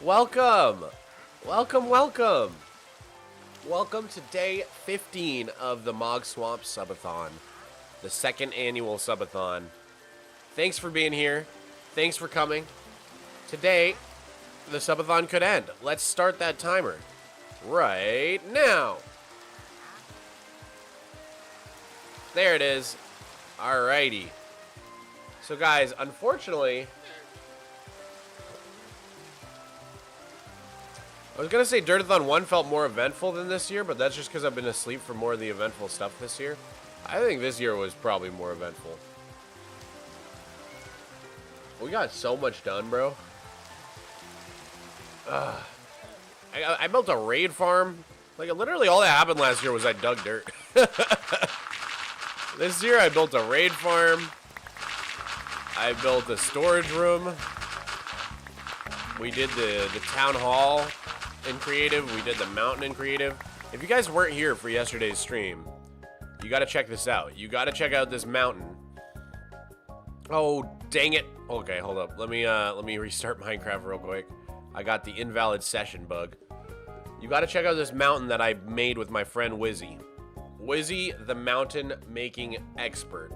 Welcome! Welcome! Welcome to day 15 of the Mogswamp Subathon. The second annual Subathon. Thanks for being here. Thanks for coming. Today, the Subathon could end. Let's start that timer right now. There it is. Alrighty. So guys, unfortunately, I was gonna say Dirtathon 1 felt more eventful than this year, but that's just because I've been asleep for more of the eventful stuff this year. I think this year was probably more eventful. We got so much done, bro. I built a raid farm. Like, literally all that happened last year was I dug dirt. This year I built a raid farm. I built a storage room. We did the town hall in creative. We did the mountain in creative. If you guys weren't here for yesterday's stream, you got to check this out. You got to check out this mountain. Oh, dang it. Okay, hold up. Let me restart Minecraft real quick. I got the invalid session bug. You got to check out this mountain that I made with my friend Wizzy. Wizzy, the mountain making expert.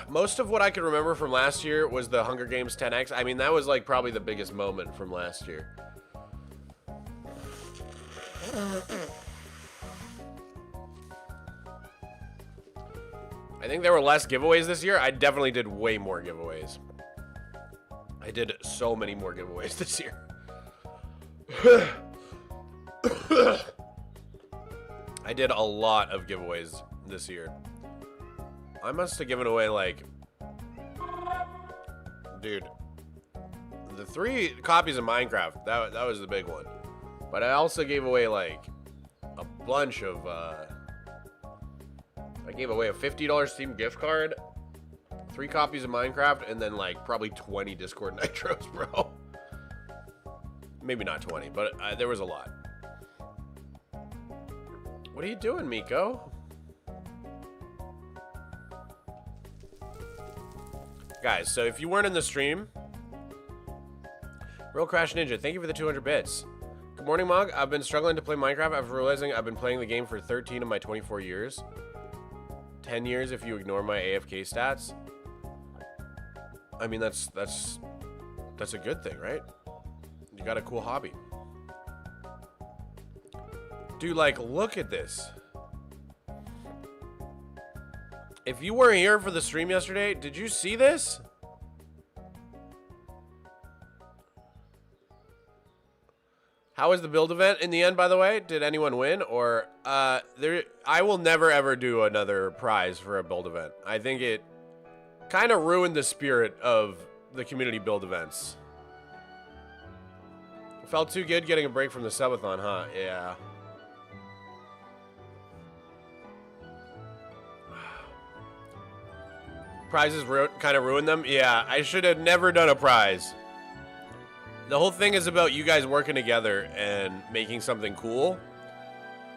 Most of what I could remember from last year was the Hunger Games 10X. I mean, that was like probably the biggest moment from last year. I think there were less giveaways this year. I definitely did way more giveaways. I did so many more giveaways this year. I did a lot of giveaways this year. I must have given away like, dude, the 3 copies of Minecraft, that was the big one. But I also gave away like a bunch of, I gave away a $50 Steam gift card, 3 copies of Minecraft, and then like probably 20 Discord Nitros, bro. Maybe not 20, but there was a lot. What are you doing, Miko? Guys, so if you weren't in the stream, Real Crash Ninja, thank you for the 200 bits. Good morning, Mog. I've been struggling to play Minecraft after realizing I've been playing the game for 13 of my 24 years. 10 years if you ignore my AFK stats. I mean, that's a good thing, right? You got a cool hobby. Dude, like, look at this. If you weren't here for the stream yesterday, did you see this? How was the build event in the end, by the way? Did anyone win? Or, I will never ever do another prize for a build event. I think it kind of ruined the spirit of the community build events. Felt too good getting a break from the subathon, huh? Yeah. Prizes kind of ruined them? Yeah, I should have never done a prize. The whole thing is about you guys working together and making something cool.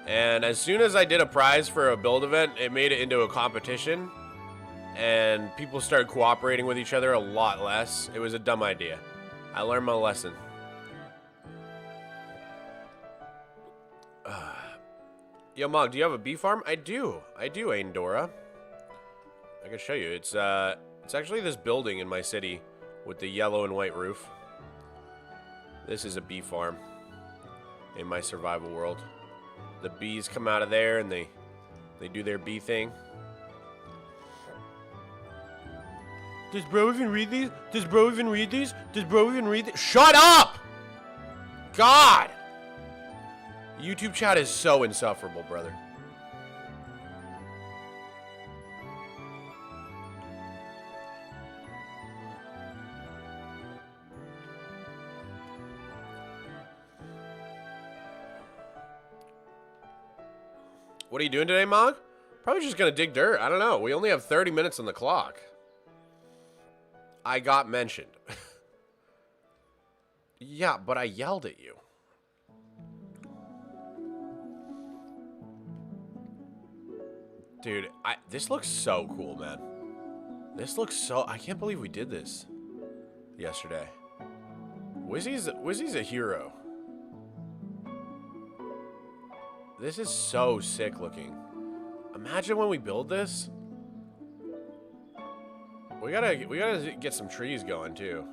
And as soon as I did a prize for a build event, it made it into a competition. And people started cooperating with each other a lot less. It was a dumb idea. I learned my lesson. Yo, Mog, do you have a bee farm? I do, Aindora. I can show you. It's actually this building in my city with the yellow and white roof. This is a bee farm in my survival world. The bees come out of there and they do their bee thing. Does bro even read these? Does bro even read these? Does bro even read these? Shut up! God! YouTube chat is so insufferable, brother. What are you doing today, Mog? Probably just gonna dig dirt. I don't know. We only have 30 minutes on the clock. I got mentioned. Yeah, but I yelled at you. Dude, this looks so cool, man. This looks so... I can't believe we did this. yesterday. Wizzy's a hero. This is so sick looking. Imagine when we build this. We gotta get some trees going too.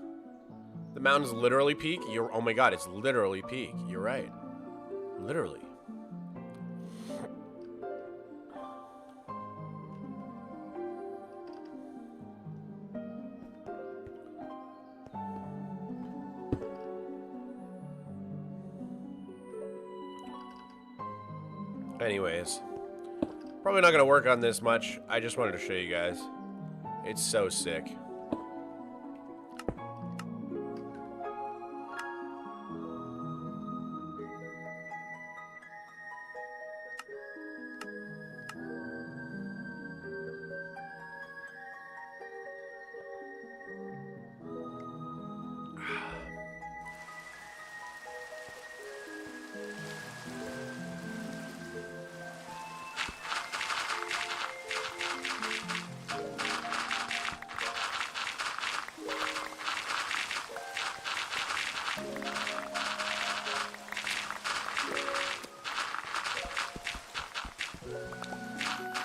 The mountain's literally peak. Oh my god, it's literally peak. You're right. Literally. Anyways, probably not gonna work on this much. I just wanted to show you guys. It's so sick.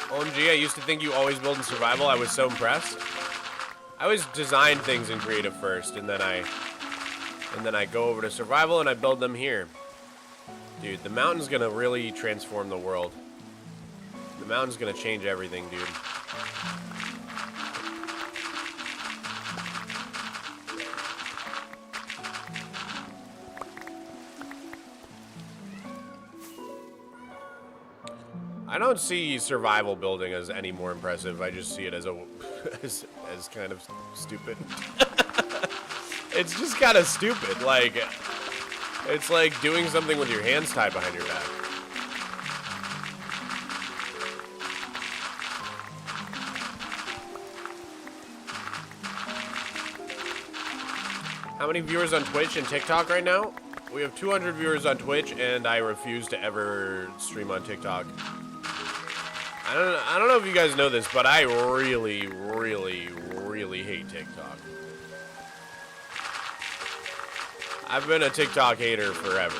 OMG, I used to think you always build in survival. I was so impressed. I always design things in creative first, and then I go over to survival and I build them here. Dude, the mountain's gonna really transform the world. The mountain's gonna change everything, dude. I don't see survival building as any more impressive. I just see it as as kind of stupid. It's just kind of stupid. Like, it's like doing something with your hands tied behind your back. How many viewers on Twitch and TikTok right now? We have 200 viewers on Twitch, and I refuse to ever stream on TikTok. I don't know if you guys know this, but I really, really, really hate TikTok. I've been a TikTok hater forever.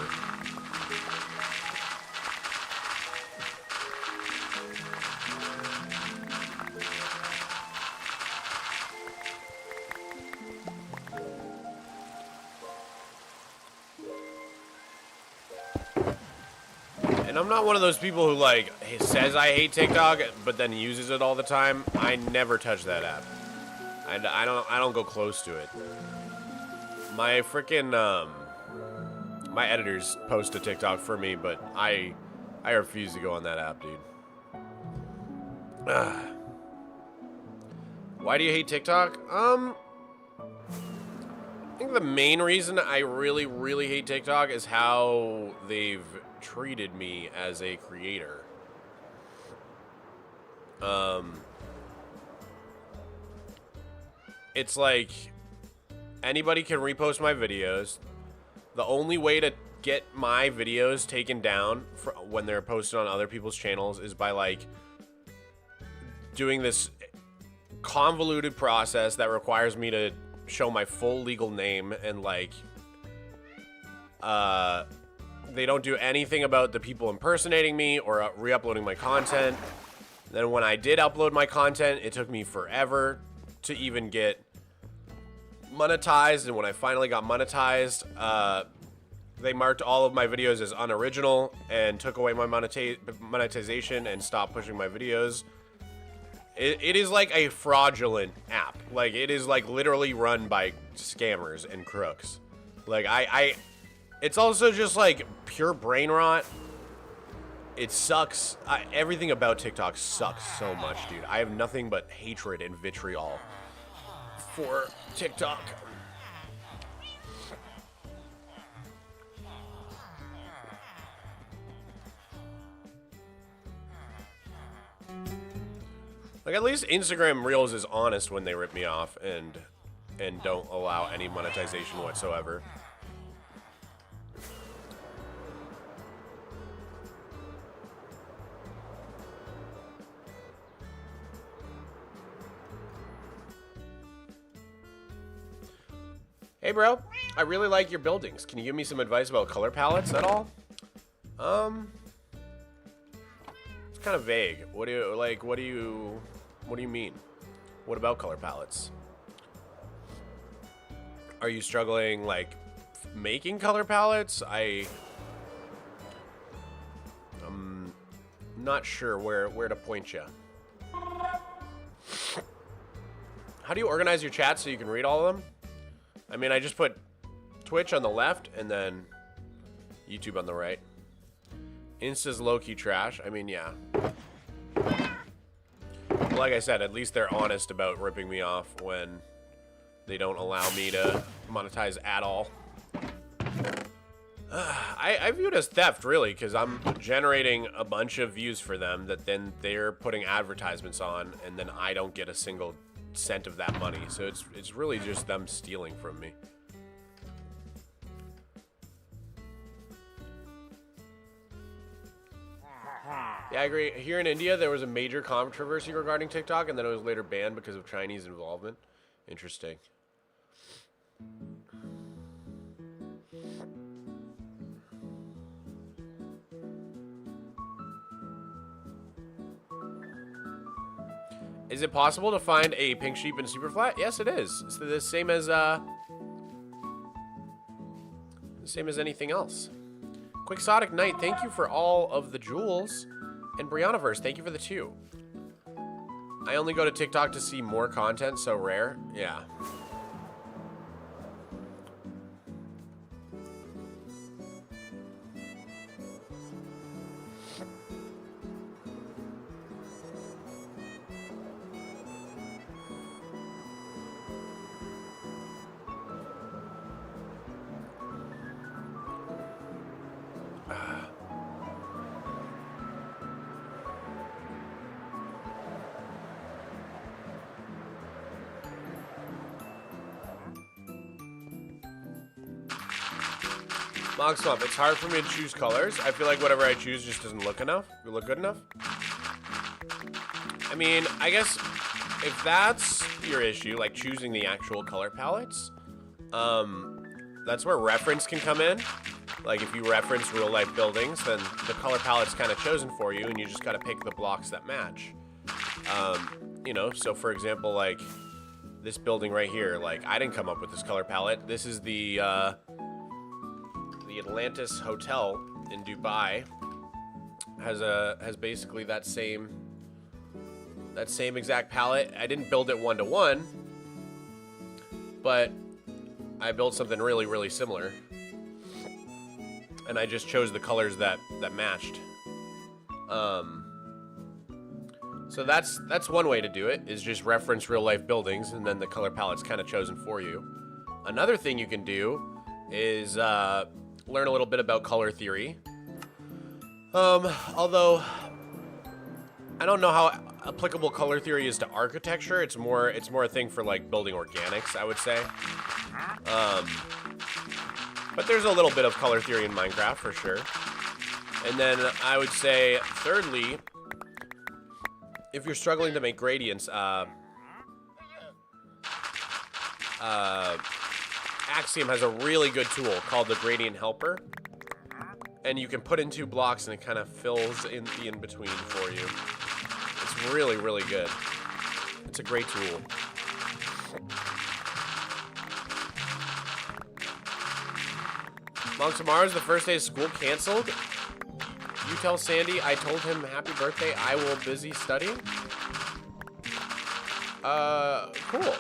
And I'm not one of those people who, like, says I hate TikTok, but then uses it all the time. I never touch that app. I don't go close to it. My freaking, my editors post a TikTok for me, but I refuse to go on that app, dude. Why do you hate TikTok? I think the main reason I really, really hate TikTok is how they've treated me as a creator. It's like anybody can repost my videos. The only way to get my videos taken down when they're posted on other people's channels is by, like, doing this convoluted process that requires me to show my full legal name, and, like, they don't do anything about the people impersonating me or re-uploading my content. Then when I did upload my content, it took me forever to even get monetized, and when I finally got monetized, they marked all of my videos as unoriginal and took away my monetization and stopped pushing my videos. It is like a fraudulent app. Like, it is, like, literally run by scammers and crooks. Like, it's also just, like, pure brain rot. It sucks. Everything about TikTok sucks so much, dude. I have nothing but hatred and vitriol for TikTok. Like, at least Instagram Reels is honest when they rip me off and don't allow any monetization whatsoever. Hey, bro. I really like your buildings. Can you give me some advice about color palettes at all? It's kind of vague. What do you like? What do you mean? What about color palettes? Are you struggling like making color palettes? I'm not sure where to point you. How do you organize your chat so you can read all of them? I mean, I just put Twitch on the left and then YouTube on the right. Insta's low-key trash. I mean, yeah. But like I said, at least they're honest about ripping me off when they don't allow me to monetize at all. I view it as theft, really, because I'm generating a bunch of views for them that then they're putting advertisements on, and then I don't get a single cent of that money. So it's really just them stealing from me. Yeah, I agree. Here in India, there was a major controversy regarding TikTok, and then it was later banned because of Chinese involvement. Interesting. Is it possible to find a pink sheep in Superflat? Yes, it is. It's the same as anything else. Quixotic Knight, thank you for all of the jewels. And Briannaverse, thank you for the 2. I only go to TikTok to see more content, so rare. Yeah. Mogswamp, it's hard for me to choose colors. I feel like whatever I choose just doesn't look good enough. I mean, I guess if that's your issue, like choosing the actual color palettes, that's where reference can come in. Like if you reference real life buildings, then the color palette's kind of chosen for you, and you just got to pick the blocks that match. You know, so for example, like this building right here, like I didn't come up with this color palette. This is the Atlantis Hotel in Dubai has basically that same exact palette. I didn't build it one-to-one, but I built something really, really similar. And I just chose the colors that matched. So that's one way to do it, is just reference real life buildings, and then the color palette's kind of chosen for you. Another thing you can do is learn a little bit about color theory. Although I don't know how applicable color theory is to architecture. It's more a thing for like building organics, I would say. But there's a little bit of color theory in Minecraft for sure. And then I would say, thirdly, if you're struggling to make gradients, Axiom has a really good tool called the Gradient Helper, and you can put in 2 blocks and it kind of fills in the in-between for you. It's really, really good. It's a great tool. Monk, tomorrow's the first day of school canceled. You tell Sandy I told him happy birthday. I will busy studying. Cool.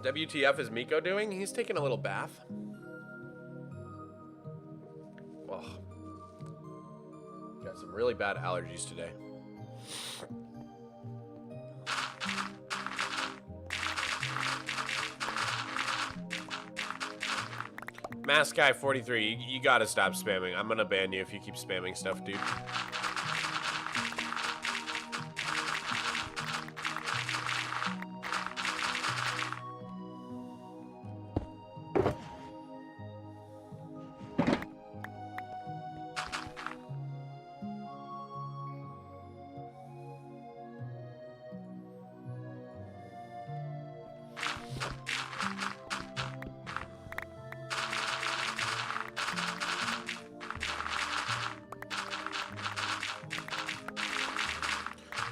WTF is Miko doing? He's taking a little bath. Oh. Got some really bad allergies today. Mask Guy 43, you gotta stop spamming. I'm gonna ban you if you keep spamming stuff, dude.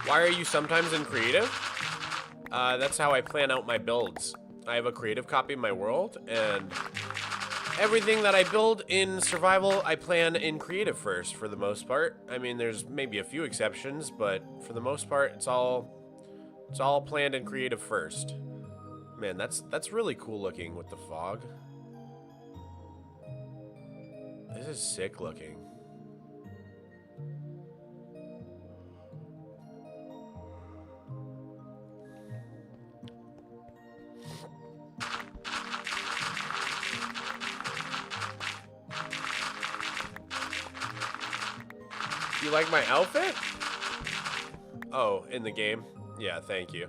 Why are you sometimes in creative? That's how I plan out my builds. I have a creative copy of my world, and everything that I build in survival, I plan in creative first for the most part. I mean, there's maybe a few exceptions, but for the most part, it's all planned in creative first. Man, that's really cool looking with the fog. This is sick looking. You like my outfit? Oh, in the game? Yeah, thank you.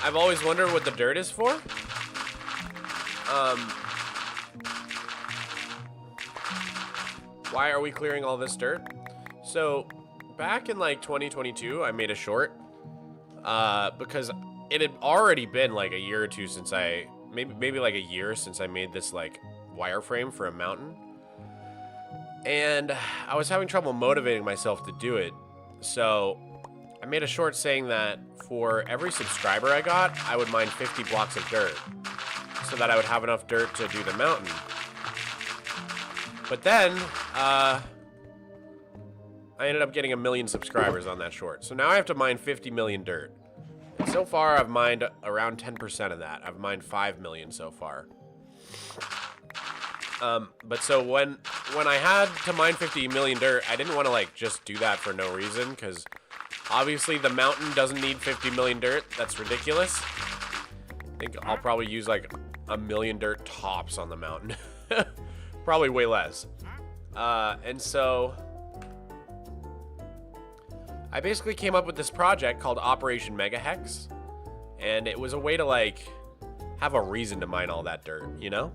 I've always wondered what the dirt is for. Why are we clearing all this dirt? So, back in like 2022, I made a short because it had already been like a year or two since maybe like a year since I made this like wireframe for a mountain, and I was having trouble motivating myself to do it. So I made a short saying that for every subscriber I got, I would mine 50 blocks of dirt so that I would have enough dirt to do the mountain. But then I ended up getting 1 million subscribers on that short. So now I have to mine 50 million dirt. And so far, I've mined around 10% of that. I've mined 5 million so far. But so when I had to mine 50 million dirt, I didn't want to like just do that for no reason, because obviously the mountain doesn't need 50 million dirt. That's ridiculous. I think I'll probably use like 1 million dirt tops on the mountain. Probably way less. And so I basically came up with this project called Operation Megaex, and it was a way to like have a reason to mine all that dirt, you know?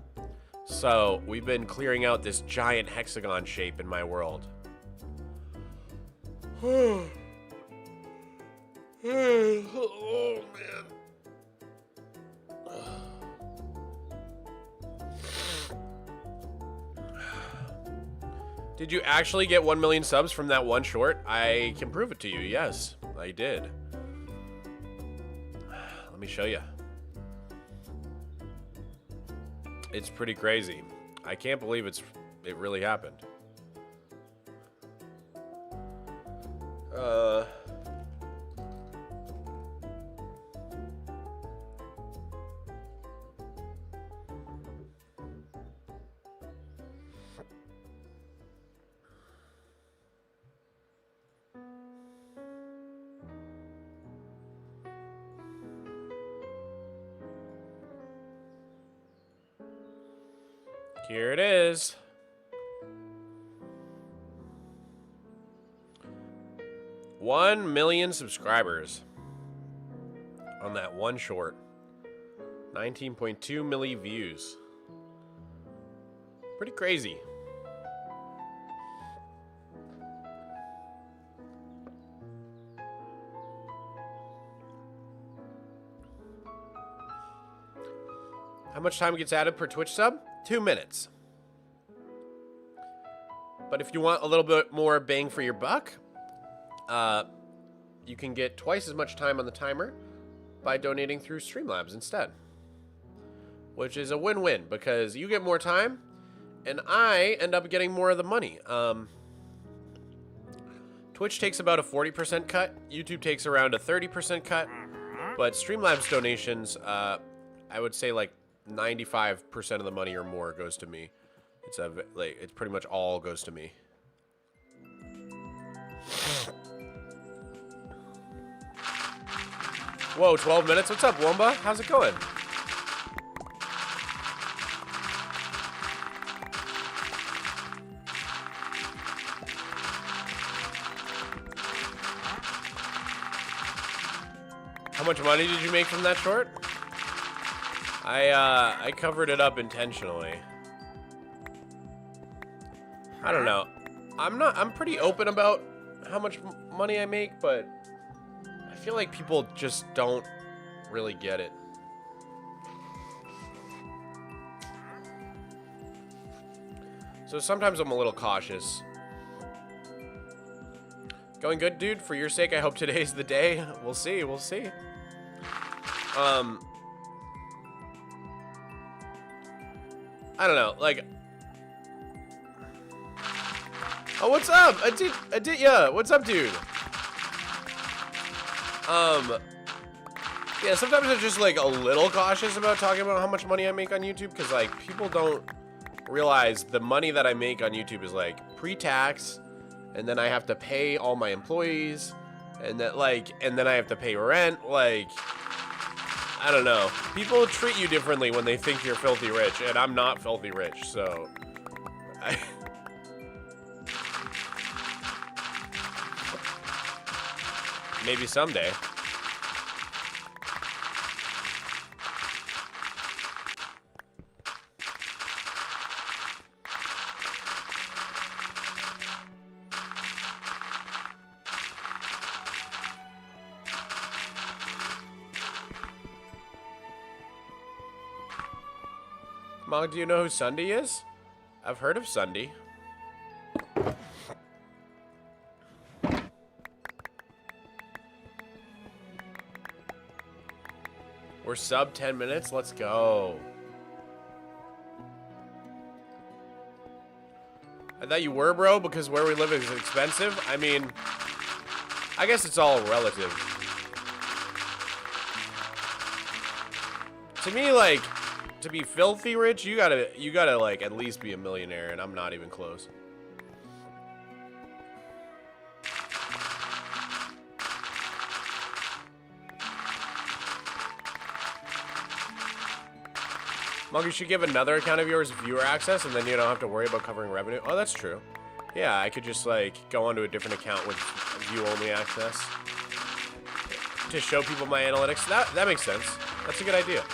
So we've been clearing out this giant hexagon shape in my world. Oh man. Did you actually get 1 million subs from that one short? I can prove it to you. Yes, I did. Let me show you. It's pretty crazy. I can't believe it really happened. Here it is. $1 million subscribers on that one short. 19.2 milli views. Pretty crazy. How much time gets added per Twitch sub? 2 minutes. But if you want a little bit more bang for your buck, you can get twice as much time on the timer by donating through Streamlabs instead. Which is a win-win, because you get more time, and I end up getting more of the money. Twitch takes about a 40% cut, YouTube takes around a 30% cut, but Streamlabs donations, I would say like 95% of the money or more goes to me. It's pretty much all goes to me. Whoa, 12 minutes? What's up, Womba? How's it going? How much money did you make from that short? I covered it up intentionally. I don't know. I'm pretty open about how much money I make, but I feel like people just don't really get it. So sometimes I'm a little cautious. Going good, dude. For your sake, I hope today's the day. We'll see. We'll see. I don't know. Like, oh, what's up? Aditya, what's up, dude? Yeah, sometimes I'm just like a little cautious about talking about how much money I make on YouTube, because like people don't realize the money that I make on YouTube is like pre-tax, and then I have to pay all my employees, and then I have to pay rent. Like, I don't know. People treat you differently when they think you're filthy rich, and I'm not filthy rich, so maybe someday. Mog, do you know who Sunday is? I've heard of Sunday. We're sub 10 minutes. Let's go. I thought you were, bro, because where we live is expensive. I mean, I guess it's all relative. To me, like, to be filthy rich, you gotta like at least be a millionaire, and I'm not even close. Mog, you should give another account of yours viewer access, and then you don't have to worry about covering revenue. Oh, that's true. Yeah, I could just like go onto a different account with view-only access to show people my analytics. That makes sense. That's a good idea.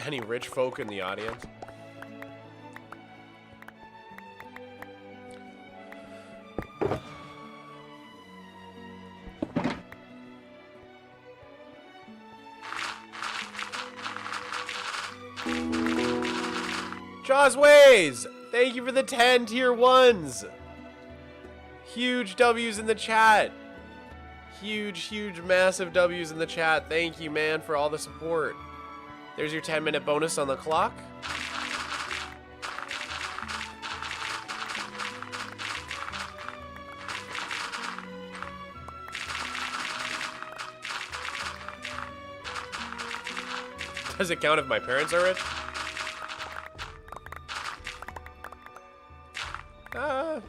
Any rich folk in the audience? Jawsways! Thank you for the 10 tier 1s! Huge W's in the chat. Huge, massive W's in the chat. Thank you, man, for all the support. There's your 10-minute bonus on the clock. Does it count if my parents are rich? I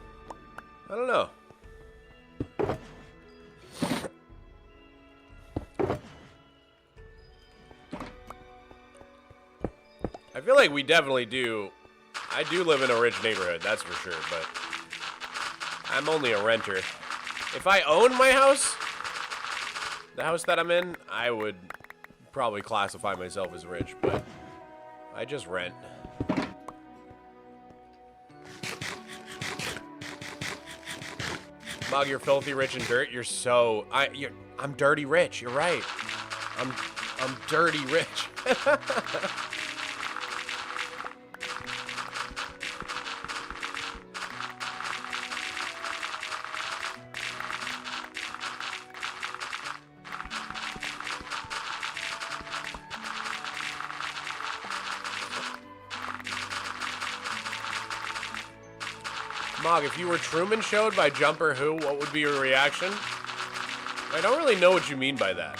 don't know. I feel like we definitely do. I do live in a rich neighborhood, that's for sure, but I'm only a renter. If I owned my house, the house that I'm in, I would probably classify myself as rich, but I just rent. Mog, you're filthy rich in dirt. You're so I'm dirty rich. You're right. I'm dirty rich. Mog, if you were Truman Showed by Jumper Who, what would be your reaction? I don't really know what you mean by that.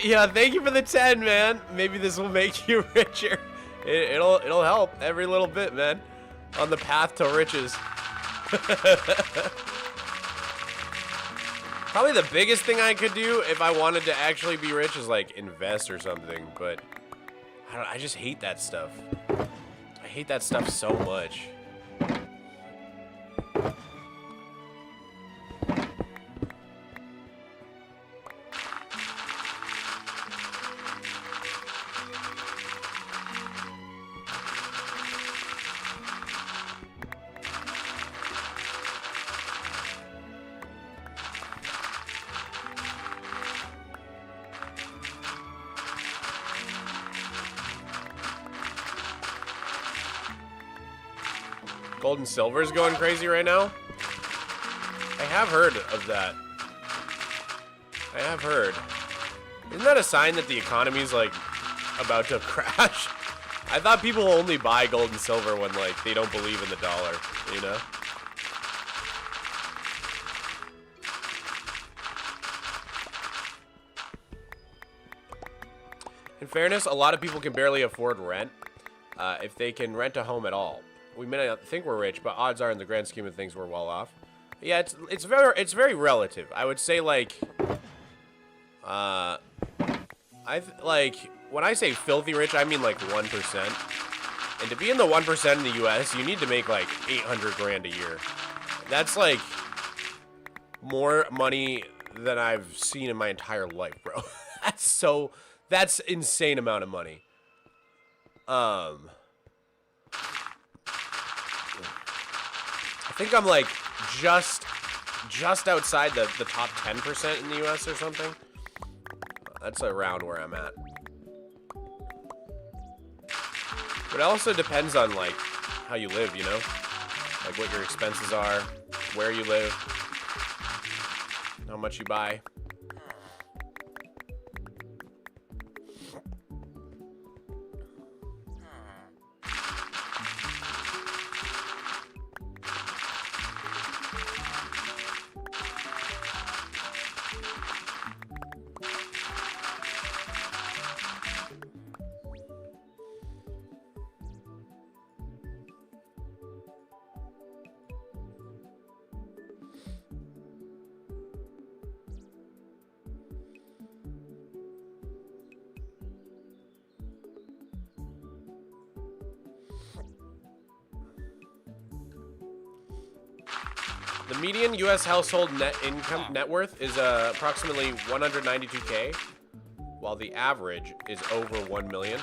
Yeah, thank you for the 10, man. Maybe this will make you richer. It'll help every little bit, man. On the path to riches. Probably the biggest thing I could do if I wanted to actually be rich is like invest or something, but I just hate that stuff. I hate that stuff so much. Gold and silver is going crazy right now. I have heard of that. I have heard. Isn't that a sign that the economy's like about to crash? I thought people only buy gold and silver when like they don't believe in the dollar, you know? In fairness, a lot of people can barely afford rent if they can rent a home at all. We may not think we're rich, but odds are, in the grand scheme of things, we're well off. Yeah, it's very relative. I would say like, like when I say filthy rich, I mean like 1%. And to be in the 1% in the U.S., you need to make like 800 grand a year. That's like more money than I've seen in my entire life, bro. That's insane amount of money. I think I'm like just outside the top 10% in the US or something. That's around where I'm at. But it also depends on like how you live, you know? Like what your expenses are, where you live, how much you buy. The median U.S. household net worth is approximately 192K, while the average is over 1 million.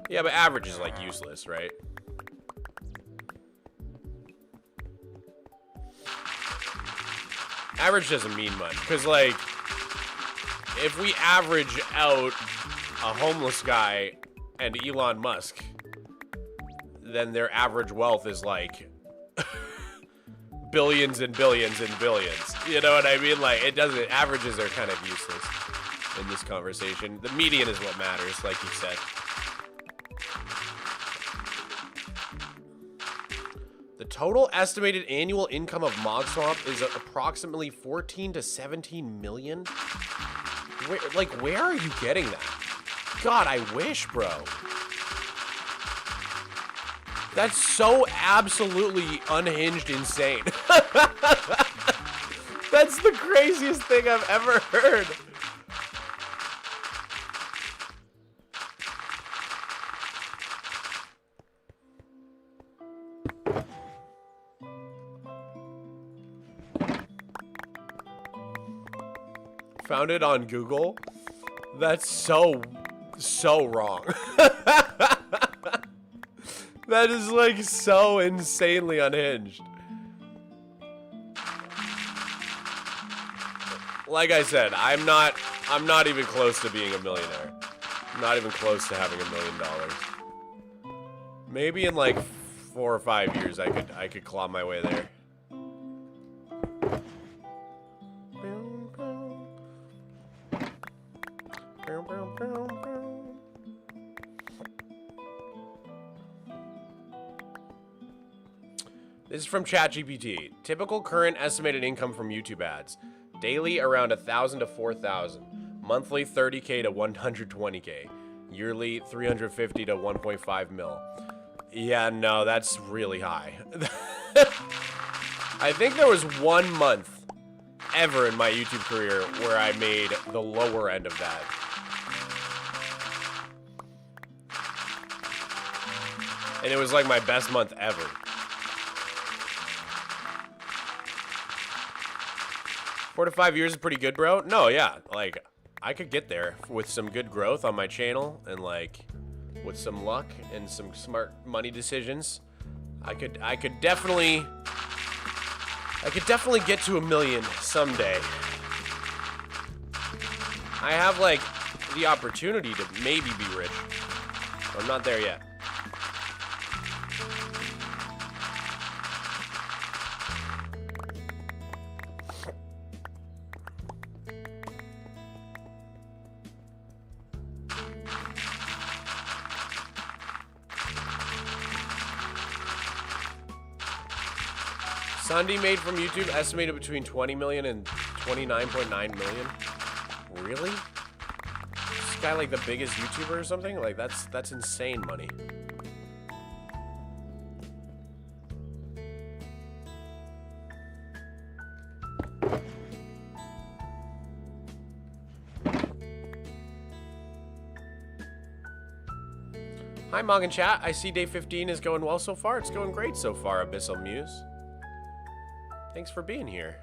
Yeah, but average is like useless, right? Average doesn't mean much, because like, if we average out a homeless guy and Elon Musk, then their average wealth is like billions and billions and billions. You know what I mean? Like, it doesn't, averages are kind of useless in this conversation. The median is what matters, like you said. The total estimated annual income of Mogswamp is approximately 14 to 17 million. Where are you getting that? God, I wish, bro. That's so absolutely unhinged insane. That's the craziest thing I've ever heard. Found it on Google? That's so wrong. That is like so insanely unhinged. Like I said, I'm not even close to being a millionaire. I'm not even close to having $1 million. Maybe in like 4 or 5 years I could claw my way there. This is from ChatGPT. Typical current estimated income from YouTube ads. Daily around 1,000 to 4,000. Monthly 30K to 120K. Yearly 350 to 1.5 mil. Yeah, no, that's really high. I think there was 1 month ever in my YouTube career where I made the lower end of that. And it was like my best month ever. 4 to 5 years is pretty good, bro. No, yeah, like I could get there with some good growth on my channel and like with some luck and some smart money decisions. I could definitely get to 1 million someday. I have like the opportunity to maybe be rich. I'm not there yet. Sunday made from YouTube estimated between 20 million and 29.9 million. Really? This guy like the biggest YouTuber or something? Like that's insane money. Hi Mog and chat. I see day 15 is going well so far. It's going great so far, Abyssal Muse. Thanks for being here.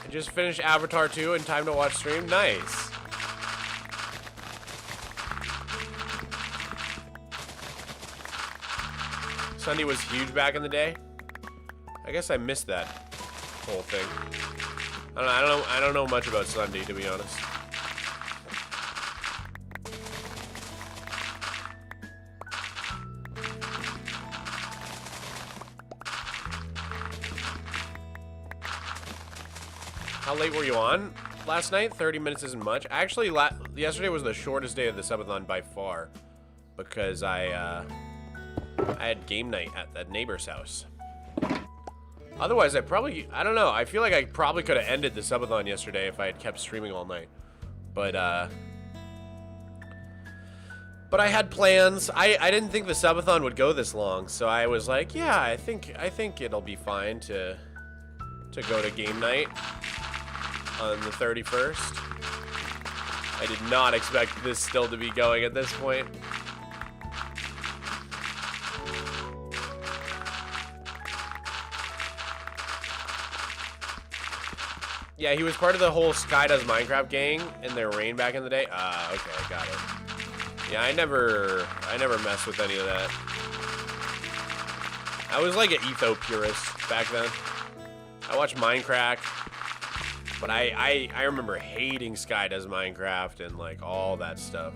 Just finished Avatar 2 in time to watch stream. Nice. Sunday was huge back in the day. I guess I missed that whole thing. I don't know much about Sunday, to be honest. How late were you on last night? 30 minutes isn't much. Actually, yesterday was the shortest day of the subathon by far because I had game night at that neighbor's house. Otherwise, I don't know. I feel like I probably could have ended the subathon yesterday if I had kept streaming all night. But I had plans. I didn't think the subathon would go this long, so I was like, yeah, I think it'll be fine to go to game night on the 31st. I did not expect this still to be going at this point. Yeah, he was part of the whole Sky Does Minecraft gang in their reign back in the day. Ah, okay, I got it. Yeah, I never messed with any of that. I was like an etho purist back then. I watched Minecraft. But I remember hating Sky Does Minecraft and like all that stuff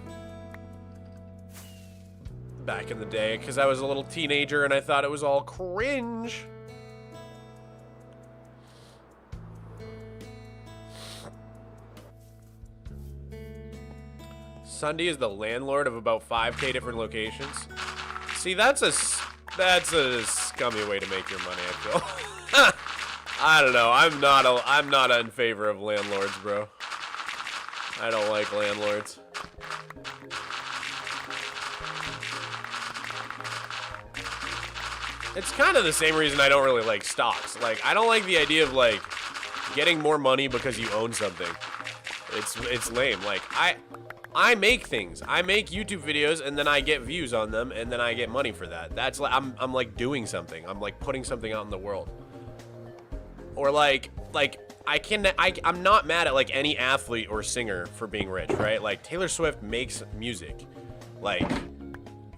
back in the day because I was a little teenager and I thought it was all cringe. Sunday is the landlord of about 5K different locations. See, that's a scummy way to make your money, I feel. I don't know. I'm not in favor of landlords, bro. I don't like landlords. It's kind of the same reason I don't really like stocks. Like, I don't like the idea of like getting more money because you own something. It's lame. Like I make things. I make YouTube videos, and then I get views on them, and then I get money for that. That's like I'm like doing something. I'm like putting something out in the world. Or like I'm not mad at like any athlete or singer for being rich, right? Like Taylor Swift makes music. Like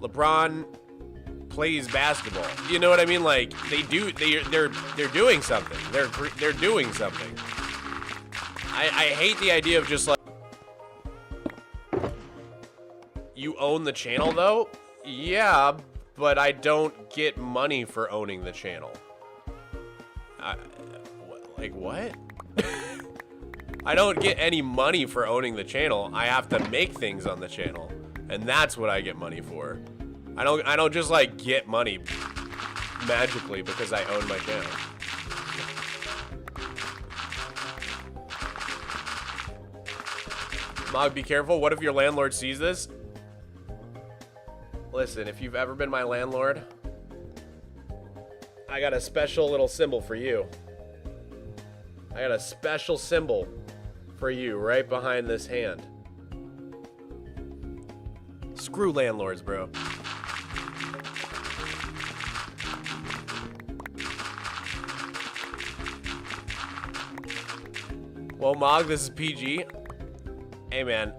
LeBron plays basketball. You know what I mean? Like they're doing something. They're doing something. I hate the idea of just like, you own the channel though? Yeah, but I don't get money for owning the channel. Like what? I don't get any money for owning the channel. I have to make things on the channel, and that's what I get money for. I don't just like get money magically because I own my channel. Mog, be careful. What if your landlord sees this? Listen, if you've ever been my landlord, I got a special little symbol for you. I got a special symbol for you right behind this hand. Screw landlords, bro. Well, Mog, this is PG. Hey, man.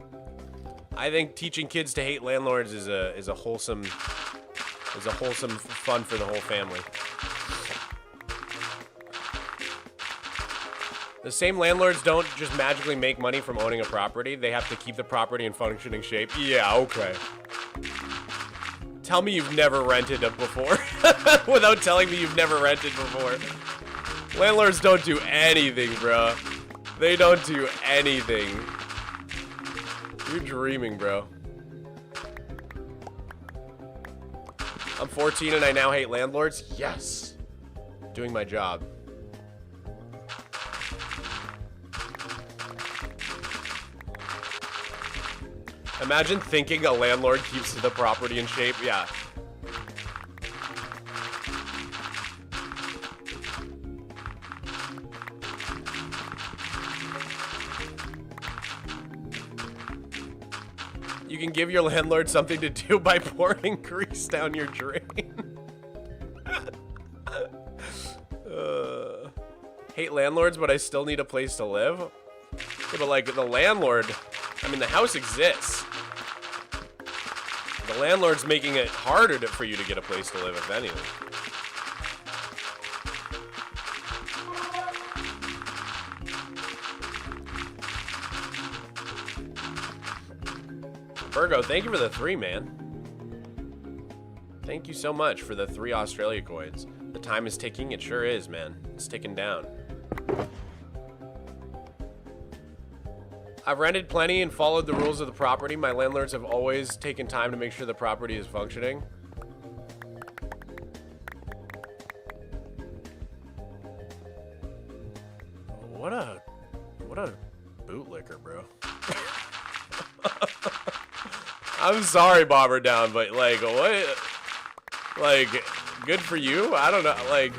I think teaching kids to hate landlords is a wholesome fun for the whole family. The same landlords don't just magically make money from owning a property. They have to keep the property in functioning shape. Yeah, okay. Tell me you've never rented before without telling me you've never rented before. Landlords don't do anything, bro. They don't do anything. You're dreaming, bro. I'm 14 and I now hate landlords? Yes. Doing my job. Imagine thinking a landlord keeps the property in shape. Yeah. You can give your landlord something to do by pouring grease down your drain. Hate landlords, but I still need a place to live. Yeah, but like the landlord, I mean the house exists. The landlord's making it harder for you to get a place to live, if anything. Virgo, thank you for the 3, man. Thank you so much for the 3 Australia coins. The time is ticking. It sure is, man. It's ticking down. I've rented plenty and followed the rules of the property. My landlords have always taken time to make sure the property is functioning. What a bootlicker, bro. I'm sorry, Bobber Down, but like, what? Like, good for you? I don't know, like.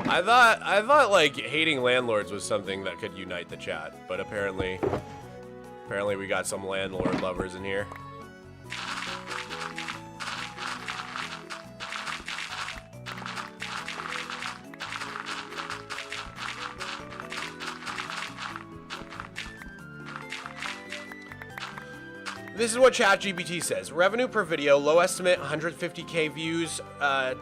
I thought like hating landlords was something that could unite the chat, but apparently we got some landlord lovers in here. This is what ChatGPT says. Revenue per video, low estimate, 150K views, high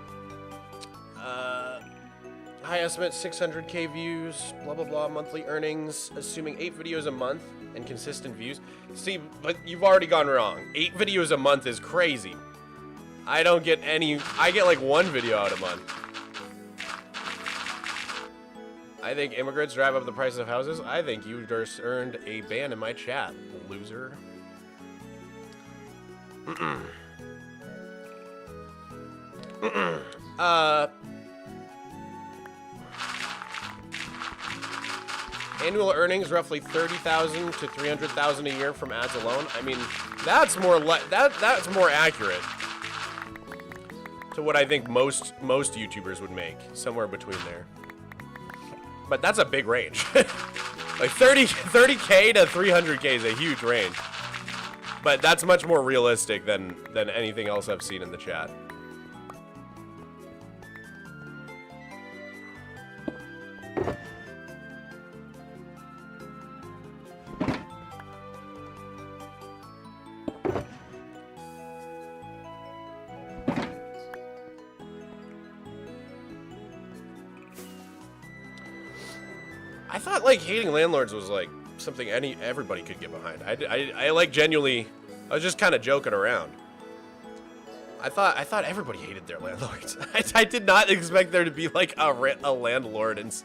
estimate, 600K views, blah, blah, blah, monthly earnings, assuming 8 videos a month and consistent views. See, but you've already gone wrong. 8 videos a month is crazy. I don't get any, I get like 1 video out a month. I think immigrants drive up the price of houses. I think you just earned a ban in my chat, loser. Annual earnings roughly 30,000 to 300,000 a year from ads alone. I mean, that's more that's more accurate. to what I think most YouTubers would make, somewhere between there. But that's a big range. Like 30K to 300K is a huge range. But that's much more realistic than anything else I've seen in the chat. I thought like hating landlords was like something everybody could get behind. I like genuinely, I was just kind of joking around. I thought everybody hated their landlords. I did not expect there to be like a landlord and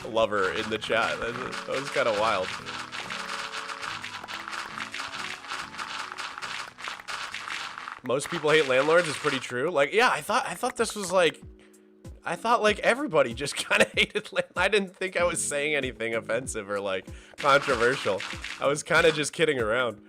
lover in the chat. That was kind of wild. Most people hate landlords is pretty true. Like, yeah, I thought this was like, I thought like everybody just kind of hated I didn't think I was saying anything offensive or like controversial. I was kind of just kidding around.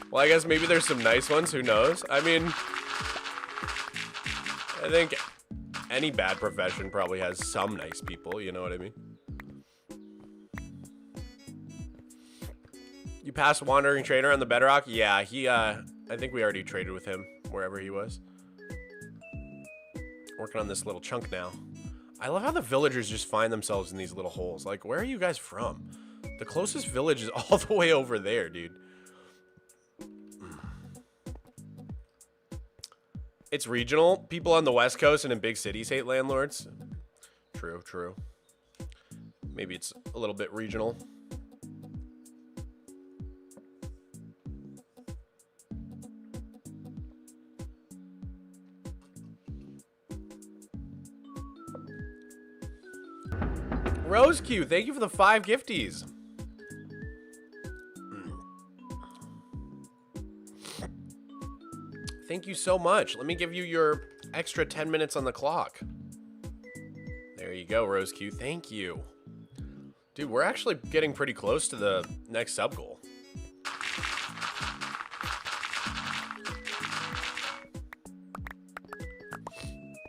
Well, I guess maybe there's some nice ones, who knows? I mean, I think any bad profession probably has some nice people, you know what I mean? You passed Wandering Trader on the Bedrock? Yeah, he, I think we already traded with him, wherever he was. Working on this little chunk now. I love how the villagers just find themselves in these little holes. Like, where are you guys from? The closest village is all the way over there, dude. It's regional. People on the West Coast and in big cities hate landlords. True, true. Maybe it's a little bit regional. Rose Q, thank you for the 5 gifties. Thank you so much. Let me give you your extra 10 minutes on the clock. There you go, Rose Q. Thank you. Dude, we're actually getting pretty close to the next sub goal.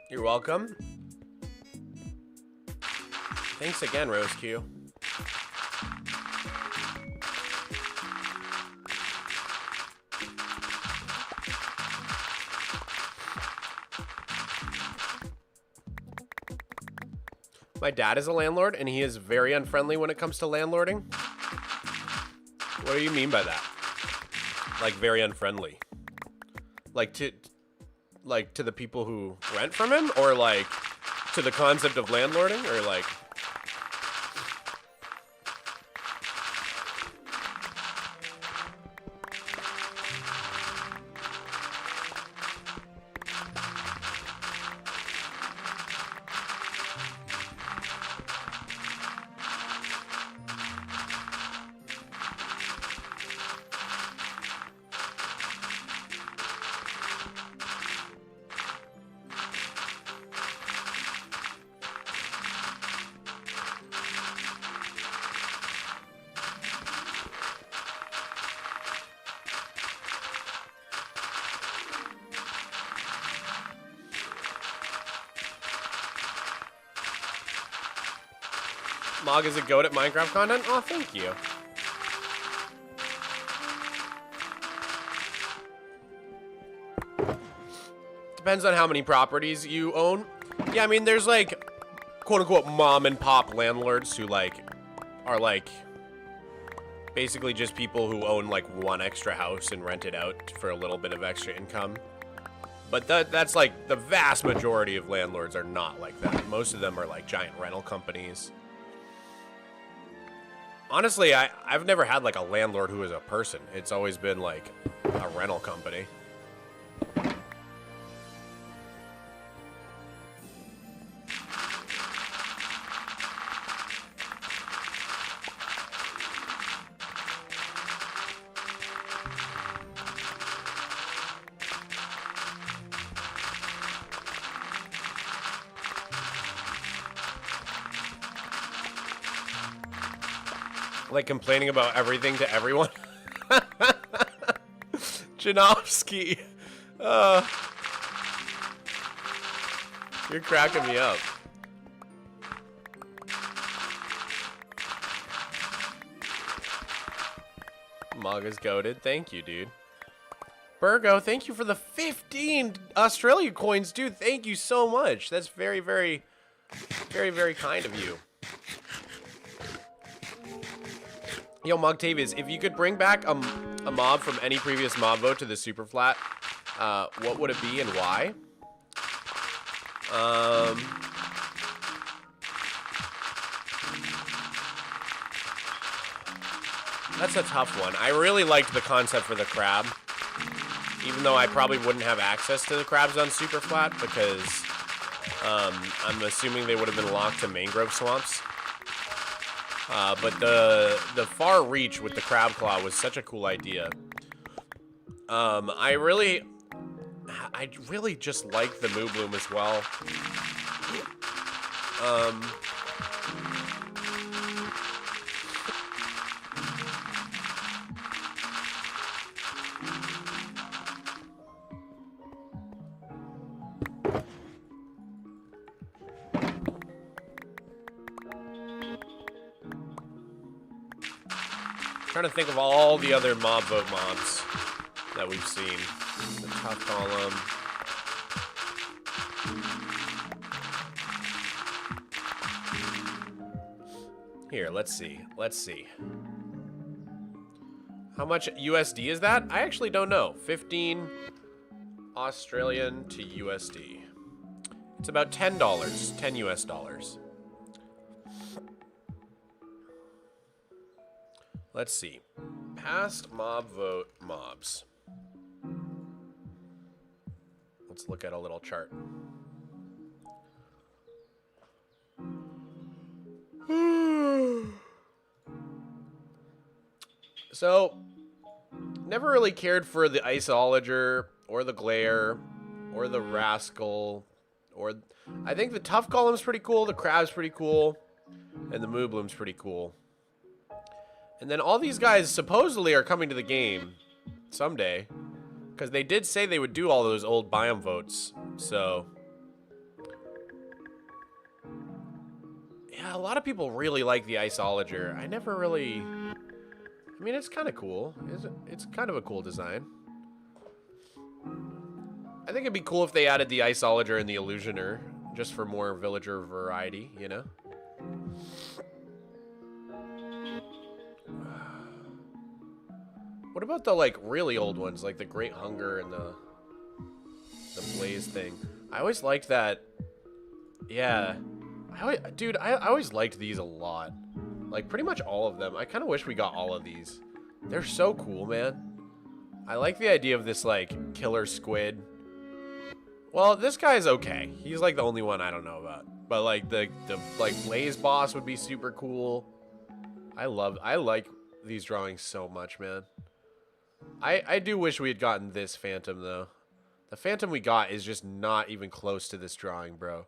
You're welcome. Thanks again, Rose Q. My dad is a landlord, and he is very unfriendly when it comes to landlording. What do you mean by that? Like, very unfriendly? Like to the people who rent from him? Or, like, to the concept of landlording? Or, like... Mog is a goat at Minecraft content? Oh, thank you. Depends on how many properties you own. Yeah, I mean, there's like, quote-unquote, mom and pop landlords who like, are like, basically just people who own like one extra house and rent it out for a little bit of extra income. But that's like, the vast majority of landlords are not like that. Most of them are like giant rental companies. Honestly, I've never had like a landlord who is a person. It's always been like a rental company. Like complaining about everything to everyone. Janowski. You're cracking me up. Maga's goated. Thank you, dude. Burgo, thank you for the 15 Australia coins, dude. Thank you so much. That's very, very, very, very kind of you. Yo, Mogtavius, if you could bring back a mob from any previous mob vote to the Superflat, what would it be and why? That's a tough one. I really liked the concept for the crab, even though I probably wouldn't have access to the crabs on Superflat because I'm assuming they would have been locked to mangrove swamps. But the far reach with the crab claw was such a cool idea. I really just like the Moo Bloom as well. Trying to think of all the other mob vote mobs that we've seen. The tough column. Here, let's see. Let's see. How much USD is that? I actually don't know. 15 Australian to USD. It's about $10. 10 US dollars. Let's see. Past mob vote mobs. Let's look at a little chart. So, never really cared for the Isologer or the Glare or the Rascal or I think the Tough Column's pretty cool, the Crab's pretty cool, and the Moo Bloom's pretty cool. And then all these guys supposedly are coming to the game someday. Because they did say they would do all those old biome votes. So. Yeah, a lot of people really like the Isologer. I never really. I mean, it's kind of cool. It's kind of a cool design. I think it'd be cool if they added the Isologer and the Illusioner. Just for more villager variety, you know? What about the, like, really old ones, like the Great Hunger and the Blaze thing? I always liked that. Yeah. Dude, I always liked these a lot. Like, pretty much all of them. I kind of wish we got all of these. They're so cool, man. I like the idea of this, like, killer squid. Well, this guy's okay. He's, like, the only one I don't know about. But, like, the Blaze boss would be super cool. I like these drawings so much, man. I do wish we had gotten this Phantom, though. The Phantom we got is just not even close to this drawing, bro.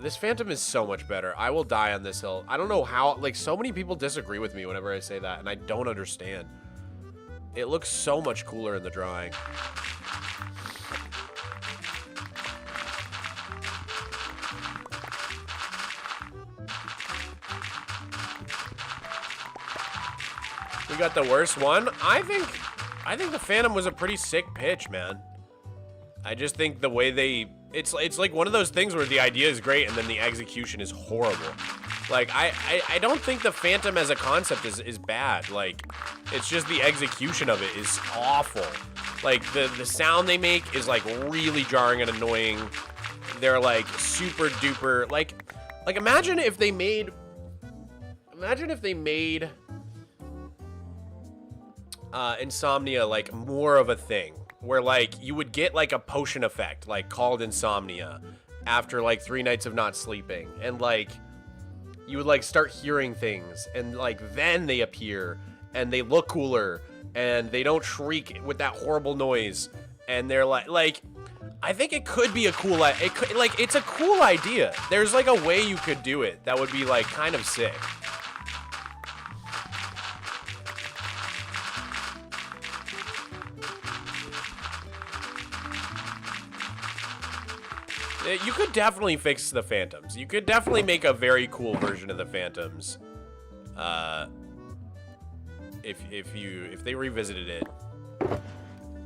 This Phantom is so much better. I will die on this hill. I don't know how, like, so many people disagree with me whenever I say that, and I don't understand. It looks so much cooler in the drawing. We got the worst one. I think the Phantom was a pretty sick pitch, man. I just think the way they... It's like one of those things where the idea is great and then the execution is horrible. Like, I don't think the Phantom as a concept is bad. Like, it's just the execution of it is awful. Like, the sound they make is, like, really jarring and annoying. They're, like, super duper... Like imagine if they made... Insomnia, like, more of a thing. Where, like, you would get, like, a potion effect, like, called Insomnia. After, like, 3 nights of not sleeping. And, like, you would, like, start hearing things. And, like, then they appear. And they look cooler. And they don't shriek with that horrible noise. And they're, like... I think it could be a cool... it's a cool idea. There's, like, a way you could do it that would be, like, kind of sick. You could definitely fix the Phantoms. You could definitely make a very cool version of the Phantoms. If they revisited it.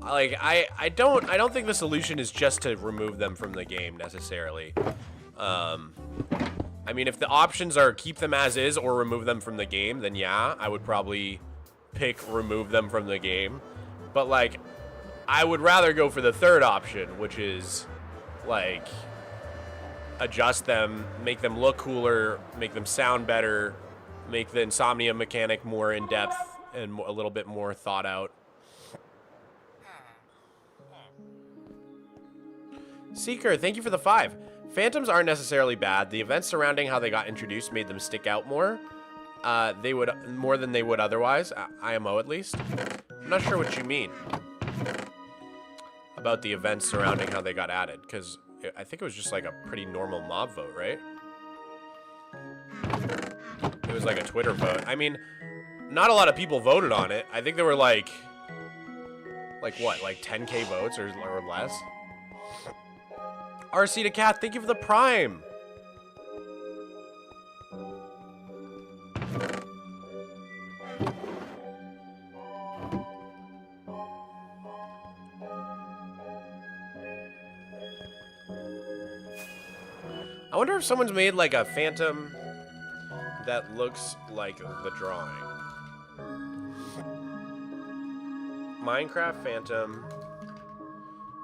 Like, I don't think the solution is just to remove them from the game necessarily. I mean, if the options are keep them as is or remove them from the game, then yeah, I would probably pick remove them from the game. But like, I would rather go for the third option, which is like adjust them, make them look cooler, make them sound better, make the insomnia mechanic more in depth and a little bit more thought out. Seeker, thank you for the 5. Phantoms aren't necessarily bad. The events surrounding how they got introduced made them stick out more. They would more than they would otherwise. IMO at least. I'm not sure what you mean about the events surrounding how they got added, because I think it was just like a pretty normal mob vote, right? It was like a Twitter vote. I mean, not a lot of people voted on it. I think there were like what, like 10K votes or less. RC to Cat, thank you for the Prime. I wonder if someone's made like a Phantom that looks like the drawing. Minecraft Phantom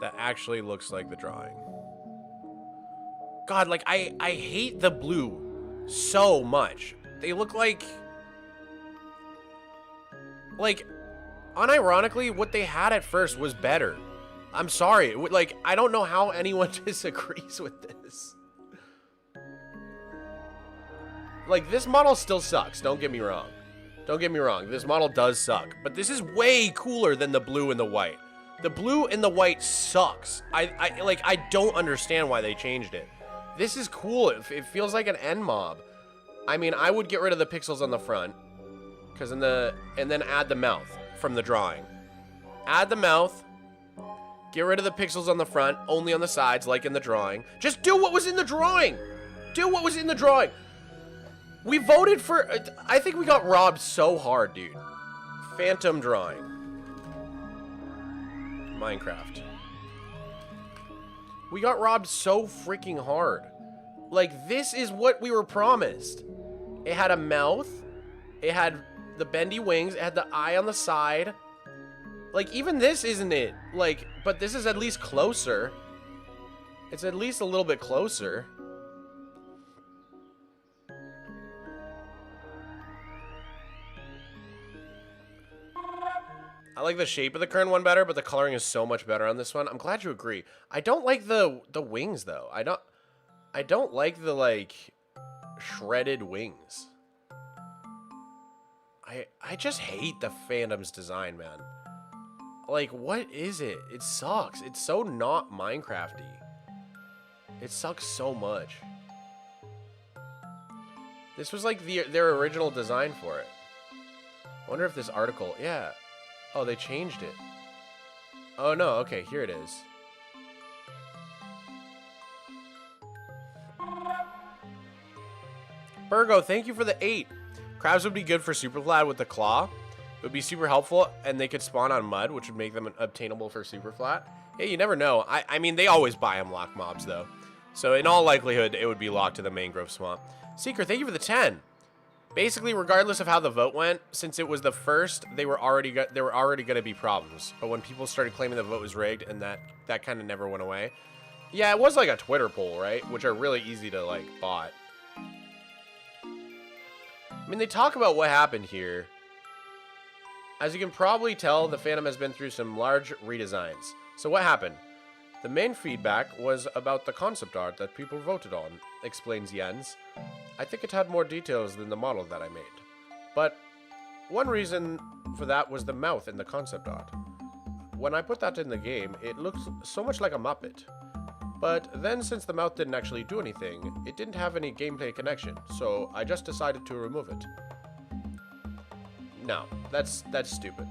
that actually looks like the drawing. God, like, I hate the blue so much. They look like, unironically, what they had at first was better. I'm sorry. Like, I don't know how anyone disagrees with this. Like, this model still sucks. Don't get me wrong. Don't get me wrong. This model does suck. But this is way cooler than the blue and the white. The blue and the white sucks. I don't understand why they changed it. This is cool. It feels like an end mob. I mean, I would get rid of the pixels on the front, and then add the mouth from the drawing. Add the mouth. Get rid of the pixels on the front, only on the sides, like in the drawing. Just do what was in the drawing. Do what was in the drawing. We voted for. I think we got robbed so hard, dude. Phantom drawing. Minecraft. We got robbed so freaking hard. Like, this is what we were promised. It had a mouth. It had the bendy wings. It had the eye on the side. Like, even this isn't it. Like, but this is at least closer. It's at least a little bit closer. I like the shape of the current one better, but the coloring is so much better on this one. I'm glad you agree. I don't like the wings though. I don't like the like shredded wings. I just hate the Phantom's design, man. Like, what is it? It sucks. It's so not Minecrafty. It sucks so much. This was like their original design for it. I wonder if this article, yeah. Oh, they changed it. Oh, no. Okay, here it is. Burgo, thank you for the 8. Crabs would be good for Superflat with the claw. It would be super helpful, and they could spawn on mud, which would make them obtainable for Superflat. Yeah, you never know. I mean, they always buy them locked mobs, though. So, in all likelihood, it would be locked to the mangrove swamp. Seeker, thank you for the 10. Basically, regardless of how the vote went, since it was the first, there were already going to be problems. But when people started claiming the vote was rigged, and that kind of never went away. Yeah, it was like a Twitter poll, right? Which are really easy to, like, bot. I mean, they talk about what happened here. As you can probably tell, the Phantom has been through some large redesigns. So what happened? The main feedback was about the concept art that people voted on, explains Jens. I think it had more details than the model that I made. But one reason for that was the mouth in the concept art. When I put that in the game, it looked so much like a Muppet. But then since the mouth didn't actually do anything, it didn't have any gameplay connection, so I just decided to remove it. No, that's stupid.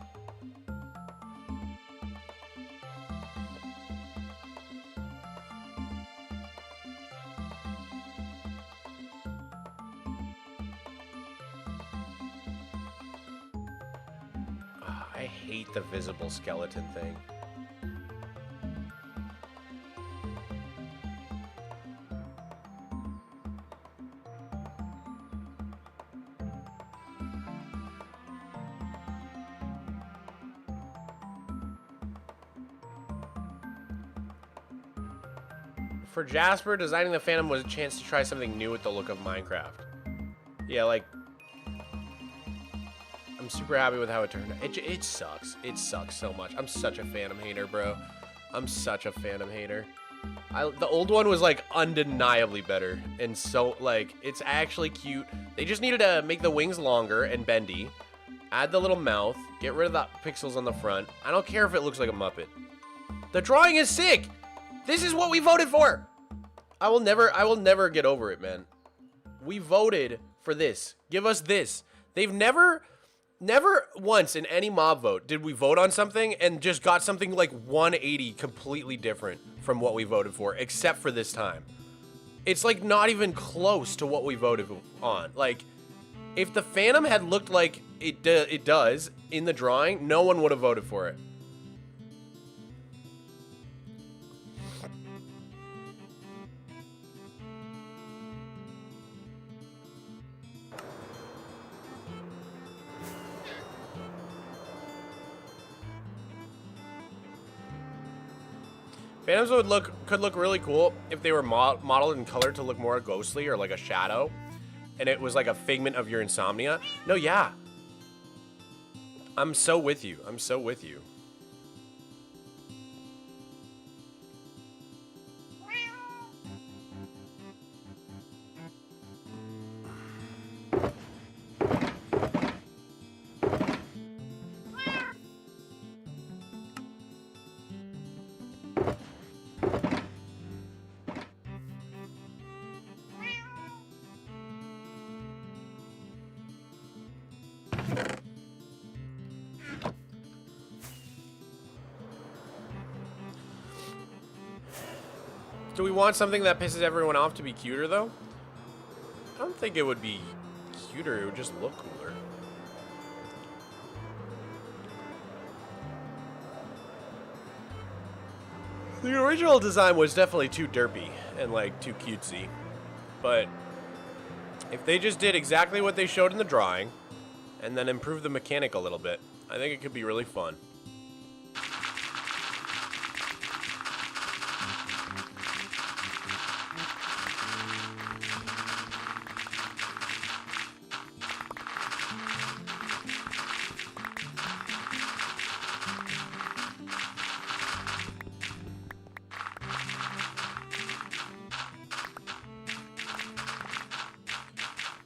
I hate the visible skeleton thing. For Jasper, designing the Phantom was a chance to try something new with the look of Minecraft. Yeah, like, I'm super happy with how it turned out. It sucks. It sucks so much. I'm such a Phantom hater, bro. I'm such a Phantom hater. The old one was, like, undeniably better. And so, like, it's actually cute. They just needed to make the wings longer and bendy. Add the little mouth. Get rid of the pixels on the front. I don't care if it looks like a Muppet. The drawing is sick! This is what we voted for! I will never get over it, man. We voted for this. Give us this. They've never once in any mob vote did we vote on something and just got something like 180 completely different from what we voted for, except for this time. It's like not even close to what we voted on. Like, if the Phantom had looked like it does in the drawing, no one would have voted for it. Phantoms could look really cool if they were modeled and colored to look more ghostly or like a shadow, and it was like a figment of your insomnia. No, yeah. I'm so with you. I'm so with you. Do we want something that pisses everyone off to be cuter, though? I don't think it would be cuter. It would just look cooler. The original design was definitely too derpy and, like, too cutesy. But if they just did exactly what they showed in the drawing and then improved the mechanic a little bit, I think it could be really fun.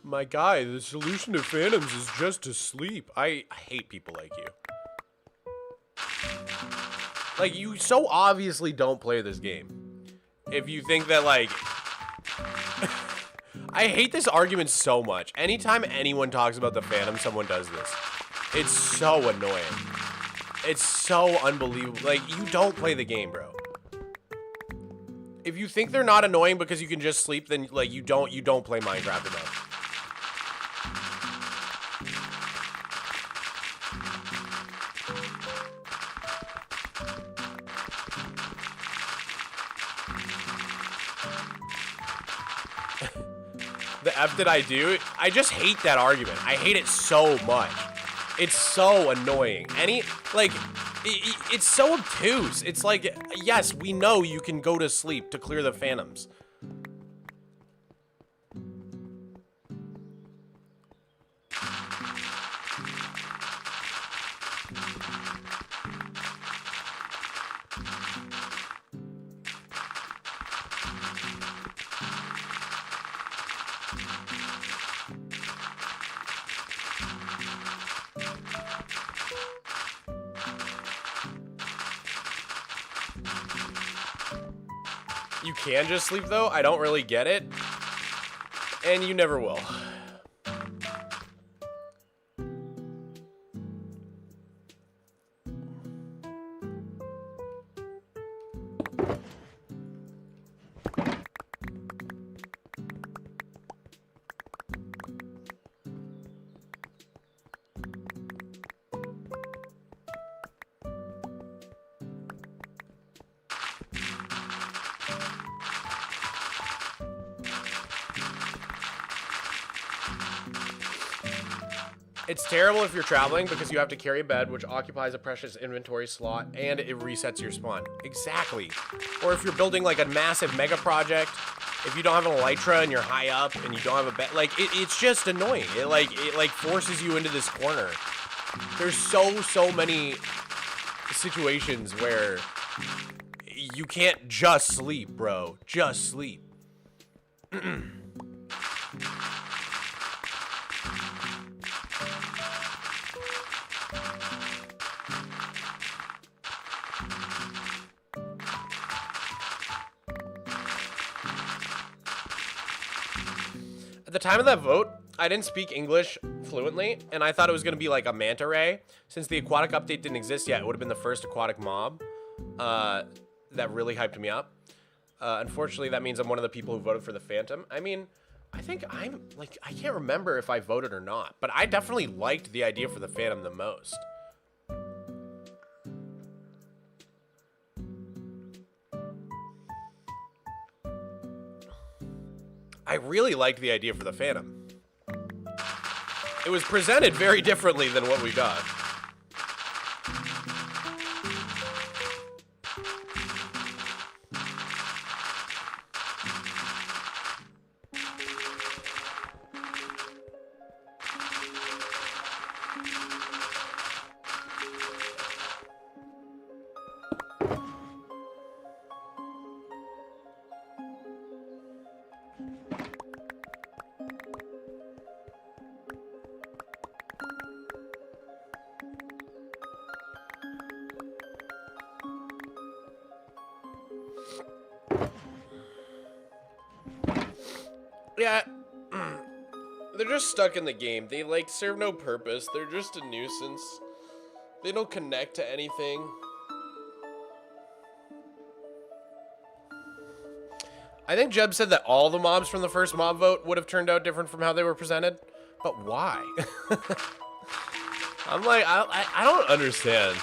My guy, the solution to Phantoms is just to sleep. I hate people like you. Like, you so obviously don't play this game. If you think that, like... I hate this argument so much. Anytime anyone talks about the Phantom, someone does this. It's so annoying. It's so unbelievable. Like, you don't play the game, bro. If you think they're not annoying because you can just sleep, then, like, you don't play Minecraft enough. The F did I do? I just hate that argument. I hate it so much. It's so annoying. It's so obtuse. It's like, yes, we know you can go to sleep to clear the Phantoms. You can just sleep, though? I don't really get it. And you never will. It's terrible if you're traveling because you have to carry a bed, which occupies a precious inventory slot, and it resets your spawn. Exactly. Or if you're building like a massive mega project, if you don't have an elytra and you're high up and you don't have a bed, like it's just annoying. It like forces you into this corner. There's so many situations where you can't just sleep, bro. Just sleep. At the time of that vote, I didn't speak English fluently, and I thought it was going to be like a manta ray. Since the aquatic update didn't exist yet, it would have been the first aquatic mob that really hyped me up. Unfortunately, that means I'm one of the people who voted for the Phantom. I mean, I think I'm, like, I can't remember if I voted or not, but I definitely liked the idea for the Phantom the most. I really liked the idea for the Phantom. It was presented very differently than what we got. Yeah, they're just stuck in the game. They, like, serve no purpose. They're just a nuisance. They don't connect to anything. I think Jeb said that all the mobs from the first mob vote would have turned out different from how they were presented. But why? I'm like, I don't understand.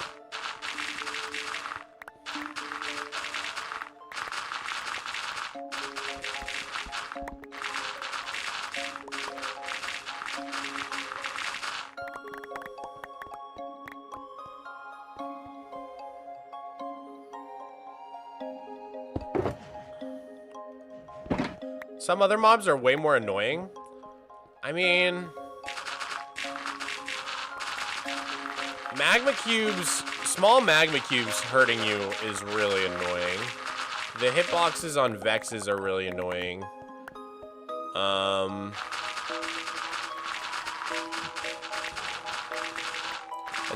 Some other mobs are way more annoying. I mean, magma cubes, small magma cubes hurting you is really annoying. The hitboxes on Vexes are really annoying. And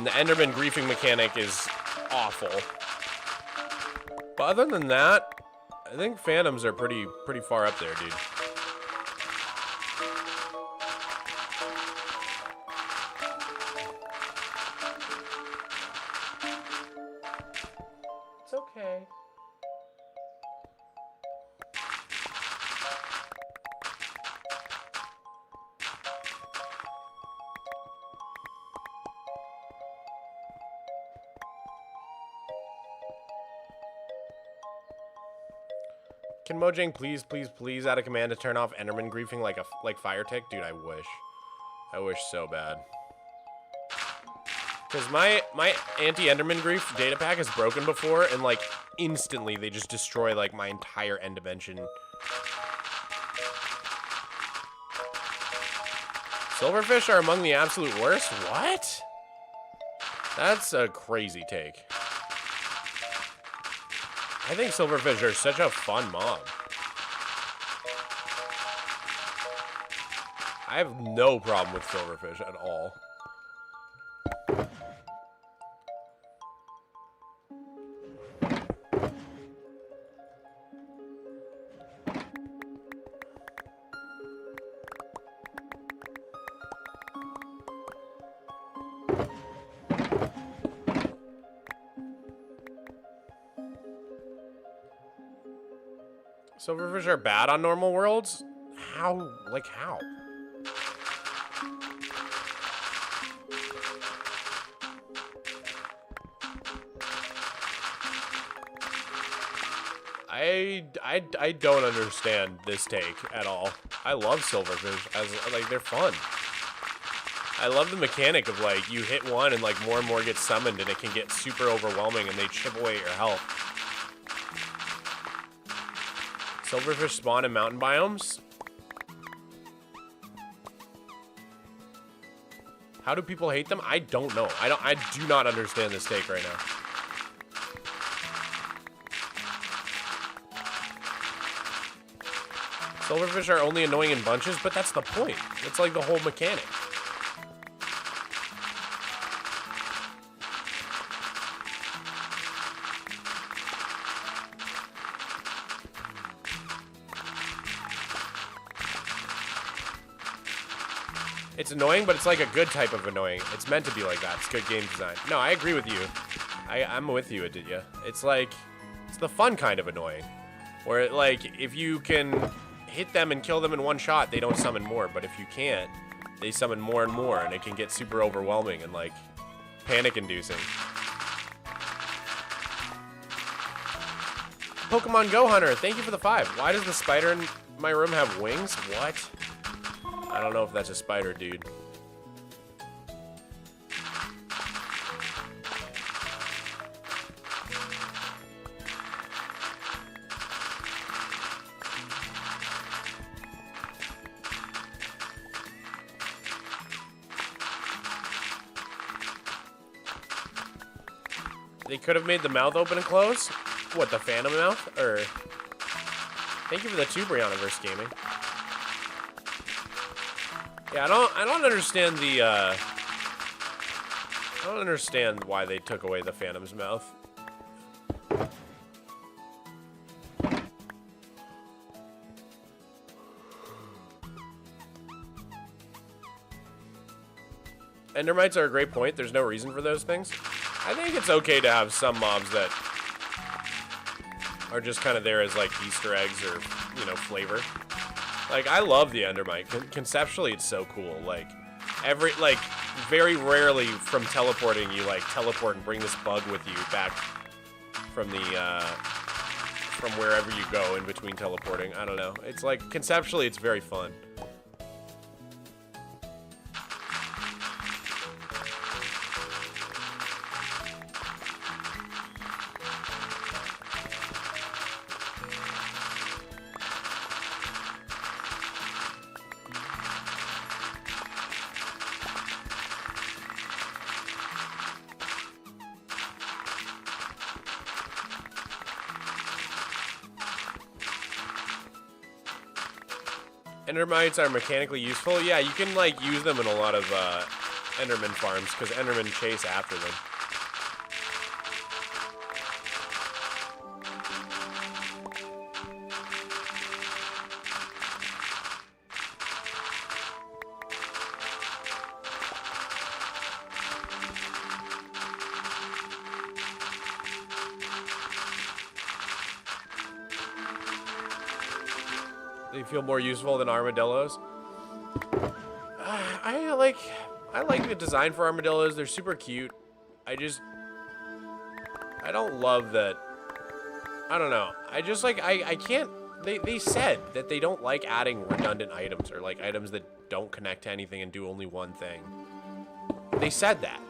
the Enderman griefing mechanic is awful. But other than that, I think Phantoms are pretty far up there, dude. It's okay. Can Mojang please add a command to turn off Enderman griefing like Fire Tick? Dude, I wish. I wish so bad. Because my anti-Enderman grief data pack is broken before, and like instantly they just destroy like my entire end dimension. Silverfish are among the absolute worst? What? That's a crazy take. I think silverfish are such a fun mob. I have no problem with silverfish at all. Silverfish are bad on normal worlds? How? Like, how? I don't understand this take at all. I love silverfish as, like, they're fun. I love the mechanic of, like, you hit one and, like, more and more get summoned, and it can get super overwhelming, and they chip away at your health. Silverfish spawn in mountain biomes? How do people hate them? I don't know. I do not understand this take right now. Silverfish are only annoying in bunches, but that's the point. It's like the whole mechanic. It's annoying, but it's like a good type of annoying. It's meant to be like that. It's good game design. No, I agree with you. I'm with you, Aditya. It's like, it's the fun kind of annoying. Where, like, if you can hit them and kill them in one shot, they don't summon more. But if you can't, they summon more and more, and it can get super overwhelming and, like, panic-inducing. Pokemon Go Hunter, thank you for the 5. Why does the spider in my room have wings? What? I don't know if that's a spider, dude. They could have made the mouth open and close? What, the phantom mouth? Or... Thank you for the Tuber Universe Gaming. Yeah, I don't understand the, I don't understand why they took away the Phantom's mouth. Endermites are a great point. There's no reason for those things. I think it's okay to have some mobs that are just kind of there as, like, Easter eggs or, you know, flavor. Like, I love the Endermite. Conceptually, it's so cool. Like, very rarely from teleporting, you, like, teleport and bring this bug with you back from the, from wherever you go in between teleporting. I don't know. It's, like, conceptually, it's very fun. Endermites are mechanically useful. Yeah, you can, like, use them in a lot of Enderman farms because Endermen chase after them. They feel more useful than armadillos. I like the design for armadillos. They're super cute. I don't love that. I don't know. I just, like, I can't. They said that they don't like adding redundant items or, like, items that don't connect to anything and do only one thing. They said that.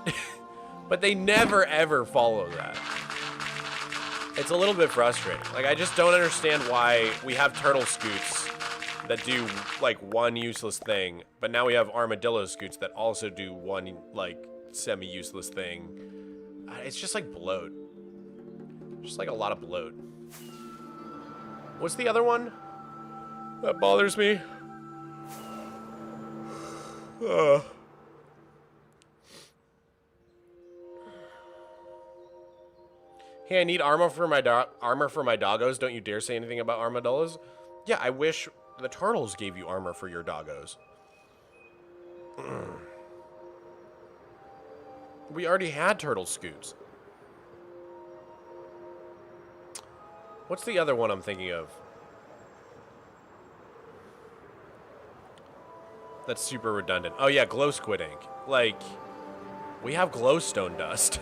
But they never ever follow that. It's a little bit frustrating. Like, I just don't understand why we have turtle scoots that do, like, one useless thing, but now we have armadillo scoots that also do one, like, semi-useless thing. It's just, like, bloat. Just, like, a lot of bloat. What's the other one that bothers me? Hey, I need armor for my doggos. Don't you dare say anything about armadillos. Yeah, I wish the turtles gave you armor for your doggos. We already had turtle scoots. What's the other one I'm thinking of? That's super redundant. Oh yeah, glow squid ink. Like, we have glowstone dust.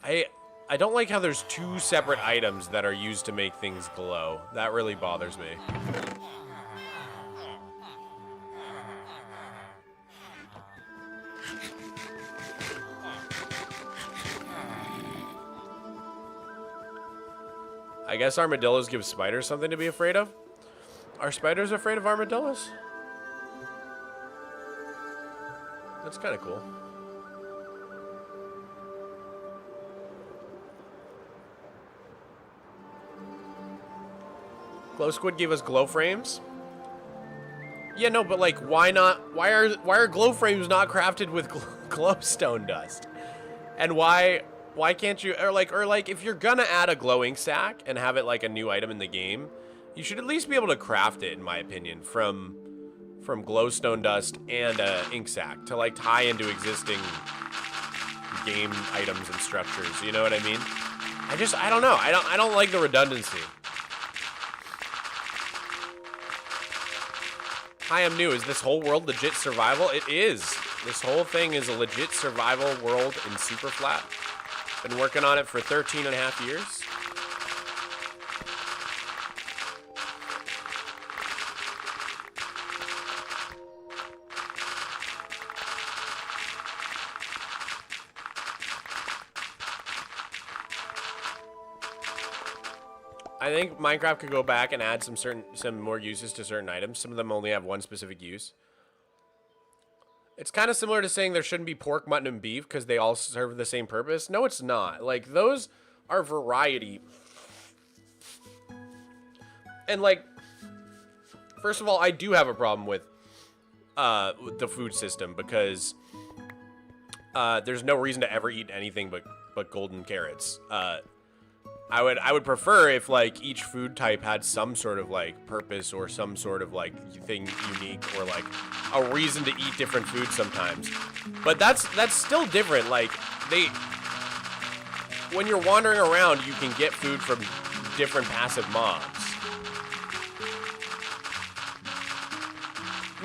I don't like how there's two separate items that are used to make things glow. That really bothers me. I guess armadillos give spiders something to be afraid of. Are spiders afraid of armadillos? That's kind of cool. Glow Squid gave us glow frames. Yeah, no, but like, why not? Why are glow frames not crafted with glowstone dust? And why can't you? Or like, if you're gonna add a glowing stack and have it like a new item in the game, you should at least be able to craft it, in my opinion, from glowstone dust and ink sac to like tie into existing game items and structures. You know what I mean? I don't know. I don't like the redundancy. Hi, I'm new. Is this whole world legit survival? It is. This whole thing is a legit survival world in Superflat. Been working on it for 13 and a half years. I think Minecraft could go back and add some more uses to certain items. Some of them only have one specific use. It's kind of similar to saying there shouldn't be pork, mutton, and beef because they all serve the same purpose. No, it's not. Like, those are variety. And, like, first of all, I do have a problem with the food system because there's no reason to ever eat anything but golden carrots. I would prefer if like each food type had some sort of like purpose or some sort of like thing unique or like a reason to eat different foods sometimes. But that's still different. Like when you're wandering around, you can get food from different passive mobs.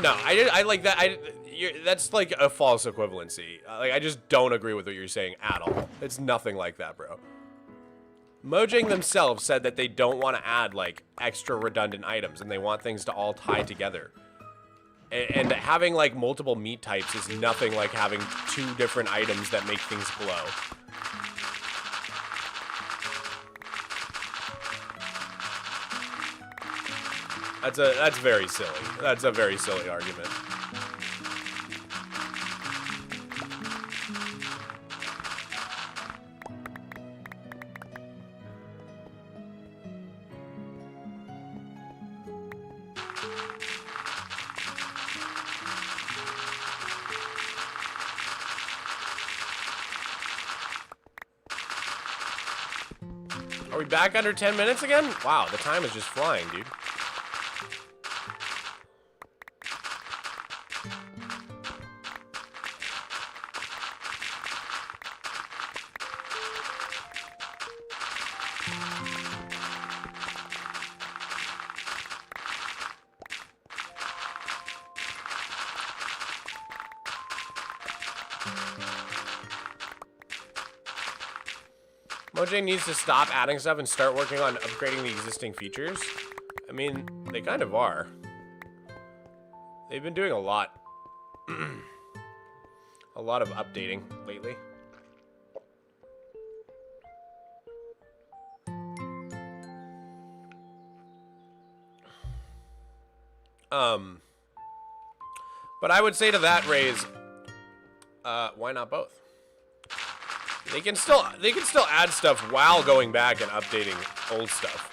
No, I like that. That's like a false equivalency. Like I just don't agree with what you're saying at all. It's nothing like that, bro. Mojang themselves said that they don't want to add like extra redundant items and they want things to all tie together. And having like multiple meat types is nothing like having two different items that make things glow. That's very silly. That's a very silly argument. Are we back under 10 minutes again? Wow, the time is just flying, dude. Mojang needs to stop adding stuff and start working on upgrading the existing features. I mean, they kind of are. They've been doing a lot. A lot of updating lately. But I would say to that, Raise, why not both? They can still add stuff while going back and updating old stuff.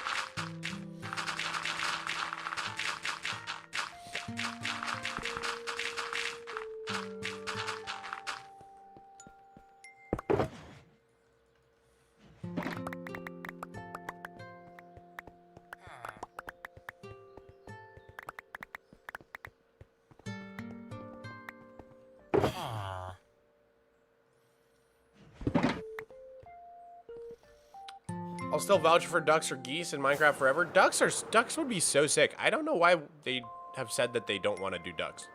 I'll still vouch for ducks or geese in Minecraft forever. Ducks would be so sick. I don't know why they have said that they don't want to do ducks.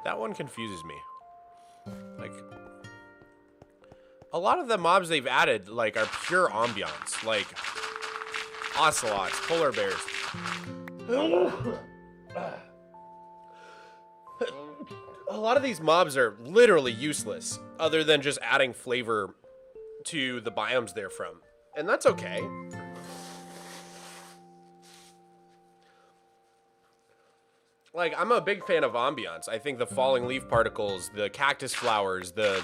That one confuses me. Like, a lot of the mobs they've added, like, are pure ambiance. Like, ocelots, polar bears. A lot of these mobs are literally useless, other than just adding flavor to the biomes they're from. And that's okay. like, I'm a big fan of ambiance. I think the falling leaf particles, the cactus flowers, the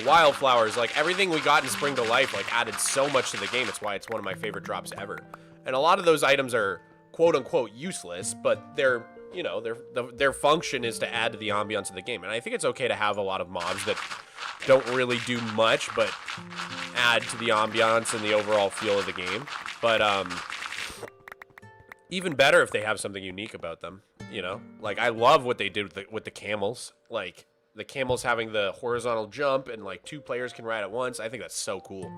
wildflowers, like, everything we got in Spring to Life, like, added so much to the game. It's why it's one of my favorite drops ever. And a lot of those items are quote-unquote useless, but they're, you know, their function is to add to the ambiance of the game. And I think it's okay to have a lot of mobs that don't really do much, but add to the ambiance and the overall feel of the game. But, even better if they have something unique about them, you know? Like, I love what they did with the camels. Like, the camels having the horizontal jump and, like, 2 players can ride at once. I think that's so cool.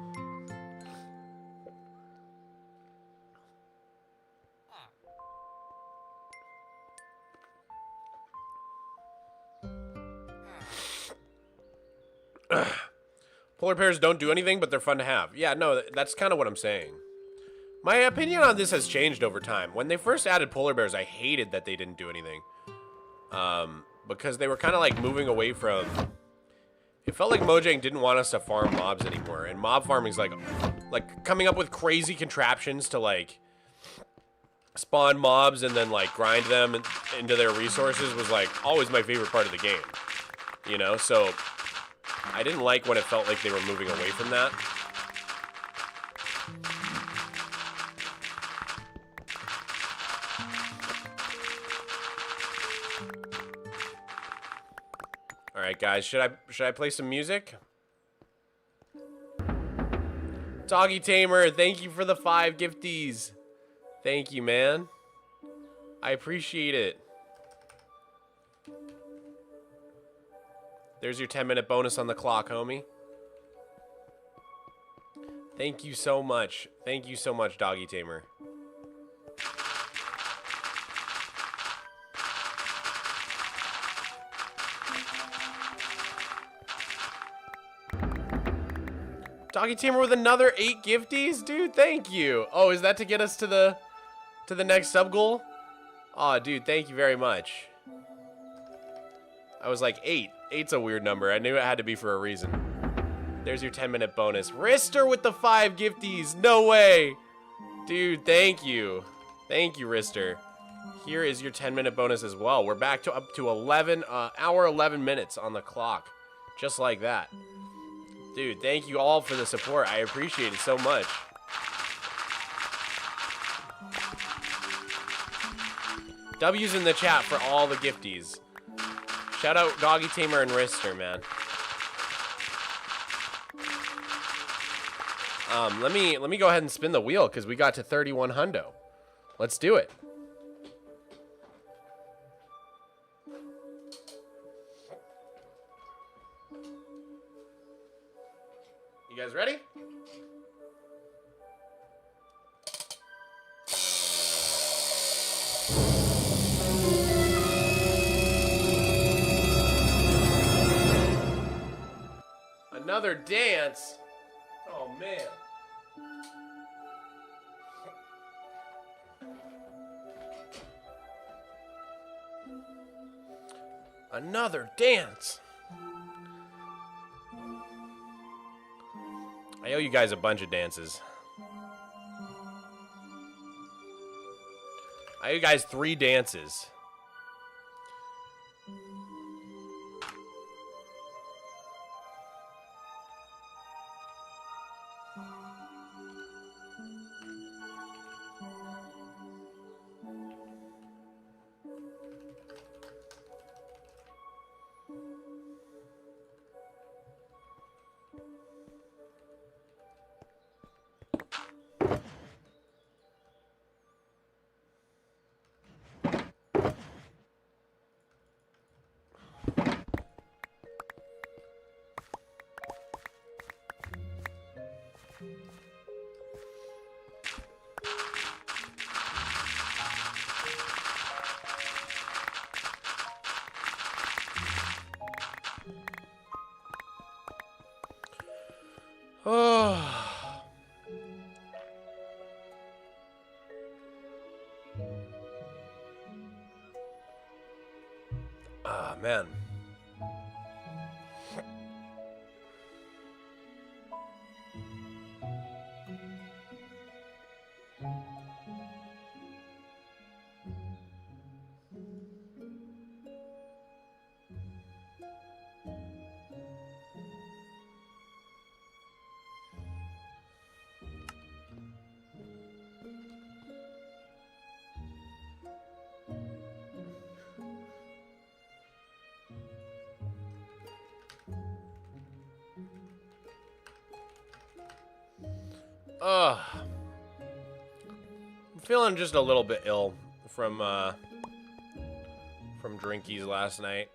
Polar bears don't do anything, but they're fun to have. Yeah, no, that's kind of what I'm saying. My opinion on this has changed over time. When they first added polar bears, I hated that they didn't do anything. Because they were kind of like moving away from... It felt like Mojang didn't want us to farm mobs anymore. And mob farming is like coming up with crazy contraptions to like spawn mobs and then like grind them into their resources was like always my favorite part of the game. You know, so I didn't like when it felt like they were moving away from that. All right, guys, should I play some music? Doggy Tamer, thank you for the 5 gifties. Thank you, man. I appreciate it. There's your 10-minute bonus on the clock, homie. Thank you so much. Thank you so much, Doggy Tamer. Doggy Tamer with another 8 gifties? Dude, thank you. Oh, is that to get us to the next sub goal? Aw, dude, thank you very much. I was like, 8. 8's a weird number. I knew it had to be for a reason. There's your 10-minute bonus. Rister with the 5 gifties. No way. Dude, thank you. Thank you, Rister. Here is your 10-minute bonus as well. We're back to up to 11 minutes on the clock. Just like that. Dude, thank you all for the support. I appreciate it so much. W's in the chat for all the gifties. Shout out Doggy Tamer and Rister, man. Let me go ahead and spin the wheel because we got to 31 hundo. Let's do it. You guys ready? Another dance. Oh, man. Another dance. I owe you guys a bunch of dances. I owe you guys 3 dances. Oh. Ah, man. I'm feeling just a little bit ill from drinkies last night.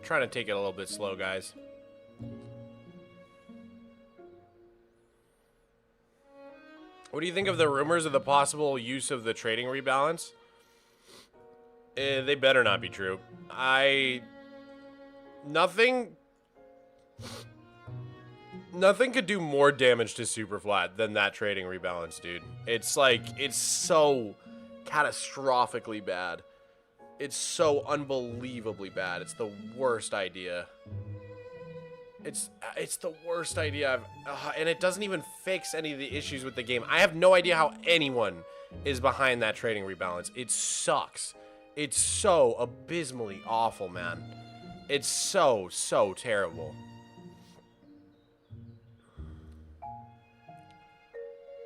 Trying to take it a little bit slow, guys. What do you think of the rumors of the possible use of the trading rebalance? They better not be true. Nothing could do more damage to Superflat than that trading rebalance, dude. It's like, it's so catastrophically bad. It's so unbelievably bad. It's the worst idea. It's the worst idea and it doesn't even fix any of the issues with the game. I have no idea how anyone is behind that trading rebalance. It sucks. It's so abysmally awful, man. It's so terrible.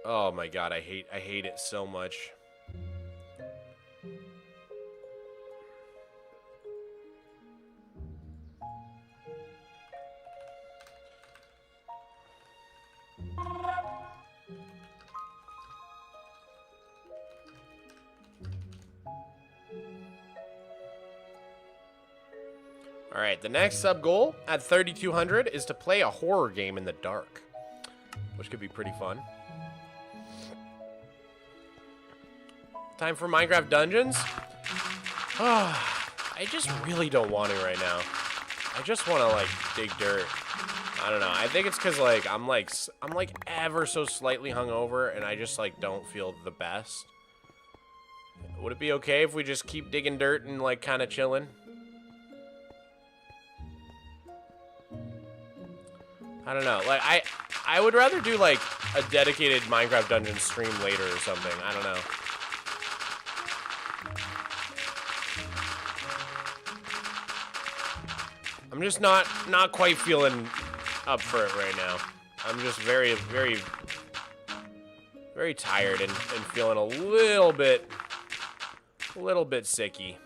Oh my god, I hate it so much. Alright, the next sub goal at 3,200 is to play a horror game in the dark, which could be pretty fun. Time for Minecraft Dungeons. I just really don't want to right now. I just want to, like, dig dirt. I don't know. I think it's because, like, I'm ever so slightly hungover, and I just, like, don't feel the best. Would it be okay if we just keep digging dirt and, like, kind of chilling? I don't know. Like, I would rather do, like, a dedicated Minecraft Dungeon stream later or something. I don't know. I'm just not quite feeling up for it right now. I'm just very tired and feeling a little bit sicky.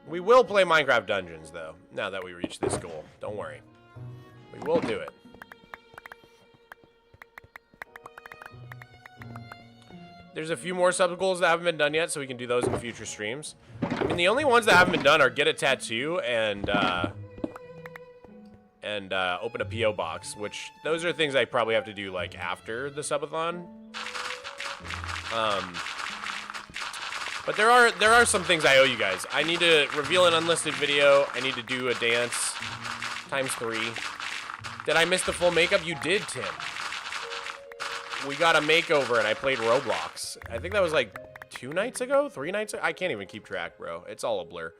We will play Minecraft Dungeons, though, now that we reach this goal. Don't worry. We will do it. There's a few more sub goals that haven't been done yet, so we can do those in future streams. I mean, the only ones that haven't been done are get a tattoo and open a P.O. box, which those are things I probably have to do, like, after the subathon. But there are some things I owe you guys. I need to reveal an unlisted video. I need to do a dance ×3. Did I miss the full makeup? You did, Tim. We got a makeover and I played Roblox. I think that was like 2 nights ago? 3 nights ago? I can't even keep track, bro. It's all a blur.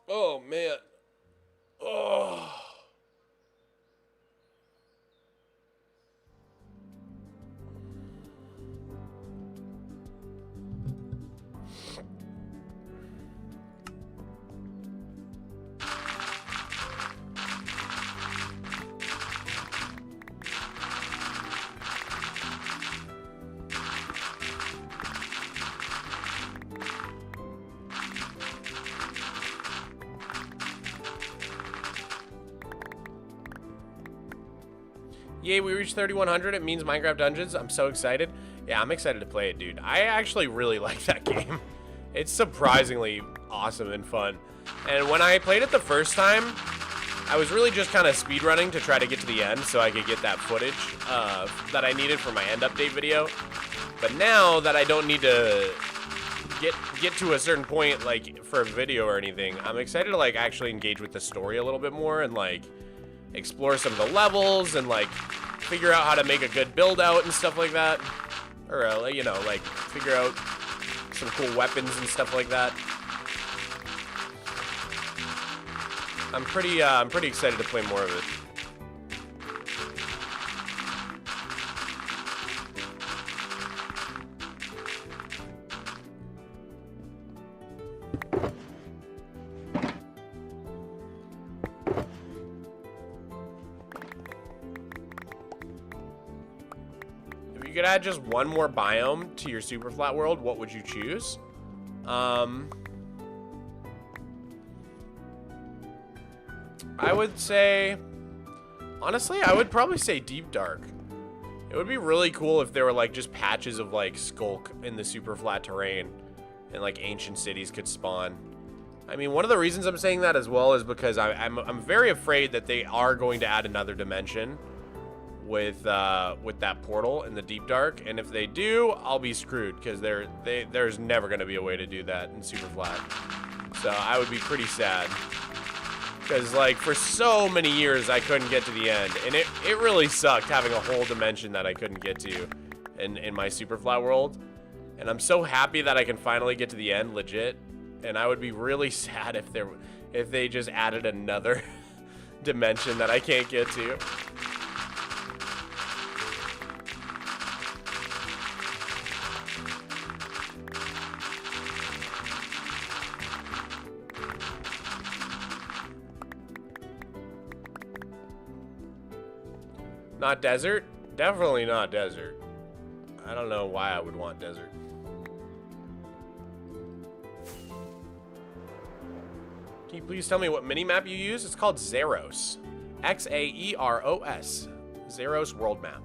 Oh, man. Oh. Yay, we reached 3,100. It means Minecraft Dungeons. I'm so excited. Yeah, I'm excited to play it, dude. I actually really like that game. It's surprisingly awesome and fun. And when I played it the first time, I was really just kind of speedrunning to try to get to the end so I could get that footage that I needed for my end update video. But now that I don't need to get to a certain point, like, for a video or anything, I'm excited to, like, actually engage with the story a little bit more and, like, explore some of the levels and, like, figure out how to make a good build out and stuff like that. Or, you know, like, figure out some cool weapons and stuff like that. I'm pretty excited to play more of it. If you could add just one more biome to your Superflat world, what would you choose? I would say, honestly, I would probably say Deep Dark. It would be really cool if there were like just patches of like skulk in the super flat terrain and like ancient cities could spawn. I mean, one of the reasons I'm saying that as well is because I'm very afraid that they are going to add another dimension with that portal in the Deep Dark, and if they do, I'll be screwed because there's never going to be a way to do that in super flat. So I would be pretty sad. Because, like, for so many years, I couldn't get to the end. And it really sucked having a whole dimension that I couldn't get to in my Superflat world. And I'm so happy that I can finally get to the end, legit. And I would be really sad if they just added another dimension that I can't get to. Not desert? Definitely not desert. I don't know why I would want desert. Can you please tell me what minimap you use? It's called Xeros. Xaeros. Xeros world map.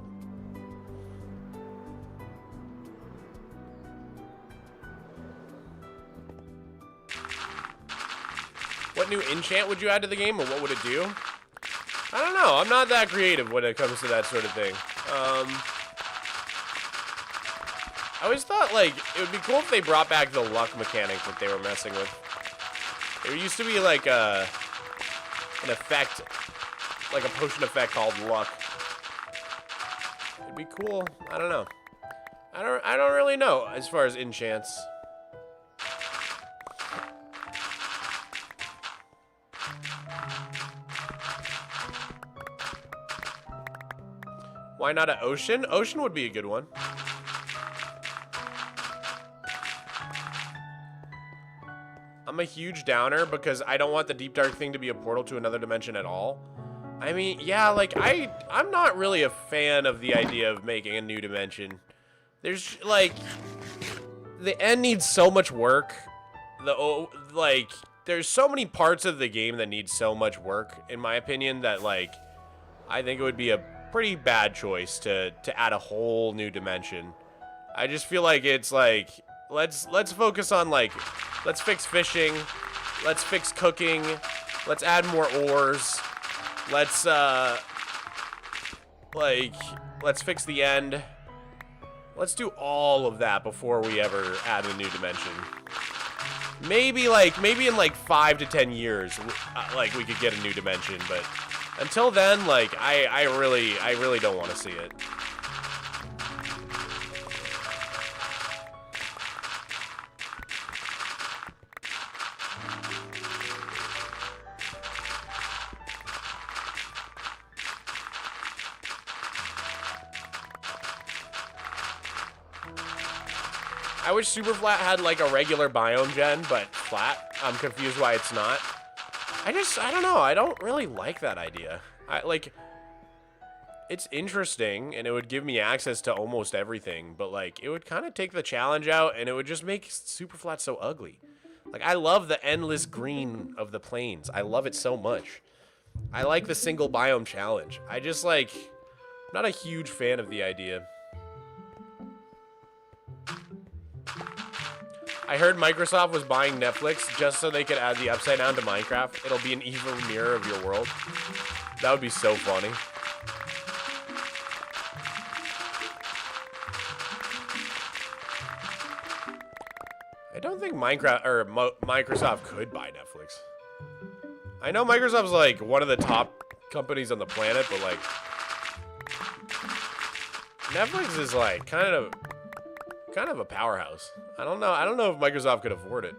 What new enchant would you add to the game, or what would it do? I don't know. I'm not that creative when it comes to that sort of thing. I always thought, like, it would be cool if they brought back the luck mechanic that they were messing with. There used to be, like, an effect, like a potion effect called luck. It'd be cool. I don't know. I don't really know as far as enchants. Why not an ocean? Ocean would be a good one. I'm a huge downer because I don't want the Deep Dark thing to be a portal to another dimension at all. I mean, yeah, like, I'm not really a fan of the idea of making a new dimension. There's, like, the end needs so much work. Like, there's so many parts of the game that need so much work, in my opinion, that, like, I think it would be a pretty bad choice to add a whole new dimension. I just feel like it's like, let's focus on, like, let's fix fishing, let's fix cooking, let's add more ores, let's fix the end. Let's do all of that before we ever add a new dimension. Maybe in like 5 to 10 years, like, we could get a new dimension, but until then, like, I really don't want to see it. I wish Superflat had like a regular biome gen, but flat. I'm confused why it's not. I don't know. I don't really like that idea. It's interesting, and it would give me access to almost everything, but, like, it would kind of take the challenge out, and it would just make Superflat so ugly. Like, I love the endless green of the plains. I love it so much. I like the single biome challenge. I just, like, I'm not a huge fan of the idea. I heard Microsoft was buying Netflix just so they could add the Upside Down to Minecraft. It'll be an evil mirror of your world. That would be so funny. I don't think Microsoft could buy Netflix. I know Microsoft's like one of the top companies on the planet, but like Netflix is like kind of a powerhouse. I don't know if Microsoft could afford it.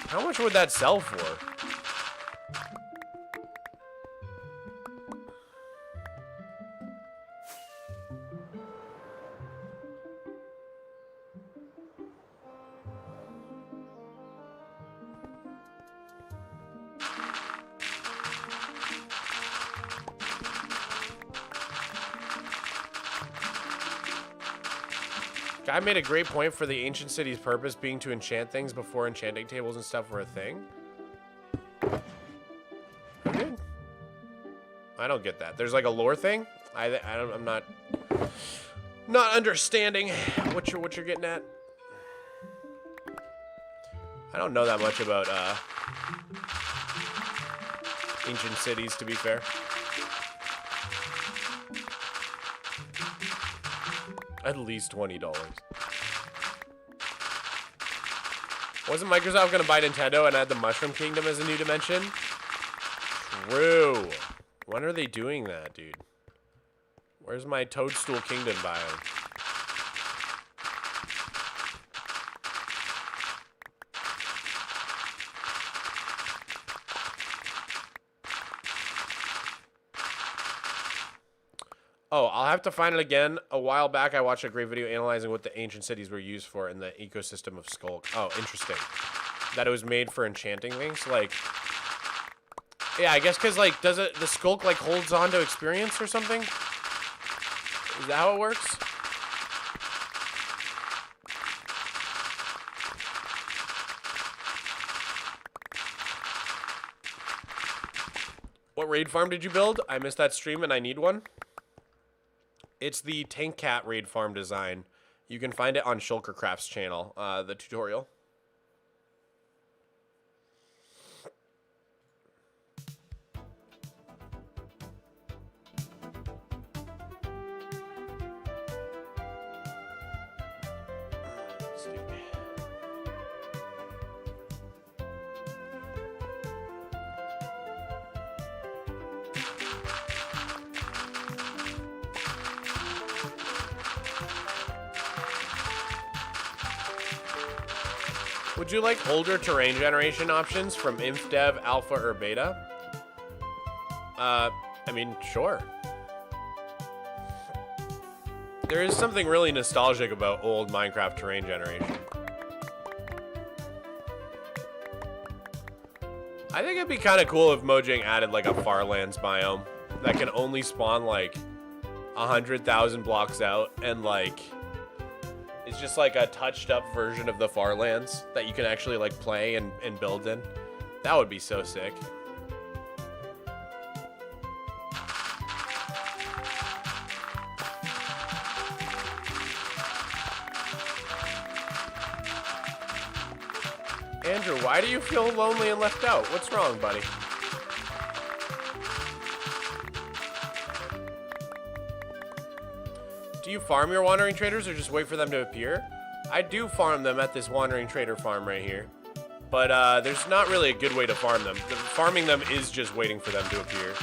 How much would that sell for? Guy made a great point for the ancient city's purpose being to enchant things before enchanting tables and stuff were a thing. Okay. I don't get that. There's like a lore thing. I'm not understanding what you're getting at. I don't know that much about ancient cities, to be fair. At least $20. Wasn't Microsoft going to buy Nintendo and add the Mushroom Kingdom as a new dimension? True. When are they doing that, dude? Where's my Toadstool Kingdom biome? Oh, I'll have to find it again. A while back, I watched a great video analyzing what the ancient cities were used for in the ecosystem of Skulk. Oh, interesting. That it was made for enchanting things? Like, yeah, I guess because, like, does it, the Skulk, like, holds on to experience or something? Is that how it works? What raid farm did you build? I missed that stream and I need one. It's the Tank Cat raid farm design. You can find it on Shulkercraft's channel, the tutorial. Would you like older terrain generation options from InfDev, Alpha, or Beta? I mean, sure. There is something really nostalgic about old Minecraft terrain generation. I think it'd be kind of cool if Mojang added like a Farlands biome that can only spawn like 100,000 blocks out and like it's just like a touched up version of the Farlands that you can actually like play and build in. That would be so sick. Andrew, why do you feel lonely and left out? What's wrong, buddy? Do you farm your wandering traders or just wait for them to appear? I do farm them at this wandering trader farm right here. But there's not really a good way to farm them. Farming them is just waiting for them to appear.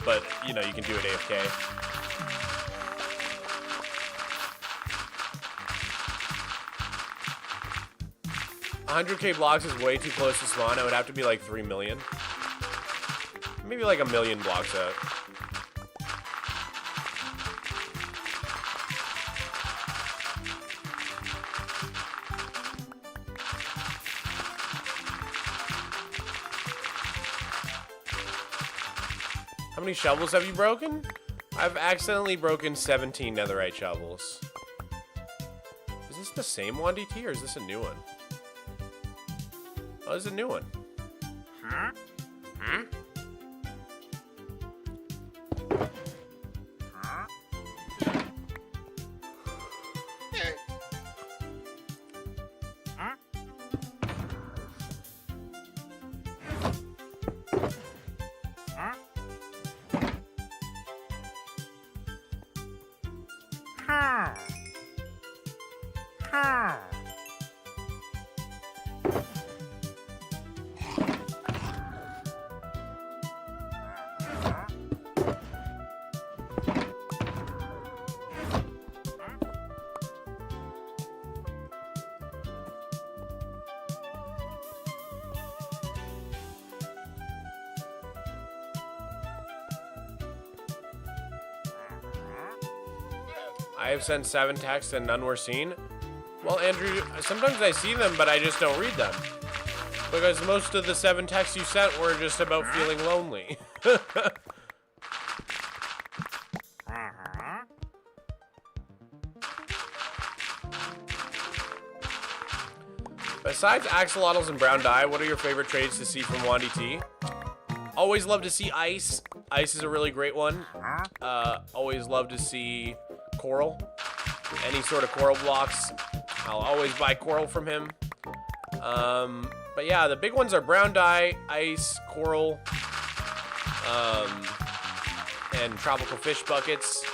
But, you know, you can do it AFK. 100K blocks is way too close to spawn. It would have to be like 3 million. Maybe like 1 million blocks out. How many shovels have you broken? I've accidentally broken 17 netherite shovels. Is this the same one, DT, or is this a new one? Oh, this is a new one. Huh? Huh? Huh? Huh? Huh? Huh? Huh? I have sent 7 texts and none were seen. Well, Andrew, sometimes I see them, but I just don't read them. Because most of the 7 texts you sent were just about feeling lonely. Besides axolotls and brown dye, what are your favorite trades to see from Wandy T? Always love to see ice. Ice is a really great one. Always love to see coral. Any sort of coral blocks. I'll always buy coral from him. But yeah, the big ones are brown dye, ice, coral, and tropical fish buckets.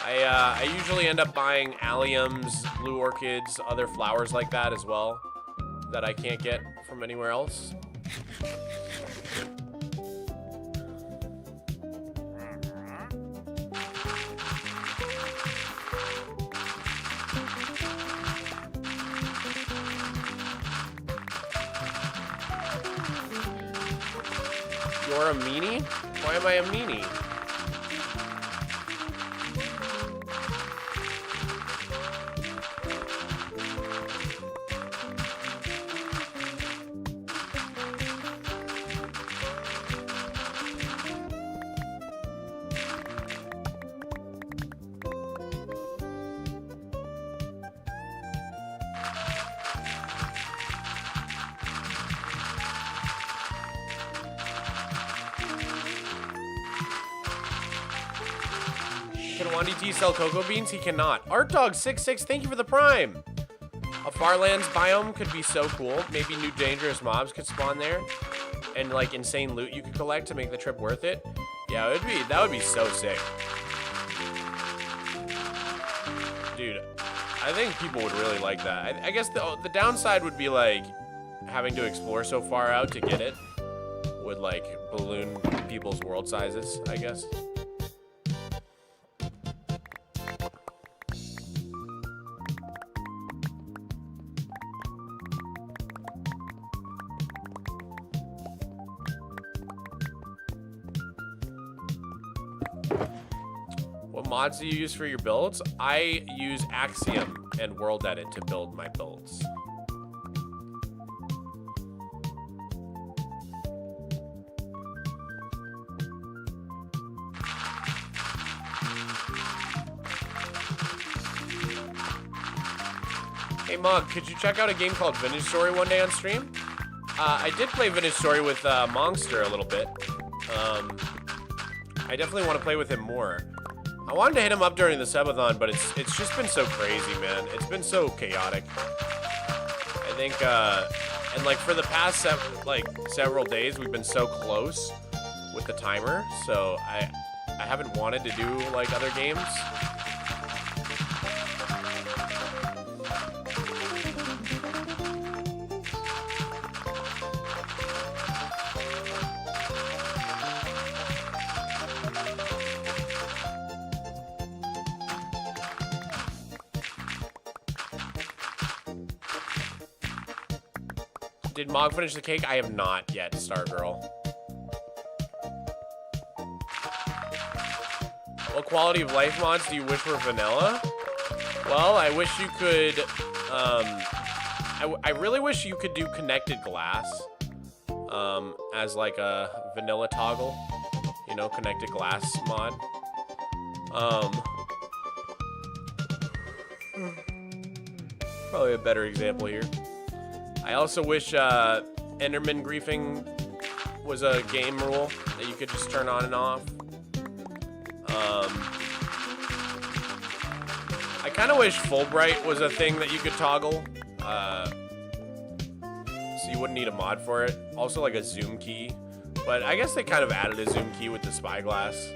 I usually end up buying alliums, blue orchids, other flowers like that as well that I can't get from anywhere else. You're a meanie? Why am I a meanie? Can Wandy T sell cocoa beans? He cannot. ArtDog66, thank you for the prime. A Farlands biome could be so cool. Maybe new dangerous mobs could spawn there. And like insane loot you could collect to make the trip worth it. Yeah, that would be so sick. Dude, I think people would really like that. I guess the downside would be like having to explore so far out to get it would like balloon people's world sizes, I guess. Mods do you use for your builds? I use Axiom and World Edit to build my builds. Hey Mog, could you check out a game called Vintage Story one day on stream? I did play Vintage Story with Monster a little bit. I definitely want to play with him more. I wanted to hit him up during the subathon, but it's just been so crazy, man. It's been so chaotic. I think, and like for the past several days, we've been so close with the timer, so I haven't wanted to do like other games. Did Mog finish the cake? I have not yet, Stargirl. What quality of life mods do you wish were vanilla? Well, I wish you could, I really wish you could do connected glass, as like a vanilla toggle, you know, connected glass mod. Probably a better example here. I also wish Enderman griefing was a game rule that you could just turn on and off. I kind of wish Fulbright was a thing that you could toggle, so you wouldn't need a mod for it. Also like a zoom key, but I guess they kind of added a zoom key with the spyglass.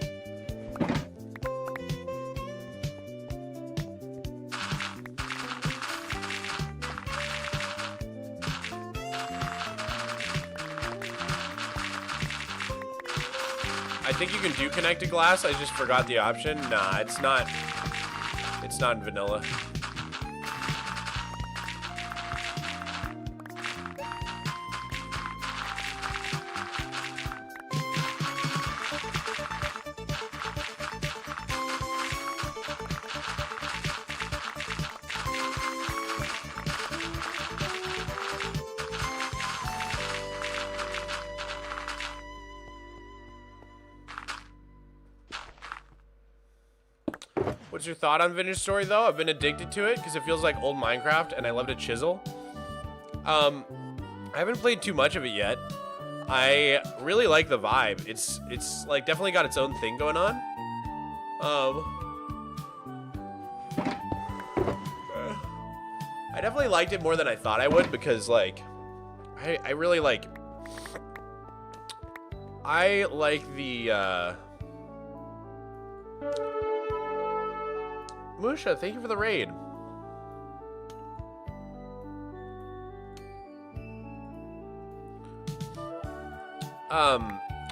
I think you can do connected glass. I just forgot the option. Nah, it's not. It's not in vanilla. What's your thought on Vintage Story, though? I've been addicted to it because it feels like old Minecraft, and I love to chisel. I haven't played too much of it yet. I really like the vibe. It's like definitely got its own thing going on. I definitely liked it more than I thought I would because like I really like the Musha, thank you for the raid.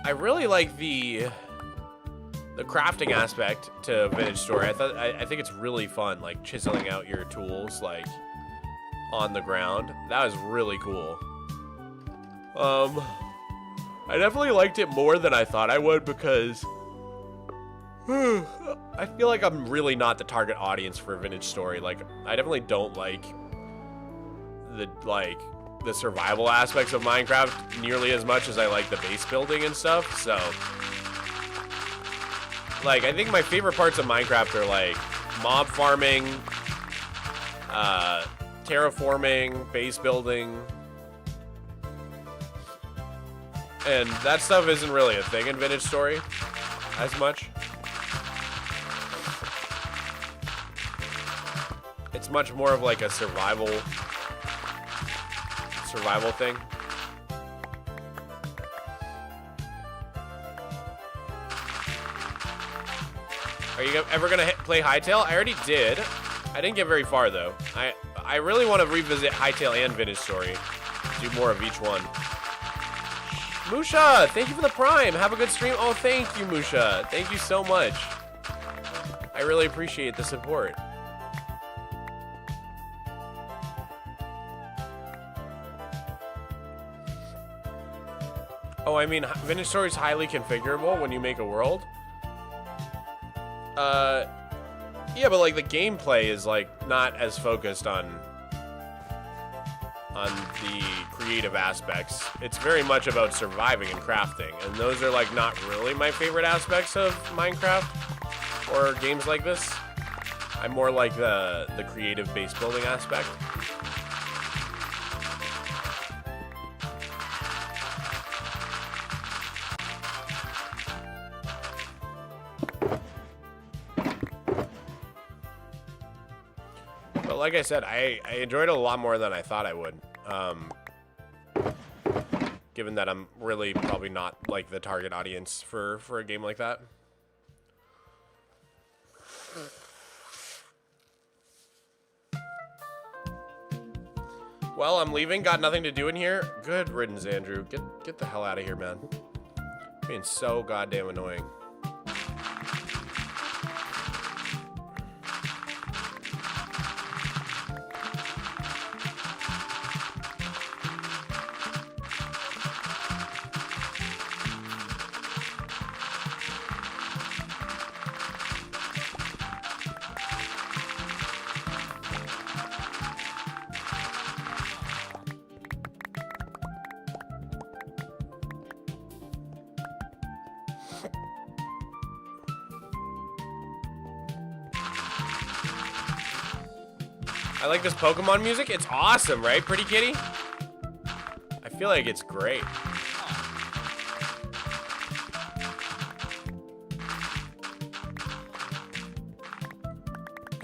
I really like the crafting aspect to Vintage Story. I think it's really fun, like chiseling out your tools like on the ground. That was really cool. I definitely liked it more than I thought I would because I feel like I'm really not the target audience for Vintage Story. Like, I definitely don't like the survival aspects of Minecraft nearly as much as I like the base building and stuff. So, like, I think my favorite parts of Minecraft are like mob farming, terraforming, base building. And that stuff isn't really a thing in Vintage Story as much. It's much more of like a survival thing. Are you ever gonna play Hytale? I already did. I didn't get very far though. I really want to revisit Hytale and Vintage Story. Do more of each one. Musha, thank you for the Prime. Have a good stream. Oh, thank you, Musha. Thank you so much. I really appreciate the support. Oh, I mean, Vintage Story is highly configurable when you make a world. Yeah, but like the gameplay is like not as focused on the creative aspects. It's very much about surviving and crafting, and those are like not really my favorite aspects of Minecraft or games like this. I'm more like the creative base building aspect. But like I said, I enjoyed it a lot more than I thought I would. Given that I'm really probably not like the target audience for a game like that. Well, I'm leaving. Got nothing to do in here. Good riddance, Andrew. Get the hell out of here, man. Being so goddamn annoying. I like this Pokemon music. It's awesome, right, Pretty Kitty? I feel like it's great.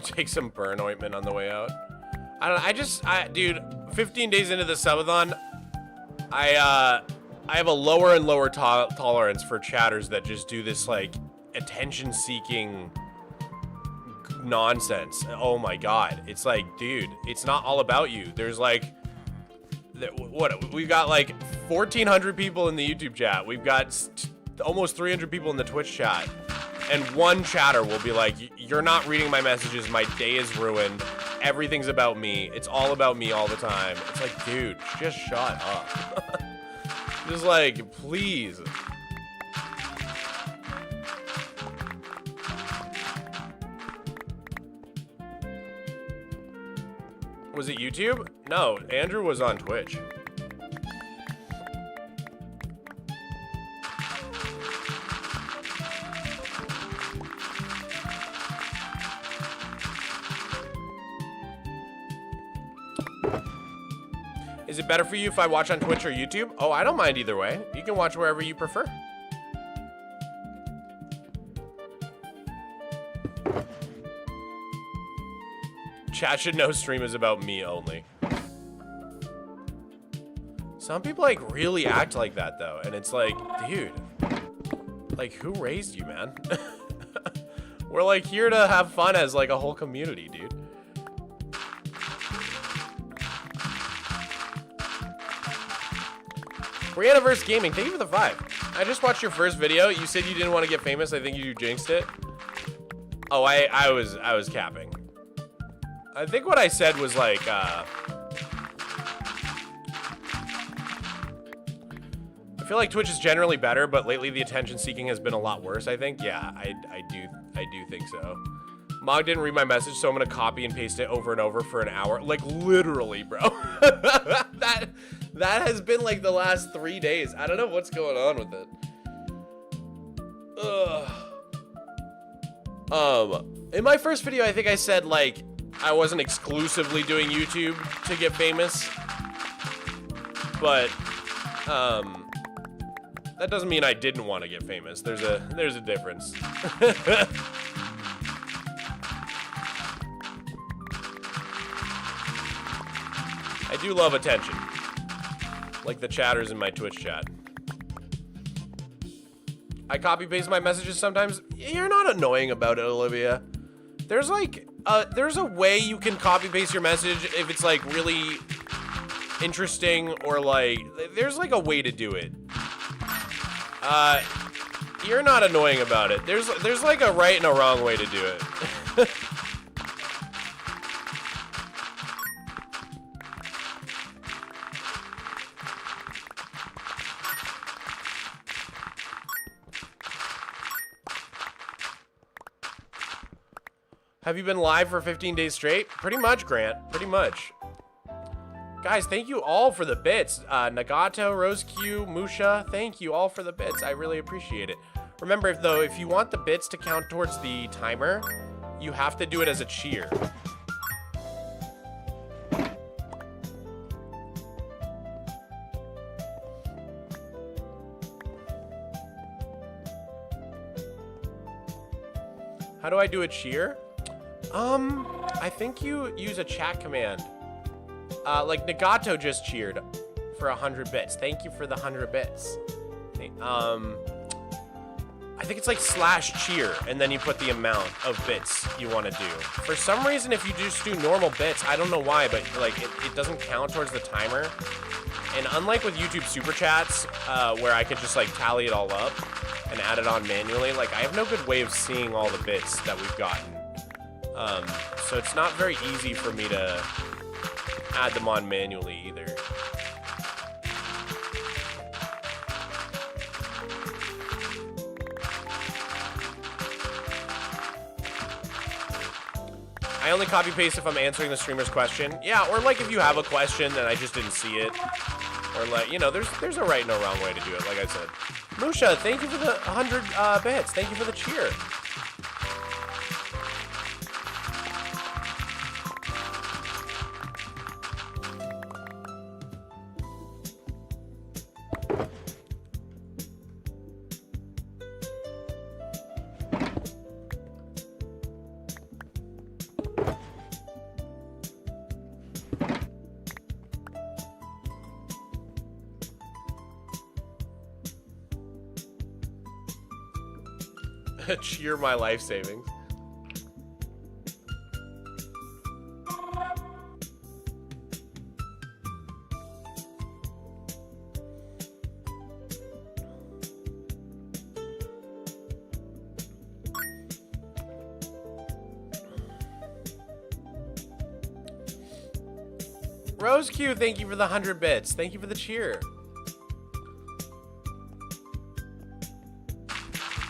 Take some burn ointment on the way out. I don't know. Dude, 15 days into the subathon, I have a lower and lower tolerance for chatters that just do this like attention-seeking nonsense. Oh my god, it's like, dude, it's not all about you. There's like, what, we've got like 1,400 people in the YouTube chat. We've got almost 300 people in the Twitch chat, and one chatter will be like, you're not reading my messages, my day is ruined, everything's about me, it's all about me all the time. It's like, dude, just shut up. Just like, please. Was it YouTube? No, Andrew was on Twitch. Is Is it better for you if I watch on Twitch or YouTube? Oh, I don't mind either way. You can watch wherever you prefer. Chat should know stream is about me only. Some people like really act like that though, and it's like, dude, like who raised you, man? We're like here to have fun as like a whole community, dude. Briannaverse Gaming, thank you for the 5. I just watched your first video. You said you didn't want to get famous. I think you jinxed it. Oh, I was capping. I think what I said was like, I feel like Twitch is generally better, but lately the attention seeking has been a lot worse, I think. Yeah, I do think so. Mog didn't read my message, so I'm gonna copy and paste it over and over for an hour. Like literally, bro. that has been like the last 3 days. I don't know what's going on with it. In my first video, I think I said like, I wasn't exclusively doing YouTube to get famous, but that doesn't mean I didn't want to get famous. There's a difference. I do love attention, like the chatters in my Twitch chat. I copy paste my messages sometimes. You're not annoying about it, Olivia. There's like there's a way you can copy paste your message if it's like really interesting, or like there's like a way to do it. You're not annoying about it. There's like a right and a wrong way to do it. Have you been live for 15 days straight? Pretty much, Grant. Pretty much. Guys, thank you all for the bits. Nagato, Rose Q, Musha, thank you all for the bits. I really appreciate it. Remember, though, if you want the bits to count towards the timer, you have to do it as a cheer. How do I do a cheer? I think you use a chat command. Like Nagato just cheered for 100 bits. Thank you for the 100 bits. I think it's like /cheer, and then you put the amount of bits you want to do. For some reason, if you just do normal bits, I don't know why, but like it doesn't count towards the timer. And unlike with YouTube Super Chats, where I could just like tally it all up and add it on manually, like I have no good way of seeing all the bits that we've gotten. So it's not very easy for me to add them on manually either. I only copy paste if I'm answering the streamer's question. Yeah, or like if you have a question and I just didn't see it. Or like, you know, there's a right and a wrong way to do it, like I said. Musha, thank you for the 100 bits. Thank you for the cheer. Cheer my life savings. Rose Q, thank you for the 100 bits. Thank you for the cheer.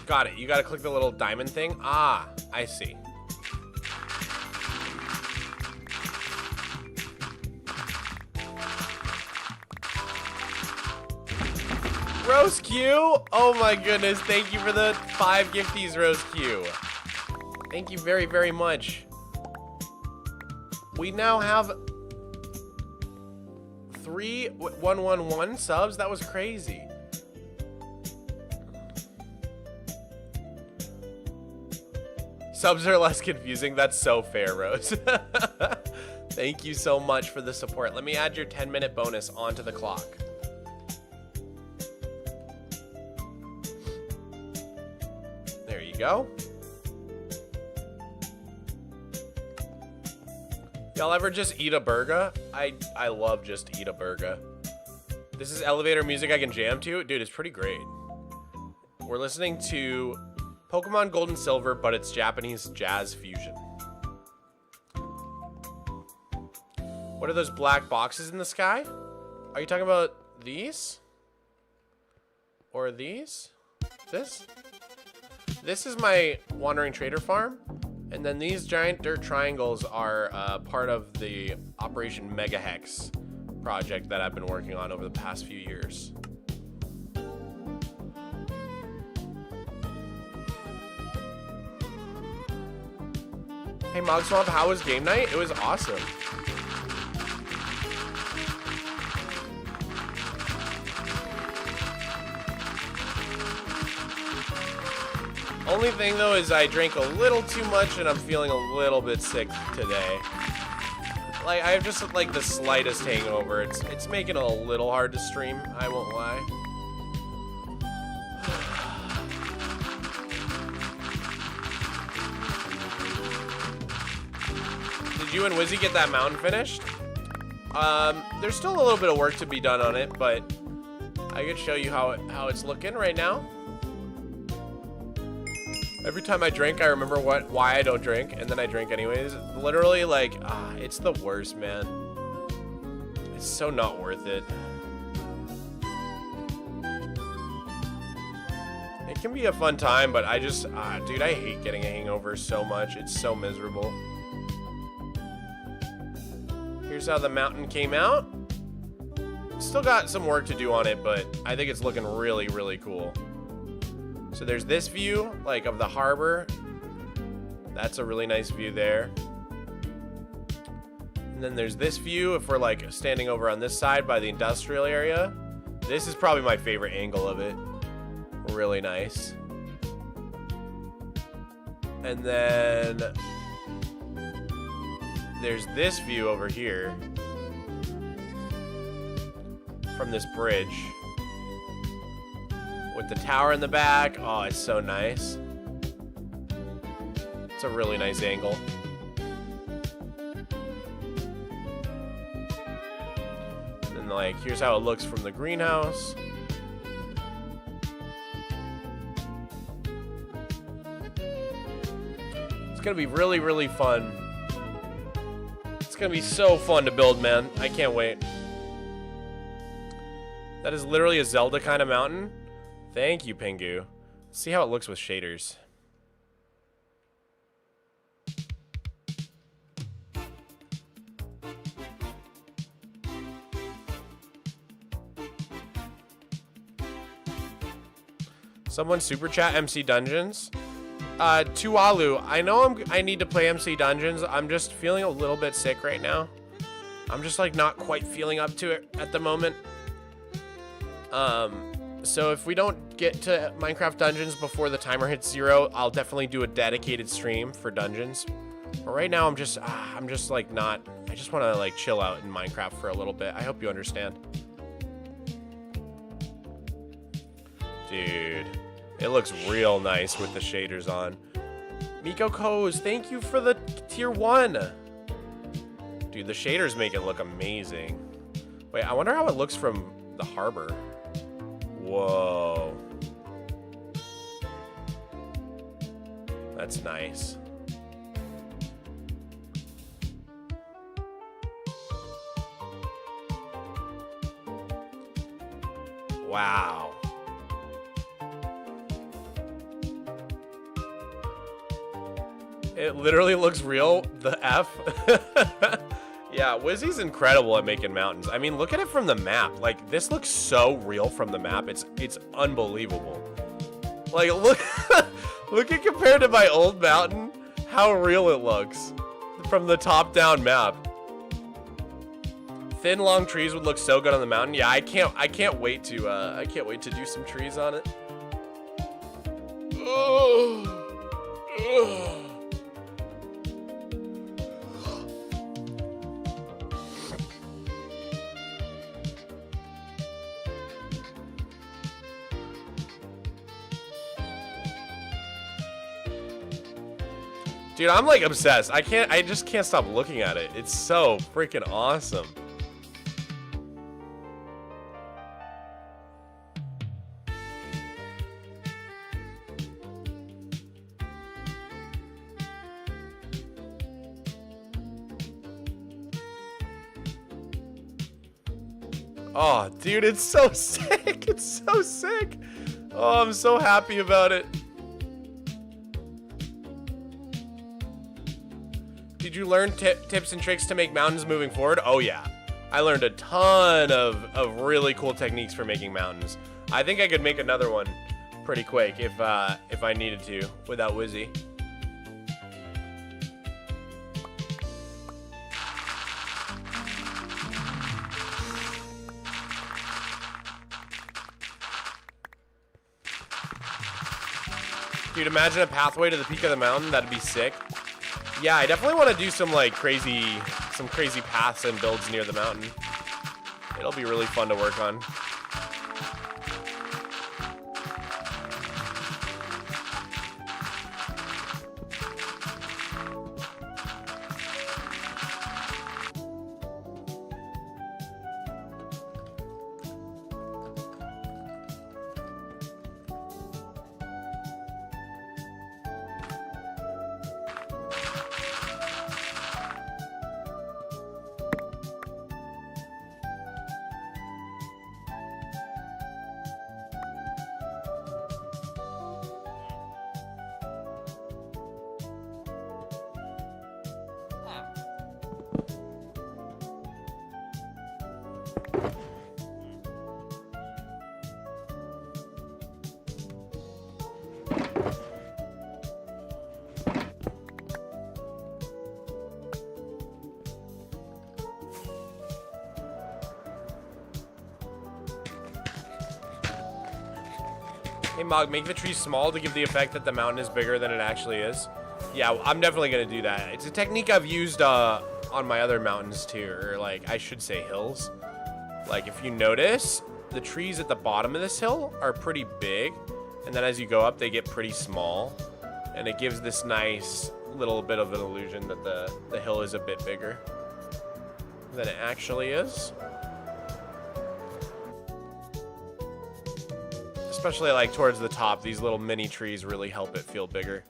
Got it. You gotta click the little diamond thing. Ah, I see. Rose Q? Oh my goodness. Thank you for the 5 gifties, Rose Q. Thank you very, very much. We now have 111 subs? That was crazy. Subs are less confusing. That's so fair, Rose. Thank you so much for the support. Let me add your 10-minute bonus onto the clock. There you go. Y'all ever just eat a burger? I love just eat a burger. This is elevator music I can jam to. Dude, it's pretty great. We're listening to Pokemon Gold and Silver, but it's Japanese jazz fusion. What are those black boxes in the sky? Are you talking about these? Or these? This? This is my Wandering Trader farm. And then these giant dirt triangles are part of the Operation Megaex project that I've been working on over the past few years. Hey Mogswamp, how was game night? It was awesome. Only thing though is I drank a little too much and I'm feeling a little bit sick today. Like I have just like the slightest hangover. It's making it a little hard to stream, I won't lie. Did you and Wizzy get that mountain finished? There's still a little bit of work to be done on it, but I could show you how it's looking right now. Every time I drink, I remember why I don't drink, and then I drink anyways. Literally, like, it's the worst, man. It's so not worth it. It can be a fun time, but I just, dude, I hate getting a hangover so much. It's so miserable. Here's how the mountain came out. Still got some work to do on it, but I think it's looking really, really cool. So there's this view, like, of the harbor. That's a really nice view there. And then there's this view if we're, like, standing over on this side by the industrial area. This is probably my favorite angle of it. Really nice. And then there's this view over here from this bridge. With the tower in the back. Oh, it's so nice. It's a really nice angle. And like, here's how it looks from the greenhouse. It's gonna be really, really fun. It's gonna be so fun to build, man. I can't wait. That is literally a Zelda kind of mountain. Thank you, Pingu. Let's see how it looks with shaders. Someone super chat MC Dungeons. Tualu, I know I need to play MC Dungeons. I'm just feeling a little bit sick right now. I'm just like not quite feeling up to it at the moment. So if we don't get to Minecraft Dungeons before the timer hits 0, I'll definitely do a dedicated stream for Dungeons. But right now I'm just like not, I just want to like chill out in Minecraft for a little bit. I hope you understand. Dude, it looks real nice with the shaders on. Miko Koz, thank you for the tier 1. Dude, the shaders make it look amazing. Wait, I wonder how it looks from the harbor. Whoa. That's nice. Wow. It literally looks real, the F. Yeah, Wizzy's incredible at making mountains. I mean, look at it from the map. Like, this looks so real from the map. It's unbelievable. Like, look, look at compared to my old mountain, how real it looks from the top-down map. thin, long trees would look so good on the mountain. Yeah, I can't wait to do some trees on it. Dude, I'm like obsessed. I just can't stop looking at it. It's so freaking awesome. Oh, dude, it's so sick. It's so sick. Oh, I'm so happy about it. Did you learn tips and tricks to make mountains moving forward? Oh, yeah. I learned a ton of really cool techniques for making mountains. I think I could make another one pretty quick if I needed to without Wizzy. Dude, imagine a pathway to the peak of the mountain. That'd be sick. Yeah, I definitely want to do some like crazy paths and builds near the mountain. It'll be really fun to work on. Hey Mog, make the tree small to give the effect that the mountain is bigger than it actually is. Yeah, I'm definitely gonna do that. It's a technique I've used on my other mountains too, or like I should say hills. Like if you notice, the trees at the bottom of this hill are pretty big, and then as you go up, they get pretty small, and it gives this nice little bit of an illusion that the hill is a bit bigger than it actually is. Especially like towards the top, these little mini trees really help it feel bigger.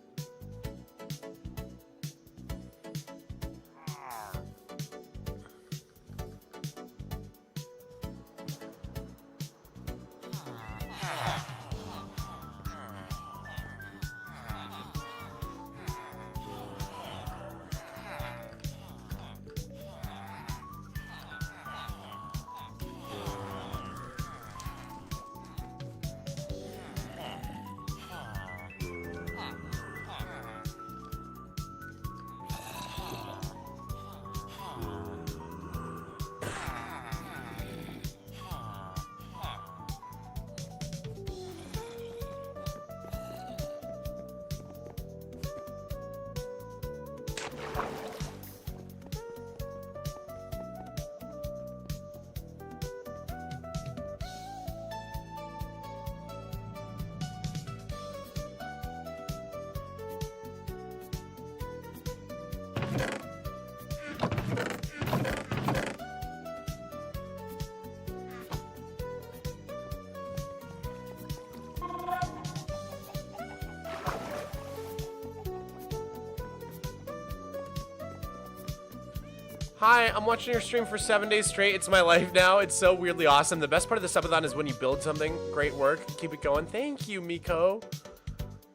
Hi, I'm watching your stream for 7 days straight. It's my life now. It's so weirdly awesome. The best part of the subathon is when you build something. Great work. Keep it going. Thank you, Miko.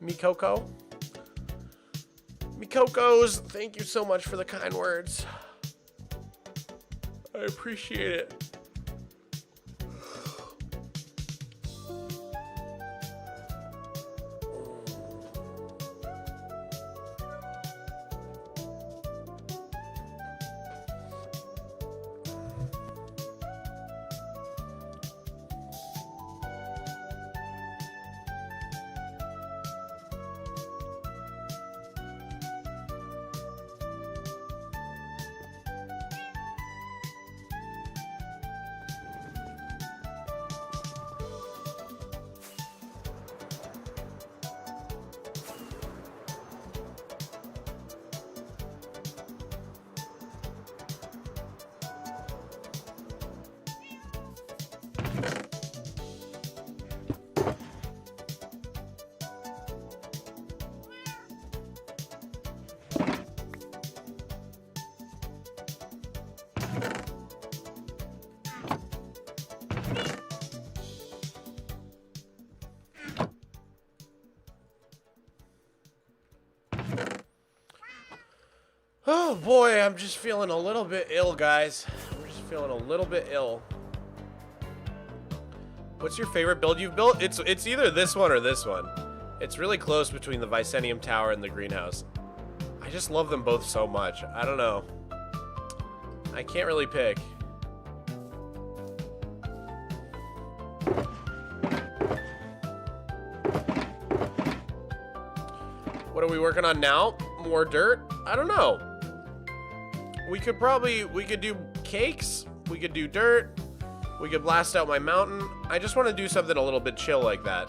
Mikoko. Mikokos, thank you so much for the kind words. I appreciate it. Oh boy, I'm just feeling a little bit ill, guys. I'm just feeling a little bit ill. What's your favorite build you've built? It's either this one or this one. It's really close between the Vicenium Tower and the greenhouse. I just love them both so much. I don't know. I can't really pick. What are we working on now? More dirt? I don't know. We could do cakes. We could do dirt. We could blast out my mountain. I just want to do something a little bit chill like that.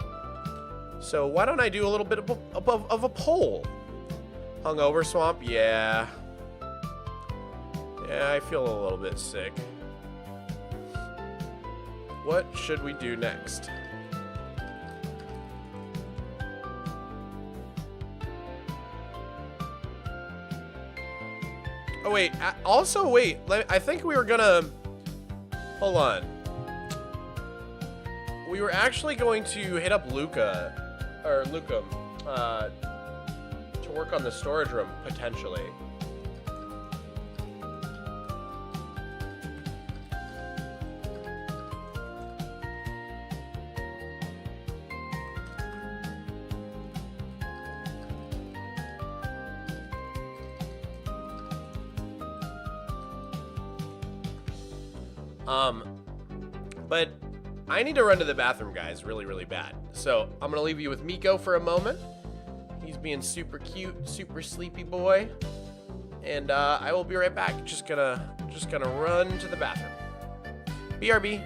So why don't I do a little bit of a poll? Hungover swamp? Yeah. Yeah, I feel a little bit sick. What should we do next? Oh, wait. Also, wait. I think we were gonna... Hold on. We were actually going to hit up Luca, to work on the storage room, potentially. But I need to run to the bathroom, guys, really, really bad. So I'm gonna leave you with Miko for a moment. He's being super cute, super sleepy boy, and I will be right back. Just gonna run to the bathroom. BRB.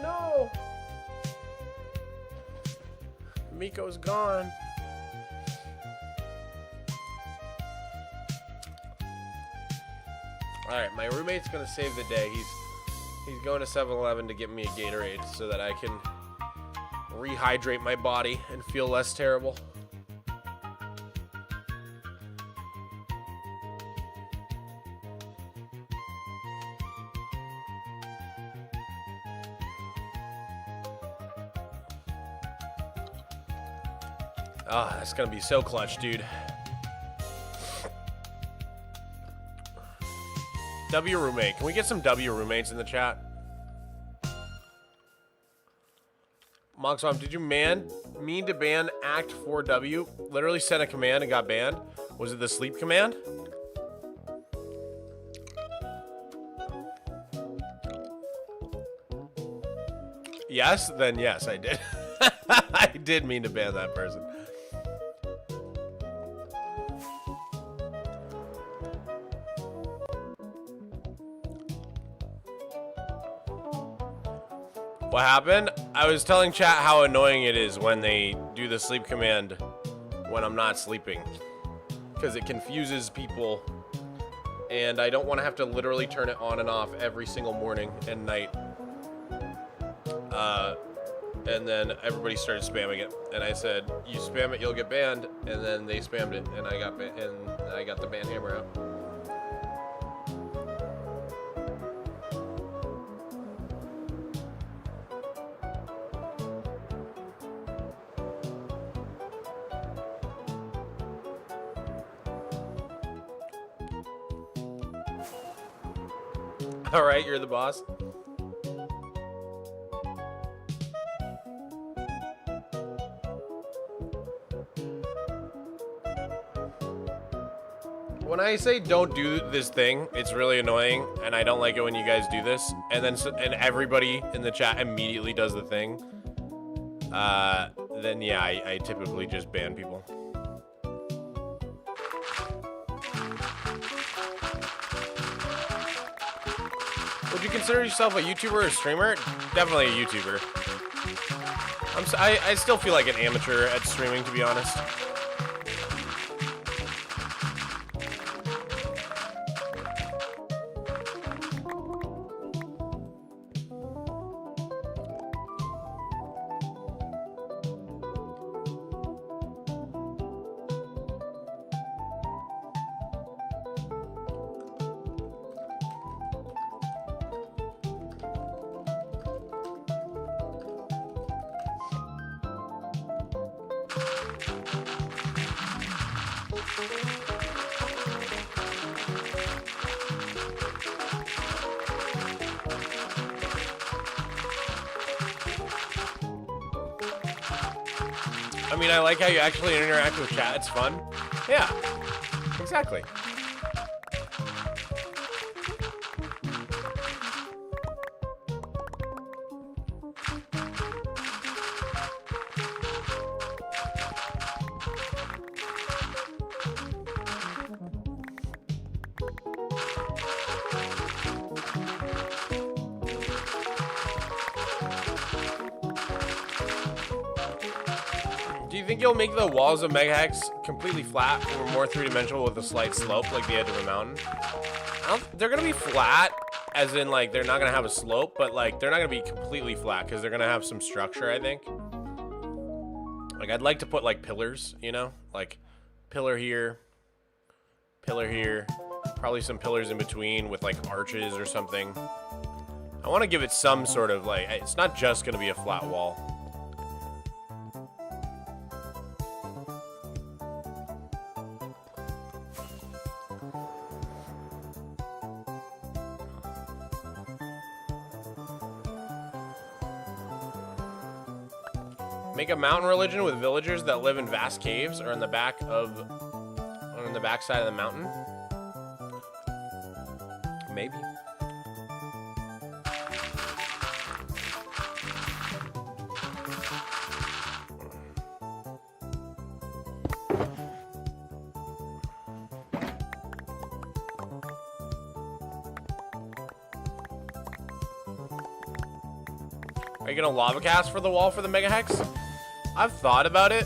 No! Miko's gone. Alright, my roommate's gonna save the day. He's going to 7-Eleven to get me a Gatorade so that I can rehydrate my body and feel less terrible. Ah, oh, that's gonna be so clutch, dude. W roommate. Can we get some W roommates in the chat? Mogswamp, did you mean to ban Act 4W? Literally sent a command and got banned? Was it the sleep command? Yes? Then yes, I did. I did mean to ban that person. What happened? I was telling chat how annoying it is when they do the sleep command when I'm not sleeping. Because it confuses people. And I don't want to have to literally turn it on and off every single morning and night. And then everybody started spamming it. And I said, you spam it, you'll get banned. And then they spammed it, and I got the ban hammer out. All right, you're the boss. When I say don't do this thing, it's really annoying, and I don't like it when you guys do this. And then everybody in the chat immediately does the thing. Then yeah, I typically just ban people. Would you consider yourself a YouTuber or a streamer? Definitely a YouTuber. I still feel like an amateur at streaming, to be honest. I mean, I like how you actually interact with chat. It's fun. Yeah, exactly. Do you think you'll make the walls of Megaex completely flat or more three-dimensional with a slight slope like the edge of a mountain? They're gonna be flat, as in like they're not gonna have a slope, but like they're not gonna be completely flat because they're gonna have some structure, I think. Like I'd like to put like pillars, you know, like pillar here, probably some pillars in between with like arches or something. I want to give it some sort of like, it's not just gonna be a flat wall. Make a mountain religion with villagers that live in vast caves or in the back side of the mountain. Maybe. Are you gonna lava cast for the wall for the Megaex? I've thought about it.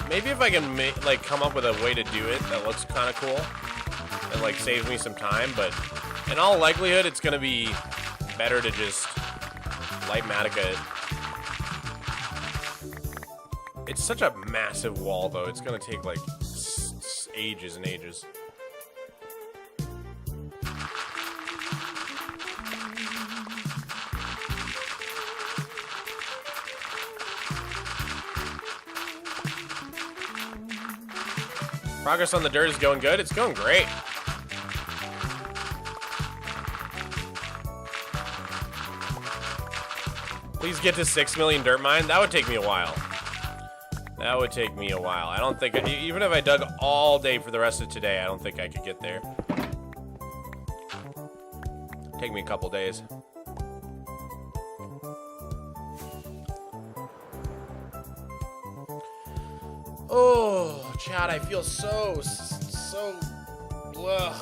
Maybe if I can like come up with a way to do it that looks kind of cool and like saves me some time, but in all likelihood, it's gonna be better to just light Matica it. It's such a massive wall, though. It's gonna take like ages and ages. Progress on the dirt is going good. It's going great. Please get to 6 million dirt mine. That would take me a while. That would take me a while. I don't think, even if I dug all day for the rest of today, I don't think I could get there. Take me a couple days. Oh, Chad, I feel so ugh.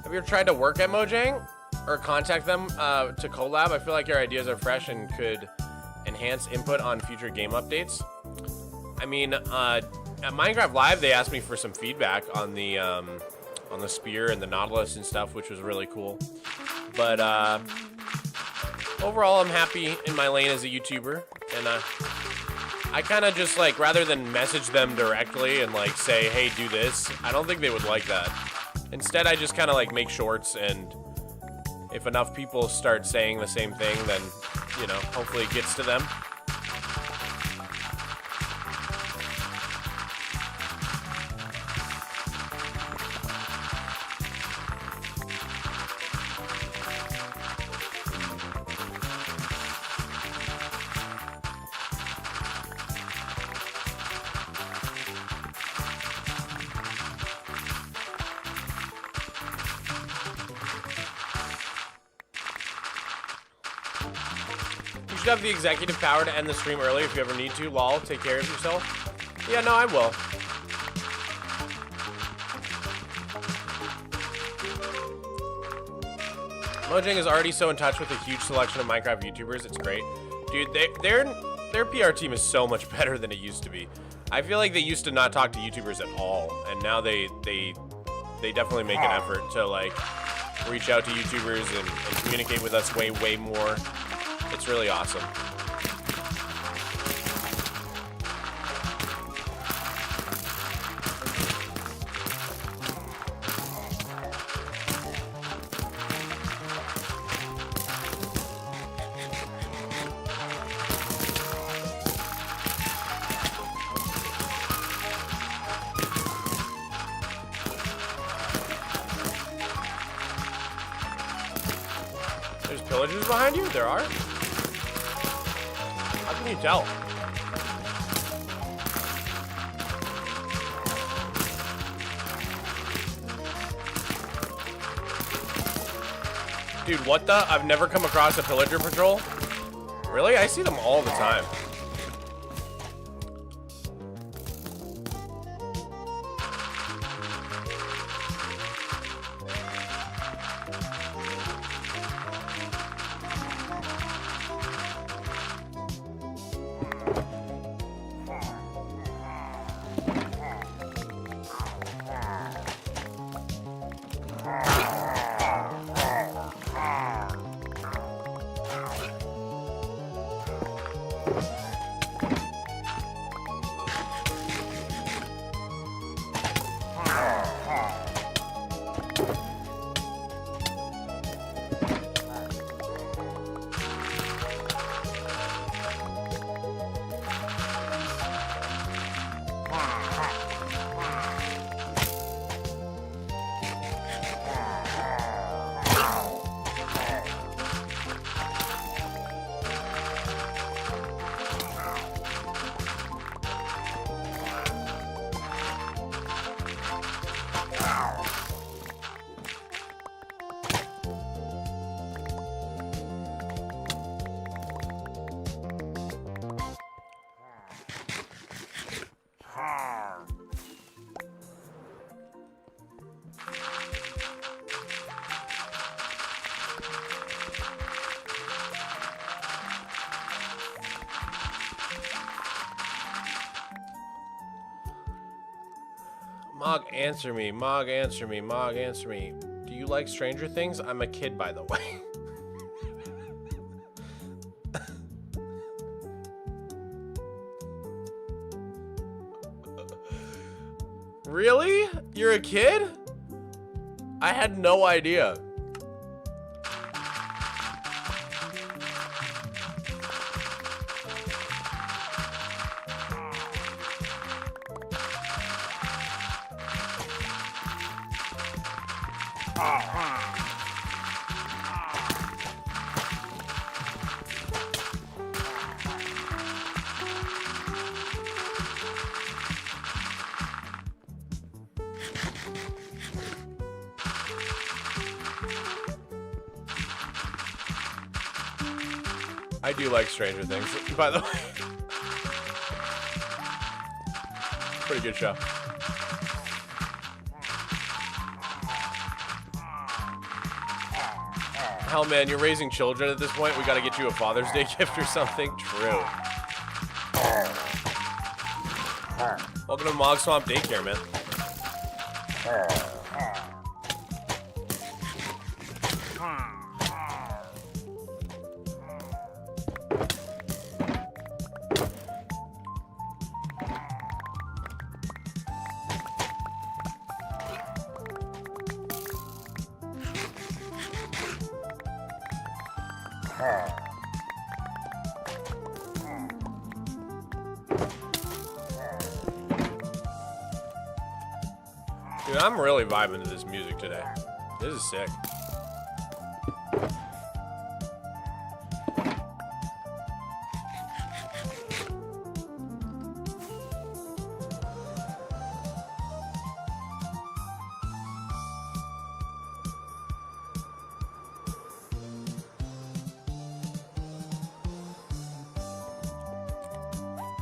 Have you ever tried to work at Mojang or contact them to collab? I feel like your ideas are fresh and could enhance input on future game updates. I mean, at Minecraft Live, they asked me for some feedback on the spear and the Nautilus and stuff, which was really cool. But overall, I'm happy in my lane as a YouTuber, and I kind of just like, rather than message them directly and like say, hey, do this, I don't think they would like that. Instead, I just kind of like make shorts, and if enough people start saying the same thing, then, you know, hopefully it gets to them. You should have the executive power to end the stream early if you ever need to. Lol, take care of yourself. Yeah, no, I will. Mojang is already so in touch with a huge selection of Minecraft YouTubers. It's great. Dude, their PR team is so much better than it used to be. I feel like they used to not talk to YouTubers at all, and now they definitely make an effort to like reach out to YouTubers and communicate with us way more. It's really awesome. There's pillagers behind you? There are? How can you tell? Dude, what the? I've never come across a pillager patrol. Really? I see them all the time. Mog, answer me. Mog, answer me. Mog, answer me. Do you like Stranger Things? I'm a kid, by the way. Really? You're a kid? I had no idea. I do like Stranger Things, by the way. Pretty good show. Hell, man, you're raising children at this point. We gotta get you a Father's Day gift or something. True. Welcome to Mogswamp Daycare, man. Dude, I'm really vibing to this music today. This is sick.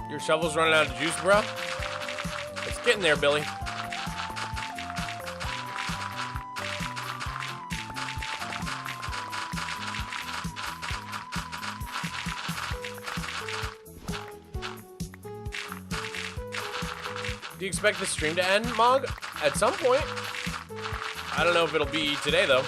Your shovel's running out of juice, bro? It's getting there, Billy. Do you expect the stream to end, Mog? At some point. I don't know if it'll be today, though.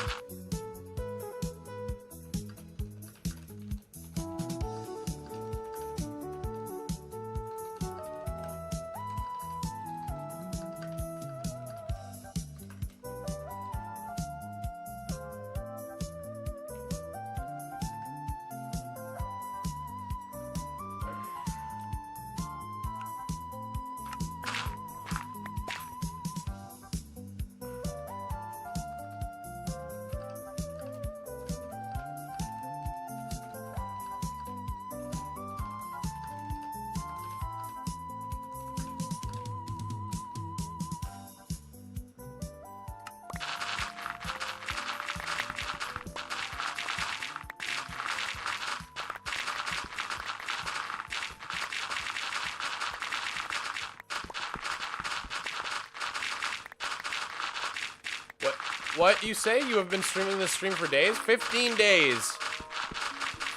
What you say? You have been streaming this stream for days? 15 days.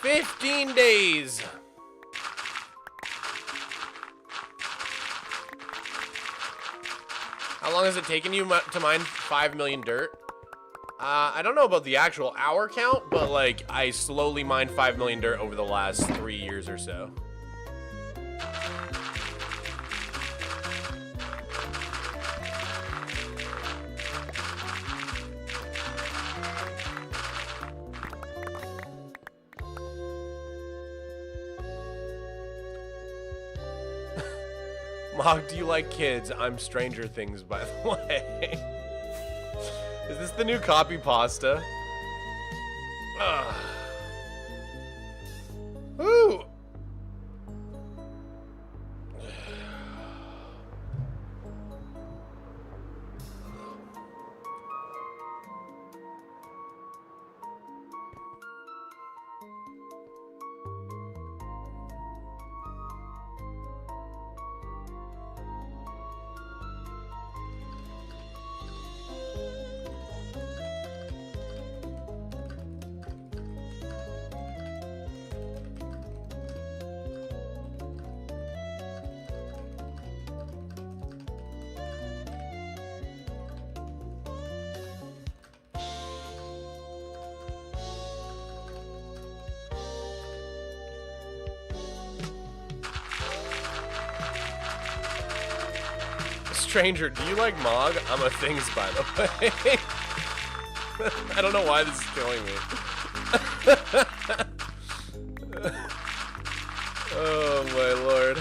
15 days. How long has it taken you to mine 5 million dirt? I don't know about the actual hour count, but like I slowly mined 5 million dirt over the last 3 years or so. Mog, do you like kids? I'm Stranger Things, by the way. Is this the new copy pasta? Ugh. Ooh. stranger, do you like Mog? I'm a things, by the way. I don't know why this is killing me. Oh my lord.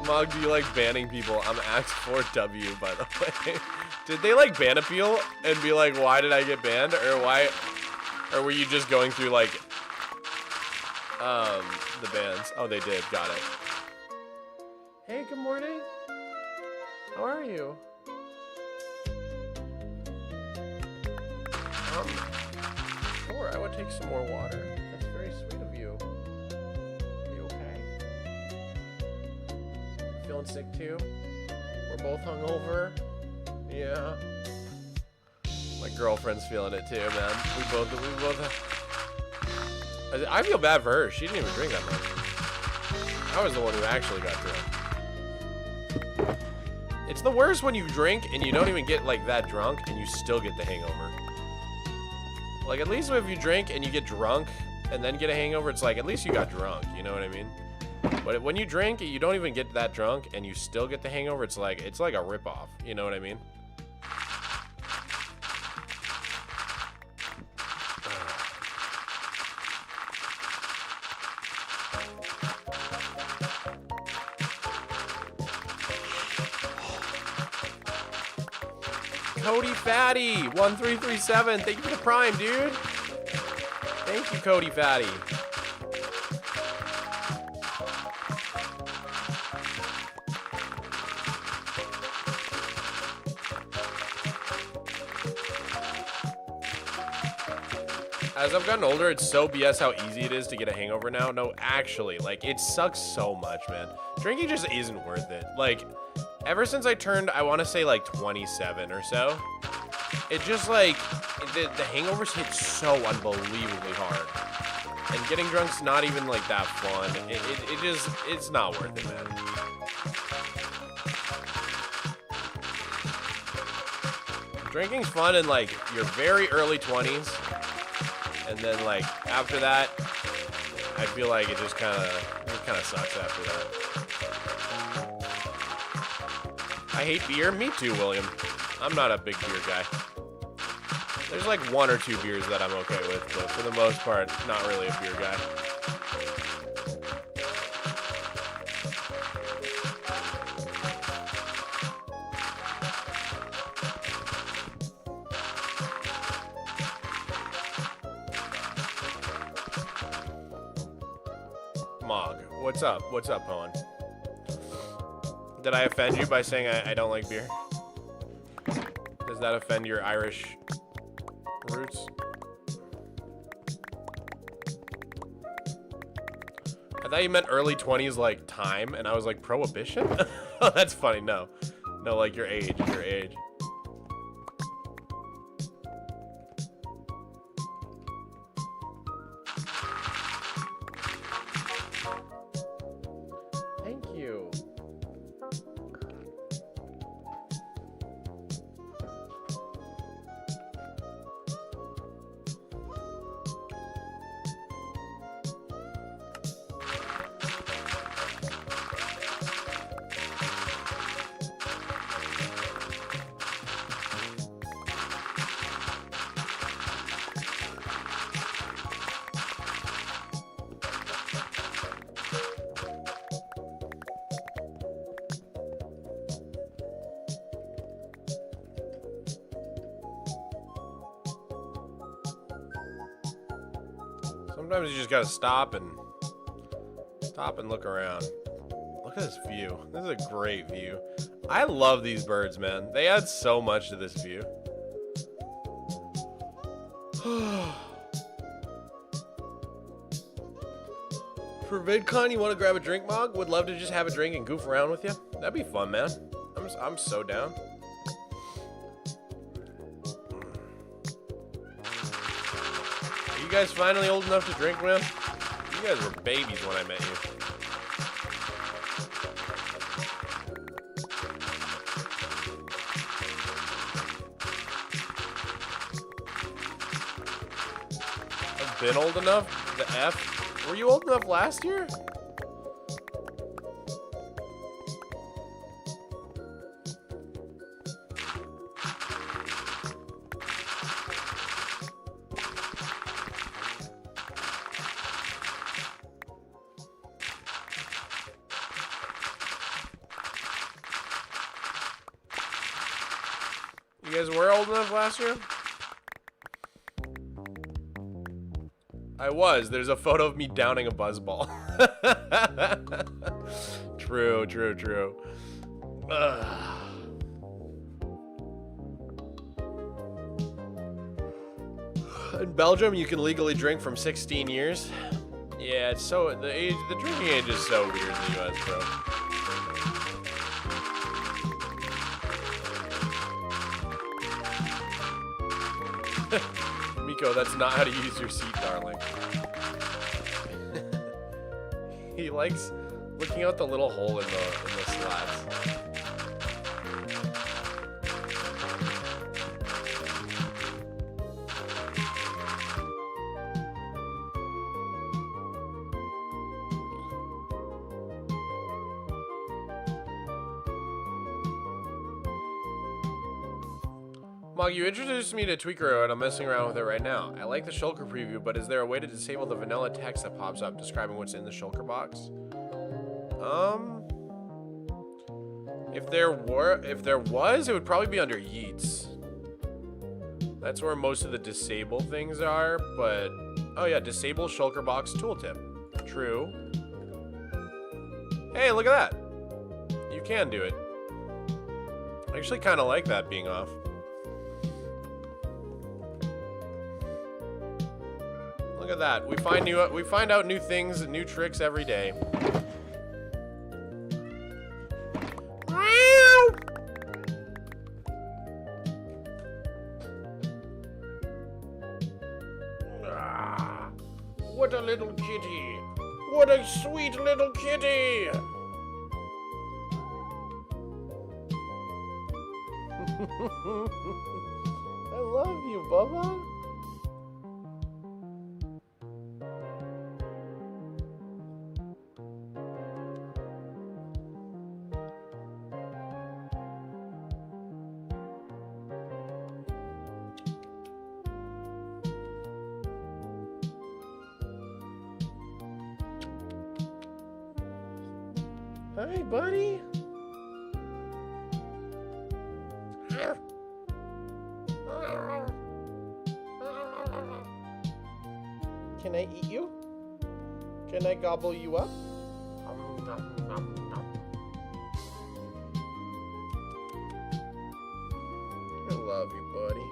Mog, do you like banning people? I'm Act4W, by the way. Did they like ban appeal and be like, why did I get banned? Or were you just going through like, the bans? Oh, they did. Got it. Hey, good morning. How are you? Sure, I would take some more water. That's very sweet of you. Are you okay? Feeling sick too? We're both hungover. Yeah. My girlfriend's feeling it too, man. We both. I feel bad for her. She didn't even drink that much. I was the one who actually got drunk. It's the worst when you drink and you don't even get like that drunk and you still get the hangover. Like, at least if you drink and you get drunk and then get a hangover, it's like, at least you got drunk, you know what I mean? But when you drink, you don't even get that drunk and you still get the hangover, it's like a ripoff, you know what I mean? Cody Fatty, 1337. Thank you for the prime, dude. Thank you, Cody Fatty. As I've gotten older, it's so BS how easy it is to get a hangover now. No, actually, like, it sucks so much, man. Drinking just isn't worth it. Like, ever since I turned, I want to say, like, 27 or so, it just, like, the hangovers hit so unbelievably hard. And getting drunk's not even, like, that fun. It's not worth it, man. Drinking's fun in, like, your very early 20s. And then, like, after that, I feel like it just kind of sucks after that. I hate beer. Me too, William. I'm not a big beer guy. There's like one or two beers that I'm okay with, but for the most part, not really a beer guy. Mog, what's up? What's up, Owen? Did I offend you by saying I don't like beer? Does that offend your Irish roots? I thought you meant early 20s, like time, and I was like, prohibition? Oh, that's funny. No, like your age, your age. Thank you. Sometimes you just gotta stop and look around. Look at this view. This is a great view. I love these birds, man. They add so much to this view. For VidCon, you want to grab a drink, Mog? Would love to just have a drink and goof around with you. That'd be fun, man. I'm so down. guys finally old enough to drink, man? You guys were babies when I met you. I've been old enough? The F? Were you old enough last year? You guys were old enough last year? I was. There's a photo of me downing a buzzball. True, true, true. In Belgium, you can legally drink from 16 years. Yeah, it's so the drinking age is so weird in the US, bro. Miko, that's not how to use your seat, darling. He likes looking out the little hole in the slats. Mog, you introduced me to Tweakero and I'm messing around with it right now. I like the shulker preview, but is there a way to disable the vanilla text that pops up describing what's in the shulker box? If there was, it would probably be under Yeats. That's where most of the disable things are, but oh yeah, disable shulker box tooltip. True. Hey, look at that. You can do it. I actually kind of like that being off. Look at that. We find out new things and new tricks every day. Ah, what a little kitty. What a sweet little kitty. I love you, Bubba. Hi, buddy. Can I eat you? Can I gobble you up? I love you, buddy.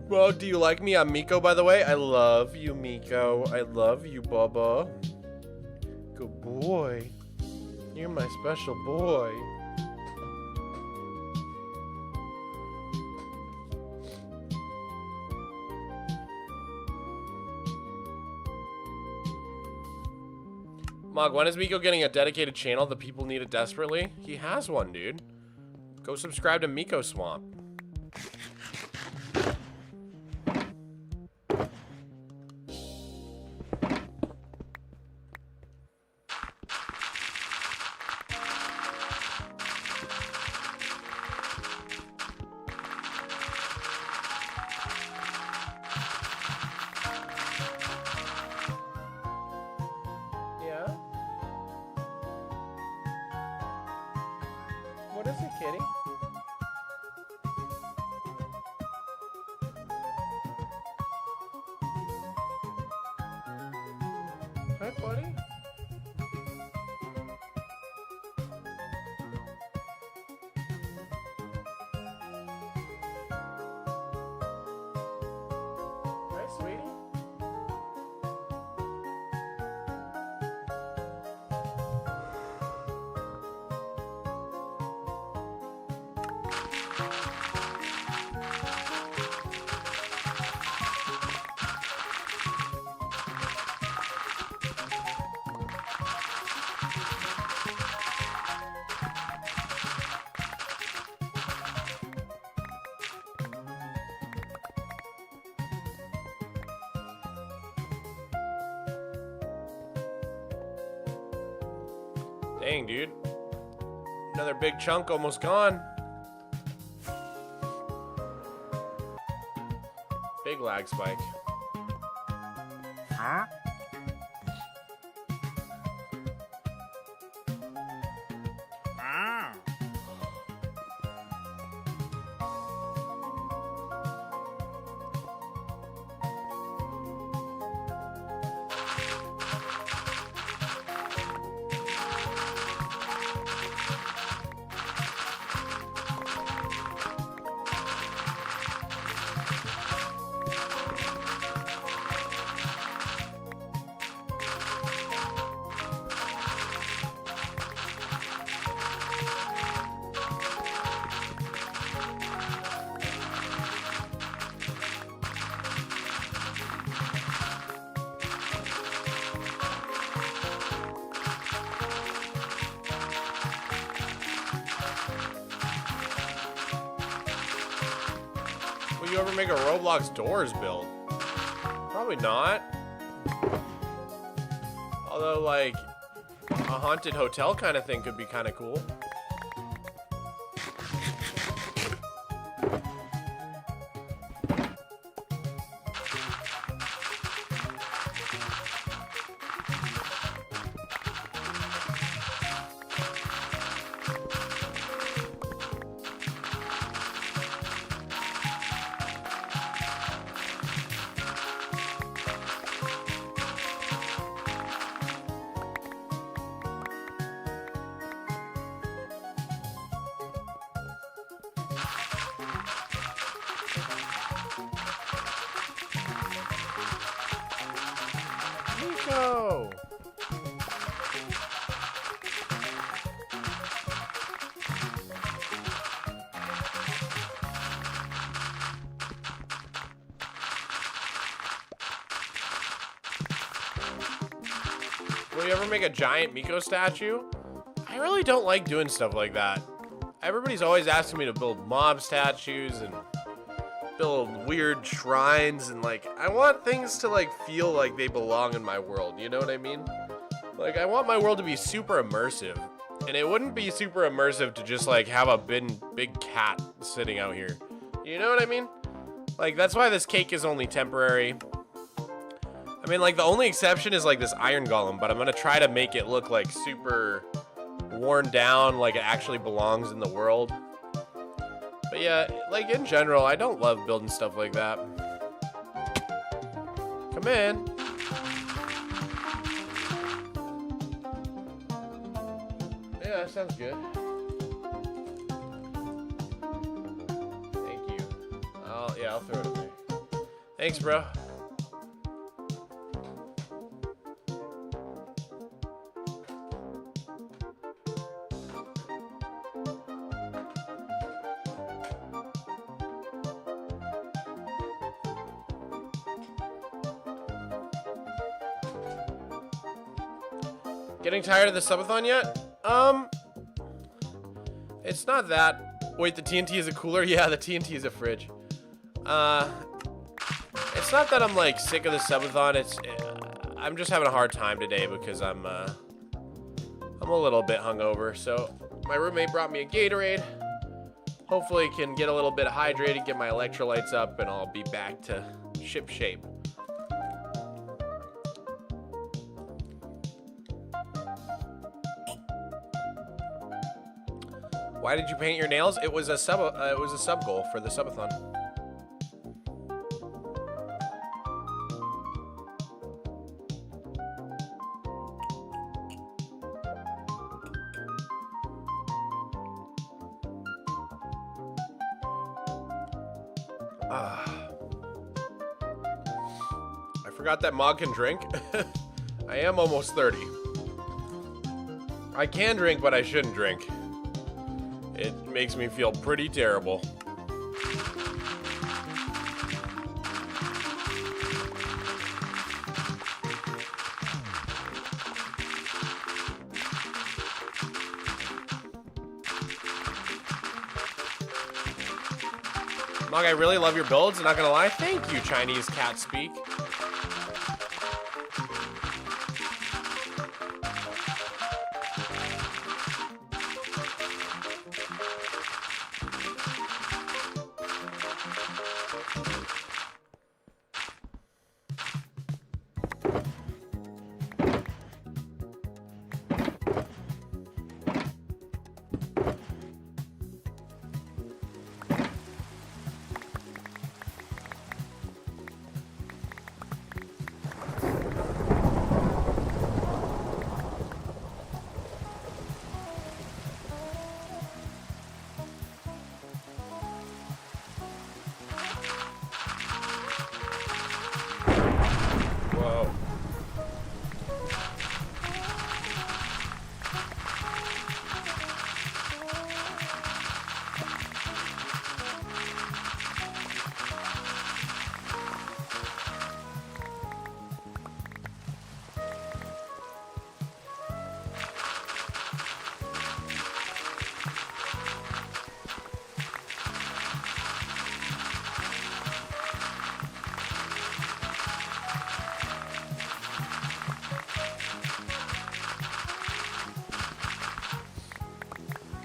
Well, do you like me? I'm Miko, by the way. I love you, Miko. I love you, Bubba. Good boy. You're my special boy. Mog, when is Miko getting a dedicated channel? The people need it desperately. He has one, dude. Go subscribe to Miko Swamp. What is it, kitty? Hi, buddy. Hi, sweetie. Dang, dude. Another big chunk almost gone. Big lag spike. Huh? Will you ever make a Roblox doors build? Probably not. Although, like, a haunted hotel kind of thing could be kind of cool. Nico! Will you ever make a giant Miko statue? I really don't like doing stuff like that. Everybody's always asking me to build mob statues and build weird shrines, and like, I want things to like feel like they belong in my world, you know what I mean? Like, I want my world to be super immersive, and it wouldn't be super immersive to just like have a big cat sitting out here. You know what I mean? Like, that's why this cake is only temporary. I mean, like, the only exception is like this iron golem, but I'm gonna try to make it look like super worn down, like it actually belongs in the world. But yeah, like, in general, I don't love building stuff like that. Come in. Yeah, that sounds good. Thank you. Yeah, I'll throw it away. Thanks, bro. Getting tired of the subathon yet? It's not that. Wait, the TNT is a cooler? Yeah, the TNT is a fridge. It's not that I'm like sick of the subathon. I'm just having a hard time today because I'm a little bit hungover. So my roommate brought me a Gatorade. Hopefully can get a little bit hydrated, get my electrolytes up, and I'll be back to ship shape. Why did you paint your nails? It was a sub goal for the subathon. I forgot that Mog can drink. I am almost 30. I can drink, but I shouldn't drink. It makes me feel pretty terrible. Mog, I really love your builds, not gonna lie. Thank you, Chinese cat speak.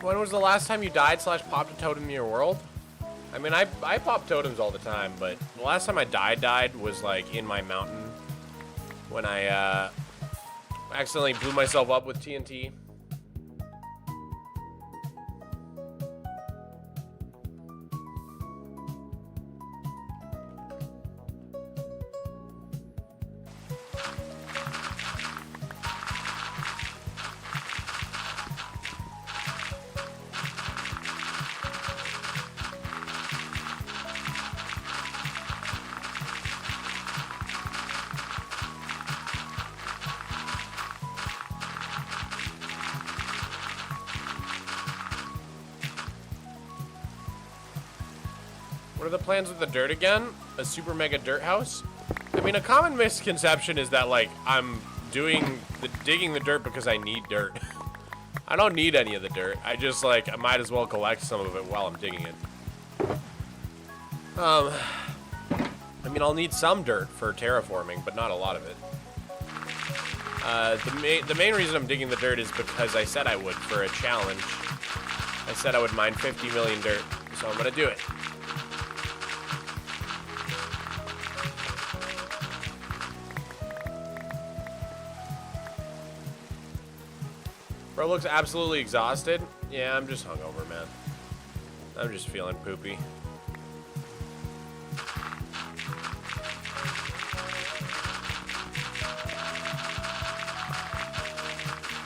When was the last time you died / popped a totem in your world? I mean, I pop totems all the time, but the last time I died was like in my mountain when I accidentally blew myself up with TNT. What are the plans with the dirt again? A super mega dirt house? I mean, a common misconception is that, like, I'm digging the dirt because I need dirt. I don't need any of the dirt. I just, like, I might as well collect some of it while I'm digging it. I mean, I'll need some dirt for terraforming, but not a lot of it. The main reason I'm digging the dirt is because I said I would for a challenge. I said I would mine 50 million dirt, so I'm gonna do it. Bro looks absolutely exhausted. Yeah, I'm just hungover, man. I'm just feeling poopy.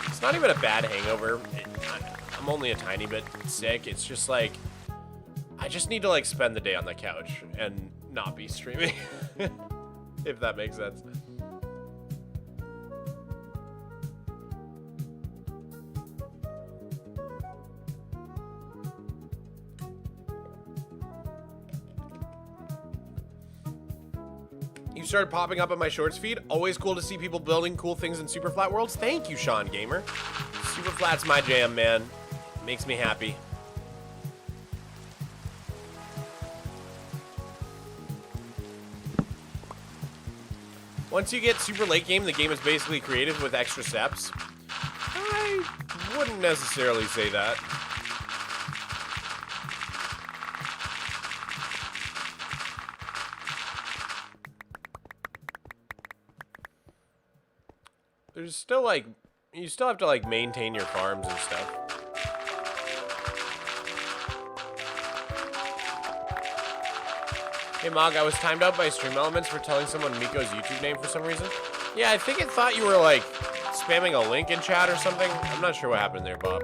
It's not even a bad hangover. I'm only a tiny bit sick. It's just like, I just need to like spend the day on the couch and not be streaming. If that makes sense. Started popping up on my shorts feed. Always cool to see people building cool things in Superflat worlds. Thank you, Sean Gamer. Superflat's my jam, man. Makes me happy. Once you get super late game, the game is basically creative with extra steps. I wouldn't necessarily say that. There's still, like, you still have to, like, maintain your farms and stuff. Hey, Mog, I was timed out by Stream Elements for telling someone Miko's YouTube name for some reason. Yeah, I think it thought you were, like, spamming a link in chat or something. I'm not sure what happened there, Bob.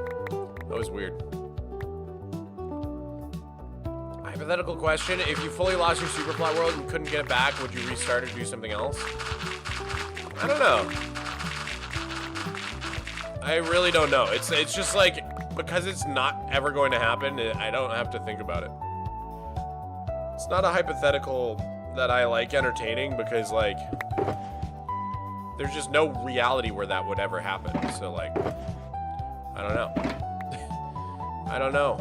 That was weird. Hypothetical question. If you fully lost your Superflat world and couldn't get it back, would you restart or do something else? I don't know. I really don't know. It's just like, because it's not ever going to happen, I don't have to think about it. It's not a hypothetical that I like entertaining because, like, there's just no reality where that would ever happen. So, like, I don't know. I don't know.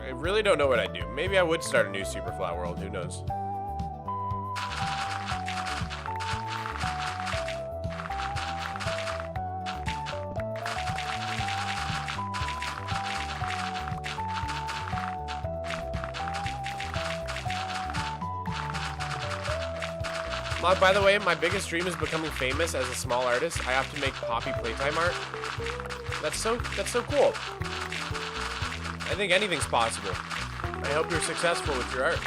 I really don't know what I'd do. Maybe I would start a new Superflat world. Who knows? Mog, by the way, my biggest dream is becoming famous as a small artist. I have to make Poppy playtime art. That's so cool. I think anything's possible. I hope you're successful with your art.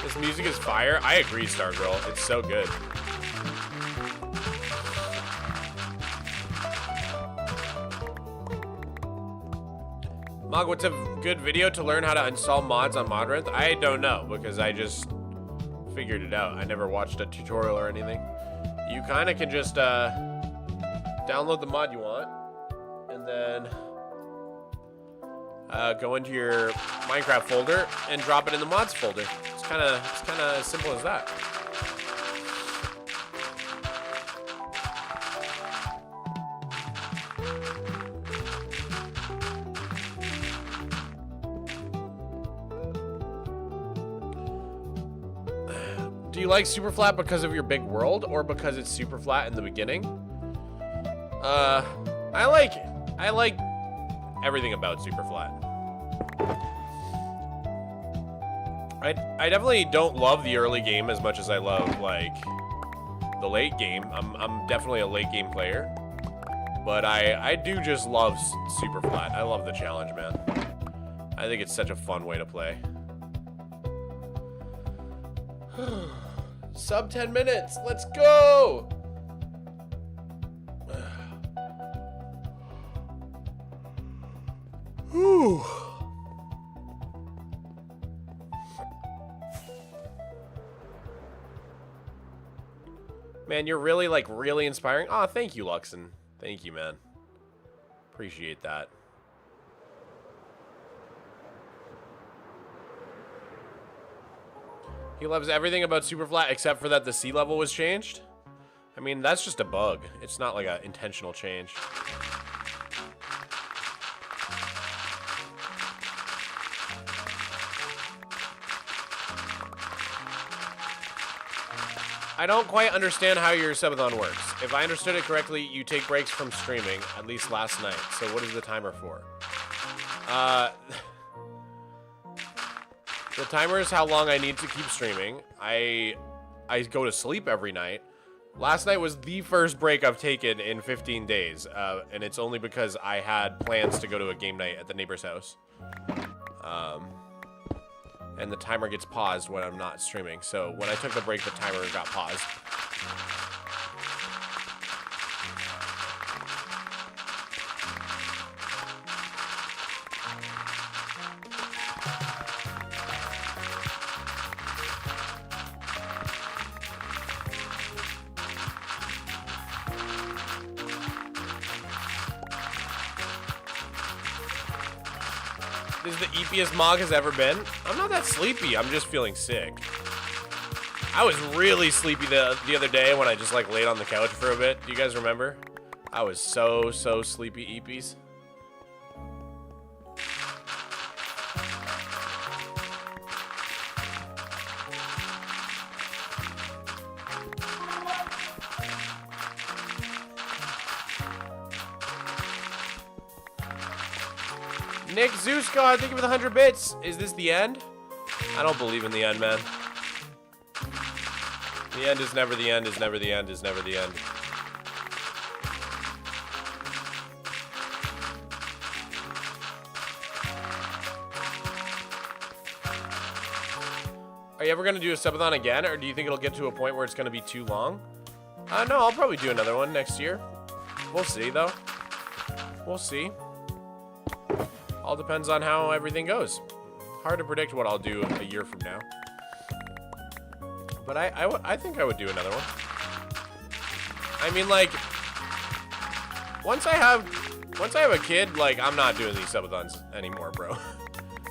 This music is fire. I agree, Stargirl. It's so good. Mog, what's a good video to learn how to install mods on Modrinth? I don't know, because I just figured it out. I never watched a tutorial or anything. You kind of can just download the mod you want, and then go into your Minecraft folder and drop it in the mods folder. It's kind of as simple as that. Do you like Superflat because of your big world or because it's Superflat in the beginning? I like everything about Superflat. I definitely don't love the early game as much as I love like the late game. I'm definitely a late game player, but I do just love Superflat. I love the challenge, man. I think it's such a fun way to play. Sub 10 minutes. Let's go. Whew. Man, you're really, like, really inspiring. Oh, thank you, Luxon. Thank you, man. Appreciate that. He loves everything about Superflat except for that the sea level was changed. I mean, that's just a bug. It's not like an intentional change. I don't quite understand how your subathon works. If I understood it correctly, you take breaks from streaming, at least last night. So what is the timer for? The timer is how long I need to keep streaming. I go to sleep every night. Last night was the first break I've taken in 15 days, and it's only because I had plans to go to a game night at the neighbor's house. And the timer gets paused when I'm not streaming. So when I took the break, the timer got paused. This is the eepiest Mog has ever been. I'm not that sleepy. I'm just feeling sick. I was really sleepy the other day when I just like laid on the couch for a bit. Do you guys remember? I was so sleepy, eepies. Nick Zeus God, thank you for the 100 bits. Is this the end? I don't believe in the end, man. The end is never the end, is never the end, is never the end. Are you ever going to do a subathon again, or do you think it'll get to a point where it's going to be too long? No, I'll probably do another one next year. We'll see, though. We'll see. All depends on how everything goes. Hard to predict what I'll do a year from now. But I think I would do another one. I mean, like, once I have a kid, like, I'm not doing these subathons anymore, bro.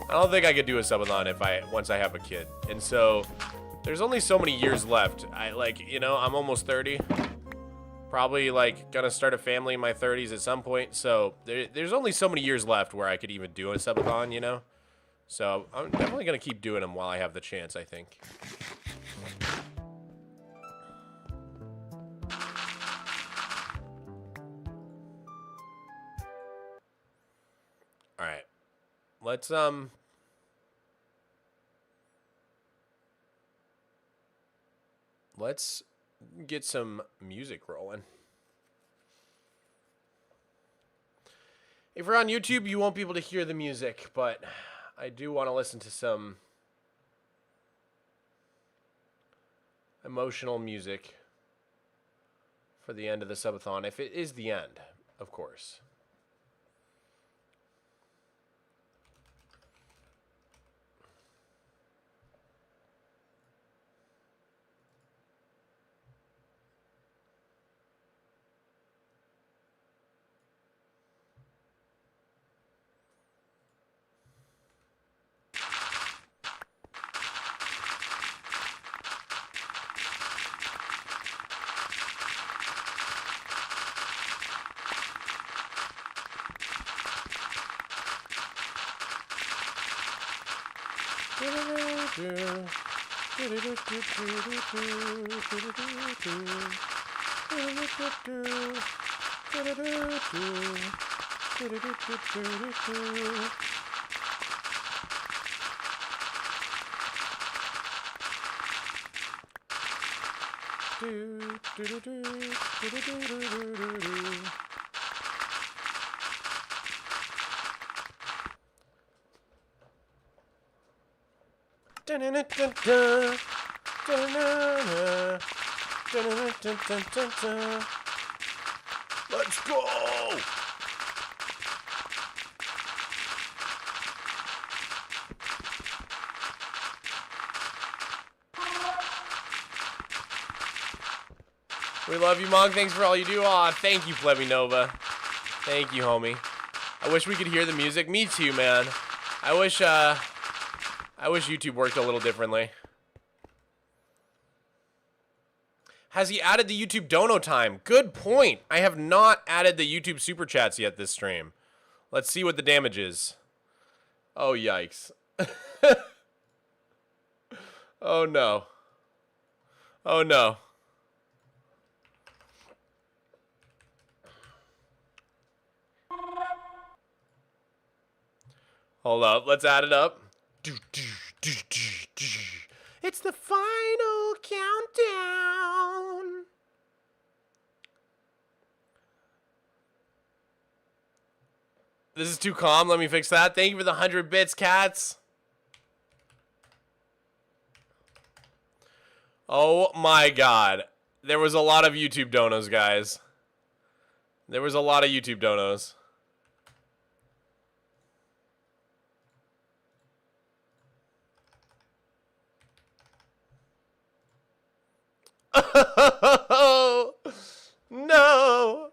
I don't think I could do a subathon once I have a kid. And so there's only so many years left. I'm almost 30. Probably like gonna start a family in my 30s at some point, so there's only so many years left where I could even do a subathon, you know? So I'm definitely gonna keep doing them while I have the chance, I think. All right, let's get some music rolling. If you're on YouTube, you won't be able to hear the music, but I do want to listen to some emotional music for the end of the subathon, if it is the end, of course. Let's go! We love you, Mog. Thanks for all you do. Aw, thank you, Plebby Nova. Thank you, homie. I wish we could hear the music. Me too, man. I wish YouTube worked a little differently. Has he added the YouTube dono time? Good point. I have not added the YouTube super chats yet this stream. Let's see what the damage is. Oh, yikes. Oh, no. Oh, no. Hold up. Let's add it up. It's the final countdown. This is too calm. Let me fix that. Thank you for the 100 bits, cats. Oh my god. There was a lot of YouTube donos, guys. There was a lot of YouTube donos. Oh, no.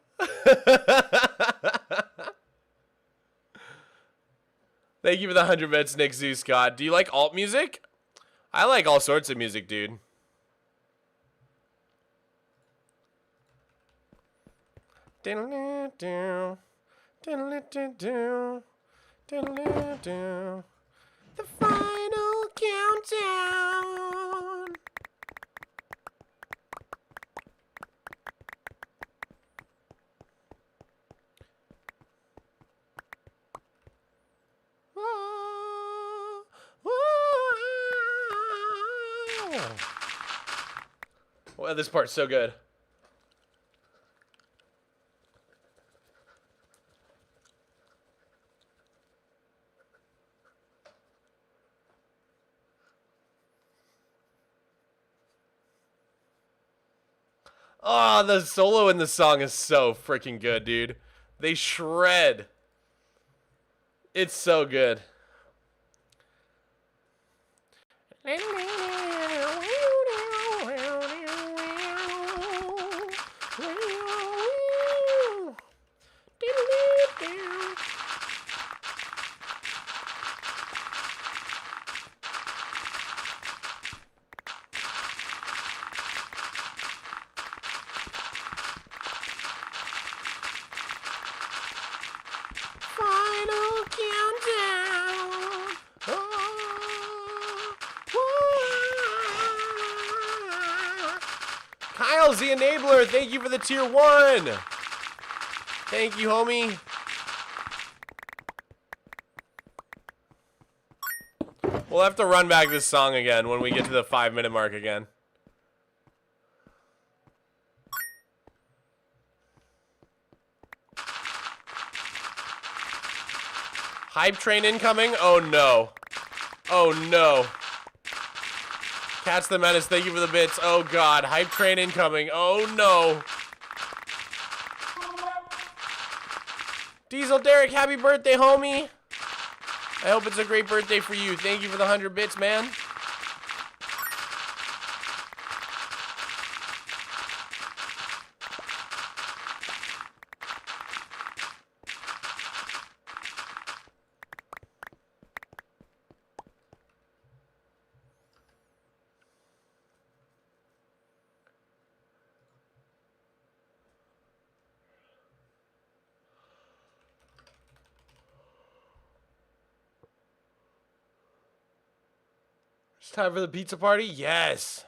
Thank you for the 100 bits, Nick Zoo Scott. Do you like alt music? I like all sorts of music, dude. The final countdown. Well, this part's so good. Oh, the solo in the song is so freaking good, dude. They shred. It's so good. Kyle's the enabler. Thank you for the tier 1. Thank you, homie. We'll have to run back this song again when we get to the 5-minute mark again. Hype train incoming? Oh no. Oh no. Catch the Menace, thank you for the bits. Oh god, hype train incoming. Oh no. Diesel Derek, happy birthday, homie. I hope it's a great birthday for you. Thank you for the 100 bits, man. It's time for the pizza party? Yes.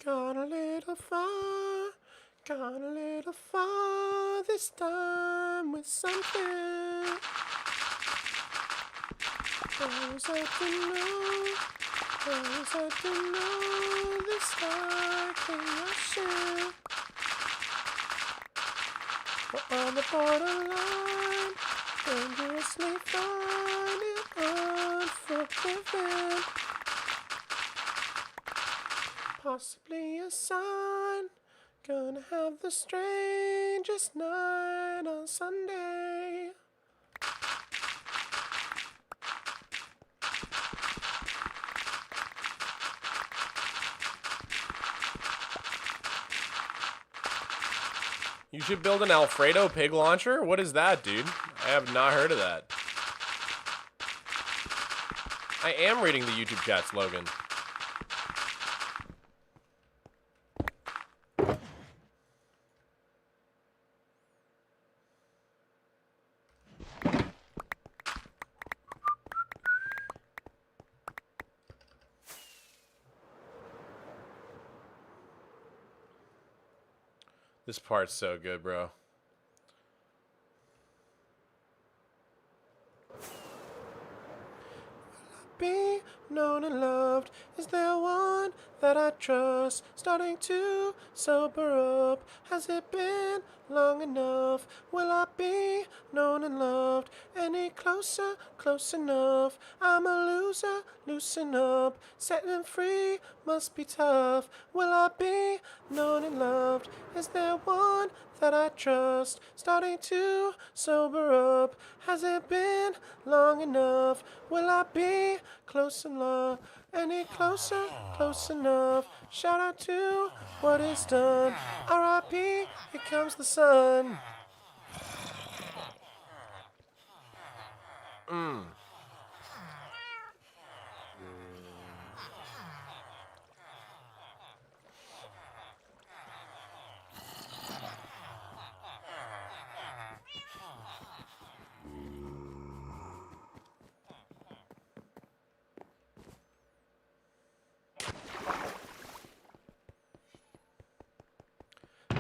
Gone a little far, gone a little far this time with something. Those I can know, those I can know this time can rush it. We're on the borderline, dangerously fine and unforgiving. Possibly a sign, gonna have the strangest night on Sunday. You should build an Alfredo pig launcher? What is that, dude? I have not heard of that. I am reading the YouTube chat slogan. This part's so good, bro. Be known and loved. Is there one that I trust? Starting to sober up. Has it been long enough? Will I be known and loved? Any closer? Close enough. I'm a loser. Loosen up. Setting free must be tough. Will I be known and loved? Is there one that I trust? Starting to sober up. Has it been long enough? Will I be close enough? Any closer? Close enough. Shout out to what is done. R.I.P. Here comes the sun.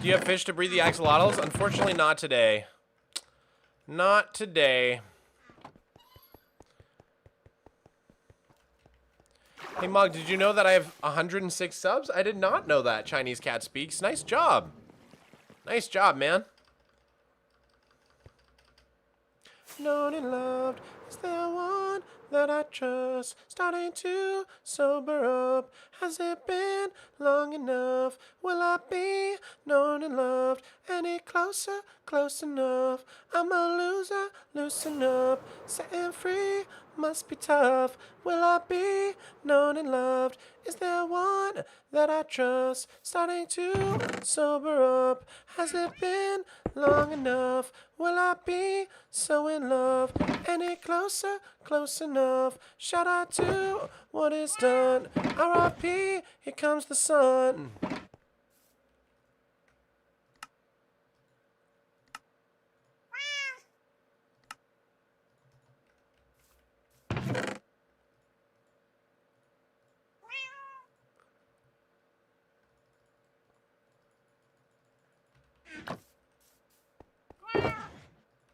Do you have fish to breed the axolotls? Unfortunately, not today. Not today. Hey, Mug, did you know that I have 106 subs? I did not know that, Chinese Cat Speaks. Nice job. Nice job, man. Known and loved, is there one that I trust? Starting to sober up. Has it been long enough? Will I be known and loved? Any closer? Close enough. I'm a loser. Loosen up. Setting free must be tough. Will I be known and loved? Is there one that I trust? Starting to sober up. Has it been long enough? Will I be so in love? Any closer? Close enough. Shout out to what is done. R.I.P. Here comes the sun.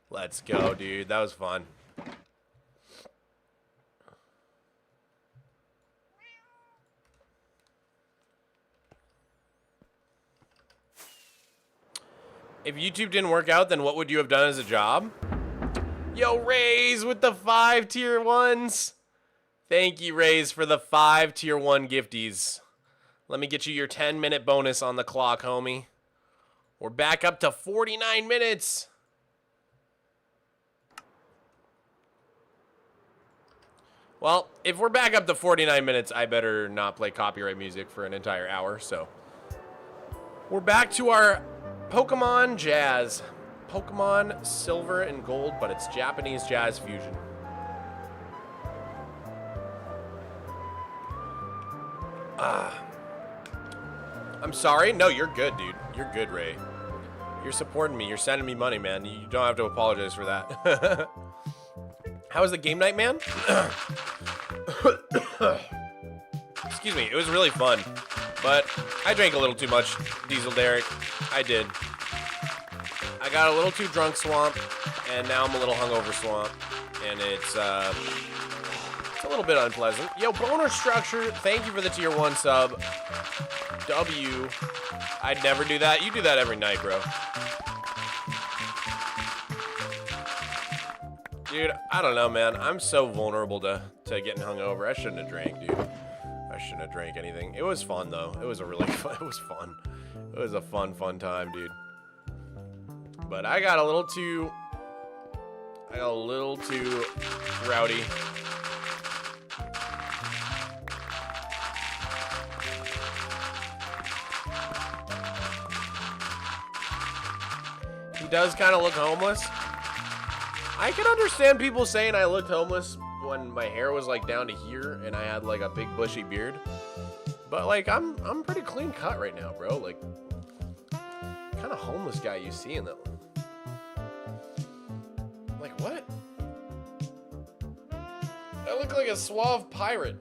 Let's go, dude. That was fun. If YouTube didn't work out, then what would you have done as a job? Yo, Raze with the 5 tier 1s. Thank you, Raze, for the 5 tier 1 gifties. Let me get you your 10-minute bonus on the clock, homie. We're back up to 49 minutes. Well, if we're back up to 49 minutes, I better not play copyright music for an entire hour, so. We're back to our Pokemon Jazz. Pokemon Silver and Gold, but it's Japanese Jazz Fusion. I'm sorry. No, you're good, dude. You're good, Ray. You're supporting me. You're sending me money, man. You don't have to apologize for that. How was the game night, man? Excuse me. It was really fun. But I drank a little too much, Diesel Derek. I did. I got a little too drunk, Swamp. And now I'm a little hungover, Swamp. And it's a little bit unpleasant. Yo, Boner Structure, thank you for the tier 1 sub. W. I'd never do that. You do that every night, bro. Dude, I don't know, man. I'm so vulnerable to getting hungover. I shouldn't have drank, dude. I shouldn't have drank anything. It was fun, though. It was a really fun. It was fun. It was a fun time, dude. But I got a little too rowdy. He does kind of look homeless. I can understand people saying I looked homeless when my hair was like down to here and I had like a big bushy beard. But like I'm pretty clean cut right now, bro. Like, what kind of homeless guy you seeing though? Like what? I look like a suave pirate.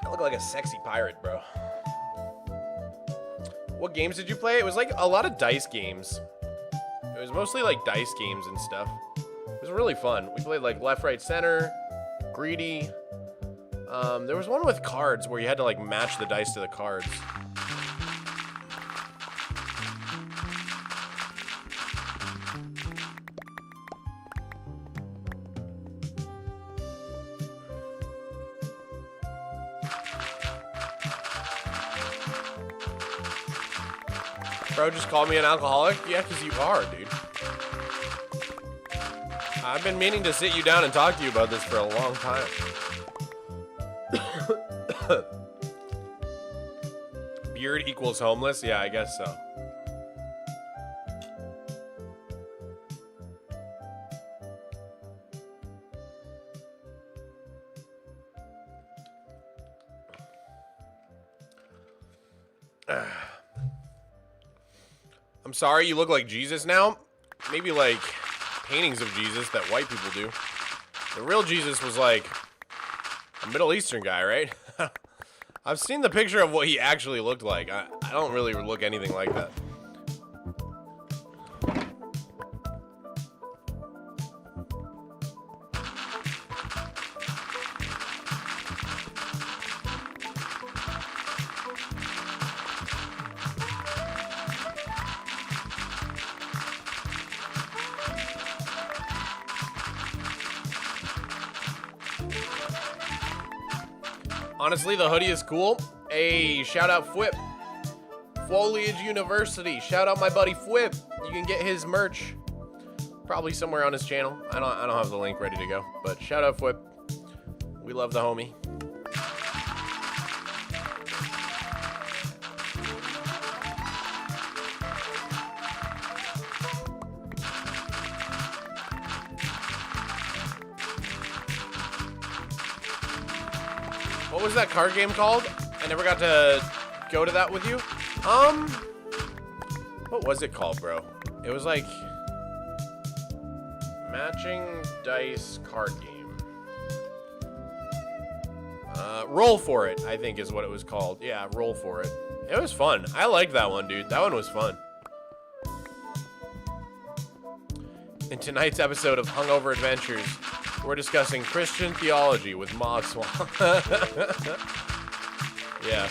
I look like a sexy pirate, bro. What games did you play? It was like a lot of dice games. It was mostly like dice games and stuff. It was really fun. We played like left, right, center, greedy. There was one with cards where you had to like match the dice to the cards. Bro, just call me an alcoholic? Yeah, because you are, dude. I've been meaning to sit you down and talk to you about this for a long time. Beard equals homeless? Yeah, I guess so. I'm sorry, you look like Jesus now? Maybe like paintings of Jesus that white people do. The real Jesus was like a Middle Eastern guy, right? I've seen the picture of what he actually looked like. I don't really look anything like that. Honestly, the hoodie is cool. Hey, shout out Fwip. Foliage University. Shout out my buddy Fwip. You can get his merch probably somewhere on his channel. I don't have the link ready to go, but shout out Fwip. We love the homie. What was that card game called? I never got to go to that with you. What was it called, bro? It was like matching dice card game. Roll for it, I think is what it was called. Yeah, roll for it. It was fun. I liked that one, dude. That one was fun. In tonight's episode of Hungover Adventures, we're discussing Christian theology with Mogswamp. Yeah.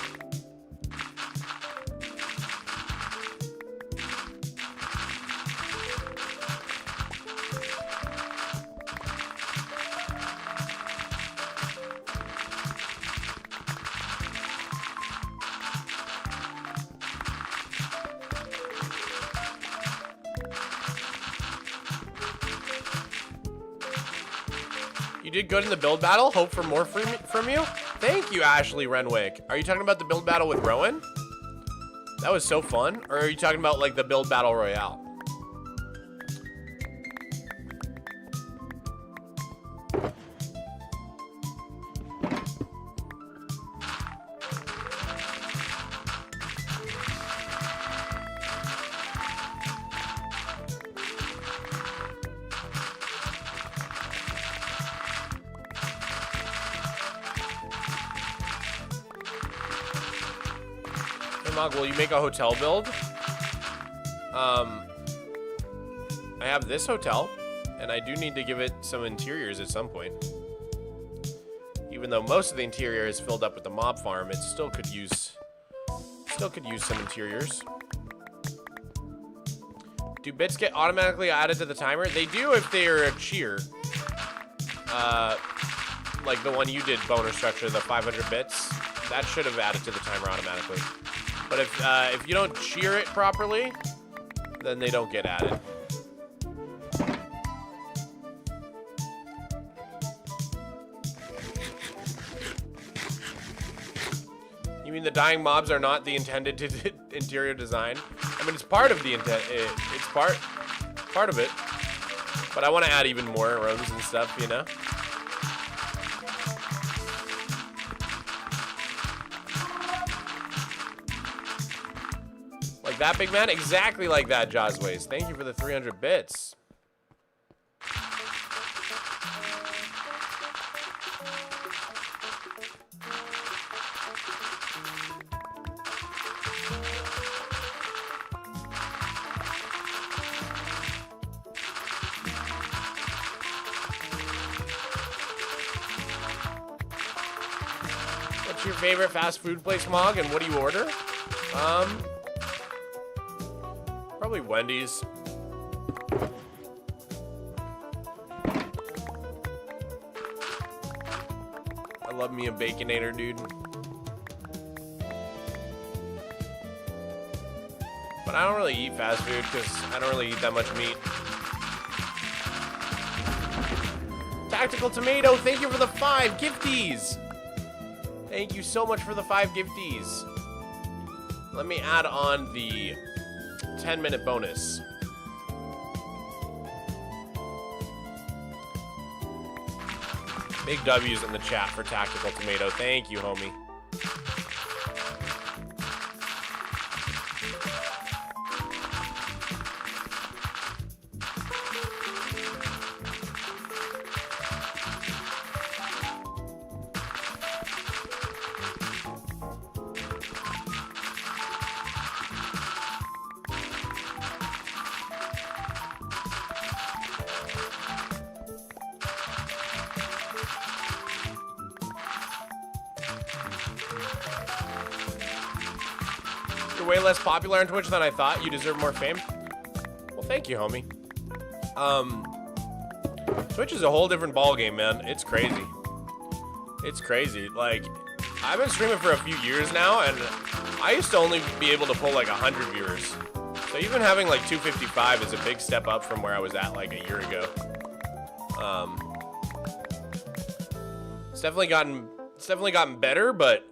You did good in the build battle. Hope for more from you. Thank you, Ashley Renwick. Are you talking about the build battle with Rowan? That was so fun. Or are you talking about like the build battle royale? Mog, will you make a hotel build? I have this hotel, and I do need to give it some interiors at some point. Even though most of the interior is filled up with the mob farm, it still could use some interiors. Do bits get automatically added to the timer? They do if they are a cheer. Like the one you did, boner structure, the 500 bits. That should have added to the timer automatically. But if you don't cheer it properly, then they don't get added. You mean the dying mobs are not the intended interior design? I mean, it's part of the intent. It's part of it. But I want to add even more rooms and stuff, you know? Like that, big man? Exactly like that, Josways. Thank you for the 300 bits. What's your favorite fast food place, Mog, and what do you order? Probably Wendy's. I love me a Baconator, dude. But I don't really eat fast food because I don't really eat that much meat. Tactical Tomato, thank you for the 5 gifties. Thank you so much for the 5 gifties. Let me add on the 10-minute bonus. Big W's in the chat for Tactical Tomato. Thank you, homie. Way less popular on Twitch than I thought. You deserve more fame. Well, thank you, homie. Twitch is a whole different ballgame, man. It's crazy. It's crazy. Like, I've been streaming for a few years now, and I used to only be able to pull like 100 viewers. So even having like 255 is a big step up from where I was at like a year ago. It's definitely gotten better, but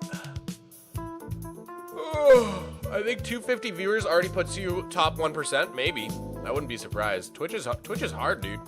I think 250 viewers already puts you top 1%, maybe. I wouldn't be surprised. Twitch is hard, dude.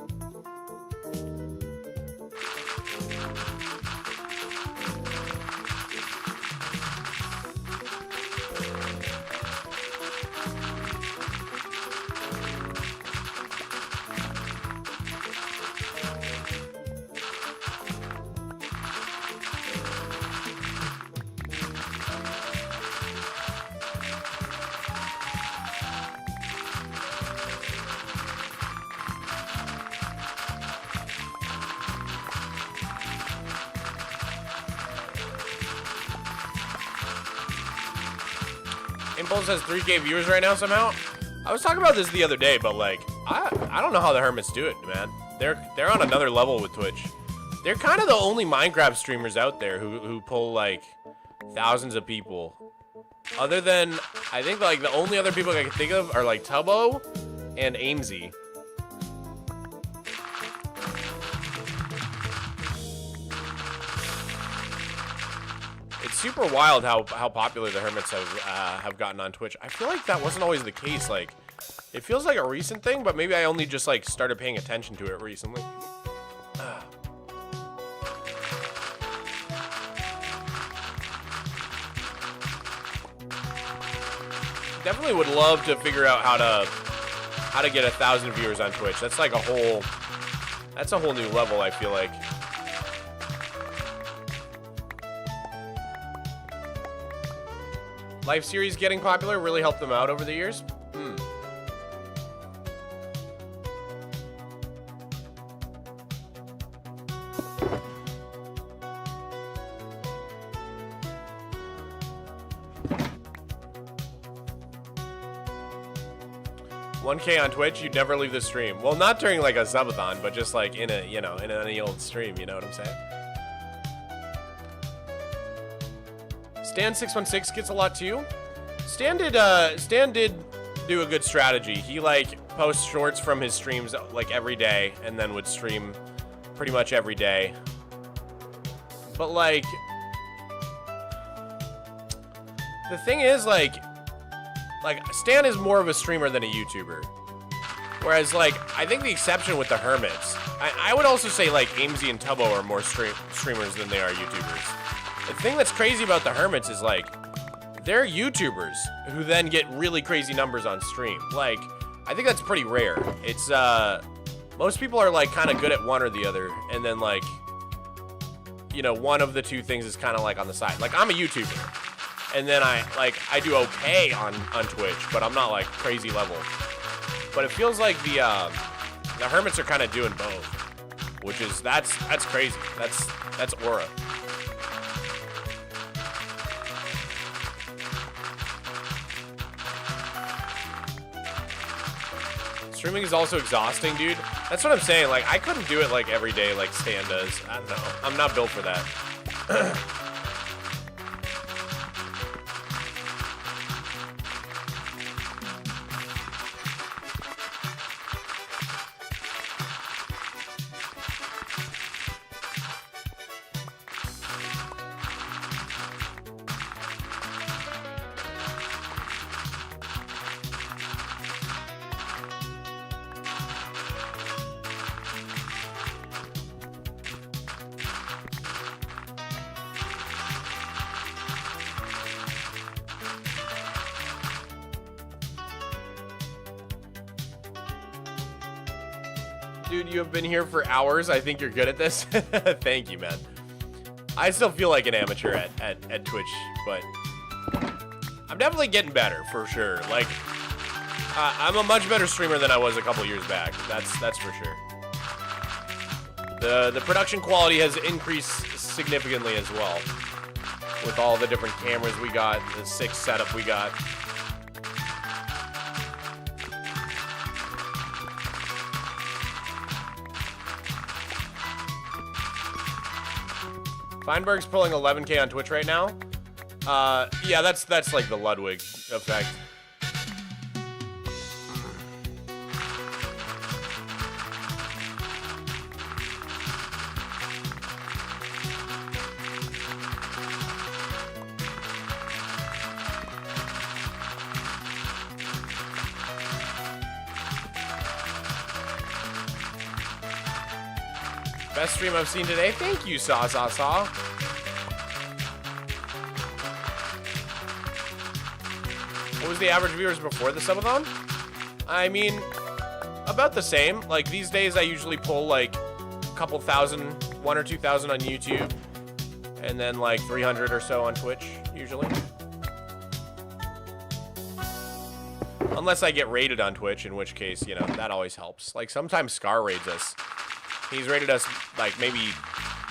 Impulse has 3K viewers right now somehow. I was talking about this the other day, but like, I don't know how the Hermits do it, man. They're on another level with Twitch. They're kind of the only Minecraft streamers out there who pull like thousands of people. Other than, I think like the only other people I can think of are like Tubbo and Amesy. It's super wild how popular the Hermits have gotten on Twitch. I feel like that wasn't always the case. Like, it feels like a recent thing, but maybe I only just like started paying attention to it recently. Definitely would love to figure out how to get 1,000 viewers on Twitch. That's like a whole new level, I feel like. Life series getting popular really helped them out over the years. 1K on Twitch, you'd never leave the stream. Well, not during like a subathon, but just like in a, you know, in any old stream, you know what I'm saying? Stan616 gets a lot too. Stan did do a good strategy. He like posts shorts from his streams like every day and then would stream pretty much every day. But like, the thing is like Stan is more of a streamer than a YouTuber. Whereas like, I think the exception with the Hermits, I would also say like Amesy and Tubbo are more streamers than they are YouTubers. The thing that's crazy about the Hermits is like, they're YouTubers who then get really crazy numbers on stream. Like, I think that's pretty rare. It's, most people are like kind of good at one or the other. And then like, you know, one of the two things is kind of like on the side. Like, I'm a YouTuber. And then I do okay on Twitch, but I'm not like crazy level. But it feels like the Hermits are kind of doing both, which is, that's crazy. That's aura. Streaming is also exhausting, dude. That's what I'm saying. Like, I couldn't do it like every day like Stan does. I don't know. I'm not built for that. Dude, you have been here for hours. I think you're good at this. Thank you, man. I still feel like an amateur at Twitch, but I'm definitely getting better for sure. Like, I'm a much better streamer than I was a couple years back. That's for sure. The production quality has increased significantly as well with all the different cameras we got, the 6 setup we got. Feinberg's pulling 11K on Twitch right now. Yeah, that's like the Ludwig effect. Best stream I've seen today. Thank you, Saw. What was the average viewers before the subathon? I mean, about the same. Like, these days I usually pull like a couple thousand, 1 or 2,000 on YouTube, and then like 300 or so on Twitch, usually. Unless I get raided on Twitch, in which case, you know, that always helps. Like, sometimes Scar raids us. He's raided us like maybe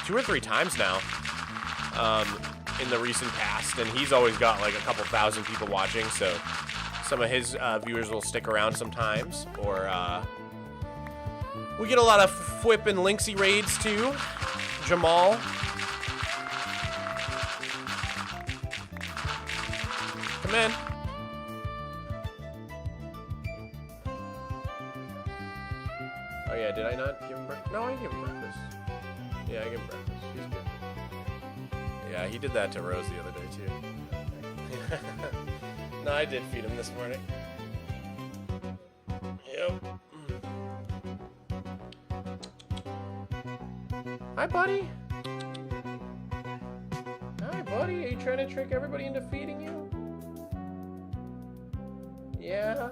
2 or 3 times now in the recent past, and he's always got like a couple thousand people watching, so some of his viewers will stick around sometimes. Or we get a lot of Fwip and Lynxy raids too. Jamal. Come in. Oh yeah, did I not give him breakfast? No, I gave him breakfast. Yeah, I gave him breakfast. He's good. Yeah, he did that to Rose the other day too. No, I did feed him this morning. Yep. Hi, buddy. Hi, buddy. Are you trying to trick everybody into feeding you? Yeah?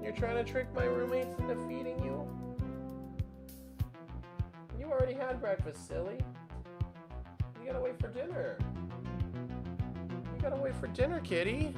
You're trying to trick my roommates into feeding you? You already had breakfast, silly. You gotta wait for dinner. You Gotta wait for dinner, kitty.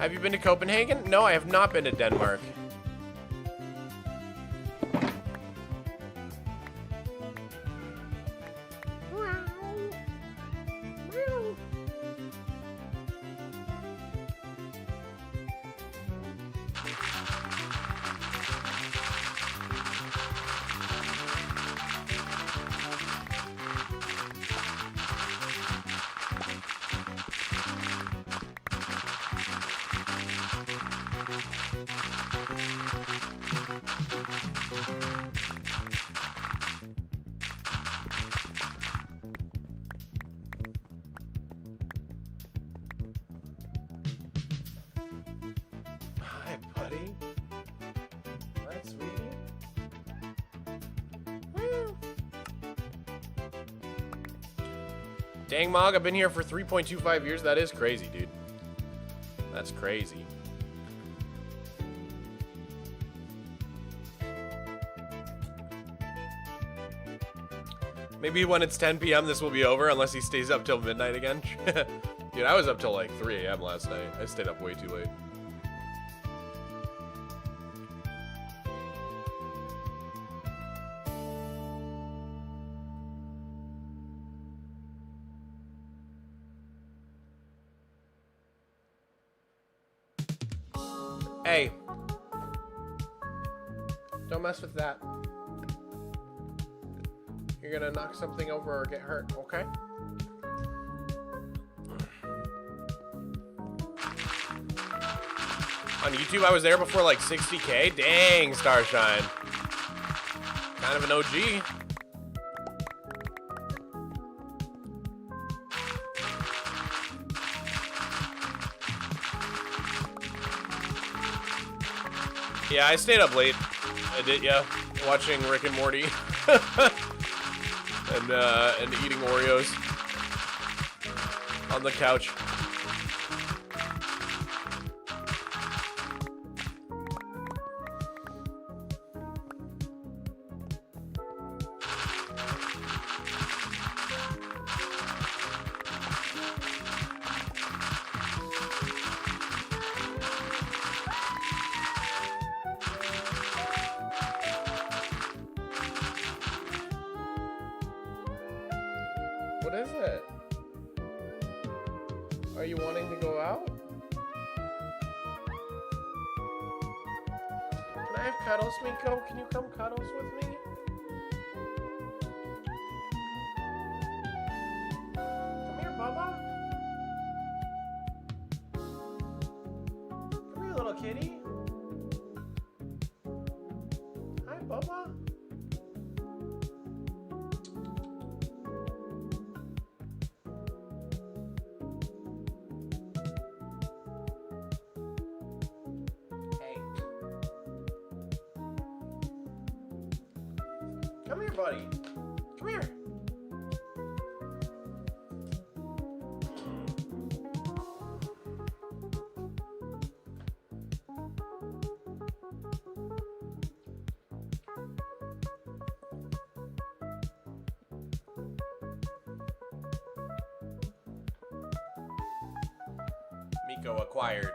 Have you been to Copenhagen? No, I have not been to Denmark. Dang, Mog, I've been here for 3.25 years. That is crazy, dude. That's crazy. Maybe when it's 10 p.m. this will be over, unless he stays up till midnight again. Dude, I was up till like 3 a.m. last night. I stayed up way too late. Hey, don't mess with that. You're gonna knock something over or get hurt, okay? On YouTube, I was there before like 60K. Dang, Starshine. Kind of an OG. Yeah, I stayed up late. I did, yeah. Watching Rick and Morty. and eating Oreos. On the couch. What is it? Are you wanting to go out? Can I have cuddles, Miko? Can you come cuddles with me? Come here, Bubba. Come here, little kitty. Hi, Bubba. Come here, buddy. Come here. Miko acquired.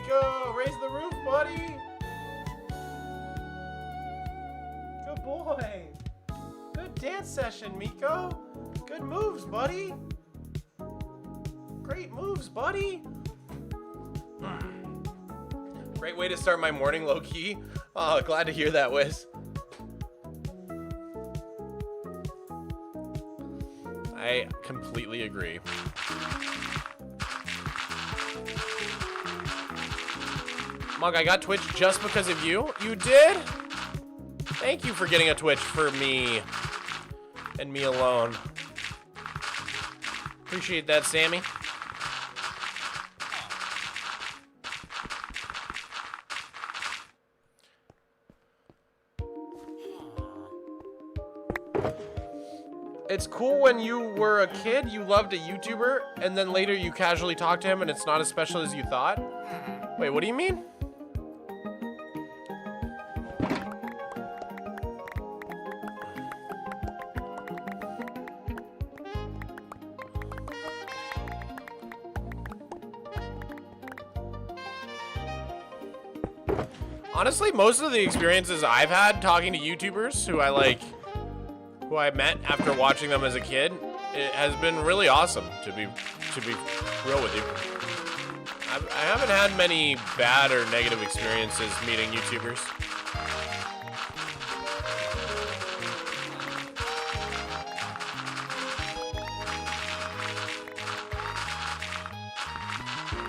Miko, raise the roof, buddy. Good boy. Good dance session, Miko. Good moves, buddy. Great moves, buddy. Great way to start my morning, low-key. Oh, glad to hear that, Wiz. I completely agree. Mog, I got Twitch just because of you. You did? Thank you for getting a Twitch for me. And me alone. Appreciate that, Sammy. It's cool when you were a kid, you loved a YouTuber, and then later you casually talk to him and it's not as special as you thought. Wait, what do you mean? Honestly, most of the experiences I've had talking to YouTubers who I met after watching them as a kid, it has been really awesome, to be real with you. I haven't had many bad or negative experiences meeting YouTubers.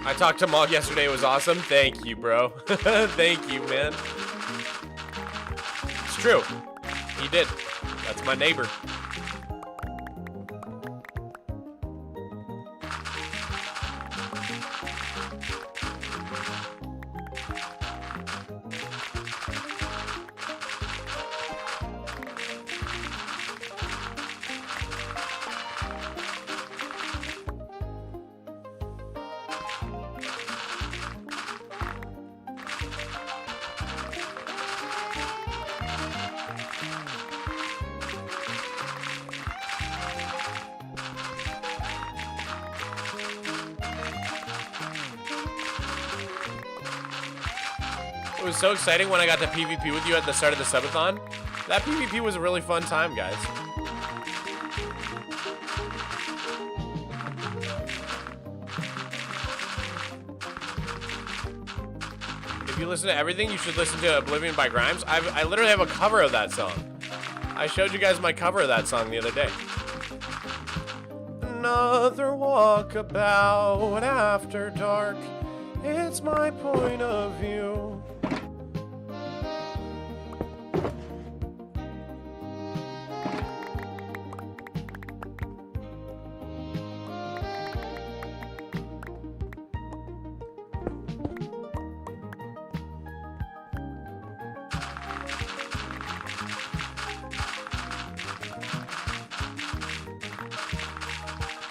I talked to Mog yesterday, it was awesome. Thank you, bro. Thank you, man. It's true. He did. That's my neighbor. It was so exciting when I got to PvP with you at the start of the subathon. That PvP was a really fun time, guys. If you listen to everything, you should listen to Oblivion by Grimes. I literally have a cover of that song. I showed you guys my cover of that song the other day. Another walkabout after dark. It's my point of view.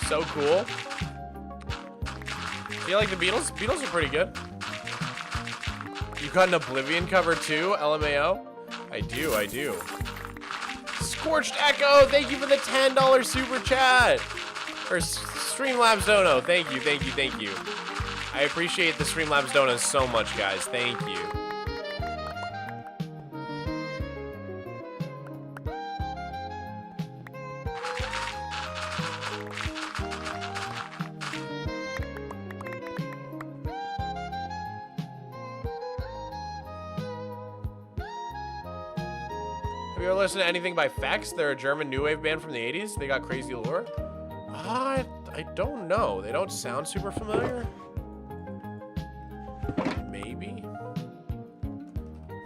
So cool. Do you like the Beatles? Beatles are pretty good. You got an Oblivion cover too, LMAO? I do. Scorched Echo, thank you for the $10 super chat. Or Streamlabs Dono, thank you. I appreciate the Streamlabs Donos so much, guys. Thank you. Have you ever listened to anything by Phanteks? They're a German new wave band from the 80s. They got crazy lore. I don't know. They don't sound super familiar. Maybe.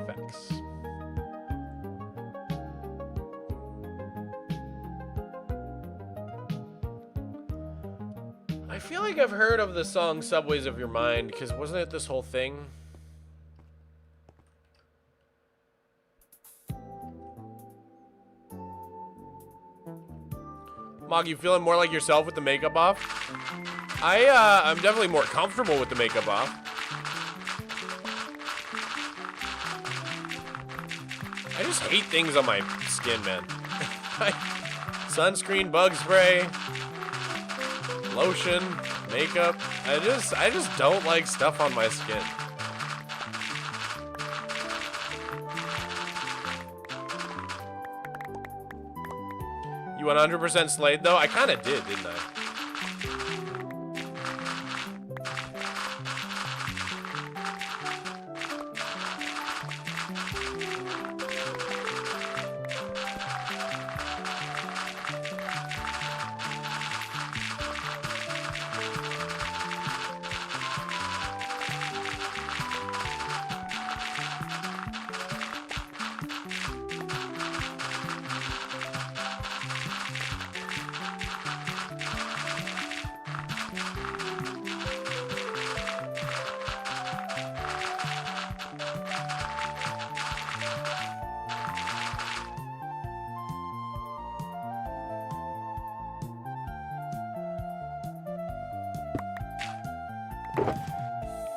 Phanteks. I feel like I've heard of the song Subways of Your Mind, because wasn't it this whole thing? Mog, you feeling more like yourself with the makeup off? I'm definitely more comfortable with the makeup off. I just hate things on my skin, man. Sunscreen, bug spray, lotion, makeup. I just don't like stuff on my skin. You 100% slayed, though? I kind of did, didn't I?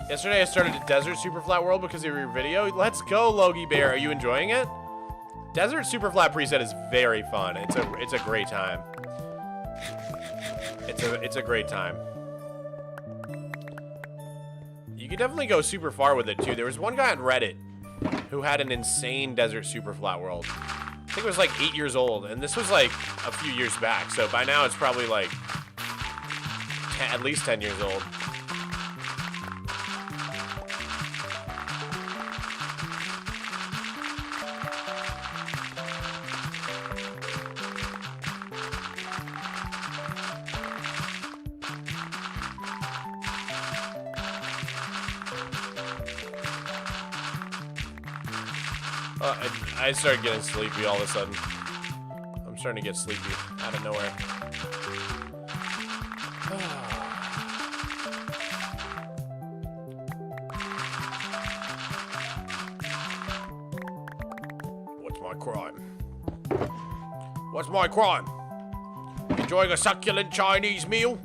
Yesterday I started a Desert Superflat world because of your video. Let's go, Logie Bear. Are you enjoying it? Desert Superflat preset is very fun. It's a great time. It's a great time. You could definitely go super far with it too. There was one guy on Reddit who had an insane Desert Superflat world. I think it was like 8 years old, and this was like a few years back. So by now it's probably like at least 10 years old. I started getting sleepy all of a sudden. I'm starting to get sleepy out of nowhere. What's my crime? What's my crime? Enjoying a succulent Chinese meal?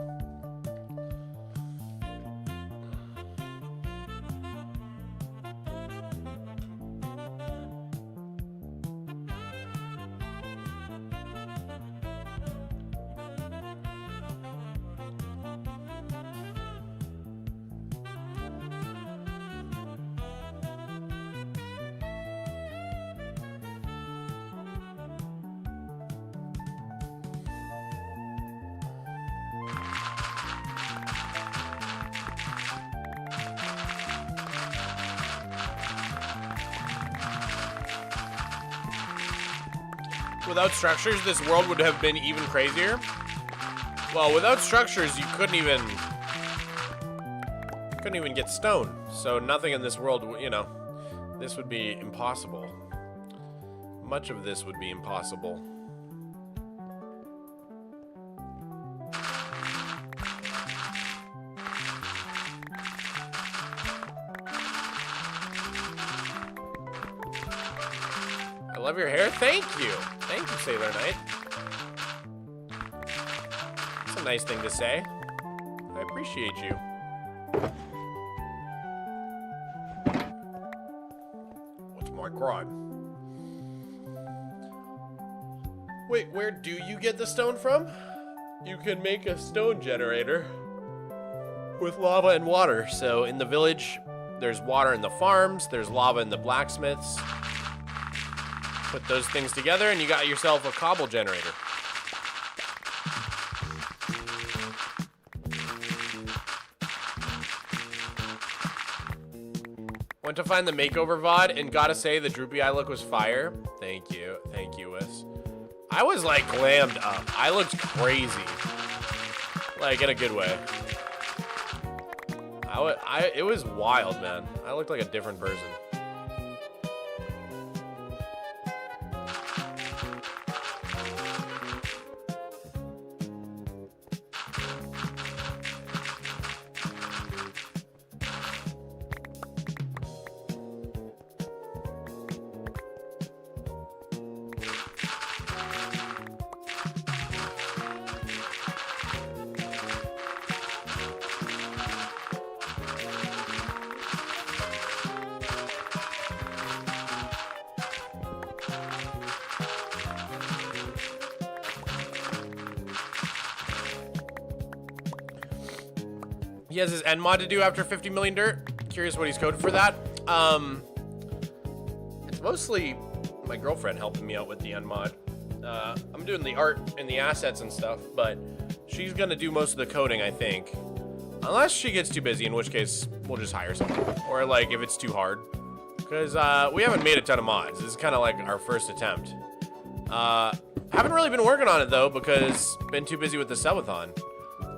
Without structures, this world would have been even crazier. Well, without structures, you couldn't even get stone. So nothing in this world, you know, this would be impossible. Much of this would be impossible. I love your hair. Thank you. Thank you, Sailor Knight. It's a nice thing to say. I appreciate you. What's my crime? Wait, where do you get the stone from? You can make a stone generator with lava and water. So in the village, there's water in the farms, there's lava in the blacksmiths. Put those things together and you got yourself a cobble generator. Went to find the makeover VOD and gotta say the droopy eye look was fire. Thank you, Wes. I was like glammed up. I looked crazy. Like in a good way. It was wild, man. I looked like a different person. He has his end mod to do after 50 million dirt. Curious what he's coded for that. It's mostly my girlfriend helping me out with the end mod. I'm doing the art and the assets and stuff, but she's gonna do most of the coding, I think. Unless she gets too busy, in which case we'll just hire someone. Or like if it's too hard. Because we haven't made a ton of mods. This is kind of like our first attempt. Haven't really been working on it though because been too busy with the subathon.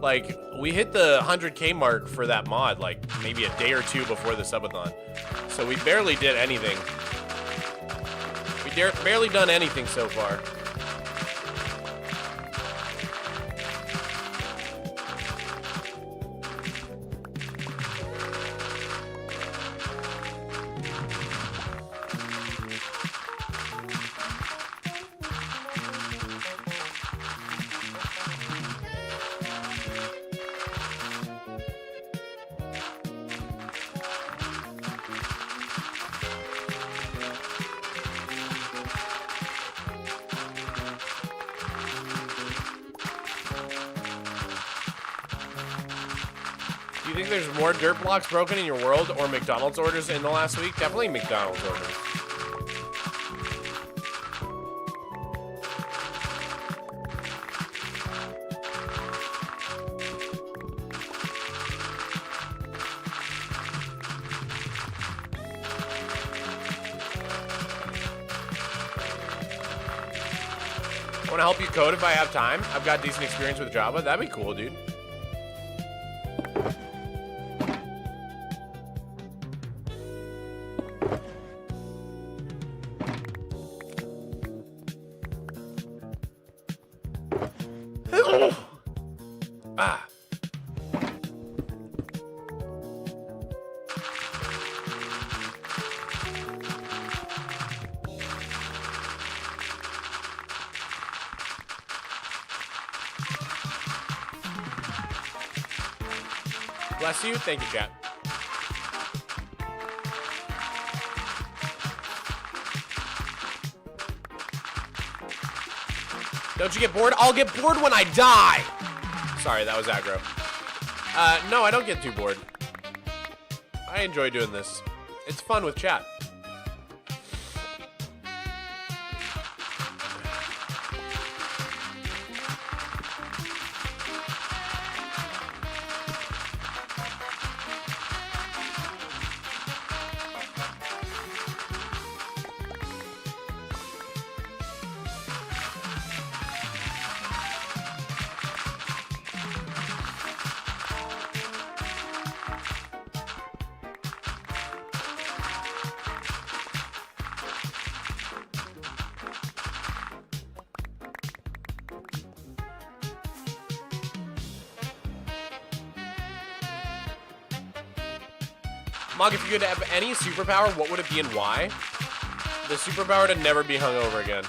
Like we hit the 100K mark for that mod like maybe a day or two before the subathon. So we barely did anything. We barely done anything so far. Do you think there's more dirt blocks broken in your world or McDonald's orders in the last week? Definitely McDonald's orders. I want to help you code if I have time. I've got decent experience with Java. That'd be cool, dude. Ah. Bless you. Thank you, chat. Don't you get bored? I'll get bored when I die. Sorry, that was aggro. No, I don't get too bored. I enjoy doing this. It's fun with chat. Mog, if you could have any superpower, what would it be and why? The superpower to never be hungover again.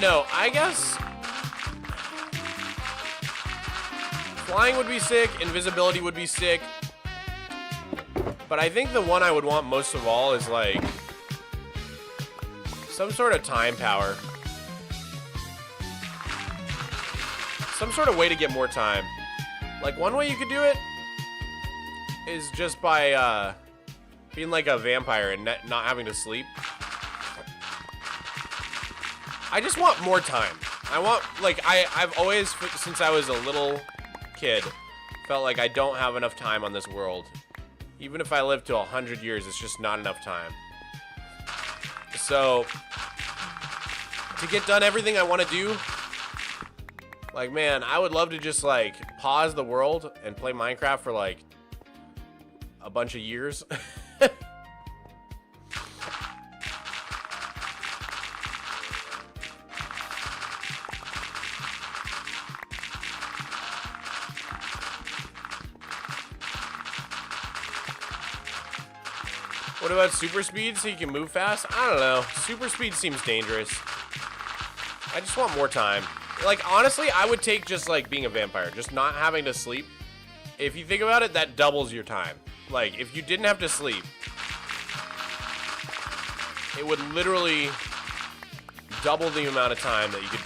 No, I guess flying would be sick, invisibility would be sick, but I think the one I would want most of all is like some sort of time power. Some sort of way to get more time. Like one way you could do it is just by being like a vampire and not having to sleep. I just want more time. I want, like, I've always, since I was a little kid, felt like I don't have enough time on this world. Even if I live to 100 years, it's just not enough time. So, to get done everything I want to do, like, man, I would love to just, like, pause the world and play Minecraft for, like, a bunch of years. What about super speed so you can move fast? I don't know. Super speed seems dangerous. I just want more time. Like, honestly, I would take just, like, being a vampire. Just not having to sleep. If you think about it, that doubles your time. Like, if you didn't have to sleep, it would literally double the amount of time that you could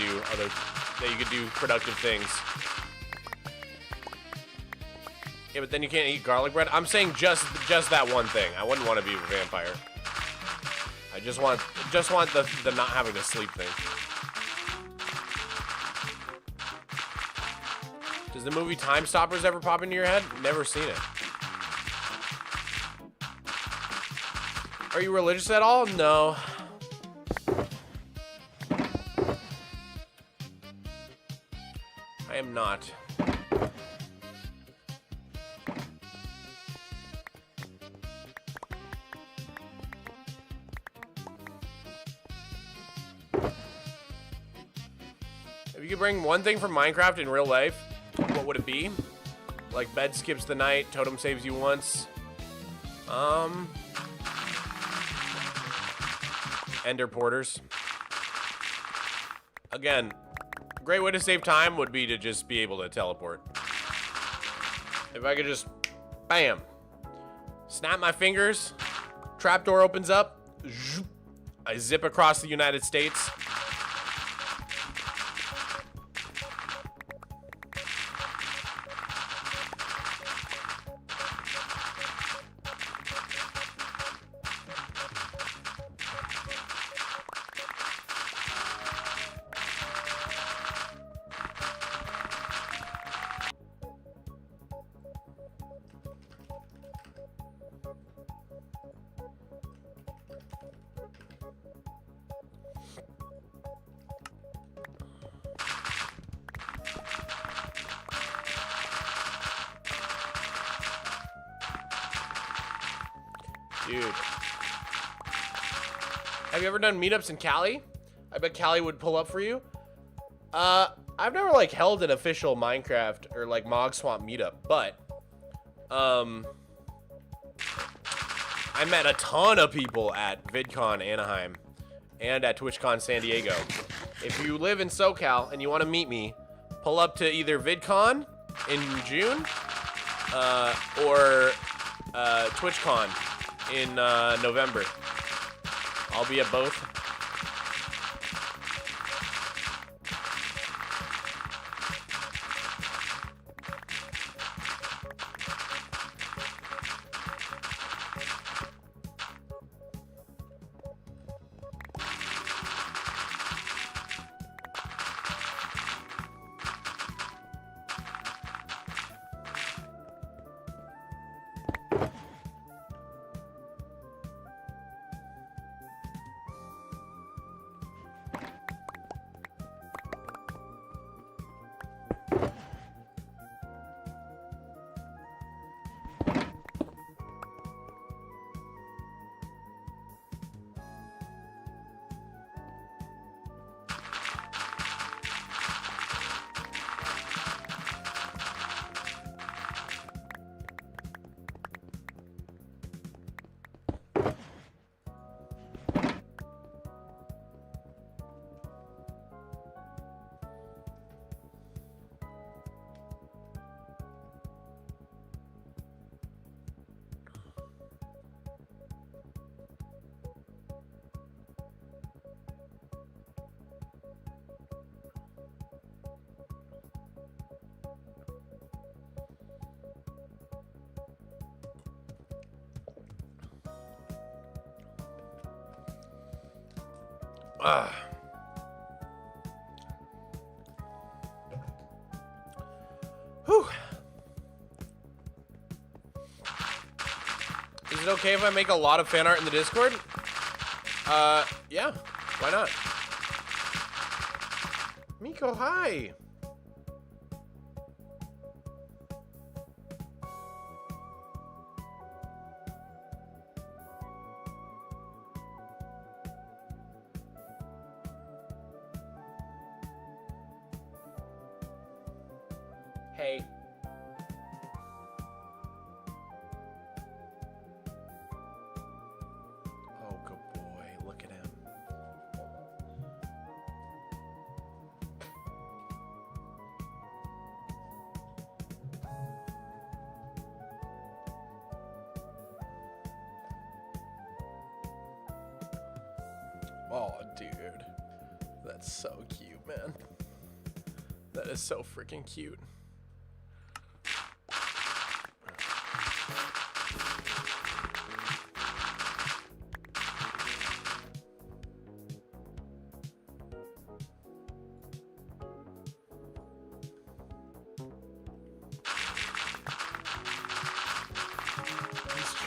do productive things. Yeah, but then you can't eat garlic bread. I'm saying just that one thing. I wouldn't want to be a vampire. I just want the not having to sleep thing. Does the movie Time Stoppers ever pop into your head? Never seen it. Are you religious at all? No. I am not. If you could bring one thing from Minecraft in real life, what would it be? Like bed skips the night, totem saves you once. Ender porters. Again, a great way to save time would be to just be able to teleport. If I could just, bam, snap my fingers, trapdoor opens up, I zip across the United States. Dude. Have you ever done meetups in Cali? I bet Cali would pull up for you. I've never like held an official Minecraft or like Mogswamp meetup, but I met a ton of people at VidCon Anaheim and at TwitchCon San Diego. If you live in SoCal and you want to meet me, pull up to either VidCon in June or TwitchCon in November. I'll be at both. Whew. Is it okay if I make a lot of fan art in the Discord? Yeah, why not? Miko, hi. Hey. Oh, good boy. Look at him. Oh, dude. That's so cute, man. That is so freaking cute.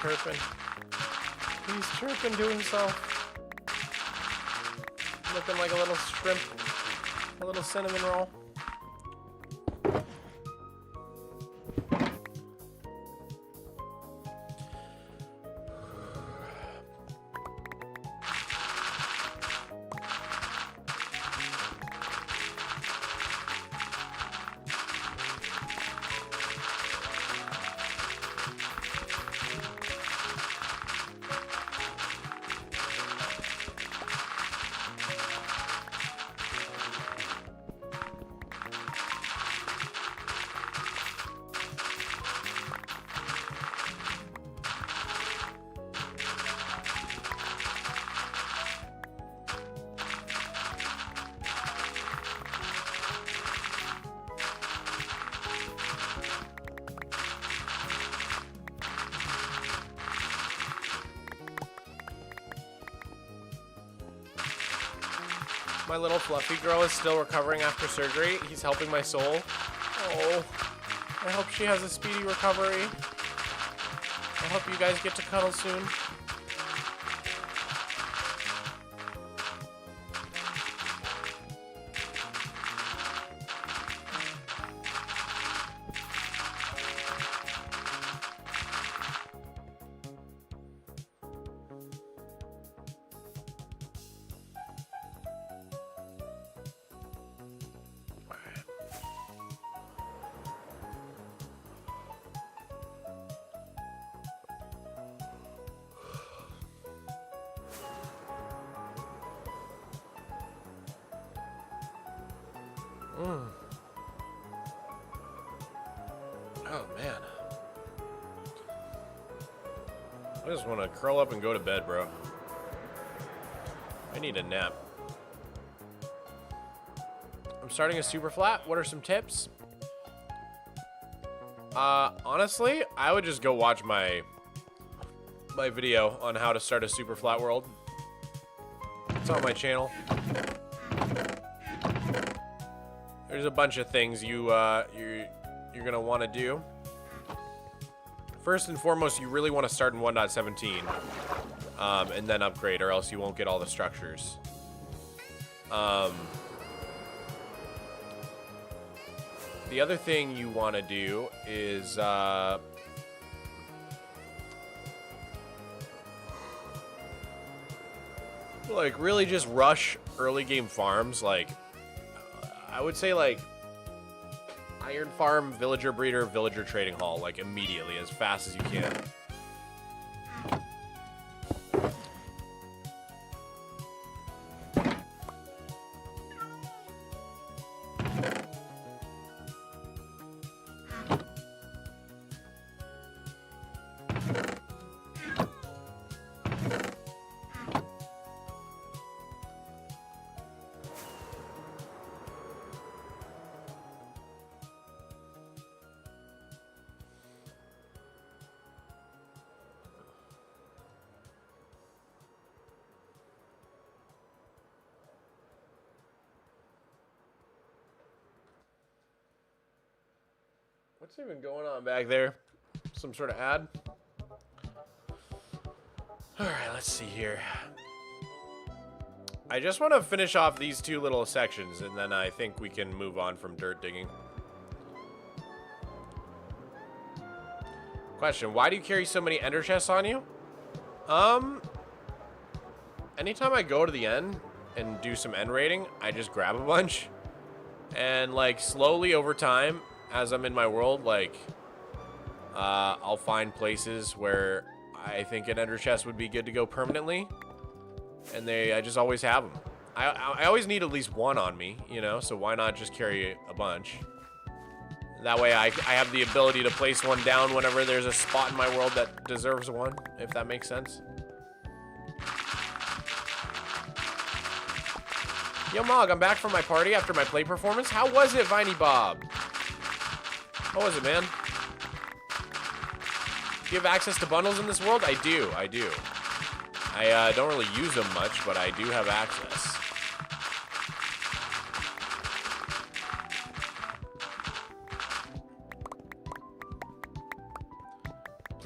chirping. He's chirping to himself. Looking like a little shrimp. A little cinnamon roll. My little fluffy girl is still recovering after surgery. He's helping my soul. Oh, I hope she has a speedy recovery. I hope you guys get to cuddle soon. Oh, man. I just want to curl up and go to bed, bro. I need a nap. I'm starting a Superflat. What are some tips? Honestly, I would just go watch my video on how to start a Superflat world. It's on my channel. There's a bunch of things you're gonna want to do. First and foremost, you really want to start in 1.17 and then upgrade, or else you won't get all the structures. The other thing you want to do is like really just rush early game farms. Like I would say like Iron Farm, Villager Breeder, Villager Trading Hall, like immediately, as fast as you can. What's even going on back there? Some sort of ad? Alright, let's see here. I just want to finish off these two little sections, and then I think we can move on from dirt digging. Question, why do you carry so many ender chests on you? Anytime I go to the end and do some end raiding, I just grab a bunch. And, like, slowly over time, as I'm in my world, like, I'll find places where I think an ender chest would be good to go permanently. And I just always have them. I always need at least one on me, you know, so why not just carry a bunch? That way I have the ability to place one down whenever there's a spot in my world that deserves one, if that makes sense. Yo, Mog, I'm back from my party after my play performance. How was it, Viney Bob? How was it, man? Do you have access to bundles in this world? I do. I don't really use them much, but I do have access.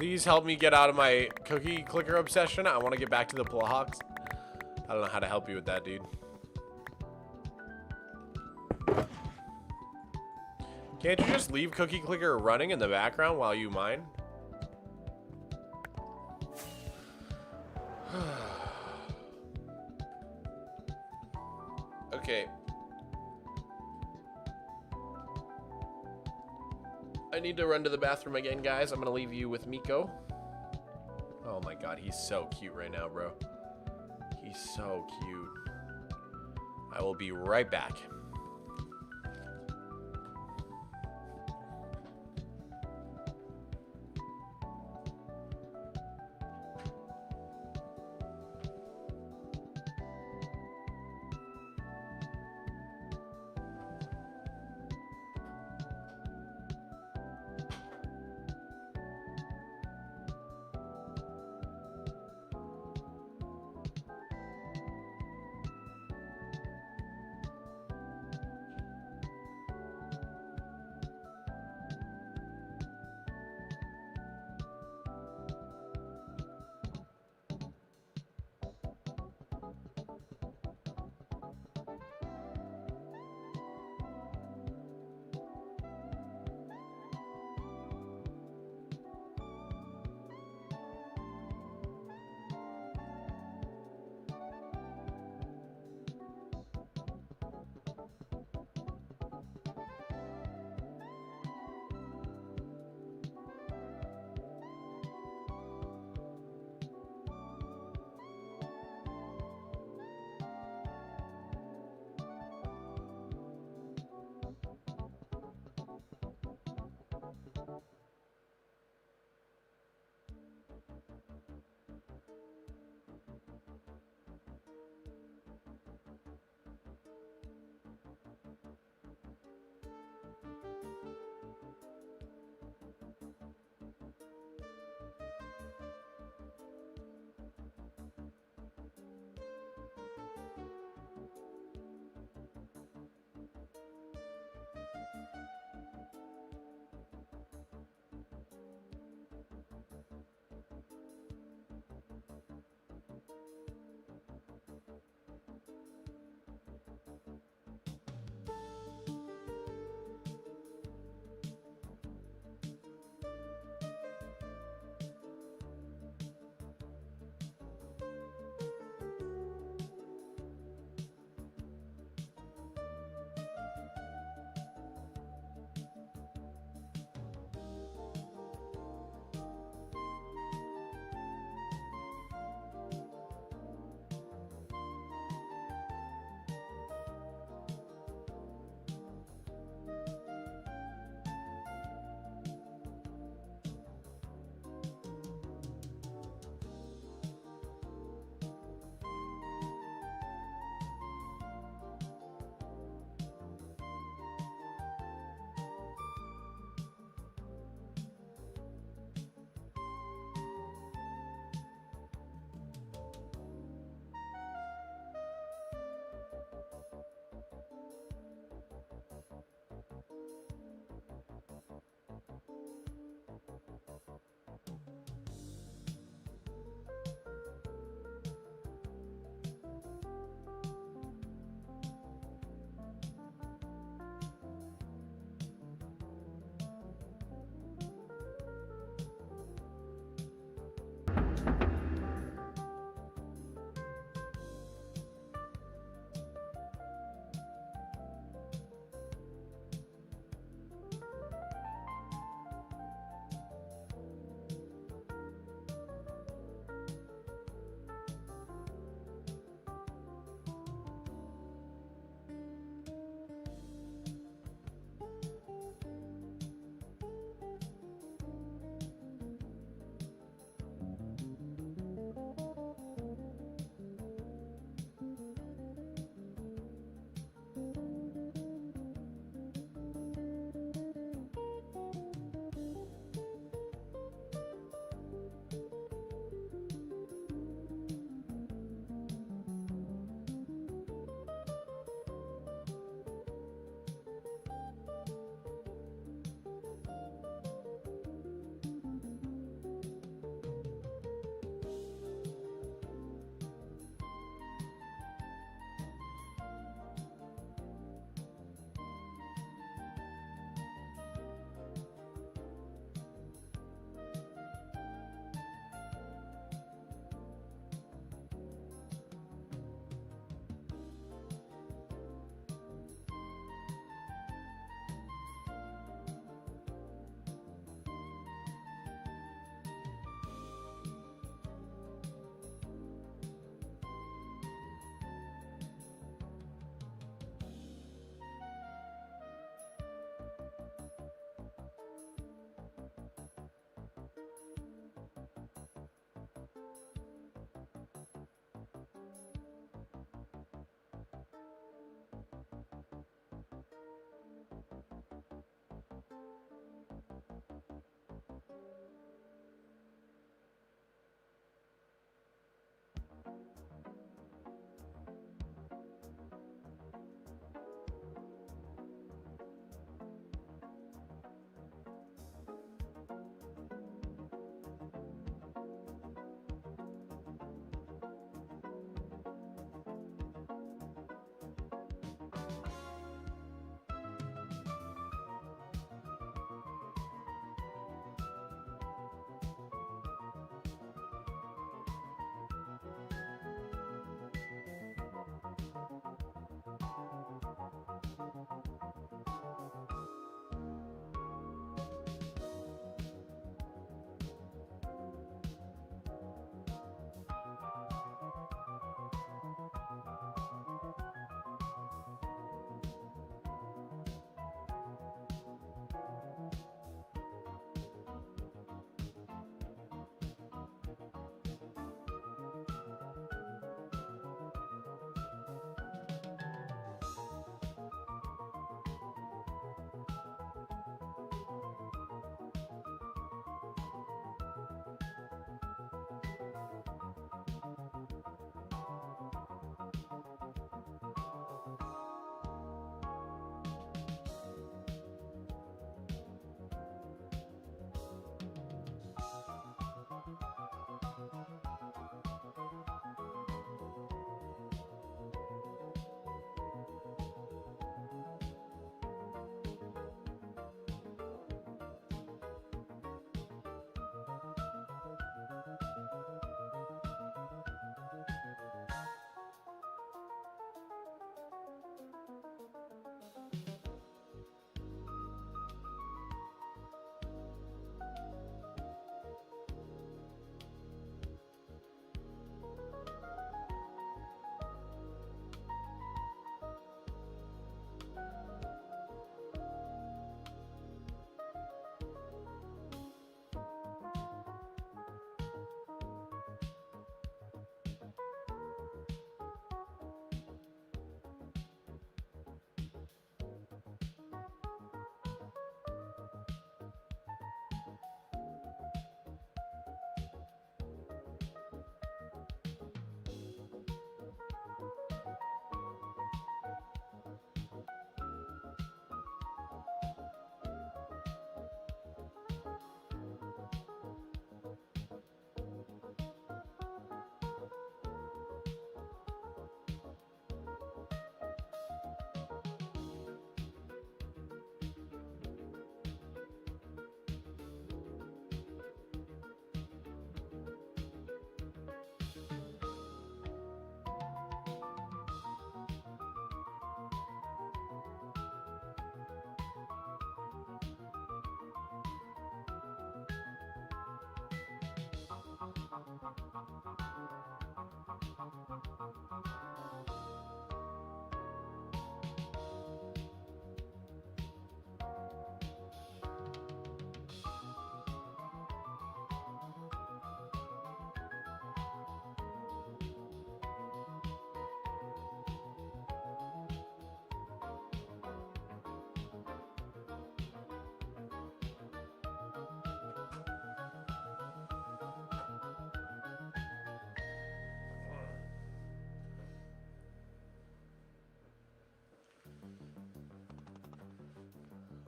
Please help me get out of my cookie clicker obsession. I want to get back to the blocks. I don't know how to help you with that, dude. Can't you just leave cookie clicker running in the background while you mine? Okay. I need to run to the bathroom again, guys. I'm gonna leave you with Miko. Oh my god, he's so cute right now, bro. He's so cute. I will be right back.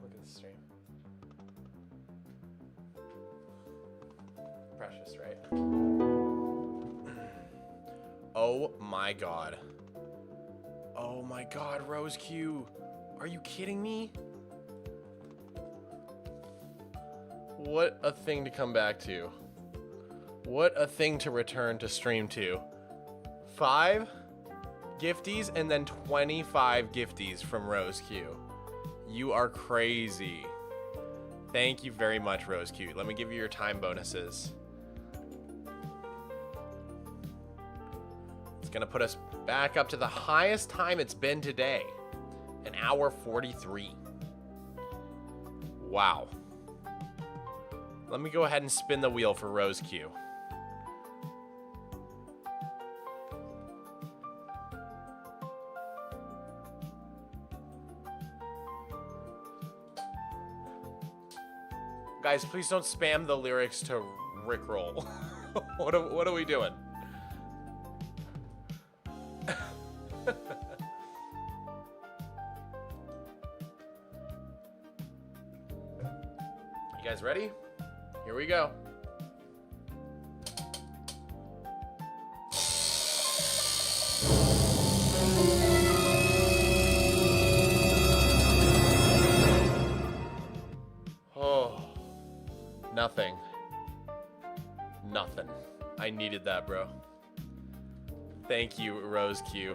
Look at the stream. Precious, right? Oh my god. Oh my god, Rose Q. Are you kidding me? What a thing to come back to. What a thing to return to stream to. 5 gifties and then 25 gifties from Rose Q. You are crazy. Thank you very much, Rose Q. Let me give you your time bonuses. It's gonna put us back up to the highest time it's been today. 1 hour 43. Wow. Let me go ahead and spin the wheel for Rose Q. Guys, please don't spam the lyrics to Rickroll. What are we doing? You guys ready? Here we go. Oh, nothing. Nothing. I needed that, bro. Thank you, Rose Q.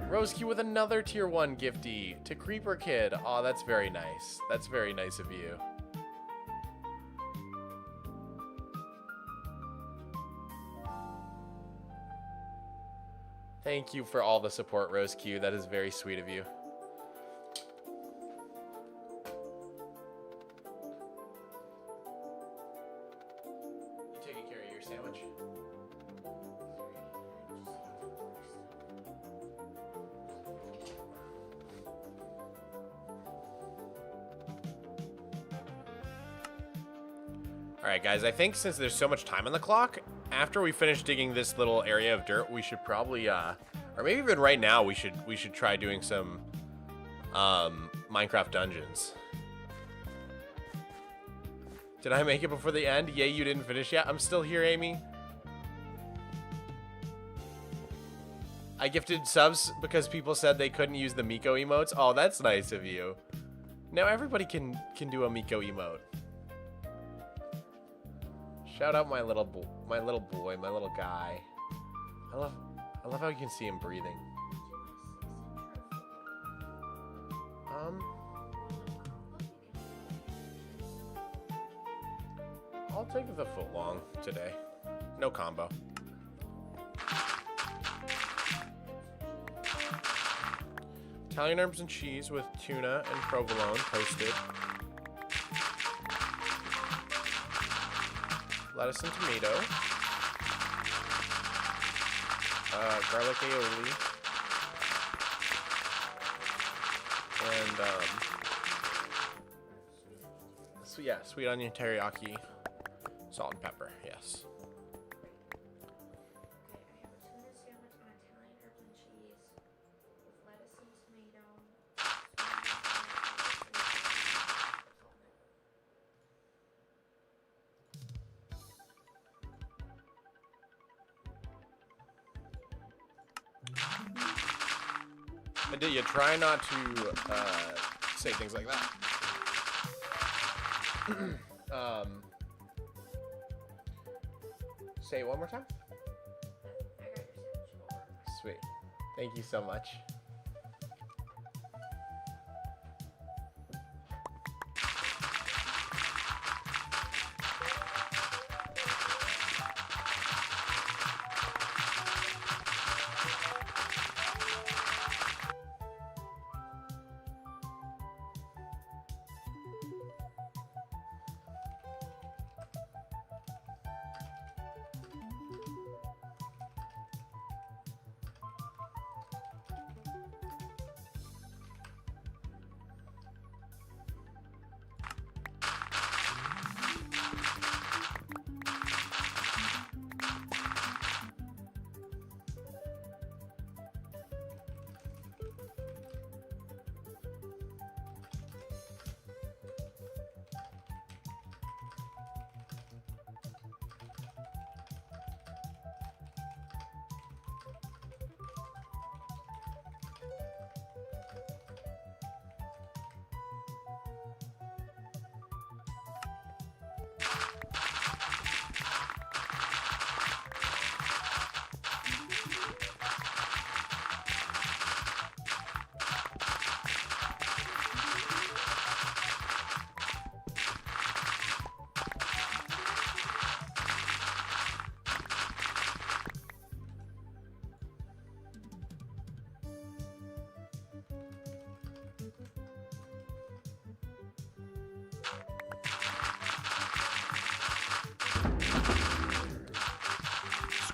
Rose Q with another tier 1 gifty to Creeper Kid. Oh, that's very nice. That's very nice of you. Thank you for all the support, Rose Q. That is very sweet of you. You taking care of your sandwich? Alright guys, I think since there's so much time on the clock, after we finish digging this little area of dirt, we should probably, or maybe even right now, we should try doing some, Minecraft dungeons. Did I make it before the end? Yeah, you didn't finish yet? I'm still here, Amy. I gifted subs because people said they couldn't use the Miko emotes. Oh, that's nice of you. Now everybody can do a Miko emote. Shout out my little boy, my little guy. I love how you can see him breathing. I'll take the foot long today. No combo. Italian herbs and cheese with tuna and provolone toasted. Lettuce and tomato. Garlic aioli. And, sweet onion teriyaki. Salt and pepper, yes. And did you try not to say things like that? Say it one more time. Sweet. Thank you so much.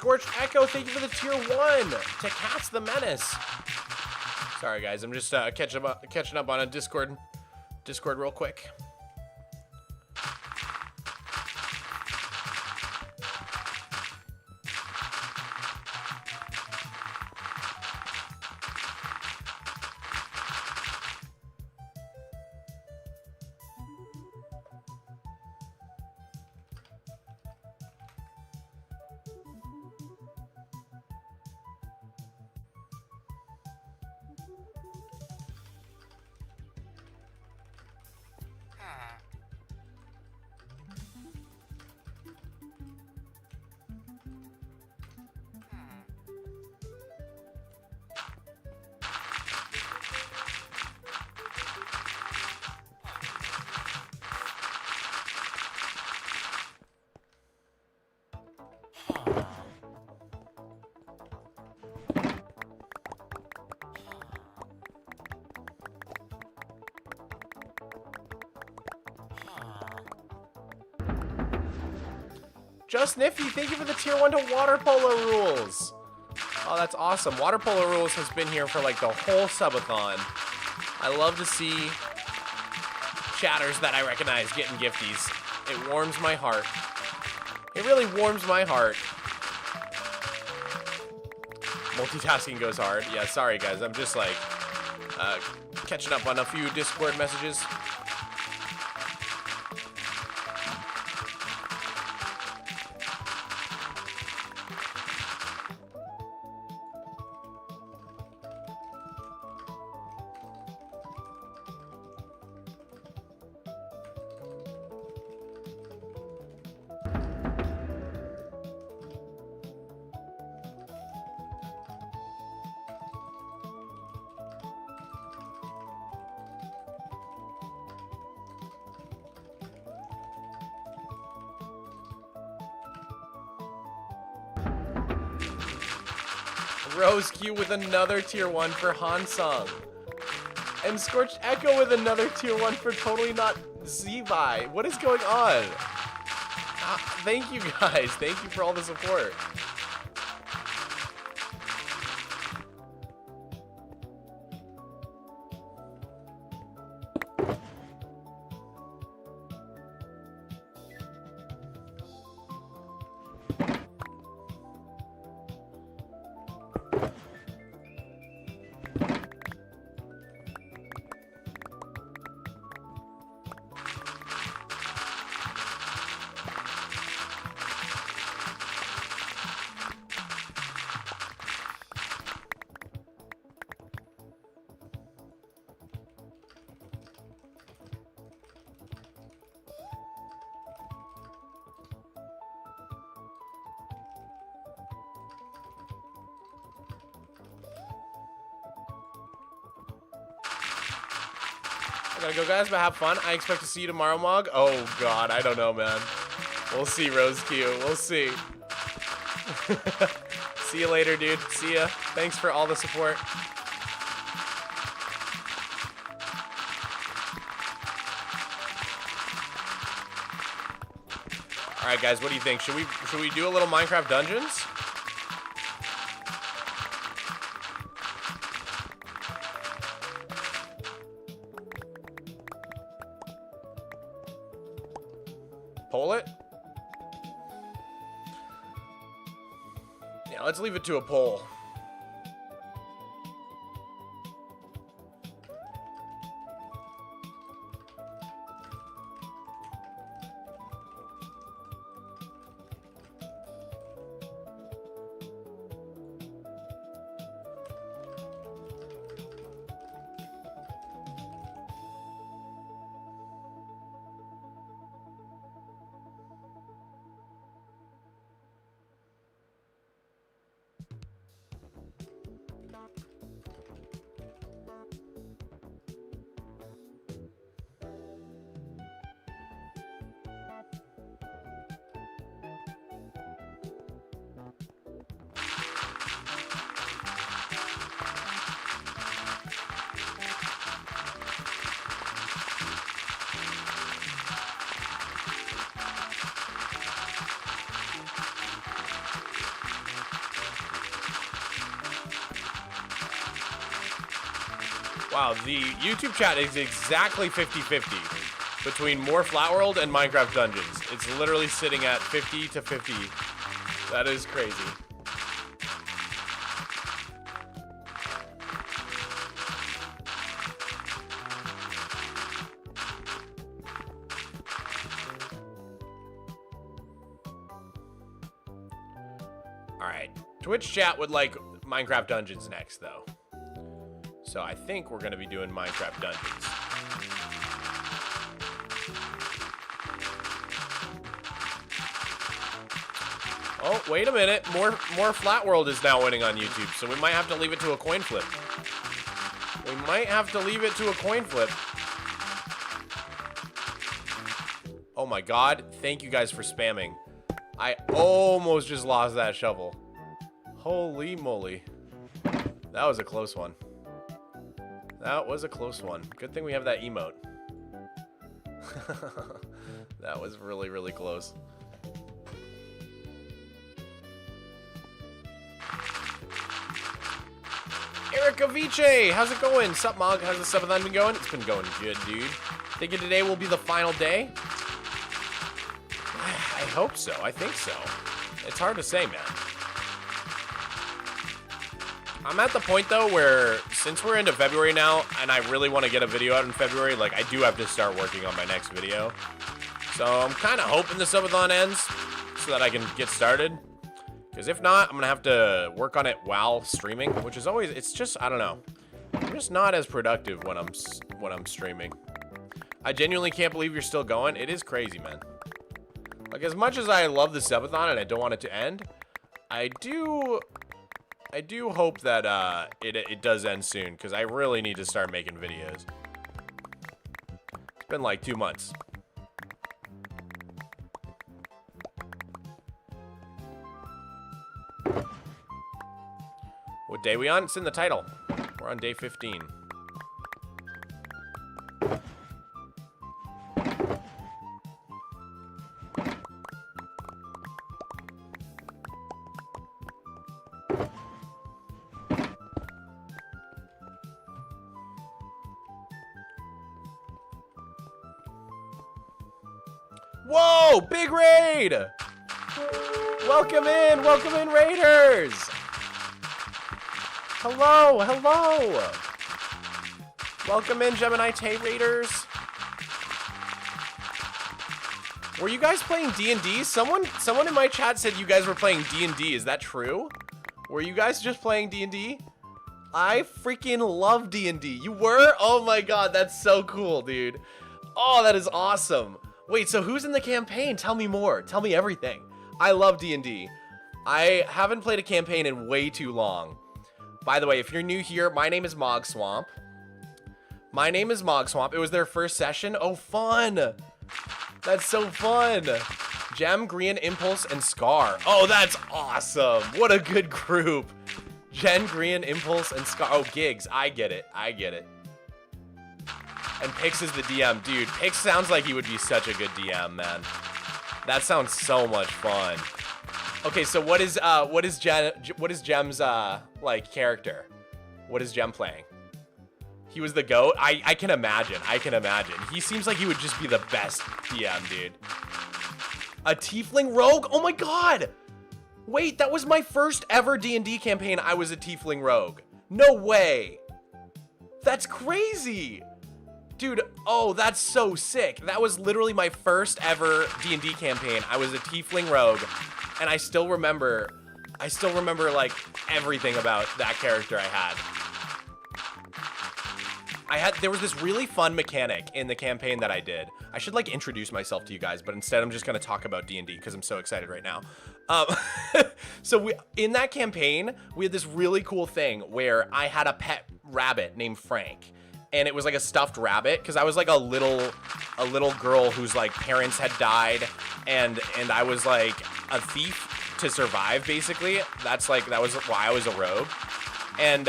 Scorched Echo, thank you for the tier 1 to Cats the Menace. Sorry guys, I'm just catching up on a Discord real quick. Just Nifty, thank you for the tier 1 to Water Polo Rules. Oh, that's awesome. Water Polo Rules has been here for like the whole subathon. I love to see chatters that I recognize getting gifties. It warms my heart. It really warms my heart. Multitasking goes hard. Yeah, sorry guys. I'm just like catching up on a few Discord messages. Rose Q with another tier 1 for Hansung. And Scorched Echo with another tier 1 for Totally Not Zevi. What is going on? Thank you guys. Thank you for all the support. Gotta go, guys, but have fun. I expect to see you tomorrow, Mog. Oh, God. I don't know, man. We'll see, Rose Q. We'll see. See you later, dude. See ya. Thanks for all the support. All right, guys. What do you think? Should we do a little Minecraft Dungeons? Poll it? Yeah, let's leave it to a poll. Wow, the YouTube chat is exactly 50-50 between more Flat World and Minecraft Dungeons. It's literally sitting at 50 to 50. That is crazy. All right, Twitch chat would like Minecraft Dungeons next, though. So I think we're going to be doing Minecraft Dungeons. Oh, wait a minute. More Flat World is now winning on YouTube, so we might have to leave it to a coin flip. We might have to leave it to a coin flip. Oh my god. Thank you guys for spamming. I almost just lost that shovel. Holy moly. That was a close one. That was a close one. Good thing we have that emote. That was really, really close. Erica Vice, how's it going? Sup, Mog? How's the subathon been going? It's been going good, dude. Thinking today will be the final day? I hope so. I think so. It's hard to say, man. I'm at the point, though, where since we're into February now, and I really want to get a video out in February, like, I do have to start working on my next video. So I'm kind of hoping the subathon ends so that I can get started. Because if not, I'm going to have to work on it while streaming, which is always, it's just, I don't know. I'm just not as productive when I'm streaming. I genuinely can't believe you're still going. It is crazy, man. Like, as much as I love the subathon and I don't want it to end, I do hope that it does end soon, because I really need to start making videos. It's been like 2 months. What day we on? It's in the title. We're on day 15. Whoa, big raid! Welcome in, raiders! Hello, hello! Welcome in, Gemini Tay raiders. Were you guys playing D&D? Someone in my chat said you guys were playing D&D. Is that true? Were you guys just playing D&D? I freaking love D&D. You were? Oh my god, that's so cool, dude. Oh, that is awesome. Wait, so who's in the campaign? Tell me more. Tell me everything. I love D&D. I haven't played a campaign in way too long. By the way, if you're new here, my name is Mogswamp. My name is Mogswamp. It was their first session. Oh, fun. That's so fun. Gem, Green, Impulse, and Scar. Oh, that's awesome. What a good group. Gen, Green, Impulse, and Scar. Oh, Gigs. I get it. I get it. And Pix is the DM. Dude, Pix sounds like he would be such a good DM, man. That sounds so much fun. Okay, so what is Gem's like character? What is Gem playing? He was the GOAT? I can imagine. I can imagine. He seems like he would just be the best DM, dude. A Tiefling Rogue? Oh my god! Wait, that was my first ever D&D campaign. I was a Tiefling Rogue. No way. That's crazy. Dude, oh, that's so sick. That was literally my first ever D&D campaign. I was a Tiefling Rogue, and I still remember like everything about that character I had. There was this really fun mechanic in the campaign that I did. I should like introduce myself to you guys, but instead I'm just gonna talk about D&D because I'm so excited right now. So in that campaign, we had this really cool thing where I had a pet rabbit named Frank. And it was like a stuffed rabbit because I was like a little girl whose like parents had died, and I was like a thief to survive basically. That was why I was a rogue. And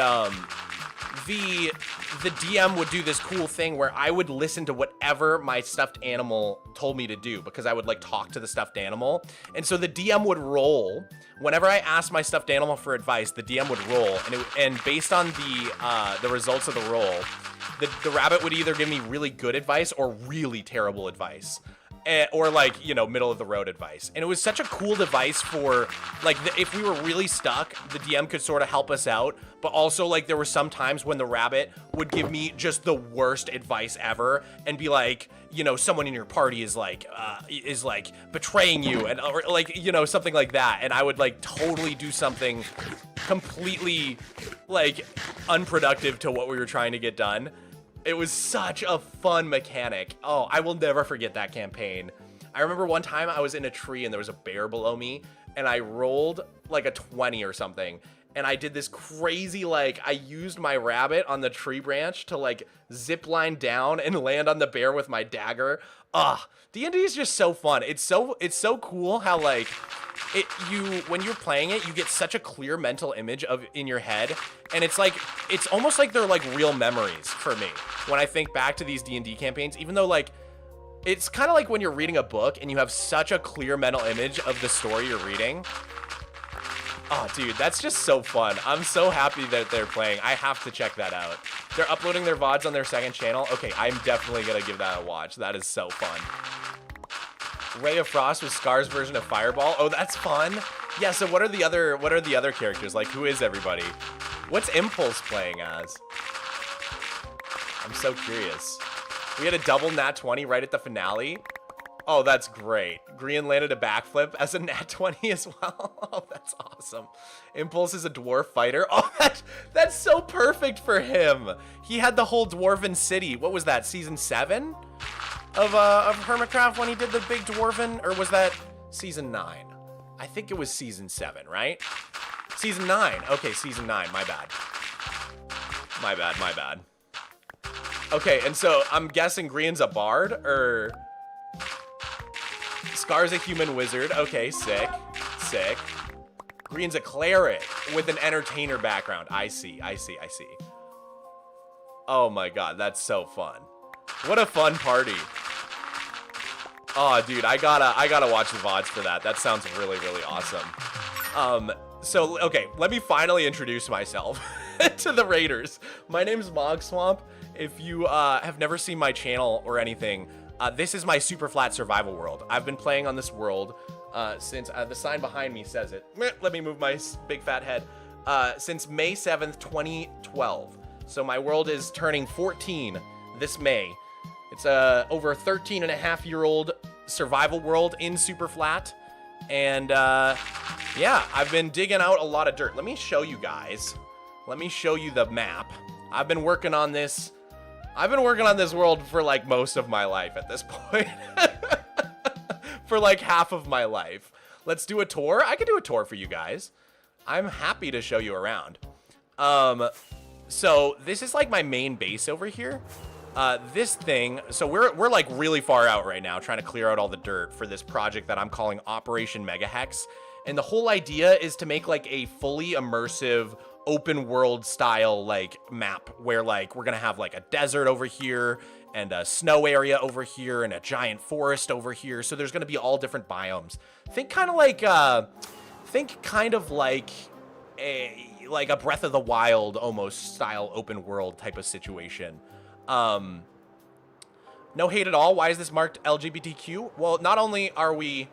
the DM would do this cool thing where I would listen to whatever my stuffed animal told me to do because I would like talk to the stuffed animal. And so the DM would roll whenever I asked my stuffed animal for advice. The DM would roll, and based on the results of the roll, the rabbit would either give me really good advice or really terrible advice. Or like, you know, middle of the road advice. And it was such a cool device for like if we were really stuck, the DM could sort of help us out. But also like there were some times when the rabbit would give me just the worst advice ever and be like, you know, someone in your party is like betraying you, and or like, you know, something like that. And I would like totally do something completely like unproductive to what we were trying to get done. It was such a fun mechanic. Oh, I will never forget that campaign. I remember one time I was in a tree and there was a bear below me and I rolled like a 20 or something. And I did this crazy, like, I used my rabbit on the tree branch to like zip line down and land on the bear with my dagger. D&D is just so fun. It's so cool how like when you're playing it, you get such a clear mental image of in your head, and it's like it's almost like they're like real memories for me when I think back to these D&D campaigns, even though like it's kind of like when you're reading a book and you have such a clear mental image of the story you're reading. Oh, dude, that's just so fun. I'm so happy that they're playing. I have to check that out. They're uploading their VODs on their second channel. Okay, I'm definitely gonna give that a watch. That is so fun. Ray of Frost was Scar's version of Fireball. Oh, that's fun. Yeah, so what are the other characters? Like, who is everybody? What's Impulse playing as? I'm so curious. We had a double nat 20 right at the finale. Oh, that's great. Grian landed a backflip as a nat 20 as well. Oh, that's awesome. Impulse is a dwarf fighter. Oh, that's so perfect for him. He had the whole dwarven city. What was that, season 7 of Hermitcraft when he did the big dwarven, or was that season 9? I think it was season 7, right? Season 9. Okay, season 9. My bad. My bad. Okay, and so I'm guessing Grian's a bard, or... Scar's a human wizard. Okay, sick. Green's a cleric with an entertainer background. I see. Oh my god, that's so fun. What a fun party. Oh, dude, I gotta watch the VODs for that. That sounds really, really awesome. So, okay, let me finally introduce myself to the Raiders. My name's Mogswamp. If you have never seen my channel or anything, this is my Superflat survival world. I've been playing on this world since the sign behind me says it. Let me move my big fat head. Since May 7th, 2012. So my world is turning 14 this May. It's over a 13-and-a-half-year-old survival world in Superflat. And yeah, I've been digging out a lot of dirt. Let me show you guys. Let me show you the map. I've been working on this world for like most of my life at this point. For like half of my life. Let's do a tour. I could do a tour for you guys. I'm happy to show you around. So this is like my main base over here. This thing, so we're like really far out right now trying to clear out all the dirt for this project that I'm calling Operation Megaex. And the whole idea is to make like a fully immersive open world style like map where like we're gonna have like a desert over here and a snow area over here and a giant forest over here. So there's gonna be all different biomes. Think kind of like a Breath of the Wild almost style open world type of situation. No hate at all. Why is this marked LGBTQ? Well, not only are we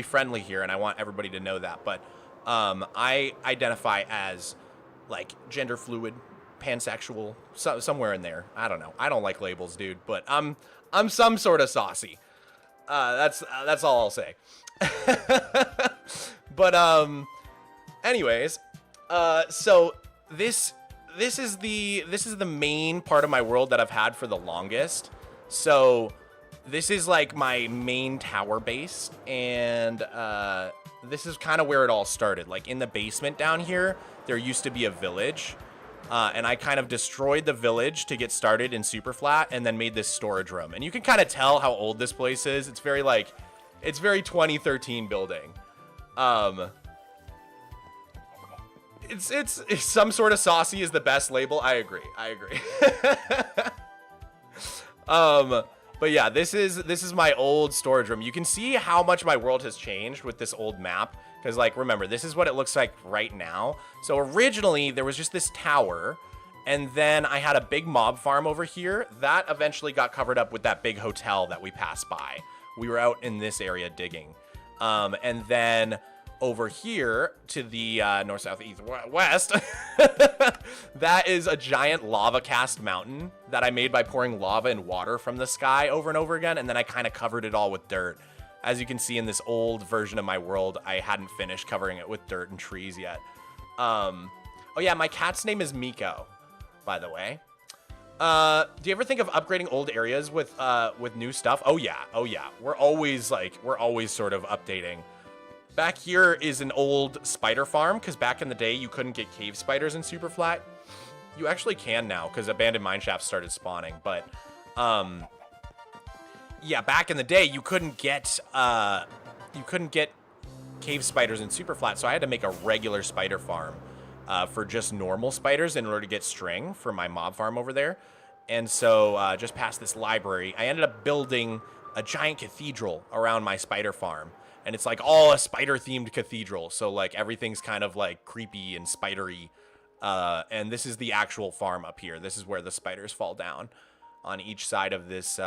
friendly here, and I want everybody to know that, but I identify as like gender fluid, pansexual, somewhere in there. I don't know. I don't like labels, dude, but I'm some sort of saucy. That's all I'll say. But anyways, so this is the main part of my world that I've had for the longest. So this is like my main tower base, and this is kind of where it all started. Like in the basement down here, there used to be a village, and I kind of destroyed the village to get started in Superflat, and then made this storage room. And you can kind of tell how old this place is. It's very 2013 building. It's some sort of saucy is the best label. I agree. But yeah, this is my old storage room. You can see how much my world has changed with this old map. Because, like, remember, this is what it looks like right now. So originally, there was just this tower. And then I had a big mob farm over here. That eventually got covered up with that big hotel that we passed by. We were out in this area digging. And then over here to the north, south, east, west, that is a giant lava cast mountain that I made by pouring lava and water from the sky over and over again. And then I kind of covered it all with dirt. As you can see in this old version of my world, I hadn't finished covering it with dirt and trees yet. Oh yeah, my cat's name is Miko, by the way. Do you ever think of upgrading old areas with new stuff? Oh yeah. We're always sort of updating. Back here is an old spider farm, because back in the day you couldn't get cave spiders in Superflat. You actually can now, because abandoned mineshafts started spawning. But yeah, back in the day you couldn't get cave spiders in Superflat, so I had to make a regular spider farm for just normal spiders in order to get string for my mob farm over there. And so just past this library, I ended up building a giant cathedral around my spider farm. And it's like all a spider-themed cathedral. So like everything's kind of like creepy and spidery. And this is the actual farm up here. This is where the spiders fall down on each side of this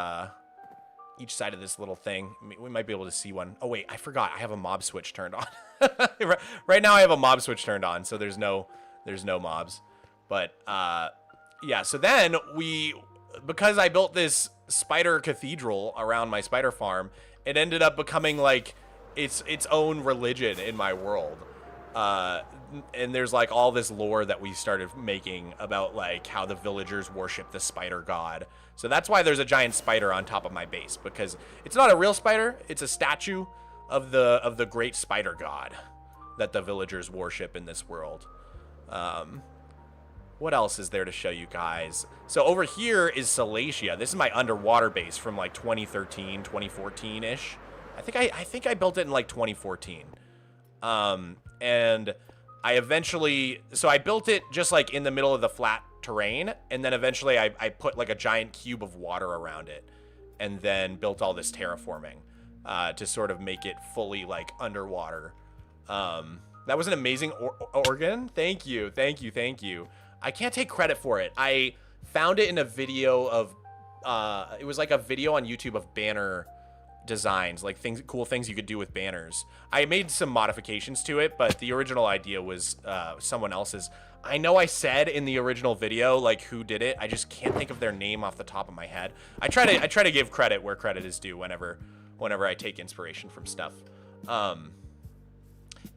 little thing. We might be able to see one. Oh wait, I forgot. I have a mob switch turned on. Right now I have a mob switch turned on, so there's no mobs. But yeah, so then because I built this spider cathedral around my spider farm, it ended up becoming like its own religion in my world. And there's like all this lore that we started making about like how the villagers worship the spider god. So that's why there's a giant spider on top of my base, because it's not a real spider, it's a statue of the great spider god that the villagers worship in this world. What else is there to show you guys? So over here is Salacia. This is my underwater base from like 2013, 2014-ish. I think I built it in like 2014. And I built it just like in the middle of the flat terrain, and then eventually I put like a giant cube of water around it, and then built all this terraforming to sort of make it fully like underwater. That was an amazing organ. Thank you. I can't take credit for it. I found it in a video of, it was like a video on YouTube of banner designs, like cool things you could do with banners. I made some modifications to it, but the original idea was someone else's. I know I said in the original video like who did it. I just can't think of their name off the top of my head. I try to give credit where credit is due whenever I take inspiration from stuff.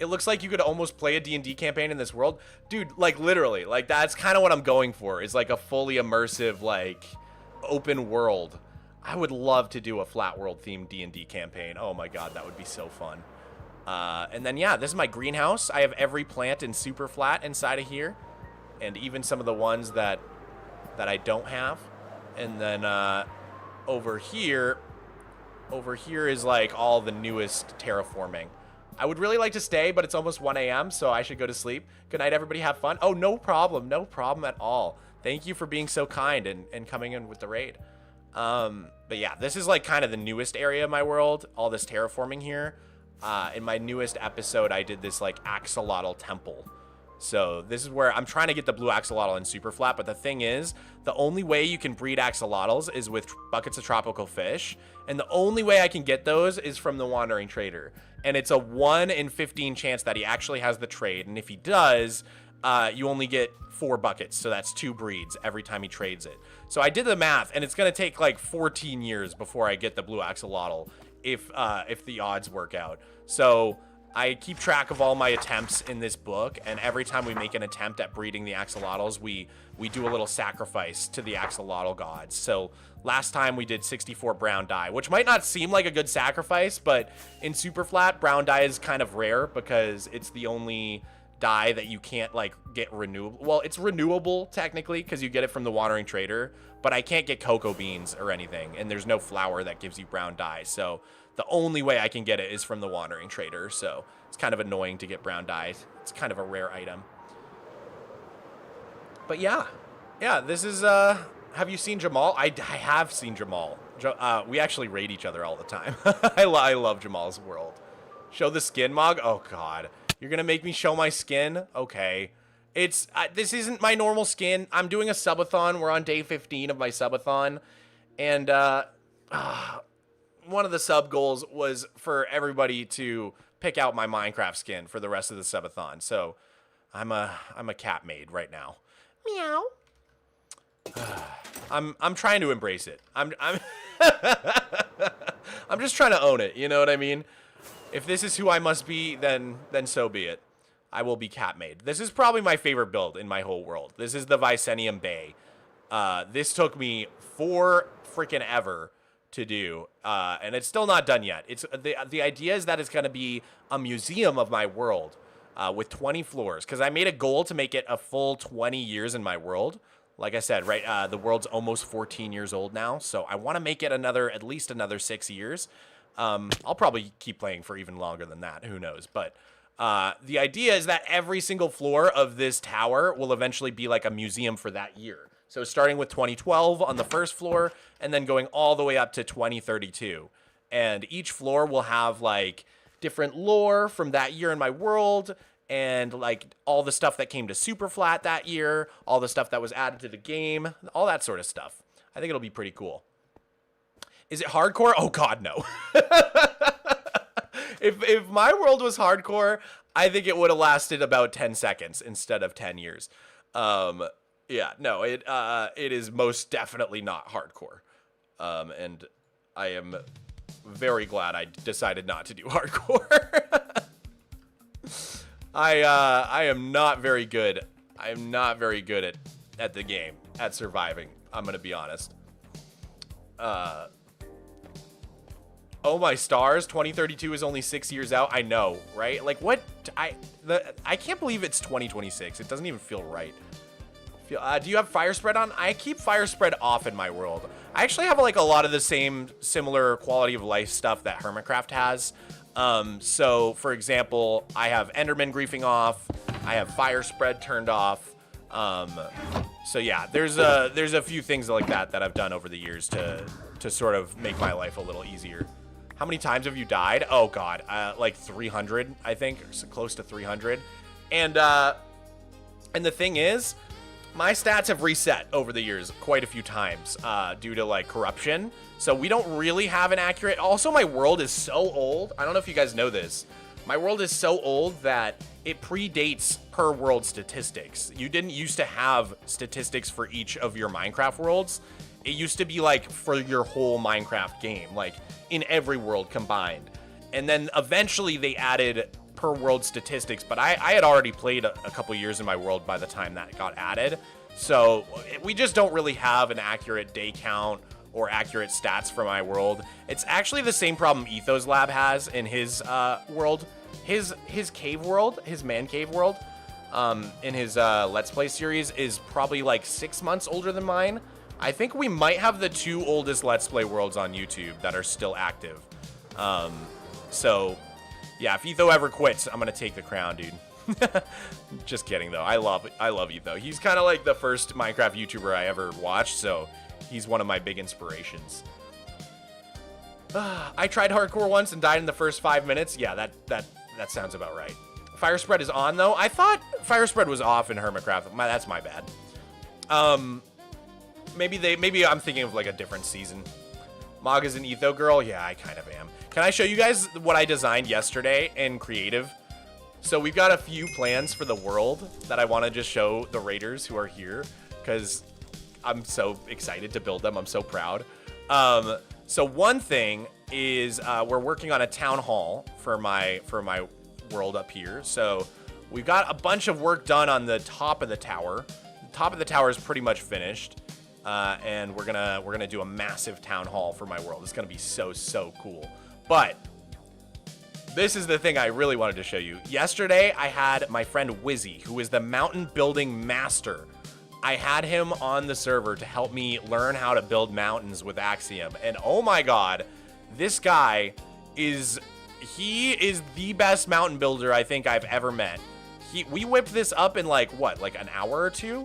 It looks like you could almost play a D&D campaign in this world. Dude, like literally, like that's kind of what I'm going for, is like a fully immersive, like open world. I would love to do a flat world themed D&D campaign. Oh my god, that would be so fun. And then yeah, this is my greenhouse. I have every plant in Superflat inside of here, and even some of the ones that I don't have. And then over here is like all the newest terraforming. I would really like to stay, but it's almost 1 a.m., so I should go to sleep. Good night, everybody. Have fun. Oh, no problem at all. Thank you for being so kind and coming in with the raid. But yeah, this is like kind of the newest area of my world, all this terraforming here. In my newest episode, I did this like axolotl temple. So this is where I'm trying to get the blue axolotl in Superflat, but the thing is, the only way you can breed axolotls is with buckets of tropical fish, and the only way I can get those is from the Wandering Trader. And it's a 1 in 15 chance that he actually has the trade, and if he does, you only get 4 buckets, so that's 2 breeds every time he trades it. So I did the math, and it's gonna take like 14 years before I get the blue axolotl if the odds work out. So I keep track of all my attempts in this book, and every time we make an attempt at breeding the axolotls, we do a little sacrifice to the axolotl gods. So last time we did 64 brown dye, which might not seem like a good sacrifice, but in Superflat, brown dye is kind of rare because it's the only dye that you can't like get renewable. Well, it's renewable technically because you get it from the Wandering Trader, but I can't get cocoa beans or anything, and there's no flour that gives you brown dye. So the only way I can get it is from the Wandering Trader, so it's kind of annoying to get brown dye. It's kind of a rare item. But yeah, this is, have you seen Jamal? I have seen Jamal. We actually raid each other all the time. I love Jamal's world. Show the skin, Mog? Oh, God. You're going to make me show my skin? Okay. This isn't my normal skin. I'm doing a subathon. We're on day 15 of my subathon. And one of the sub goals was for everybody to pick out my Minecraft skin for the rest of the subathon. So I'm a cat maid right now. Meow. I'm trying to embrace it. I'm I'm just trying to own it. You know what I mean? If this is who I must be, then so be it. I will be cat maid. This is probably my favorite build in my whole world. This is the Vicenium Bay. This took me freaking ever to do, and it's still not done yet. It's the idea is that it's going to be a museum of my world with 20 floors, because I made a goal to make it a full 20 years in my world. Like I said, right, the world's almost 14 years old now, so I want to make it at least another 6 years. I'll probably keep playing for even longer than that. Who knows? But the idea is that every single floor of this tower will eventually be like a museum for that year. So starting with 2012 on the first floor, and then going all the way up to 2032. And each floor will have like different lore from that year in my world, and like all the stuff that came to Superflat that year, all the stuff that was added to the game, all that sort of stuff. I think it'll be pretty cool. Is it hardcore? Oh God, no. If my world was hardcore, I think it would have lasted about 10 seconds instead of 10 years. Yeah, no, it is most definitely not hardcore. And I am very glad I decided not to do hardcore. I am not very good. I am not very good at the game, at surviving. I'm gonna be honest. Oh my stars, 2032 is only 6 years out. I know, right? Like what? I can't believe it's 2026. It doesn't even feel right. Do you have fire spread on? I keep fire spread off in my world. I actually have like a lot of the similar quality of life stuff that Hermitcraft has. So for example, I have Enderman griefing off. I have fire spread turned off. So yeah, there's a few things like that I've done over the years to sort of make my life a little easier. How many times have you died? Oh God, like 300, I think, or close to 300. And the thing is, my stats have reset over the years quite a few times due to like corruption. So we don't really have an accurate. Also, my world is so old. I don't know if you guys know this. My world is so old that it predates per world statistics. You didn't used to have statistics for each of your Minecraft worlds. It used to be like for your whole Minecraft game, like in every world combined. And then eventually they added per world statistics, but I had already played a couple years in my world by the time that got added. So we just don't really have an accurate day count or accurate stats for my world. It's actually the same problem Ethos Lab has in his world. His cave world, his man cave world, in his Let's Play series is probably like 6 months older than mine. I think we might have the 2 oldest Let's Play worlds on YouTube that are still active. So yeah, if Etho ever quits, I'm gonna take the crown, dude. Just kidding though. I love Etho. He's kind of like the first Minecraft YouTuber I ever watched, so he's one of my big inspirations. I tried hardcore once and died in the first 5 minutes. Yeah, that sounds about right. Fire spread is on though. I thought fire spread was off in Hermitcraft. That's my bad. Maybe I'm thinking of like a different season. Mog is an Etho girl. Yeah, I kind of am. Can I show you guys what I designed yesterday in creative? So we've got a few plans for the world that I want to just show the raiders who are here, because I'm so excited to build them. I'm so proud. So one thing is we're working on a town hall for my world up here. So we've got a bunch of work done on the top of the tower. The top of the tower is pretty much finished. And we're gonna do a massive town hall for my world. It's gonna be so cool. But this is the thing I really wanted to show you. Yesterday, I had my friend Wizzy, who is the mountain building master. I had him on the server to help me learn how to build mountains with Axiom. And oh my God, this guy is the best mountain builder I think I've ever met. We whipped this up in like, what, like an hour or two?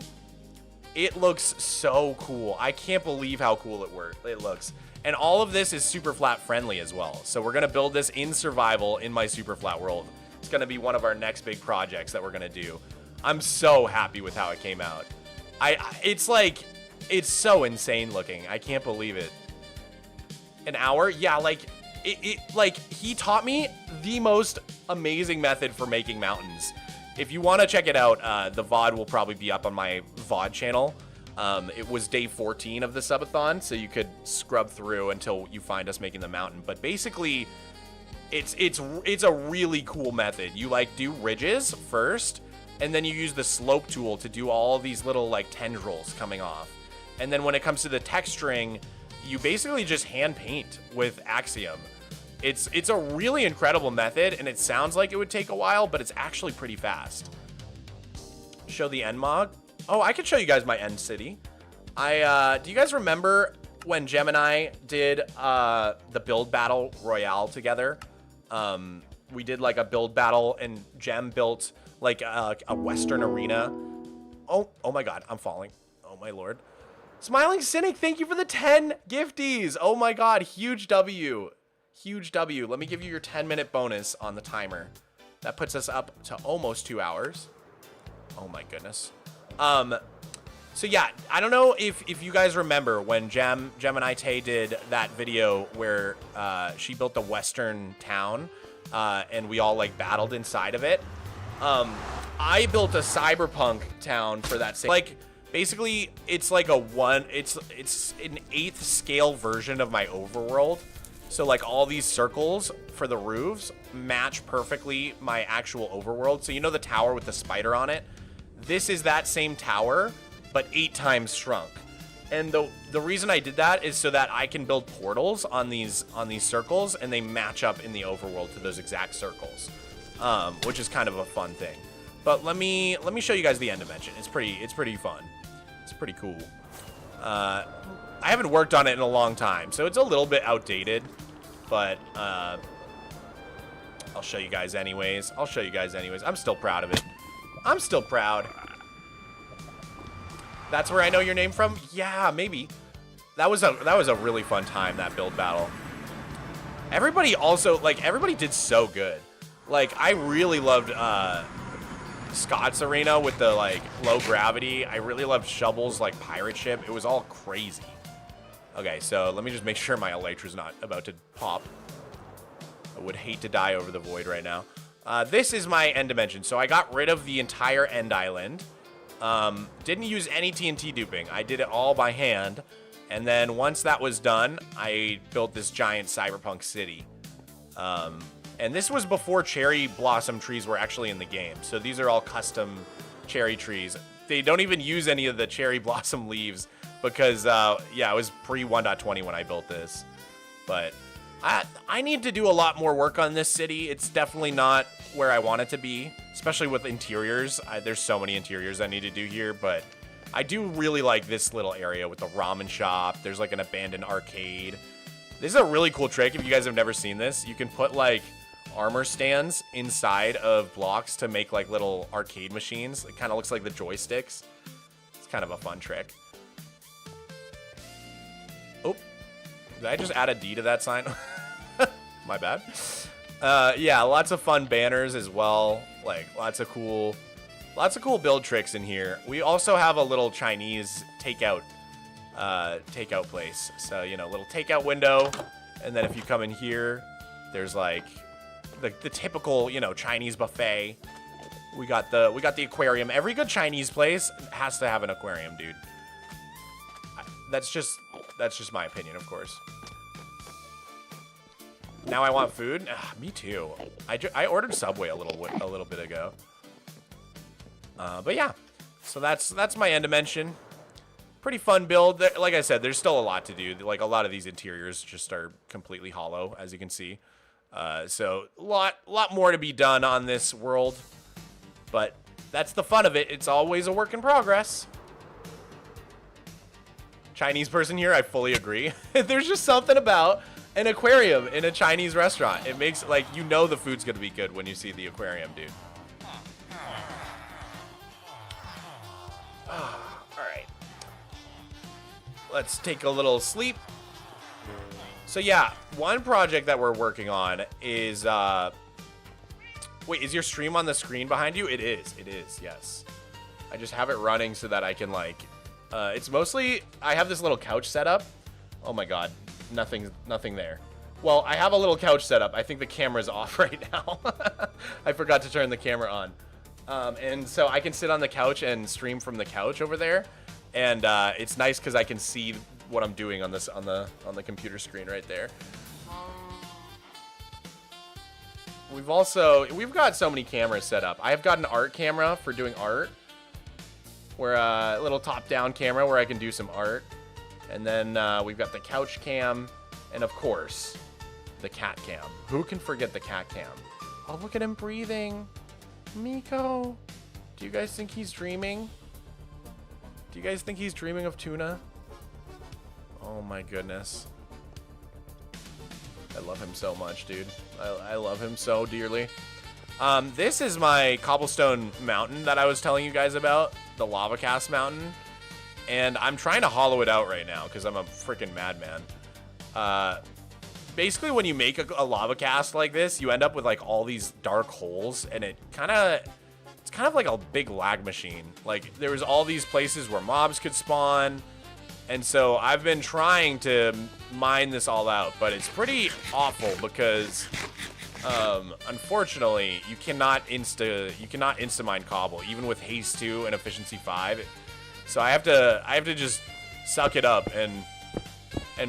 It looks so cool. I can't believe how cool it looks. And all of this is Superflat friendly as well. So we're gonna build this in survival in my Superflat world. It's gonna be one of our next big projects that we're gonna do. I'm so happy with how it came out. It's like, it's so insane looking. I can't believe it. An hour? Yeah, like, like, he taught me the most amazing method for making mountains. If you want to check it out, the VOD will probably be up on my VOD channel. It was day 14 of the subathon, so you could scrub through until you find us making the mountain. But basically, it's a really cool method. You like do ridges first, and then you use the slope tool to do all these little like tendrils coming off. And then when it comes to the texturing, you basically just hand paint with Axiom. It's a really incredible method, and it sounds like it would take a while, but it's actually pretty fast. Show the end mog. Oh, I could show you guys my end city. Do you guys remember when Gemini did the build battle royale together? We did like a build battle, and Gem built like a Western arena. Oh my God, I'm falling. Oh my Lord. Smiling Cynic, thank you for the 10 gifties. Oh my God, huge W. Huge W. Let me give you your 10-minute bonus on the timer. That puts us up to almost 2 hours. Oh my goodness. So yeah, I don't know if you guys remember when Gemini Tay did that video where she built the Western town and we all like battled inside of it. I built a cyberpunk town for that same, like, basically it's like it's an 8th scale version of my overworld. So like all these circles for the roofs match perfectly my actual overworld. So you know the tower with the spider on it? This is that same tower, but 8 times shrunk. And the reason I did that is so that I can build portals on these circles, and they match up in the overworld to those exact circles, which is kind of a fun thing. But let me show you guys the end dimension. It's pretty fun. It's pretty cool. I haven't worked on it in a long time, so it's a little bit outdated, but I'll show you guys anyways. I'm still proud of it. I'm still proud. That's where I know your name from? Yeah, maybe. That was a really fun time, that build battle. Everybody also, like, everybody did so good. Like, I really loved Scott's arena with the, like, low gravity. I really loved Shovel's, like, pirate ship. It was all crazy. Okay, so let me just make sure my Elytra's not about to pop. I would hate to die over the void right now. This is my end dimension. So I got rid of the entire end island. Didn't use any TNT duping. I did it all by hand. And then once that was done, I built this giant cyberpunk city. And this was before cherry blossom trees were actually in the game. So these are all custom cherry trees. They don't even use any of the cherry blossom leaves because, yeah, it was pre 1.20 when I built this. But I need to do a lot more work on this city. It's definitely not where I want it to be, especially with interiors. There's so many interiors I need to do here, but I do really like this little area with the ramen shop. There's like an abandoned arcade. This is a really cool trick. If you guys have never seen this, you can put like armor stands inside of blocks to make like little arcade machines. It kind of looks like the joysticks. It's kind of a fun trick. Oh, did I just add a D to that sign? My bad. Yeah, lots of fun banners as well. Like lots of cool build tricks in here. We also have a little Chinese takeout place. So, you know, little takeout window. And then if you come in here, there's like the typical, you know, Chinese buffet. We got the aquarium. Every good Chinese place has to have an aquarium, dude. That's just my opinion, of course. Now I want food. Me too. I ordered Subway a little bit ago. But yeah, so that's my end dimension. Pretty fun build. Like I said, there's still a lot to do. Like a lot of these interiors just are completely hollow, as you can see. So a lot more to be done on this world. But that's the fun of it. It's always a work in progress. Chinese person here, I fully agree. There's just something about an aquarium in a Chinese restaurant. It makes, like, you know the food's gonna be good when you see the aquarium, dude. Alright. Let's take a little sleep. So yeah, one project that we're working on is Wait, is your stream on the screen behind you? It is, yes. I just have it running so that I can, like, it's mostly, I have this little couch set up. Oh my god, nothing there. Well, I have a little couch set up. I think the camera's off right now. I forgot to turn the camera on. And so I can sit on the couch and stream from the couch over there. And it's nice because I can see what I'm doing on this on the computer screen right there. We've got so many cameras set up. I've got an art camera for doing art, where a little top-down camera where I can do some art, and then we've got the couch cam, and of course, the cat cam. Who can forget the cat cam? Oh, look at him breathing. Miko, do you guys think he's dreaming? Do you guys think he's dreaming of tuna? Oh my goodness. I love him so much, dude. I love him so dearly. This is my cobblestone mountain that I was telling you guys about, the lava cast mountain. And I'm trying to hollow it out right now because I'm a freaking madman. Basically, when you make a lava cast like this, you end up with like all these dark holes, and it's kind of like a big lag machine. Like there was all these places where mobs could spawn. And so I've been trying to mine this all out, but it's pretty awful because, unfortunately, you cannot insta mine cobble even with haste 2 and efficiency 5. So I have to just suck it up and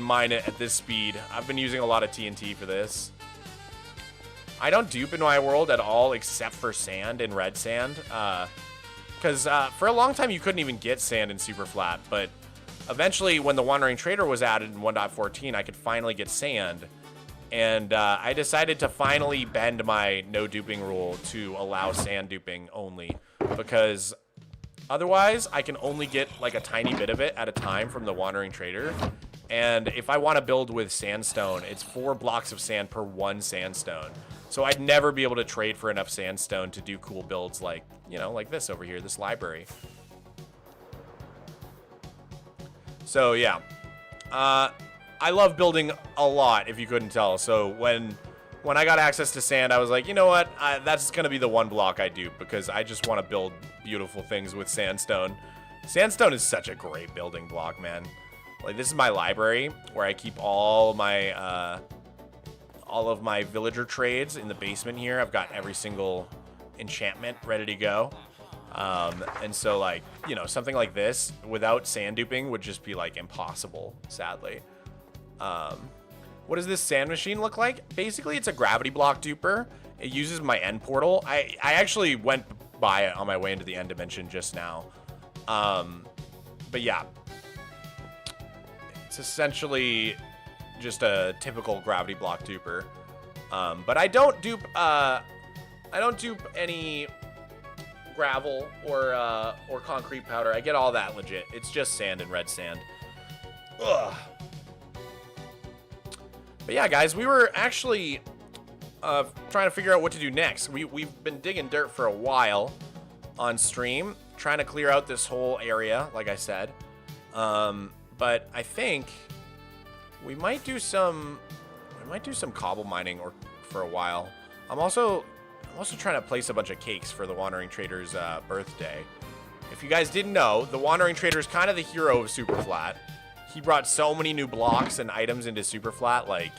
mine it at this speed. I've been using a lot of TNT for this. I don't dupe in my world at all except for sand and red sand, because for a long time you couldn't even get sand in Superflat, but eventually, when the Wandering Trader was added in 1.14, I could finally get sand. And I decided to finally bend my no duping rule to allow sand duping only. Because otherwise, I can only get like a tiny bit of it at a time from the Wandering Trader. And if I want to build with sandstone, it's 4 blocks of sand per 1 sandstone. So I'd never be able to trade for enough sandstone to do cool builds like, you know, like this over here, this library. So yeah, I love building a lot, if you couldn't tell. So when I got access to sand, I was like, you know what, that's gonna be the one block I do, because I just want to build beautiful things with sandstone. Sandstone is such a great building block, man. Like this is my library where I keep all of my villager trades in the basement here. I've got every single enchantment ready to go. And so, like, you know, something like this without sand duping would just be like impossible, sadly. What does this sand machine look like? Basically, it's a gravity block duper. It uses my end portal. I actually went by it on my way into the end dimension just now. But yeah, it's essentially just a typical gravity block duper. But I don't dupe any gravel or concrete powder. I get all that legit. It's just sand and red sand. Ugh. But yeah, guys, we were actually trying to figure out what to do next. We've been digging dirt for a while on stream, trying to clear out this whole area, like I said. But I think we might do some cobble mining for a while. I'm also trying to place a bunch of cakes for the Wandering Trader's birthday. If you guys didn't know, the Wandering Trader is kind of the hero of Superflat. He brought so many new blocks and items into Superflat, like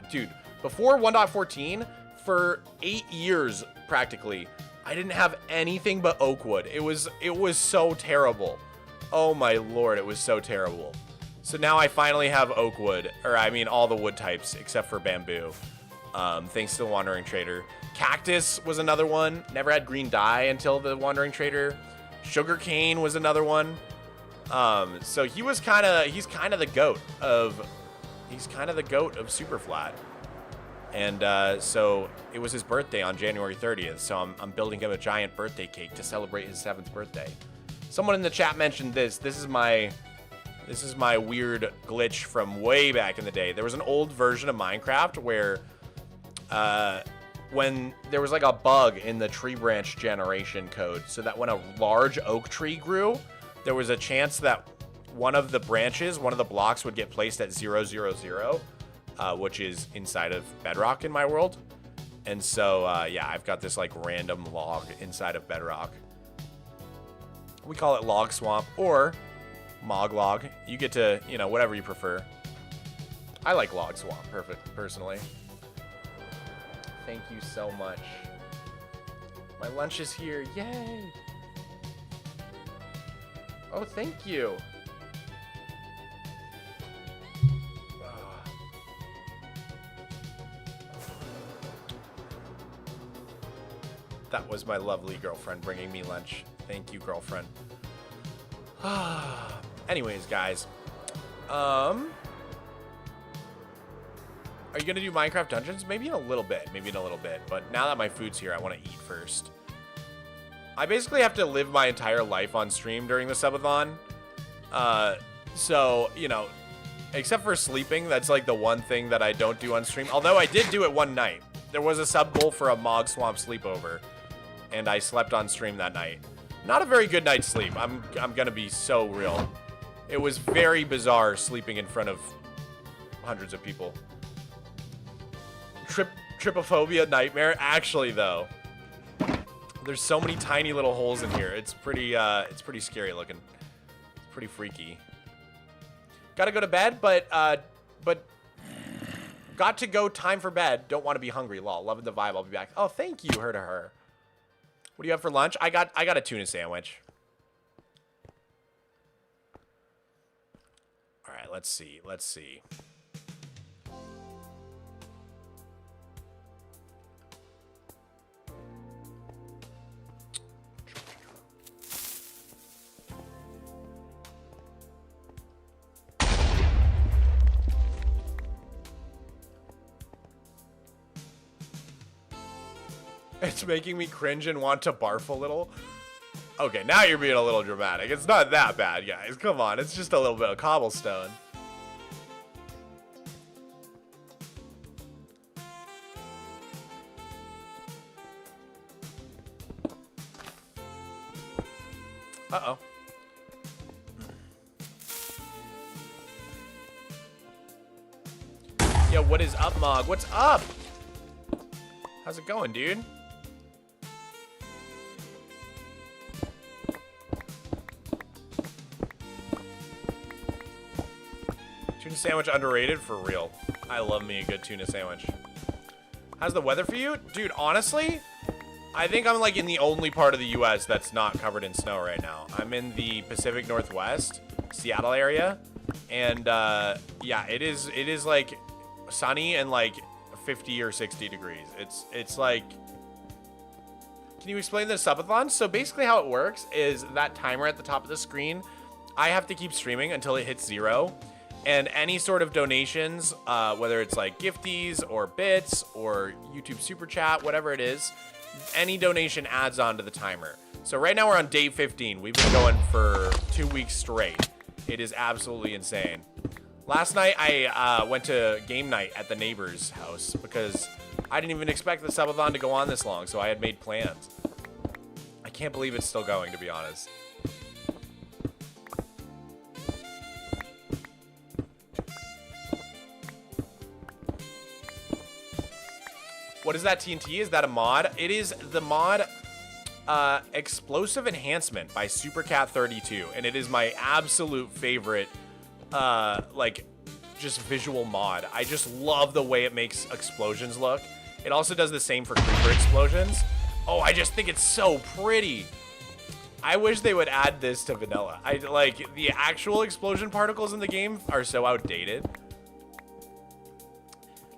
dude, before 1.14, for 8 years practically, I didn't have anything but oak wood. It was so terrible. Oh my lord, it was so terrible. So now I finally have oak wood, or I mean all the wood types except for bamboo. Thanks to the Wandering Trader. Cactus was another one. Never had green dye until the Wandering Trader. Sugarcane was another one. So he's kind of the goat of Superflat. And so it was his birthday on January 30th. So I'm building him a giant birthday cake to celebrate his 7th birthday. Someone in the chat mentioned this. This is my weird glitch from way back in the day. There was an old version of Minecraft where when there was like a bug in the tree branch generation code, so that when a large oak tree grew, there was a chance that one of the blocks would get placed at 0, 0, 0, which is inside of Bedrock in my world. And so, yeah, I've got this like random log inside of Bedrock. We call it Log Swamp or Moglog. You get to, you know, whatever you prefer. I like Log Swamp, personally. Thank you so much. My lunch is here. Yay! Oh, thank you. That was my lovely girlfriend bringing me lunch. Thank you, girlfriend. Anyways, guys. Are you going to do Minecraft Dungeons? Maybe in a little bit. Maybe in a little bit. But now that my food's here, I want to eat first. I basically have to live my entire life on stream during the subathon. So, you know, except for sleeping, that's like the one thing that I don't do on stream. Although I did do it one night. There was a sub goal for a Mogswamp sleepover. And I slept on stream that night. Not a very good night's sleep. I'm gonna be so real. It was very bizarre sleeping in front of hundreds of people. Trypophobia nightmare. Actually, though, there's so many tiny little holes in here. It's pretty scary looking. It's pretty freaky. Gotta go to bed, but got to go. Time for bed. Don't want to be hungry. Lol. Loving the vibe. I'll be back. Oh, thank you, her to her. What do you have for lunch? I got a tuna sandwich. All right, let's see. Let's see. It's making me cringe and want to barf a little. Okay, now you're being a little dramatic. It's not that bad, guys. Come on, it's just a little bit of cobblestone. Uh-oh. Yo, what is up, Mog? What's up? How's it going, dude? Tuna sandwich underrated? For real. I love me a good tuna sandwich. How's the weather for you? Dude, honestly, I think I'm like in the only part of the US that's not covered in snow right now. I'm in the Pacific Northwest, Seattle area. And yeah, it is like sunny and like 50 or 60 degrees. It's like, can you explain the subathon? So basically how it works is that timer at the top of the screen, I have to keep streaming until it hits 0. And any sort of donations, whether it's like gifties or bits or YouTube super chat, whatever it is, any donation adds on to the timer. So right now we're on day 15. We've been going for 2 weeks straight. It is absolutely insane. Last night I went to game night at the neighbor's house because I didn't even expect the subathon to go on this long, so I had made plans. I can't believe it's still going, to be honest. What is that, TNT? Is that a mod? It is the mod Explosive Enhancement by Supercat32, and it is my absolute favorite, like, just visual mod. I just love the way it makes explosions look. It also does the same for creeper explosions. Oh, I just think it's so pretty. I wish they would add this to vanilla. Like, the actual explosion particles in the game are so outdated.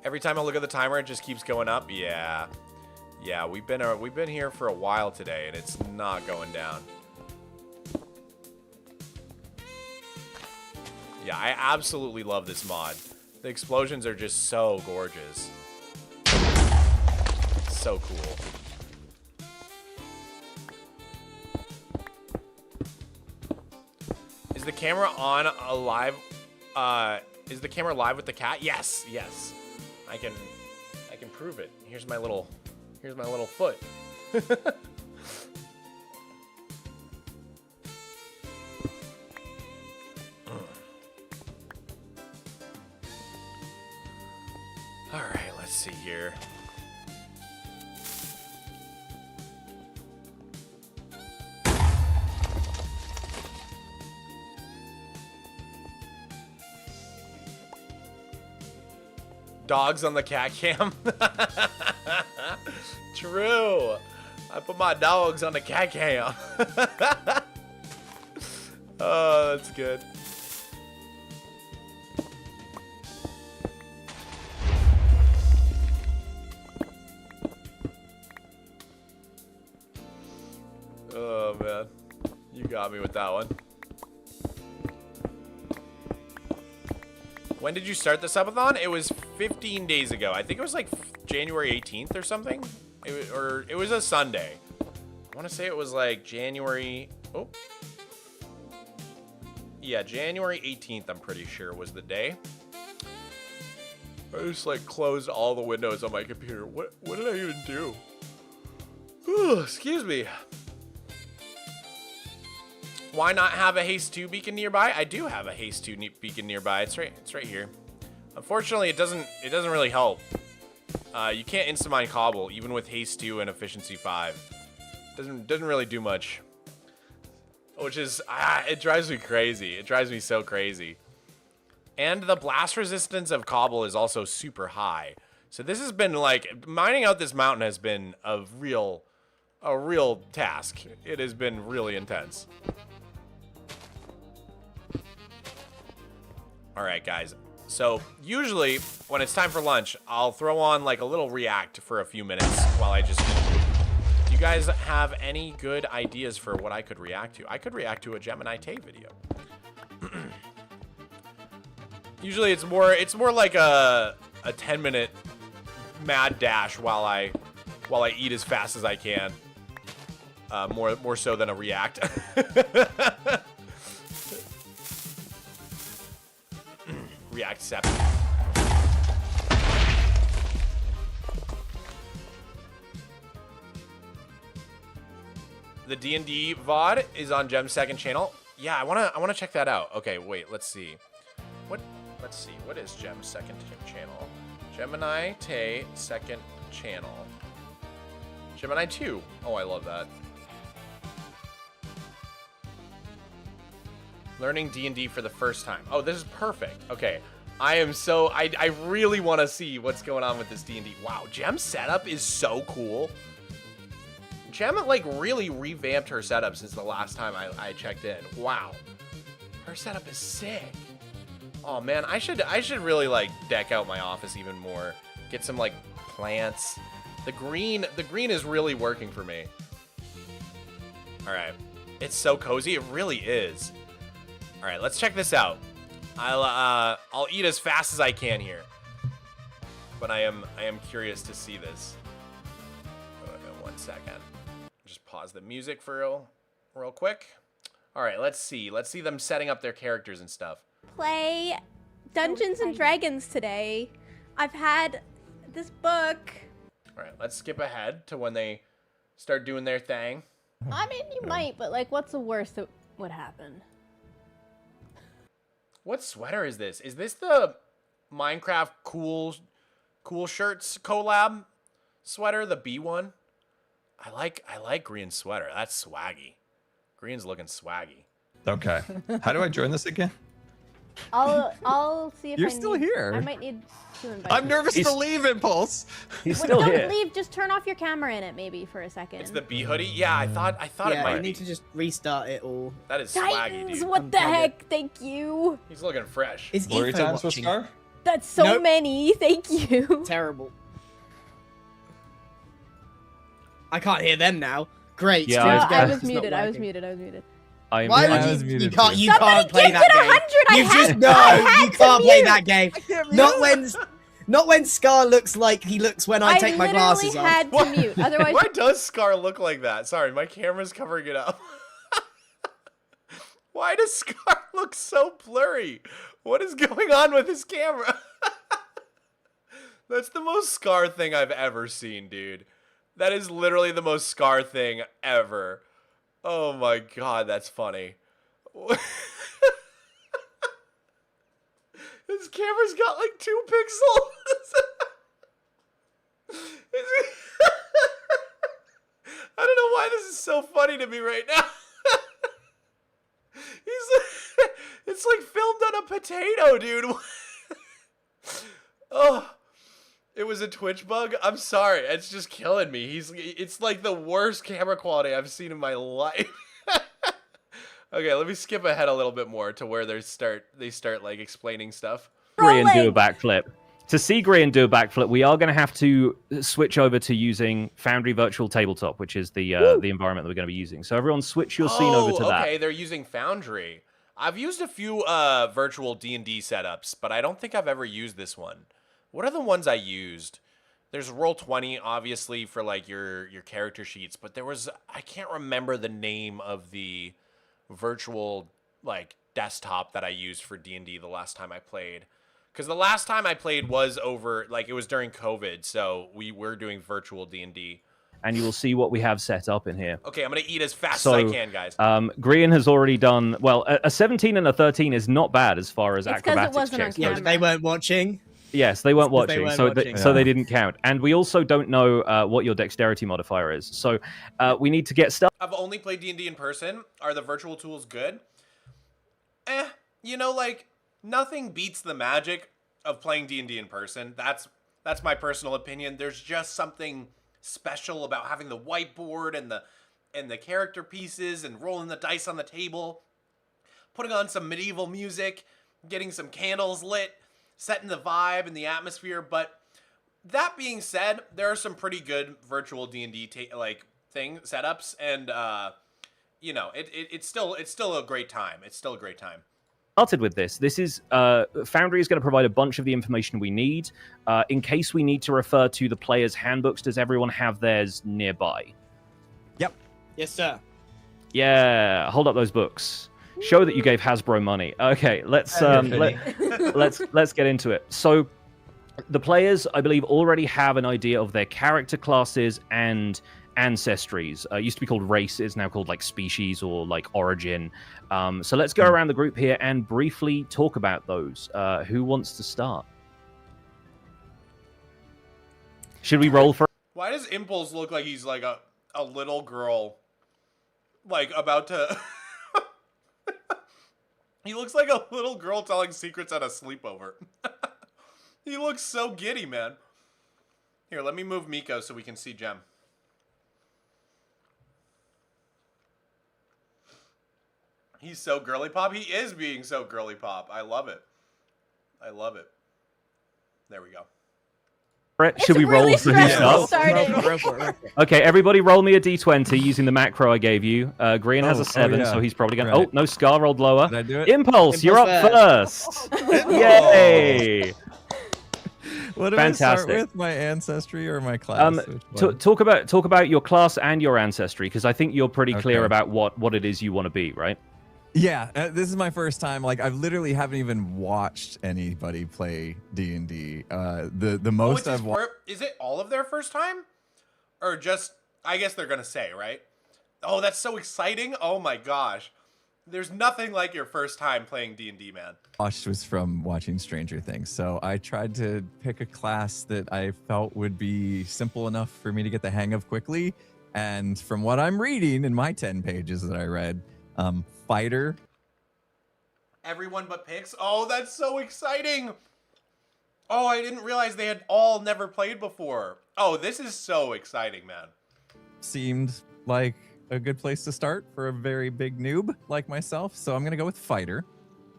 Every time I look at the timer, it just keeps going up. Yeah, we've been here for a while today, and it's not going down. Yeah, I absolutely love this mod. The explosions are just so gorgeous. So cool. Is the camera on alive? Is the camera live with the cat? Yes. I can prove it. Here's my little foot. All right, let's see here. Dogs on the cat cam. True. I put my dogs on the cat cam. Oh, that's good. Oh, man. You got me with that one. When did you start the subathon? It was 15 days ago. I think it was like January 18th or something. It was a Sunday. I want to say it was like January... Oh. Yeah, January 18th, I'm pretty sure, was the day. I just, like, closed all the windows on my computer. What did I even do? Ooh, excuse me. Why not have a Haste 2 beacon nearby? I do have a Haste 2 beacon nearby. It's right here. Unfortunately, it doesn't really help. You can't insta-mine cobble, even with Haste 2 and Efficiency 5. Doesn't really do much. Which is, it drives me crazy. It drives me so crazy. And the blast resistance of cobble is also super high. So this has been like, mining out this mountain has been a real task. It has been really intense. All right, guys. So usually when it's time for lunch, I'll throw on like a little react for a few minutes while I just... Do you guys have any good ideas for what I could react to? I could react to a Gemini Tay video. Usually it's more like a 10-minute mad dash while I eat as fast as I can. More so than a react. React 7. The D&D VOD is on Gem's second channel. Yeah, I wanna check that out. Okay, wait, let's see. Let's see. What is Gem's second channel? Gemini Tay second channel. Gemini 2. Oh, I love that. Learning D&D for the first time. Oh, this is perfect. Okay. I really want to see what's going on with this D&D. Wow, Gem's setup is so cool. Gem, like, really revamped her setup since the last time I checked in. Wow. Her setup is sick. Oh, man, I should really, like, deck out my office even more. Get some, like, plants. The green is really working for me. All right. It's so cozy. It really is. All right, let's check this out. I'll eat as fast as I can here, but I am curious to see this. Oh, 1 second. Just pause the music for real quick. All right, let's see them setting up their characters and stuff. Play Dungeons and Dragons today. I've had this book. All right, let's skip ahead to when they start doing their thing. I mean, you might, but like, what's the worst that would happen? What sweater is this? Is this the Minecraft cool shirts collab sweater, the B one? I like green sweater. That's swaggy. Green's looking swaggy. Okay. How do I join this again? I'll see if You're still here. I might need to invite I'm you. nervous to leave, Impulse. He's still Don't here. leave. Just turn off your camera in it, maybe for a second. It's the B hoodie. Yeah, I thought it Yeah, might you be. need to just restart it all. That is swaggy, Titans, dude. what the heck? Thank you. He's looking fresh. Is Blurry Etho times with watching? Scar? That's so Nope. many. Thank you. Terrible. I can't hear them now. Great. Yeah, No, Stream's I going. was It's not muted. I was working. muted. I was muted. I am Why here. would I was you? muted You can't. too. You Somebody can't play gifted that game. 100. I You had- just I no. had You to can't play mute. that game. Not when Scar looks like he looks when I take my glasses literally off. had to mute. Otherwise, Why does Scar look like that? Sorry, my camera's covering it up. Why does Scar look so blurry? What is going on with his camera? That's the most Scar thing I've ever seen, dude. That is literally the most Scar thing ever. Oh my god, that's funny. His camera's got like 2 pixels. I don't know why this is so funny to me right now. It's like filmed on a potato, dude. Oh, It was a Twitch bug. I'm sorry. It's just killing me. It's like the worst camera quality I've seen in my life. Okay, let me skip ahead a little bit more to where they start like explaining stuff. Agree and do a backflip. To see Grian do a backflip, we are going to have to switch over to using Foundry Virtual Tabletop, which is the environment that we're going to be using. So everyone switch your scene over to that. Okay, they're using Foundry. I've used a few virtual D&D setups, but I don't think I've ever used this one. What are the ones I used? There's Roll20, obviously, for like your character sheets, but there was, I can't remember the name of the virtual like desktop that I used for D&D the last time I played. Because the last time I played was over, like, it was during COVID, so we were doing virtual D&D. And you will see what we have set up in here. Okay, I'm going to eat as fast as I can, guys. Grian has already done, well, a 17 and a 13 is not bad as far as It's 'cause it acrobatics wasn't on checks. camera. Yeah, they weren't watching. Yes, they weren't watching, so watching. they didn't count. And we also don't know what your dexterity modifier is. So we need to get stuff. I've only played D&D in person. Are the virtual tools good? You know, like, nothing beats the magic of playing D&D in person. That's my personal opinion. There's just something special about having the whiteboard and the character pieces and rolling the dice on the table, putting on some medieval music, getting some candles lit, setting the vibe and the atmosphere. But that being said, there are some pretty good virtual D&D setups, and you know, it's still a great time. It's still a great time. Started with this. This is Foundry is going to provide a bunch of the information we need in case we need to refer to the players' handbooks. Does everyone have theirs nearby? Yep. Yes, sir. Yeah. Hold up those books. Show that you gave Hasbro money. Okay, let's let's get into it. So the players, I believe, already have an idea of their character classes and ancestries. Used to be called races, now called like species or like origin. So let's go around the group here and briefly talk about those. Who wants to start? Should we roll for? Why does Impulse look like he's like a little girl, like about to? He looks like a little girl telling secrets at a sleepover. He looks so giddy, man. Here, let me move Miko so we can see Gem. He's so girly pop. He is being so girly pop. I love it. I love it. There we go. Should we roll for who starts? Okay, everybody roll me a d20 using the macro I gave you. Green has a 7, so he's probably going to... Oh, no, Scar rolled lower. Did I do it? Impulse, you're up first. Yay! What do Fantastic. I start with? My ancestry or my class? Talk about your class and your ancestry, because I think you're pretty clear about what it is you want to be, right? Yeah, this is my first time. Like, I literally haven't even watched anybody play D&D. The most I've watched. Is it all of their first time, or just? I guess they're gonna say, right? Oh, that's so exciting! Oh my gosh, there's nothing like your first time playing D&D, man. Watched was from watching Stranger Things, so I tried to pick a class that I felt would be simple enough for me to get the hang of quickly. And from what I'm reading in my 10 pages that I read, fighter. Everyone but Pix. Oh, that's so exciting. Oh, I didn't realize they had all never played before. Oh, this is so exciting, man. Seemed like a good place to start for a very big noob like myself. So I'm going to go with fighter.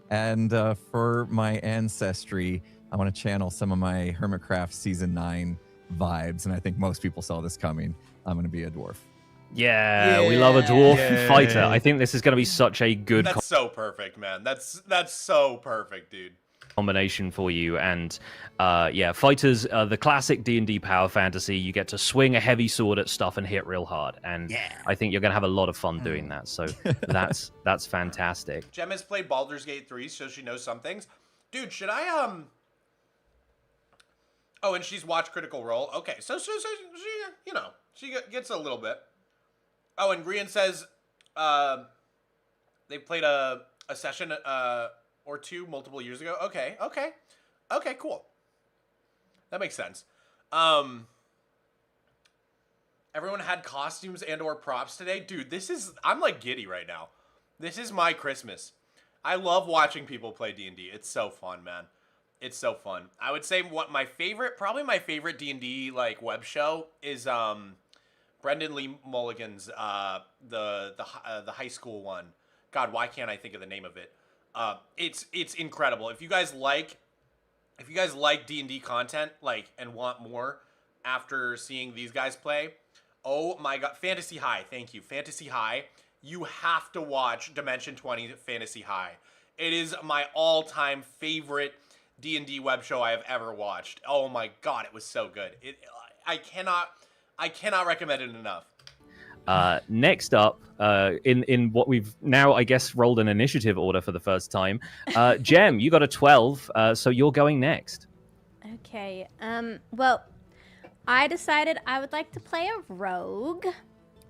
And for my ancestry, I want to channel some of my Hermitcraft Season 9 vibes. And I think most people saw this coming. I'm going to be a dwarf. Yeah, we love a dwarf fighter. I think this is going to be such a good That's so perfect, man. That's so perfect, dude. Combination for you. And yeah, fighters, the classic D&D power fantasy. You get to swing a heavy sword at stuff and hit real hard. And I think you're going to have a lot of fun doing that. So that's fantastic. Gem has played Baldur's Gate 3, so she knows some things. Dude, should I Oh, and she's watched Critical Role. Okay, so she, you know, she gets a little bit. Oh, and Grian says they played a session or two multiple years ago. Okay, cool. That makes sense. Everyone had costumes and or props today. Dude, I'm like giddy right now. This is my Christmas. I love watching people play D&D. It's so fun, man. It's so fun. I would say probably my favorite D&D like web show is Brendan Lee Mulligan's the high school one. God, why can't I think of the name of it? It's incredible. If you guys like D&D content like and want more after seeing these guys play, oh my god, Fantasy High. Thank you. Fantasy High. You have to watch Dimension 20 Fantasy High. It is my all-time favorite D&D web show I have ever watched. Oh my god, it was so good. I cannot recommend it enough. Next up, in what we've now, I guess, rolled an initiative order for the first time, Jem, you got a 12, so you're going next. Okay. Well, I decided I would like to play a rogue.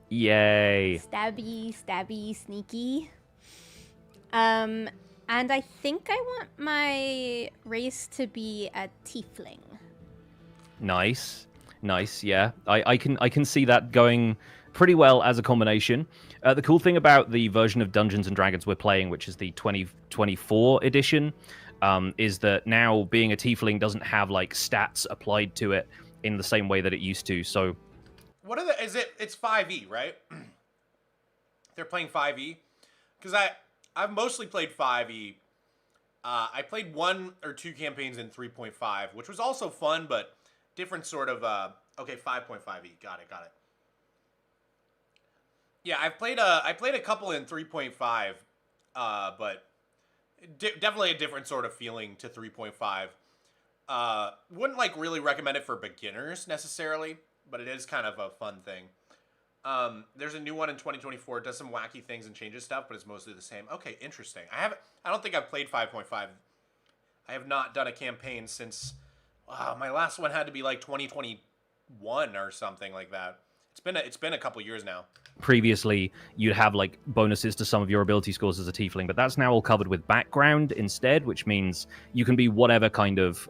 Yay. Stabby, sneaky. And I think I want my race to be a tiefling. Nice, yeah. I can see that going pretty well as a combination. The cool thing about the version of Dungeons and Dragons we're playing, which is the 2024 edition, is that now being a tiefling doesn't have like stats applied to it in the same way that it used to. So, It's 5e, right? They're playing 5e, because I've mostly played 5e. I played 1 or 2 campaigns in 3.5, which was also fun, but different sort of. Okay, 5.5e. Got it. Yeah, I played a couple in 3.5, but definitely a different sort of feeling to 3.5. Wouldn't like really recommend it for beginners necessarily, but it is kind of a fun thing. There's a new one in 2024. It does some wacky things and changes stuff, but it's mostly the same. Okay, interesting. I don't think I've played 5.5. I have not done a campaign since my last one had to be like 2021 or something like that. It's been a couple years now. Previously, you'd have like bonuses to some of your ability scores as a tiefling, but that's now all covered with background instead, which means you can be whatever kind of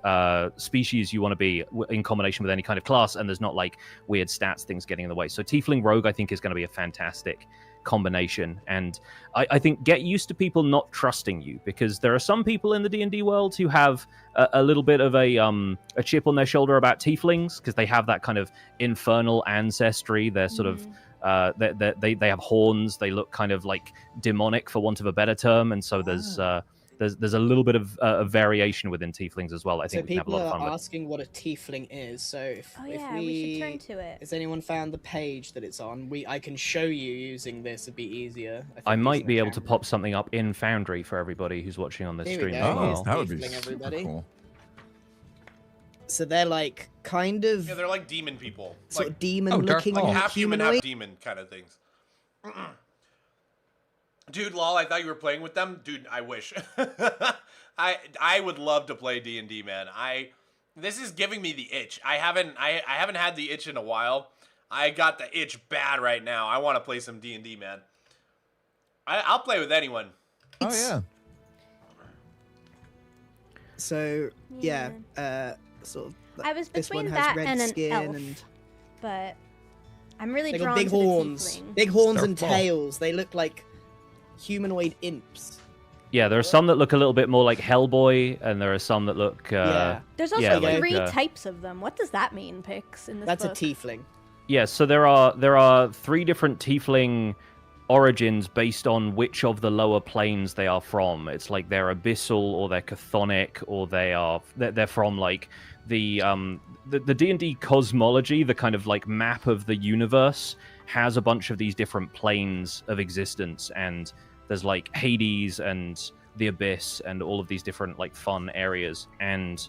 species you want to be in combination with any kind of class, and there's not like weird stats things getting in the way. So tiefling rogue, I think, is going to be a fantastic combination, and I think get used to people not trusting you, because there are some people in the D&D world who have a little bit of a chip on their shoulder about tieflings, because they have that kind of infernal ancestry. They're sort of they have horns. They look kind of like demonic, for want of a better term, and so there's a little bit of variation within tieflings as well. I think so we can have a lot of fun people are with. asking what a tiefling is. So if we should turn to it. Has anyone found the page that it's on? I can show you using this. It'd be easier. I might be able to pop something up in Foundry for everybody who's watching on this Here stream we as go. well. Here's that would be tiefling, super everybody. cool. So they're like kind of Yeah, they're like demon people. sort Like of demon-looking, Dark Maul. half human, humanoid. half demon kind of things. Dude, lol, I thought you were playing with them. Dude, I wish. I would love to play D&D, man. This is giving me the itch. I haven't had the itch in a while. I got the itch bad right now. I want to play some D&D, man. I'll play with anyone. Oh yeah. So yeah, sort of. I was this one between has that red and an skin elf, and but I'm really they drawn got big to the horns, tiefling. big horns Dark and Maul. tails. They look like humanoid imps. Yeah, there are some that look a little bit more like Hellboy, and there are some that look. Yeah. There's also yeah, like, 3 types of them. What does that mean, Pix? In this That's book? a tiefling. Yeah, so there are 3 different tiefling origins based on which of the lower planes they are from. It's like they're abyssal, or they're chthonic, or they're from like the D&D cosmology, the kind of like map of the universe, has a bunch of these different planes of existence, and there's like Hades and the Abyss and all of these different like fun areas. And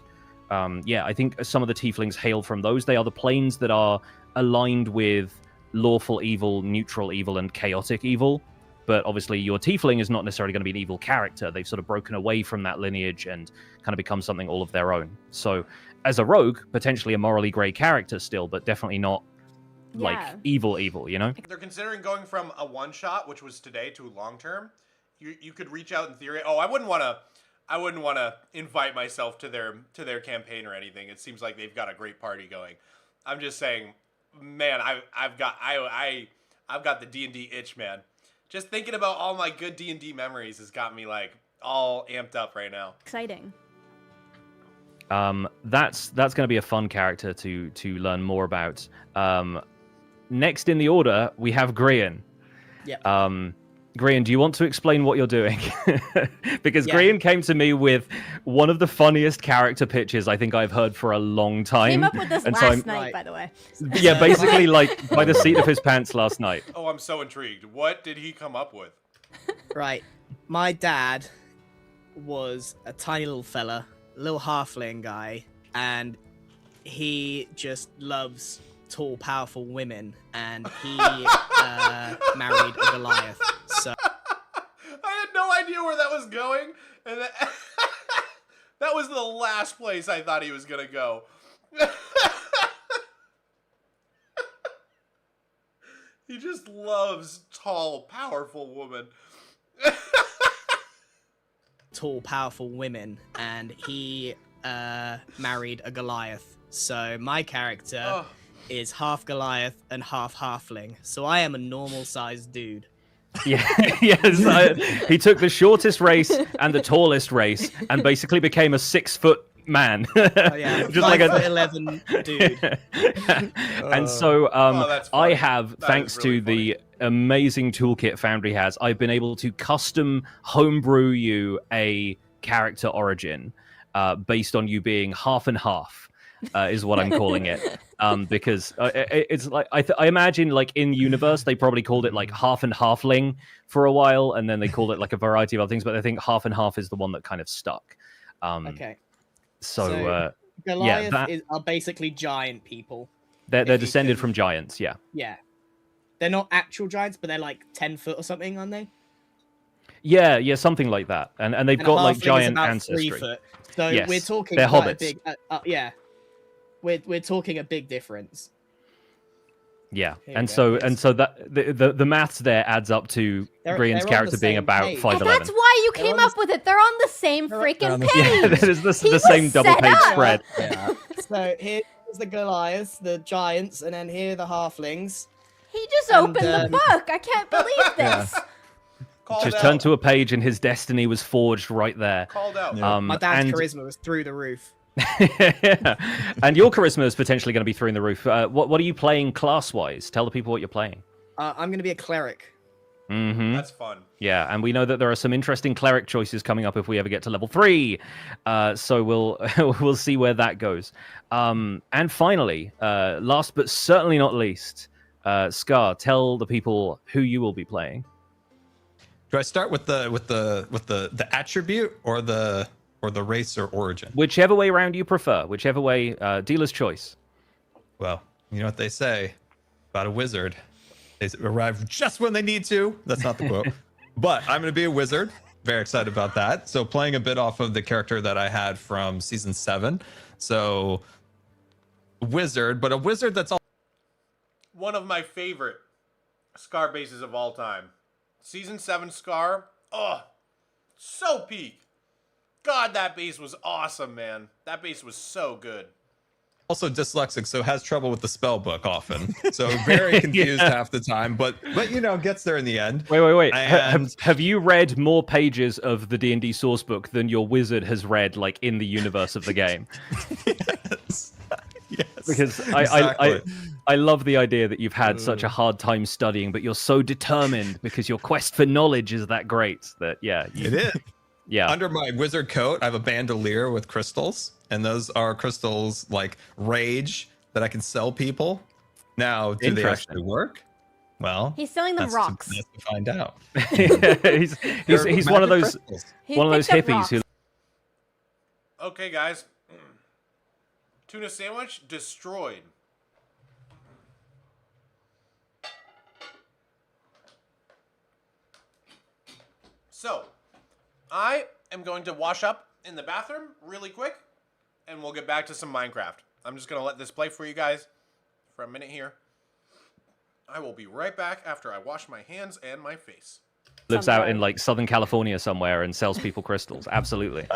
yeah, I think some of the tieflings hail from those. They are the planes that are aligned with lawful evil, neutral evil, and chaotic evil. But obviously your tiefling is not necessarily going to be an evil character. They've sort of broken away from that lineage and kind of become something all of their own. So as a rogue, potentially a morally grey character still, but definitely not like evil, you know? They're considering going from a one-shot, which was today, to long-term. You could reach out in theory. Oh, I wouldn't want to invite myself to their campaign or anything. It seems like they've got a great party going. I'm just saying, man, I've got the D&D itch, man. Just thinking about all my good D&D memories has got me like all amped up right now. Exciting. That's going to be a fun character to learn more about. Next in the order, we have Grian. Yep. Grian, do you want to explain what you're doing? Because Grian came to me with one of the funniest character pitches I think I've heard for a long time. Came up with this and last night, by the way. Yeah, basically like by the seat of his pants last night. Oh, I'm so intrigued. What did he come up with? Right. My dad was a tiny little fella, little halfling guy, and he just loves tall, powerful women, and he married a Goliath. So I had no idea where that was going, and that was the last place I thought he was gonna go. He just loves tall, powerful women. tall, powerful women, and he married a Goliath. So my character is half Goliath and half halfling. So I am a normal-sized dude. Yeah, yes. He took the shortest race and the tallest race, and basically became a 6-foot man. Oh, yeah, just like a 5'11" dude. And so that's funny. I have, thanks really to the amazing toolkit Foundry has, I've been able to custom homebrew you a character origin based on you being half and half. Is what I'm calling it, because it's like I imagine like in universe they probably called it like half and halfling for a while, and then they called it like a variety of other things, but I think half and half is the one that kind of stuck. Okay. So Goliath are basically giant people. They're descended from giants, yeah. Yeah. They're not actual giants, but they're like 10 foot or something, aren't they? Yeah, something like that, and they've got like giant ancestry. 3 foot. So yes, we're talking they're quite hobbits. a big, We're talking a big difference. Yeah, Here and we so go, yes. that the maths there adds up to Grian's they're on character the being same about page. 5'11". That's why you They're came on the up with it. They're on the same they're freaking on the- page. Yeah, that is the was same double set page up. spread. Yeah. So here's the Goliaths, the giants, and then here are the halflings. He just And, opened the book. I can't believe this. Called Just out. turned to a page and his destiny was forged right there. Called out. Yeah. My dad's and, charisma was through the roof. and your charisma is potentially going to be through the roof. What are you playing class-wise? Tell the people what you're playing. I'm going to be a cleric. Mm-hmm. That's fun. Yeah, and we know that there are some interesting cleric choices coming up if we ever get to level 3. So we'll see where that goes. And finally, last but certainly not least, Scar, tell the people who you will be playing. Do I start with the attribute or the race or origin? Whichever way around you prefer. Whichever way, dealer's choice. Well, you know what they say about a wizard. They arrive just when they need to. That's not the quote. But I'm going to be a wizard. Very excited about that. So playing a bit off of the character that I had from season 7. So wizard, but a wizard that's all. One of my favorite Scar bases of all time. Season 7 Scar. Oh, so peak. God, that base was awesome, man. That base was so good. Also dyslexic, so has trouble with the spell book often. So very confused half the time, but you know, gets there in the end. Wait. And- Have you read more pages of the D&D source book than your wizard has read, like, in the universe of the game? Yes. Yes. Because Exactly. I love the idea that you've had such a hard time studying, but you're so determined because your quest for knowledge is that great that, yeah. It is. Yeah. Under my wizard coat, I have a bandolier with crystals, and those are crystals like rage that I can sell people. Now, do they Interesting. actually work? Well, He's selling them that's rocks. To find out. he's one of those He one of those picked up hippies who rocks. Okay, guys. Tuna sandwich destroyed. So, I am going to wash up in the bathroom really quick, and we'll get back to some Minecraft. I'm just going to let this play for you guys for a minute here. I will be right back after I wash my hands and my face. lives out in like Southern California somewhere and sells people crystals. Absolutely.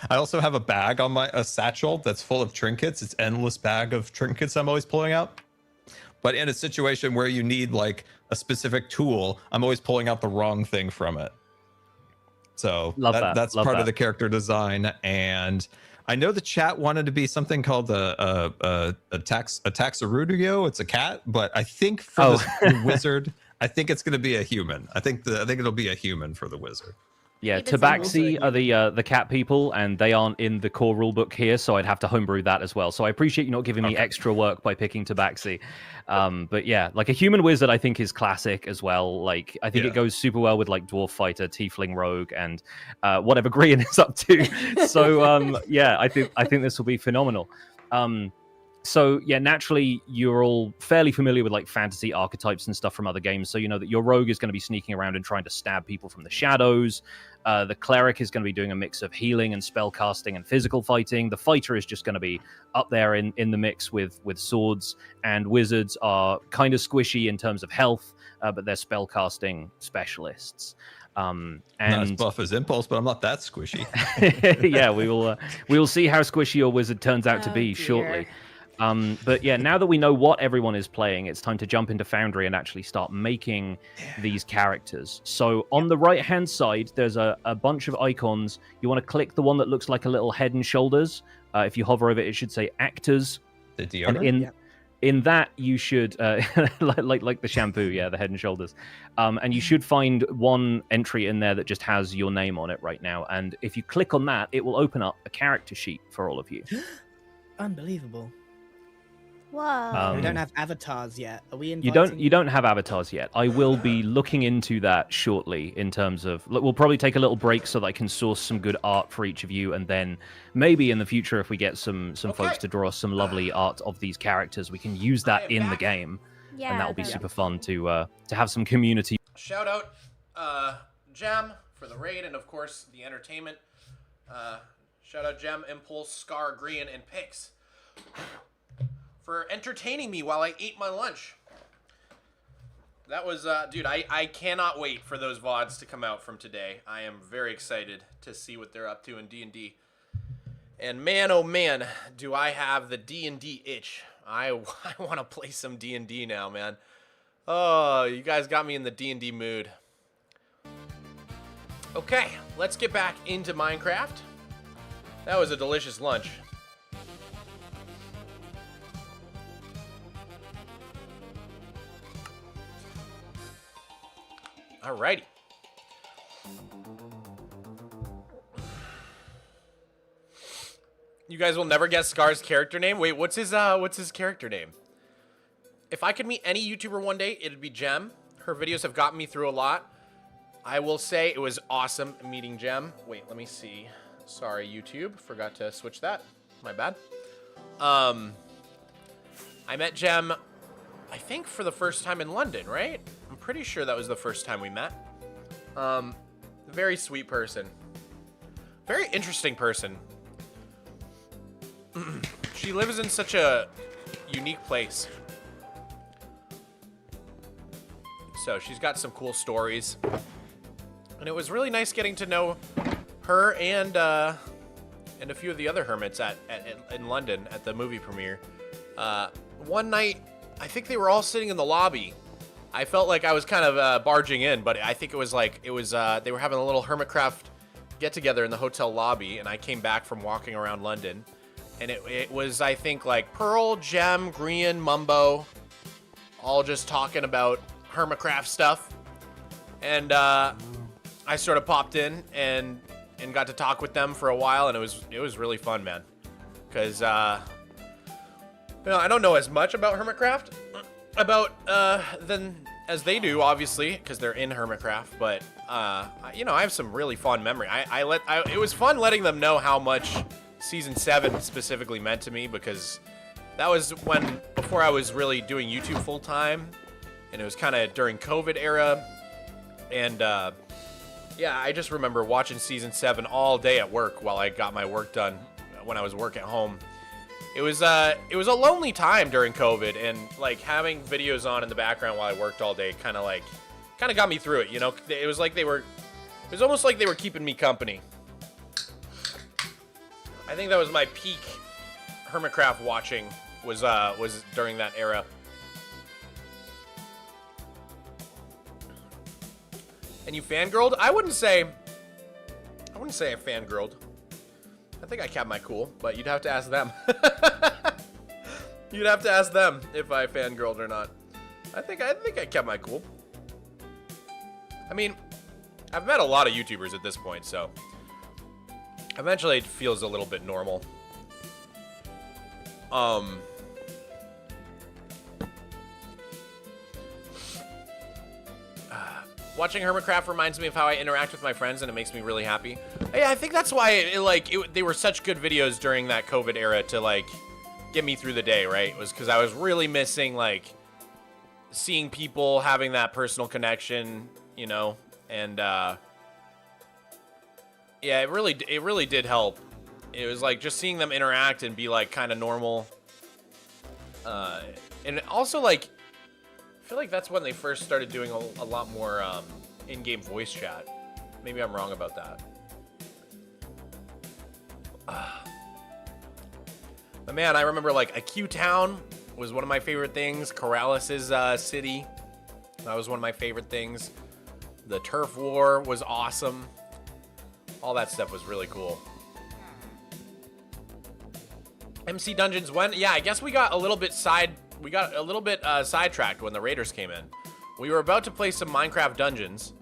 I also have a bag on a satchel that's full of trinkets. It's endless bag of trinkets I'm always pulling out. But in a situation where you need like a specific tool, I'm always pulling out the wrong thing from it. So Love that. that's Love part that. of the character design. And I know the chat wanted to be something called a taxarudio. It's a cat, but I think for the wizard, I think it's going to be a human. I think it'll be a human for the wizard. Yeah, David's Tabaxi are the cat people, and they aren't in the core rulebook here, so I'd have to homebrew that as well. So I appreciate you not giving me extra work by picking Tabaxi. But yeah, like a human wizard, I think is classic as well. Like I think it goes super well with like dwarf fighter, tiefling rogue, and whatever Grian is up to. So yeah, I think this will be phenomenal. So yeah, naturally you're all fairly familiar with like fantasy archetypes and stuff from other games. So you know that your rogue is going to be sneaking around and trying to stab people from the shadows. The cleric is going to be doing a mix of healing and spell casting and physical fighting. The fighter is just going to be up there in the mix with swords. And wizards are kind of squishy in terms of health, but they're spell casting specialists. And not as buff as Impulse, but I'm not that squishy. Yeah, we will see how squishy your wizard turns out to be shortly. But yeah, now that we know what everyone is playing, it's time to jump into Foundry and actually start making these characters. So on the right-hand side, there's a bunch of icons. You want to click the one that looks like a little head and shoulders. If you hover over it, it should say actors. The deodorant? And in that, you should, like the shampoo, yeah, the head and shoulders. And you should find one entry in there that just has your name on it right now. And if you click on that, it will open up a character sheet for all of you. Unbelievable. Whoa. We don't have avatars yet. Are we inviting... You don't have avatars yet. I will be looking into that shortly in terms of... We'll probably take a little break so that I can source some good art for each of you, and then maybe in the future, if we get some folks to draw us some lovely art of these characters, we can use that in the game. Yeah, and that will be super fun to have some community. Shout out Gem for the raid, and of course the entertainment. Shout out Gem, Impulse, Scar, Grian, and Pix for entertaining me while I ate my lunch. That was, dude, I cannot wait for those VODs to come out from today. I am very excited to see what they're up to in D&D. And man, oh man, do I have the D&D itch. I want to play some D&D now, man. Oh, you guys got me in the D&D mood. Okay, let's get back into Minecraft. That was a delicious lunch. Alrighty. You guys will never guess Scar's character name. Wait, what's his character name? If I could meet any YouTuber one day, it'd be Gem. Her videos have gotten me through a lot. I will say it was awesome meeting Gem. Wait, let me see. Sorry, YouTube. Forgot to switch that. My bad. I met Gem, I think, for the first time in London, right? I'm pretty sure that was the first time we met. Very sweet person. Very interesting person. She lives in such a unique place. So she's got some cool stories. And it was really nice getting to know her and a few of the other hermits in London at the movie premiere. One night, I think they were all sitting in the lobby. I felt like I was kind of barging in, but I think it was they were having a little Hermitcraft get-together in the hotel lobby, and I came back from walking around London. And it was, I think, like Pearl, Gem, Grian, Mumbo, all just talking about Hermitcraft stuff. And I sort of popped in and got to talk with them for a while, and it was really fun, man. Because I don't know as much about Hermitcraft than as they do, obviously, because they're in Hermitcraft. But I have some really fond memory. It was fun letting them know how much Season 7 specifically meant to me, because that was before I was really doing YouTube full time, and it was kind of during COVID era, and yeah, I just remember watching Season 7 all day at work while I got my work done when I was working at home. It was a lonely time during COVID, and like having videos on in the background while I worked all day kind of got me through it, you know. It was almost like they were keeping me company. I think that was my peak Hermitcraft watching was during that era. And you fangirled? I wouldn't say I fangirled. I think I kept my cool, but you'd have to ask them. You'd have to ask them if I fangirled or not. I think I kept my cool. I mean, I've met a lot of YouTubers at this point, so eventually it feels a little bit normal. Watching Hermitcraft reminds me of how I interact with my friends, and it makes me really happy. Yeah, I think that's why they were such good videos during that COVID era to like get me through the day, right? It was because I was really missing like seeing people, having that personal connection, you know, and yeah, it really did help. It was like just seeing them interact and be like kind of normal, and also like. I feel like that's when they first started doing a lot more in-game voice chat. Maybe I'm wrong about that. But man, I remember like a Q Town was one of my favorite things. Corrales' city, that was one of my favorite things. The Turf War was awesome. All that stuff was really cool. MC Dungeons when? Yeah, I guess we got a little bit sidetracked when the Raiders came in. We were about to play some Minecraft Dungeons.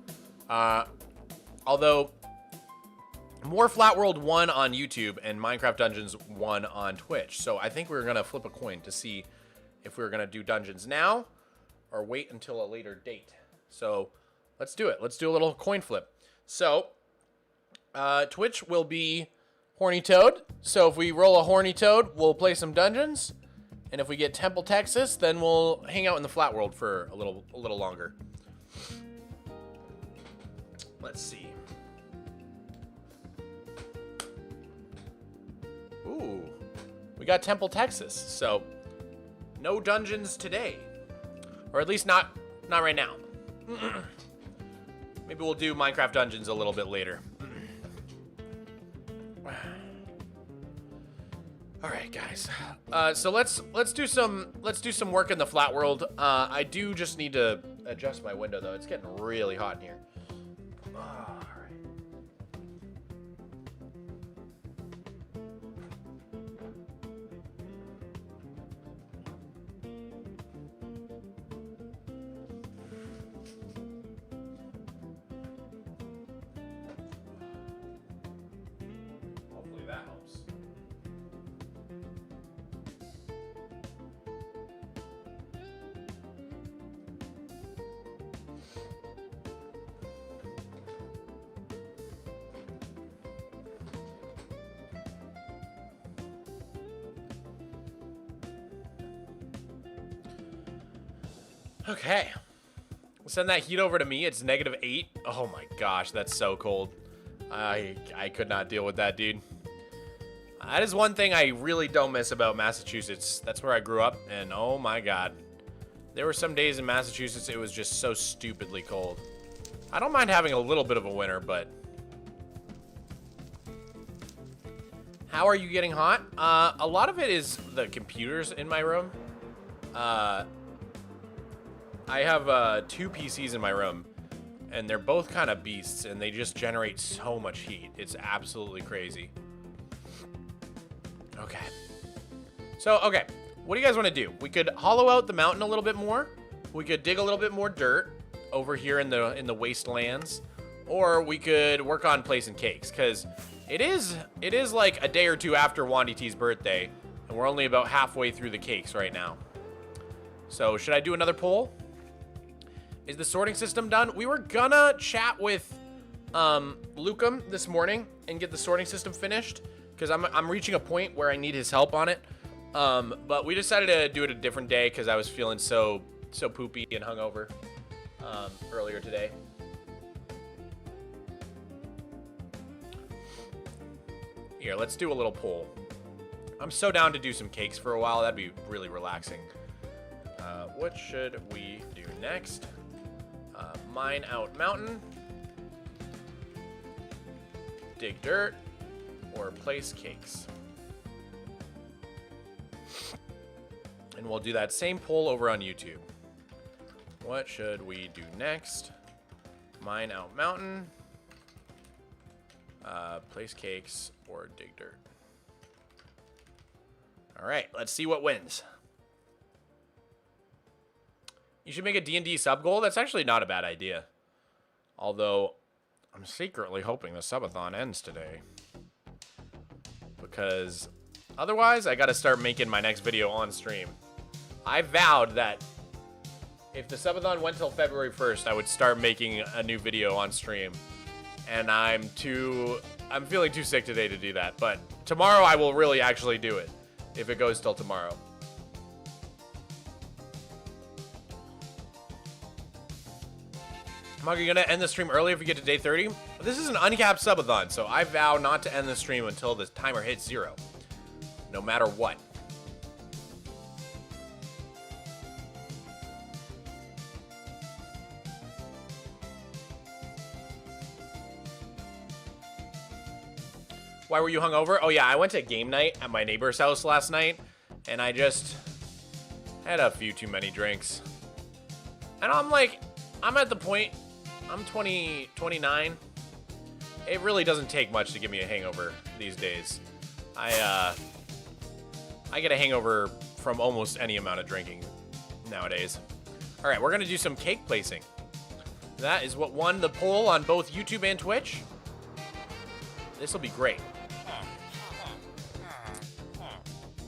Although more Flat World 1 on YouTube and Minecraft Dungeons 1 on Twitch. So I think we were going to flip a coin to see if we were going to do Dungeons now or wait until a later date. So let's do it. Let's do a little coin flip. So Twitch will be Horny Toad. So if we roll a Horny Toad, we'll play some Dungeons. And if we get Temple, Texas, then we'll hang out in the Flat World for a little longer. Let's see. Ooh, we got Temple, Texas. So no dungeons today, or at least not right now. Maybe we'll do Minecraft Dungeons a little bit later. All right, guys. So let's do some work in the Flat World. I do just need to adjust my window though. It's getting really hot in here. All right. Hopefully that helps. Okay. Send that heat over to me. It's -8. Oh my gosh, that's so cold. I could not deal with that, dude. That is one thing I really don't miss about Massachusetts. That's where I grew up, and oh my god. There were some days in Massachusetts it was just so stupidly cold. I don't mind having a little bit of a winter, but... How are you getting hot? A lot of it is the computers in my room. I have 2 PCs in my room, and they're both kind of beasts, and they just generate so much heat. It's absolutely crazy. Okay. So, okay. What do you guys want to do? We could hollow out the mountain a little bit more. We could dig a little bit more dirt over here in the wastelands, or we could work on placing cakes, because it is like a day or two after Wandy T's birthday, and we're only about halfway through the cakes right now. So, should I do another poll? Is the sorting system done? We were gonna chat with Lucum this morning and get the sorting system finished, because I'm reaching a point where I need his help on it. But we decided to do it a different day because I was feeling so poopy and hungover earlier today. Here, let's do a little poll. I'm so down to do some cakes for a while. That'd be really relaxing. What should we do next? Mine out mountain, dig dirt, or place cakes. And we'll do that same poll over on YouTube. What should we do next? Mine out mountain, Place cakes or dig dirt. All right, let's see what wins. You should make a D&D sub goal. That's actually not a bad idea. Although, I'm secretly hoping the subathon ends today. Because otherwise, I got to start making my next video on stream. I vowed that if the subathon went till February 1st, I would start making a new video on stream. And I'm feeling too sick today to do that. But tomorrow I will really actually do it. If it goes till tomorrow. Are you gonna end the stream early if we get to day 30? This is an uncapped subathon, so I vow not to end the stream until the timer hits 0. No matter what. Why were you hungover? Oh yeah, I went to game night at my neighbor's house last night, and I just had a few too many drinks. And I'm at the point, I'm 29. It really doesn't take much to give me a hangover these days. I get a hangover from almost any amount of drinking nowadays. All right, we're gonna do some cake placing. That is what won the poll on both YouTube and Twitch. This will be great.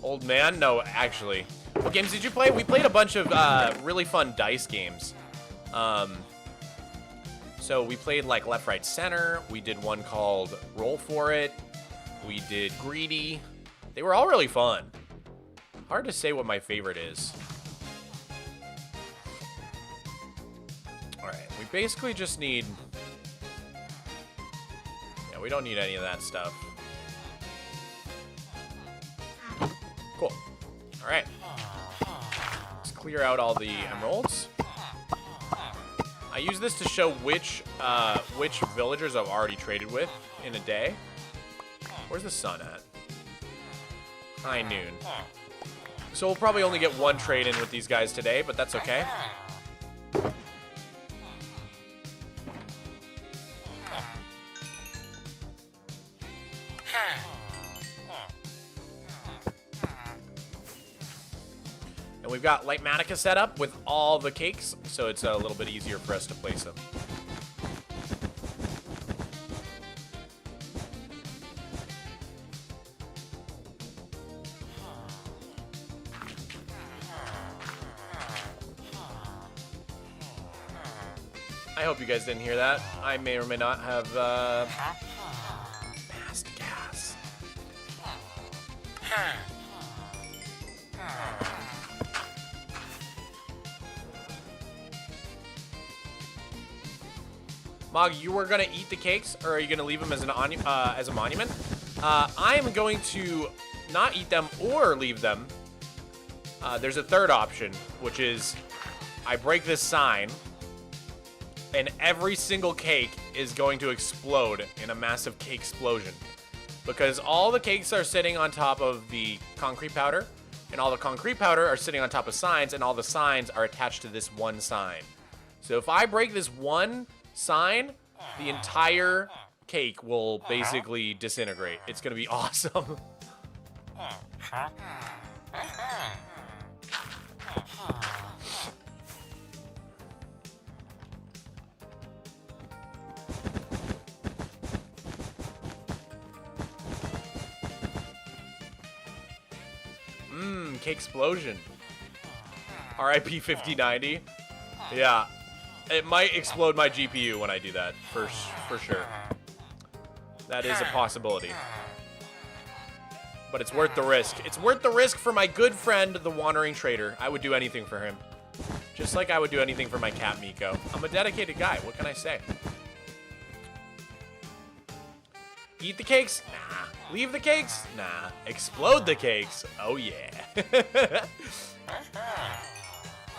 Old man? No, actually. What games did you play? We played a bunch of really fun dice games. So we played like Left, Right, Center. We did one called Roll For It. We did Greedy. They were all really fun. Hard to say what my favorite is. All right, we basically just need... Yeah, we don't need any of that stuff. Cool. All right. Let's clear out all the emeralds. I use this to show which villagers I've already traded with in a day. Where's the sun at? High noon. So we'll probably only get one trade in with these guys today, but that's okay. And we've got Lightmatica set up with all the cakes, so it's a little bit easier for us to place them. I hope you guys didn't hear that. I may or may not have passed gas. Mog, you were gonna eat the cakes, or are you gonna leave them as a monument? I am going to not eat them or leave them. There's a third option, which is I break this sign, and every single cake is going to explode in a massive cake explosion, because all the cakes are sitting on top of the concrete powder, and all the concrete powder are sitting on top of signs, and all the signs are attached to this one sign. So if I break this one sign, the entire cake will basically disintegrate. It's gonna be awesome. Cake explosion. RIP 5090. Yeah. It might explode my GPU when I do that, for sure. That is a possibility. But it's worth the risk. It's worth the risk for my good friend, the Wandering Trader. I would do anything for him. Just like I would do anything for my cat, Miko. I'm a dedicated guy. What can I say? Eat the cakes? Nah. Leave the cakes? Nah. Explode the cakes? Oh, yeah.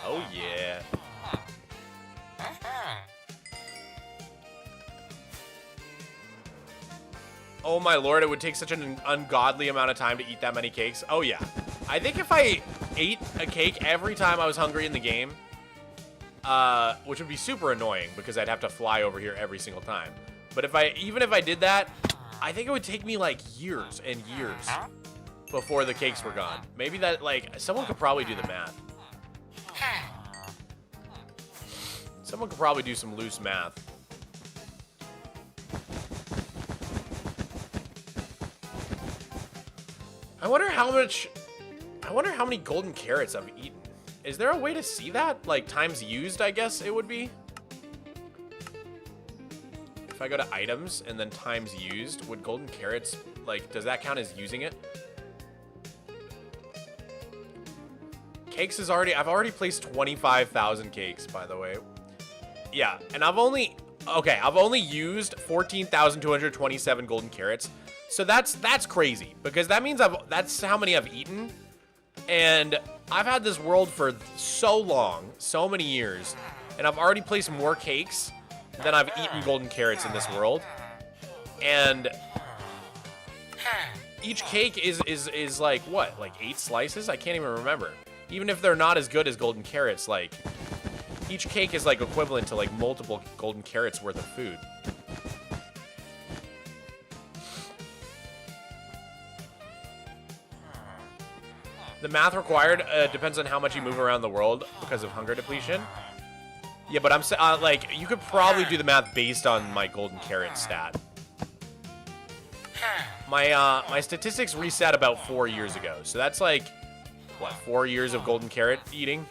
Oh, yeah. Oh my lord, it would take such an ungodly amount of time to eat that many cakes. Oh yeah. I think if I ate a cake every time I was hungry in the game, which would be super annoying because I'd have to fly over here every single time. But even if I did that, I think it would take me like years and years before the cakes were gone. Maybe that, like, someone could probably do the math. Someone could probably do some loose math. I wonder how many golden carrots I've eaten. Is there a way to see that? Like, times used, I guess it would be. If I go to items and then times used, would golden carrots, like, does that count as using it? Cakes is already, I've already placed 25,000 cakes, by the way. Yeah, and I've only used 14,227 golden carrots. So that's crazy, because that means that's how many I've eaten. And I've had this world for so long, so many years, and I've already placed more cakes than I've eaten golden carrots in this world. And each cake is like, what, like 8 slices? I can't even remember. Even if they're not as good as golden carrots, like, each cake is like equivalent to like multiple golden carrots worth of food. The math required depends on how much you move around the world because of hunger depletion. Yeah, but I'm like, you could probably do the math based on my golden carrot stat. My statistics reset about 4 years ago, so that's like, what, 4 years of golden carrot eating?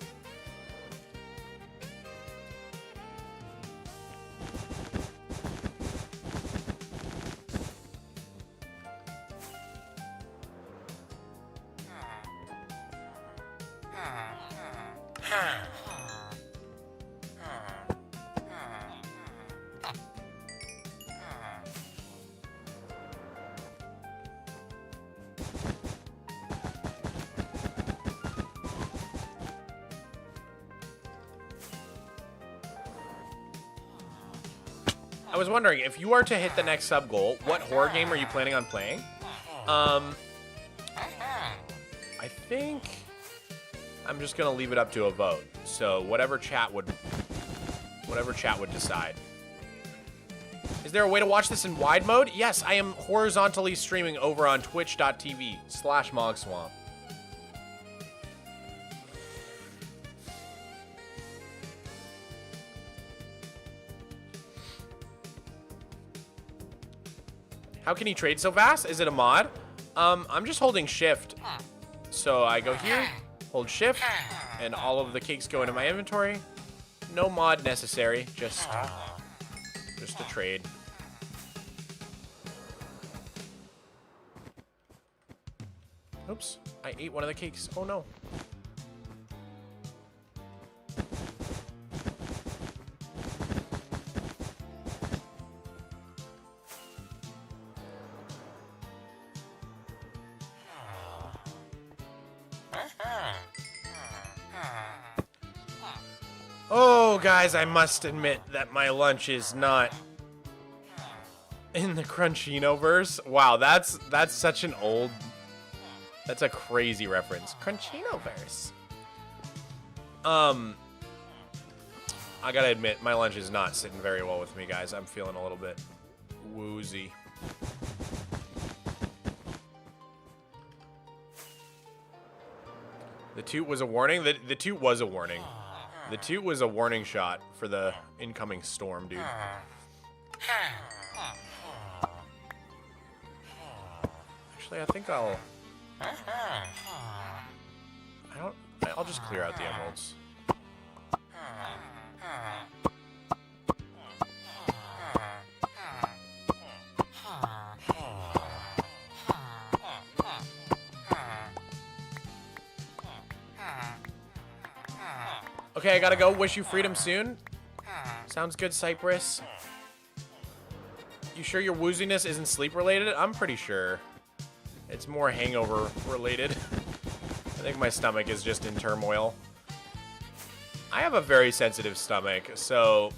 I was wondering, if you are to hit the next sub goal, what horror game are you planning on playing? I think I'm just gonna leave it up to a vote. So whatever chat would decide. Is there a way to watch this in wide mode? Yes, I am horizontally streaming over on twitch.tv/Mogswamp. How can he trade so fast? Is it a mod? I'm just holding shift. So I go here, hold shift, and all of the cakes go into my inventory. No mod necessary, just a trade. Oops, I ate one of the cakes. Oh no. Oh, guys, I must admit that my lunch is not in the Crunchino-verse. Wow, that's such an old... That's a crazy reference. Crunchino-verse. I gotta admit, my lunch is not sitting very well with me, guys. I'm feeling a little bit woozy. The toot was a warning? The toot was a warning. The toot was a warning shot for the incoming storm, dude. Actually, I think I'll just clear out the emeralds. Okay, I gotta go. Wish you freedom soon. Sounds good, Cypress. You sure your wooziness isn't sleep related? I'm pretty sure. It's more hangover related. I think my stomach is just in turmoil. I have a very sensitive stomach, so...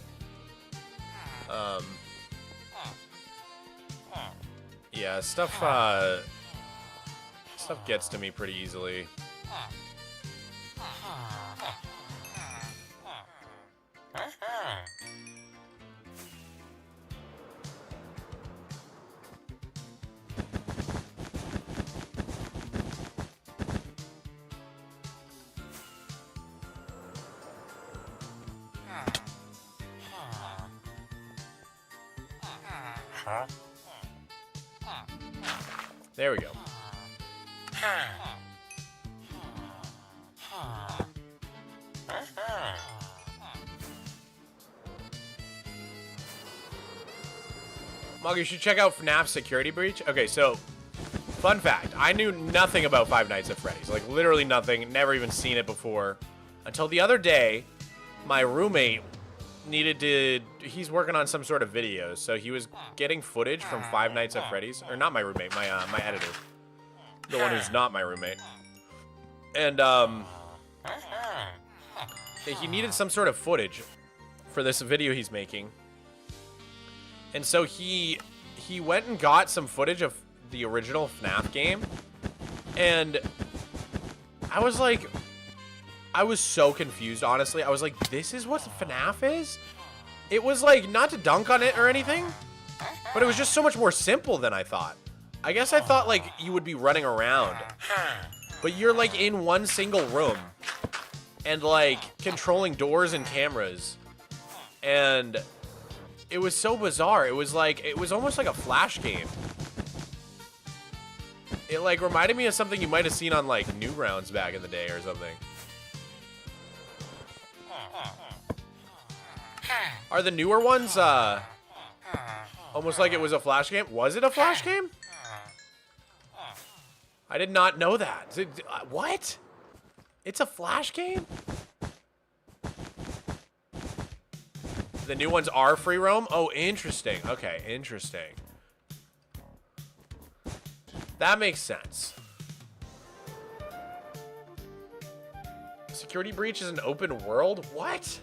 yeah, stuff gets to me pretty easily. There we go. Mog, you should check out FNAF Security Breach. Okay, so, fun fact. I knew nothing about Five Nights at Freddy's. Like, literally nothing. Never even seen it before. Until the other day, my roommate needed to... He's working on some sort of videos, so he was getting footage from Five Nights at Freddy's. Or not my roommate, my editor. The one who's not my roommate. And, he needed some sort of footage for this video he's making. And so he went and got some footage of the original FNAF game. And I was like... I was so confused, honestly. I was like, this is what FNAF is? It was like, not to dunk on it or anything, but it was just so much more simple than I thought. I guess I thought, like, you would be running around. But you're, like, in one single room. And, like, controlling doors and cameras. And it was so bizarre. It was, like, it was almost like a Flash game. It, like, reminded me of something you might have seen on, like, Newgrounds back in the day or something. Are the newer ones, almost like it was a Flash game? Was it a Flash game? I did not know that. What? It's a Flash game? The new ones are free roam? Oh, interesting. Okay, interesting. That makes sense. Security Breach is an open world? What?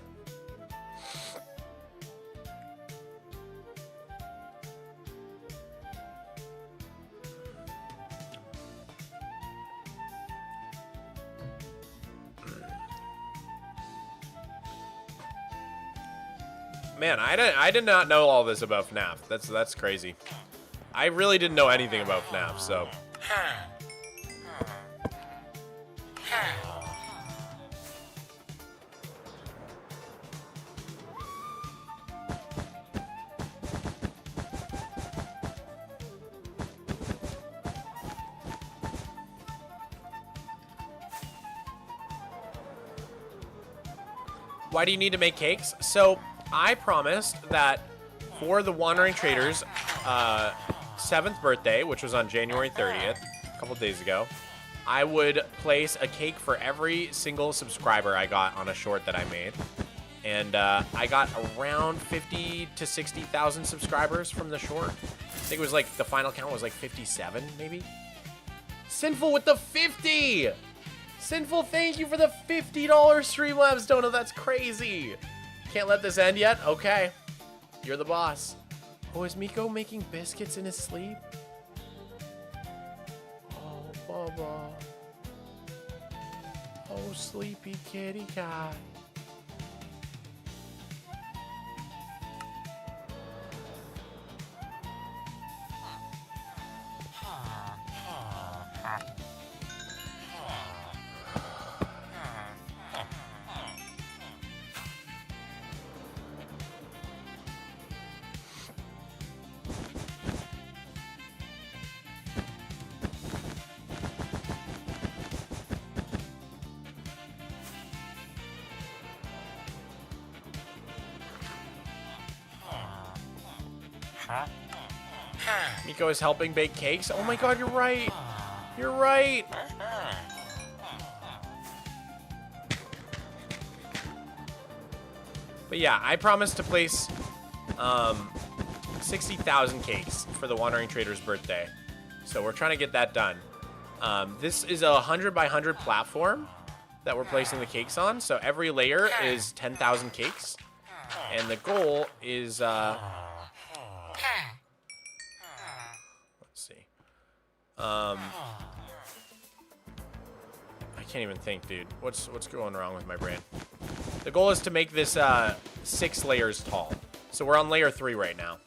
Man, I did not know all this about FNAF. That's crazy. I really didn't know anything about FNAF, so. Why do you need to make cakes? So, I promised that for the Wandering Trader's 7th birthday, which was on January 30th, a couple days ago, I would place a cake for every single subscriber I got on a short that I made. And I got around 50 to 60,000 subscribers from the short. I think it was like, the final count was like 57, maybe? Sinful with the 50! Sinful, thank you for the $50 Streamlabs donut. That's crazy. Can't let this end yet? Okay. You're the boss. Oh, is Miko making biscuits in his sleep? Oh, Bubba. Oh, sleepy kitty cat. Miko is helping bake cakes. Oh my god, you're right. You're right. But yeah, I promised to place 60,000 cakes for the Wandering Trader's birthday. So we're trying to get that done. This is a 100 by 100 platform that we're placing the cakes on. So every layer is 10,000 cakes. And the goal is... let's see. I can't even think, dude. What's going wrong with my brain? The goal is to make this 6 layers tall. So we're on layer 3 right now.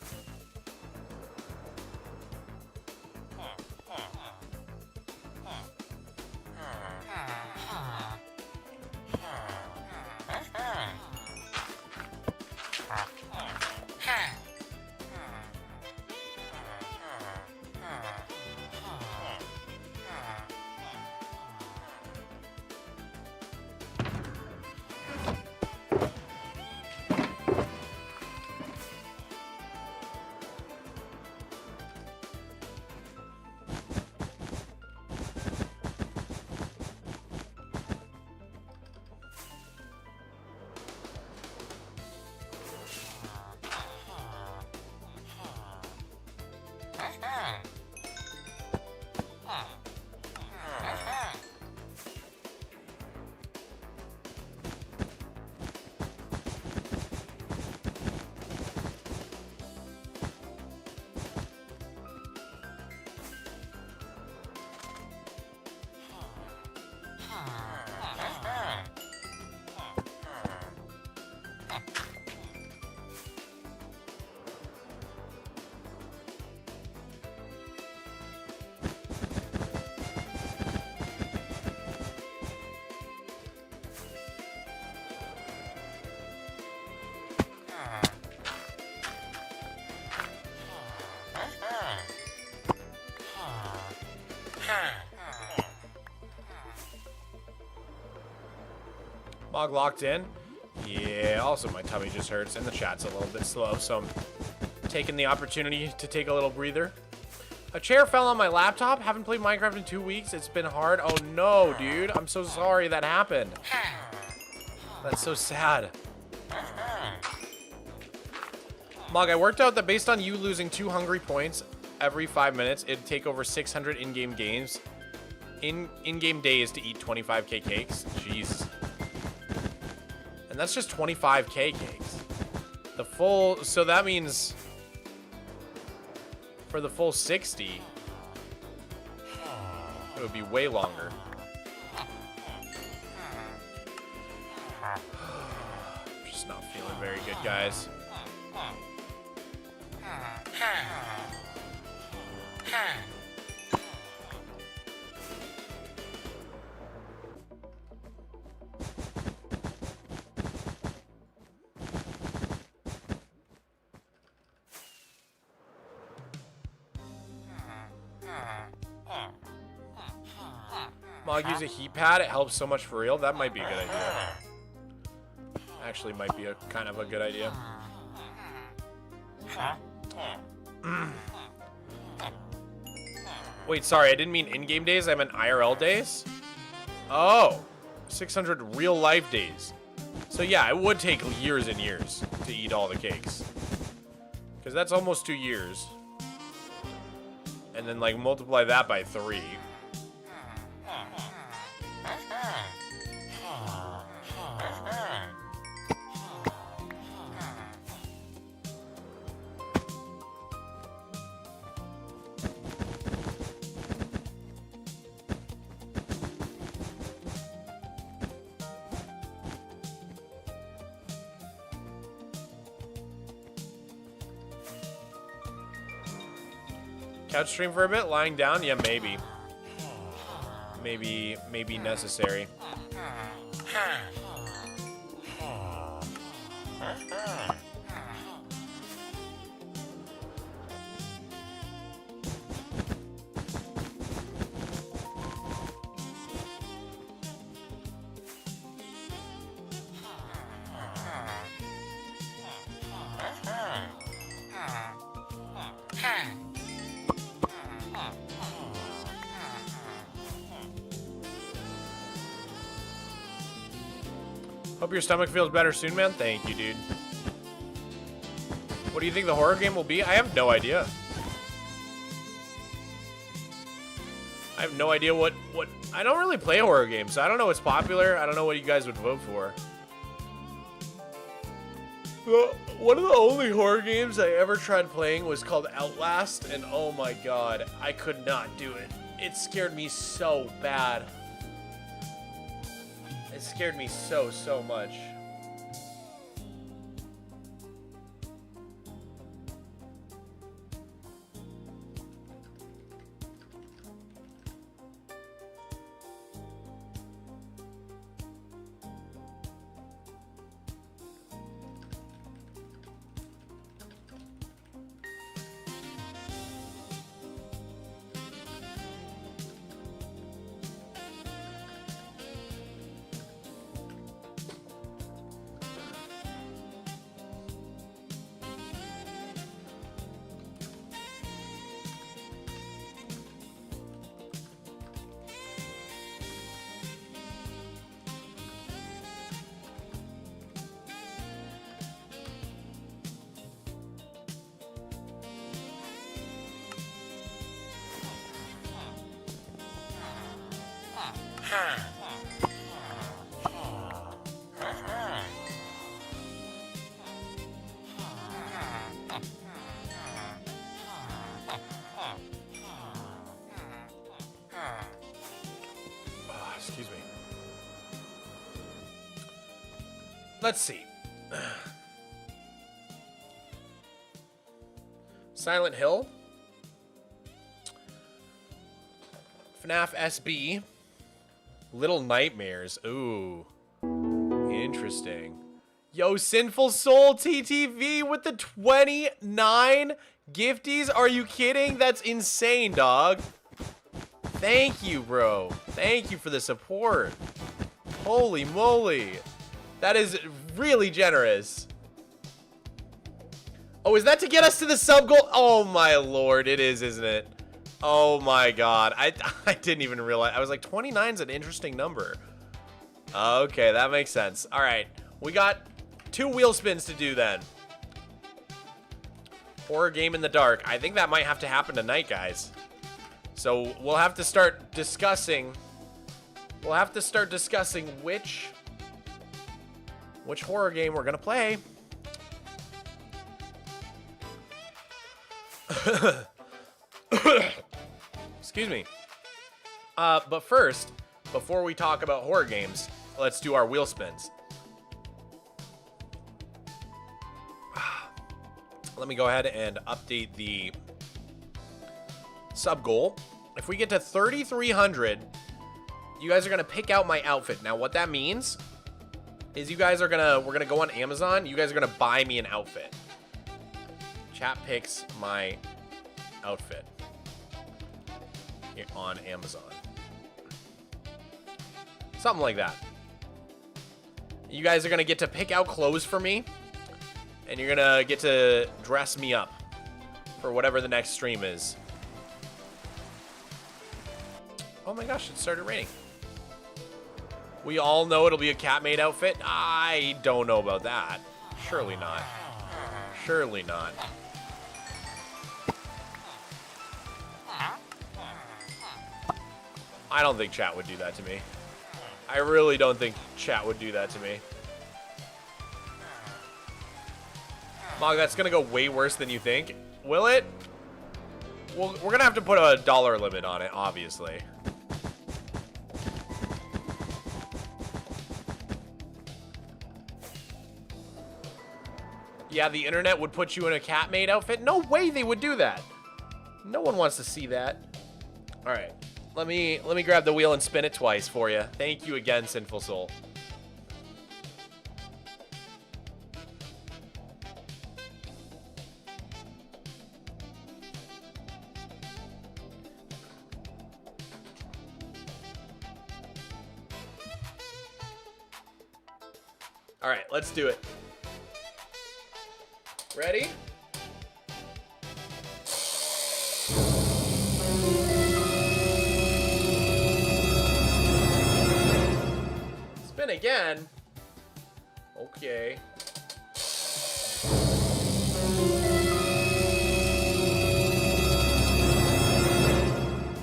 Mog locked in. Yeah, also my tummy just hurts and the chat's a little bit slow, so I'm taking the opportunity to take a little breather. A chair fell on my laptop. Haven't played Minecraft in 2 weeks. It's been hard. Oh no, dude. I'm so sorry that happened. That's so sad. Mog, I worked out that based on you losing 2 hungry points every 5 minutes, it'd take over 600 in-game games. In-game days to eat 25k cakes. Jeez. And that's just 25k cakes. The full, so that means for the full 60, it would be way longer. I'm just not feeling very good, guys. Mog, use a heat pad. It helps so much for real. That might be a good idea. Actually, might be a kind of a good idea. Wait, sorry. I didn't mean in-game days. I meant IRL days. Oh, 600 real-life days. So yeah, it would take years and years to eat all the cakes. Because that's almost 2 years. And then, like, multiply that by 3. Couch stream for a bit, lying down? Yeah, maybe. Maybe necessary. Hope your stomach feels better soon, man. Thank you, dude. What do you think the horror game will be? I have no idea. I have no idea what I don't really play horror games, so I don't know what's popular. I don't know what you guys would vote for. One of the only horror games I ever tried playing was called Outlast, and oh my god, I could not do it. It scared me so bad. It scared me so much. Excuse me. let's see. Silent Hill. FNAF SB. Little Nightmares. Ooh. Interesting. Yo, Sinful Soul TTV with the 29 gifties. Are you kidding? That's insane, dog. Thank you, bro. Thank you for the support. Holy moly. That is really generous. Oh, is that to get us to the sub goal? Oh my lord, it is, isn't it? Oh my god. I didn't even realize. I was like, 29's an interesting number. Okay, that makes sense. All right, we got 2 wheel spins to do then. Horror game in the dark. I think that might have to happen tonight, guys. So we'll have to start discussing. We'll have to start discussing which horror game we're gonna play. Excuse me. But first, before we talk about horror games, let's do our wheel spins. Let me go ahead and update the sub goal. If we get to 3,300, you guys are gonna pick out my outfit. Now, what that means is you guys are we're gonna go on Amazon. You guys are gonna buy me an outfit. Chat picks my outfit on Amazon. Something like that. You guys are gonna get to pick out clothes for me, and you're gonna get to dress me up for whatever the next stream is. Oh my gosh, it started raining. We all know it'll be a cat-made outfit. I don't know about that. Surely not. Surely not. I don't think chat would do that to me. I really don't think chat would do that to me. Mog, that's gonna go way worse than you think. Will it? Well, we're gonna have to put a dollar limit on it, obviously. Yeah, the internet would put you in a cat-made outfit? No way they would do that. No one wants to see that. All right. Let me grab the wheel and spin it twice for you. Thank you again, Sinful Soul. All right, let's do it. Ready? Spin again. Okay.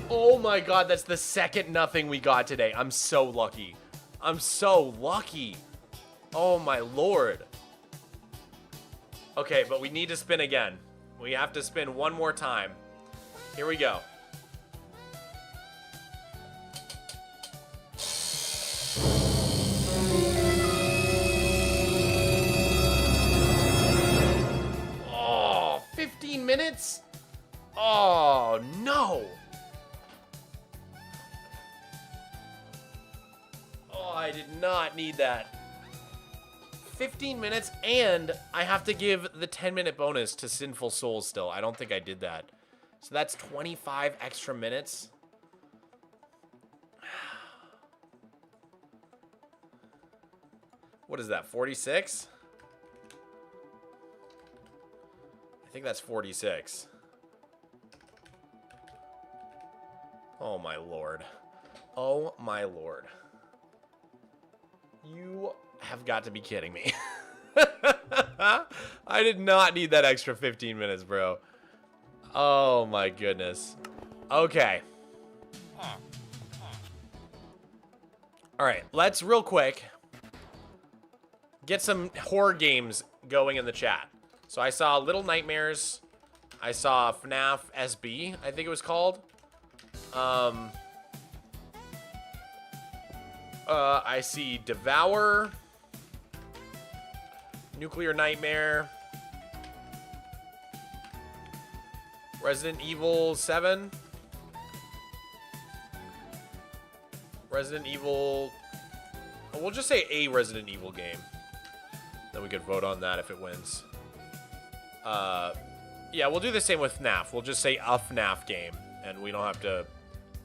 Oh my god, that's the second nothing we got today. I'm so lucky. I'm so lucky. Oh my lord. Okay, but we need to spin again. We have to spin one more time. Here we go. Oh, 15 minutes? Oh, no. Oh, I did not need that. 15 minutes, and I have to give the 10-minute bonus to Sinful Souls still. I don't think I did that. So that's 25 extra minutes. What is that, 46? I think that's 46. Oh my lord. Oh my lord. You have got to be kidding me. I did not need that extra 15 minutes, bro. Oh my goodness. Okay. All right, let's real quick get some horror games going in the chat. So I saw Little Nightmares. I saw FNAF SB, I think it was called. I see Devour. Nuclear Nightmare. Resident Evil 7. Resident Evil... Oh, we'll just say a Resident Evil game. Then we could vote on that if it wins. Yeah, we'll do the same with FNAF. We'll just say a FNAF game. And we don't have to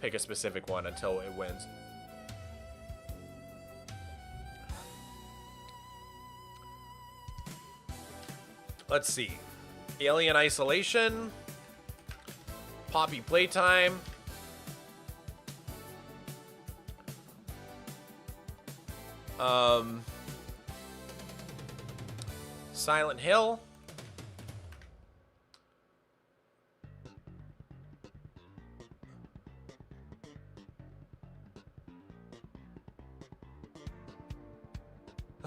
pick a specific one until it wins. Let's see. Alien Isolation. Poppy Playtime. Silent Hill.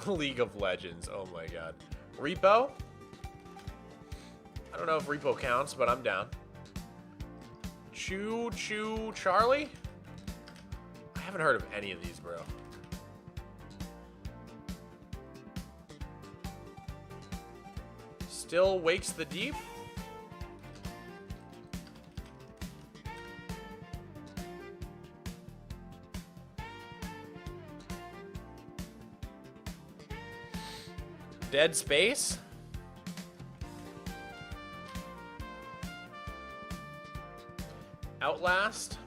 League of Legends. Oh my god. Repo? I don't know if Repo counts, but I'm down. Choo Choo Charlie? I haven't heard of any of these, bro. Still Wakes the Deep? Dead Space? Outlast?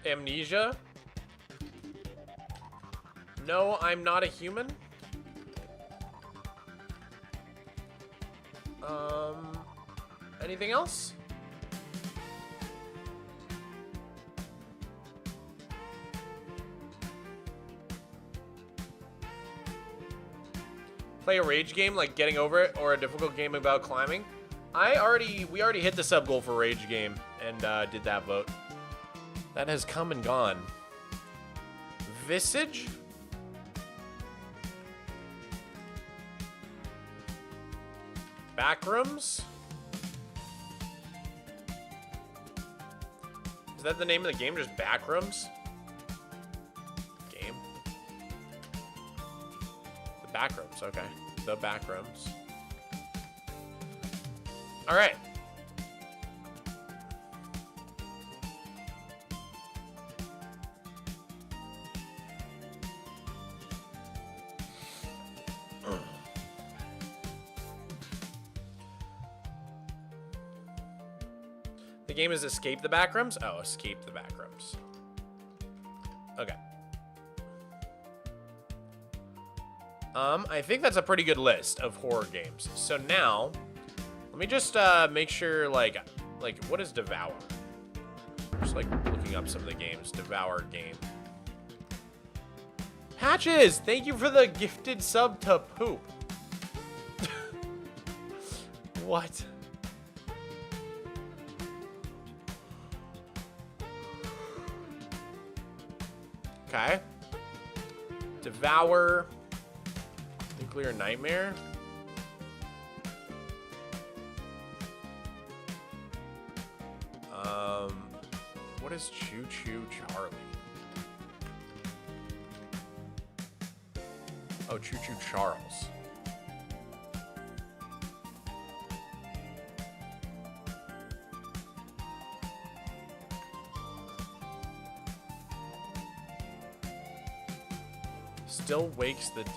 Amnesia? No, I'm Not a Human? Anything else? Play a rage game like Getting Over It or a difficult game about climbing? We already hit the sub goal for rage game and did that vote. That has come and gone. Visage? Backrooms? Is that the name of the game? Just Backrooms? Game? The Backrooms, okay. The Backrooms. Alright. The game is Escape the Backrooms? Oh, Escape the Backrooms. Okay. I think that's a pretty good list of horror games. So now, let me just make sure, like, what is Devour? Just, like, looking up some of the games. Devour game. Patches! Thank you for the gifted sub to Poop. What? Okay. Devour. Nuclear Nightmare. What is Choo Choo Charlie? Oh, Choo Choo Charles. Still Wakes the Deep.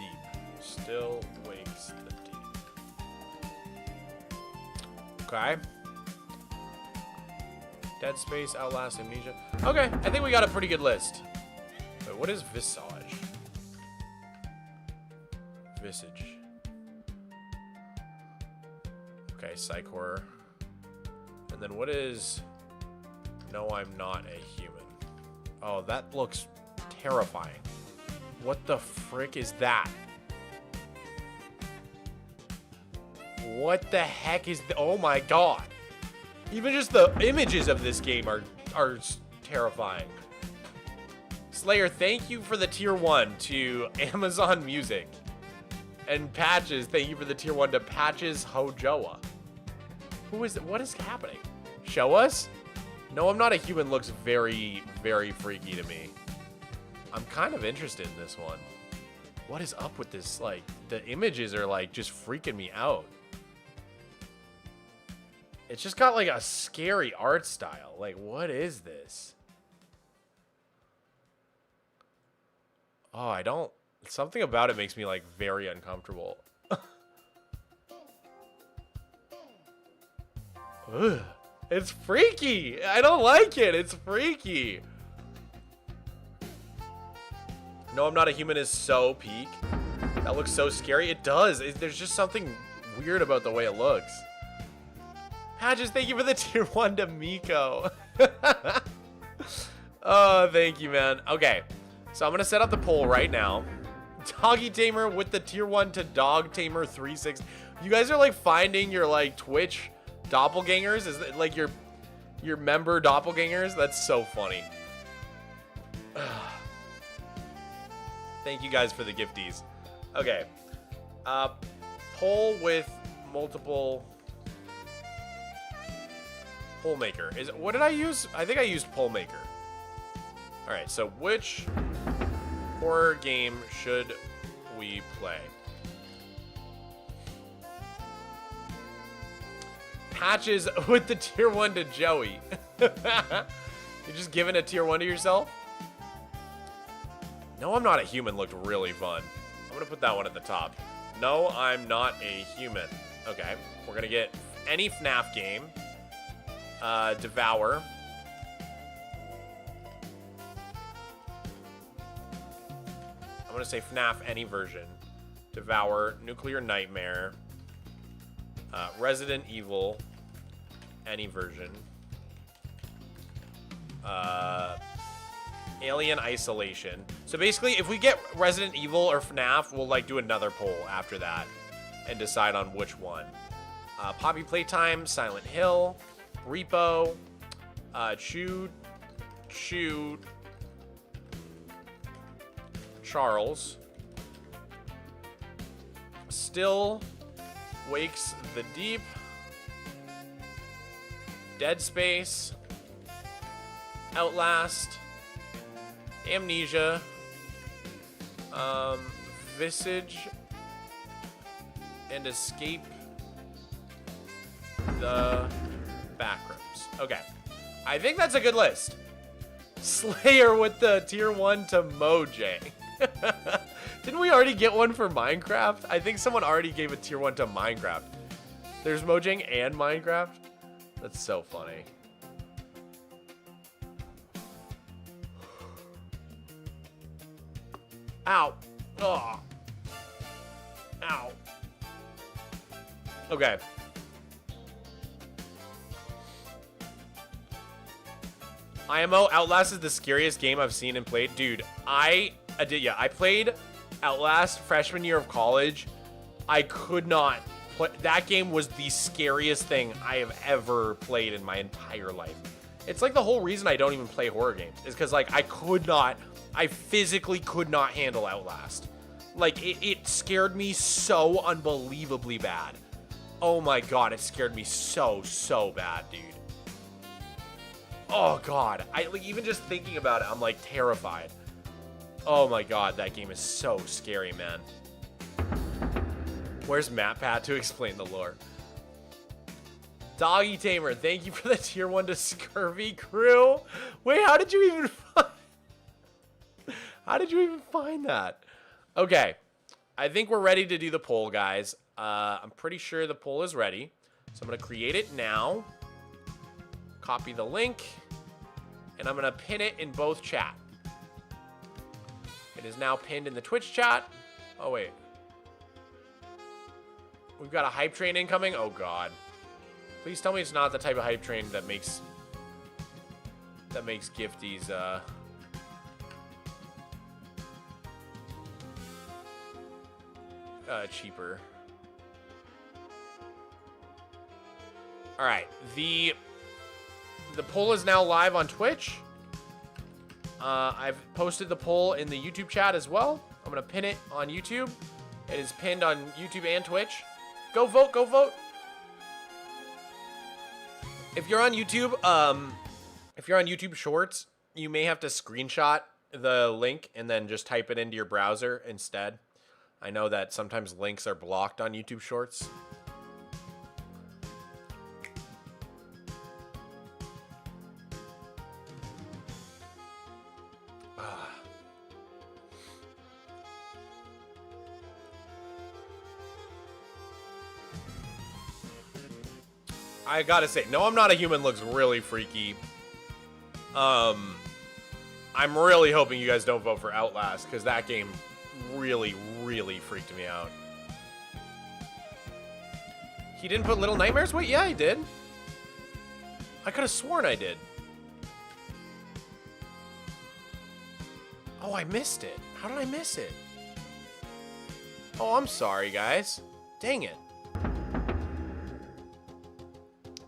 Still Wakes the Deep. Okay. Dead Space, Outlast, Amnesia. Okay, I think we got a pretty good list. Wait, what is Visage? Visage. Okay, Psych Horror. And then what is... No, I'm Not a Human. Oh, that looks terrifying. What the frick is that? What the heck is the... Oh my god. Even just the images of this game are terrifying. Slayer, thank you for the tier 1 to Amazon Music. And Patches, thank you for the tier 1 to Patches Hojoa. Who is it? What is happening? Show us? No, I'm not a human looks very, very freaky to me. I'm kind of interested in this one. What is up with this? Like, the images are like just freaking me out. It's just got like a scary art style. Like, what is this? Oh, I don't... Something about it makes me like very uncomfortable. Ugh. It's freaky. I don't like it. It's freaky. No, I'm not a human is so peak. That looks so scary. It does. There's just something weird about the way it looks. Patches, thank you for the tier 1 to Miko. Oh, thank you, man. Okay, so I'm going to set up the poll right now. Doggy Tamer with the tier 1 to Dog Tamer 36. You guys are like finding your like Twitch doppelgangers. Is it like your member doppelgangers? That's so funny. Thank you guys for the gifties. Okay. Poll with multiple... Poll maker. What did I use? I think I used poll maker. Alright, so which horror game should we play? Patches with the tier 1 to Joey. You're just giving a tier 1 to yourself? No, I'm not a human looked really fun. I'm gonna put that one at the top. No, I'm not a human. Okay, we're gonna get any FNAF game. Devour. I'm gonna say FNAF any version. Devour, Nuclear Nightmare, Resident Evil, any version. Alien Isolation. So basically, if we get Resident Evil or FNAF, we'll like do another poll after that and decide on which one. Poppy Playtime, Silent Hill, Repo, Chewed, Charles, Still Wakes the Deep, Dead Space, Outlast, Amnesia, Visage, and Escape the Backrooms. Okay. I think that's a good list. Slayer with the tier 1 to Mojang. Didn't we already get one for Minecraft? I think someone already gave a tier 1 to Minecraft. There's Mojang and Minecraft? That's so funny. Ow. Oh. Ow. Okay. IMO, Outlast is the scariest game I've seen and played. Dude, I played Outlast freshman year of college. I could not play. That game was the scariest thing I have ever played in my entire life. It's like the whole reason I don't even play horror games is because like I physically could not handle Outlast. Like it scared me so unbelievably bad. Oh my god, it scared me so bad, dude. Oh god, like even just thinking about it, I'm like terrified. Oh my god, that game is so scary, man. Where's MatPat to explain the lore? Doggy Tamer, thank you for the tier 1 to Scurvy Crew. Wait, how did you even find that? Okay, I think we're ready to do the poll, guys. I'm pretty sure the poll is ready. So I'm gonna create it now. Copy the link, and I'm gonna pin it in both chat. It is now pinned in the Twitch chat. Oh wait, we've got a hype train incoming. Oh god, please tell me it's not the type of hype train that makes gifties cheaper. All right, the poll is now live on Twitch. I've posted the poll in the YouTube chat as well. I'm gonna pin it on YouTube. It is pinned on YouTube and Twitch. Go vote, go vote. If you're on YouTube, Shorts, you may have to screenshot the link and then just type it into your browser instead. I know that sometimes links are blocked on YouTube Shorts. I gotta say, No, I'm Not a Human looks really freaky. I'm really hoping you guys don't vote for Outlast, because that game really, really freaked me out. He didn't put Little Nightmares? Wait, yeah, he did. I could have sworn I did. Oh, I missed it. How did I miss it? Oh, I'm sorry, guys. Dang it.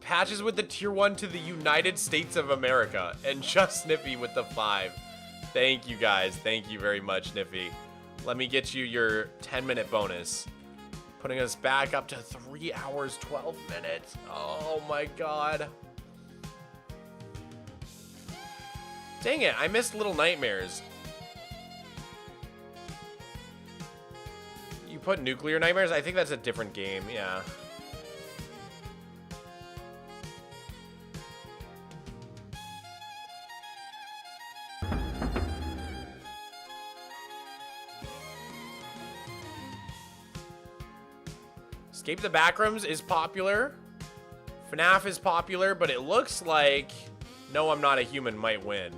Patches with the tier 1 to the United States of America. And just Sniffy with the 5. Thank you, guys. Thank you very much, Sniffy. Let me get you your 10-minute bonus. Putting us back up to 3 hours, 12 minutes. Oh, my God. Dang it. I missed Little Nightmares. You put Nuclear Nightmares? I think that's a different game. Yeah. Escape the Backrooms is popular. FNAF is popular, but it looks like No, I'm Not a Human might win.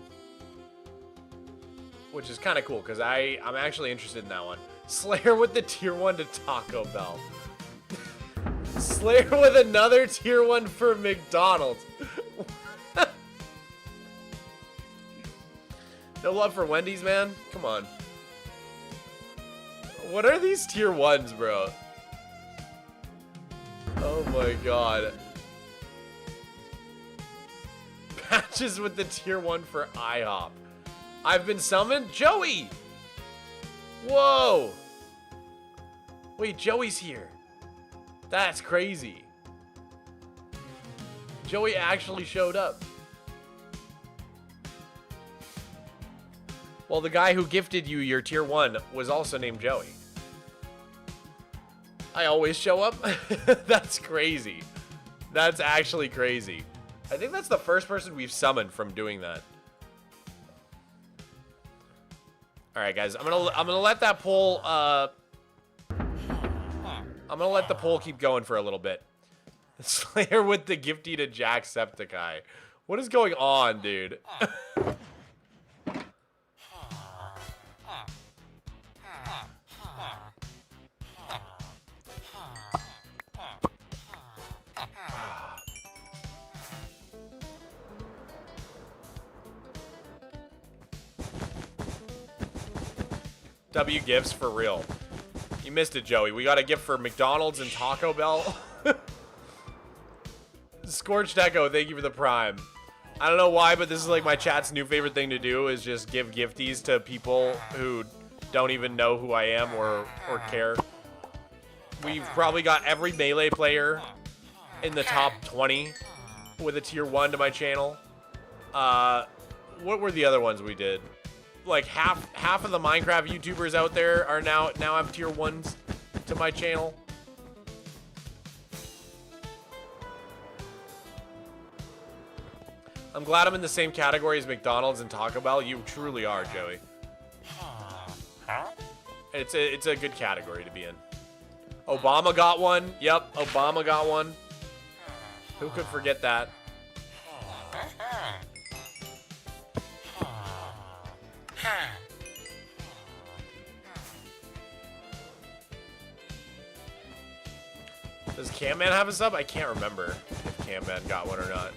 Which is kind of cool, because I'm actually interested in that one. Slayer with the tier 1 to Taco Bell. Slayer with another tier 1 for McDonald's. No love for Wendy's, man? Come on. What are these tier 1s, bro? Oh my God. Patches with the tier 1 for IHOP. I've been summoned? Joey! Whoa! Wait, Joey's here. That's crazy. Joey actually showed up. Well, the guy who gifted you your tier 1 was also named Joey. I always show up? That's crazy. That's actually crazy. I think that's the first person we've summoned from doing that. All right, guys. I'm gonna let that poll. I'm gonna let the poll keep going for a little bit. Slayer with the gifty to Jacksepticeye. What is going on, dude? W gifts for real. You missed it, Joey. We got a gift for McDonald's and Taco Bell. Scorched Echo, thank you for the prime. I don't know why, but this is like my chat's new favorite thing to do is just give gifties to people who don't even know who I am or care. We've probably got every Melee player in the top 20 with a tier 1 to my channel. What were the other ones we did? Like half of the Minecraft YouTubers out there are now have tier 1s to my channel. I'm glad I'm in the same category as McDonald's and Taco Bell. You truly are, Joey. It's a good category to be in. Obama got one. Yep, Obama got one. Who could forget that? Does Camman have a sub? I can't remember if Camman got one or not.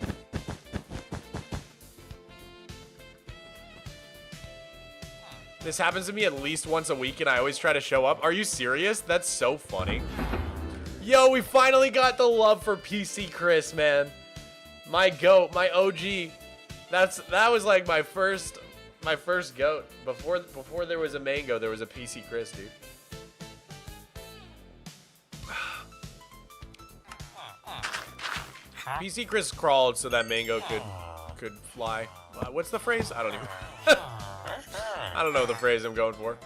This happens to me at least once a week and I always try to show up. Are you serious? That's so funny. Yo, we finally got the love for PC Chris, man. My goat, my OG. That was like my first goat. Before there was a Mango, there was a PC Chris, dude. PC Chris crawled so that Mango could fly. What's the phrase? I don't even. I don't know the phrase I'm going for.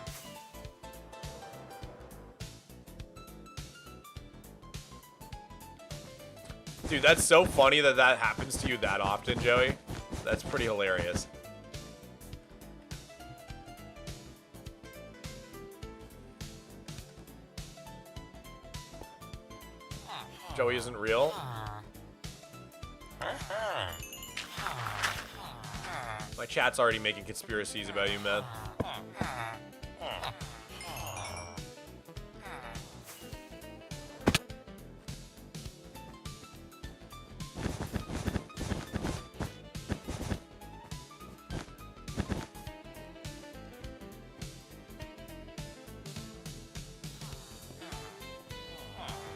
Dude, that's so funny that that happens to you that often, Joey. That's pretty hilarious. Joey isn't real. My chat's already making conspiracies about you, man.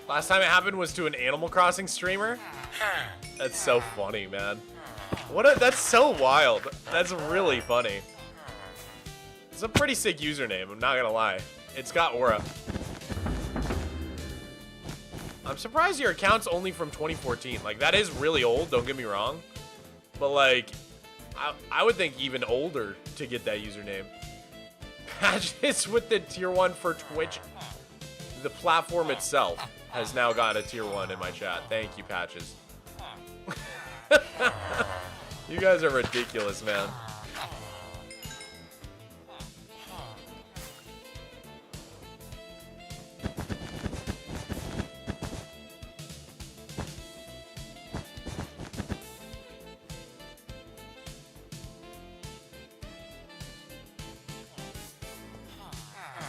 Last time it happened was to an Animal Crossing streamer. That's so funny, man. That's so wild. That's really funny. It's a pretty sick username, I'm not gonna lie. It's got aura. I'm surprised your account's only from 2014. Like, that is really old, don't get me wrong. But, like, I would think even older to get that username. Patches with the tier 1 for Twitch. The platform itself has now got a tier 1 in my chat. Thank you, Patches. You guys are ridiculous, man.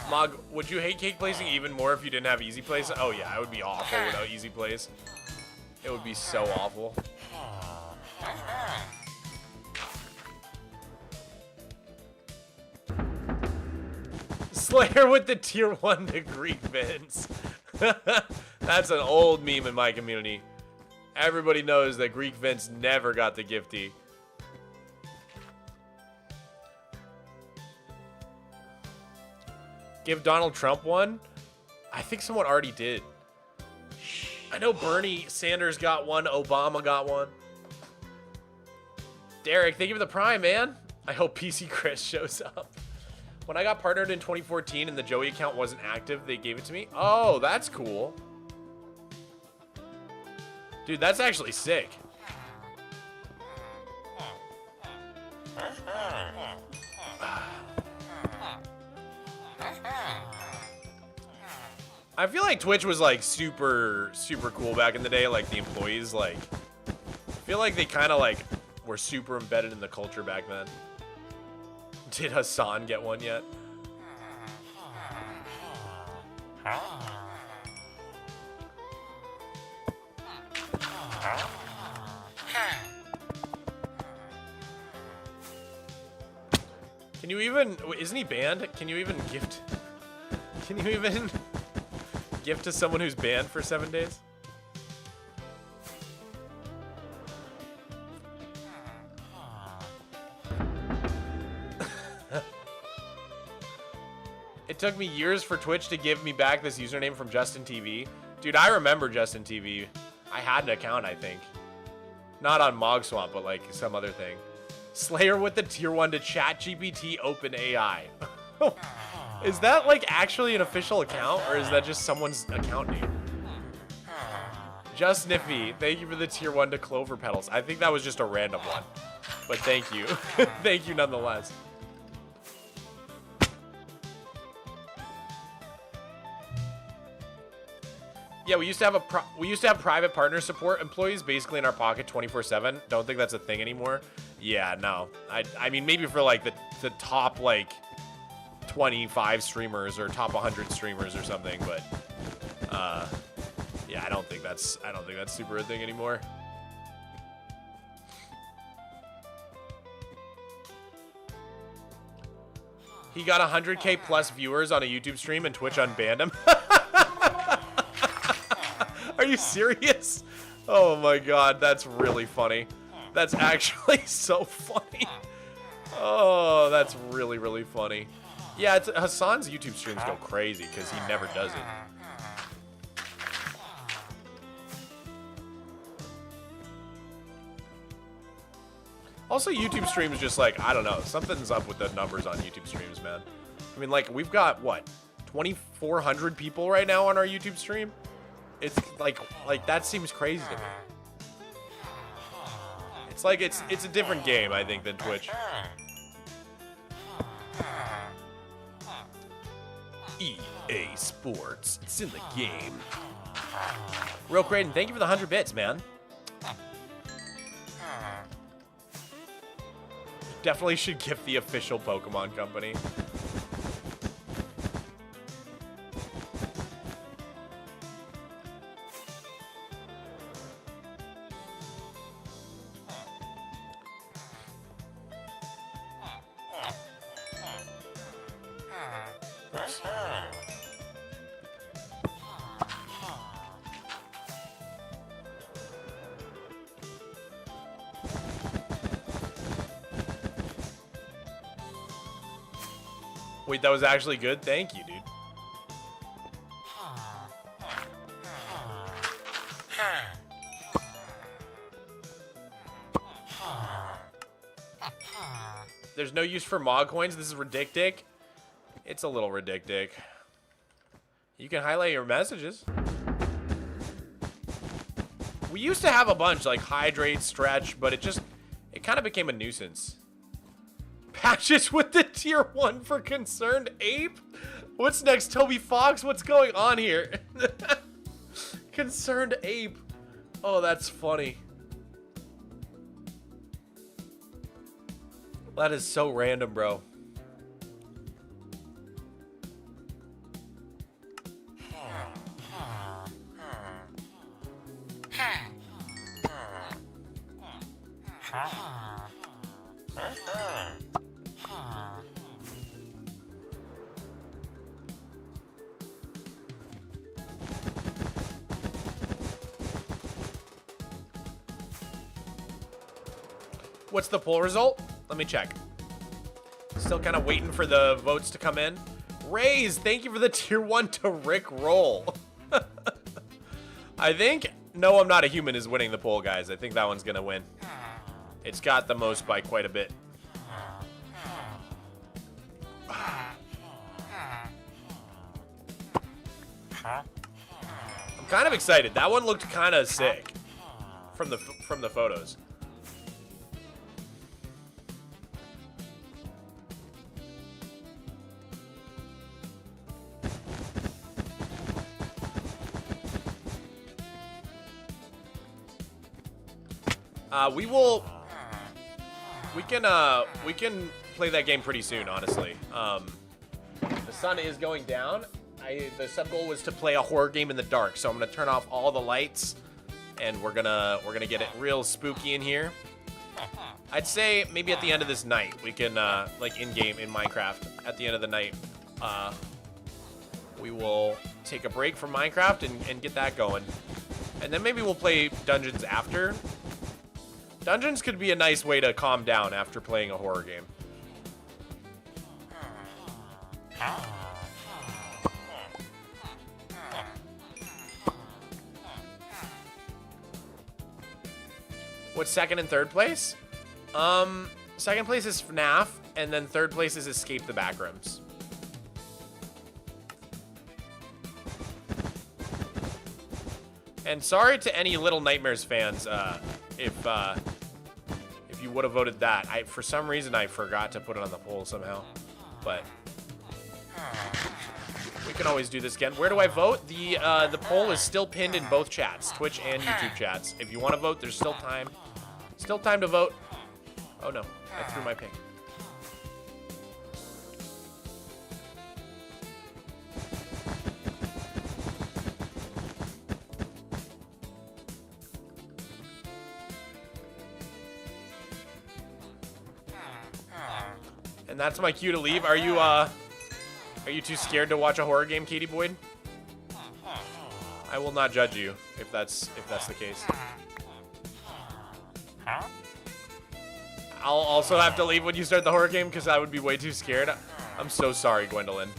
Mog, would you hate cake placing even more if you didn't have easy place? Oh yeah, it would be awful without easy place. It would be so awful. Slayer with the tier 1 to Greek Vince. That's an old meme in my community. Everybody knows that Greek Vince never got the gifty. Give Donald Trump one? I think someone already did. I know Bernie Sanders got one. Obama got one. Derek, thank you for the prime, man. I hope PC Chris shows up. When I got partnered in 2014 and the Joey account wasn't active, they gave it to me. Oh, that's cool. Dude, that's actually sick. I feel like Twitch was like super cool back in the day. Like the employees, like, I feel like they kind of like were super embedded in the culture back then. Did Hassan get one yet? Can you even, isn't he banned? Can you even gift? Can you even gift to someone who's banned for 7 days? It took me years for Twitch to give me back this username from Justin TV. Dude, I remember Justin TV. I had an account, I think. Not on Mogswamp, but like some other thing. Slayer with the tier 1 to ChatGPT OpenAI. Is that like actually an official account, or is that just someone's account name? Just Sniffy, thank you for the tier 1 to Clover Petals. I think that was just a random one, but thank you. Thank you nonetheless. Yeah, we used to have private partner support employees basically in our pocket 24/7. Don't think that's a thing anymore. Yeah, no. I mean maybe for like the top like 25 streamers or top 100 streamers or something, but yeah, I don't think that's super a thing anymore. He got 100K plus viewers on a YouTube stream and Twitch unbanned him. Are you serious? Oh my god, that's really funny. That's actually so funny. Oh, that's really, really funny. Yeah, Hassan's YouTube streams go crazy because he never does it. Also, YouTube streams just like, I don't know, something's up with the numbers on YouTube streams, man. I mean, like, we've got, what, 2,400 people right now on our YouTube stream? It's like that seems crazy to me. It's like, it's a different game, I think, than Twitch. EA Sports, it's in the game. Real Kraken, thank you for the 100 bits, man. Definitely should gift the official Pokemon company. Wait, that was actually good? Thank you, dude. There's no use for Mog coins. This is ridiculous. It's a little ridiculous. You can highlight your messages. We used to have a bunch, like Hydrate, Stretch, but it kind of became a nuisance. Patches with the tier 1 for Concerned Ape? What's next, Toby Fox? What's going on here? Concerned Ape. Oh, that's funny. That is so random, bro. What's the poll result? Let me check. Still kind of waiting for the votes to come in. Raise, thank you for the tier 1 to Rick Roll. I think No, I'm Not a Human is winning the poll, guys. I think that one's gonna win. It's got the most by quite a bit. I'm kind of excited. That one looked kind of sick from the photos. We can play that game pretty soon, honestly. The sun is going down. The sub goal was to play a horror game in the dark, so I'm gonna turn off all the lights, and we're gonna get it real spooky in here. I'd say maybe at the end of this night we can like in game in Minecraft. At the end of the night, we will take a break from Minecraft and get that going, and then maybe we'll play dungeons after. Dungeons could be a nice way to calm down after playing a horror game. What's second and third place? Second place is FNAF, and then third place is Escape the Backrooms. And sorry to any Little Nightmares fans, if you would have voted that. For some reason I forgot to put it on the poll somehow, but we can always do this again. Where do I vote? The poll is still pinned in both chats, Twitch and YouTube chats. If you want to vote, there's still time. Still time to vote. Oh no, I threw my ping. And that's my cue to leave. Are you too scared to watch a horror game, Katie Boyd? I will not judge you if that's the case. I'll also have to leave when you start the horror game because I would be way too scared. I'm so sorry, Gwendolyn.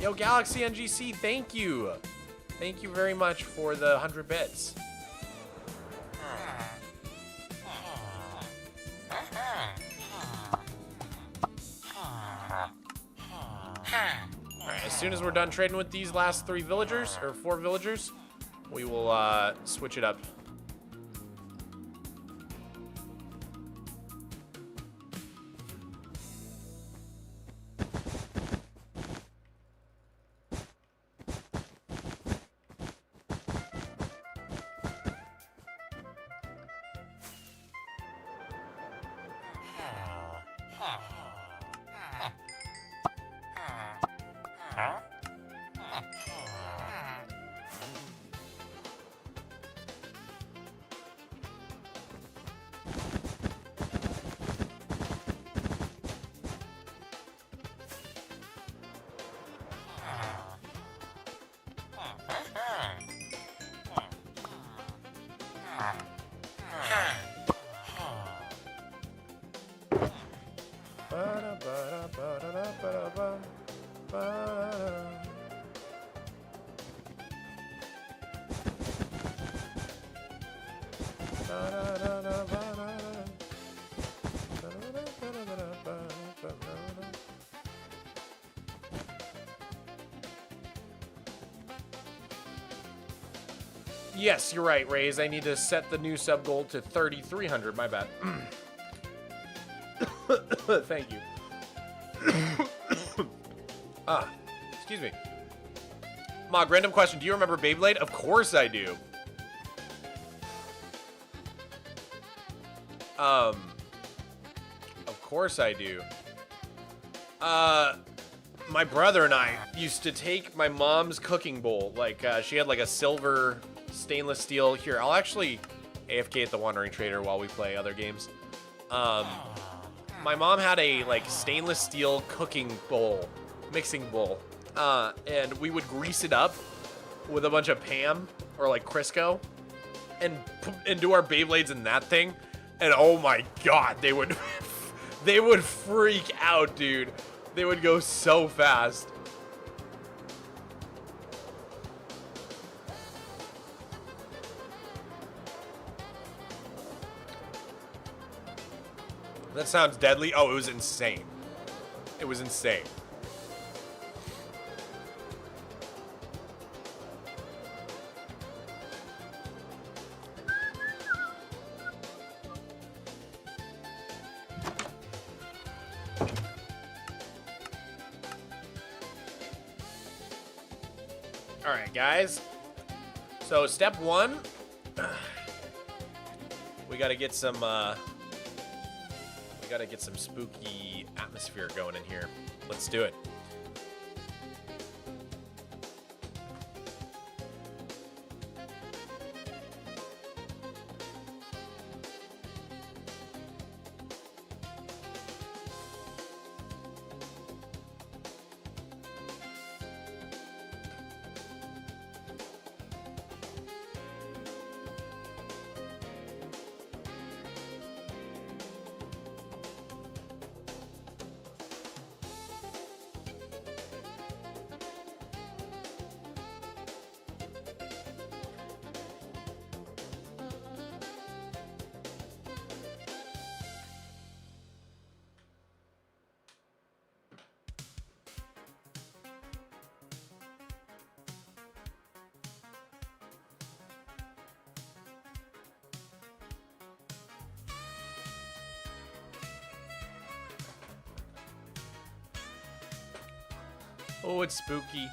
Yo, Galaxy NGC, thank you. Thank you very much for the 100 bits. Alright, as soon as we're done trading with these last 3 villagers, or 4 villagers, we will switch it up. Yes, you're right, Raze. I need to set the new sub goal to 3,300. My bad. Thank you. Excuse me. Mog, random question. Do you remember Beyblade? Of course I do. Of course I do. My brother and I used to take my mom's cooking bowl. Like, she had like a silver stainless steel. Here, I'll actually AFK at the Wandering Trader while we play other games. My mom had a like stainless steel cooking bowl, mixing bowl, and we would grease it up with a bunch of Pam or like Crisco, and do our Beyblades in that thing. And oh my god, they would they would freak out, dude. They would go so fast. That sounds deadly. Oh, it was insane. It was insane. All right, guys. So step 1, we got to get some spooky atmosphere going in here. Let's do it. Oh, it's spooky.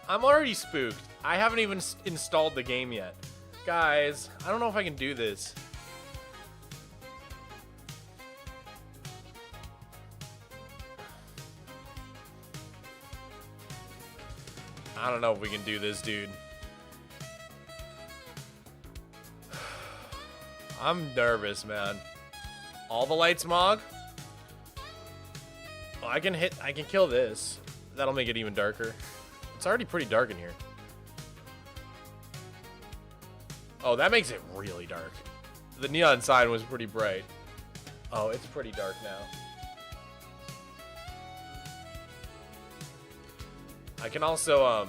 I'm already spooked. I haven't even installed the game yet. Guys, I don't know if I can do this. I don't know if we can do this, dude. I'm nervous, man. All the lights, Mog? Oh, I can kill this. That'll make it even darker. It's already pretty dark in here. Oh, that makes it really dark. The neon sign was pretty bright. Oh, it's pretty dark now. I can also,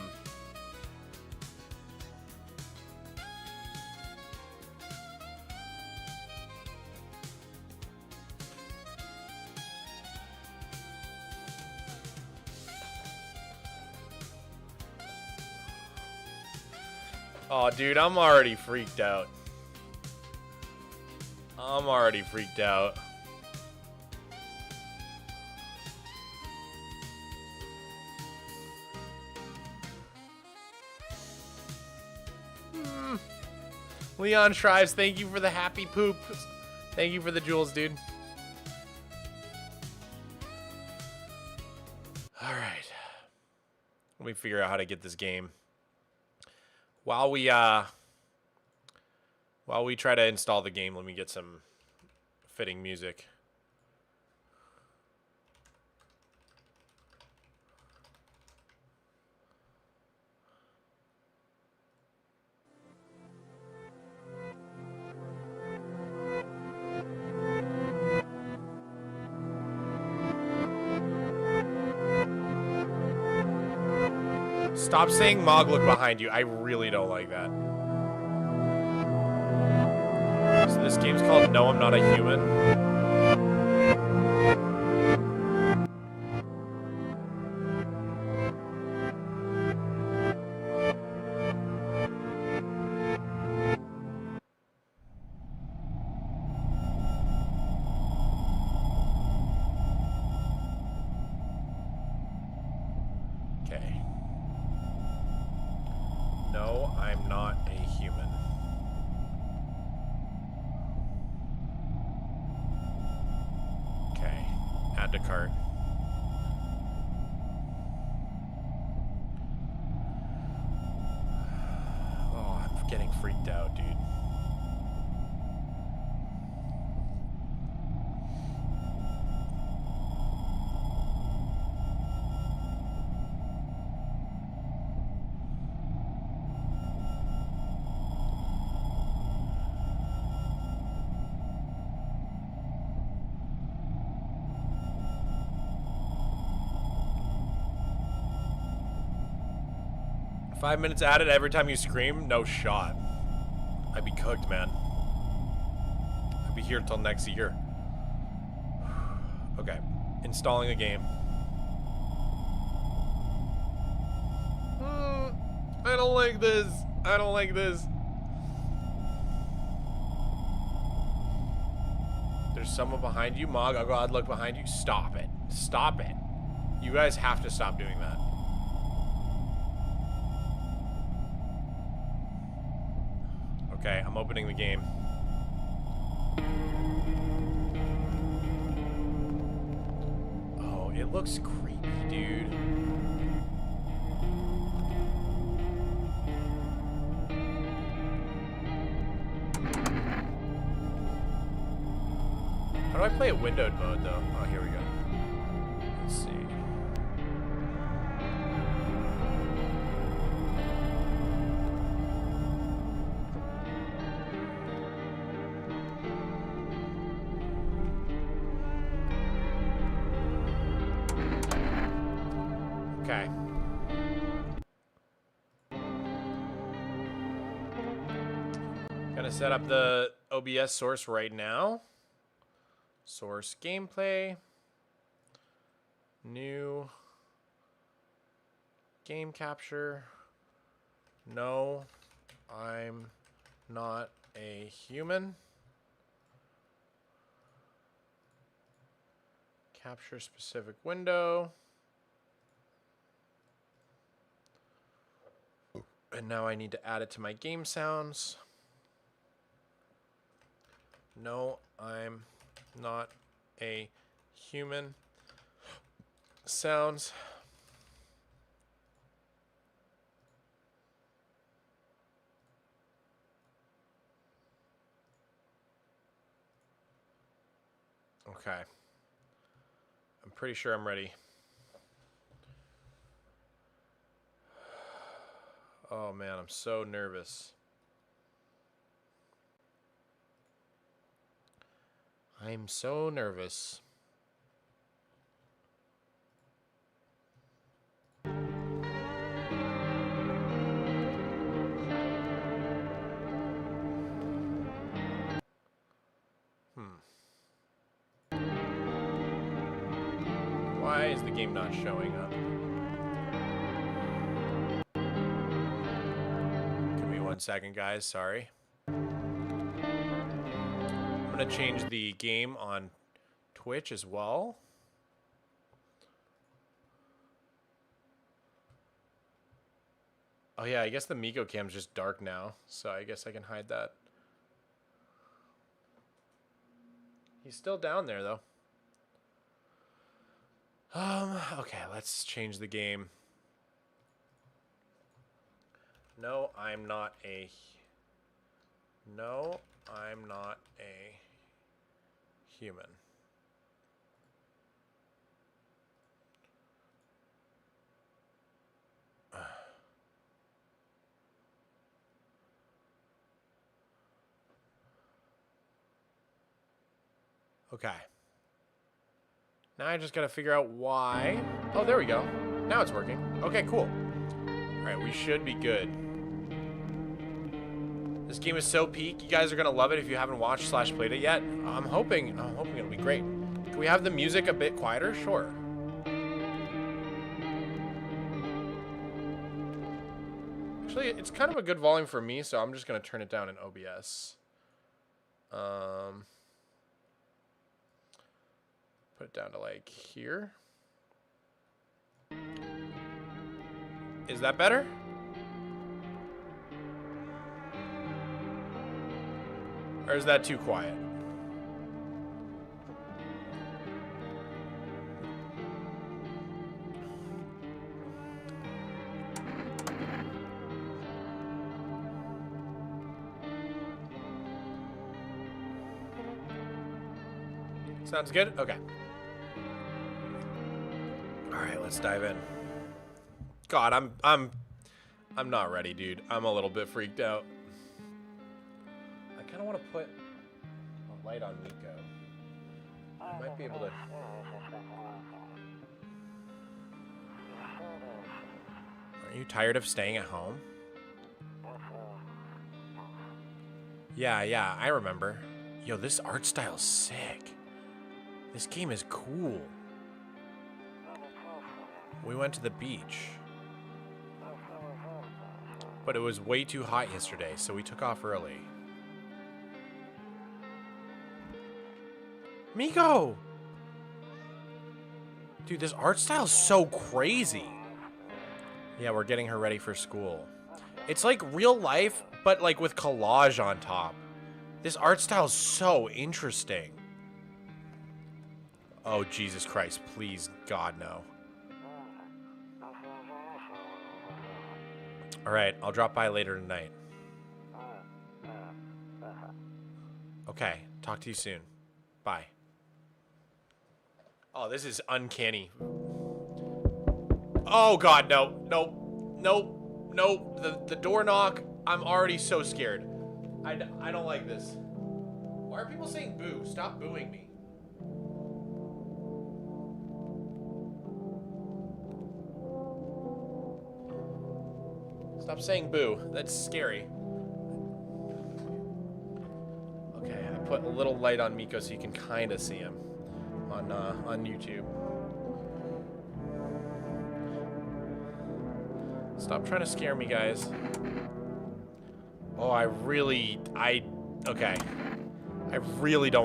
oh, dude, I'm already freaked out. I'm already freaked out. Leon Shrives, thank you for the happy poop. Thank you for the jewels, dude. All right. Let me figure out how to get this game. While we try to install the game, let me get some fitting music. Stop saying Mog, look behind you. I really don't like that. So this game's called No, I'm Not a Human. Okay. No, I'm not a human. Okay. Add to cart. Oh, I'm getting freaked out, dude. Five minutes added every time you scream? No shot. I'd be cooked, man. I'd be here till next year. Okay. Installing the game. I don't like this. I don't like this. There's someone behind you, Mog. I'll go ahead and look behind you. Stop it. Stop it. You guys have to stop doing that. Okay, I'm opening the game. Oh, it looks creepy, dude. How do I play a windowed mode, though? Oh, here we go. Let's see. Okay. Gonna set up the OBS source right now. Source gameplay. New. Game capture. No, I'm not a human. Capture specific window. And now I need to add it to my game sounds. No, I'm not a human. Sounds. Okay. I'm pretty sure I'm ready. Oh man, I'm so nervous. I'm so nervous. is the game not showing up? Give me 1 second, guys. Sorry. I'm gonna change the game on Twitch as well. Oh yeah, I guess the Miko cam's just dark now, so I guess I can hide that. He's still down there though. Okay, let's change the game. No, I'm not a human. Okay. Now I just gotta figure out why. Oh, there we go. Now it's working. Okay, cool. Alright, we should be good. This game is so peak. You guys are gonna love it if you haven't watched / played it yet. I'm hoping it'll be great. Can we have the music a bit quieter? Sure. Actually, it's kind of a good volume for me, so I'm just gonna turn it down in OBS. Put it down to like here. Is that better? Or is that too quiet? Sounds good? Okay. Alright, let's dive in. God, I'm not ready, dude. I'm a little bit freaked out. I kind of want to put a light on Miko. I might be able to... Are you tired of staying at home? Yeah, I remember. Yo, this art style's sick. This game is cool. We went to the beach. But it was way too hot yesterday, so we took off early. Miko! Dude, this art style's so crazy. Yeah, we're getting her ready for school. It's like real life, but like with collage on top. This art style's so interesting. Oh, Jesus Christ, please, God, no. Alright, I'll drop by later tonight. Okay, talk to you soon. Bye. Oh, this is uncanny. Oh, God, no. The door knock, I'm already so scared. I don't like this. Why are people saying boo? Stop booing me. Stop saying boo. That's scary. Okay, I put a little light on Miko so you can kind of see him on YouTube. Stop trying to scare me, guys. Oh, I really don't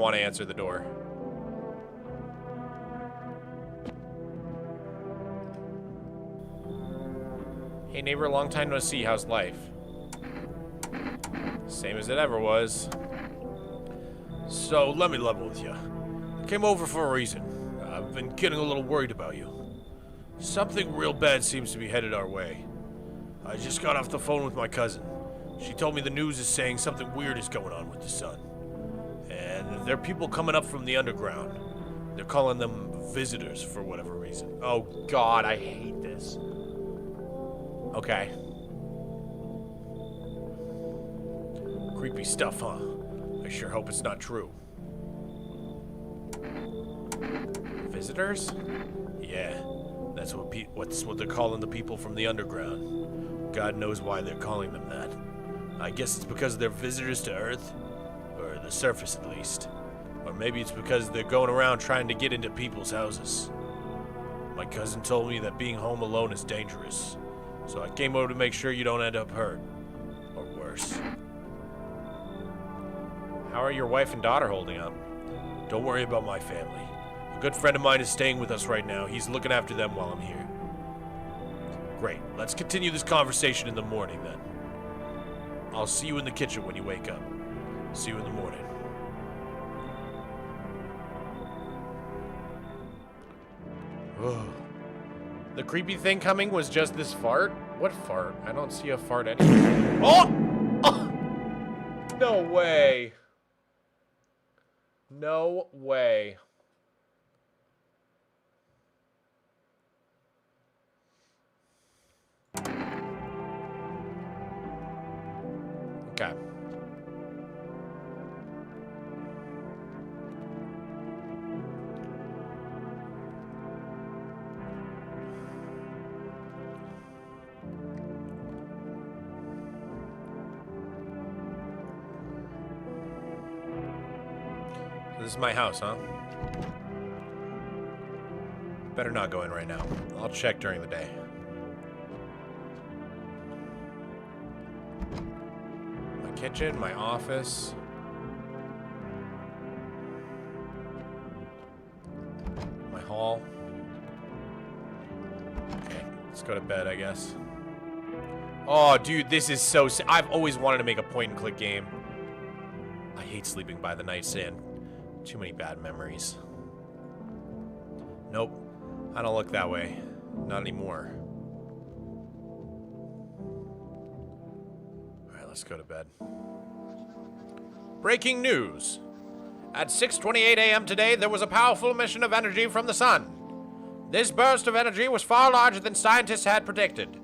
want to answer the door. Hey neighbor, long time no see, how's life? Same as it ever was. So, let me level with you. I came over for a reason. I've been getting a little worried about you. Something real bad seems to be headed our way. I just got off the phone with my cousin. She told me the news is saying something weird is going on with the sun. And there are people coming up from the underground. They're calling them visitors for whatever reason. Oh God, I hate this. Okay. Creepy stuff, huh? I sure hope it's not true. Visitors? Yeah, that's what they're calling the people from the underground. God knows why they're calling them that. I guess it's because they're visitors to Earth, or the surface at least. Or maybe it's because they're going around trying to get into people's houses. My cousin told me that being home alone is dangerous, so I came over to make sure you don't end up hurt. Or worse. How are your wife and daughter holding up? Don't worry about my family. A good friend of mine is staying with us right now. He's looking after them while I'm here. Great. Let's continue this conversation in the morning, then. I'll see you in the kitchen when you wake up. See you in the morning. The creepy thing coming was just this fart? What fart? I don't see a fart anywhere. Oh! No way. No way. Okay. This is my house, huh? Better not go in right now. I'll check during the day. My kitchen, my office. My hall. Okay, let's go to bed, I guess. Oh, dude, this is so I've always wanted to make a point-and-click game. I hate sleeping by the nightstand. Too many bad memories. Nope. I don't look that way. Not anymore. Alright, let's go to bed. Breaking news. At 6:28 a.m. today, there was a powerful emission of energy from the sun. This burst of energy was far larger than scientists had predicted.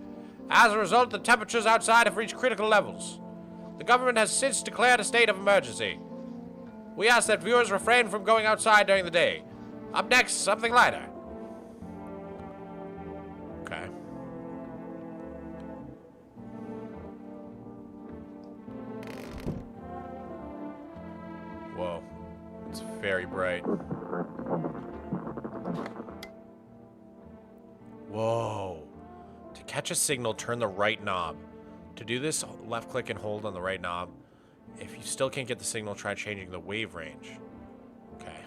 As a result, the temperatures outside have reached critical levels. The government has since declared a state of emergency. We ask that viewers refrain from going outside during the day. Up next, something lighter. Okay. Whoa. It's very bright. Whoa. To catch a signal, turn the right knob. To do this, left click and hold on the right knob. If you still can't get the signal, try changing the wave range. Okay.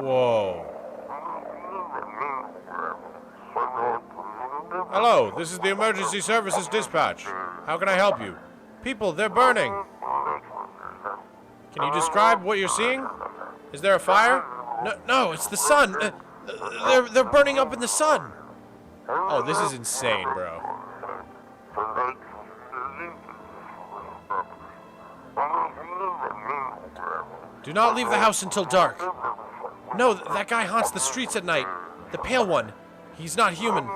Whoa. Hello, this is the emergency services dispatch. How can I help you? People, they're burning. Can you describe what you're seeing? Is there a fire? No, it's the sun. They're burning up in the sun. Oh, this is insane, bro. Do not leave the house until dark. No, that guy haunts the streets at night. The pale one. He's not human.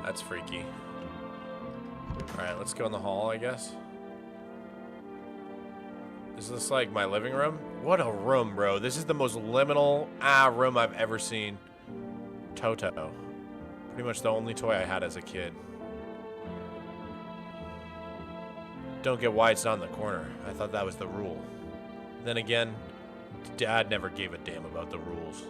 That's freaky. Alright, let's go in the hall, I guess. Is this like my living room? What a room, bro. This is the most liminal room I've ever seen. Toto. Pretty much the only toy I had as a kid. Don't get why it's not in the corner. I thought that was the rule. Then again, Dad never gave a damn about the rules.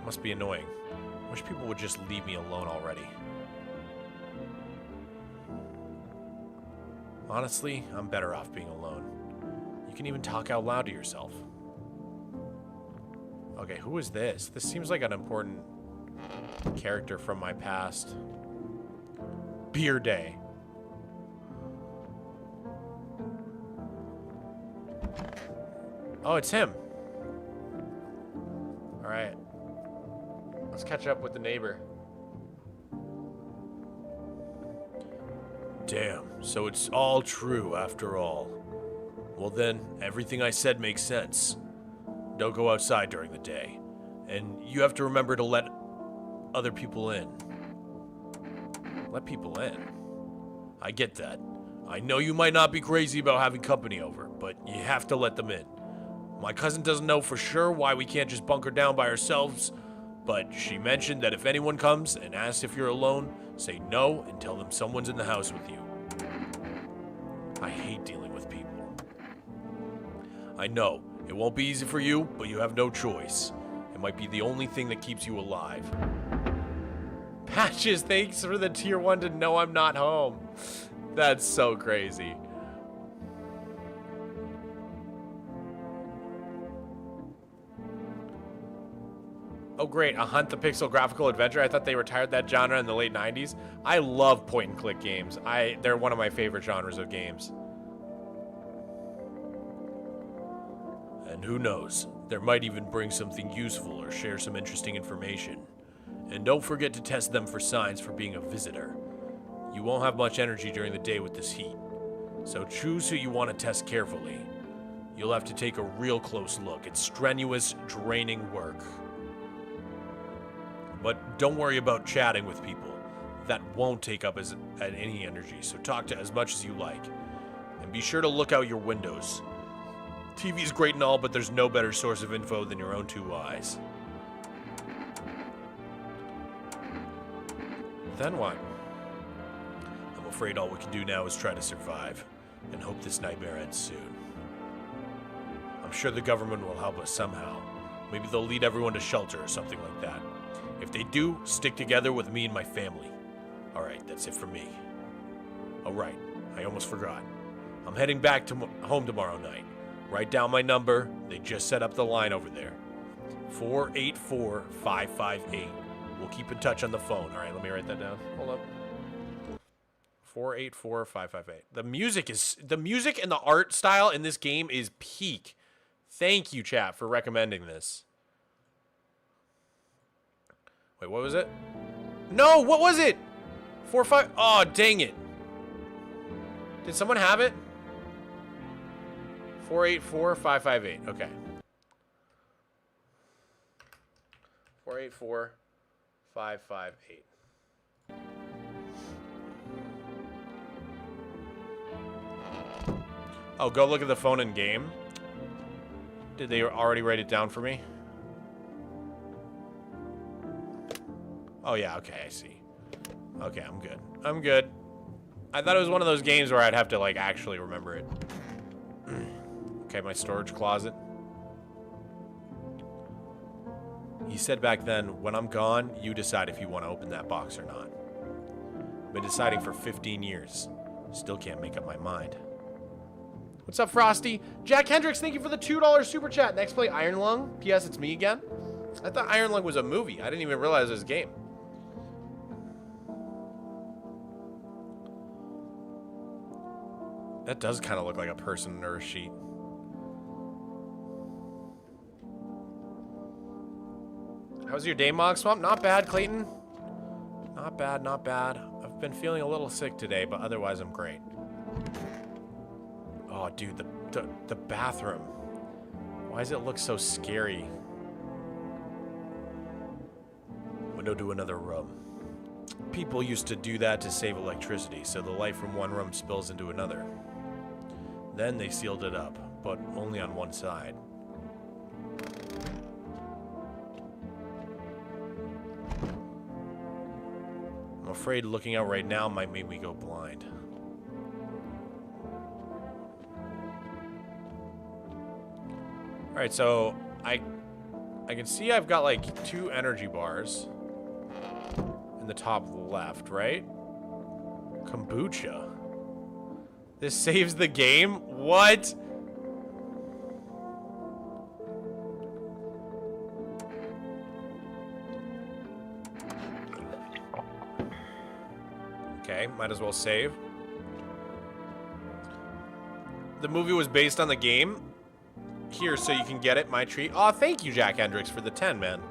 Must be annoying. Wish people would just leave me alone already. Honestly, I'm better off being alone. You can even talk out loud to yourself. Okay, who is this? This seems like an important character from my past. Beer Day. Oh, it's him. Alright. Let's catch up with the neighbor. Damn, so it's all true after all. Well then, everything I said makes sense. Don't go outside during the day. And you have to remember to let other people in. Let people in. I get that. I know you might not be crazy about having company over, but you have to let them in. My cousin doesn't know for sure why we can't just bunker down by ourselves, but she mentioned that if anyone comes and asks if you're alone, say no and tell them someone's in the house with you. I hate dealing with people. I know, it won't be easy for you, but you have no choice. It might be the only thing that keeps you alive. Patches, thanks for the tier 1 to know I'm not home. That's so crazy. Oh great, a Hunt the Pixel graphical adventure. I thought they retired that genre in the late 90s. I love point and click games. They're one of my favorite genres of games. And who knows, there might even bring something useful or share some interesting information. And don't forget to test them for signs for being a visitor. You won't have much energy during the day with this heat, so choose who you want to test carefully. You'll have to take a real close look. It's strenuous, draining work. But don't worry about chatting with people. That won't take up any energy, so talk to as much as you like. And be sure to look out your windows. TV's great and all, but there's no better source of info than your own 2 eyes. Then what? I'm afraid all we can do now is try to survive, and hope this nightmare ends soon. I'm sure the government will help us somehow. Maybe they'll lead everyone to shelter or something like that. If they do, stick together with me and my family. Alright, that's it for me. Oh right, I almost forgot. I'm heading back to home tomorrow night. Write down my number. They just set up the line over there. 484-558. We'll keep in touch on the phone. Alright, let me write that down. Hold up. 484-558. The music and the art style in this game is peak. Thank you, chat, for recommending this. Wait, what was it? No, what was it? 4-5. Oh, dang it. Did someone have it? 484-558. Okay. 484-558. Oh, go look at the phone in game. Did they already write it down for me? Oh, yeah, okay, I see. Okay, I'm good. I'm good. I thought it was one of those games where I'd have to, like, actually remember it. Okay, my storage closet. He said back then, when I'm gone, you decide if you want to open that box or not. Been deciding for 15 years. Still can't make up my mind. What's up, Frosty? Jack Hendricks, thank you for the $2 super chat. Next play, Iron Lung. P.S. It's me again. I thought Iron Lung was a movie. I didn't even realize it was a game. That does kind of look like a person nurse sheet. How's your day, Mogswamp? Not bad, Clayton. Not bad, not bad. I've been feeling a little sick today, but otherwise I'm great. Oh, dude, the bathroom. Why does it look so scary? Window to another room. People used to do that to save electricity, so the light from one room spills into another. Then they sealed it up, but only on one side. I'm afraid looking out right now might make me go blind. Alright, so I can see I've got like 2 energy bars in the top left, right? Kombucha. This saves the game? What? Okay, might as well save. The movie was based on the game. Here, so you can get it, my treat. Oh, thank you, Jack Hendricks, for the 10, man.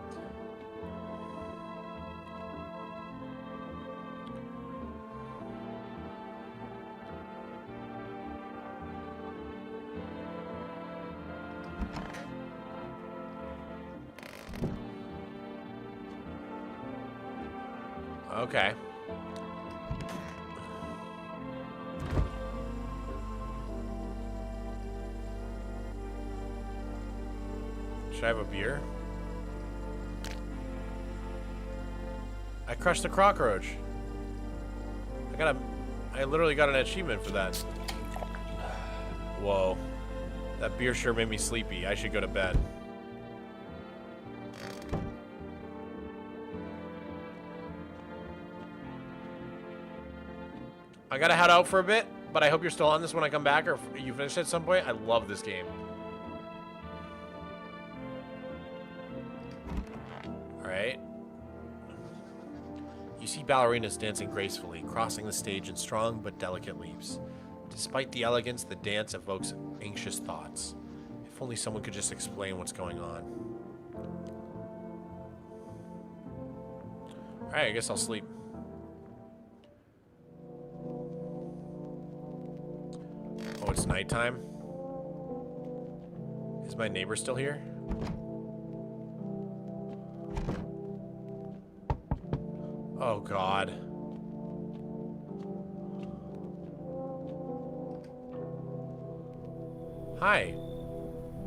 Okay. Should I have a beer? I crushed the cockroach. I literally got an achievement for that. Whoa. That beer sure made me sleepy. I should go to bed. I gotta head out for a bit, but I hope you're still on this when I come back, or if you finish at some point. I love this game. Alright. You see ballerinas dancing gracefully, crossing the stage in strong but delicate leaps. Despite the elegance, the dance evokes anxious thoughts. If only someone could just explain what's going on. Alright, I guess I'll sleep. Oh, it's nighttime? Is my neighbor still here? Oh, God. Hi.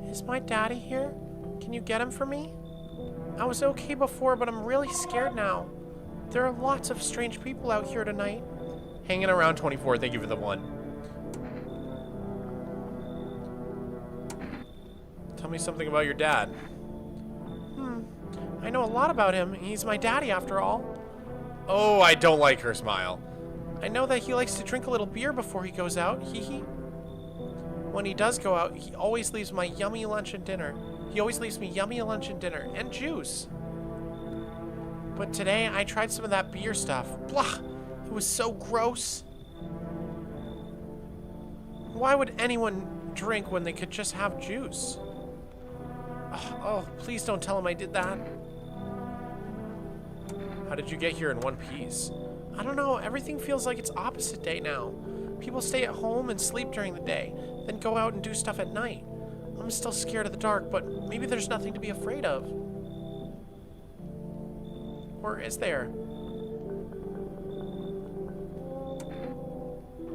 Is my daddy here? Can you get him for me? I was okay before, but I'm really scared now. There are lots of strange people out here tonight. Hanging around 24, thank you for the 1. Tell me something about your dad. I know a lot about him. He's my daddy after all. Oh, I don't like her smile. I know that he likes to drink a little beer before he goes out, hee. When he does go out, he always leaves my yummy lunch and dinner. He always leaves me yummy lunch and dinner, and juice. But today, I tried some of that beer stuff. Blah! It was so gross. Why would anyone drink when they could just have juice? Oh, please don't tell him I did that. How did you get here in one piece? I don't know, everything feels like it's opposite day now. People stay at home and sleep during the day, then go out and do stuff at night. I'm still scared of the dark, but maybe there's nothing to be afraid of. Or is there?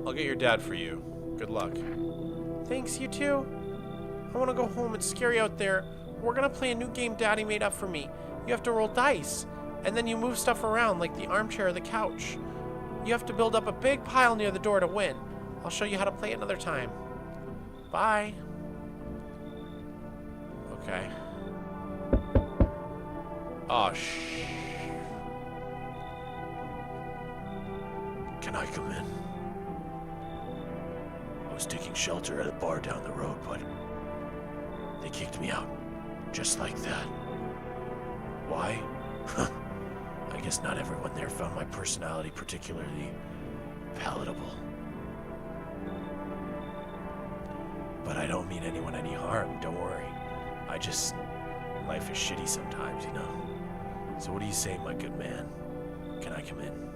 I'll get your dad for you. Good luck. Thanks, you too. I want to go home. It's scary out there. We're gonna play a new game Daddy made up for me. You have to roll dice, and then you move stuff around like the armchair or the couch. You have to build up a big pile near the door to win. I'll show you how to play it another time. Bye. Okay. Oh, shh. Can I come in? I was taking shelter at a bar down the road, but they kicked me out. Just like that. Why? I guess not everyone there found my personality particularly palatable. But I don't mean anyone any harm, don't worry. Life is shitty sometimes, you know? So what do you say, my good man? Can I come in?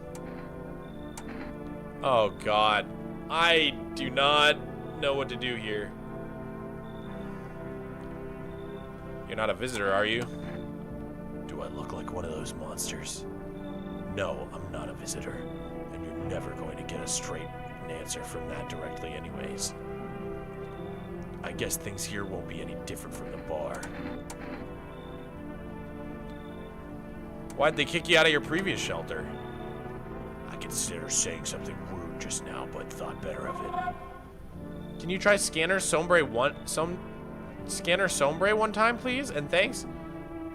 Oh, God. I do not know what to do here. You're not a visitor, are you? Do I look like one of those monsters? No, I'm not a visitor. And you're never going to get a straight answer from that directly anyways. I guess things here won't be any different from the bar. Why'd they kick you out of your previous shelter? I considered saying something rude just now, but thought better of it. Can you try Scanner Sombre one time, please? And thanks.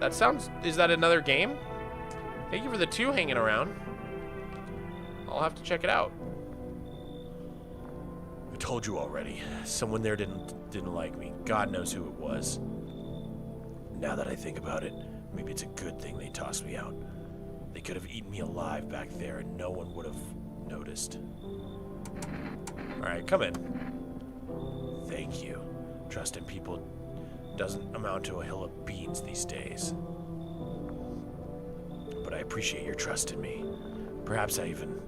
Is that another game? Thank you for the 2 hanging around. I'll have to check it out. I told you already. Someone there didn't like me. God knows who it was. Now that I think about it, maybe it's a good thing they tossed me out. They could have eaten me alive back there and no one would have noticed. Alright, come in. Thank you. Trust in people doesn't amount to a hill of beans these days. But I appreciate your trust in me. Perhaps I even...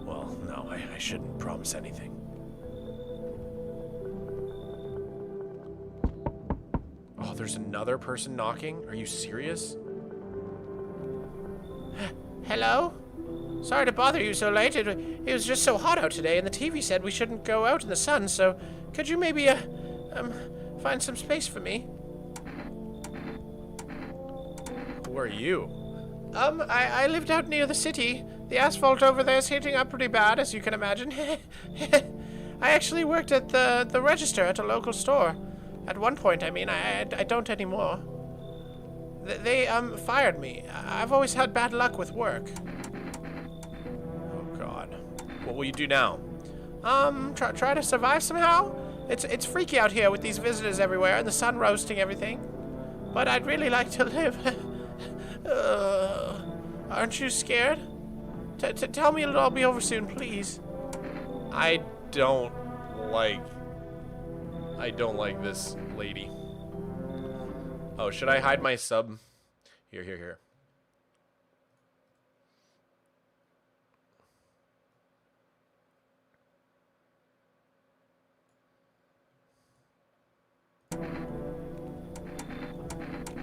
Well, no, I shouldn't promise anything. Oh, there's another person knocking? Are you serious? Hello? Sorry to bother you so late. It was just so hot out today, and the TV said we shouldn't go out in the sun, so could you maybe, find some space for me? Who are you? I lived out near the city. The asphalt over there is heating up pretty bad, as you can imagine. I actually worked at the register at a local store. At one point, I mean, I don't anymore. They fired me. I've always had bad luck with work. Oh, God. What will you do now? Try to survive somehow? It's freaky out here with these visitors everywhere and the sun roasting everything. But I'd really like to live. Aren't you scared? Tell me it'll all be over soon, please. I don't like this lady. Oh, should I hide my sub? Here.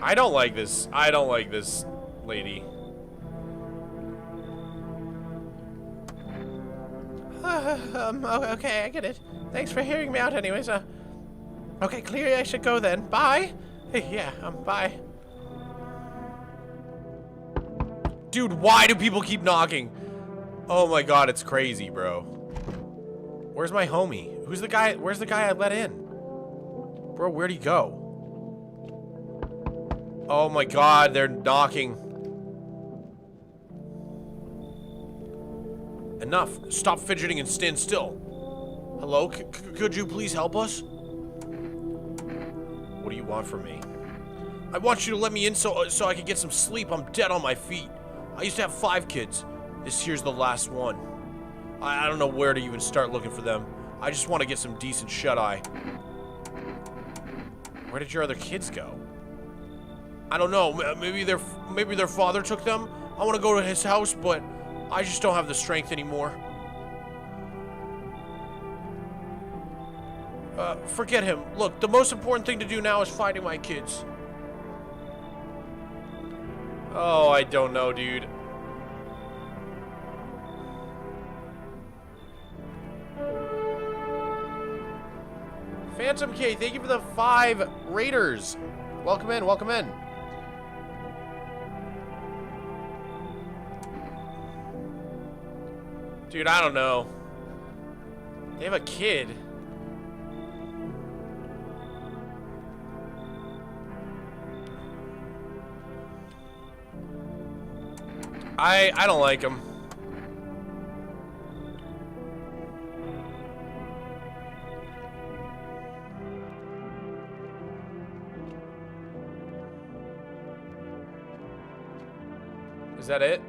I don't like this lady. Okay, I get it. Thanks for hearing me out anyways. Okay, clearly I should go then. Bye. Yeah, bye. Dude, why do people keep knocking? Oh my God, it's crazy, bro. Where's my homie? Where's the guy I let in? Bro, where'd he go? Oh my God, they're knocking. Enough. Stop fidgeting and stand still. Hello? Could you please help us? What do you want from me? I want you to let me in so I can get some sleep. I'm dead on my feet. I used to have 5 kids. This here's the last one. I don't know where to even start looking for them. I just want to get some decent shut-eye. Where did your other kids go? I don't know. Maybe their father took them. I want to go to his house, but I just don't have the strength anymore. Forget him. Look, the most important thing to do now is finding my kids. Oh, I don't know, dude. Phantom K, thank you for the 5 raiders. Welcome in, welcome in. Dude, I don't know. They have a kid. I don't like him. Is that it?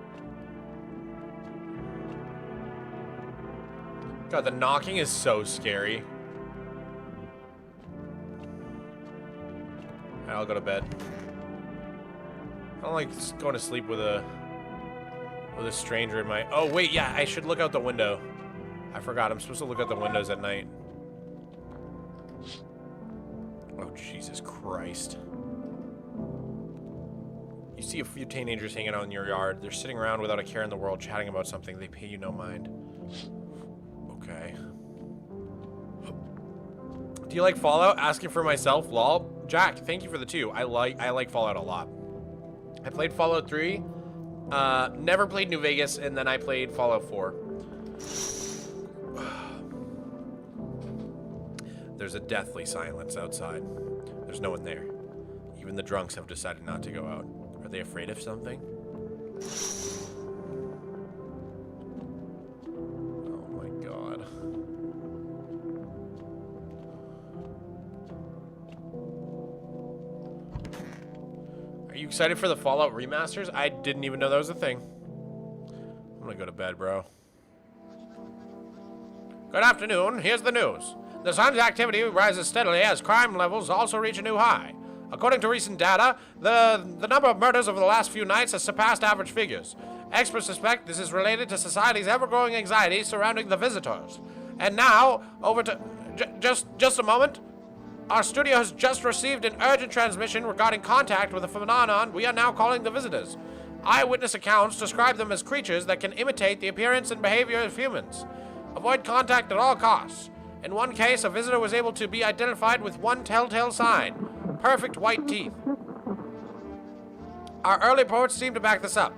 God, the knocking is so scary. I'll go to bed. I don't like going to sleep with a stranger in my... Oh, wait, yeah, I should look out the window. I forgot, I'm supposed to look out the windows at night. Oh, Jesus Christ. You see a few teenagers hanging out in your yard. They're sitting around without a care in the world, chatting about something. They pay you no mind. Okay. Do you like Fallout? Asking for myself, lol. Jack, thank you for the 2. I like Fallout a lot. I played Fallout 3. Never played New Vegas, and then I played Fallout 4. There's a deathly silence outside. There's no one there. Even the drunks have decided not to go out. Are they afraid of something? Oh my God. Are you excited for the Fallout remasters? I didn't even know that was a thing. I'm gonna go to bed, bro. Good afternoon. Here's the news. The sun's activity rises steadily as crime levels also reach a new high. According to recent data, the number of murders over the last few nights has surpassed average figures. Experts suspect this is related to society's ever-growing anxiety surrounding the visitors. And now, over to... Just a moment. Our studio has just received an urgent transmission regarding contact with a phenomenon we are now calling the visitors. Eyewitness accounts describe them as creatures that can imitate the appearance and behavior of humans. Avoid contact at all costs. In one case, a visitor was able to be identified with one telltale sign. Perfect white teeth. Our early reports seem to back this up.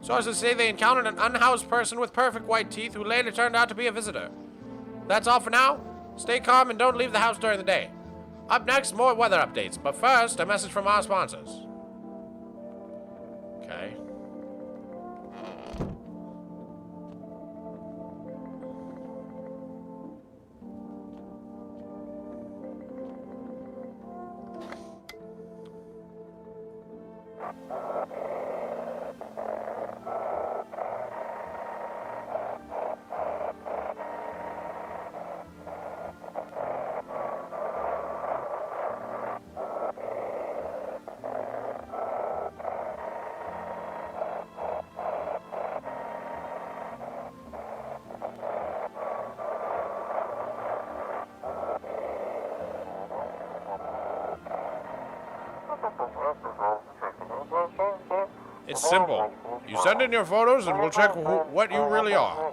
Sources say they encountered an unhoused person with perfect white teeth who later turned out to be a visitor. That's all for now. Stay calm and don't leave the house during the day. Up next, more weather updates, but first, a message from our sponsors. Okay. It's simple. You send in your photos and we'll check what you really are.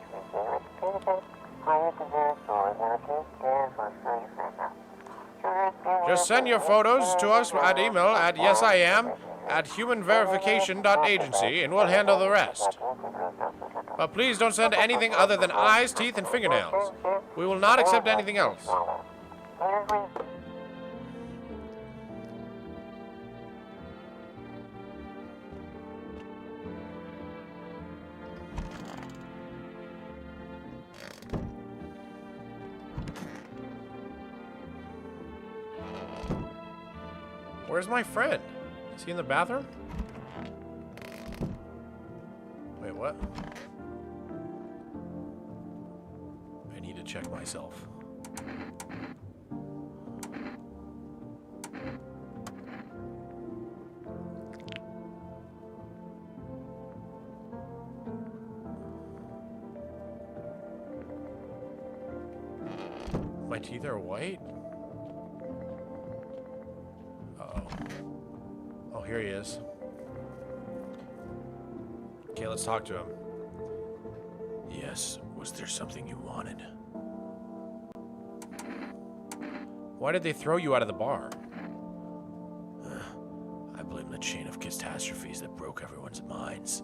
Just send your photos to us at email at yesim@humanverification.agency and we'll handle the rest. But please don't send anything other than eyes, teeth, and fingernails. We will not accept anything else. Where's my friend? Is he in the bathroom? Wait, what? I need to check myself. My teeth are white? Oh, here he is. Okay, let's talk to him. Yes, was there something you wanted? Why did they throw you out of the bar? I blame the chain of catastrophes that broke everyone's minds.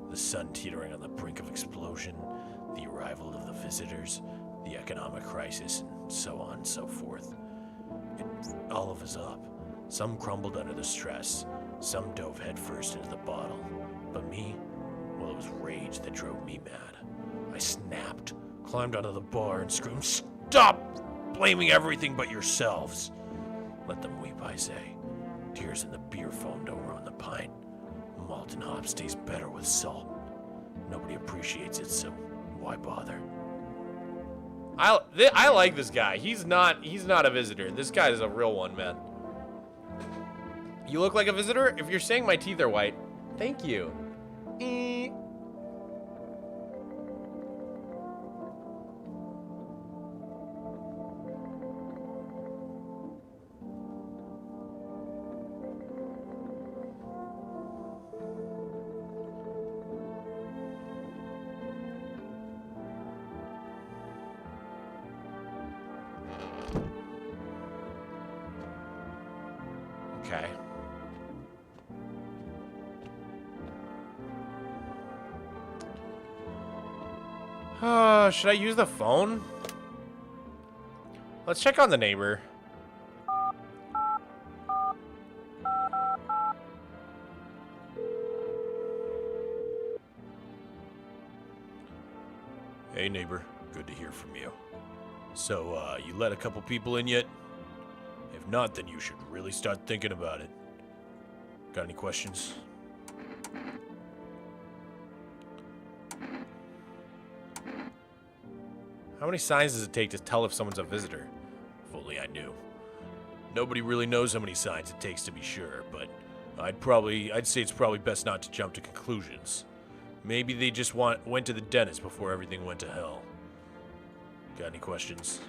The sun teetering on the brink of explosion, the arrival of the visitors, the economic crisis, and so on and so forth. It all of us up. Some crumbled under the stress, some dove headfirst into the bottle. But me, well, it was rage that drove me mad. I snapped, climbed out of the bar, and screamed, "Stop blaming everything but yourselves!" Let them weep, I say. Tears in the beer foam don't ruin the pint. Malt and hops taste better with salt. Nobody appreciates it, so why bother? I like this guy. He's not a visitor. This guy is a real one, man. You look like a visitor? If you're saying my teeth are white, thank you. Okay. Should I use the phone? Let's check on the neighbor. Hey neighbor, good to hear from you. So, you let a couple people in yet? If not, then you should really start thinking about it. Got any questions? How many signs does it take to tell if someone's a visitor? If only I knew. Nobody really knows how many signs it takes to be sure, but I'd say it's probably best not to jump to conclusions. Maybe they just went to the dentist before everything went to hell. Got any questions?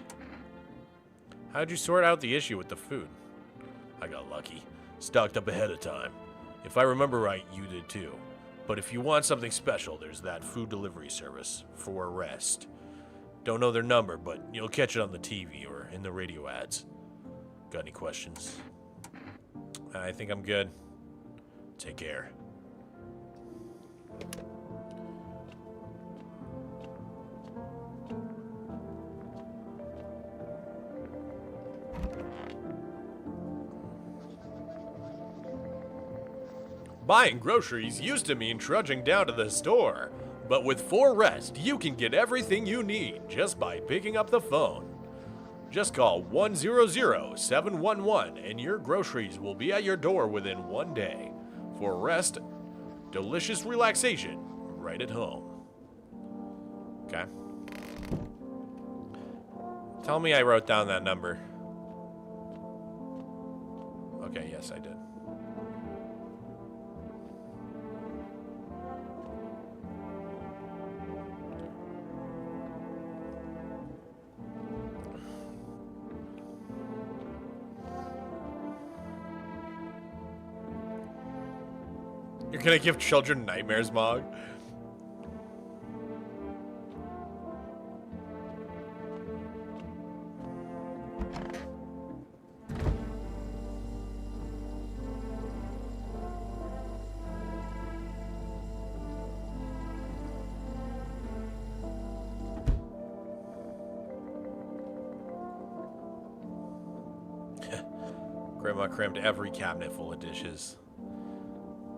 How'd you sort out the issue with the food? I got lucky. Stocked up ahead of time. If I remember right, you did too. But if you want something special, there's that food delivery service for a rest. Don't know their number, but you'll catch it on the TV or in the radio ads. Got any questions? I think I'm good. Take care. Buying groceries used to mean trudging down to the store, but with 4 Rest, you can get everything you need just by picking up the phone. Just call 100-711 and your groceries will be at your door within 1 day. 4 Rest, delicious relaxation right at home. Okay. Tell me I wrote down that number. Okay, yes, I did. You're gonna give children nightmares, Mog? Grandma crammed every cabinet full of dishes.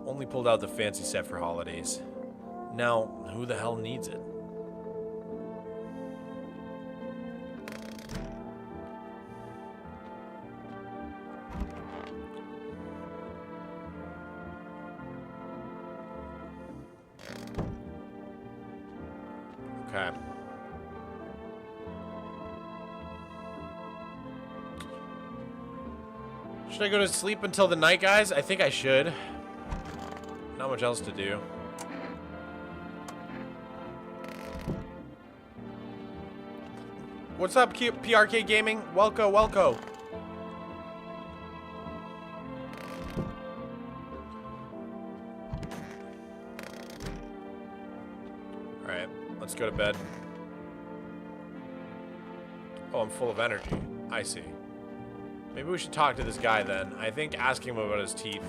Only pulled out the fancy set for holidays. Now, who the hell needs it? Okay. Should I go to sleep until the night, guys? I think I should. Not much else to do. What's up, PRK Gaming? Welco, welco. Alright, let's go to bed. Oh, I'm full of energy. I see. Maybe we should talk to this guy then. I think asking him about his teeth.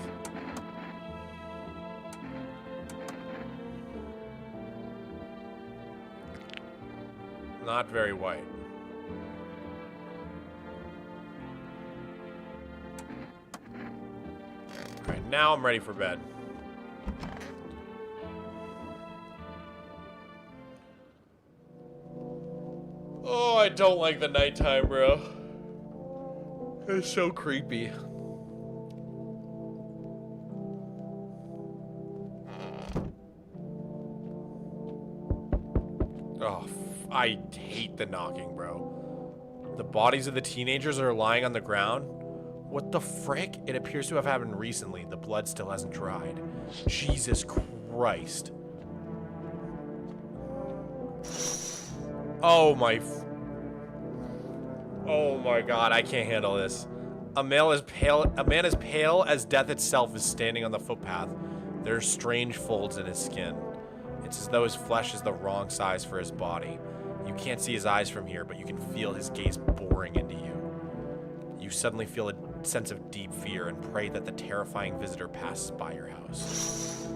Not very white. Alright, now I'm ready for bed. Oh, I don't like the nighttime, bro. It's so creepy. Oh, I hate the knocking, bro. The bodies of the teenagers are lying on the ground. What the frick? It appears to have happened recently. The blood still hasn't dried. Jesus Christ. Oh my god, I can't handle this. A man as pale as death itself is standing on the footpath. There are strange folds in his skin. It's as though his flesh is the wrong size for his body. You can't see his eyes from here, but you can feel his gaze boring into you. You suddenly feel a sense of deep fear and pray that the terrifying visitor passes by your house.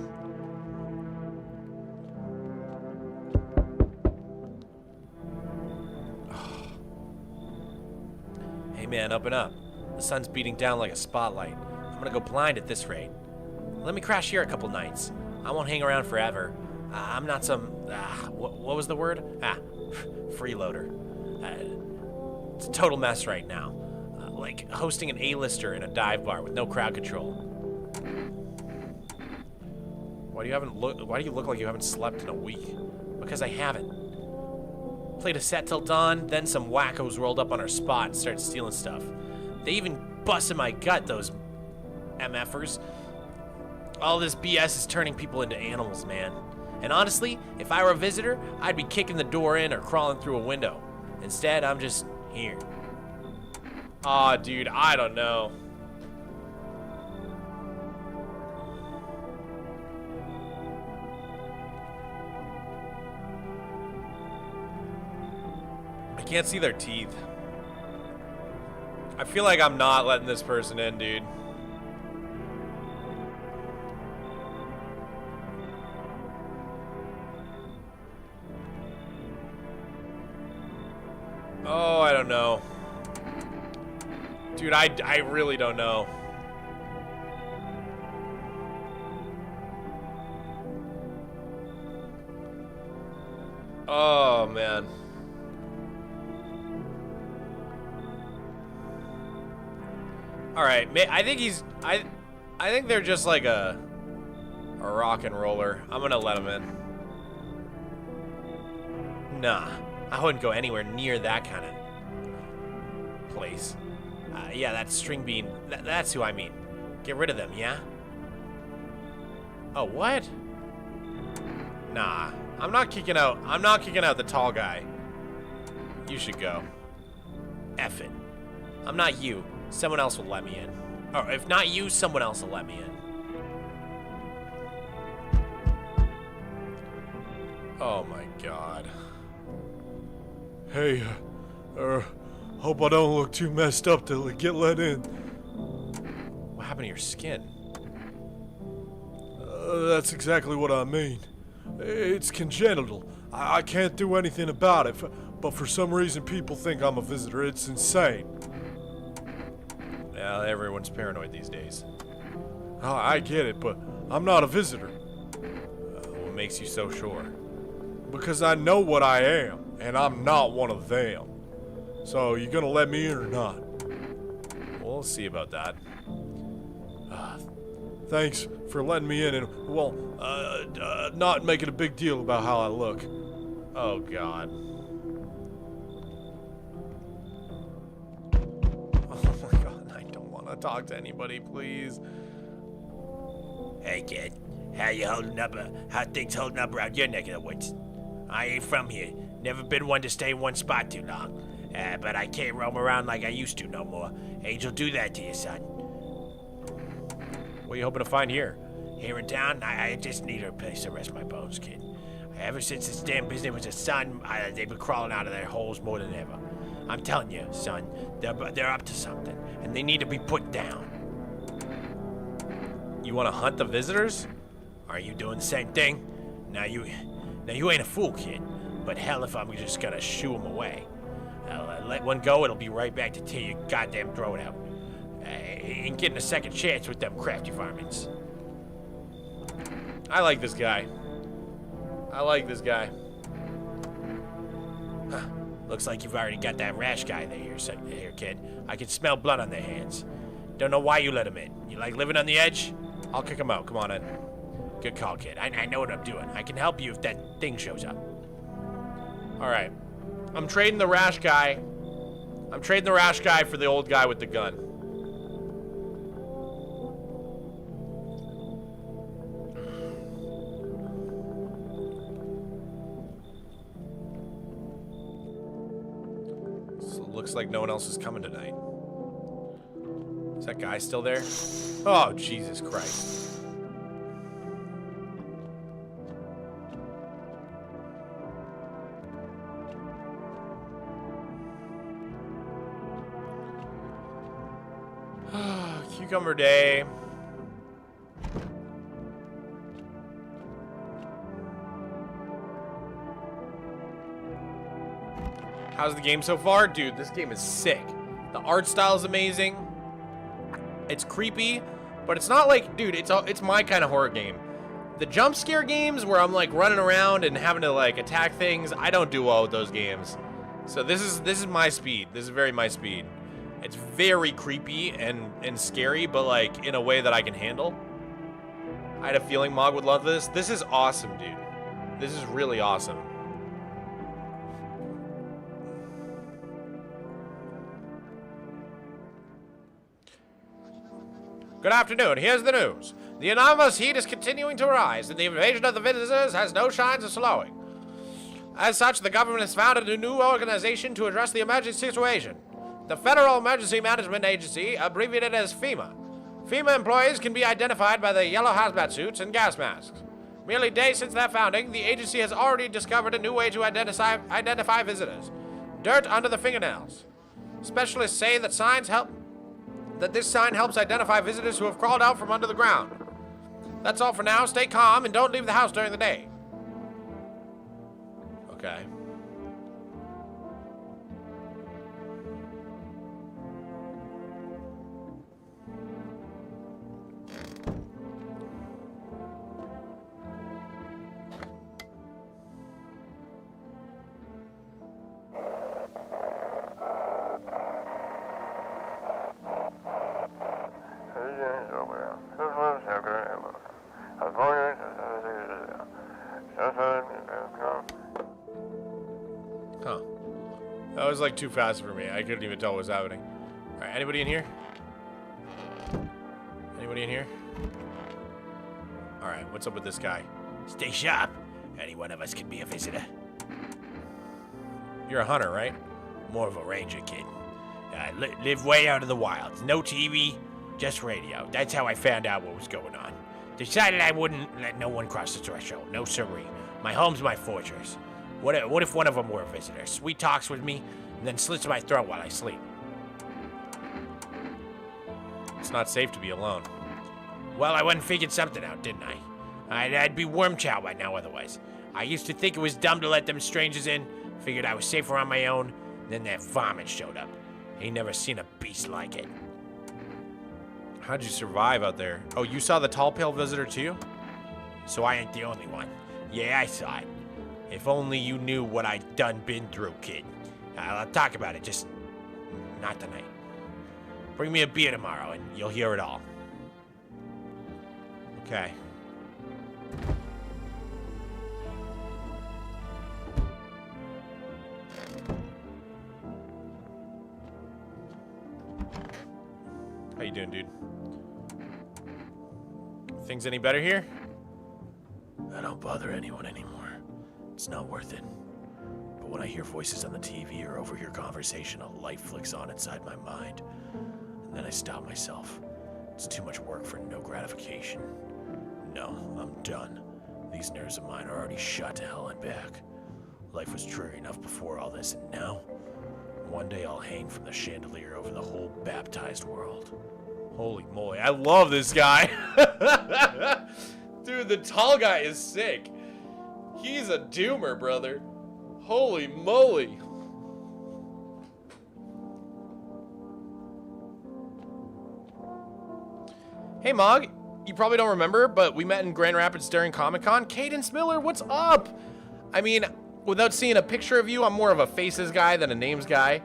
Hey man, up and up. The sun's beating down like a spotlight. I'm gonna go blind at this rate. Let me crash here a couple nights. I won't hang around forever. I'm not some, what was the word? Freeloader. It's a total mess right now. Like hosting an A-lister in a dive bar with no crowd control. Why do you look like you haven't slept in a week? Because I haven't. Played a set till dawn, then some wackos rolled up on our spot and started stealing stuff. They even busted my gut, those MFers. All this BS is turning people into animals, man. And honestly, if I were a visitor, I'd be kicking the door in or crawling through a window. Instead, I'm just here. Aw, dude, I don't know. I can't see their teeth. I feel like I'm not letting this person in, dude. Oh, I don't know. Dude, I really don't know. Oh, man. All right, I think I think they're just like a rock and roller. I'm gonna let them in. Nah, I wouldn't go anywhere near that kind of place. Yeah, that string bean. That's who I mean. Get rid of them, yeah? Oh, what? Nah, I'm not kicking out the tall guy. You should go. F it. I'm not you. Someone else will let me in. Or if not you, someone else will let me in. Oh my god. Hey, hope I don't look too messed up to get let in. What happened to your skin? That's exactly what I mean. It's congenital. I can't do anything about it, but for some reason people think I'm a visitor. It's insane. Yeah, everyone's paranoid these days. Oh, I get it, but I'm not a visitor. What makes you so sure? Because I know what I am, and I'm not one of them. So, you gonna let me in or not? We'll see about that. Thanks for letting me in and, well, not making a big deal about how I look. Oh, God. Oh, my God. I don't want to talk to anybody, please. Hey, kid. How you holding up? How things holding up around your neck of the woods? I ain't from here. Never been one to stay in one spot too long. But I can't roam around like I used to no more. Age will do that to you, son. What are you hoping to find here? Here in town, I just need a place to rest my bones, kid. Ever since this damn business was a son, they've been crawling out of their holes more than ever. I'm telling you, son, they're up to something, and they need to be put down. You want to hunt the visitors? Are you doing the same thing? Now you ain't a fool, kid. But hell if I'm just gonna shoo them away. I'll let one go, it'll be right back to tear your goddamn throat out. Ain't getting a second chance with them crafty varmints. I like this guy. I like this guy. Huh. Looks like you've already got that rash guy there, kid. I can smell blood on their hands. Don't know why you let him in. You like living on the edge? I'll kick him out. Come on in. Good call, kid. I know what I'm doing. I can help you if that thing shows up. All right. I'm trading the rash guy. I'm trading the rash guy for the old guy with the gun. So it looks like no one else is coming tonight. Is that guy still there? Oh, Jesus Christ. Cucumber day. How's the game so far? Dude, this game is sick. The art style is amazing. It's creepy, but it's not like, dude, it's my kind of horror game. The jump scare games where I'm like running around and having to like attack things, I don't do well with those games. So this is my speed. This is very my speed. It's very creepy and scary, but like in a way that I can handle. I had a feeling Mog would love this. This is awesome, dude. This is really awesome. Good afternoon. Here's the news. The anomalous heat is continuing to rise, and the invasion of the visitors has no signs of slowing. As such, the government has founded a new organization to address the emergency situation. The Federal Emergency Management Agency, abbreviated as FEMA. FEMA employees can be identified by the yellow hazmat suits and gas masks. Merely days since their founding, the agency has already discovered a new way to identify visitors. Dirt under the fingernails. Specialists say that this sign helps identify visitors who have crawled out from under the ground. That's all for now. Stay calm and don't leave the house during the day. Okay. Huh. That was like too fast for me. I couldn't even tell what was happening. Alright, anybody in here? Anybody in here? Alright, what's up with this guy? Stay sharp. Any one of us could be a visitor. You're a hunter, right? More of a ranger, kid. I live way out in the wilds. No TV, just radio. That's how I found out what was going on. Decided I wouldn't let no one cross the threshold. No siree. My home's my fortress. What if one of them were a visitor? Sweet talks with me, and then slits my throat while I sleep. It's not safe to be alone. Well, I went and figured something out, didn't I? I'd be worm chow by now otherwise. I used to think it was dumb to let them strangers in. Figured I was safer on my own. Then that varmint showed up. Ain't never seen a beast like it. How'd you survive out there? Oh, you saw the tall pale visitor too? So I ain't the only one. Yeah, I saw it. If only you knew what I'd been through, kid. I'll talk about it, just not tonight. Bring me a beer tomorrow and you'll hear it all. Okay. How you doing, dude? Things any better here? I don't bother anyone anymore. It's not worth it. But when I hear voices on the TV or overhear conversation, a light flicks on inside my mind. And then I stop myself. It's too much work for no gratification. No, I'm done. These nerves of mine are already shot to hell and back. Life was dreary enough before all this, and now? One day I'll hang from the chandelier over the whole baptized world. Holy moly, I love this guy. Dude, the tall guy is sick. He's a doomer, brother. Holy moly. Hey, Mog. You probably don't remember, but we met in Grand Rapids during Comic-Con. Cadence Miller, what's up? I mean, without seeing a picture of you, I'm more of a faces guy than a names guy.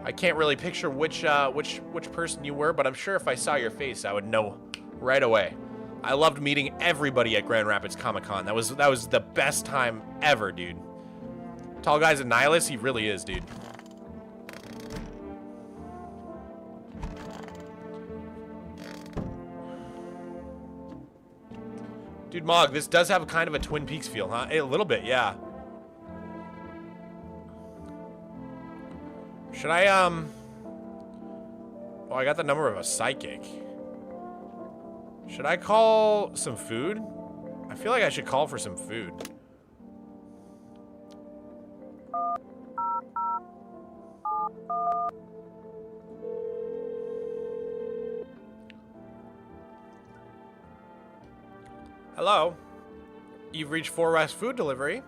I can't really picture which person you were, but I'm sure if I saw your face, I would know right away. I loved meeting everybody at Grand Rapids Comic-Con. That was the best time ever, dude. Tall guy's a nihilist, he really is, dude. Dude, Mog, this does have a kind of a Twin Peaks feel, huh? A little bit, yeah. Should I, Oh, I got the number of a psychic. Should I call some food? I feel like I should call for some food. Hello. You've reached 4 West Food Delivery.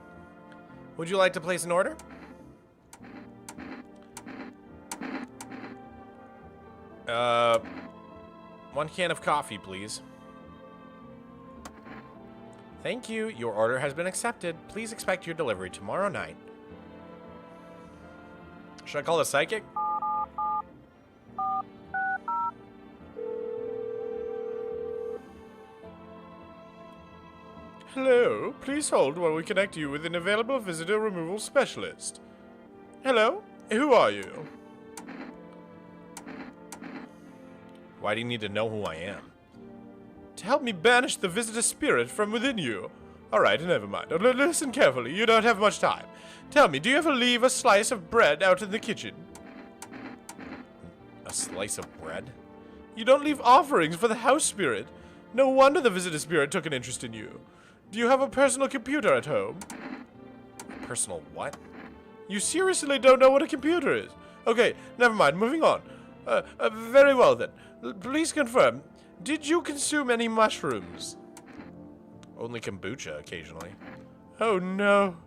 Would you like to place an order? One can of coffee, please. Thank you. Your order has been accepted. Please expect your delivery tomorrow night. Should I call a psychic? Hello. Please hold while we connect you with an available visitor removal specialist. Hello? Who are you? Why do you need to know who I am? To help me banish the visitor spirit from within you. Alright, never mind. Listen carefully, you don't have much time. Tell me, do you ever leave a slice of bread out in the kitchen? A slice of bread? You don't leave offerings for the house spirit. No wonder the visitor spirit took an interest in you. Do you have a personal computer at home? A personal what? You seriously don't know what a computer is? Okay, never mind, moving on. Very well then. Please confirm, did you consume any mushrooms? Only kombucha occasionally. Oh no.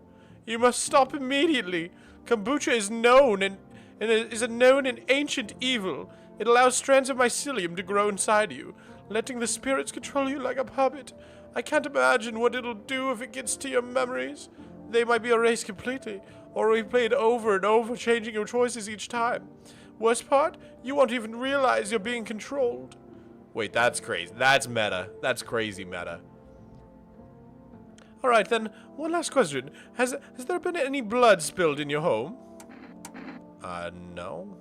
You must stop immediately. Kombucha is known and is a known and ancient evil. It allows strands of mycelium to grow inside you, letting the spirits control you like a puppet. I can't imagine what it'll do if it gets to your memories. They might be erased completely, or replayed over and over, changing your choices each time. Worst part, you won't even realize you're being controlled. Wait, that's crazy. That's meta. That's crazy meta. All right, then. One last question. Has there been any blood spilled in your home? No.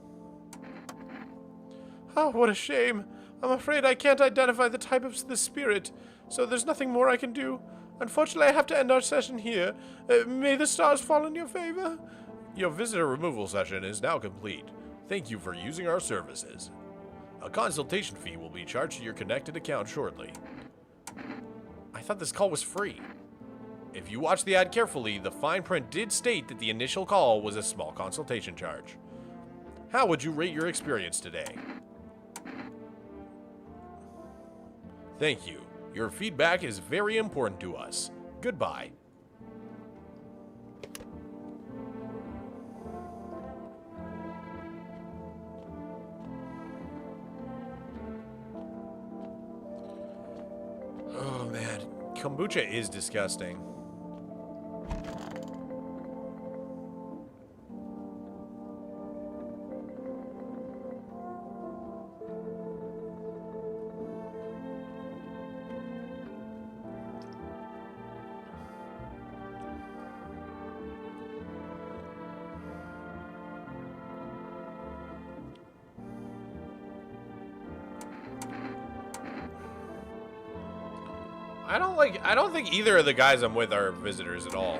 Oh, what a shame. I'm afraid I can't identify the type of the spirit, so there's nothing more I can do. Unfortunately, I have to end our session here. May the stars fall in your favor. Your visitor removal session is now complete. Thank you for using our services. A consultation fee will be charged to your connected account shortly. I thought this call was free. If you watch the ad carefully, the fine print did state that the initial call was a small consultation charge. How would you rate your experience today? Thank you. Your feedback is very important to us. Goodbye. Oh man, kombucha is disgusting. I don't think either of the guys I'm with are visitors at all.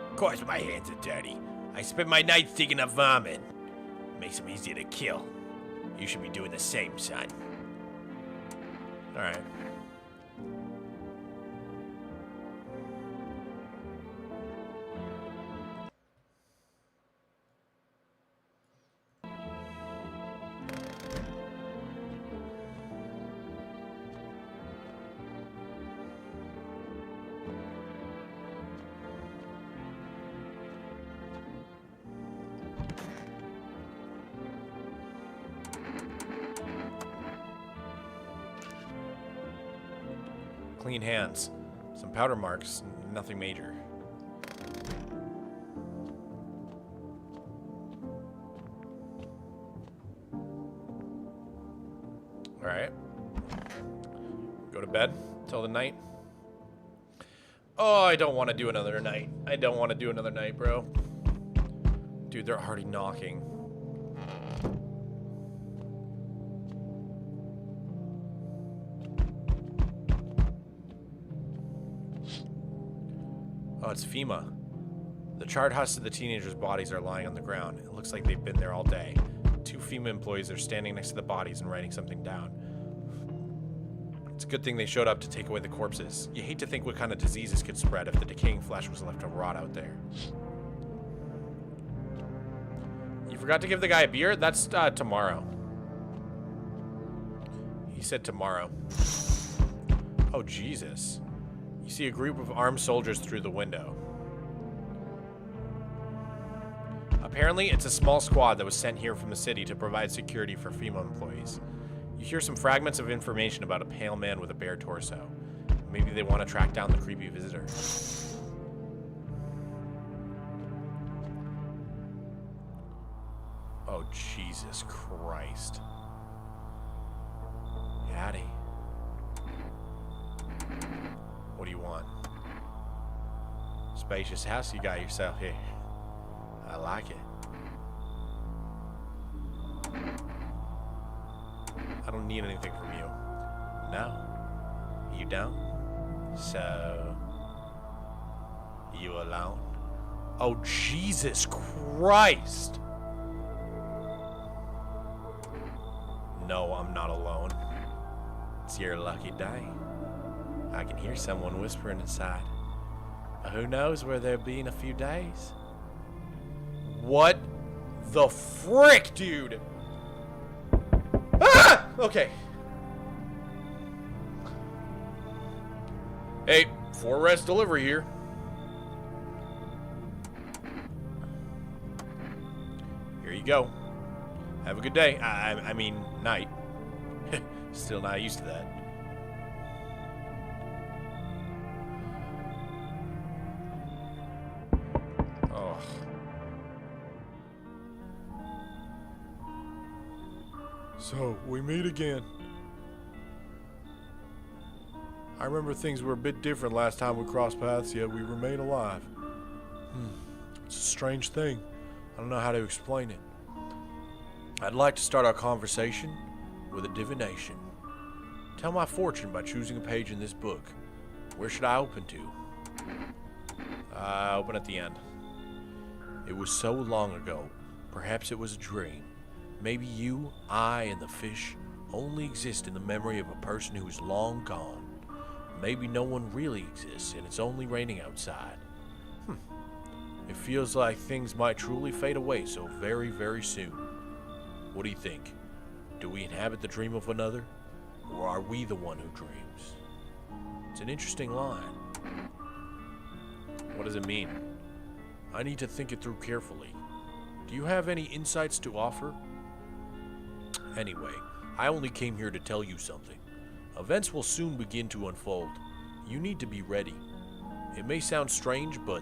Of course my hands are dirty. I spend my nights digging up vomit. Makes them easier to kill. You should be doing the same, son. Alright. Clean hands. Some powder marks, nothing major. Alright. Go to bed till the night. Oh, I don't want to do another night. I don't want to do another night, bro. Dude, they're already knocking. Oh, it's FEMA. The charred husks of the teenagers' bodies are lying on the ground. It looks like they've been there all day. 2 FEMA employees are standing next to the bodies and writing something down. It's a good thing they showed up to take away the corpses. You hate to think what kind of diseases could spread if the decaying flesh was left to rot out there. You forgot to give the guy a beer? That's tomorrow. He said tomorrow. Oh, Jesus. You see a group of armed soldiers through the window. Apparently, it's a small squad that was sent here from the city to provide security for FEMA employees. You hear some fragments of information about a pale man with a bare torso. Maybe they want to track down the creepy visitor. Oh, Jesus Christ. Hattie. What do you want? Spacious house you got yourself here. I like it. I don't need anything from you. No? You don't? So... you alone? Oh, Jesus Christ! No, I'm not alone. It's your lucky day. I can hear someone whispering inside. But who knows where they'll be in a few days? What the frick, dude? Ah! Okay. Hey, 4 rest delivery here. Here you go. Have a good day. I mean, night. Still not used to that. Oh. So, we meet again. I remember things were a bit different last time we crossed paths, yet we remain alive. It's a strange thing. I don't know how to explain it. I'd like to start our conversation with a divination. Tell my fortune by choosing a page in this book. Where should I open to? Open at the end. It was so long ago. Perhaps it was a dream. Maybe you, I, and the fish only exist in the memory of a person who is long gone. Maybe no one really exists and it's only raining outside. It feels like things might truly fade away so very, very soon. What do you think? Do we inhabit the dream of another? Or are we the one who dreams? It's an interesting line. What does it mean? I need to think it through carefully. Do you have any insights to offer? Anyway, I only came here to tell you something. Events will soon begin to unfold. You need to be ready. It may sound strange, but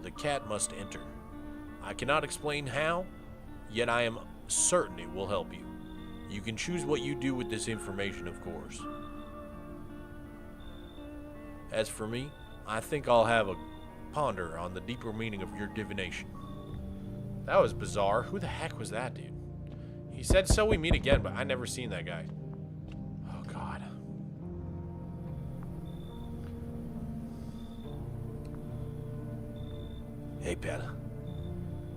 the cat must enter. I cannot explain how, yet I am certain it will help you. You can choose what you do with this information, of course. As for me, I think I'll have a ponder on the deeper meaning of your divination. That was bizarre. Who the heck was that, dude? He said, so we meet again, but I never seen that guy. Oh, God. Hey, pal.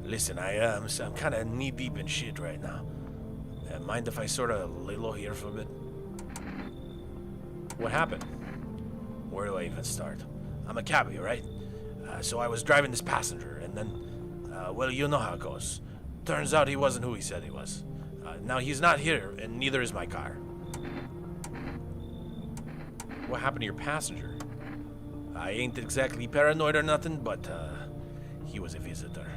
Listen, I'm kind of knee-deep in shit right now. Mind if I sort of lay low here for a bit? What happened? Where do I even start? I'm a cabbie, right? So I was driving this passenger, and then, well, you know how it goes. Turns out he wasn't who he said he was. Now he's not here, and neither is my car. What happened to your passenger? I ain't exactly paranoid or nothing, but he was a visitor.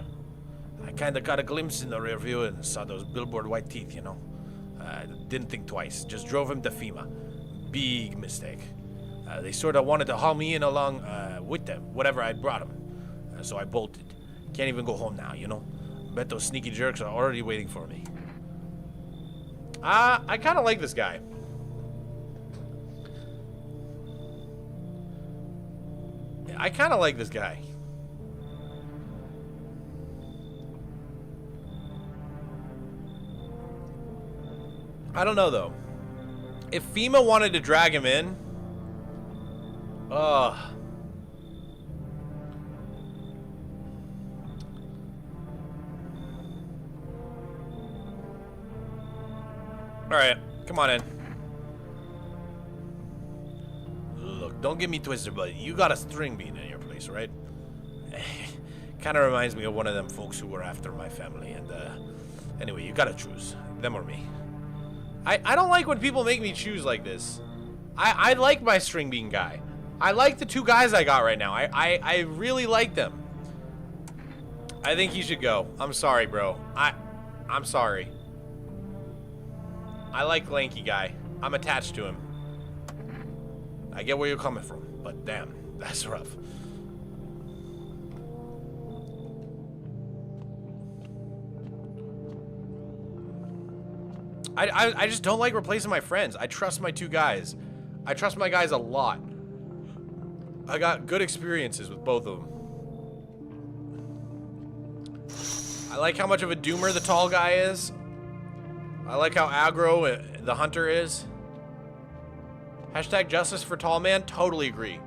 I kinda got a glimpse in the rear view and saw those billboard white teeth, you know. Didn't think twice, just drove him to FEMA. Big mistake. They sorta wanted to haul me in along with them, whatever I brought them. So I bolted. Can't even go home now, you know. Bet those sneaky jerks are already waiting for me. I kinda like this guy. I kinda like this guy. I don't know, though. If FEMA wanted to drag him in... Ugh. Alright, come on in. Look, don't get me twisted, but you got a string bean in your place, right? Kinda reminds me of one of them folks who were after my family, and, anyway, you gotta choose. Them or me. I don't like when people make me choose like this. I like my string bean guy. I like the two guys I got right now. I really like them. I think he should go. I'm sorry, bro. I'm sorry. I like lanky guy. I'm attached to him. I get where you're coming from, but damn, that's rough. I just don't like replacing my friends. I trust my two guys. I trust my guys a lot. I got good experiences with both of them. I like how much of a doomer the tall guy is. I like how aggro the hunter is. Hashtag justice for tall man. Totally agree.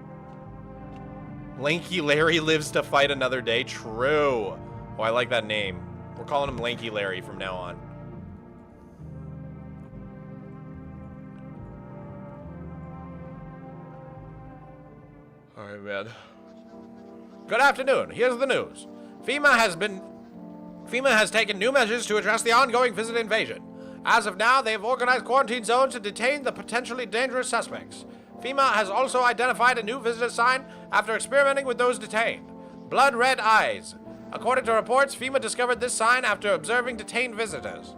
Lanky Larry lives to fight another day. True. Oh, I like that name. We're calling him Lanky Larry from now on. All right, man. Good afternoon. Here's the news. FEMA has taken new measures to address the ongoing visit invasion. As of now, they have organized quarantine zones to detain the potentially dangerous suspects. FEMA has also identified a new visitor sign after experimenting with those detained. Blood red eyes. According to reports, FEMA discovered this sign after observing detained visitors.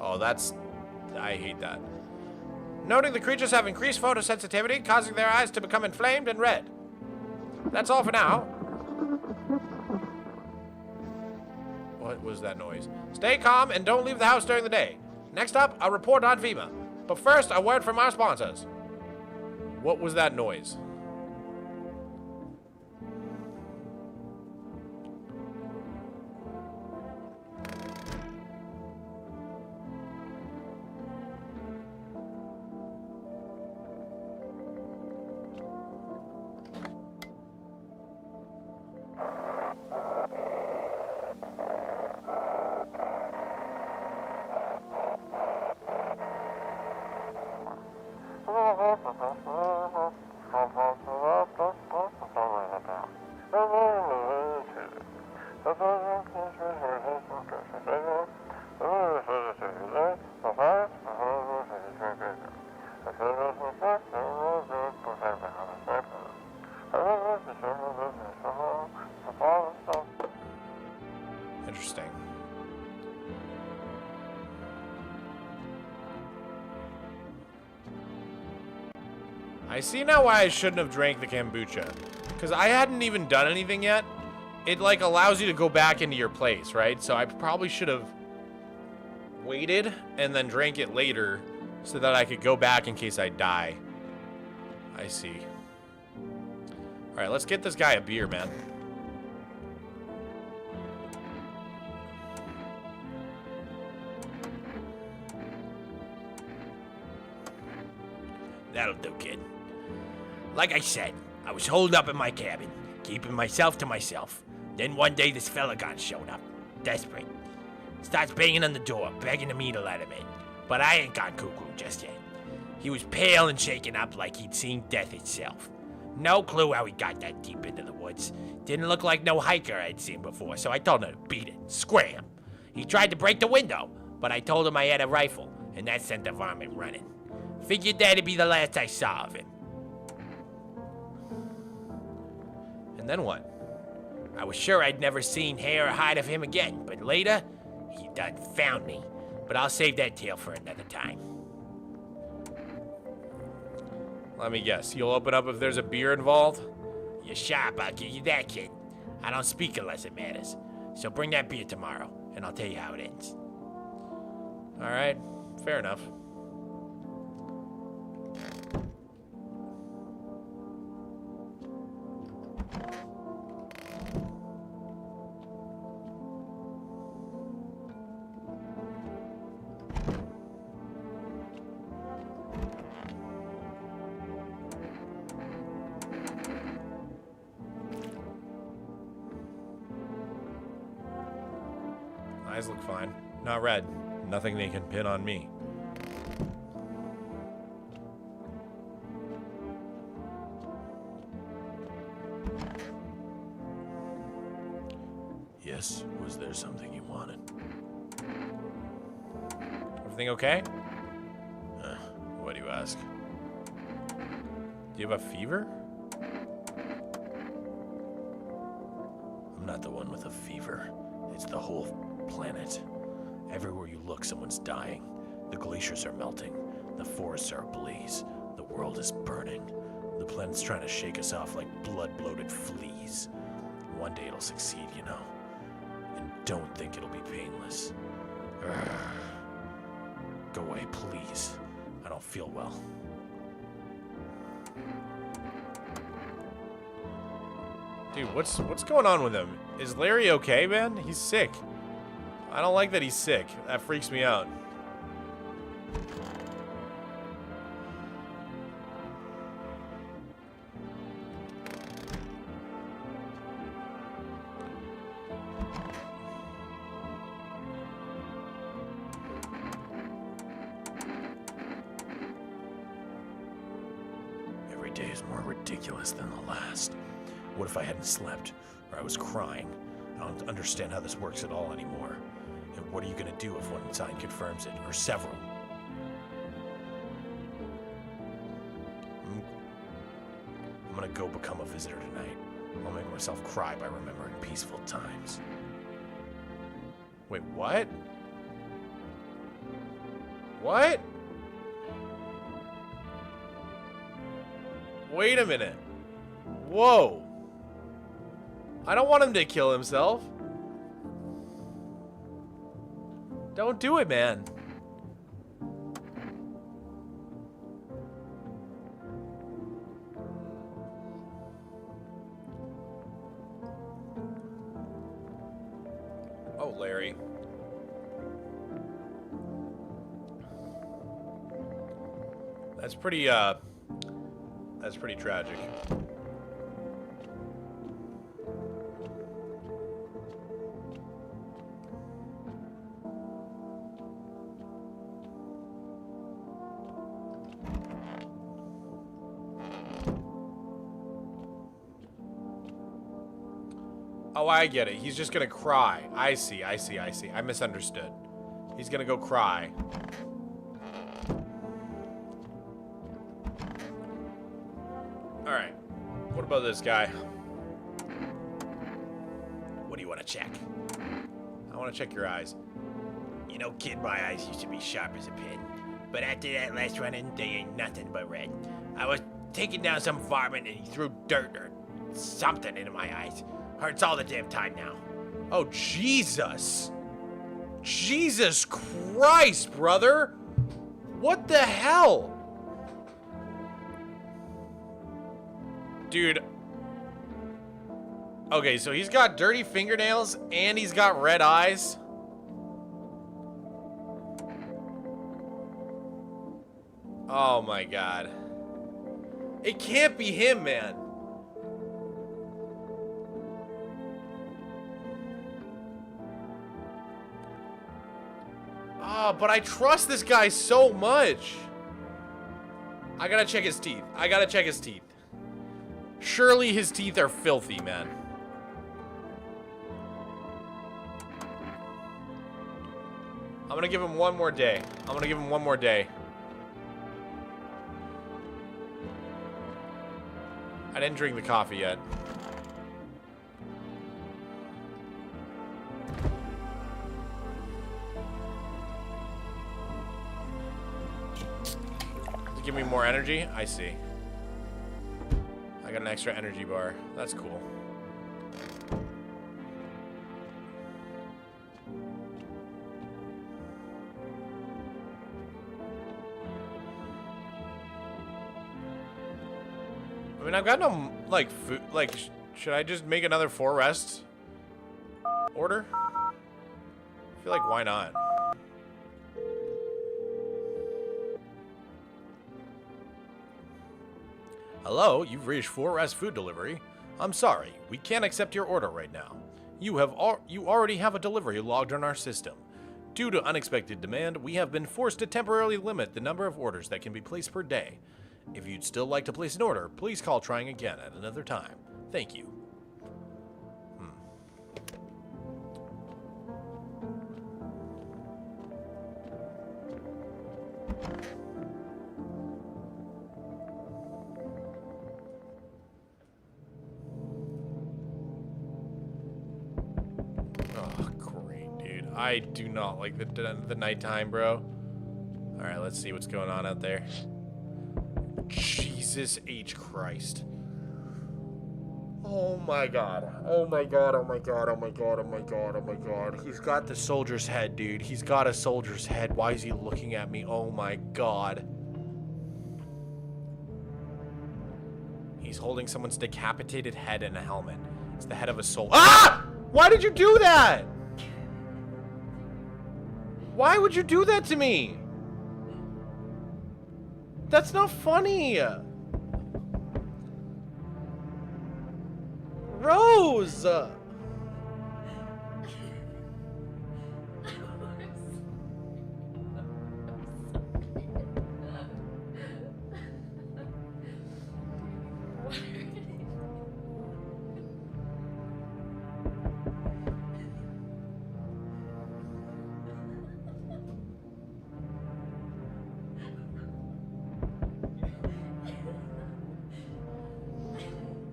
Oh, I hate that. noting the creatures have increased photosensitivity, causing their eyes to become inflamed and red. That's all for now. What was that noise? Stay calm and don't leave the house during the day. Next up, a report on FEMA. But first, a word from our sponsors. What was that noise? Interesting. I see now why I shouldn't have drank the kombucha. Because I hadn't even done anything yet. It, like, allows you to go back into your place, right? So I probably should have waited and then drank it later so that I could go back in case I die. I see. Alright, let's get this guy a beer, man. That'll do, kid. Like I said, I was holed up in my cabin, keeping myself to myself. Then one day this fella got showed up, desperate. Starts banging on the door, begging me to let him in. But I ain't gone cuckoo just yet. He was pale and shaken up like he'd seen death itself. No clue how he got that deep into the woods. Didn't look like no hiker I'd seen before, so I told him to beat it, scram. He tried to break the window, but I told him I had a rifle, and that sent the varmint running. Figured that'd be the last I saw of him. And then what? I was sure I'd never seen hair or hide of him again, but later, he done found me. But I'll save that tale for another time. Let me guess. You'll open up if there's a beer involved? You're sharp, I'll give you that, kid. I don't speak unless it matters. So bring that beer tomorrow, and I'll tell you how it ends. Alright, fair enough. Eyes look fine. Not red. Nothing they can pin on me. Yes, was there something you wanted? Everything okay? Why do you ask? Do you have a fever? I'm not the one with a fever. It's the whole planet. Everywhere you look, someone's dying. The glaciers are melting. The forests are ablaze. The world is burning. The planet's trying to shake us off like blood-bloated fleas. One day it'll succeed, you know. And don't think it'll be painless. Urgh. Go away, please. I don't feel well. Dude, what's going on with him? Is Larry okay, man? He's sick. I don't like that he's sick. That freaks me out. Every day is more ridiculous than the last. What if I hadn't slept, or I was crying? I don't understand how this works at all anymore. And what are you gonna do if one sign confirms it, or several? I'm gonna go become a visitor tonight. I'll make myself cry by remembering peaceful times. Wait, what? What? Wait a minute. Whoa. I don't want him to kill himself. Don't do it, man. Oh, Larry. That's pretty tragic. Oh, I get it. He's just gonna cry. I see. I misunderstood. He's gonna go cry. Alright. What about this guy? What do you want to check? I want to check your eyes. You know, kid, my eyes used to be sharp as a pin. But after that last run-in, they ain't nothing but red. I was taking down some varmint and he threw dirt or something into my eyes. Hurts all the damn time now. Oh, Jesus. Jesus Christ, brother. What the hell? Dude. Okay, so he's got dirty fingernails and he's got red eyes. Oh my God. It can't be him, man. Oh, but I trust this guy so much. I gotta check his teeth. I gotta check his teeth. Surely his teeth are filthy, man. I'm gonna give him one more day. I'm gonna give him one more day. I didn't drink the coffee yet. Give me more energy? I see. I got an extra energy bar. That's cool. I mean, I've got no, like, food. Like, should I just make another 4 rest order? I feel like, why not? Hello, you've reached 4 Rest Food Delivery. I'm sorry, we can't accept your order right now. You already have a delivery logged on our system. Due to unexpected demand, we have been forced to temporarily limit the number of orders that can be placed per day. If you'd still like to place an order, please call trying again at another time. Thank you. I do not like the nighttime, bro. All right, let's see what's going on out there. Jesus H. Christ. Oh my God. Oh my God. Oh my God. Oh my God. Oh my God. Oh my God. He's got the soldier's head, dude. He's got a soldier's head. Why is he looking at me? Oh my God. He's holding someone's decapitated head in a helmet. It's the head of a soldier. Ah! Why did you do that? Why would you do that to me? That's not funny. Rose!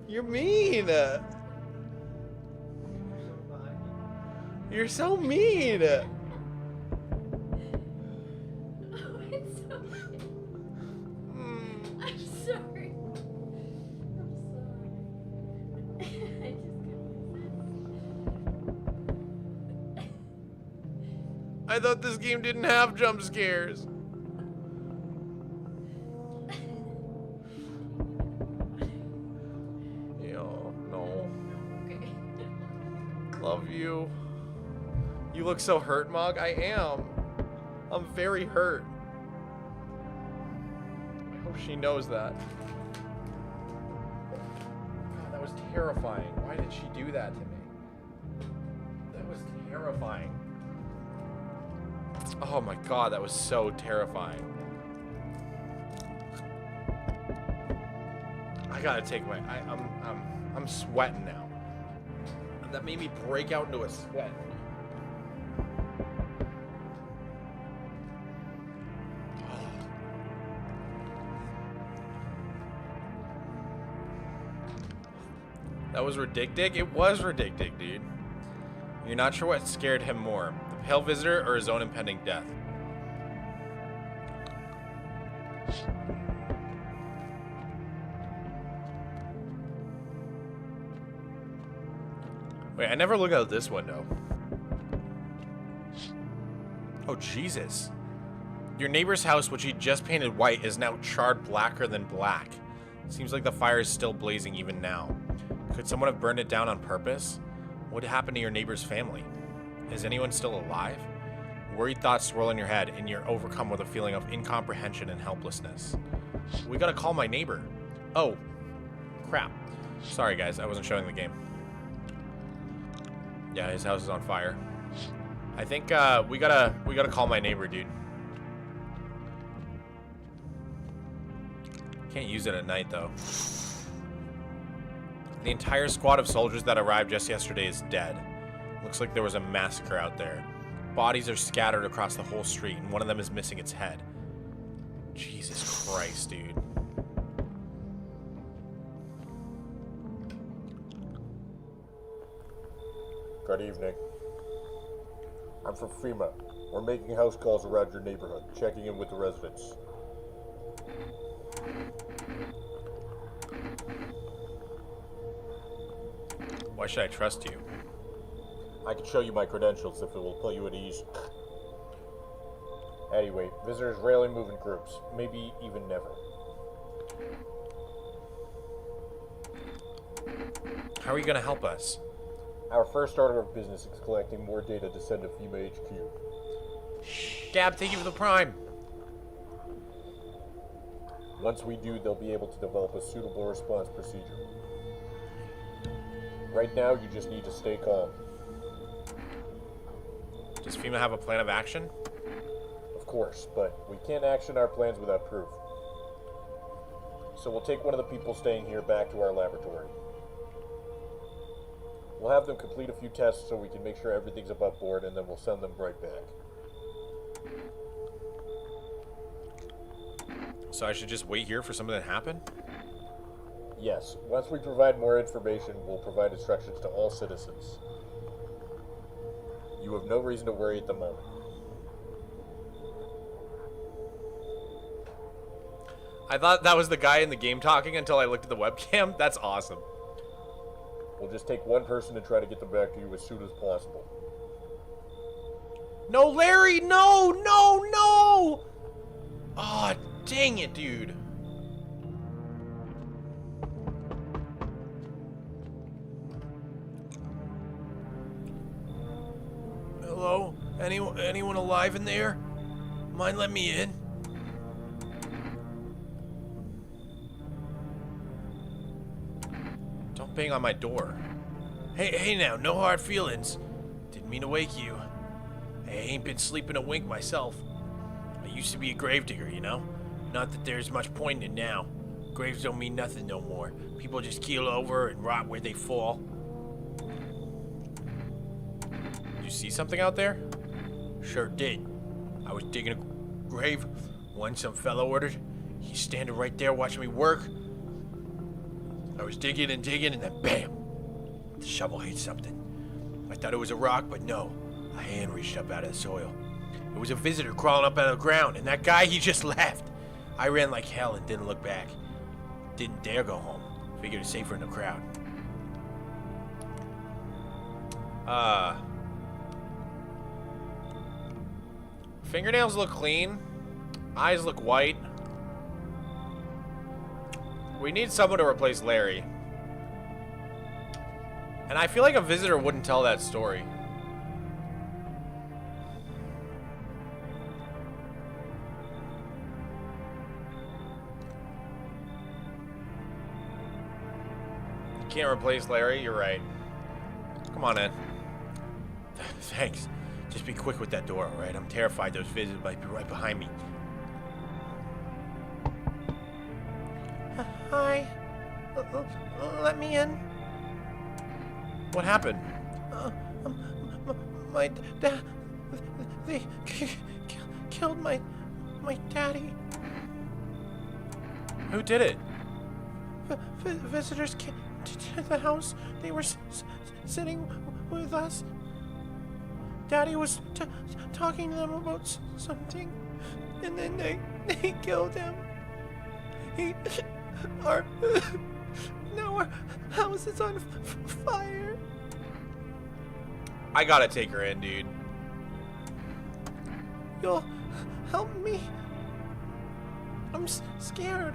You're mean. You're so mean. I'm sorry. I thought this game didn't have jump scares. Yo, no. Okay. Love you. You look so hurt, Mog. I am. I'm very hurt. I hope she knows that. God, that was terrifying. Why did she do that to me? That was terrifying. Oh my god, that was so terrifying. I gotta take my. I'm sweating now. That made me break out into a sweat. That was ridiculous. It was ridiculous, dude. You're not sure what scared him more, the pale visitor or his own impending death. Wait, I never look out this window. Oh, Jesus. Your neighbor's house, which he just painted white, is now charred blacker than black. Seems like the fire is still blazing even now. Could someone have burned it down on purpose? What happened to your neighbor's family? Is anyone still alive? Worried thoughts swirl in your head, and you're overcome with a feeling of incomprehension and helplessness. We gotta call my neighbor. Oh, crap. Sorry, guys, I wasn't showing the game. Yeah, his house is on fire. I think we gotta call my neighbor, dude. Can't use it at night though. The entire squad of soldiers that arrived just yesterday is dead. Looks like there was a massacre out there. Bodies are scattered across the whole street, and one of them is missing its head. Jesus Christ, dude. Good evening. I'm from FEMA. We're making house calls around your neighborhood, checking in with the residents. Why should I trust you? I can show you my credentials if it will put you at ease. Anyway, visitors rarely move in groups, maybe even never. How are you gonna help us? Our first order of business is collecting more data to send to FEMA HQ. Gab, thank you for the prime. Once we do, they'll be able to develop a suitable response procedure. Right now, you just need to stay calm. Does FEMA have a plan of action? Of course, but we can't action our plans without proof. So we'll take one of the people staying here back to our laboratory. We'll have them complete a few tests so we can make sure everything's above board, and then we'll send them right back. So I should just wait here for something to happen? Yes, once we provide more information, we'll provide instructions to all citizens. You have no reason to worry at the moment. I thought that was the guy in the game talking until I looked at the webcam. That's awesome. We'll just take one person and try to get them back to you as soon as possible. No, Larry! No! No! No! Aw, dang it, dude. Hello? Anyone alive in there? Mind letting me in? Don't bang on my door. Hey now, no hard feelings. Didn't mean to wake you. I ain't been sleeping a wink myself. I used to be a gravedigger, you know? Not that there's much point in it now. Graves don't mean nothing no more. People just keel over and rot where they fall. Did you see something out there? Sure did. I was digging a grave when some fella ordered. He's standing right there watching me work. I was digging, and then bam! The shovel hit something. I thought it was a rock, but no. A hand reached up out of the soil. It was a visitor crawling up out of the ground, and that guy, he just laughed. I ran like hell and didn't look back. Didn't dare go home. Figured it's safer in the crowd. Fingernails look clean. Eyes look white. We need someone to replace Larry. And I feel like a visitor wouldn't tell that story. You can't replace Larry, you're right. Come on in. Thanks. Just be quick with that door, alright? I'm terrified those visitors might be right behind me. Hi. Let me in. What happened? My dad... They killed my daddy. Who did it? Visitors came to the house. They were sitting with us. Daddy was talking to them about something, and then they killed him. Now our house is on fire. I gotta take her in, dude. You'll help me? I'm scared.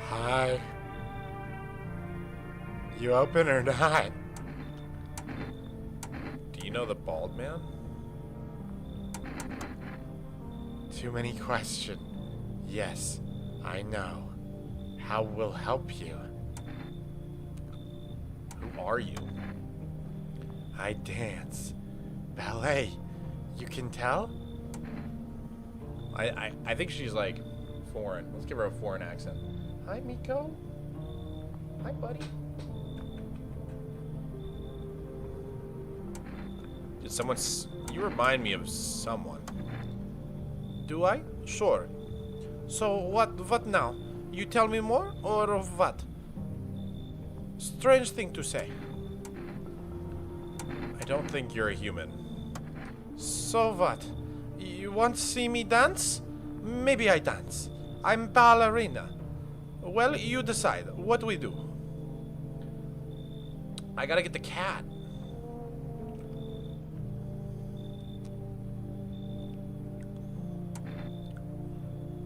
Hi. You open or not? Do you know the bald man? Too many questions. Yes, I know. How will help you? Who are you? I dance. Ballet. You can tell? I think she's like foreign. Let's give her a foreign accent. Hi, Miko. Hi, buddy. Did someone... You remind me of someone. Do I? Sure. So what now? You tell me more or of what? Strange thing to say. I don't think you're a human. So what? You want to see me dance? Maybe I dance. I'm ballerina. Well, you decide. What do we do? I gotta get the cat.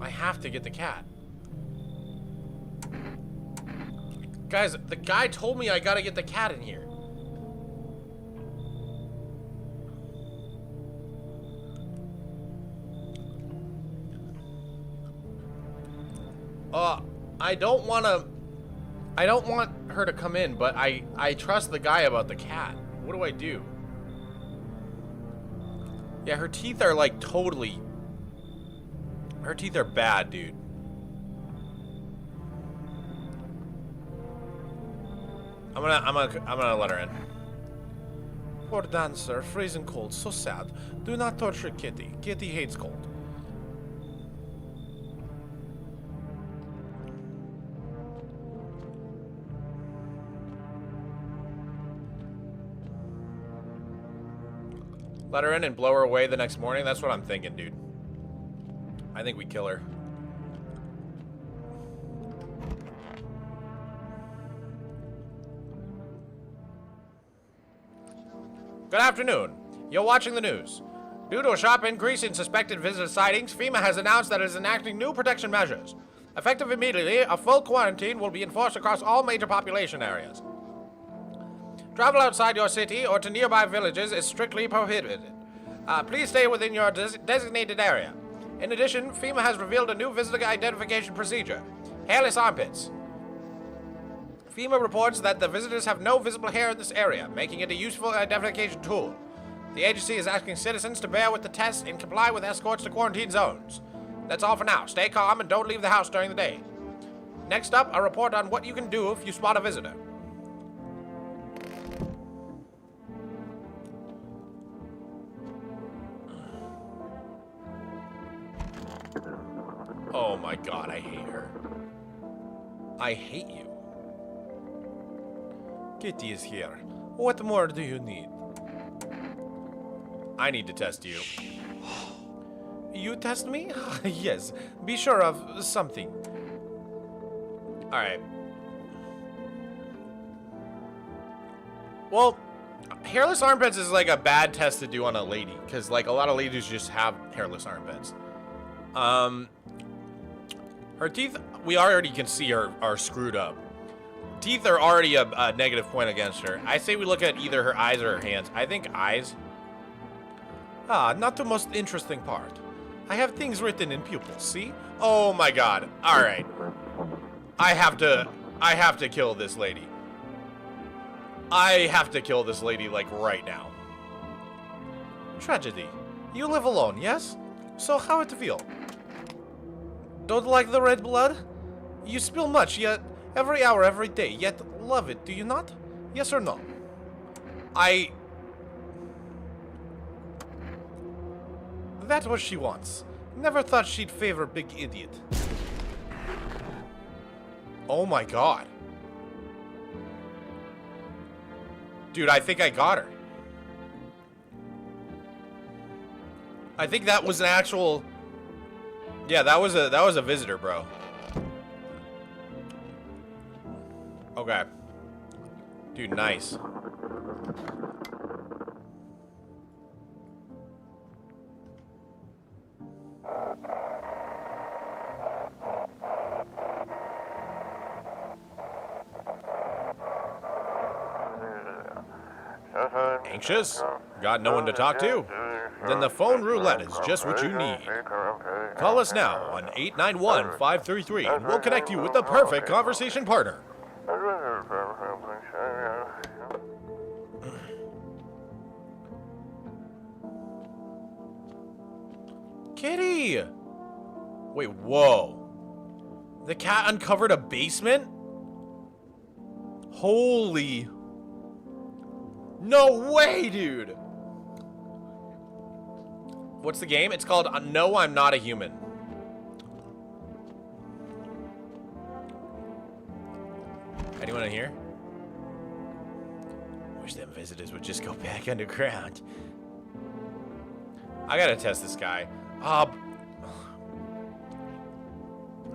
I have to get the cat. Guys, the guy told me I gotta get the cat in here. I don't want her to come in, but I trust the guy about the cat. What do I do? Yeah, her teeth are like totally... Her teeth are bad, dude. I'm gonna let her in. Poor dancer, freezing cold, so sad. Do not torture Kitty. Kitty hates cold. Let her in and blow her away the next morning? That's what I'm thinking, dude. I think we kill her. Good afternoon. You're watching the news. Due to a sharp increase in suspected visitor sightings, FEMA has announced that it is enacting new protection measures. Effective immediately, a full quarantine will be enforced across all major population areas. Travel outside your city or to nearby villages is strictly prohibited. Please stay within your designated area. In addition, FEMA has revealed a new visitor identification procedure, hairless armpits. FEMA reports that the visitors have no visible hair in this area, making it a useful identification tool. The agency is asking citizens to bear with the test and comply with escorts to quarantine zones. That's all for now. Stay calm and don't leave the house during the day. Next up, a report on what you can do if you spot a visitor. Oh my god, I hate her. I hate you. Kitty is here. What more do you need? I need to test you. You test me? Yes. Be sure of something. Alright. Well, hairless armpits is like a bad test to do on a lady, because like a lot of ladies just have hairless armpits. Her teeth, we already can see are screwed up. Teeth are already a negative point against her. I say we look at either her eyes or her hands. I think eyes. Ah, not the most interesting part. I have things written in pupils, see? Oh my god. Alright. I have to kill this lady. I have to kill this lady, like, right now. Tragedy. You live alone, yes? So how it feel? Don't like the red blood? You spill much, yet every hour, every day, yet love it, do you not? Yes or no? That's what she wants. Never thought she'd favor big idiot. Oh my god. Dude, I think I got her. I think that was an actual... Yeah, that was a visitor, bro. Okay. Dude, nice. Anxious? Got no one to talk to? Then the phone roulette is just what you need. Call us now on 891-533 and we'll connect you with the perfect conversation partner. Kitty! Wait, whoa. The cat uncovered a basement? Holy... No way, dude! What's the game? It's called No, I'm Not a Human. Anyone in here? Wish them visitors would just go back underground. I gotta test this guy. I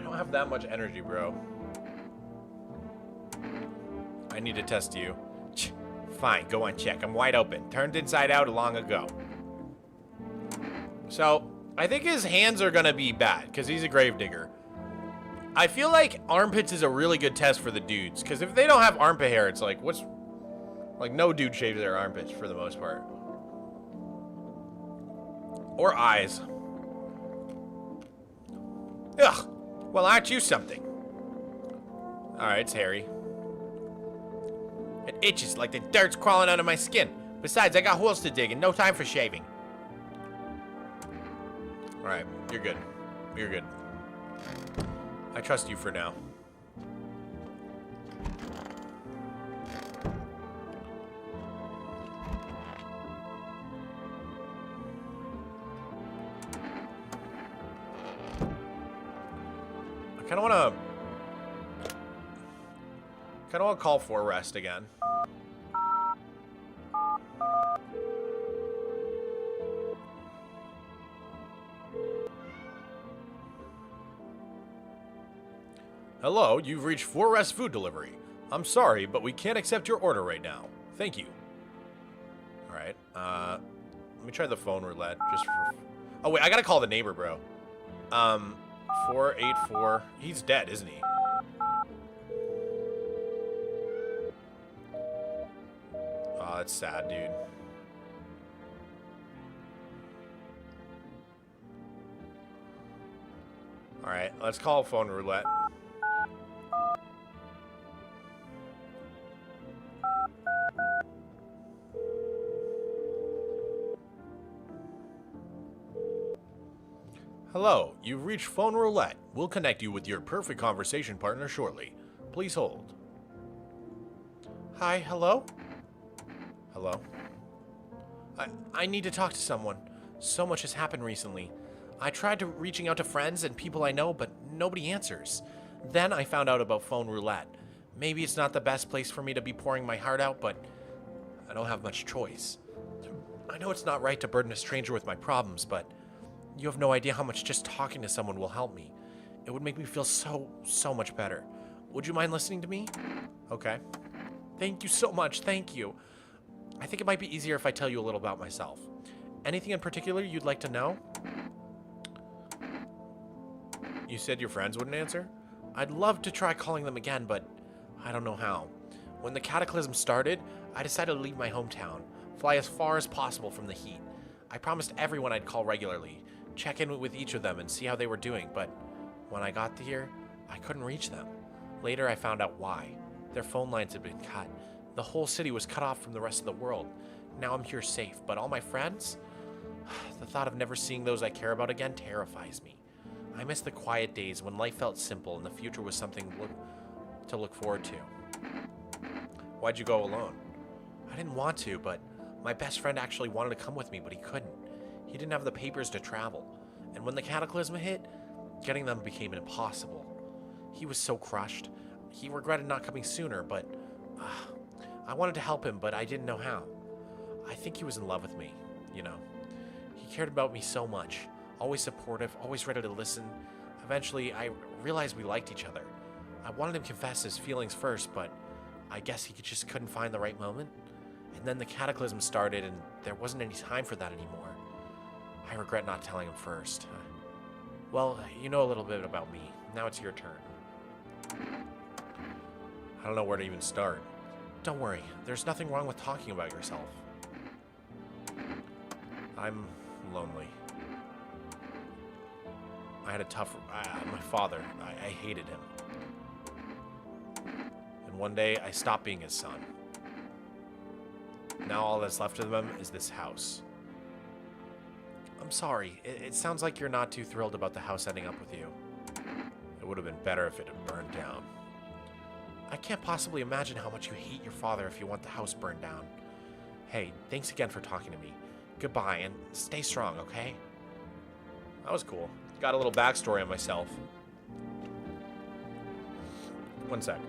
don't have that much energy, bro. I need to test you. Fine, go on check. I'm wide open. Turned inside out long ago. So, I think his hands are gonna be bad, because he's a gravedigger. I feel like armpits is a really good test for the dudes, because if they don't have armpit hair, it's like, what's... Like, no dude shaves their armpits, for the most part. Or eyes. Ugh! Well, aren't you something? Alright, it's hairy. It itches like the dirt's crawling out of my skin. Besides, I got holes to dig and no time for shaving. Alright, you're good. You're good. I trust you for now. I kinda wanna call for rest again. Hello, you've reached 4 Rest Food Delivery. I'm sorry, but we can't accept your order right now. Thank you. Alright, let me try the phone roulette, just for... Oh, wait, I gotta call the neighbor, bro. 484... He's dead, isn't he? Oh, that's sad, dude. Alright, let's call phone roulette. Hello, you've reached phone roulette. We'll connect you with your perfect conversation partner shortly. Please hold. Hi, hello? Hello? I need to talk to someone. So much has happened recently. I tried reaching out to friends and people I know, but nobody answers. Then I found out about phone roulette. Maybe it's not the best place for me to be pouring my heart out, but I don't have much choice. I know it's not right to burden a stranger with my problems, but you have no idea how much just talking to someone will help me. It would make me feel so much better. Would you mind listening to me? Okay. Thank you so much. Thank you. I think it might be easier if I tell you a little about myself. Anything in particular you'd like to know? You said your friends wouldn't answer? I'd love to try calling them again, but I don't know how. When the cataclysm started, I decided to leave my hometown, fly as far as possible from the heat. I promised everyone I'd call regularly, check in with each of them and see how they were doing, but when I got here, I couldn't reach them. Later, I found out why. Their phone lines had been cut. The whole city was cut off from the rest of the world. Now I'm here safe, but all my friends? The thought of never seeing those I care about again terrifies me. I miss the quiet days when life felt simple and the future was something to look forward to. Why'd you go alone? I didn't want to, but my best friend actually wanted to come with me, but he couldn't. He didn't have the papers to travel. And when the cataclysm hit, getting them became impossible. He was so crushed. He regretted not coming sooner, but I wanted to help him, but I didn't know how. I think he was in love with me, you know. He cared about me so much. Always supportive, always ready to listen. Eventually, I realized we liked each other. I wanted him to confess his feelings first, but I guess he just couldn't find the right moment. And then the cataclysm started, and there wasn't any time for that anymore. I regret not telling him first. Well, you know a little bit about me. Now it's your turn. I don't know where to even start. Don't worry, there's nothing wrong with talking about yourself. I'm lonely. I had a tough... my father, I hated him. And one day, I stopped being his son. Now all that's left of them is this house. I'm sorry, it sounds like you're not too thrilled about the house ending up with you. It would have been better if it had burned down. I can't possibly imagine how much you hate your father if you want the house burned down. Hey, thanks again for talking to me. Goodbye, and stay strong, okay? That was cool. Got a little backstory on myself. One sec.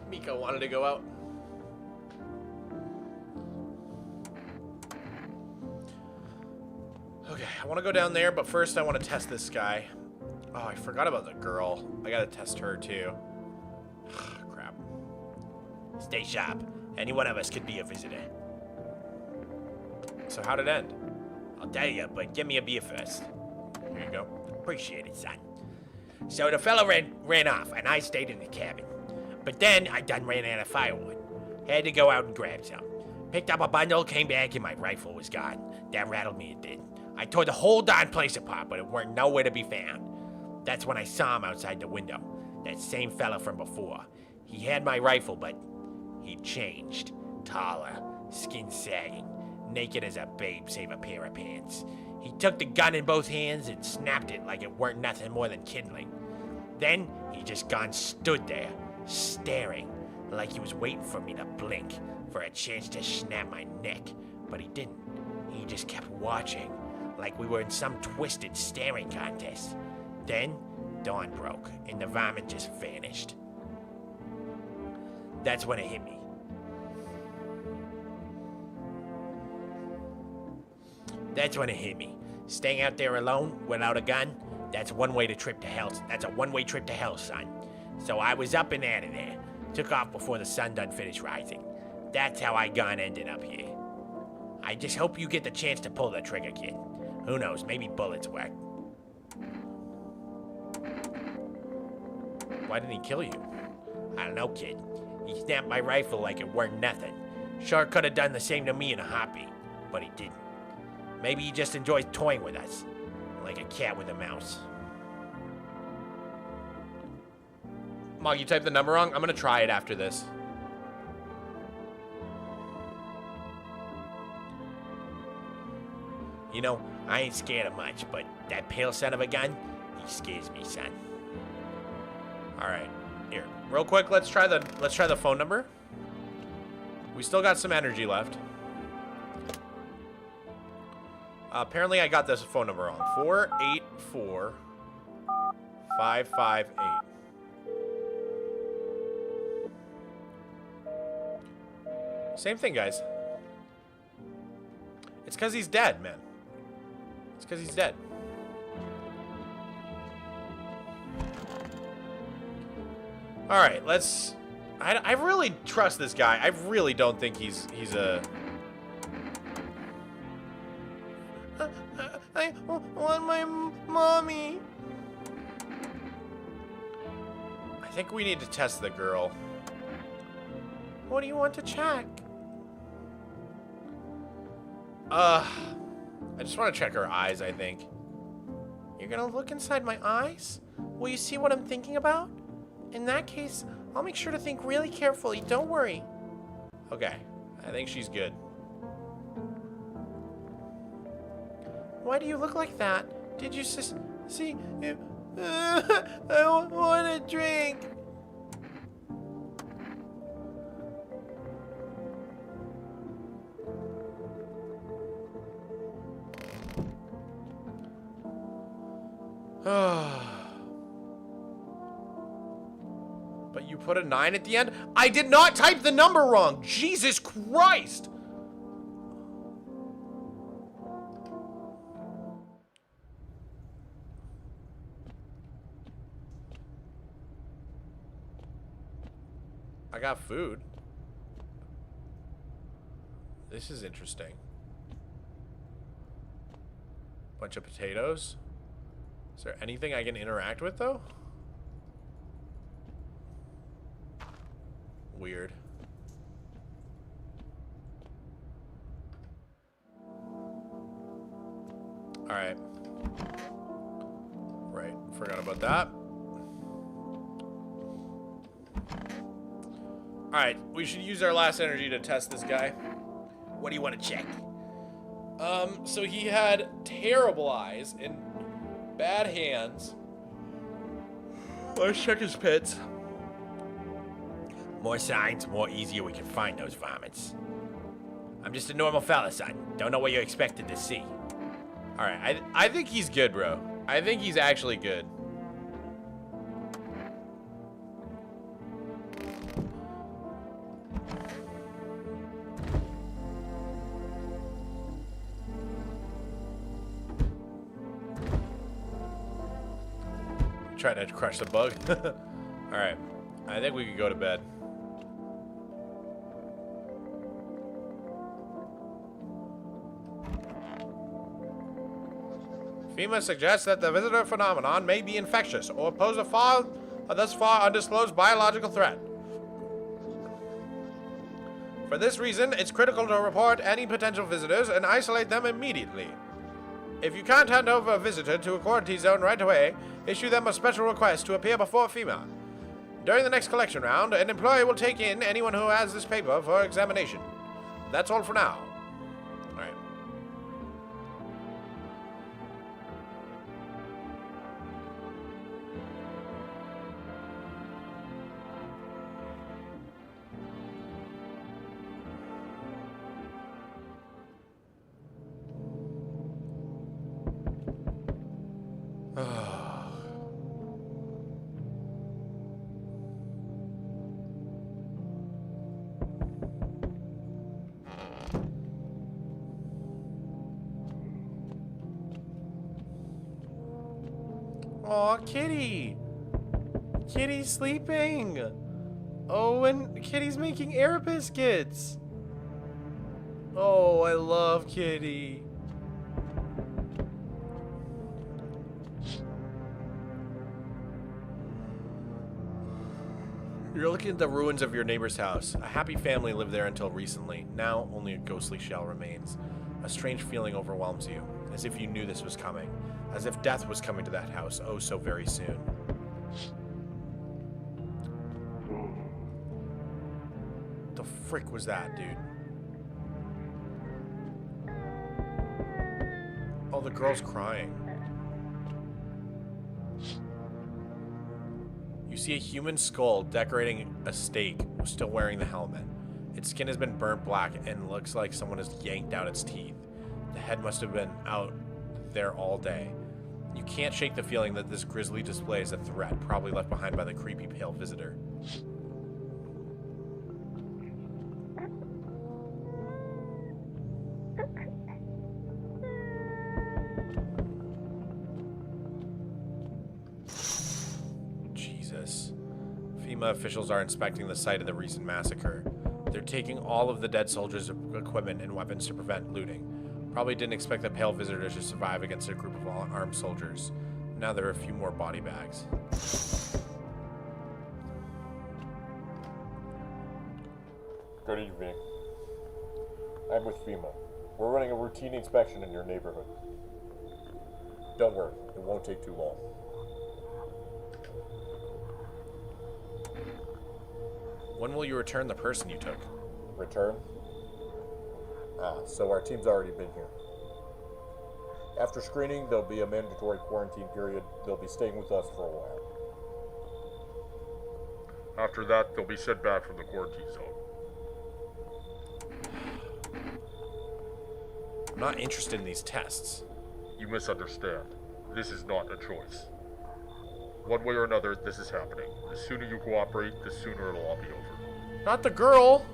Miko wanted to go out. Okay, I want to go down there, but first I want to test this guy. Oh, I forgot about the girl. I gotta test her too. Crap. Stay sharp. Any one of us could be a visitor. So how'd it end? I'll tell you, but give me a beer first. Here you go. Appreciate it, son. So the fella ran off, and I stayed in the cabin. But then I done ran out of firewood. Had to go out and grab some. Picked up a bundle, came back, and my rifle was gone. That rattled me, it did. I tore the whole darn place apart, but it weren't nowhere to be found. That's when I saw him outside the window. That same fella from before. He had my rifle, but he'd changed. Taller, skin sagging, naked as a babe save a pair of pants. He took the gun in both hands and snapped it like it weren't nothing more than kindling. Then he just stood there, staring, like he was waiting for me to blink, for a chance to snap my neck. But he didn't. He just kept watching, like we were in some twisted staring contest. Then, dawn broke, and the varmint just vanished. That's when it hit me. That's when it hit me. Staying out there alone, without a gun, that's a one-way trip to hell, son. So I was up and out of there. Took off before the sun done finished rising. That's how I ended up here. I just hope you get the chance to pull the trigger, kid. Who knows, maybe bullets work. Why didn't he kill you? I don't know, kid. He snapped my rifle like it weren't nothing. Sure could have done the same to me in a heartbeat, but he didn't. Maybe he just enjoys toying with us, like a cat with a mouse. Mog, you typed the number wrong? I'm gonna try it after this. You know, I ain't scared of much, but that pale son of a gun, he scares me, son. All right, here, real quick. Let's try the phone number. We still got some energy left. Apparently, I got this phone number wrong. 484-558. Same thing, guys. It's because he's dead, man. It's because he's dead. All right, let's... I really trust this guy. I really don't think he's a... I want my mommy. I think we need to test the girl. What do you want to check? I just want to check her eyes, I think. You're gonna look inside my eyes? Will you see what I'm thinking about? In that case, I'll make sure to think really carefully. Don't worry. Okay, I think she's good. Why do you look like that? Did you see? I want a drink. But you put a 9 at the end? I did not type the number wrong. Jesus Christ. I got food. This is interesting. Bunch of potatoes. Is there anything I can interact with, though? Weird. Alright. Right, forgot about that. Alright, we should use our last energy to test this guy. What do you want to check? So he had terrible eyes and bad hands. Let's check his pits. More signs, more easier we can find those vomits. I'm just a normal fella, son. Don't know what you expected to see. Alright, I think he's good, bro. I think he's actually good. Trying to crush the bug. Alright, I think we could go to bed. FEMA suggests that the visitor phenomenon may be infectious or pose a thus far undisclosed biological threat. For this reason, it's critical to report any potential visitors and isolate them immediately. If you can't hand over a visitor to a quarantine zone right away, issue them a special request to appear before FEMA. During the next collection round, an employee will take in anyone who has this paper for examination. That's all for now. Alright. Aw, Kitty! Kitty's sleeping! Oh, and Kitty's making air biscuits! Oh, I love Kitty. You're looking at the ruins of your neighbor's house. A happy family lived there until recently. Now, only a ghostly shell remains. A strange feeling overwhelms you, as if you knew this was coming. As if death was coming to that house, oh so very soon. The frick was that, dude? Oh, the girl's crying. You see a human skull decorating a stake, still wearing the helmet. Its skin has been burnt black and looks like someone has yanked out its teeth. The head must have been out there all day. You can't shake the feeling that this grisly display is a threat, probably left behind by the creepy pale visitor. FEMA officials are inspecting the site of the recent massacre. They're taking all of the dead soldiers' equipment and weapons to prevent looting. Probably didn't expect the pale visitors to survive against a group of armed soldiers. Now there are a few more body bags. Good evening. I'm with FEMA. We're running a routine inspection in your neighborhood. Don't worry, it won't take too long. When will you return the person you took? Return? So our team's already been here. After screening, there'll be a mandatory quarantine period. They'll be staying with us for a while. After that, they'll be sent back from the quarantine zone. I'm not interested in these tests. You misunderstand. This is not a choice. One way or another, this is happening. The sooner you cooperate, the sooner it'll all be over. Not the girl!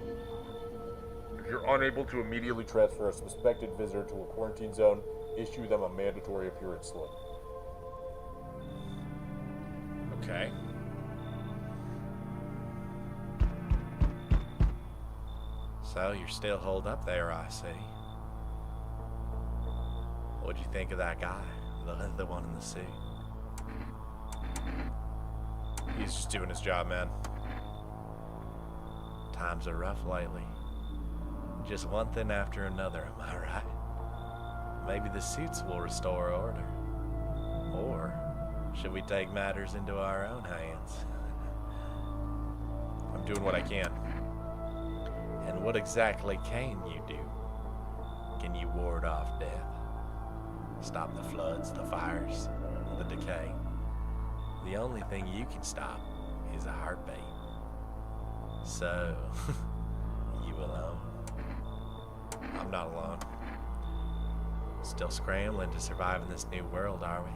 If you're unable to immediately transfer a suspected visitor to a quarantine zone, issue them a mandatory appearance slip. Okay. So, you're still holed up there, I see. What'd you think of that guy? The one in the suit? He's just doing his job, man. Times are rough lately. Just one thing after another, am I right? Maybe the suits will restore order. Or should we take matters into our own hands? I'm doing what I can. And what exactly can you do? Can you ward off death? Stop the floods, the fires, the decay? The only thing you can stop is a heartbeat. So, you alone? I'm not alone. Still scrambling to survive in this new world, are we?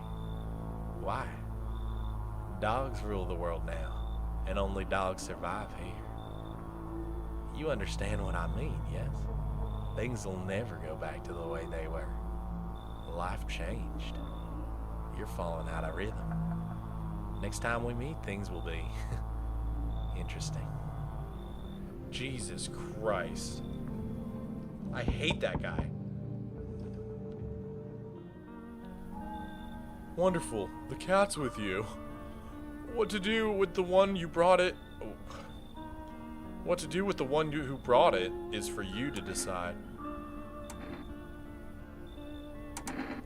Why? Dogs rule the world now, and only dogs survive here. You understand what I mean, yes? Things will never go back to the way they were. Life changed. You're falling out of rhythm. Next time we meet, things will be interesting. Jesus Christ. I hate that guy. Wonderful. The cat's with you. What to do with the one you brought it? What to do with the one who brought it is for you to decide.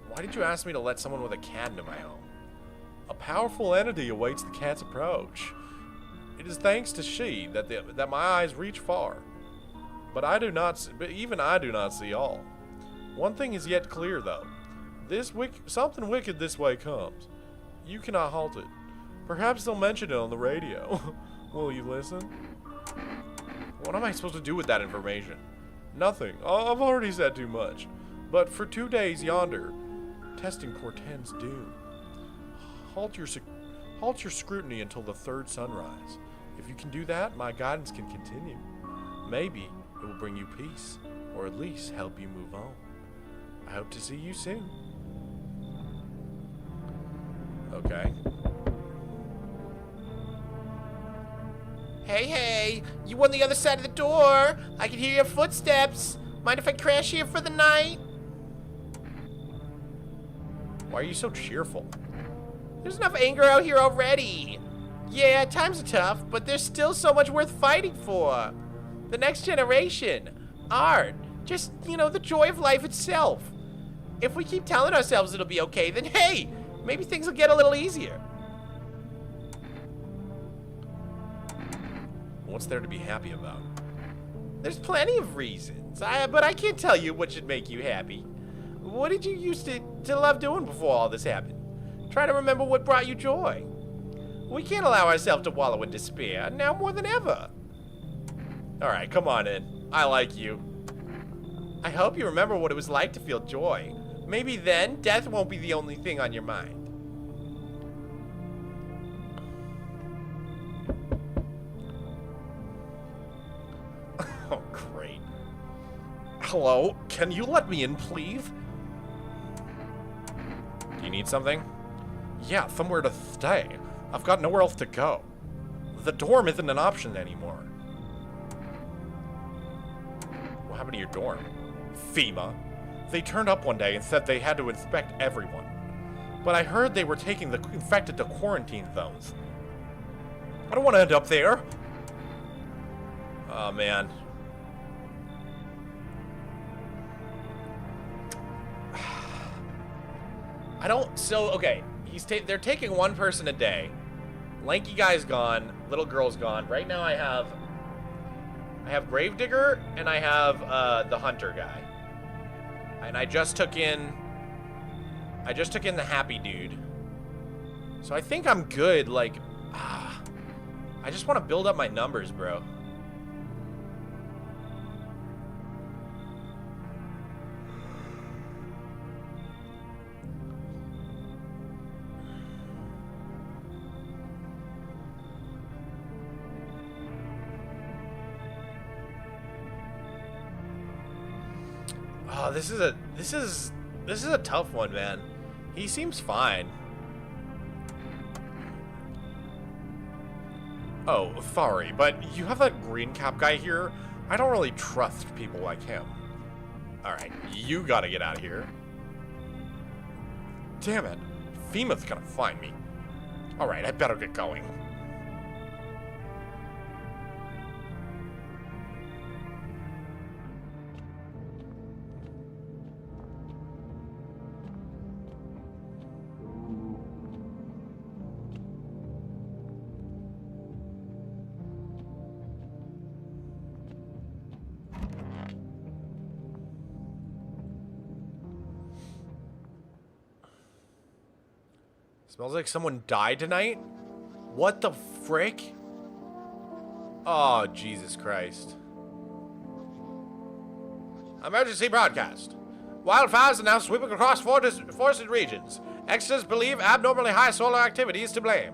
Why did you ask me to let someone with a cat into my home? A powerful entity awaits the cat's approach. It is thanks to she that my eyes reach far. But even I do not see all. One thing is yet clear, though. Something wicked this way comes. You cannot halt it. Perhaps they'll mention it on the radio. Will you listen? What am I supposed to do with that information? Nothing. I've already said too much. But for 2 days yonder, testing portends doom. Halt your scrutiny until the third sunrise. If you can do that, my guidance can continue. Maybe it will bring you peace, or at least help you move on. I hope to see you soon. Okay. Hey, you on the other side of the door? I can hear your footsteps. Mind if I crash here for the night? Why are you so cheerful? There's enough anger out here already. Yeah, times are tough, but there's still so much worth fighting for. The next generation, art, just, the joy of life itself. If we keep telling ourselves it'll be okay, then hey, maybe things will get a little easier. What's there to be happy about? There's plenty of reasons, but I can't tell you what should make you happy. What did you used to love doing before all this happened? Try to remember what brought you joy. We can't allow ourselves to wallow in despair, now more than ever. Alright, come on in. I like you. I hope you remember what it was like to feel joy. Maybe then, death won't be the only thing on your mind. Oh, great. Hello? Can you let me in, please? Do you need something? Yeah, somewhere to stay. I've got nowhere else to go. The dorm isn't an option anymore. What happened to your dorm? FEMA. They turned up one day and said they had to inspect everyone. But I heard they were taking the infected to quarantine zones. I don't want to end up there. Oh, man. I don't... So, okay. They're taking one person a day. Lanky guy's gone. Little girl's gone. Right now I have Gravedigger and I have the Hunter guy. And I just took in the Happy Dude. So I think I'm good. Like, I just want to build up my numbers, bro. Oh, this is a tough one, man. He seems fine. Oh, sorry, but you have that green cap guy here. I don't really trust people like him. Alright, you gotta get out of here. Damn it. FEMA's gonna find me. Alright, I better get going. Smells like someone died tonight? What the frick? Oh, Jesus Christ. Emergency broadcast. Wildfires are now sweeping across forested regions. Experts believe abnormally high solar activity is to blame.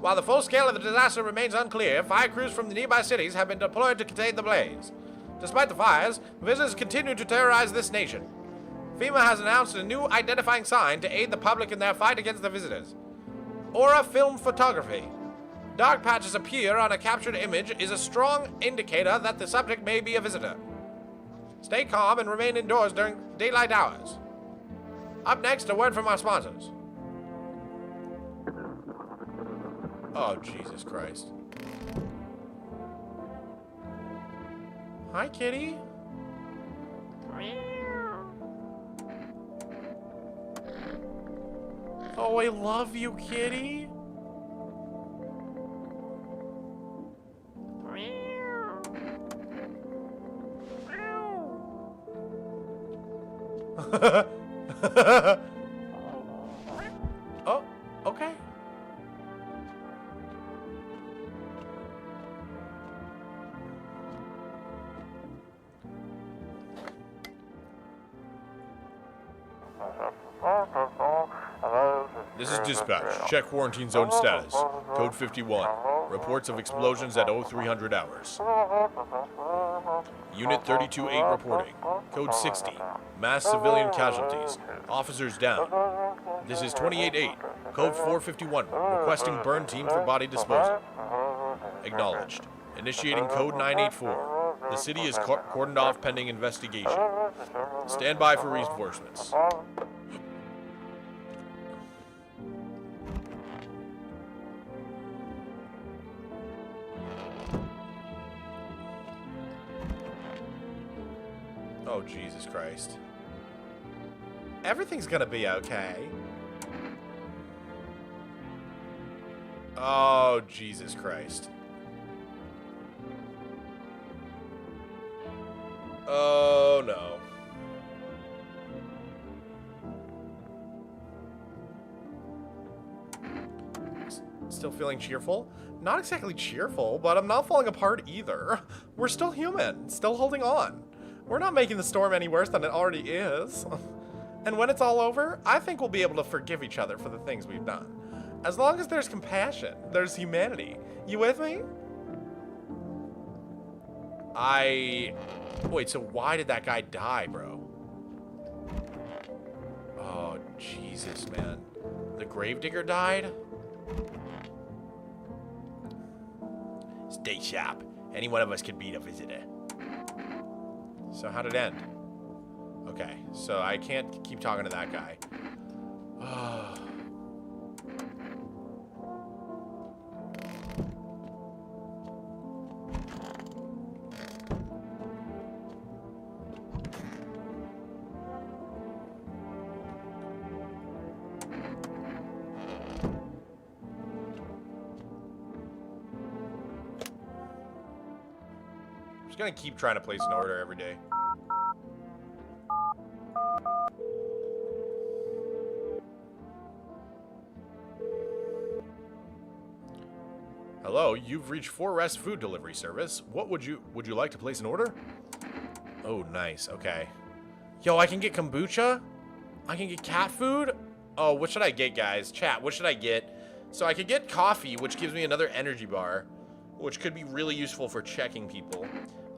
While the full scale of the disaster remains unclear, fire crews from the nearby cities have been deployed to contain the blaze. Despite the fires, visitors continue to terrorize this nation. FEMA has announced a new identifying sign to aid the public in their fight against the visitors. Aura film photography. Dark patches appear on a captured image is a strong indicator that the subject may be a visitor. Stay calm and remain indoors during daylight hours. Up next, a word from our sponsors. Oh, Jesus Christ. Hi, kitty. Oh, I love you, kitty. Oh, okay. This is dispatch. Check quarantine zone status. Code 51. Reports of explosions at 0300 hours. Unit 32-8 reporting. Code 60. Mass civilian casualties. Officers down. This is 28-8. Code 451. Requesting burn team for body disposal. Acknowledged. Initiating code 984. The city is cordoned off pending investigation. Stand by for reinforcements. Oh, Jesus Christ. Everything's gonna be okay. Oh, Jesus Christ. Oh, no. Still feeling cheerful? Not exactly cheerful, but I'm not falling apart either. We're still human, still holding on. We're not making the storm any worse than it already is. And when it's all over, I think we'll be able to forgive each other for the things we've done. As long as there's compassion, there's humanity. You with me? Wait, so why did that guy die, bro? Oh, Jesus, man. The Gravedigger died? Stay sharp. Any one of us could beat a visitor. So how'd it end? Okay, so I can't keep talking to that guy. I'm just gonna keep trying to place an order every day. Hello, you've reached 4 Rest Food Delivery Service. What would you like to place an order? Oh, nice. Okay. Yo, I can get kombucha? I can get cat food? Oh, what should I get, guys? Chat, what should I get? So I could get coffee, which gives me another energy bar, which could be really useful for checking people.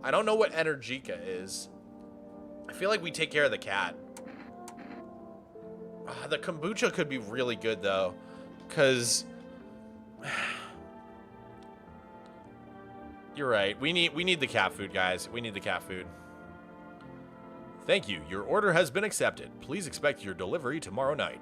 I don't know what Energica is. I feel like we take care of the cat. The kombucha could be really good, though, because... You're right. We need the cat food, guys. We need the cat food. Thank you. Your order has been accepted. Please expect your delivery tomorrow night.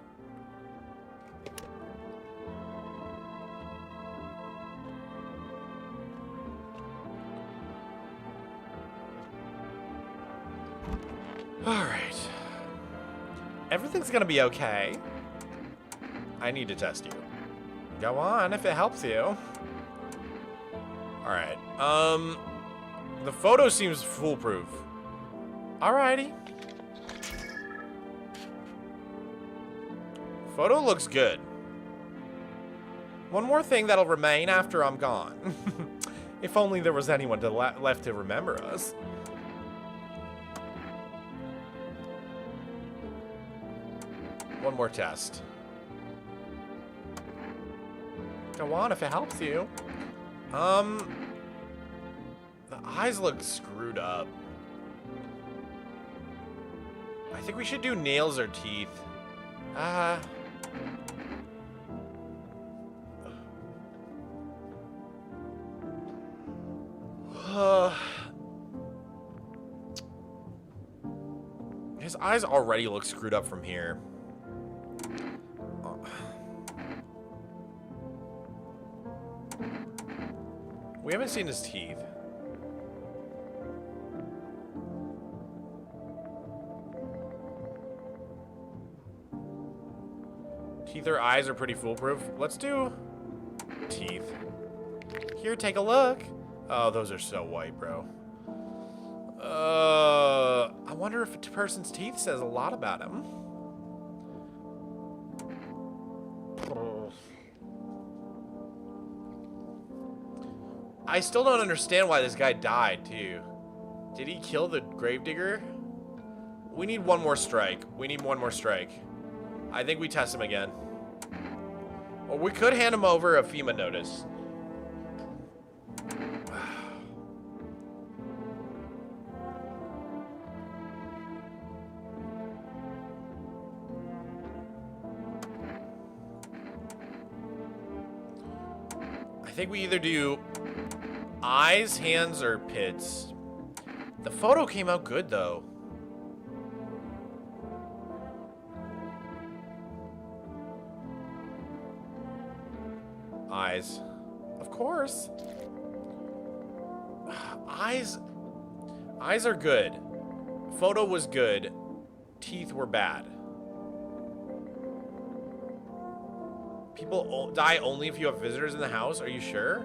All right. Everything's gonna be okay. I need to test you. Go on if it helps you. Alright, the photo seems foolproof. Alrighty. Photo looks good. One more thing that'll remain after I'm gone. If only there was anyone left to remember us. One more test. Go on if it helps you. The eyes look screwed up. I think we should do nails or teeth. His eyes already look screwed up from here. We haven't seen his teeth. Teeth or eyes are pretty foolproof. Let's do teeth. Here, take a look. Oh, those are so white, bro. I wonder if a person's teeth says a lot about him. I still don't understand why this guy died, too. Did he kill the gravedigger? We need one more strike. We need one more strike. I think we test him again. Or we could hand him over a FEMA notice. I think we either do eyes, hands, or pits. The photo came out good, though. Eyes. Of course. Eyes are good. Photo was good. Teeth were bad. People die only if you have visitors in the house? Are you sure?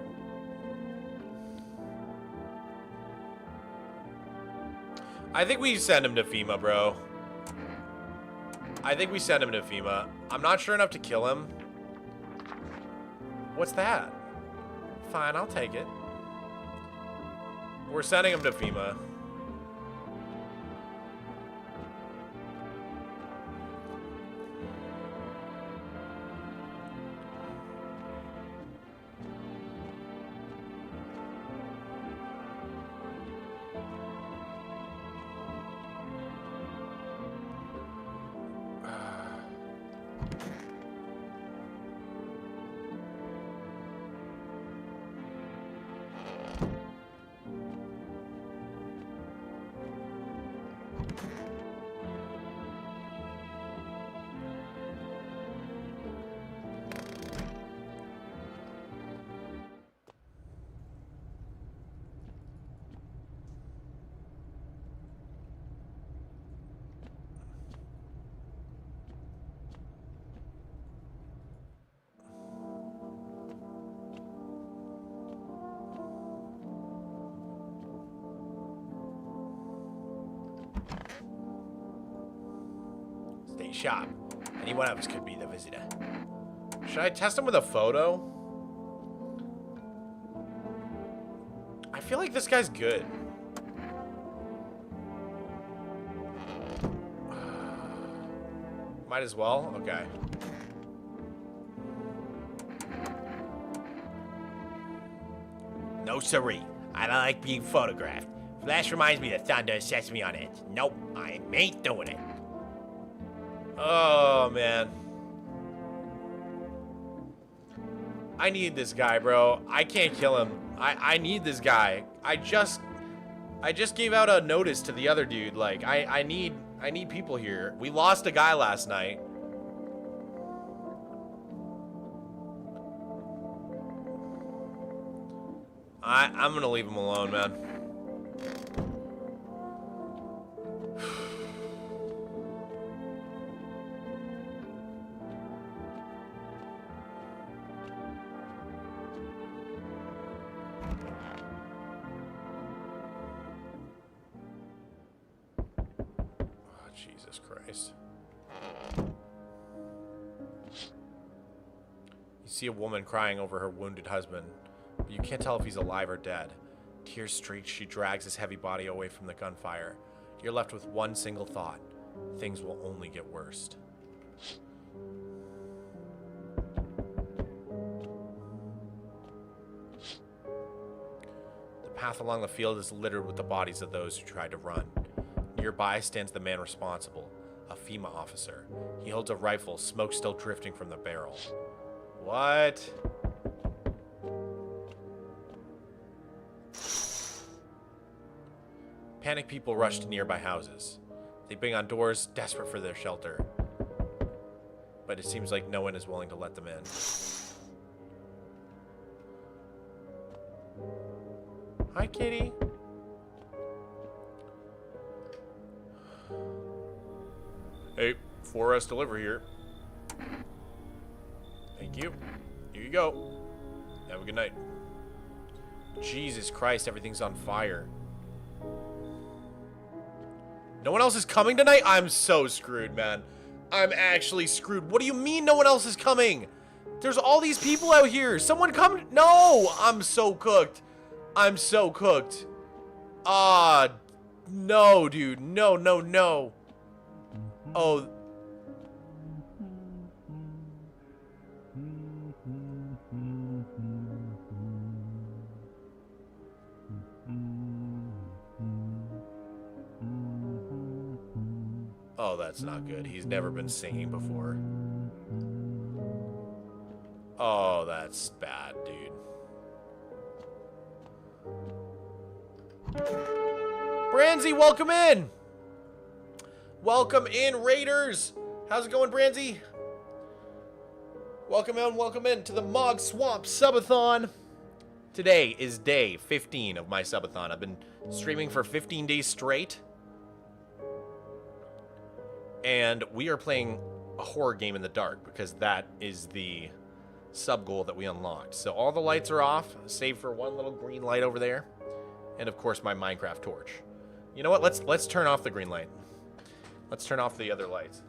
I think we send him to FEMA, bro. I think we send him to FEMA. I'm not sure enough to kill him. What's that? Fine, I'll take it. We're sending him to FEMA. shop. Any one of us could be the visitor. Should I test him with a photo? I feel like this guy's good. Might as well. Okay. No siree. I don't like being photographed. Flash reminds me of thunder sets me on it. Nope, I ain't doing it. Oh, man. I need this guy, bro. I can't kill him. I need this guy. I just gave out a notice to the other dude. Like, I need people here. We lost a guy last night. I'm gonna leave him alone, man. Oh, Jesus Christ. You see a woman crying over her wounded husband. You can't tell if he's alive or dead. Tears streaked, she drags his heavy body away from the gunfire. You're left with one single thought. Things will only get worse. The path along the field is littered with the bodies of those who tried to run. Nearby stands the man responsible, a FEMA officer. He holds a rifle, smoke still drifting from the barrel. What? Panicked people rush to nearby houses. They bang on doors, desperate for their shelter. But it seems like no one is willing to let them in. Hi, kitty. Hey, 4S delivery here. Thank you. Here you go. Have a good night. Jesus Christ, everything's on fire. No one else is coming tonight? I'm so screwed, man. I'm actually screwed. What do you mean no one else is coming? There's all these people out here. Someone come. No, I'm so cooked. I'm so cooked. No, dude. No, no, no. Oh. Oh, that's not good. He's never been singing before. Oh, that's bad, dude. Branzy, welcome in! Welcome in, Raiders! How's it going, Branzy? Welcome in to the Mogswamp Subathon. Today is day 15 of my subathon. I've been streaming for 15 days straight. And we are playing a horror game in the dark because that is the sub goal that we unlocked. So all the lights are off, save for one little green light over there, and of course my Minecraft torch. You know what? Let's turn off the green light. Let's turn off the other lights.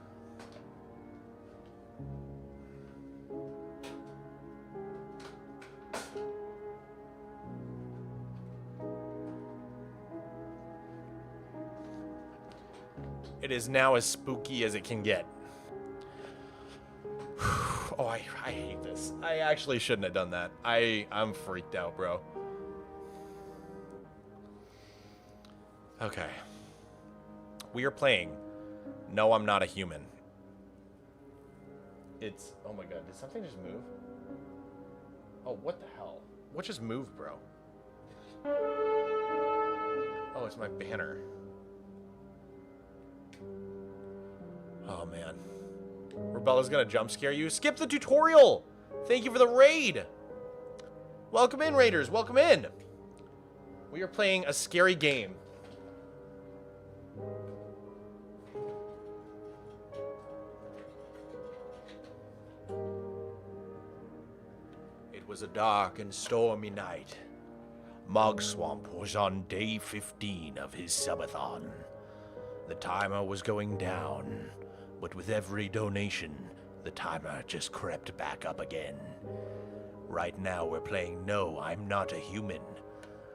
It is now as spooky as it can get. Oh, I hate this. I actually shouldn't have done that. I'm freaked out, bro. Okay. We are playing No, I'm Not a Human. It's... Oh my god, did something just move? Oh, what the hell? What just moved, bro? Oh, it's my banner. Oh, man. Rebella's gonna jump scare you. Skip the tutorial! Thank you for the raid! Welcome in, Raiders. Welcome in. We are playing a scary game. It was a dark and stormy night. Mogswamp was on day 15 of his subathon. The timer was going down. but with every donation, the timer just crept back up again. Right now we're playing No, I'm Not a Human,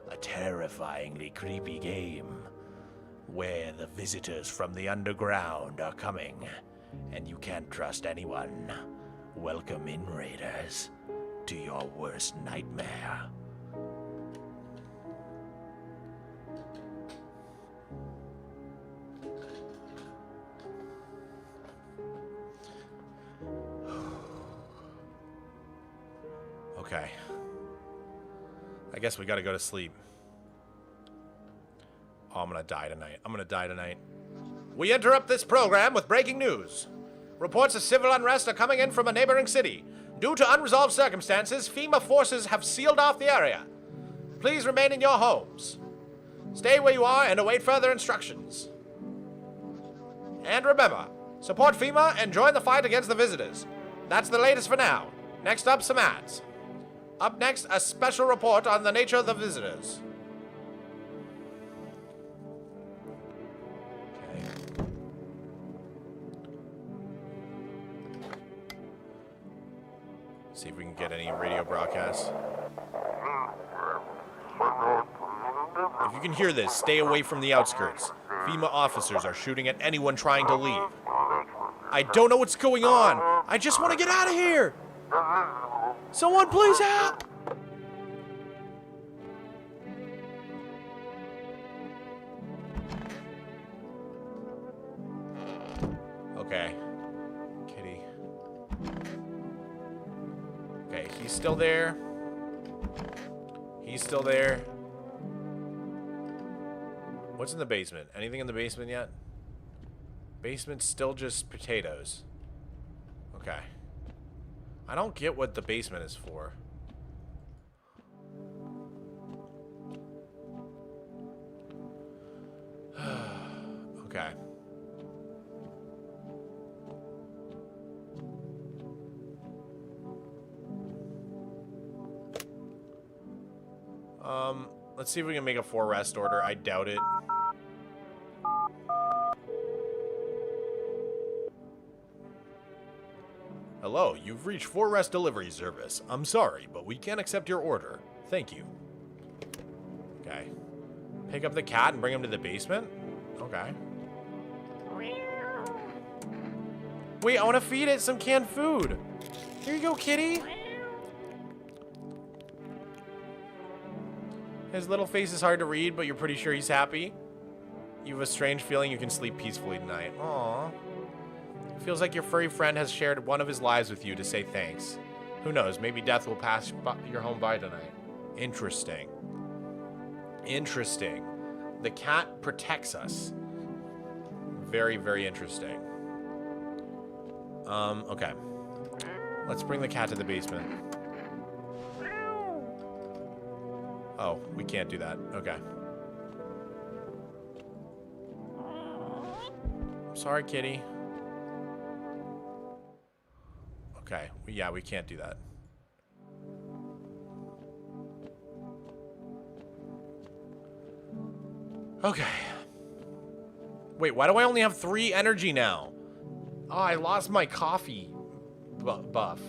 a terrifyingly creepy game where the visitors from the underground are coming, and you can't trust anyone. Welcome in, Raiders, to your worst nightmare. Okay. I guess we gotta go to sleep. Oh, I'm gonna die tonight. I'm gonna die tonight. We interrupt this program with breaking news. Reports of civil unrest are coming in from a neighboring city. Due to unresolved circumstances, FEMA forces have sealed off the area. Please remain in your homes. Stay where you are and await further instructions. And remember, support FEMA and join the fight against the visitors. That's the latest for now. Next up, some ads. Up next, a special report on the nature of the visitors. Okay. See if we can get any radio broadcasts. If you can hear this, stay away from the outskirts. FEMA officers are shooting at anyone trying to leave. I don't know what's going on. I just want to get out of here. Someone please help! Okay. Kitty. Okay, he's still there. He's still there. What's in the basement? Anything in the basement yet? Basement's still just potatoes. Okay. I don't get what the basement is for. Okay. Let's see if we can make a 4 rest order. I doubt it. Hello, you've reached 4 rest delivery service. I'm sorry, but we can't accept your order. Thank you. Okay. Pick up the cat and bring him to the basement? Okay. Wait, I want to feed it some canned food. Here you go, kitty. His little face is hard to read, but you're pretty sure he's happy. You have a strange feeling you can sleep peacefully tonight. Aww. Feels like your furry friend has shared one of his lives with you to say thanks. Who knows, maybe death will pass your home by tonight. Interesting. Interesting. The cat protects us. Very, very interesting. Okay. Let's bring the cat to the basement. Oh, we can't do that. Okay. Sorry, kitty. Okay, yeah, we can't do that. Okay. Wait, why do I only have 3 energy now? Oh, I lost my coffee buff.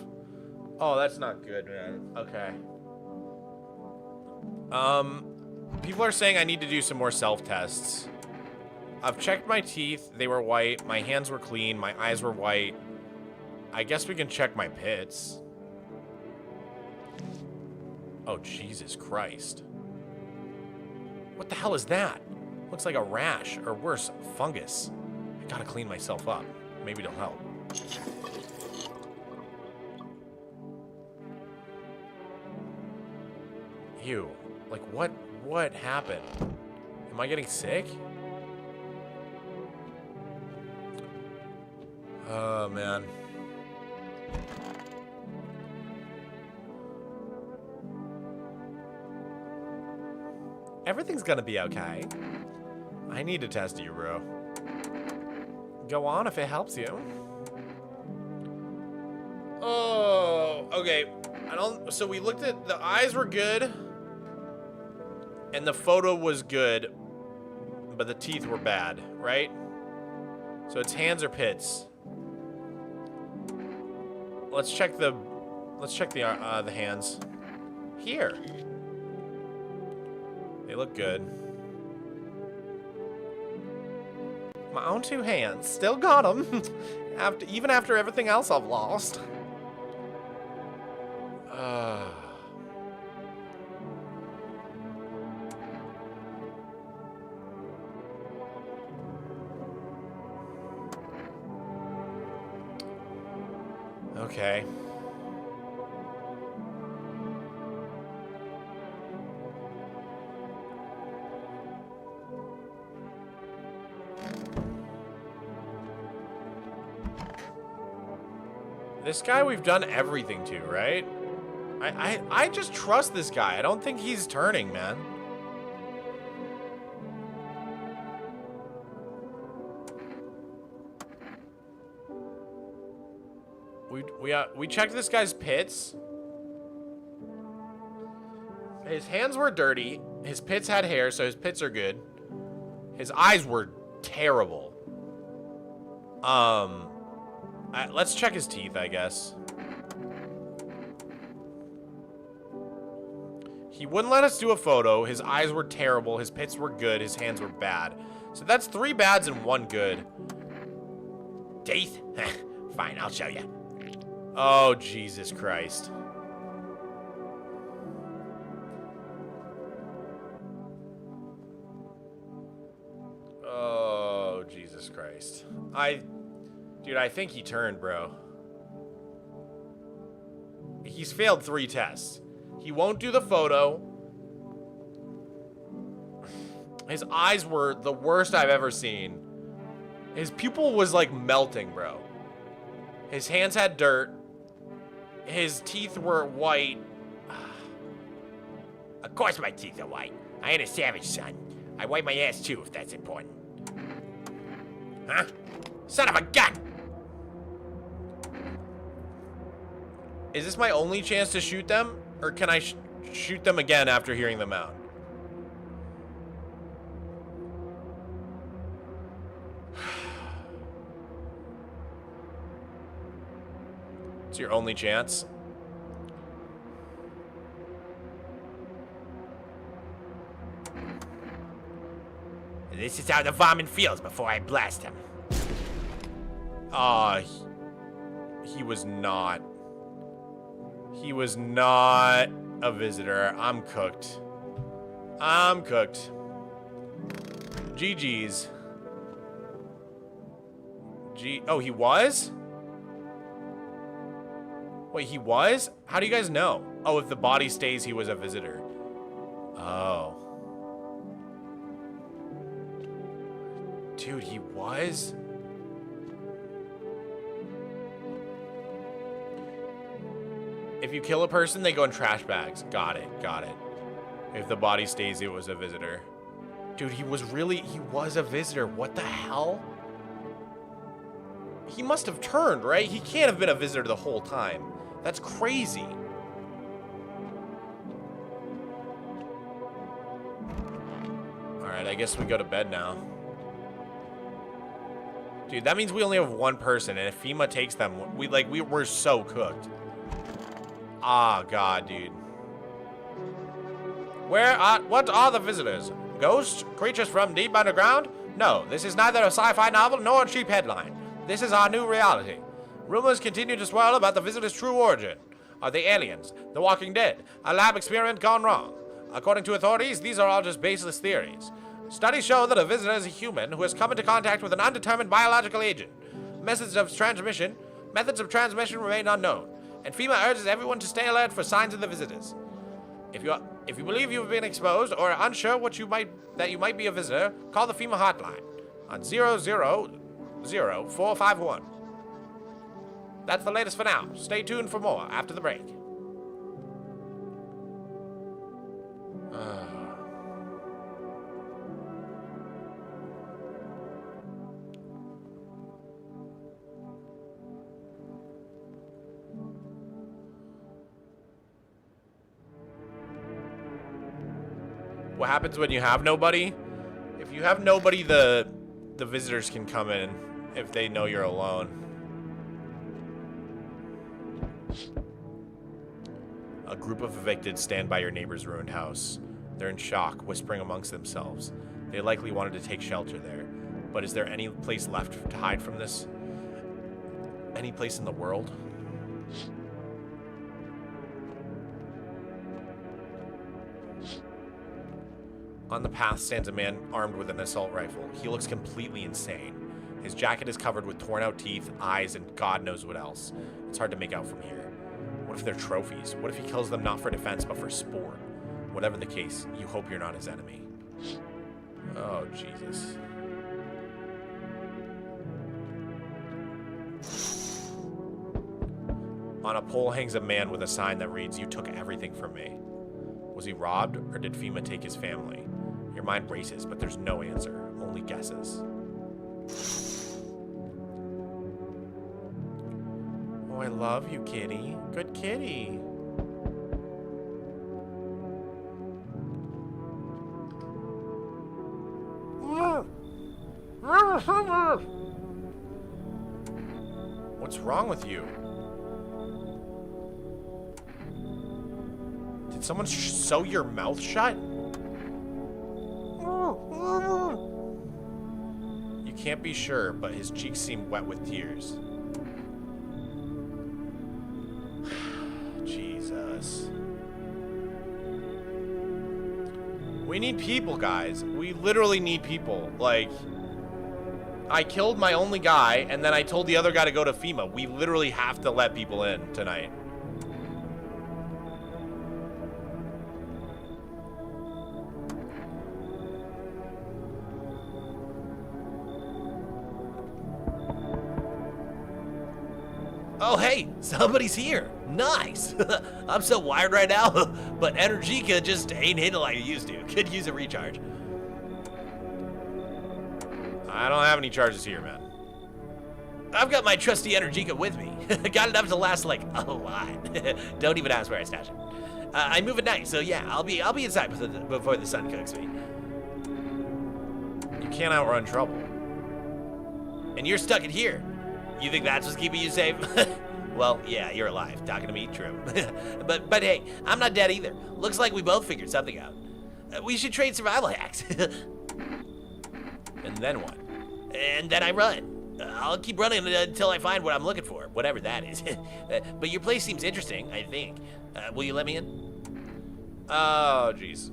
Oh, that's not good, man. Okay. People are saying I need to do some more self-tests. I've checked my teeth. They were white. My hands were clean. My eyes were white. I guess we can check my pits. Oh, Jesus Christ. What the hell is that? Looks like a rash, or worse, fungus. I gotta clean myself up. Maybe it'll help. Ew. Like, what happened? Am I getting sick? Oh, man. Everything's gonna be okay. I need to test you, bro. Go on if it helps you. Oh, okay. So we looked at, the eyes were good. And the photo was good. But the teeth were bad, right? So it's hands or pits. let's check the hands. Here. They look good. My own two hands. Still got them. Even after everything else I've lost. Okay. This guy we've done everything to, right? I just trust this guy. I don't think he's turning, man. We checked this guy's pits. His hands were dirty. His pits had hair, so his pits are good. His eyes were terrible. Let's check his teeth, I guess. He wouldn't let us do a photo. His eyes were terrible. His pits were good. His hands were bad. So that's 3 bads and 1 good. Teeth? Fine, I'll show you. Oh, Jesus Christ. Oh, Jesus Christ. Dude, I think he turned, bro. He's failed 3 tests. He won't do the photo. His eyes were the worst I've ever seen. His pupil was like melting, bro. His hands had dirt. His teeth were white. Of course my teeth are white. I ain't a savage, son. I wipe my ass too, if that's important. Huh? Son of a gun! Is this my only chance to shoot them? Or can I shoot them again after hearing them out? It's your only chance. This is how the varmint feels before I blast him. He was not. He was not a visitor. I'm cooked. I'm cooked. GG's. Oh, he was? Wait, he was? How do you guys know? Oh, if the body stays, he was a visitor. Oh. Dude, he was? If you kill a person, they go in trash bags. Got it, got it. If the body stays, it was a visitor. Dude, he was a visitor. What the hell? He must have turned, right? He can't have been a visitor the whole time. That's crazy. Alright, I guess we go to bed now. Dude, that means we only have 1 person, and if FEMA takes them, we're so cooked. Ah, God, dude. What are the visitors? Ghosts? Creatures from deep underground? No, this is neither a sci-fi novel nor a cheap headline. This is our new reality. Rumors continue to swirl about the visitors' true origin. Are they aliens? The Walking Dead? A lab experiment gone wrong? According to authorities, these are all just baseless theories. Studies show that a visitor is a human who has come into contact with an undetermined biological agent. Methods of transmission remain unknown, and FEMA urges everyone to stay alert for signs of the visitors. If you believe you've been exposed or are unsure that you might be a visitor, call the FEMA hotline on 000-451. That's the latest for now. Stay tuned for more after the break. What happens when you have nobody? If you have nobody, the visitors can come in if they know you're alone. group of evicted stand by your neighbor's ruined house. They're in shock, whispering amongst themselves. They likely wanted to take shelter there. But is there any place left to hide from this? Any place in the world? On the path stands a man armed with an assault rifle. He looks completely insane. His jacket is covered with torn out teeth, eyes, and God knows what else. It's hard to make out from here. What if they're trophies? What if he kills them not for defense, but for sport? Whatever the case, you hope you're not his enemy. Oh, Jesus. On a pole hangs a man with a sign that reads, "You took everything from me." Was he robbed, or did FEMA take his family? Your mind races, but there's no answer, only guesses. Oh, I love you, kitty. Good kitty. What's wrong with you? Did someone sew your mouth shut? You can't be sure, but his cheeks seem wet with tears. Jesus. We need people, guys. We literally need people. Like, I killed my only guy, and then I told the other guy to go to FEMA. We literally have to let people in tonight. Oh, hey, somebody's here. Nice. I'm so wired right now, but Energica just ain't hitting like it used to. Could use a recharge. I don't have any charges here, man. I've got my trusty Energica with me. Got enough to last like a lot. Don't even ask where I stash it. I move at night, so yeah, I'll be inside before the sun cooks me. You can't outrun trouble. And you're stuck in here. You think that's what's keeping you safe? Well, yeah, you're alive. Talking to me, true. but hey, I'm not dead either. Looks like we both figured something out. We should trade survival hacks. And then what? And then I run. I'll keep running until I find what I'm looking for, whatever that is. But your place seems interesting, I think. Will you let me in? Oh, jeez.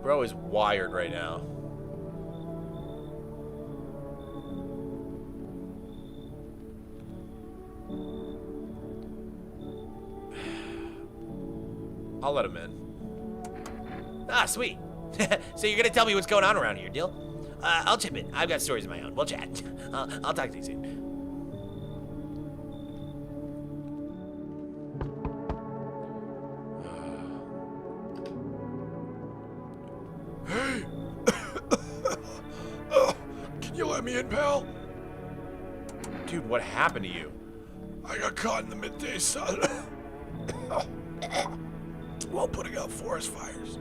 Bro is wired right now. I'll let him in. Ah, sweet. So you're gonna tell me what's going on around here, deal? I'll chip in. I've got stories of my own. We'll chat. I'll talk to you soon. Hey! Can you let me in, pal? Dude, what happened to you? I got caught in the midday sun while putting out forest fires.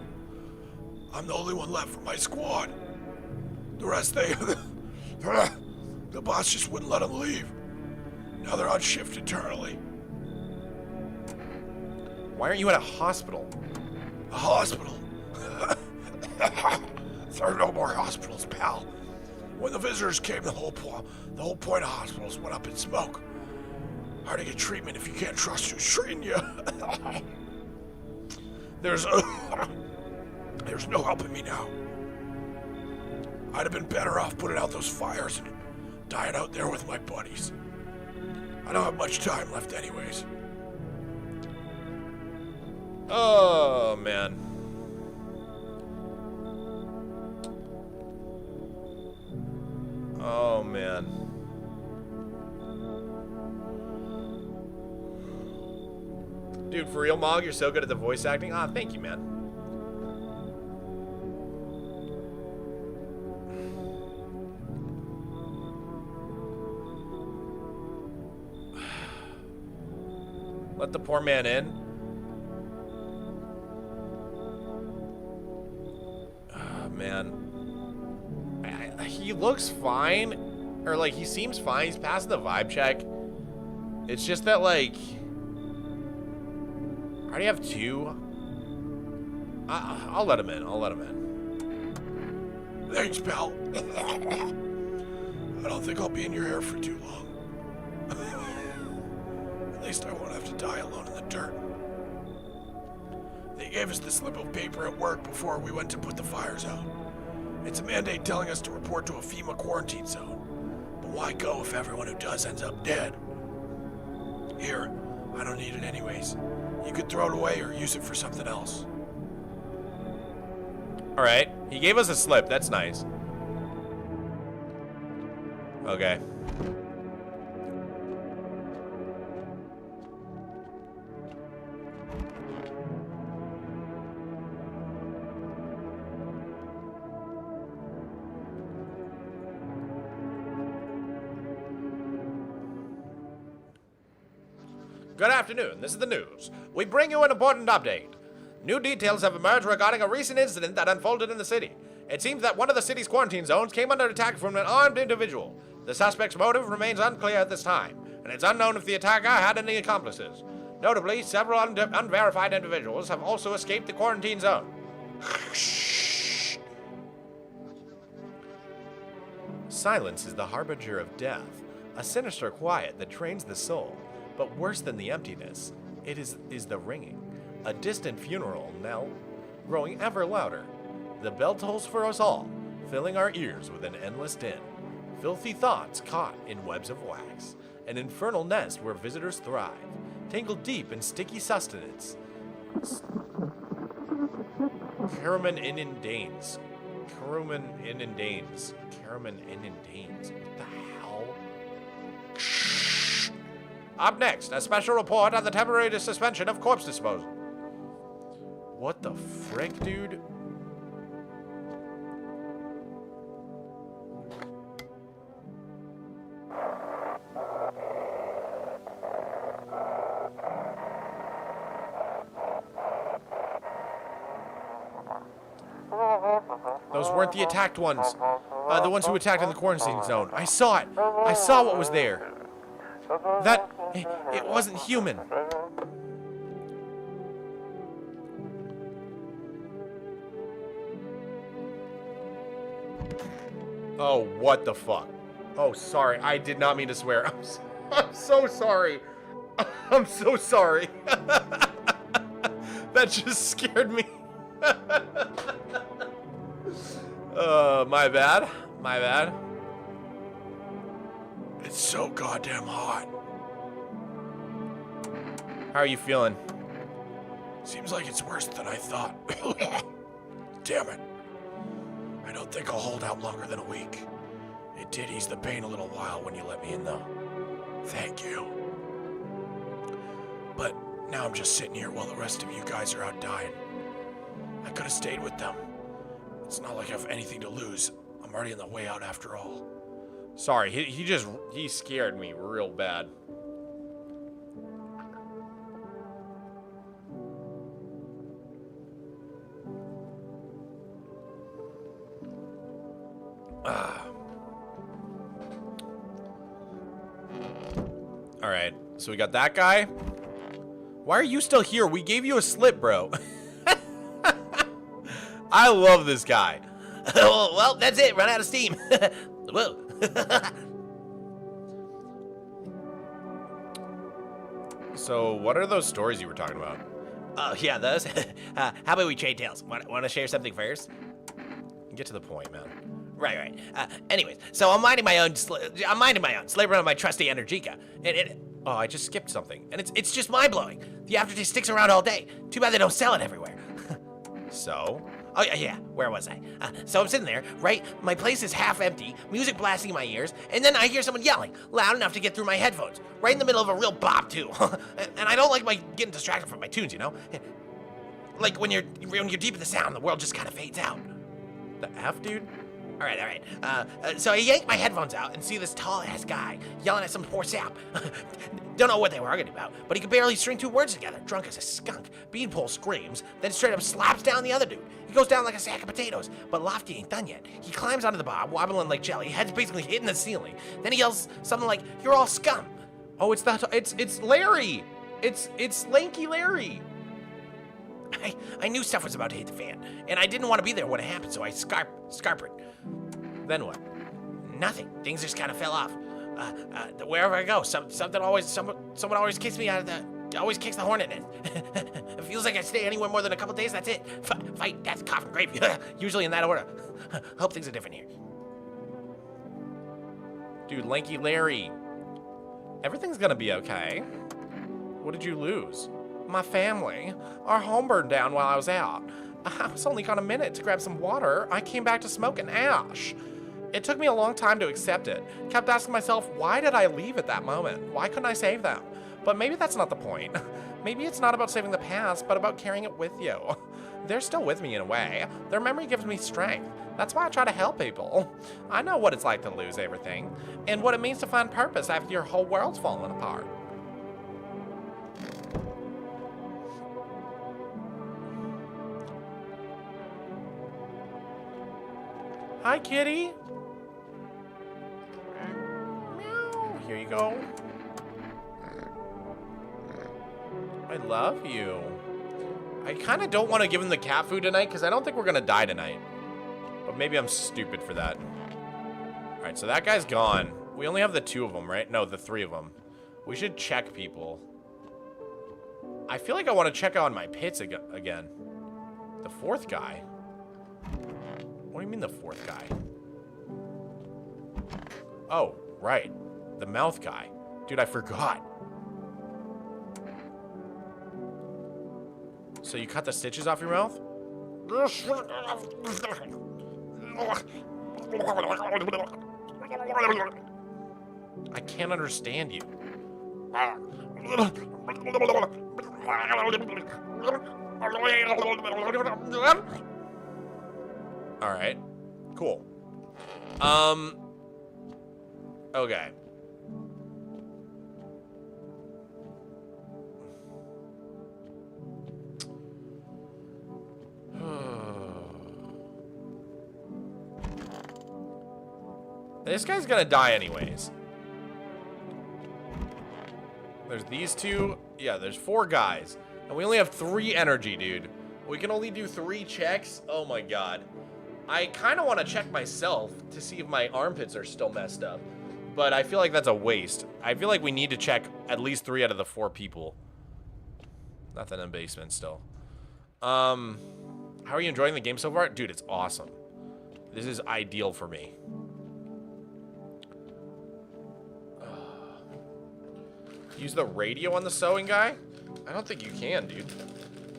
I'm the only one left from my squad. The rest, the boss just wouldn't let them leave. Now they're on shift internally. Why aren't you at a hospital? A hospital? There are no more hospitals, pal. When the visitors came, the whole point of hospitals went up in smoke. Hard to get treatment if you can't trust who's treating you. There's no helping me now. I'd have been better off putting out those fires and dying out there with my buddies. I don't have much time left anyways. Oh, man. Oh, man. Dude, for real, Mog, you're so good at the voice acting. Ah, thank you, man. Let the poor man in. Oh, man. He looks fine. Or, like, he seems fine. He's passing the vibe check. It's just that, like... I already have 2. I'll let him in. I'll let him in. Thanks, pal. I don't think I'll be in your hair for too long. At least I won't have to die alone in the dirt. They gave us the slip of paper at work before we went to put the fires out. It's a mandate telling us to report to a FEMA quarantine zone. But why go if everyone who does ends up dead? Here, I don't need it anyways. You could throw it away or use it for something else. Alright. He gave us a slip. That's nice. Okay. Good afternoon. This is the news. We bring you an important update. New details have emerged regarding a recent incident that unfolded in the city. It seems that one of the city's quarantine zones came under attack from an armed individual. The suspect's motive remains unclear at this time, and it's unknown if the attacker had any accomplices. Notably, several unverified individuals have also escaped the quarantine zone. Silence is the harbinger of death, a sinister quiet that drains the soul. But worse than the emptiness, it is the ringing. A distant funeral knell, growing ever louder. The bell tolls for us all, filling our ears with an endless din. Filthy thoughts caught in webs of wax. An infernal nest where visitors thrive, tangled deep in sticky sustenance. Caraman inundanes. Caraman inundanes. Caraman inundanes. What the hell? Up next, a special report on the temporary suspension of corpse disposal. What the frick, dude? Those weren't the attacked ones. The ones who attacked in the quarantine zone. I saw it. I saw what was there. It wasn't human. Oh, what the fuck? Oh, sorry. I did not mean to swear. I'm so sorry. I'm so sorry. That just scared me. My bad. My bad. It's so goddamn hot. How are you feeling? Seems like it's worse than I thought. Damn it. I don't think I'll hold out longer than a week. It did ease the pain a little while when you let me in, though. Thank you. But now I'm just sitting here while the rest of you guys are out dying. I could have stayed with them. It's not like I have anything to lose. I'm already on the way out after all. Sorry, he scared me real bad. Alright, so we got that guy. Why are you still here? We gave you a slip, bro. I love this guy. Well, that's it. Run out of steam. Whoa. So, what are those stories you were talking about? Oh, yeah, those. How about we trade tales? Want to share something first? Get to the point, man. Right. Anyways, so I'm minding my own, slaving on my trusty Energica. Oh, I just skipped something. And it's just mind-blowing. The aftertaste sticks around all day. Too bad they don't sell it everywhere. So? Oh, yeah, where was I? So I'm sitting there, right? My place is half empty, music blasting in my ears, and then I hear someone yelling, loud enough to get through my headphones, right in the middle of a real bop, too. And I don't like getting distracted from my tunes, you know? Like when you're deep in the sound, the world just kind of fades out. The F, dude? All right. So I yank my headphones out and see this tall-ass guy yelling at some poor sap. Don't know what they were arguing about, but he could barely string 2 words together. Drunk as a skunk. Beanpole screams, then straight up slaps down the other dude. He goes down like a sack of potatoes, but Lofty ain't done yet. He climbs onto the bar, wobbling like jelly, head's basically hitting the ceiling. Then he yells something like, "You're all scum." Oh, it's Larry. It's Lanky Larry. I knew stuff was about to hit the fan, and I didn't want to be there when it happened, so I scarpered. Then what? Nothing. Things just kind of fell off. Wherever I go, someone always kicks me out of the, always kicks the horn in it. It feels like I stay anywhere more than a couple days, that's it. Fight, death, coffin, grave, usually in that order. Hope things are different here. Dude, Lanky Larry. Everything's gonna be okay. What did you lose? My family. Our home burned down while I was out. I was only gone a minute to grab some water. I came back to smoking ash. It took me a long time to accept it. Kept asking myself, why did I leave at that moment? Why couldn't I save them? But maybe that's not the point. Maybe it's not about saving the past, but about carrying it with you. They're still with me in a way. Their memory gives me strength. That's why I try to help people. I know what it's like to lose everything, and what it means to find purpose after your whole world's falling apart. Hi, kitty. Meow. Here you go. I love you. I kind of don't want to give him the cat food tonight because I don't think we're going to die tonight. But maybe I'm stupid for that. All right, so that guy's gone. We only have the 2 of them, right? No, the 3 of them. We should check people. I feel like I want to check out my pits again. The 4th guy. What do you mean the 4th guy? Oh, right. The mouth guy. Dude, I forgot. So you cut the stitches off your mouth? I can't understand you. All right. Cool. Okay. This guy's gonna die anyways. There's these 2. Yeah, there's 4 guys. And we only have 3 energy, dude. We can only do 3 checks? Oh my god. I kind of want to check myself to see if my armpits are still messed up. But I feel like that's a waste. I feel like we need to check at least 3 out of the 4 people. Nothing in basement still. How are you enjoying the game so far? Dude, it's awesome. This is ideal for me. Use the radio on the sewing guy? I don't think you can, dude.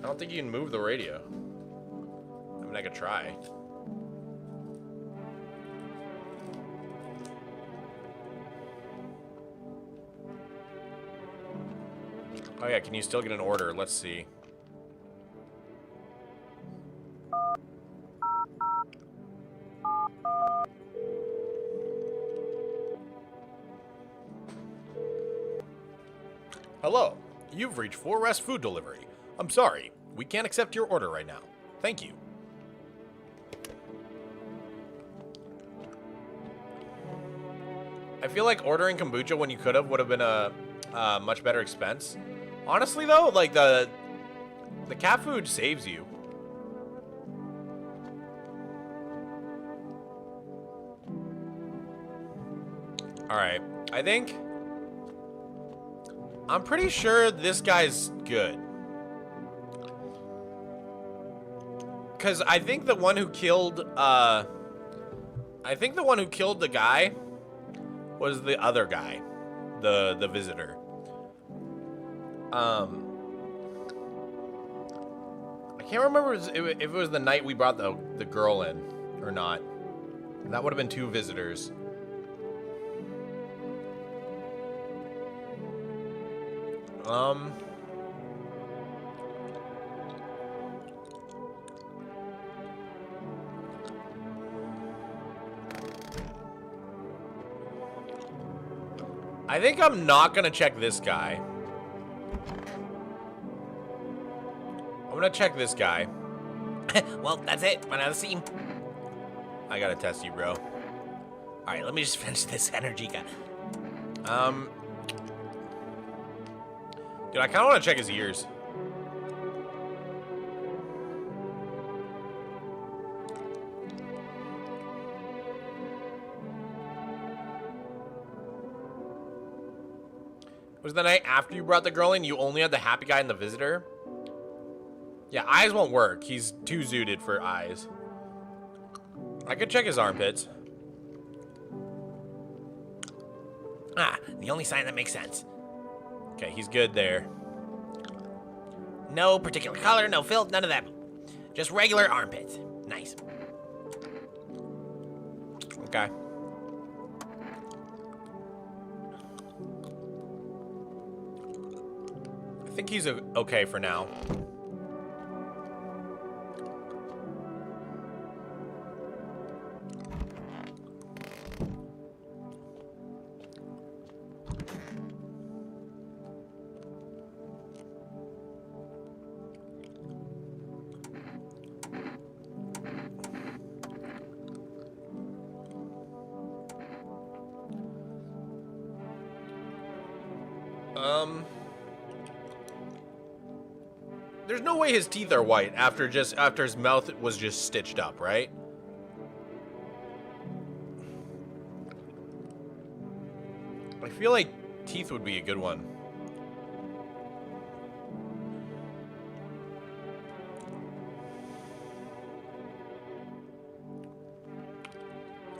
I don't think you can move the radio. I mean, I could try. Oh yeah, can you still get an order? Let's see. Hello, you've reached 4 Rest Food Delivery. I'm sorry, we can't accept your order right now. Thank you. I feel like ordering kombucha when you could have would have been a much better expense. Honestly though, like the cat food saves you. All right, I'm pretty sure this guy's good. Cause I think the one who killed the guy was the other guy, the visitor. I can't remember if it was the night we brought the girl in or not. That would have been 2 visitors. I think I'm not gonna check this guy. I'm gonna check this guy. Well, that's it. Run out of steam. I gotta test you, bro. Alright, let me just finish this energy gun. Dude, I kinda wanna check his ears. Was the night after you brought the girl in, you only had the happy guy and the visitor? Yeah, eyes won't work. He's too zooted for eyes. I could check his armpits. Ah, the only sign that makes sense. Okay, he's good there. No particular color, no filth, none of that. Just regular armpits. Nice. Okay. I think he's okay for now. There's no way his teeth are white after his mouth was just stitched up, right? I feel like teeth would be a good one.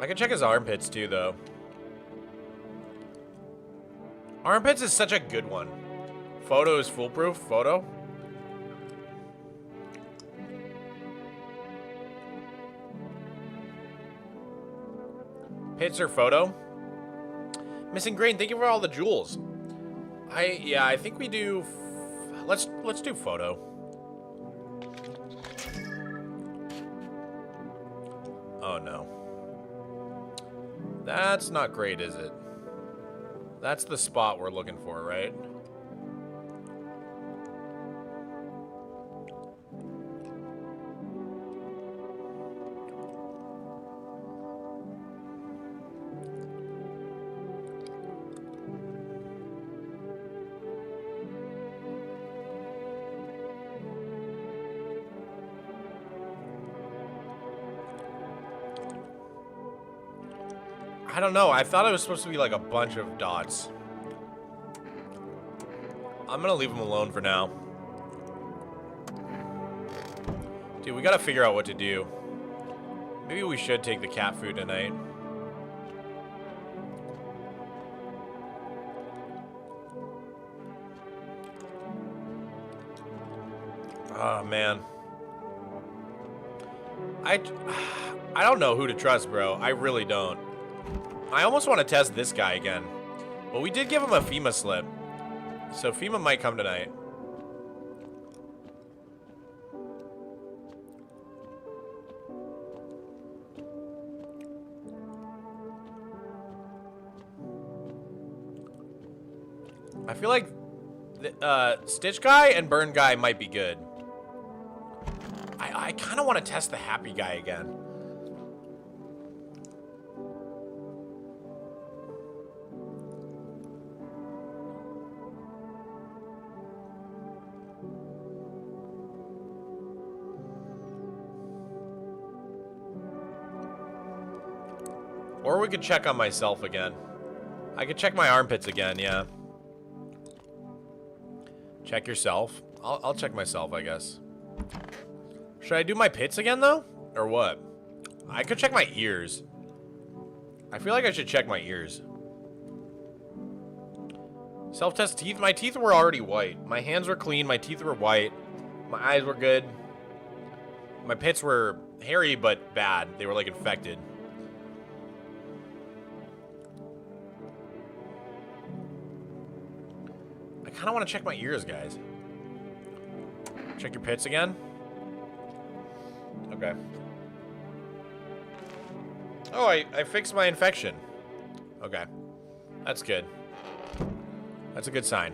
I can check his armpits too, though. Armpits is such a good one. Photo is foolproof. Photo. Pits or photo. Missing grain. Thank you for all the jewels. Yeah, I think we do. Let's do photo. Oh no. That's not great, is it? That's the spot we're looking for, right? I don't know. I thought it was supposed to be like a bunch of dots. I'm gonna leave him alone for now. Dude, we gotta figure out what to do. Maybe we should take the cat food tonight. Oh, man. I don't know who to trust, bro. I really don't. I almost want to test this guy again. But we did give him a FEMA slip. So FEMA might come tonight. I feel like Stitch Guy and Burn Guy might be good. I kind of want to test the Happy Guy again. Or we could check on myself again. I could check my armpits again, yeah. Check yourself. I'll check myself, I guess. Should I do my pits again, though? Or what? I could check my ears. I feel like I should check my ears. Self-test teeth. My teeth were already white. My hands were clean. My teeth were white. My eyes were good. My pits were hairy, but bad. They were, like, infected. I kind of want to check my ears, guys. Check your pits again. Okay. Oh, I fixed my infection. Okay. That's good. That's a good sign.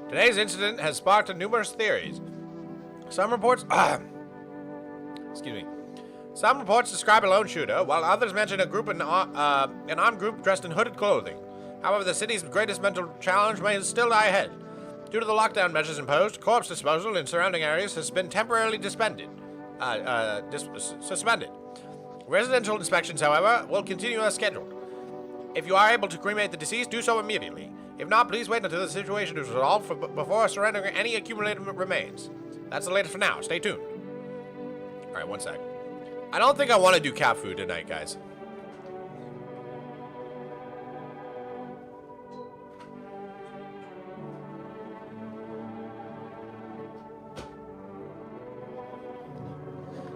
Today's incident has sparked numerous theories. Some reports... excuse me. Some reports describe a lone shooter, while others mention an armed group dressed in hooded clothing. However, the city's greatest mental challenge may still lie ahead. Due to the lockdown measures imposed, corpse disposal in surrounding areas has been temporarily suspended. Residential inspections, however, will continue as scheduled. If you are able to cremate the deceased, do so immediately. If not, please wait until the situation is resolved before surrendering any accumulated remains. That's the latest for now. Stay tuned. Alright, one sec. I don't think I want to do cat food tonight, guys.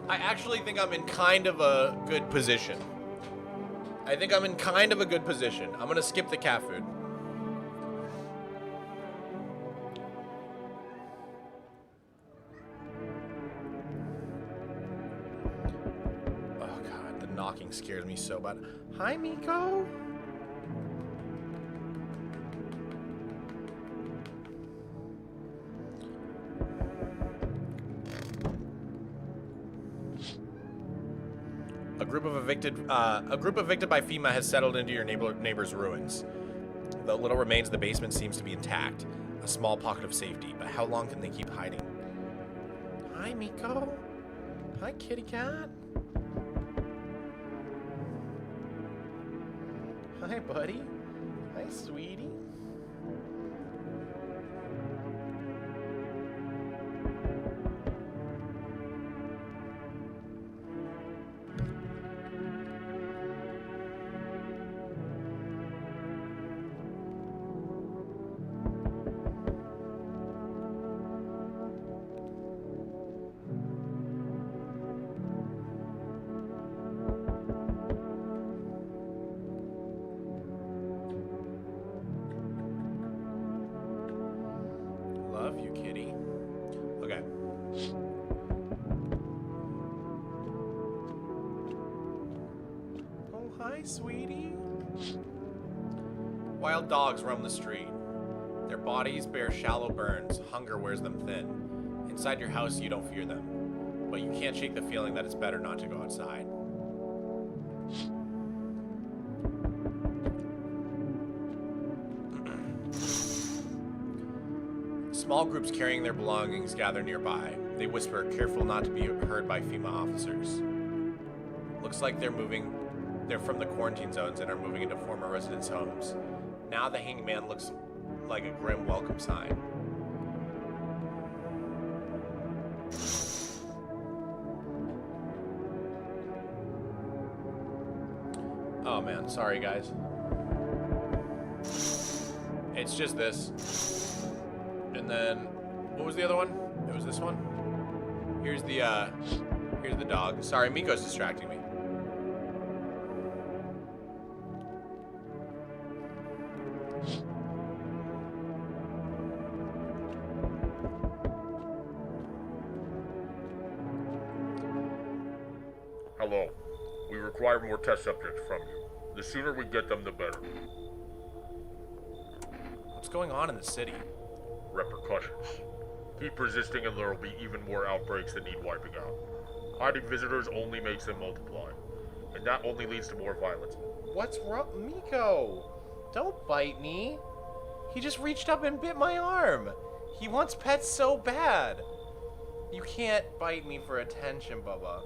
I actually think I'm in kind of a good position. I'm going to skip the cat food. Knocking scares me so bad. Hi, Miko. A group evicted by FEMA has settled into your neighbor's ruins. The little remains of the basement seems to be intact. A small pocket of safety, but how long can they keep hiding? Hi, Miko. Hi, kitty cat. Hi, buddy. Hi, sweetie. Love you, kitty. Okay. Oh, hi, sweetie. Wild dogs roam the street. Their bodies bear shallow burns. Hunger wears them thin. Inside your house, you don't fear them. But you can't shake the feeling that it's better not to go outside. Small groups carrying their belongings gather nearby. They whisper, careful not to be heard by FEMA officers. Looks like they're from the quarantine zones and are moving into former residents' homes. Now the hanging man looks like a grim welcome sign. Oh man, sorry guys. It's just this. And then, what was the other one? It was this one. Here's the dog. Sorry, Miko's distracting me. Hello. We require more test subjects from you. The sooner we get them, the better. What's going on in the city? Repercussions. Keep resisting and there will be even more outbreaks that need wiping out. Hiding visitors only makes them multiply. And that only leads to more violence. What's wrong? Miko! Don't bite me. He just reached up and bit my arm. He wants pets so bad. You can't bite me for attention, Bubba.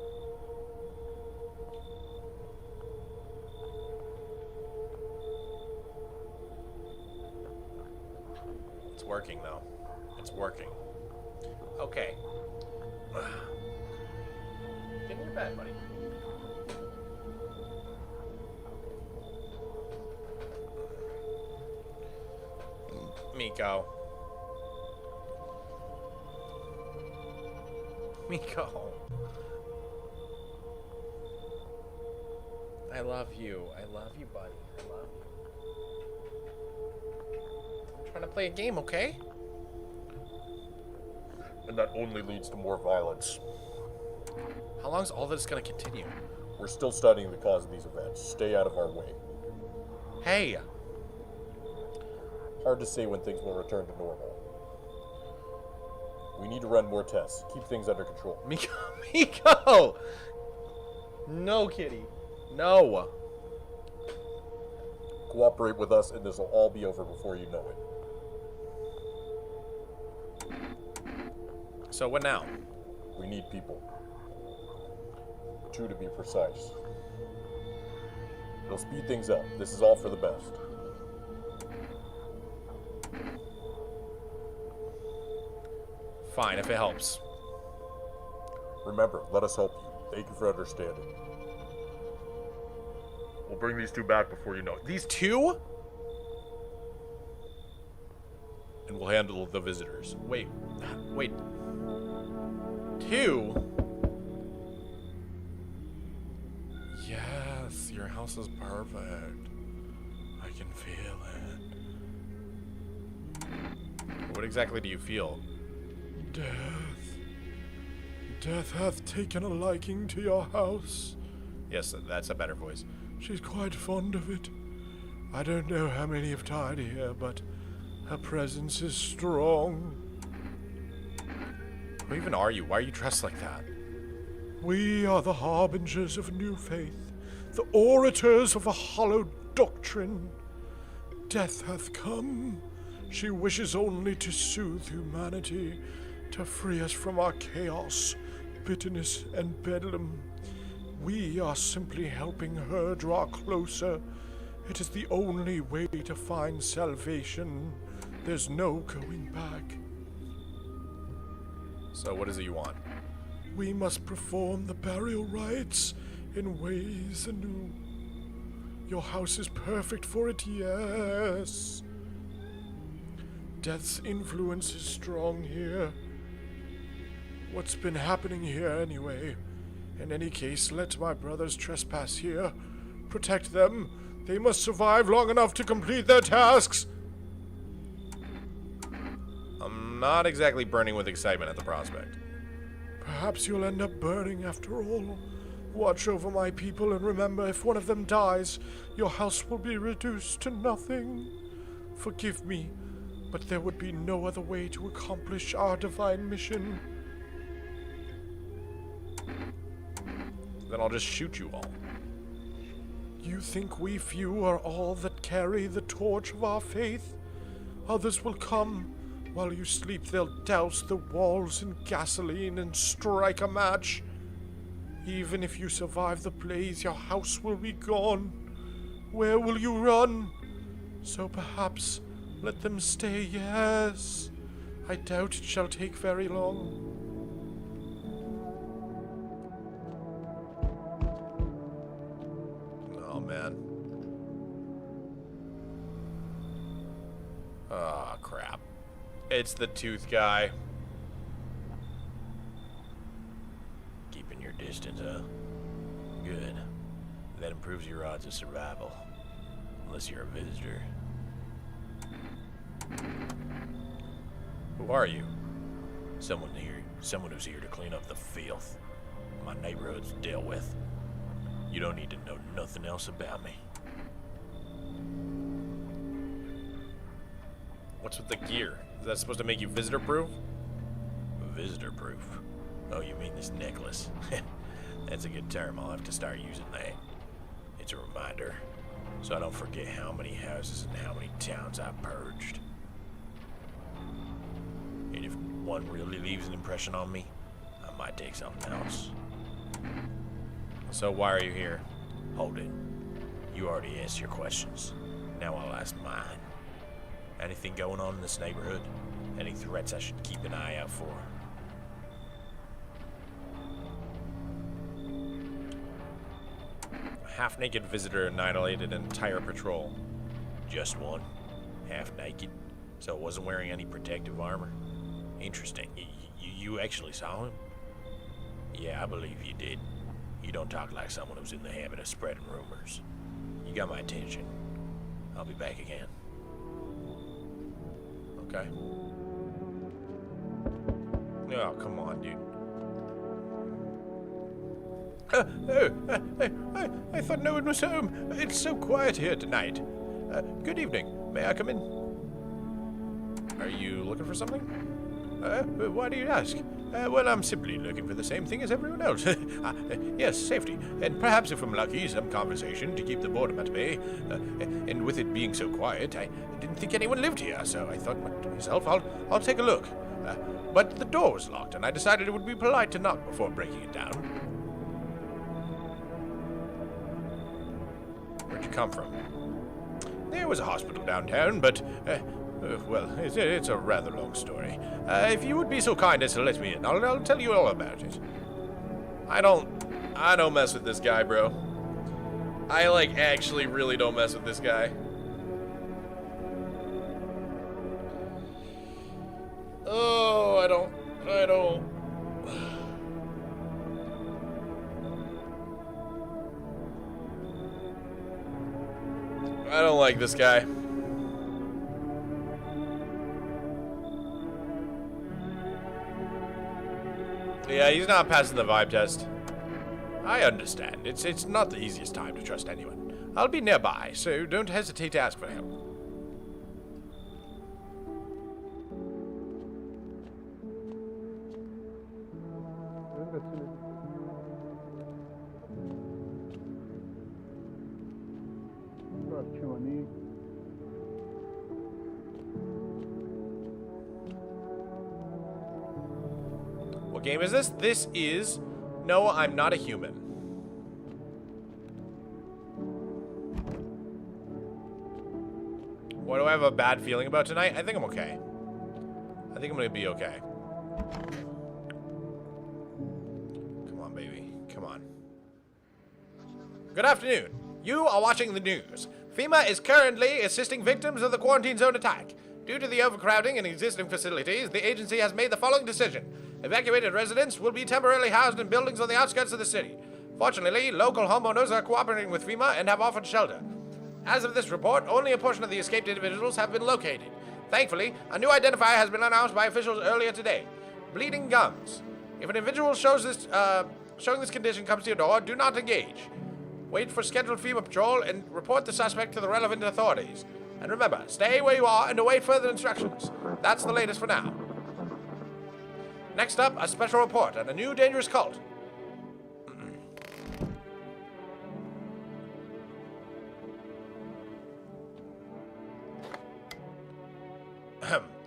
It's working, though. It's working. Okay. Get in your bed, buddy. Miko. Miko. I love you. I love you, buddy. I love you. I'm Trying to play a game, okay? And that only leads to more violence. How long is all this gonna continue? We're still studying the cause of these events. Stay out of our way. Hey! Hard to say when things will return to normal. We need to run more tests. Keep things under control. Miko! No, kitty. No. Cooperate with us and this will all be over before you know it. So what now? We need people. 2 to be precise. It'll speed things up. This is all for the best. Fine, if it helps. Remember, let us help you. Thank you for understanding. We'll bring these 2 back before you know it. These 2? And we'll handle the visitors. Wait. 2? Yes, your house is perfect. I can feel it. What exactly do you feel? Death hath taken a liking to your house. Yes, that's a better voice. She's quite fond of it. I don't know how many have died here, but her presence is strong. Who even are you? Why are you dressed like that? We are the harbingers of a new faith, the orators of a hallowed doctrine. Death hath come. She wishes only to soothe humanity, to free us from our chaos, bitterness, and bedlam. We are simply helping her draw closer. It is the only way to find salvation. There's no going back. So what is it you want? We must perform the burial rites in ways anew. Your house is perfect for it, yes. Death's influence is strong here. What's been happening here anyway? In any case, let my brothers trespass here. Protect them. They must survive long enough to complete their tasks. I'm not exactly burning with excitement at the prospect. Perhaps you'll end up burning after all. Watch over my people and remember, if one of them dies, your house will be reduced to nothing. Forgive me, but there would be no other way to accomplish our divine mission. Then I'll just shoot you all. You think we few are all that carry the torch of our faith? Others will come. While you sleep, they'll douse the walls in gasoline and strike a match. Even if you survive the blaze, your house will be gone. Where will you run? So perhaps let them stay, yes. I doubt it shall take very long. Oh, man. Oh, crap. It's the tooth guy. Keeping your distance, huh? Good. That improves your odds of survival. Unless you're a visitor. Who are you? Someone who's here to clean up the filth my neighborhood's dealt with. You don't need to know nothing else about me. What's with the gear? Is that supposed to make you visitor-proof? Visitor-proof? Oh, you mean this necklace? That's a good term. I'll have to start using that. It's a reminder, so I don't forget how many houses and how many towns I've purged. And if one really leaves an impression on me, I might take something else. So why are you here? Hold it. You already asked your questions. Now I'll ask mine. Anything going on in this neighborhood? Any threats I should keep an eye out for? A half-naked visitor annihilated an entire patrol. Just one? Half naked? So it wasn't wearing any protective armor? Interesting. You actually saw him? Yeah, I believe you did. You don't talk like someone who's in the habit of spreading rumors. You got my attention. I'll be back again. Okay. Oh, come on, dude. I thought no one was home. It's so quiet here tonight. Good evening. May I come in? Are you looking for something? Why do you ask? Well, I'm simply looking for the same thing as everyone else. Yes, safety. And perhaps if I'm lucky, some conversation to keep the boredom at bay. And with it being so quiet, I didn't think anyone lived here, so I thought to myself, I'll take a look. But the door was locked, and I decided it would be polite to knock before breaking it down. Where'd you come from? There was a hospital downtown, but, well, it's a rather long story. If you would be so kind as to let me in, I'll tell you all about it. I don't mess with this guy, bro. I, like, actually really don't mess with this guy. Oh, I don't. I don't like this guy. Yeah, he's not passing the vibe test. I understand. It's not the easiest time to trust anyone. I'll be nearby, so don't hesitate to ask for help. What game is this? This is No, I'm Not a Human. What do I have a bad feeling about tonight? I think I'm okay. I think I'm gonna be okay. Come on, baby. Come on. Good afternoon. You are watching the news. FEMA is currently assisting victims of the quarantine zone attack. Due to the overcrowding in existing facilities, the agency has made the following decision. Evacuated residents will be temporarily housed in buildings on the outskirts of the city. Fortunately, local homeowners are cooperating with FEMA and have offered shelter. As of this report, only a portion of the escaped individuals have been located. Thankfully, a new identifier has been announced by officials earlier today. Bleeding gums. If an individual showing this condition comes to your door, do not engage. Wait for scheduled FEMA patrol and report the suspect to the relevant authorities. And remember, stay where you are and await further instructions. That's the latest for now. Next up, a special report on a new dangerous cult.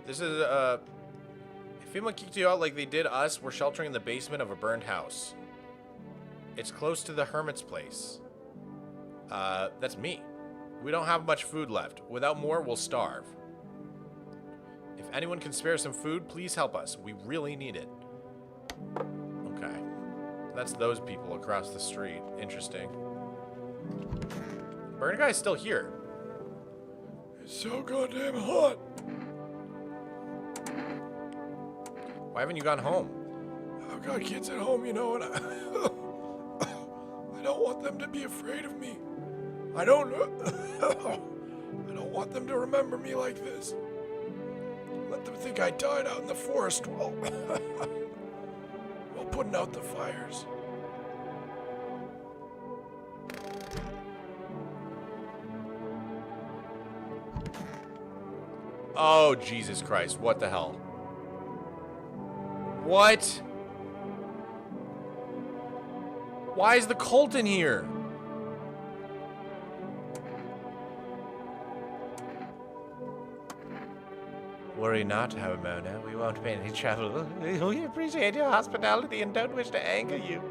This is, if FEMA kicked you out like they did us, we're sheltering in the basement of a burned house. It's close to the Hermit's place. That's me. We don't have much food left. Without more, we'll starve. If anyone can spare some food, please help us. We really need it. Okay. That's those people across the street. Interesting. Burn guy's still here. It's so goddamn hot. Why haven't you gone home? I've got kids at home, you know, and I don't want them to be afraid of me. I don't want them to remember me like this. Let them think I died out in the forest while putting out the fires. Oh, Jesus Christ. What the hell? What? Why is the cult in here? Worry not, Homona. We won't be any trouble. We appreciate your hospitality and don't wish to anger you.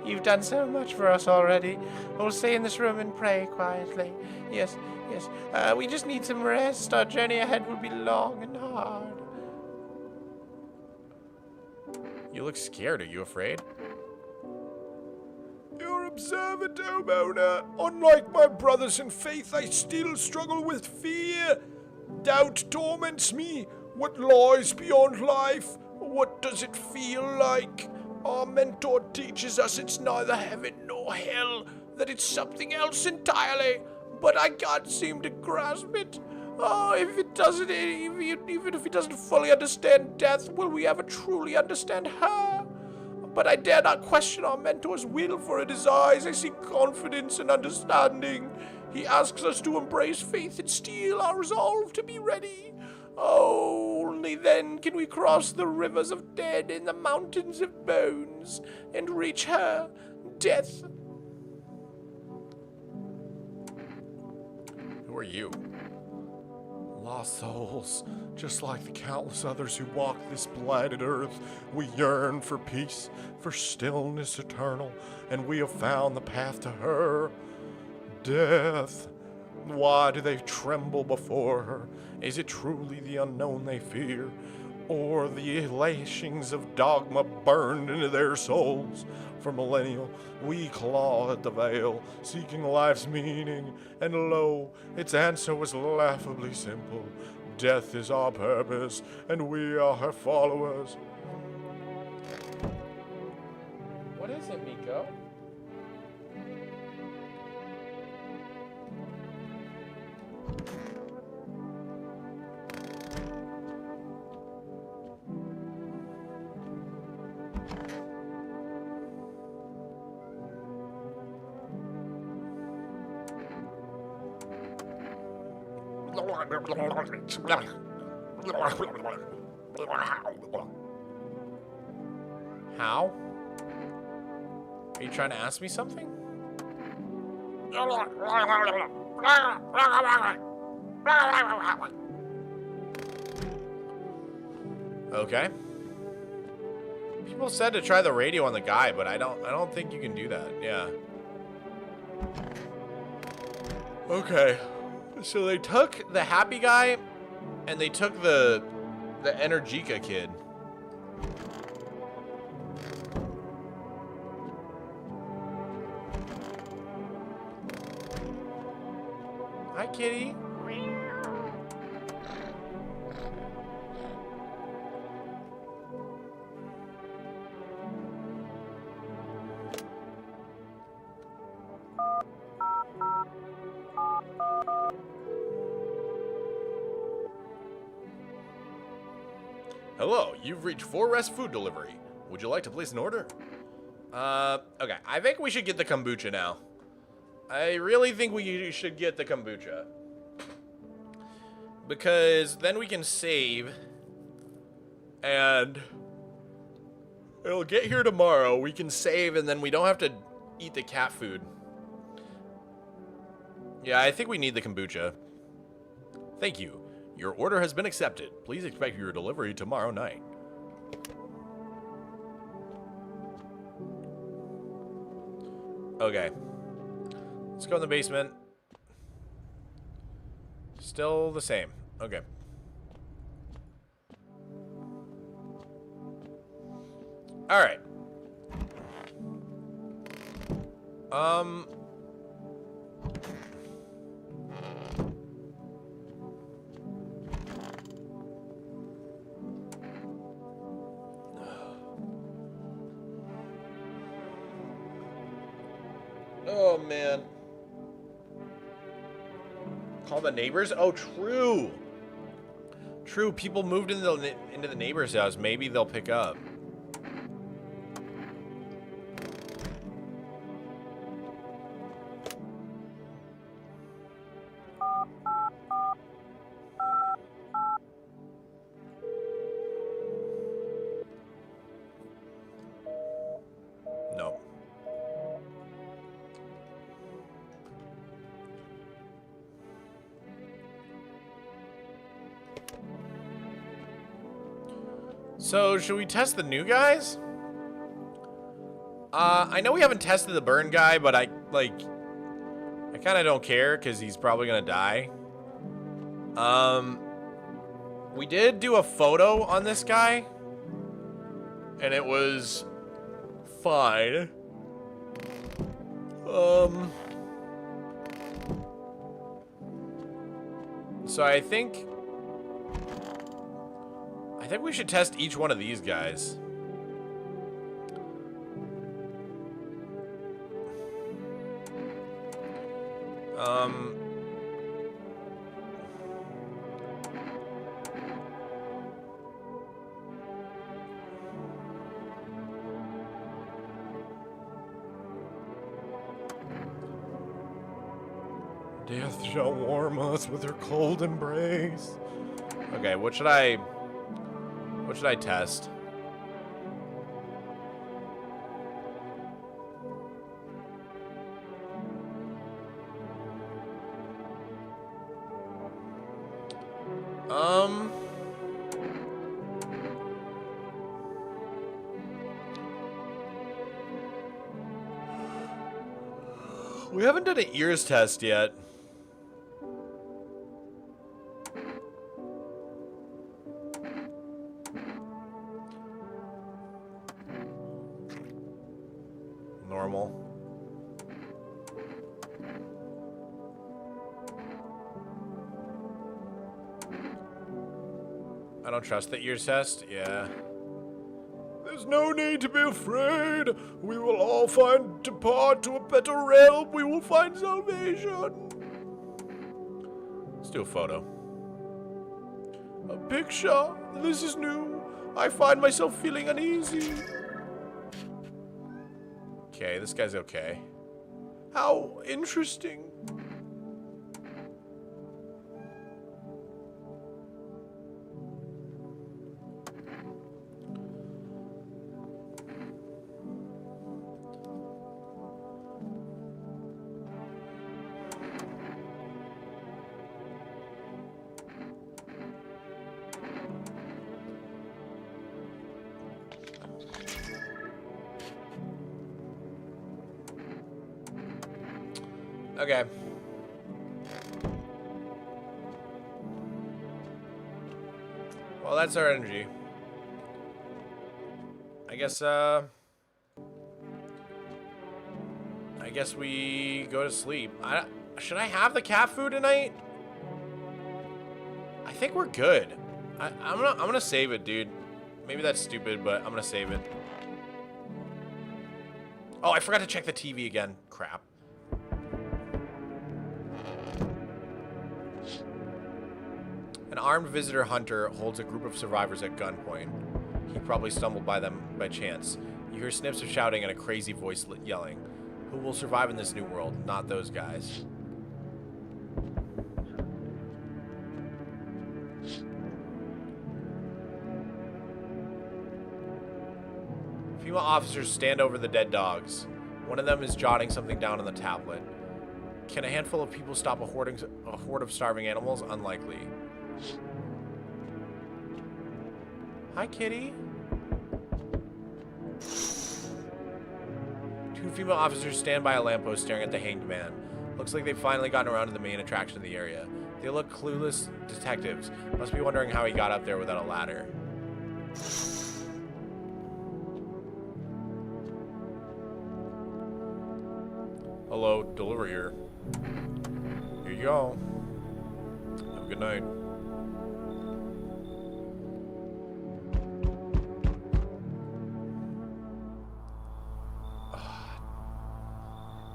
You've done so much for us already. We'll stay in this room and pray quietly. Yes, yes. We just need some rest. Our journey ahead will be long and hard. You look scared. Are you afraid? You're observant, Homona. Unlike my brothers in faith, I still struggle with fear. Doubt torments me. What lies beyond life? What does it feel like? Our mentor teaches us it's neither heaven nor hell, that it's something else entirely, but I can't seem to grasp it. Oh, if it doesn't, even if he doesn't fully understand death, will we ever truly understand her? But I dare not question our mentor's will, for in his eyes I see confidence and understanding. He asks us to embrace faith and steel, our resolve to be ready. Oh, only then can we cross the rivers of dead and the mountains of bones and reach her, death. Who are you? Lost souls, just like the countless others who walk this blighted earth, we yearn for peace, for stillness eternal, and we have found the path to her. Death. Why do they tremble before her? Is it truly the unknown they fear, or the lashings of dogma burned into their souls? For millennial, we claw at the veil, seeking life's meaning, and lo, its answer was laughably simple. Death is our purpose, and we are her followers. What is it, Miko? How? Are you trying to ask me something? Okay. People said to try the radio on the guy, but I don't think you can do that. Yeah. Okay. So they took the happy guy and they took the Energica kid. Hi, kitty. Hello, you've reached 4 Rest Food Delivery. Would you like to place an order? Okay, I think we should get the kombucha now. I really think we should get the kombucha. Because then we can save. And it'll get here tomorrow. We can save and then we don't have to eat the cat food. Yeah, I think we need the kombucha. Thank you. Your order has been accepted. Please expect your delivery tomorrow night. Okay. Let's go in the basement. Still the same. Okay. Alright. Oh, man. Call the neighbors? Oh, true. True, people moved into the neighbor's house. Maybe they'll pick up. No. So, should we test the new guys? I know we haven't tested the burn guy, but I kind of don't care because he's probably gonna die. We did do a photo on this guy, and it was fine. So I think we should test each one of these guys. Death shall warm us with her cold embrace. Okay, what should I test? We haven't done an ears test yet. Normal. I don't trust the ears test. Yeah. There's no need to be afraid. We will all depart to a better realm. We will find salvation. Let's do a photo. A picture. This is new. I find myself feeling uneasy. Okay, this guy's okay. How interesting. Okay. Well, that's our energy. I guess we go to sleep. Should I have the cat food tonight? I think we're good. I'm gonna save it, dude. Maybe that's stupid, but I'm gonna save it. Oh, I forgot to check the TV again. Crap. An armed visitor hunter holds a group of survivors at gunpoint. He probably stumbled by them by chance. You hear snips of shouting and a crazy voice yelling. Who will survive in this new world? Not those guys. Female officers stand over the dead dogs. One of them is jotting something down on the tablet. Can a handful of people stop a horde of starving animals? Unlikely. Hi, kitty. Two female officers stand by a lamppost staring at the hanged man. Looks like they've finally gotten around to the main attraction of the area. They look clueless detectives. Must be wondering how he got up there without a ladder. Hello, deliver here. Here you go. Have a good night.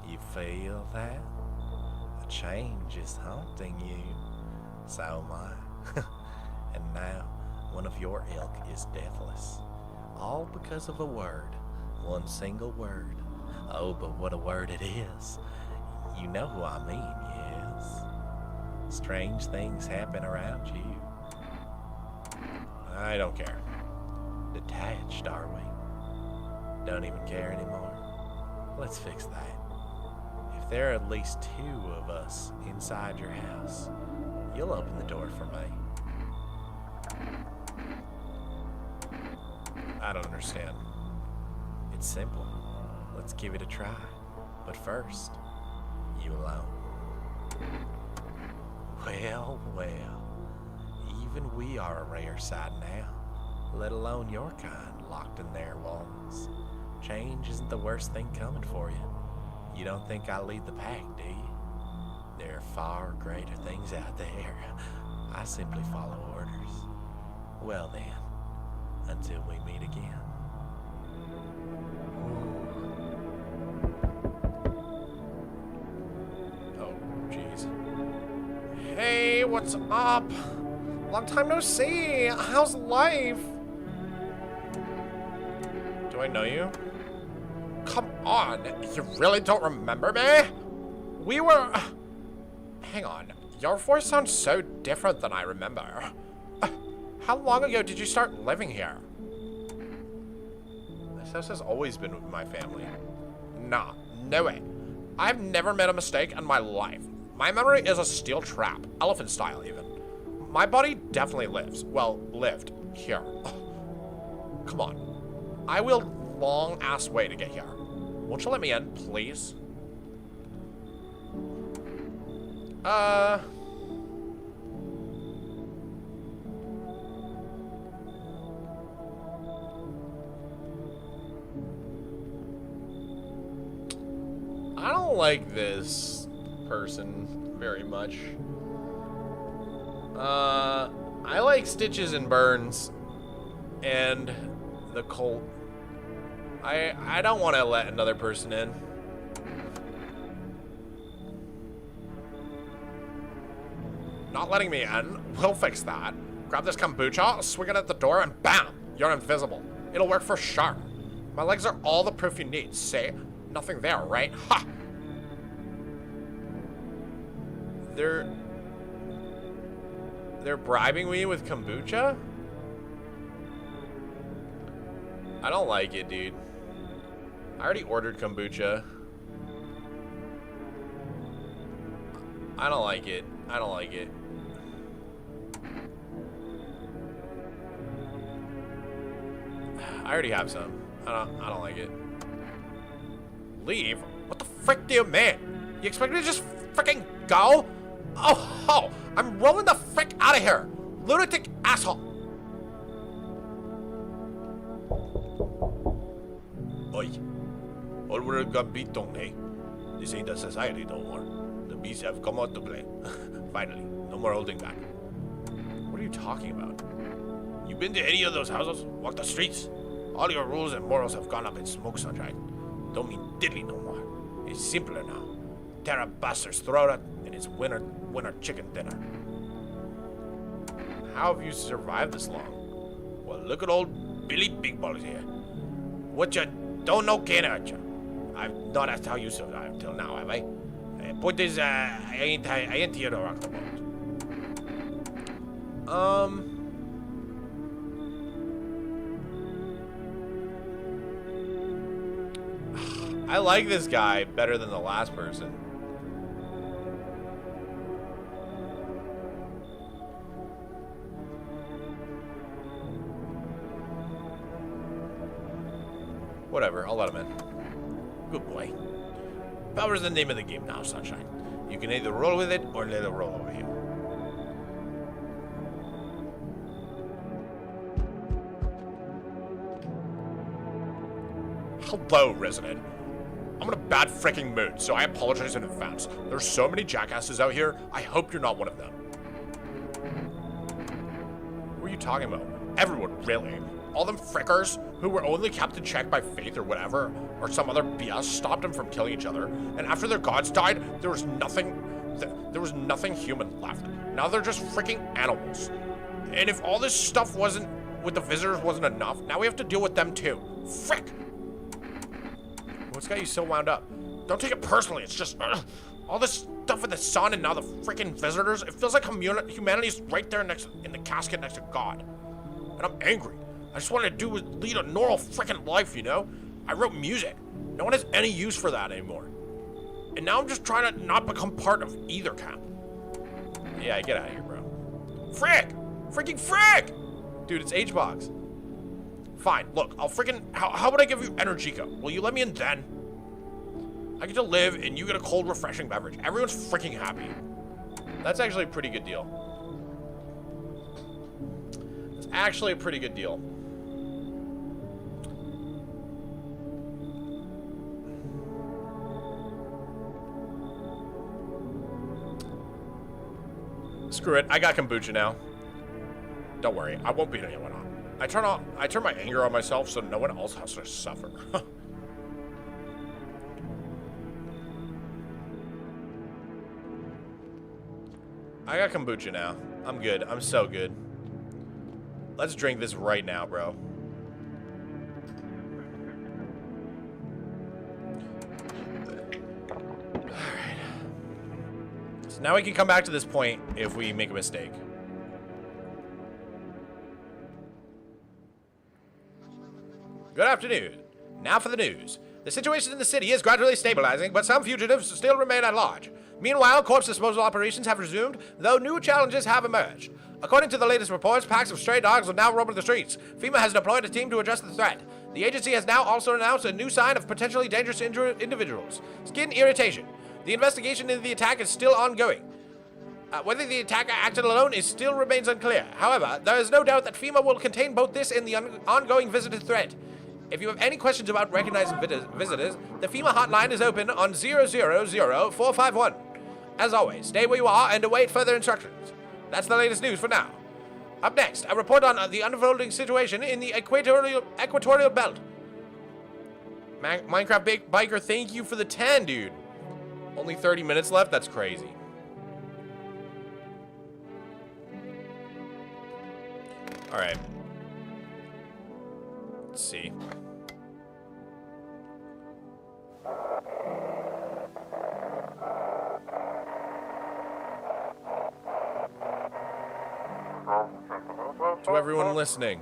You feel that? A change is haunting you. So am I. And now, one of your ilk is deathless. All because of a word. One single word. Oh, but what a word it is. You know who I mean, yes? Strange things happen around you. I don't care. Detached, are we? Don't even care anymore. Let's fix that. If there are at least two of us inside your house, you'll open the door for me. I don't understand. It's simple. Let's give it a try. But first, you alone. Well, well. Even we are a rare sight now, let alone your kind locked in their walls. Change isn't the worst thing coming for you. You don't think I lead the pack, do you? There are far greater things out there. I simply follow orders. Well then, until we meet again. Oh, jeez. Hey, what's up? Long time no see. How's life? Do I know you? Come on, you really don't remember me? We were... Hang on. Your voice sounds so different than I remember. How long ago did you start living here? This house has always been with my family. Nah, no way. I've never made a mistake in my life. My memory is a steel trap, elephant style even. My body definitely lives, well, lived, here. Come on. I will long-ass way to get here. Won't you let me in, please? I don't like this person very much. I like Stitches and Burns and the Colt. I don't want to let another person in. Not letting me in. We'll fix that. Grab this kombucha, swing it at the door, and bam! You're invisible. It'll work for sure. My legs are all the proof you need. See? Nothing there, right? Ha! They're bribing me with kombucha? I don't like it, dude. I already ordered kombucha. I don't like it. I don't like it. I already have some. I don't like it. Leave? What the frick do you mean? You expect me to just fricking go? Oh, I'm rolling the frick out of here. Lunatic asshole. Oi. Over Gambitong, eh? This ain't a society no more. The beasts have come out to play. Finally, no more holding back. What are you talking about? You been to any of those houses? Walk the streets? All your rules and morals have gone up in smoke, sunshine. Don't mean diddly no more. It's simpler now. Tear a bastard's throat out, and it's winner chicken dinner. How have you survived this long? Well, look at old Billy Big Balls here. What you don't know can't hurt you. I've not asked how you survived till now, have I? Point is, I ain't here to rock the boat. I like this guy better than the last person. Whatever, I'll let him in. Good boy. Power's the name of the game now, Sunshine. You can either roll with it or let it roll over you. Hello, resident. I'm in a bad freaking mood, so I apologize in advance. There's so many jackasses out here, I hope you're not one of them. What are you talking about? Everyone, really. All them frickers who were only kept in check by faith or whatever, or some other BS, stopped them from killing each other. And after their gods died, there was nothing human left. Now they're just freaking animals. And if all this stuff with the visitors wasn't enough, now we have to deal with them too. Frick! What's got you so wound up? Don't take it personally, it's just, all this stuff with the sun and now the freaking visitors, it feels like humanity's right there in the casket next to God. And I'm angry. I just wanted to lead a normal freaking life, you know? I wrote music. No one has any use for that anymore. And now I'm just trying to not become part of either camp. Yeah, get out of here, bro. Frick! Freaking frick! Dude, it's HBox. Fine, look, I'll freaking... How would I give you Energico? Will you let me in then? I get to live, and you get a cold, refreshing beverage. Everyone's freaking happy. That's actually a pretty good deal. It's actually a pretty good deal. Screw it, I got kombucha now. Don't worry, I won't beat anyone on. I turn my anger on myself so no one else has to suffer. I got kombucha now. I'm good. I'm so good. Let's drink this right now, bro. Alright. So now we can come back to this point if we make a mistake. Good afternoon. Now for the news. The situation in the city is gradually stabilizing, but some fugitives still remain at large. Meanwhile, corpse disposal operations have resumed, though new challenges have emerged. According to the latest reports, packs of stray dogs are now roaming the streets. FEMA has deployed a team to address the threat. The agency has now also announced a new sign of potentially dangerous individuals: skin irritation. The investigation into the attack is still ongoing. Whether the attacker acted alone still remains unclear. However, there is no doubt that FEMA will contain both this and the ongoing visitor threat. If you have any questions about recognizing visitors, the FEMA hotline is open on 000-451. As always, stay where you are and await further instructions. That's the latest news for now. Up next, a report on the unfolding situation in the equatorial belt. Minecraft Biker, thank you for the 10, dude. Only 30 minutes left? That's crazy. All right. Let's see. To everyone listening,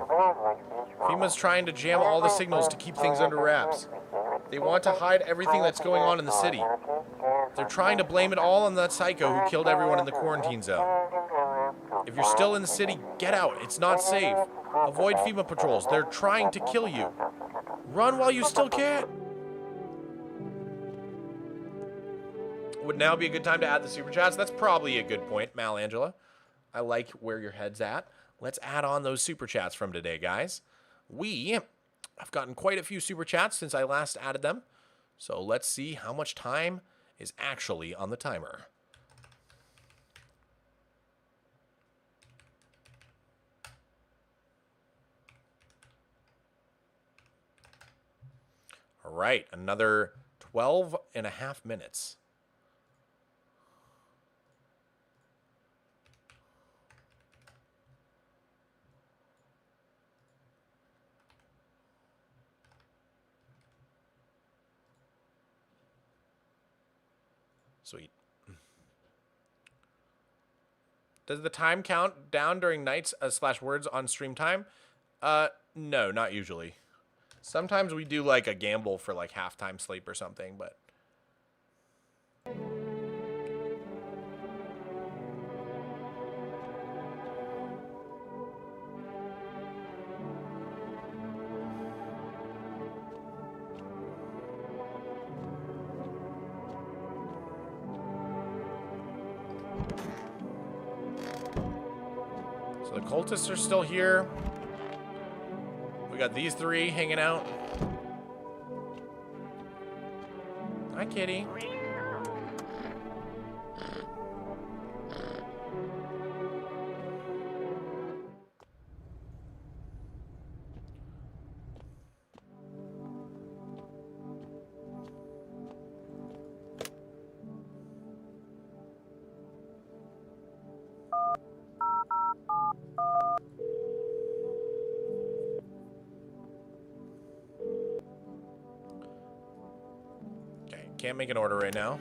FEMA's trying to jam all the signals to keep things under wraps. They want to hide everything that's going on in the city. They're trying to blame it all on that psycho who killed everyone in the quarantine zone. If you're still in the city, get out. It's not safe. Avoid FEMA patrols. They're trying to kill you. Run while you still can. Would now be a good time to add the super chats? That's probably a good point, Malangela. I like where your head's at. Let's add on those super chats from today, guys. I've gotten quite a few super chats since I last added them. So let's see how much time is actually on the timer. All right, another 12 and a half minutes. Sweet. Does the time count down during nights / words on stream time? No, not usually. Sometimes we do like a gamble for like halftime sleep or something, but so the cultists are still here. We got these three hanging out. Hi, kitty. Can't make an order right now.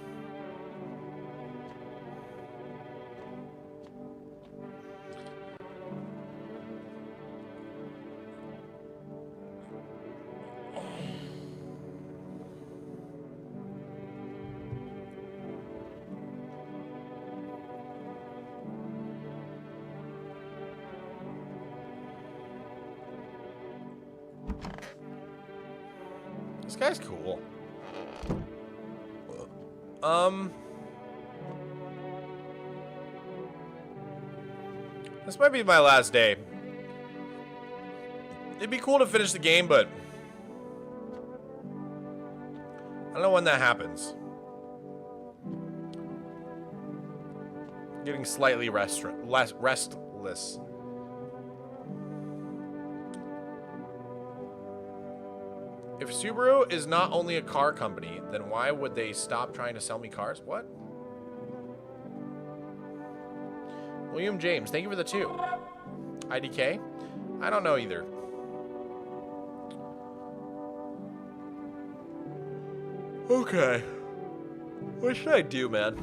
This guy's cool. This might be my last day. It'd be cool to finish the game, but I don't know when that happens. I'm getting slightly restless. If Subaru is not only a car company, then why would they stop trying to sell me cars? What? William James, thank you for the 2. IDK? I don't know either. Okay. What should I do, man?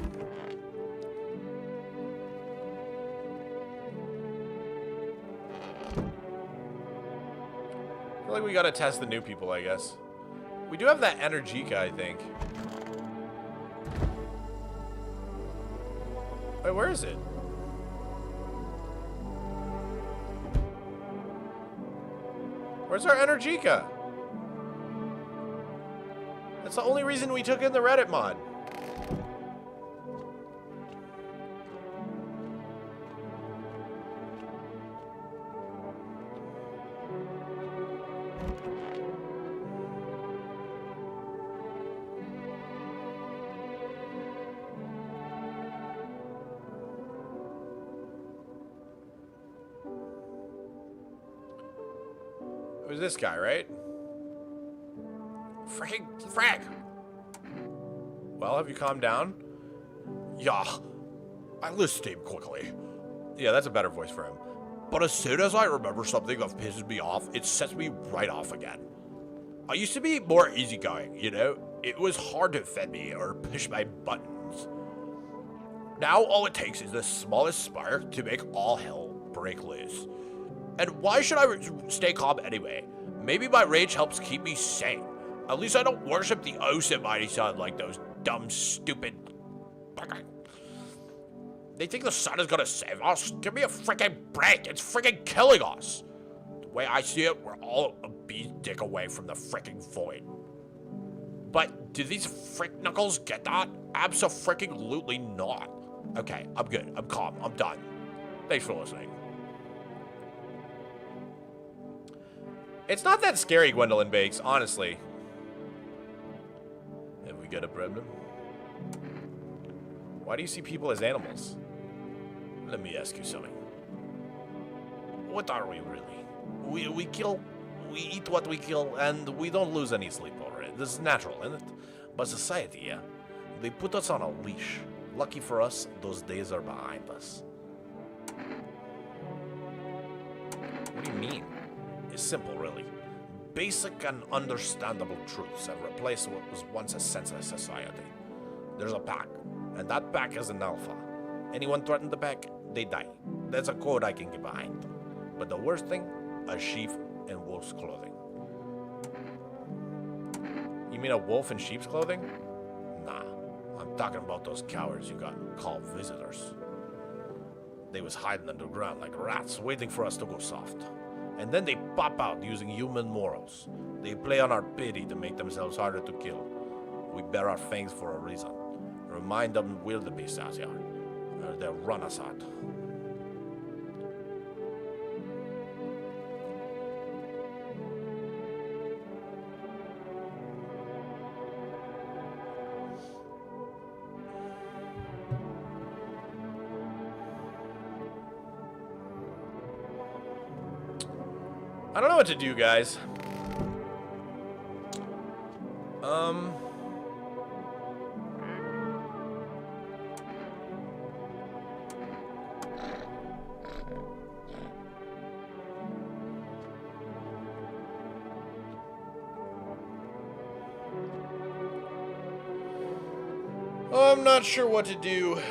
feel like we gotta test the new people, I guess. We do have that Energica, I think. Wait, where is it? Where's our Energica? That's the only reason we took in the Reddit mod. Who's this guy, right? Freaking Frank! Well, have you calmed down? Yeah, I list him quickly. Yeah, that's a better voice for him. But as soon as I remember something that pisses me off, it sets me right off again. I used to be more easygoing, you know? It was hard to offend me or push my buttons. Now all it takes is the smallest spark to make all hell break loose. And why should I stay calm anyway? Maybe my rage helps keep me sane. At least I don't worship the awesome mighty sun like those dumb, stupid... They think the sun is gonna save us? Give me a freaking break. It's freaking killing us. The way I see it, we're all a bee's dick away from the freaking void. But do these frick knuckles get that? Abso-freaking-lutely not. Okay, I'm good. I'm calm. I'm done. Thanks for listening. It's not that scary, Gwendolyn Bakes, honestly. Have we got a problem? Why do you see people as animals? Let me ask you something. What are we really? We kill, we eat what we kill, and we don't lose any sleep over it. This is natural, isn't it? But society, yeah, they put us on a leash. Lucky for us, those days are behind us. What do you mean? It's simple, really. Basic and understandable truths have replaced what was once a senseless society. There's a pack, and that pack is an alpha. Anyone threaten the pack, they die. That's a code I can get behind. But the worst thing, a sheep in wolf's clothing. You mean a wolf in sheep's clothing? Nah, I'm talking about those cowards you got called visitors. They was hiding underground like rats, waiting for us to go soft. And then they pop out using human morals. They play on our pity to make themselves harder to kill. We bear our fangs for a reason. Remind them wildebeest out here, or they'll run us out. I don't know what to do, guys. I'm not sure what to do.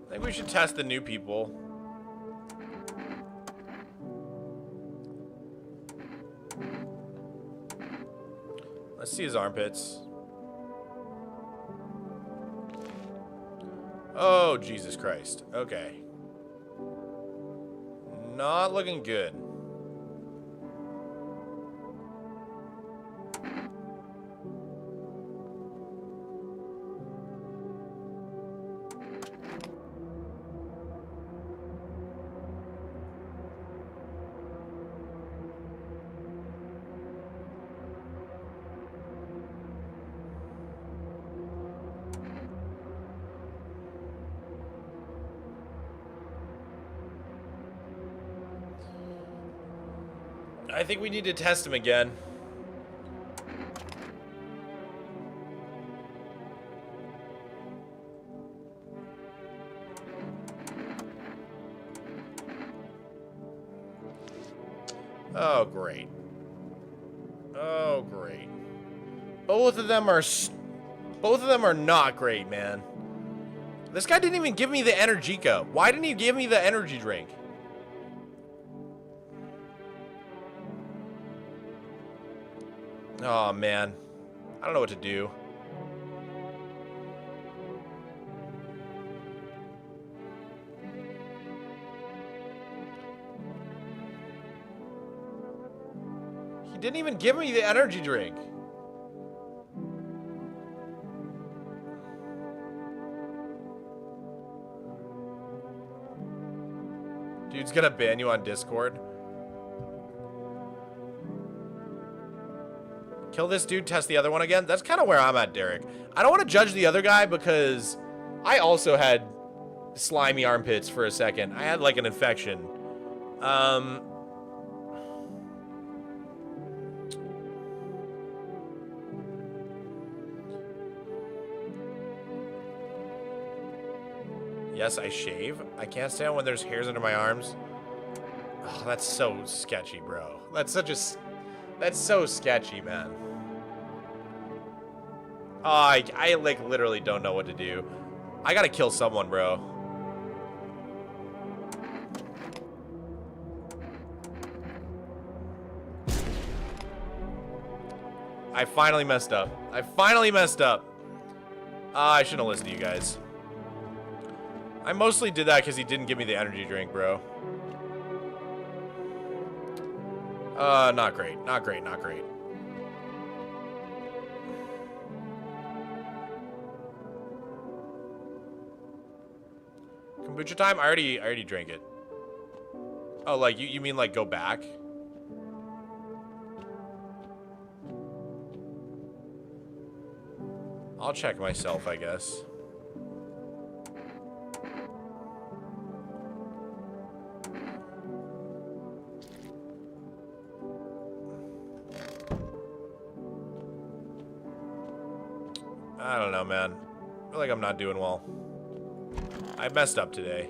I think we should test the new people. Let's see his armpits. Oh, Jesus Christ. Okay. Not looking good. I think we need to test him again. Oh, great. Oh, great. Both of them are Both of them are not great, man. This guy didn't even give me the Energica. Why didn't he give me the energy drink? Oh, man. I don't know what to do. He didn't even give me the energy drink. Dude's gonna ban you on Discord. Kill this dude, test the other one again. That's kind of where I'm at, Derek. I don't want to judge the other guy because I also had slimy armpits for a second. I had like an infection. Yes, I shave. I can't stand when there's hairs under my arms. Oh, that's so sketchy, bro. That's so sketchy, man. Oh, I like literally don't know what to do. I gotta kill someone, bro. I finally messed up. I finally messed up. I shouldn't have listened to you guys. I mostly did that because he didn't give me the energy drink, bro. Not great. Not great. Not great. Kombucha time? I already drank it. Oh, like, you mean, like, go back? I'll check myself, I guess. I don't know, man. I feel like I'm not doing well. I messed up today.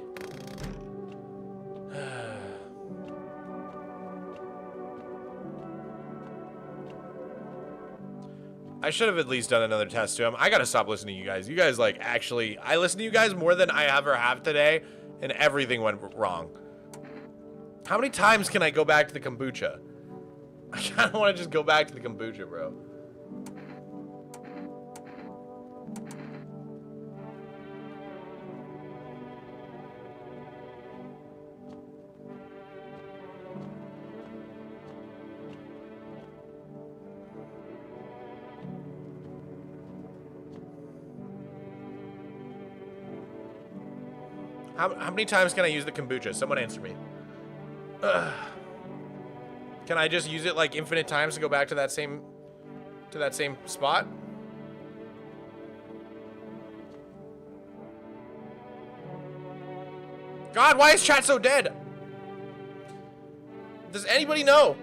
I should have at least done another test to him. I gotta stop listening to you guys. You guys, like, actually... I listen to you guys more than I ever have today, and everything went wrong. How many times can I go back to the kombucha? I kinda wanna just go back to the kombucha, bro. How many times can I use the kombucha? Someone answer me. Ugh. Can I just use it like infinite times to go back to that same spot? God, why is chat so dead? Does anybody know?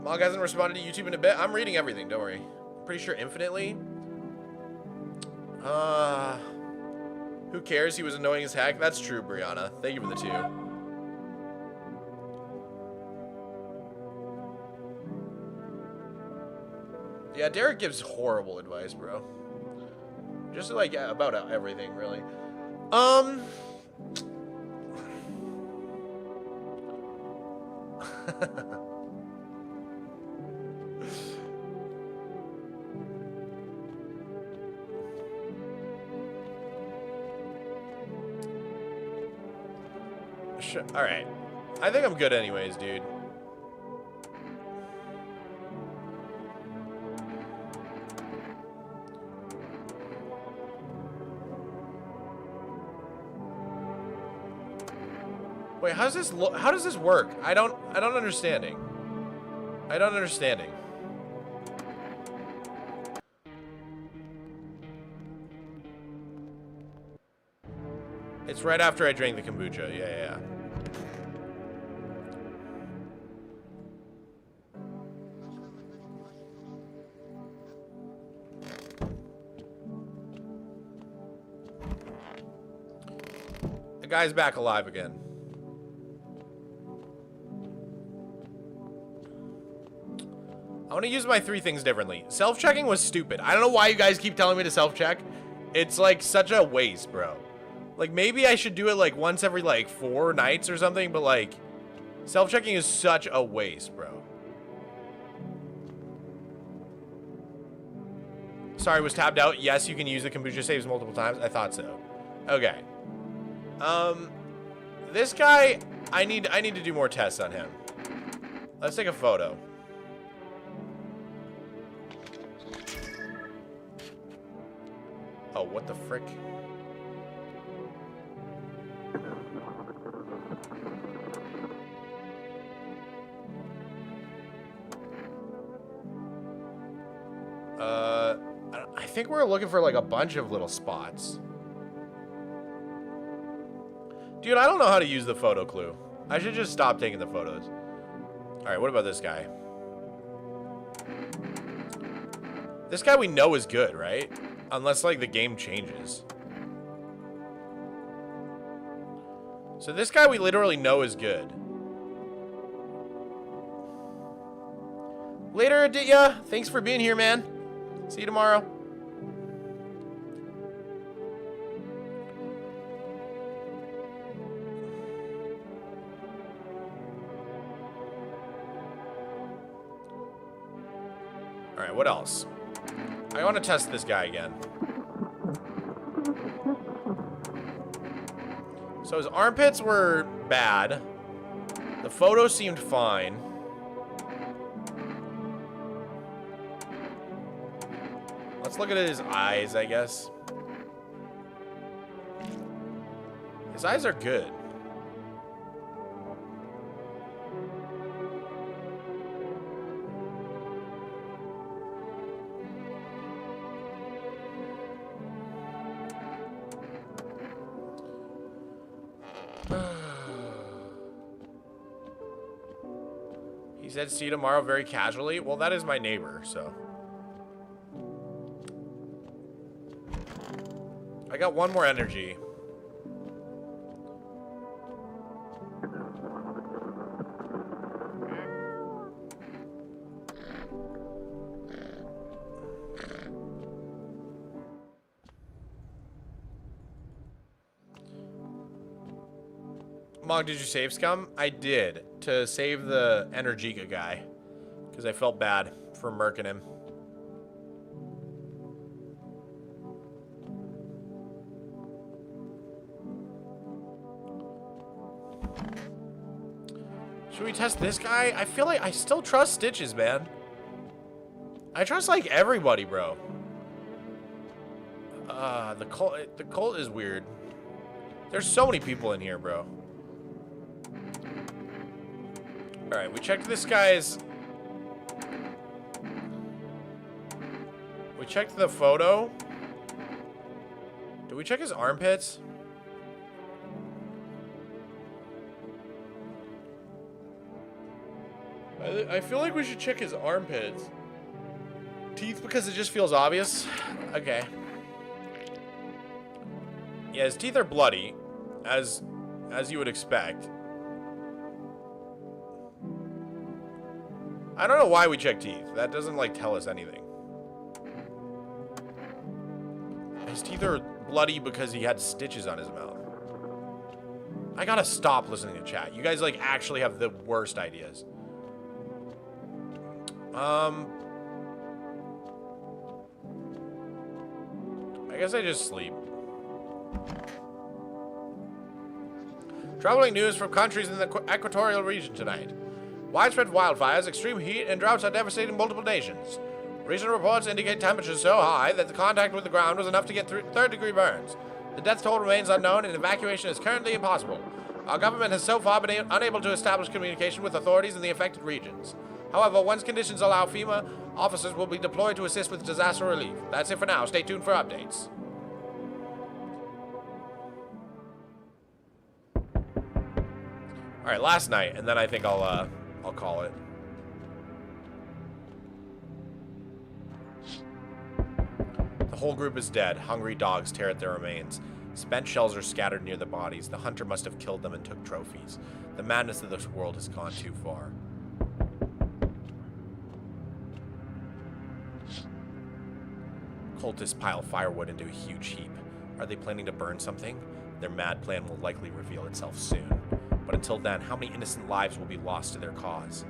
Mog hasn't responded to YouTube in a bit. I'm reading everything, don't worry. Pretty sure infinitely. Who cares? He was annoying as heck. That's true, Brianna. Thank you for the 2. Yeah, Derek gives horrible advice, bro. Just like about everything, really. Alright. I think I'm good anyways, dude. Wait, how does this work? I don't understanding. I don't understanding. It's right after I drank the kombucha. Yeah. The guy's back alive again. I want to use my 3 things differently. Self-checking was stupid. I don't know why you guys keep telling me to self-check. It's like such a waste, bro. Like maybe I should do it like once every like 4 nights or something, but like self-checking is such a waste, bro. Sorry, was tabbed out. Yes, you can use the kombucha saves multiple times. I thought so. Okay. This guy, I need to do more tests on him. Let's take a photo. Oh, what the frick? I think we're looking for like a bunch of little spots. Dude, I don't know how to use the photo clue. I should just stop taking the photos. Alright, what about this guy? This guy we know is good, right? Unless, like, the game changes. So this guy we literally know is good. Later, Aditya. Thanks for being here, man. See you tomorrow. Alright, what else? I want to test this guy again. So his armpits were bad. The photo seemed fine. Let's look at his eyes, I guess. His eyes are good. He said see you tomorrow very casually. Well, that is my neighbor, so. I got 1 more energy. Mog, did you save scum? I did, to save the Energica guy, because I felt bad for murking him. Should we test this guy? I feel like I still trust Stitches, man. I trust, like, everybody, bro. The cult is weird. There's so many people in here, bro. Alright, we checked this guy's... We checked the photo. Did we check his armpits? I feel like we should check his armpits. Teeth, because it just feels obvious. Okay. Yeah, his teeth are bloody, as you would expect. I don't know why we check teeth. That doesn't, like, tell us anything. His teeth are bloody because he had stitches on his mouth. I gotta stop listening to chat. You guys, like, actually have the worst ideas. I guess I just sleep. Troubling news from countries in the equatorial region tonight. Widespread wildfires, extreme heat, and droughts are devastating multiple nations. Recent reports indicate temperatures so high that the contact with the ground was enough to get third-degree burns. The death toll remains unknown, and evacuation is currently impossible. Our government has so far been unable to establish communication with authorities in the affected regions. However, once conditions allow, FEMA officers will be deployed to assist with disaster relief. That's it for now. Stay tuned for updates. All right, last night, and then I think I'll call it. The whole group is dead. Hungry dogs tear at their remains. Spent shells are scattered near the bodies. The hunter must have killed them and took trophies. The madness of this world has gone too far. Cultists pile firewood into a huge heap. Are they planning to burn something? Their mad plan will likely reveal itself soon. But until then, how many innocent lives will be lost to their cause?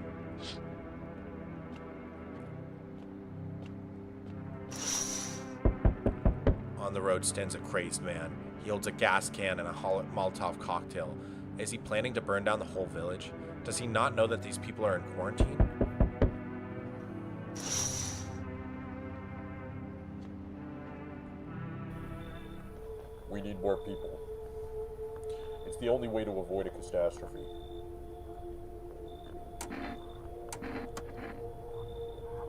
On the road stands a crazed man. He holds a gas can and a Molotov cocktail. Is he planning to burn down the whole village? Does he not know that these people are in quarantine? We need more people. It's the only way to avoid a catastrophe.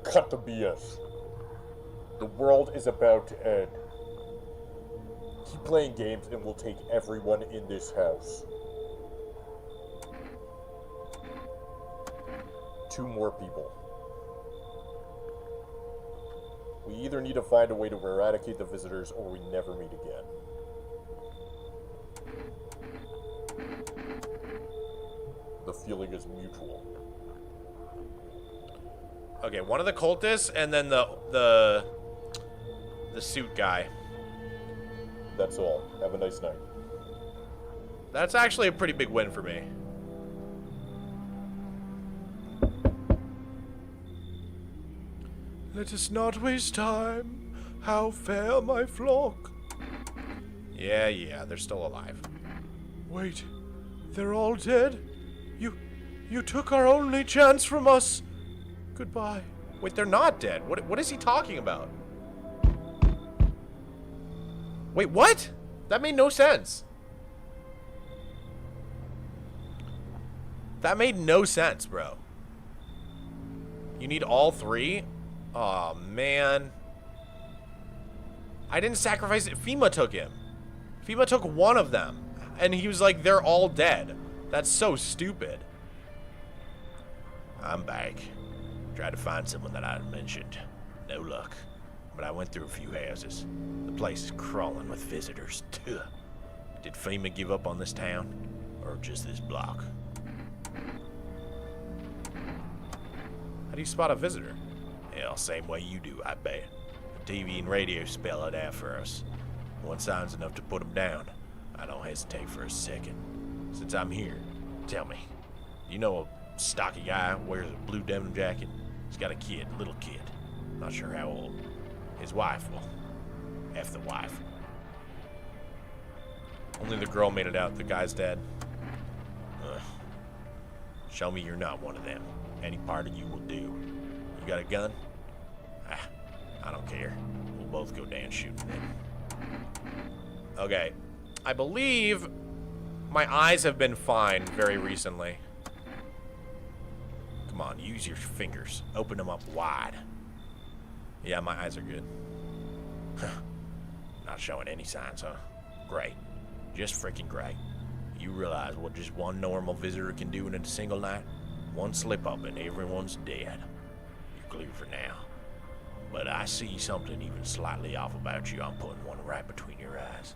Cut the BS. The world is about to end. Keep playing games and we'll take everyone in this house. 2 more people. We either need to find a way to eradicate the visitors or we never meet again. The feeling is mutual. Okay, one of the cultists and then the suit guy. That's all. Have a nice night. That's actually a pretty big win for me. Let us not waste time. How fair my flock. Yeah, they're still alive. Wait, they're all dead? You took our only chance from us. Goodbye. Wait, they're not dead. What is he talking about? Wait, what? That made no sense. That made no sense, bro. You need all 3? Aw, man. I didn't sacrifice it. FEMA took him. FEMA took one of them. And he was like, they're all dead. That's so stupid. I'm back. Tried to find someone that I mentioned. No luck. But I went through a few houses. The place is crawling with visitors. Tuh. Did FEMA give up on this town? Or just this block? How do you spot a visitor? Hell, same way you do, I bet. The TV and radio spell it out for us. One sign's enough to put them down. I don't hesitate for a second. Since I'm here, tell me, you know a stocky guy wears a blue denim jacket? He's got a kid, little kid. Not sure how old. His wife, well, F the wife. Only the girl made it out. The guy's dead. Show me you're not one of them. Any part of you will do. You got a gun? I don't care. We'll both go down shooting then. Okay. I believe my eyes have been fine very recently. Come on, use your fingers. Open them up wide. Yeah, my eyes are good. Not showing any signs, huh? Great. Just freaking great. You realize what just one normal visitor can do in a single night? One slip up and everyone's dead. You're clear for now. But I see something even slightly off about you. I'm putting one right between your eyes.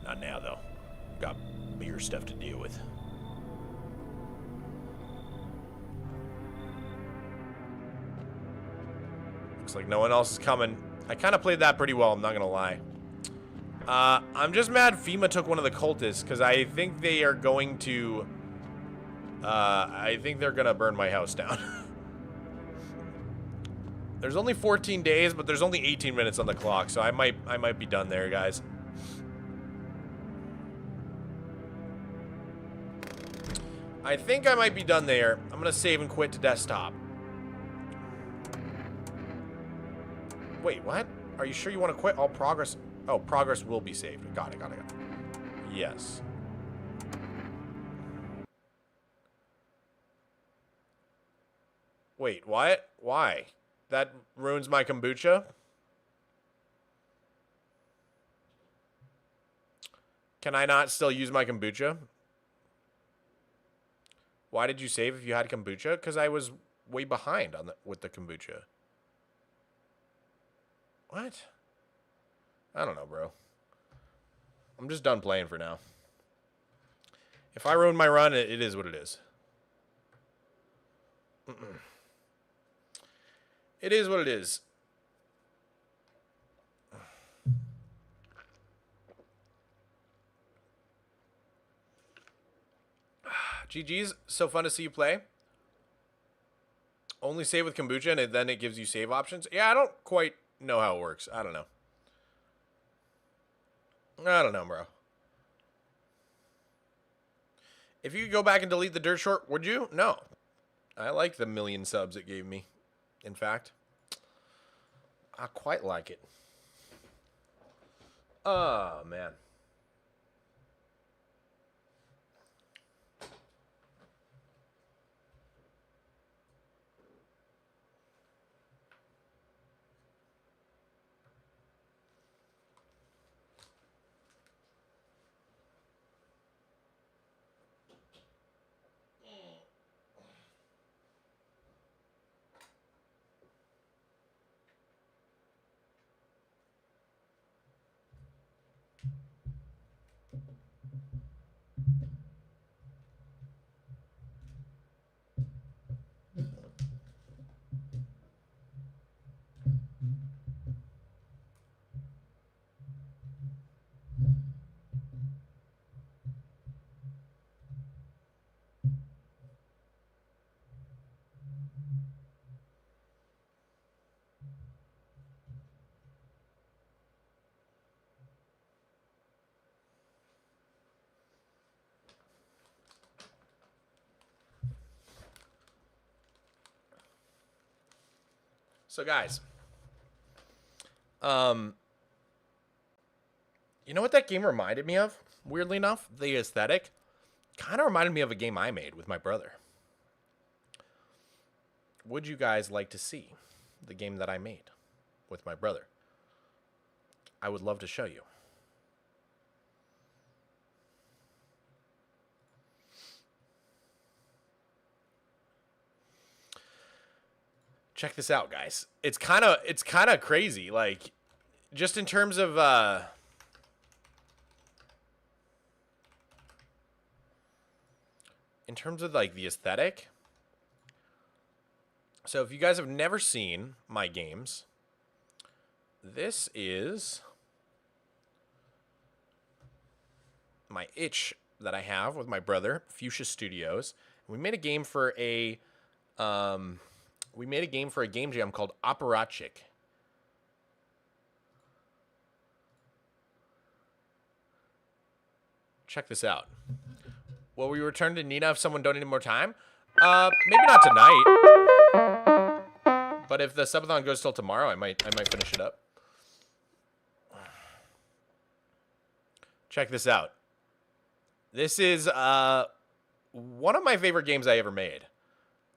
Not now, though. Got bigger stuff to deal with. Looks like no one else is coming. I kind of played that pretty well, I'm not gonna lie. I'm just mad FEMA took one of the cultists, because I think they are going to... I think they're gonna burn my house down. There's only 14 days, but there's only 18 minutes on the clock, so I might be done there, guys. I think I might be done there. I'm gonna save and quit to desktop. Wait, what? Are you sure you want to quit? All progress... Oh, progress will be saved. Got it. Yes. Wait, what? Why? That ruins my kombucha? Can I not still use my kombucha? Why did you save if you had kombucha? Because I was way behind on with the kombucha. What? I don't know, bro. I'm just done playing for now. If I ruin my run, it is what it is. It is what it is. GG's, so fun to see you play. Only save with kombucha and then it gives you save options? Yeah, I don't quite know how it works. I don't know. I don't know, bro. If you could go back and delete the dirt short, would you? No. I like the 1,000,000 subs it gave me. In fact, I quite like it. Oh, man. So guys, you know what that game reminded me of? Weirdly enough, the aesthetic kind of reminded me of a game I made with my brother. Would you guys like to see the game that I made with my brother? I would love to show you. Check this out, guys. It's kind of crazy, like just in terms of like the aesthetic. So if you guys have never seen my games, this is my itch that I have with my brother, Fuchsia Studios. We made a game for a game jam called Operatic. Check this out. Will we return to Nina if someone donated more time? Maybe not tonight. But if the subathon goes till tomorrow, I might finish it up. Check this out. This is one of my favorite games I ever made.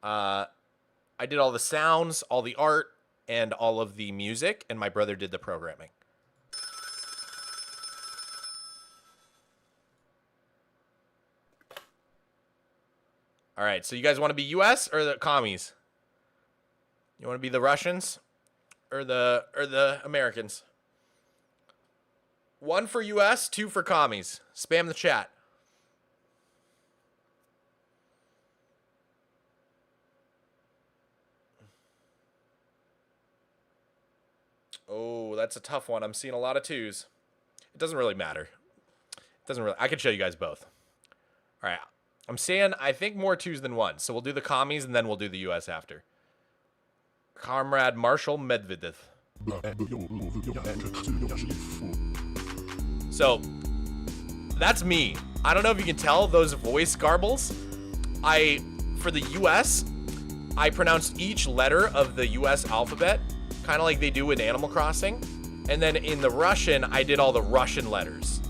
I did all the sounds, all the art, and all of the music, and my brother did the programming. All right, so you guys want to be US or the commies? You want to be the Russians or the Americans? 1 for US, 2 for commies. Spam the chat. Oh, that's a tough one. I'm seeing a lot of 2s. It doesn't really matter. It doesn't really. I can show you guys both. All right. I'm saying I think more 2s than 1s. So we'll do the commies and then we'll do the US after. Comrade Marshall Medvedev. So that's me. I don't know if you can tell those voice garbles. For the US, I pronounced each letter of the US alphabet, kind of like they do in Animal Crossing. And then in the Russian, I did all the Russian letters.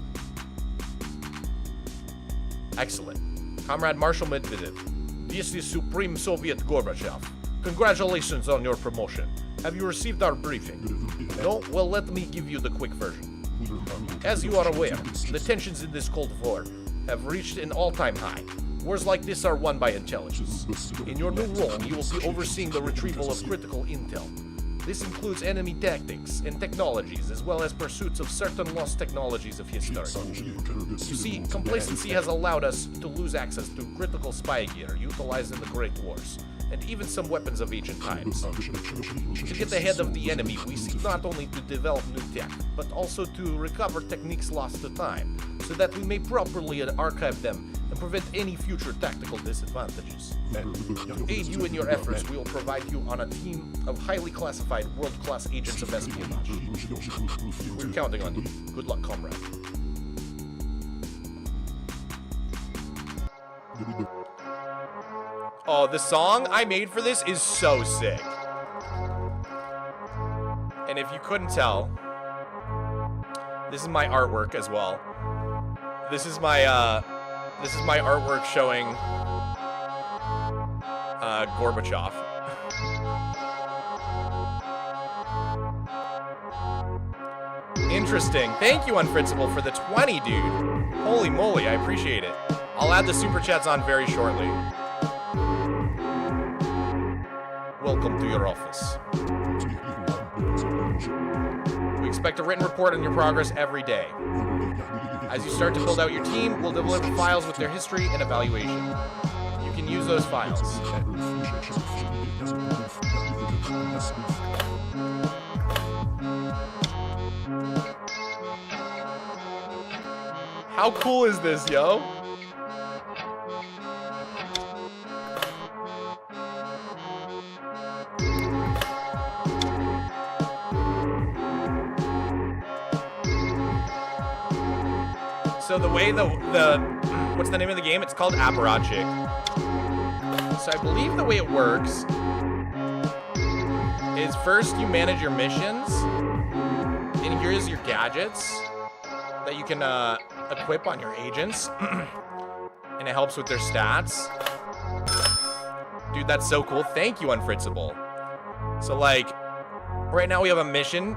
Excellent. Comrade Marshall Medvedev. This is Supreme Soviet Gorbachev. Congratulations on your promotion. Have you received our briefing? No? Well, let me give you the quick version. As you are aware, the tensions in this Cold War have reached an all-time high. Wars like this are won by intelligence. In your new role, you will be overseeing the retrieval of critical intel. This includes enemy tactics and technologies, as well as pursuits of certain lost technologies of history. You see, complacency has allowed us to lose access to critical spy gear utilized in the Great Wars, and even some weapons of ancient times. To get ahead of the enemy, we seek not only to develop new tech, but also to recover techniques lost to time, so that we may properly archive them and prevent any future tactical disadvantages. To aid you in your efforts, we will provide you on a team of highly classified, world-class agents of espionage. We're counting on you. Good luck, comrade. Oh, the song I made for this is so sick. And if you couldn't tell, this is my artwork as well. This is my artwork showing Gorbachev. Interesting. Thank you, Unfritzable, for the 20, dude. Holy moly, I appreciate it. I'll add the super chats on very shortly. Welcome to your office. We expect a written report on your progress every day. As you start to build out your team, we'll deliver files with their history and evaluation. You can use those files. How cool is this, yo? So the way what's the name of the game? It's called Apparatchik. So I believe the way it works is first you manage your missions, and here's your gadgets that you can equip on your agents, and it helps with their stats. Dude, that's so cool. Thank you, Unfritzable. So like, right now we have a mission,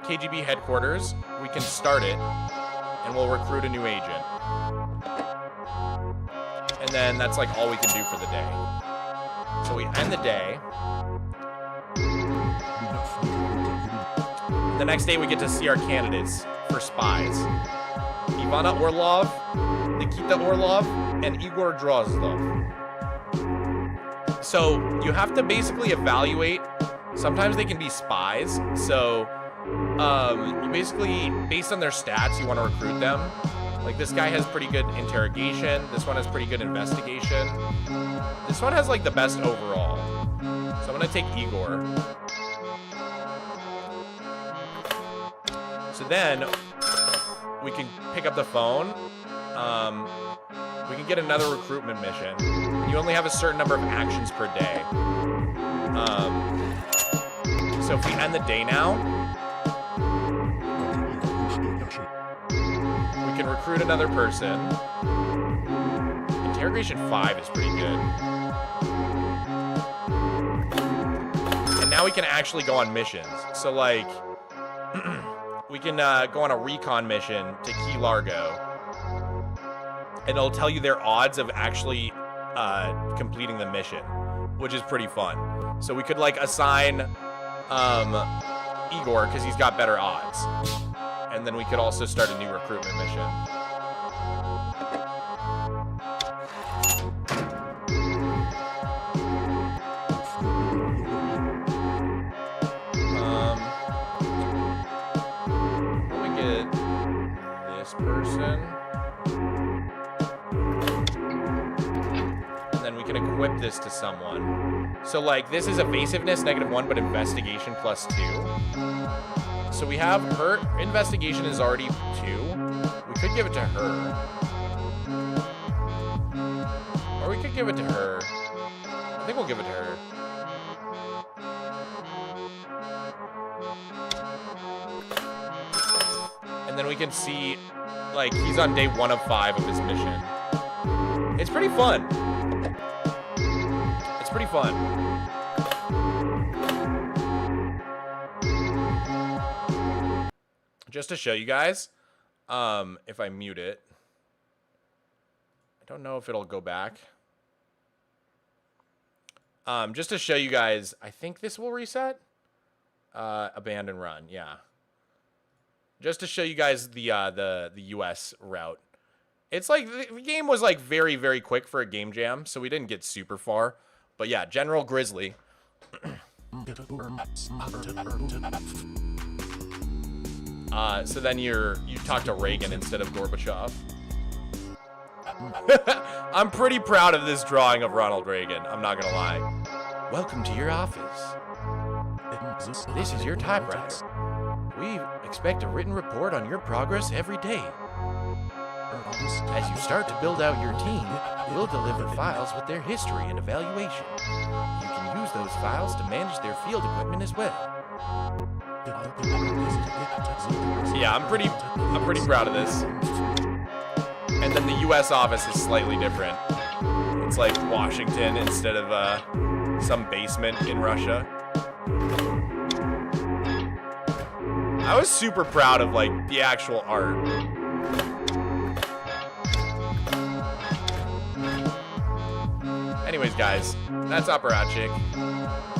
KGB headquarters. We can start it, and we'll recruit a new agent. And then that's like all we can do for the day. So we end the day. The next day we get to see our candidates for spies. Ivana Orlov, Nikita Orlov, and Igor Drozdov. So you have to basically evaluate. Sometimes they can be spies. So you basically, based on their stats, you want to recruit them. Like this guy has pretty good interrogation. This one has pretty good investigation. This one has like the best overall. So I'm gonna take Igor. So then we can pick up the phone. We can get another recruitment mission. You only have a certain number of actions per day. So if we end the day now, we can recruit another person. Interrogation 5 is pretty good. And now we can actually go on missions. So like, we can go on a recon mission to Key Largo. And it'll tell you their odds of actually completing the mission, which is pretty fun. So we could like assign Igor because he's got better odds. And then we could also start a new recruitment mission. We get this person. And then we can equip this to someone. So like this is evasiveness -1, but investigation +2. So we have her investigation is already 2. We could give it to her. Or we could give it to her. I think we'll give it to her. And then we can see, like, he's on day 1 of 5 of his mission. It's pretty fun. It's pretty fun. Just to show you guys, if I mute it, I don't know if it'll go back. Just to show you guys, I think this will reset. Abandon run, yeah. Just to show you guys the US route. It's like the game was like very, very quick for a game jam, so we didn't get super far. But yeah, General Grizzly. So then you talk to Reagan instead of Gorbachev. I'm pretty proud of this drawing of Ronald Reagan. I'm not gonna lie. Welcome to your office. This is your typewriter. We expect a written report on your progress every day. As you start to build out your team, we'll deliver files with their history and evaluation. You can use those files to manage their field equipment as well. Yeah, I'm pretty proud of this. And then the U.S. office is slightly different. It's like Washington instead of some basement in Russia. I was super proud of like the actual art. Anyways, guys, that's Operatic.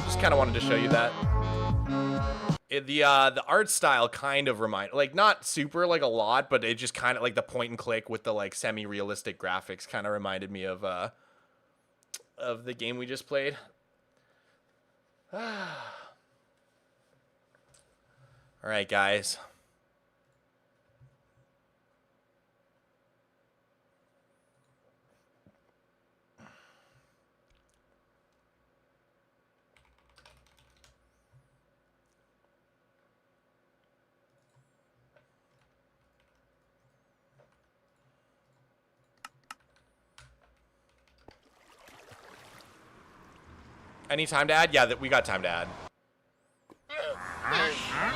Just kind of wanted to show you that. The art style kind of like not super like a lot, but it just kind of like the point and click with the like semi-realistic graphics kind of reminded me of the game we just played. All right, guys. Any time to add? Yeah, we got time to add.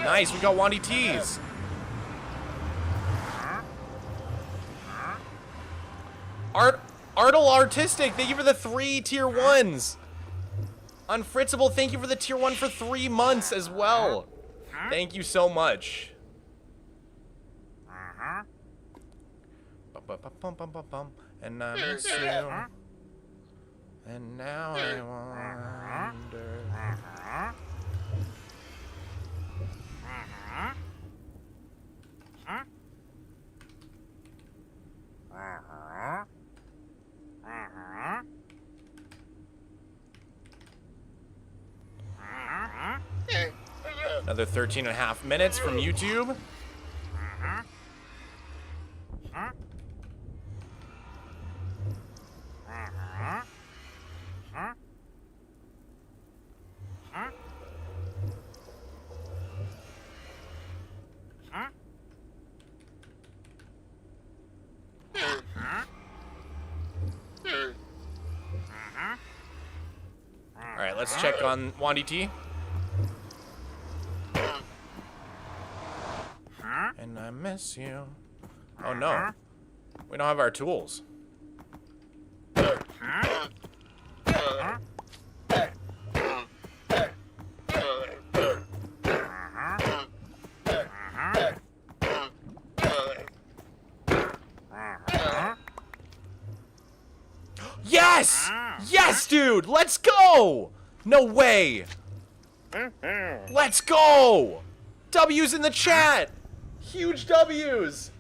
Nice, we got Wandy T's. Artle Artistic, thank you for the 3 tier 1s. Unfritzable, thank you for the tier 1 for 3 months as well. Thank you so much. And I miss you. And now I wonder. Another 13.5 minutes from YouTube. Alright, let's check on Wandy T. And I miss you. Oh no. We don't have our tools. Yes! Yes, dude! Let's go! No way! Let's go! W's in the chat! Huge W's!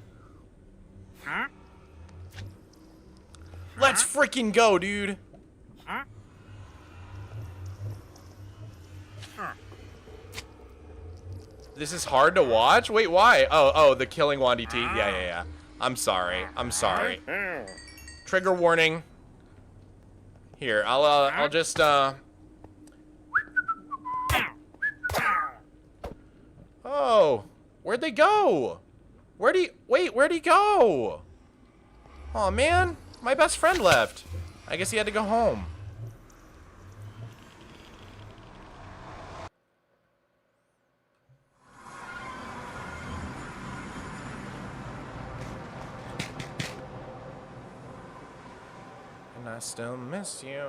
Let's freaking go, dude! This is hard to watch? Wait, why? Oh, the killing Wandy T. Yeah. I'm sorry. Trigger warning. Here, I'll just Oh, where'd they go? Where'd he go? Oh man, my best friend left. I guess he had to go home. And I still miss you.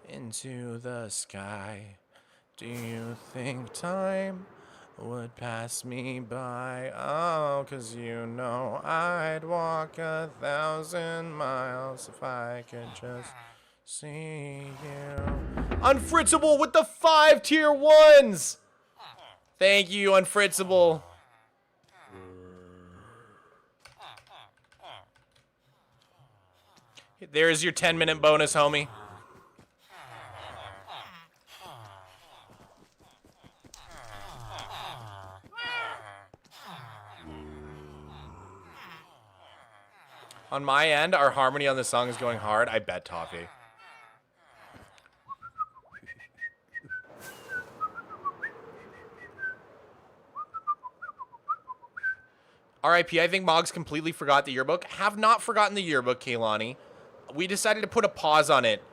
Into the sky. Do you think time would pass me by? Oh, 'cause you know I'd walk 1,000 miles if I could just see you. Unfritzable with the 5 tier 1s! Thank you, Unfritzable. There's your 10-minute bonus, homie. On my end, our harmony on this song is going hard. I bet, Toffee. RIP, I think Mogs completely forgot the yearbook. Have not forgotten the yearbook, Kaylani. We decided to put a pause on it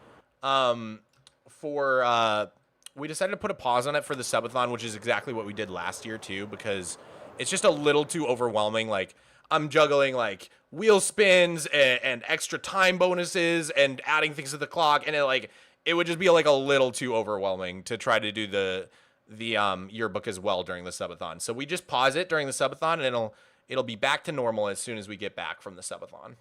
for the subathon, which is exactly what we did last year too, because it's just a little too overwhelming. Like, I'm juggling like wheel spins and extra time bonuses and adding things to the clock, and it would just be like a little too overwhelming to try to do the yearbook as well during the subathon. So we just pause it during the subathon, and it'll be back to normal as soon as we get back from the subathon.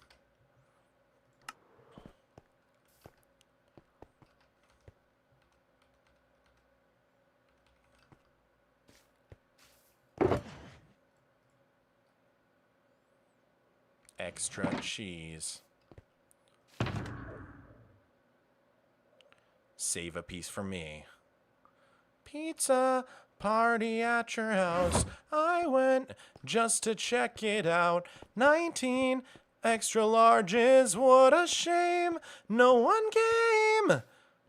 Extra cheese. Save a piece for me. Pizza party at your house. I went just to check it out. 19 extra larges. What a shame. No one came.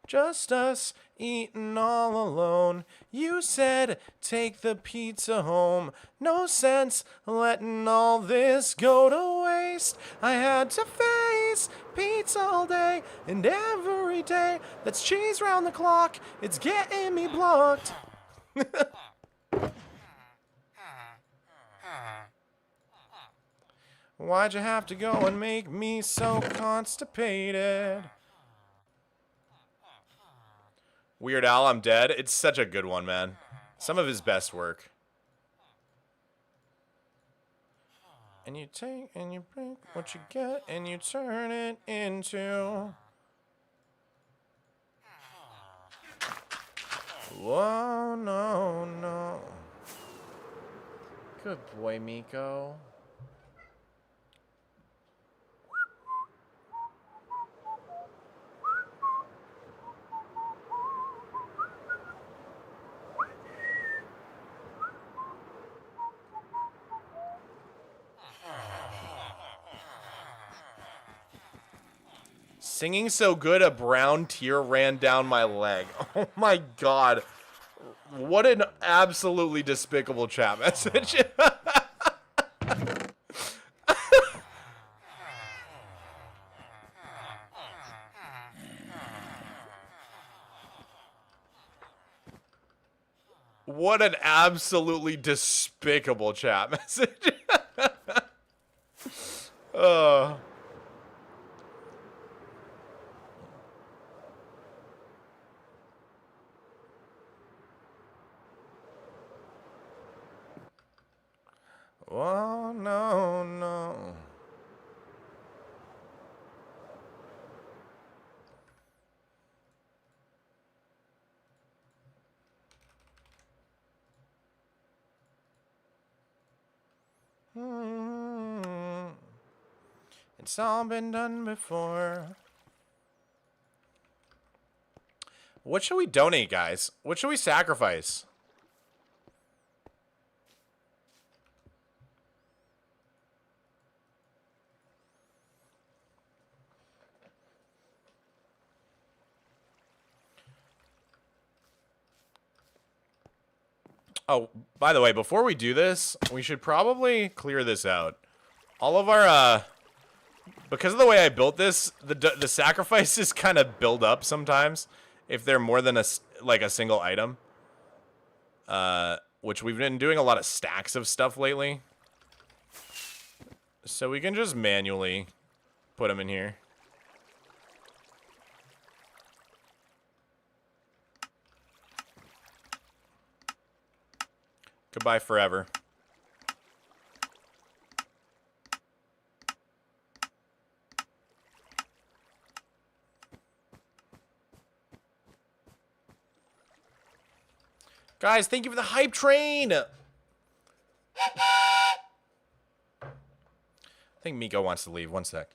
Just us eating all alone. You said take the pizza home. No sense letting all this go to waste. I had to face pizza all day and every day. That's cheese round the clock. It's getting me blocked. Why'd you have to go and make me so constipated? Weird Al, I'm Dead. It's such a good one, man. Some of his best work. And you take and you bring what you get and you turn it into. Whoa, no, no. Good boy, Miko. Singing so good, a brown tear ran down my leg. Oh my god. What an absolutely despicable chat message. What an absolutely despicable chat message. Oh, no, no. It's all been done before. What should we donate, guys? What should we sacrifice? Oh, by the way, before we do this, we should probably clear this out. All of our, because of the way I built this, the sacrifices kind of build up sometimes if they're more than a single item. Which we've been doing a lot of stacks of stuff lately. So we can just manually put them in here. Goodbye forever. Guys, thank you for the hype train. I think Miko wants to leave. One sec.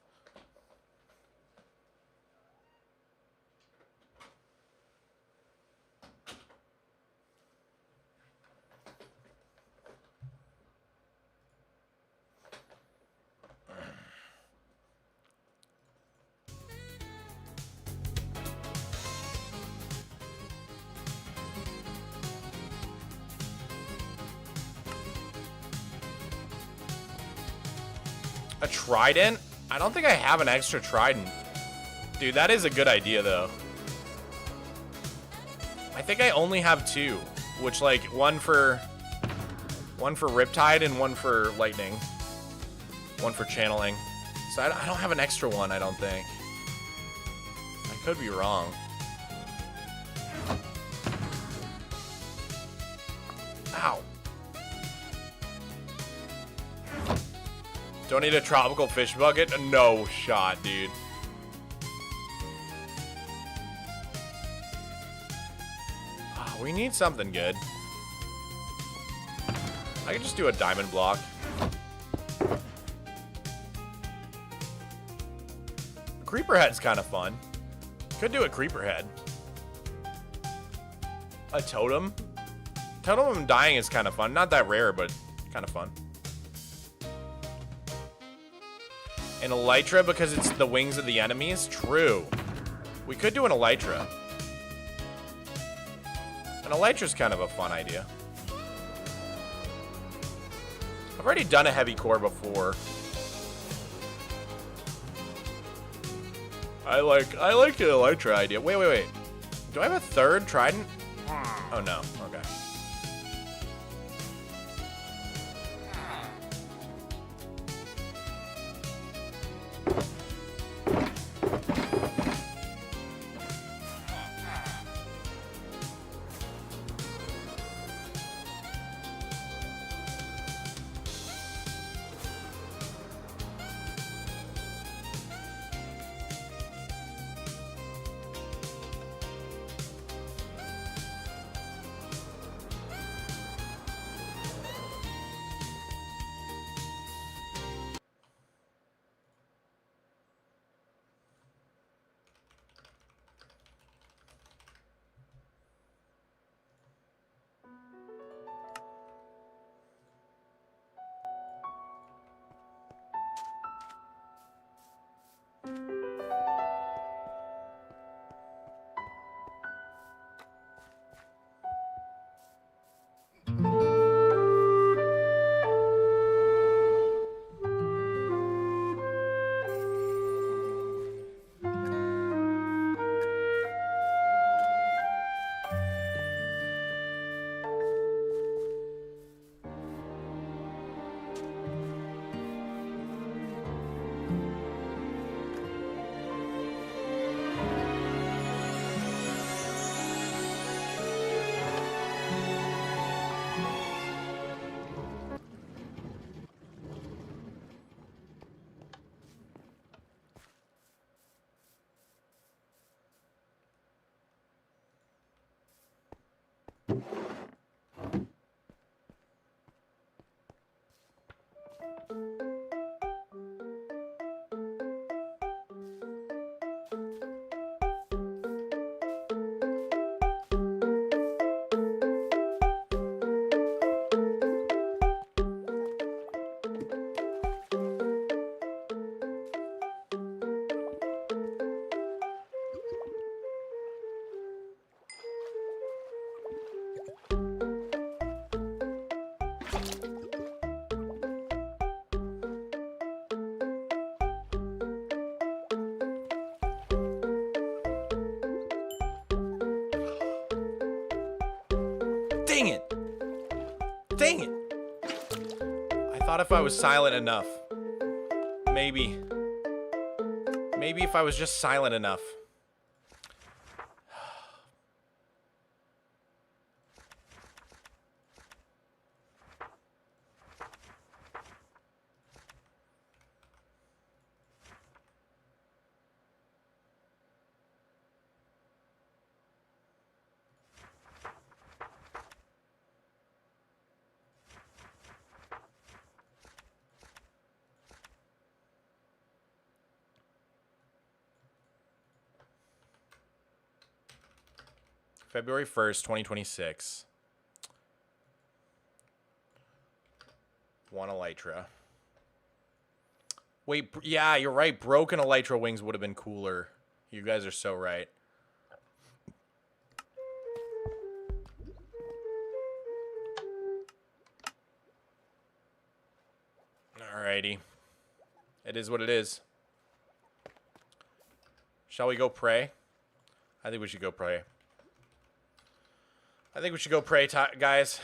A trident? I don't think I have an extra trident. Dude, that is a good idea, though. I think I only have 2, which, like, one for Riptide and one for Lightning. One for channeling. So I don't have an extra one, I don't think. I could be wrong. Ow. Don't need a tropical fish bucket? No shot, dude. Oh, we need something good. I could just do a diamond block. Creeper head's kind of fun. Could do a creeper head. A totem? Totem dying is kind of fun. Not that rare, but kind of fun. An elytra because it's the wings of the enemies? True. We could do an elytra. An elytra's kind of a fun idea. I've already done a heavy core before. I like the elytra idea. Wait. Do I have a third trident? Oh no. Okay. Dang it! Dang it! I thought if I was silent enough. Maybe. Maybe if I was just silent enough. February 1st, 2026. One elytra. Wait, yeah, you're right. Broken elytra wings would have been cooler. You guys are so right. Alrighty. It is what it is. Shall we go pray? I think we should go pray. I think we should go pray, guys.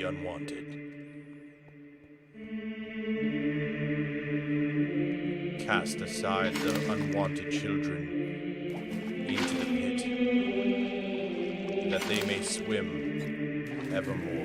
Unwanted. Cast aside the unwanted children into the pit, that they may swim evermore.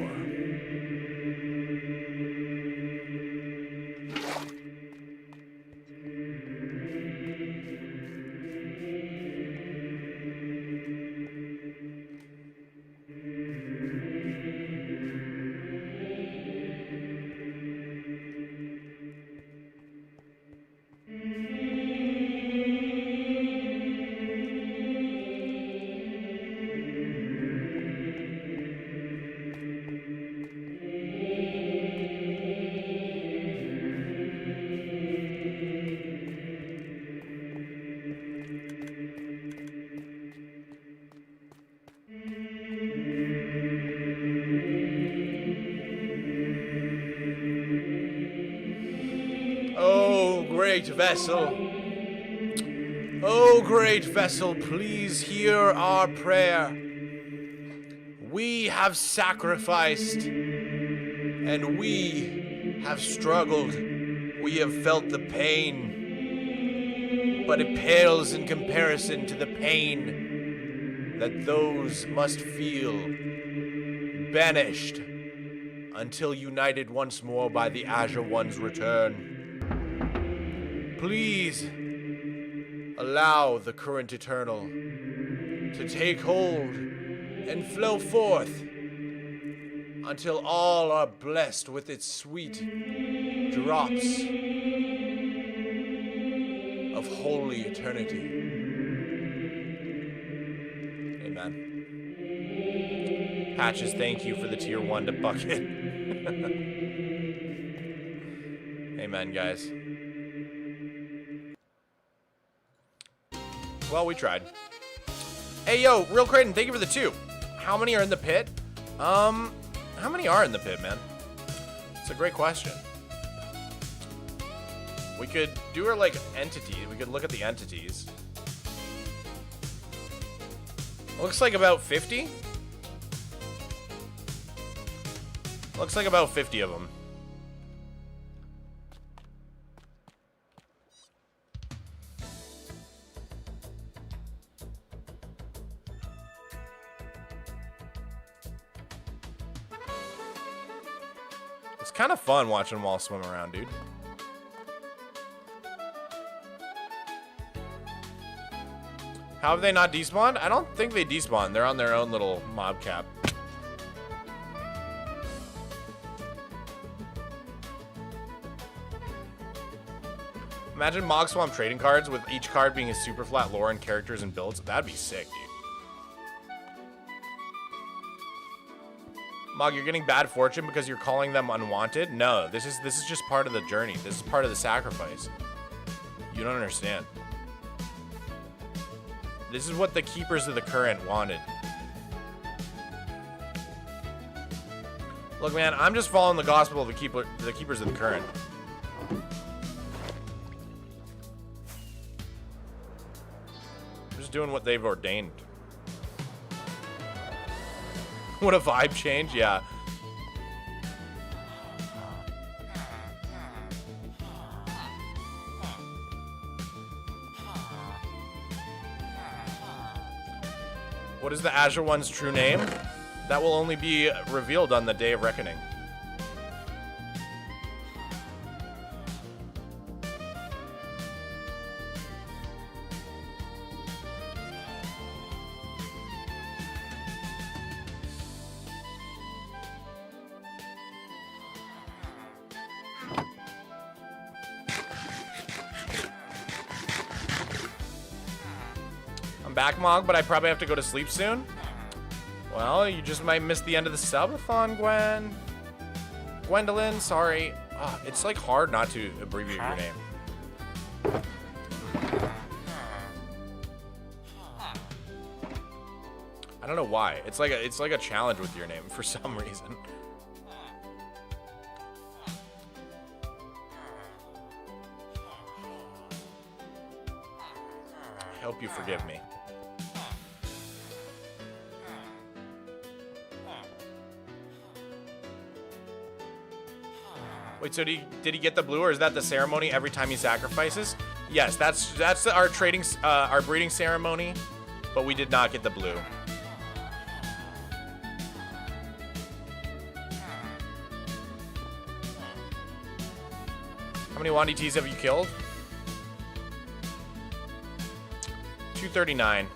Great vessel, oh great vessel, please hear our prayer. We have sacrificed, and we have struggled. We have felt the pain, but it pales in comparison to the pain that those must feel, banished until united once more by the Azure One's return. Please allow the current eternal to take hold and flow forth until all are blessed with its sweet drops of holy eternity. Amen. Patches, thank you for the tier 1 to bucket. Amen, guys. Well, we tried. Hey, yo, Real Kraken, thank you for the 2. How many are in the pit? How many are in the pit, man? It's a great question. We could do our, like, entity. We could look at the entities. Looks like about 50. Looks like about 50 of them. It's kind of fun watching them all swim around, dude. How have they not despawned? I don't think they despawned. They're on their own little mob cap. Imagine Mogswamp trading cards with each card being a Superflat lore and characters and builds. That'd be sick, dude. Mog, you're getting bad fortune because you're calling them unwanted? No, this is just part of the journey. This is part of the sacrifice. You don't understand. This is what the Keepers of the Current wanted. Look, man, I'm just following the gospel of the Keepers of the Current. I'm just doing what they've ordained. What a vibe change, yeah. What is the Azure One's true name? That will only be revealed on the Day of Reckoning. Back, Mog, but I probably have to go to sleep soon. Well, you just might miss the end of the subathon, Gwen. Gwendolyn, sorry. It's like hard not to abbreviate your name. I don't know why. It's like a challenge with your name for some reason. I hope you forgive me. Wait, so did he get the blue, or is that the ceremony every time he sacrifices? Yes, that's our our breeding ceremony, but we did not get the blue. How many Wandities have you killed? 239.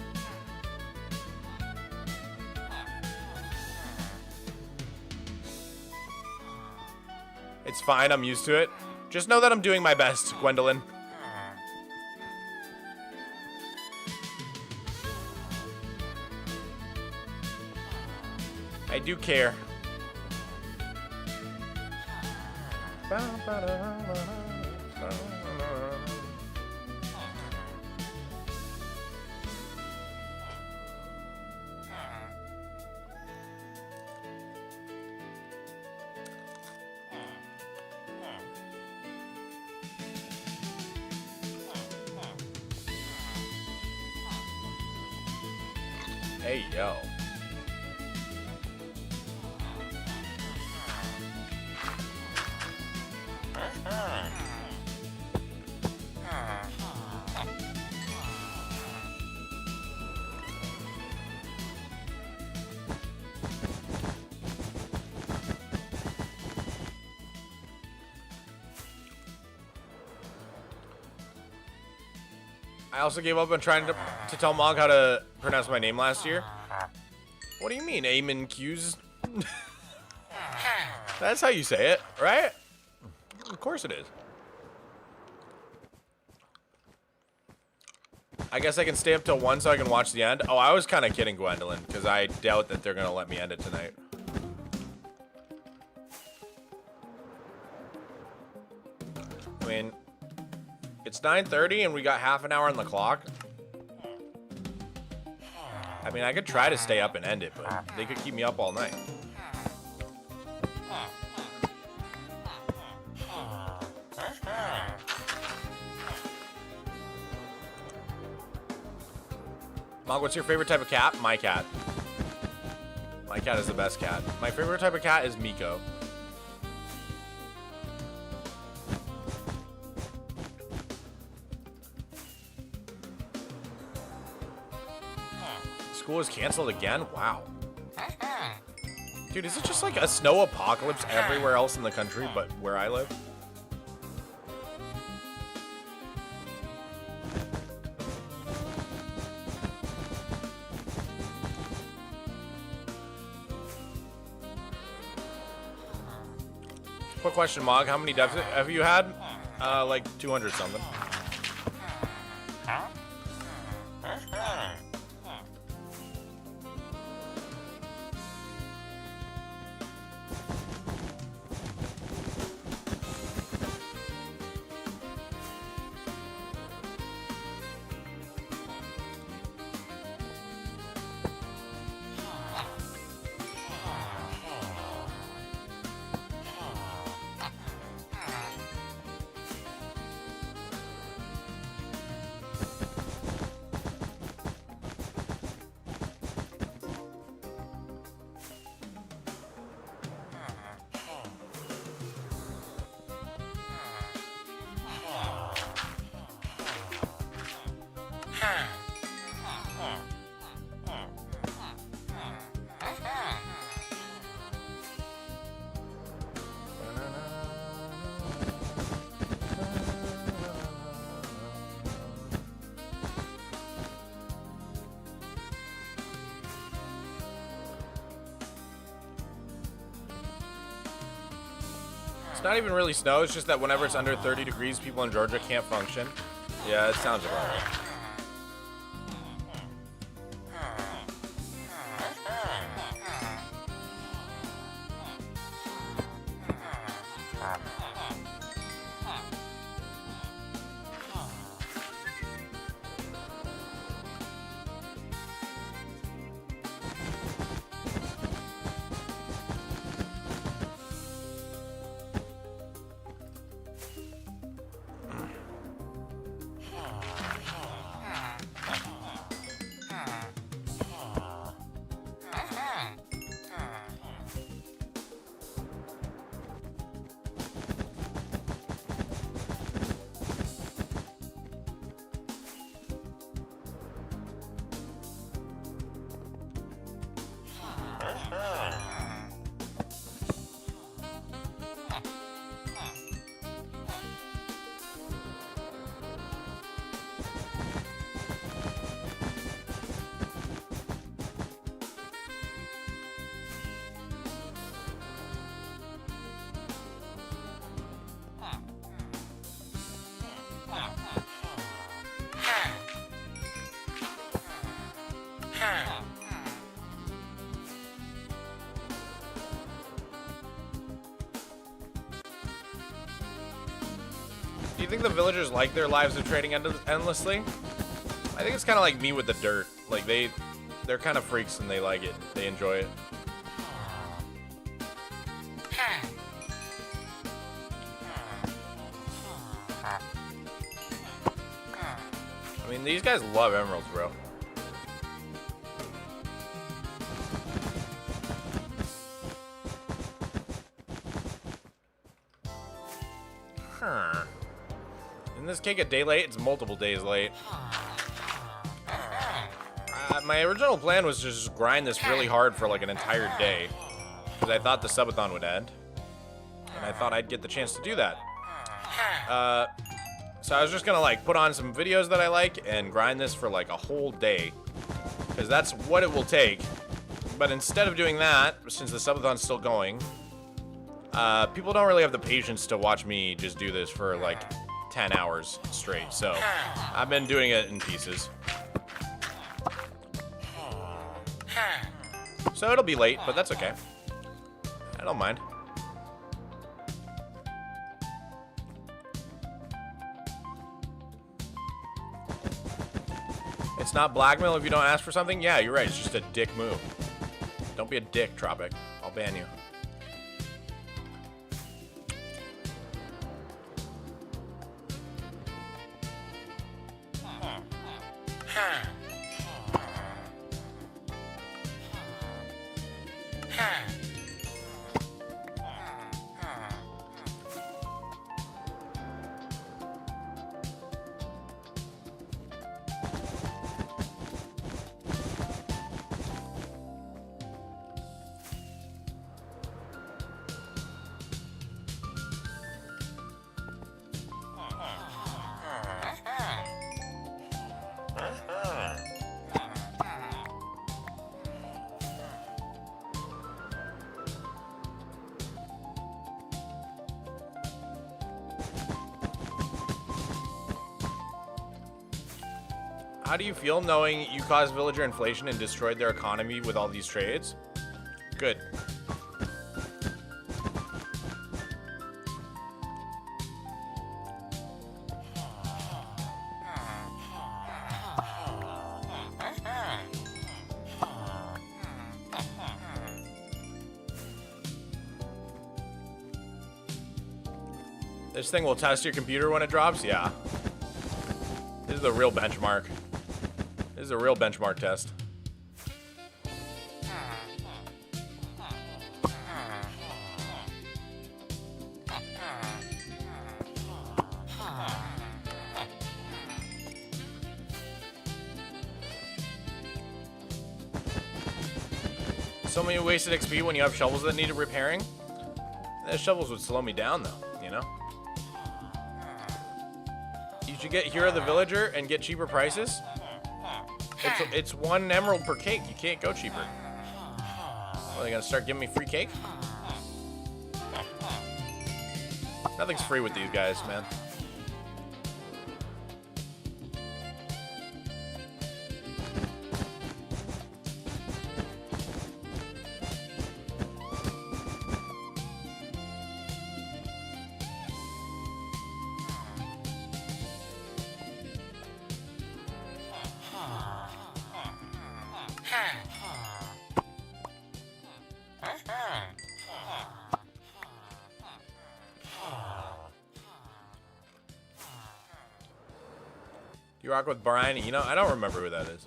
It's fine, I'm used to it. Just know that I'm doing my best, Gwendolyn. I do care. Hey, yo. I also gave up on trying to tell Mog how to pronounce my name last year. What do you mean, Amen Q's? That's how you say it, right? Of course it is. I guess I can stay up till 1 so I can watch the end. Oh, I was kind of kidding, Gwendolyn, because I doubt that they're going to let me end it tonight. I mean, it's 9:30 and we got half an hour on the clock. I mean, I could try to stay up and end it, but they could keep me up all night. Mog, what's your favorite type of cat? My cat. My cat is the best cat. My favorite type of cat is Miko. School is canceled again? Wow. Dude, is it just like a snow apocalypse everywhere else in the country but where I live? Quick question, Mog. How many deaths have you had? Like 200 something. It's not even really snow, it's just that whenever it's under 30 degrees, people in Georgia can't function. Yeah, it sounds about right. Do you think the villagers like their lives of trading endlessly? I think it's kind of like me with the dirt. Like they're kind of freaks and they like it. They enjoy it. I mean, these guys love emeralds, bro. Huh. Isn't this cake a day late? It's multiple days late. My original plan was to just grind this really hard for like an entire day, because I thought the subathon would end, and I thought I'd get the chance to do that. So I was just gonna like put on some videos that I like and grind this for like a whole day, because that's what it will take. But instead of doing that, since the subathon's still going, people don't really have the patience to watch me just do this for like 10 hours straight. So I've been doing it in pieces. So it'll be late, but that's okay. I don't mind. It's not blackmail if you don't ask for something? Yeah, you're right. It's just a dick move. Don't be a dick, Tropic. I'll ban you. How do you feel knowing you caused villager inflation and destroyed their economy with all these trades? Good. This thing will test your computer when it drops? Yeah. This is the real benchmark. This is a real benchmark test. So many wasted XP when you have shovels that needed repairing? Those shovels would slow me down though, you know? You should get Hero the Villager and get cheaper prices. It's 1 emerald per cake. You can't go cheaper. Are they gonna start giving me free cake? Nothing's free with these guys, man. You rock with Brian? You know, I don't remember who that is.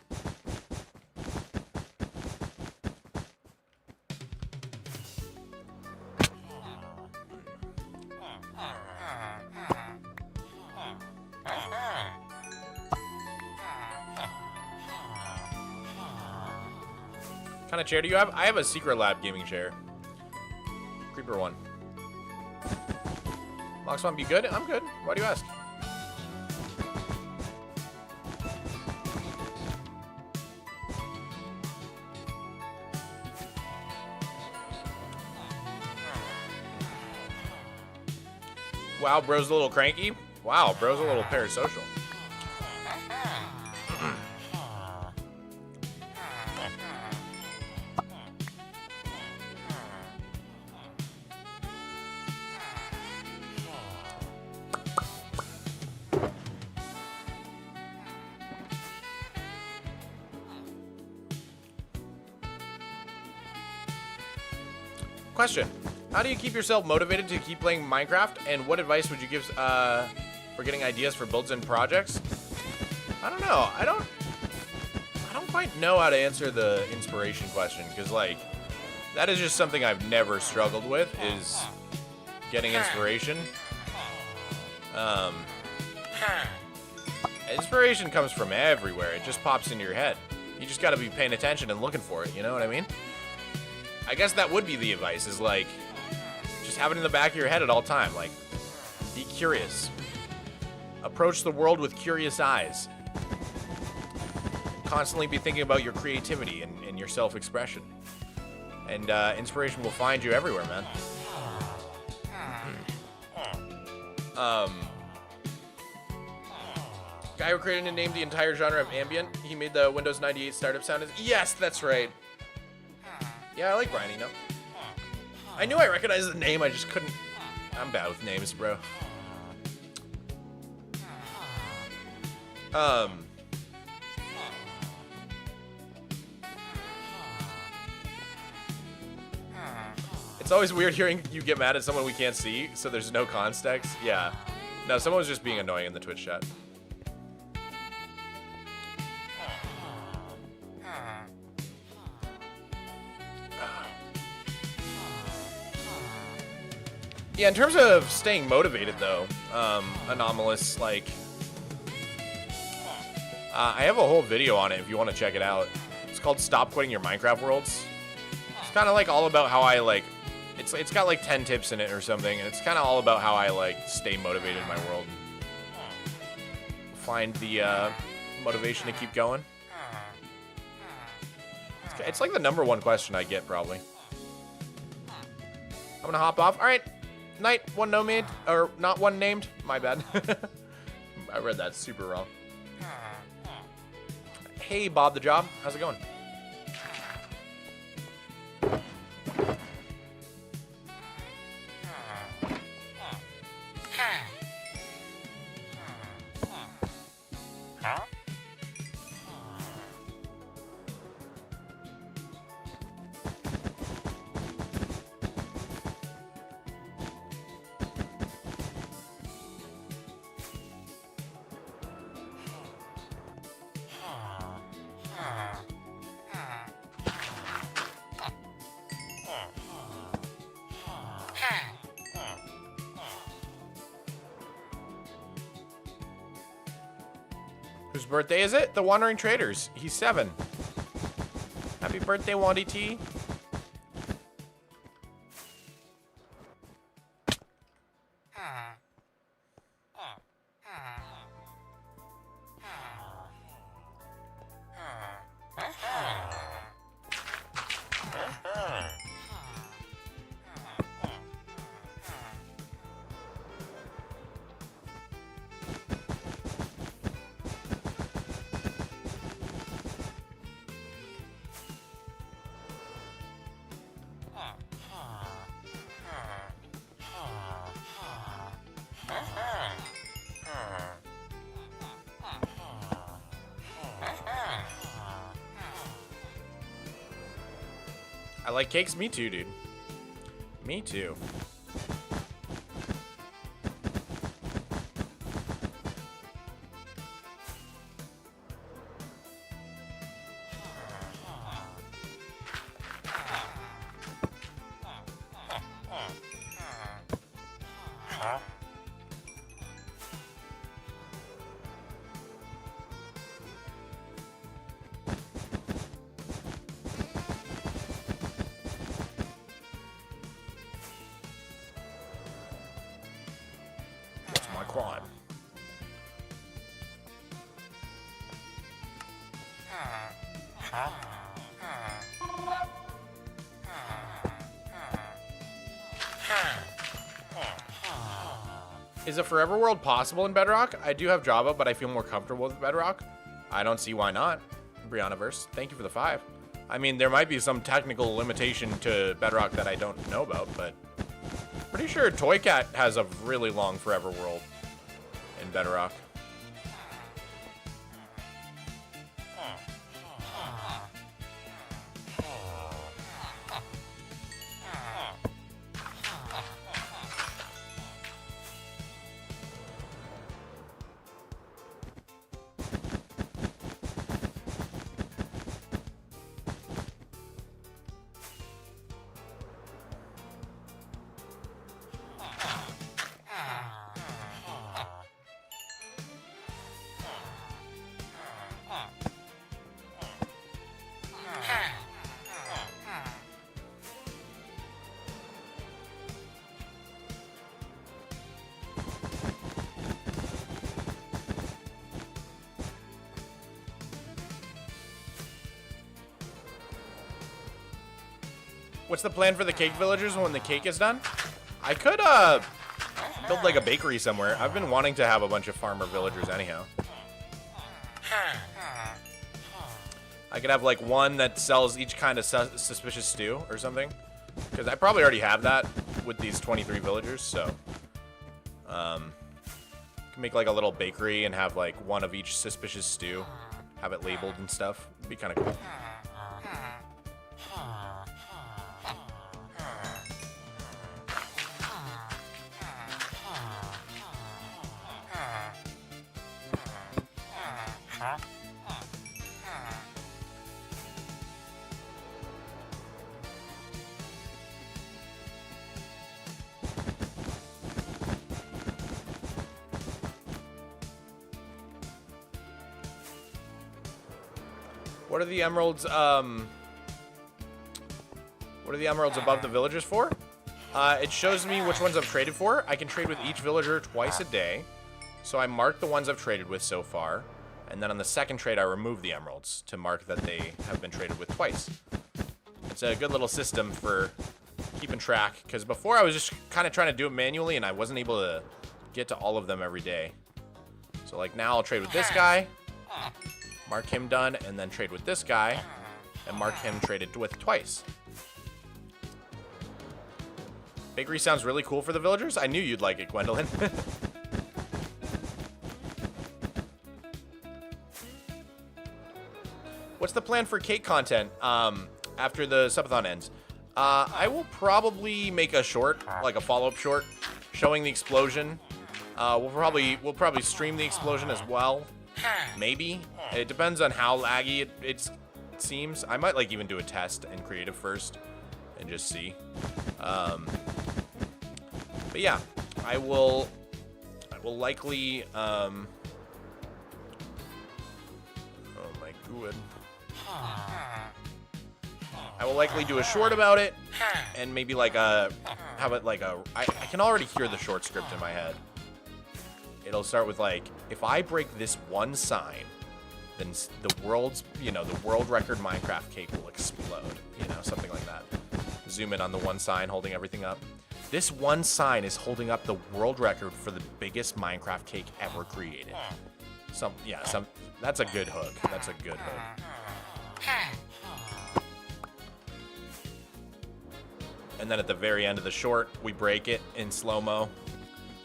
What kind of chair do you have? I have a Secret Lab gaming chair. Creeper one. Mogswamp, you good? I'm good. Why do you ask? Wow, bro's a little cranky. Wow, bro's a little parasocial. Question. How do you keep yourself motivated to keep playing Minecraft? And what advice would you give for getting ideas for builds and projects? I don't know. I don't quite know how to answer the inspiration question, because like that is just something I've never struggled with, is getting inspiration. Inspiration comes from everywhere. It just pops into your head. You just got to be paying attention and looking for it. You know what I mean? I guess that would be the advice, is like, just have it in the back of your head at all time. Like, be curious. Approach the world with curious eyes. Constantly be thinking about your creativity and your self-expression. And inspiration will find you everywhere, man. Guy who created and named the entire genre of ambient. He made the Windows 98 startup sound. Yes, that's right. Yeah, I like Brian Eno. I knew I recognized the name, I just couldn't. I'm bad with names, bro. It's always weird hearing you get mad at someone we can't see, so there's no context. Yeah. No, someone was just being annoying in the Twitch chat. Yeah, in terms of staying motivated, though, Anomalous, like, I have a whole video on it if you want to check it out. It's called Stop Quitting Your Minecraft Worlds. It's kind of, like, all about how I, like, it's got, like, 10 tips in it or something, and it's kind of all about how I, like, stay motivated in my world. Find the, motivation to keep going. It's, like, the #1 question I get, probably. I'm gonna hop off. All right. Night, one no named, or not one named. My bad. I read that super wrong. Hey, Bob the Job. How's it going? Whose birthday is it? The Wandering Traders. He's 7. Happy birthday, Wandy T. I like cakes. Me too, dude. Me too. What's my crime? Is a forever world possible in Bedrock? I do have Java, but I feel more comfortable with Bedrock. I don't see why not. Briannaverse, thank you for the 5. I mean, there might be some technical limitation to Bedrock that I don't know about, but pretty sure Toycat has a really long forever world in Bedrock. What's the plan for the cake villagers when the cake is done? I could build like a bakery somewhere. I've been wanting to have a bunch of farmer villagers anyhow. I could have like one that sells each kind of suspicious stew or something. Because I probably already have that with these 23 villagers, so. Can make like a little bakery and have like one of each suspicious stew. Have it labeled and stuff. It'd be kind of cool. What are the emeralds, what are the emeralds above the villagers for? It shows me which ones I've traded for. I can trade with each villager twice a day. So I mark the ones I've traded with so far. And then on the second trade, I remove the emeralds to mark that they have been traded with twice. It's a good little system for keeping track. Because before I was just kind of trying to do it manually and I wasn't able to get to all of them every day. So like now I'll trade with this guy. Mark him done, and then trade with this guy, and mark him traded with twice. Bakery sounds really cool for the villagers. I knew you'd like it, Gwendolyn. What's the plan for cake content after the subathon ends? I will probably make a short, like a follow-up short, showing the explosion. We'll probably stream the explosion as well. Maybe. It depends on how laggy it seems. I might like even do a test in creative first and just see. But yeah, I will likely oh my god. I will likely do a short about it and maybe like have it like I can already hear the short script in my head. It'll start with like, if I break this one sign, then the world record Minecraft cake will explode. You know, something like that. Zoom in on the one sign holding everything up. This one sign is holding up the world record for the biggest Minecraft cake ever created. That's a good hook. That's a good hook. And then at the very end of the short, we break it in slow-mo.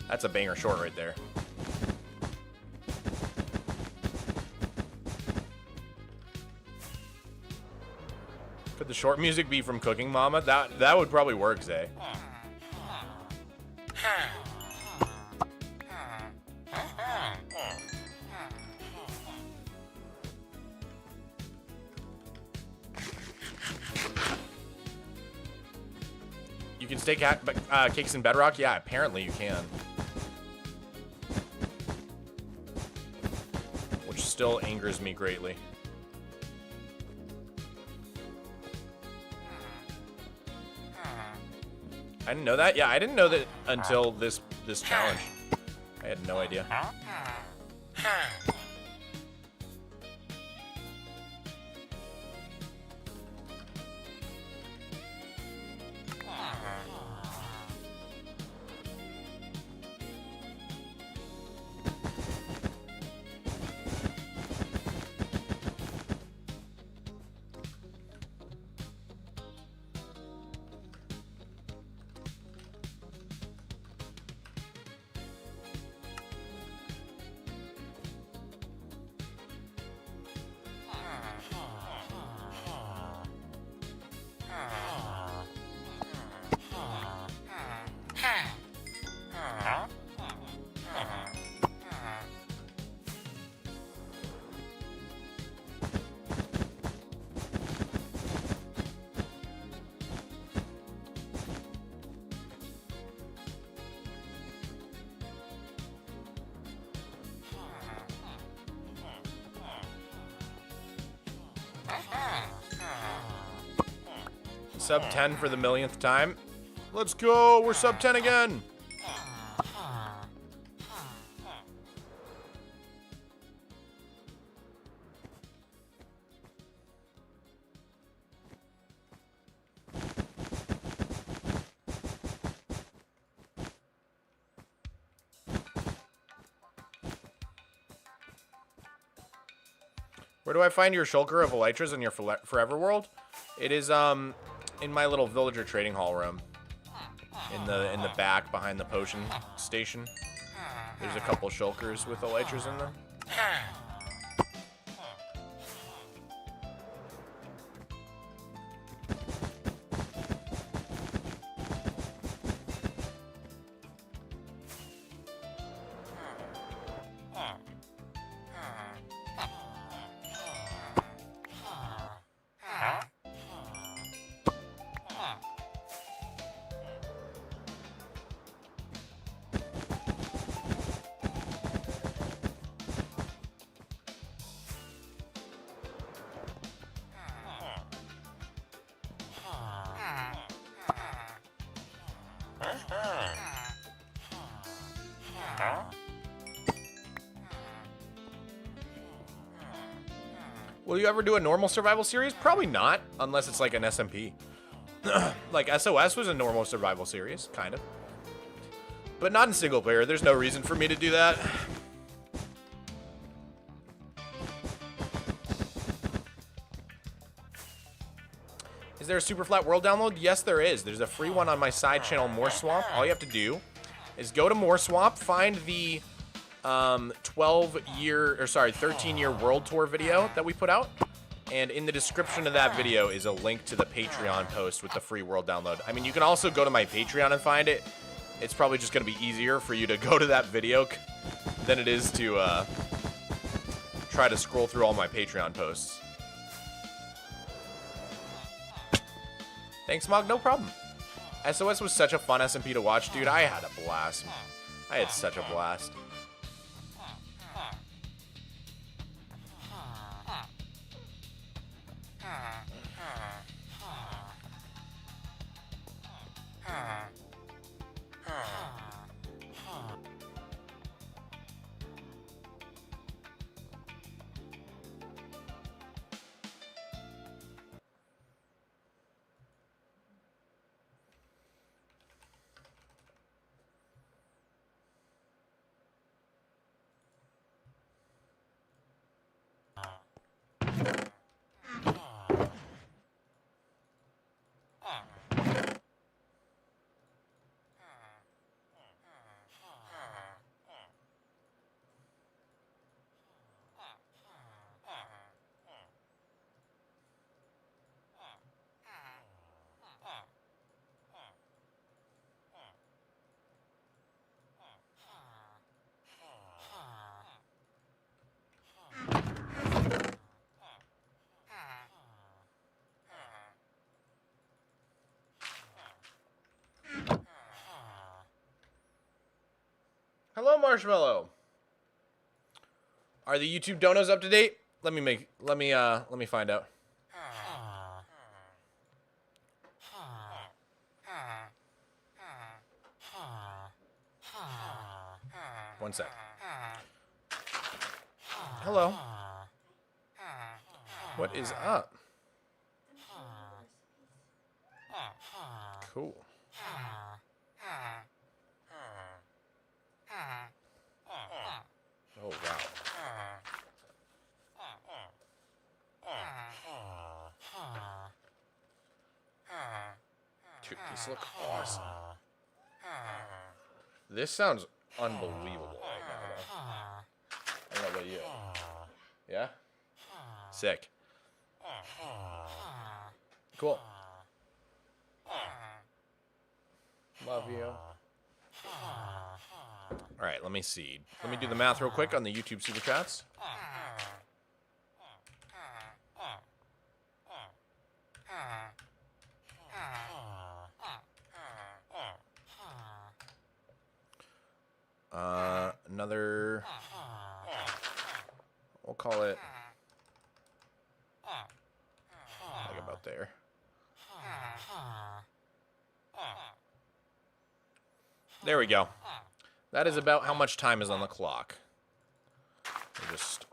That's a banger short right there. Could the short music be from Cooking Mama? That would probably work, Zay. You can stake cakes in Bedrock? Yeah, apparently you can. still angers me greatly. I didn't know that. Yeah, I didn't know that until this challenge. I had no idea. Sub 10 for the millionth time. Let's go. We're sub 10 again. Where do I find your shulker of elytras in your forever world? It is in my little villager trading hall room. In the back behind the potion station. There's a couple shulkers with elytras in them. Will you ever do a normal survival series? Probably not, unless it's like an SMP. Like SOS was a normal survival series, kind of. But not in single player. There's no reason for me to do that. Is there a Superflat world download? Yes, there is. There's a free one on my side channel, Mogswamp. All you have to do is go to Mogswamp, find the 13-year world tour video that we put out, and in the description of that video is a link to the Patreon post with the free world download. I mean, you can also go to my Patreon and find it. It's probably just going to be easier for you to go to that video than it is to try to scroll through all my Patreon posts. Thanks, Mog. No problem. SOS was such a fun SMP to watch, dude. I had a blast. I had such a blast. Hello, Marshmallow. Are the YouTube donos up to date? Let me find out. One sec. Hello. What is up? Cool. Oh, wow. Dude, these look awesome. This sounds unbelievable right now, though. I don't know about you. Yeah? Sick. Cool. Love you. All right, let me see. Let me do the math real quick on the YouTube super chats. Another, we'll call it like about there. There we go. That is about how much time is on the clock. We'll just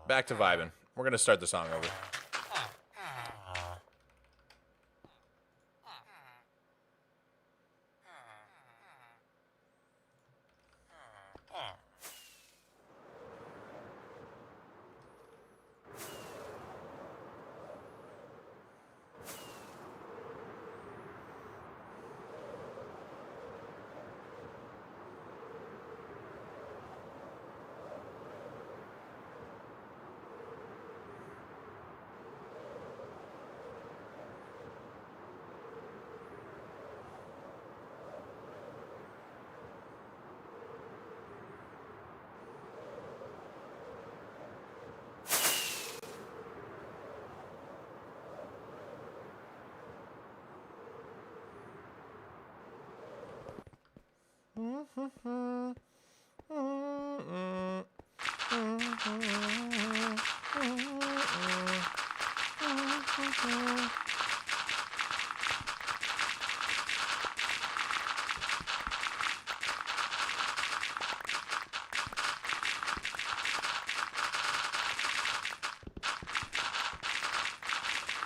back to vibing. We're gonna start the song over.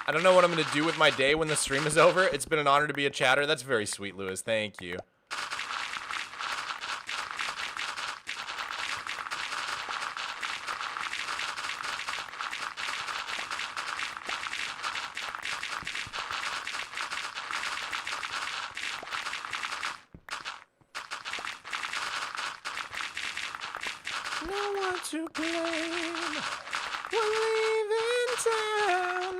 I don't know what I'm going to do with my day when the stream is over. It's been an honor to be a chatter. That's very sweet, Lewis. Thank you. No one to blame. We're leaving town.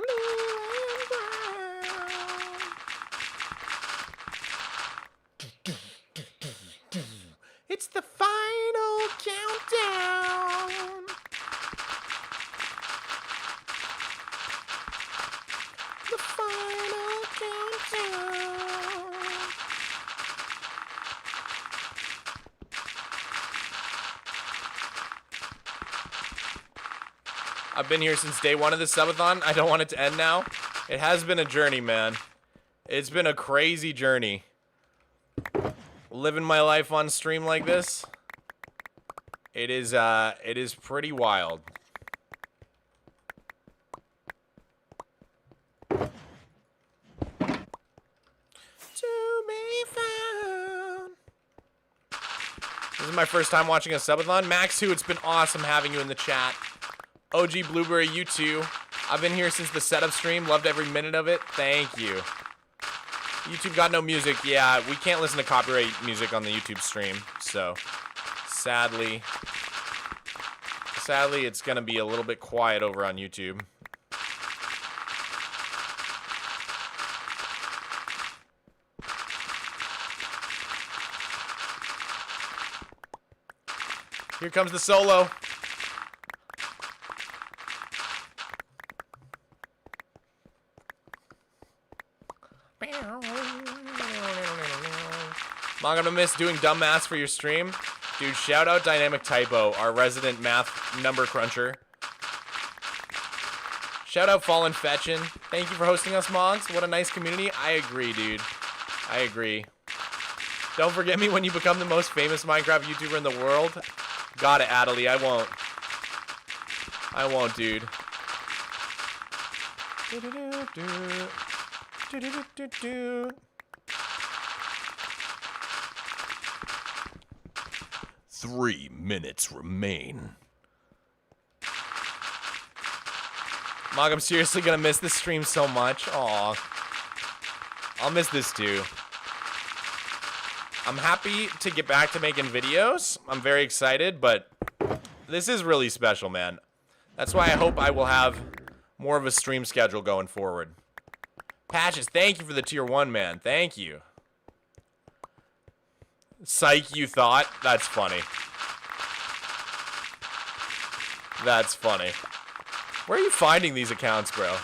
It's the final countdown. The final countdown. I've been here since day one of this subathon. I don't want it to end now. It has been a journey, man. It's been a crazy journey. Living my life on stream like this, it is pretty wild. To be found. This is my first time watching a subathon. Max, who it's been awesome having you in the chat. OG Blueberry, you too. I've been here since the setup stream. Loved every minute of it. Thank you. YouTube got no music. Yeah, we can't listen to copyright music on the YouTube stream. So, sadly, it's going to be a little bit quiet over on YouTube. Here comes the solo. Mog, I'm gonna miss doing dumb maths for your stream. Dude, shout out Dynamic Typo, our resident math number cruncher. Shout out Fallen Fetchin. Thank you for hosting us, Mogs. What a nice community. I agree, dude. I agree. Don't forget me when you become the most famous Minecraft YouTuber in the world. Got it, Adelie. I won't. I won't, dude. Three minutes remain. Mog, I'm seriously gonna miss this stream so much. Aw. I'll miss this too. I'm happy to get back to making videos. I'm very excited, but this is really special, man. That's why I hope I will have more of a stream schedule going forward. Patches, thank you for the tier 1, man. Thank you. Psych, you thought? That's funny. That's funny. Where are you finding these accounts, bro?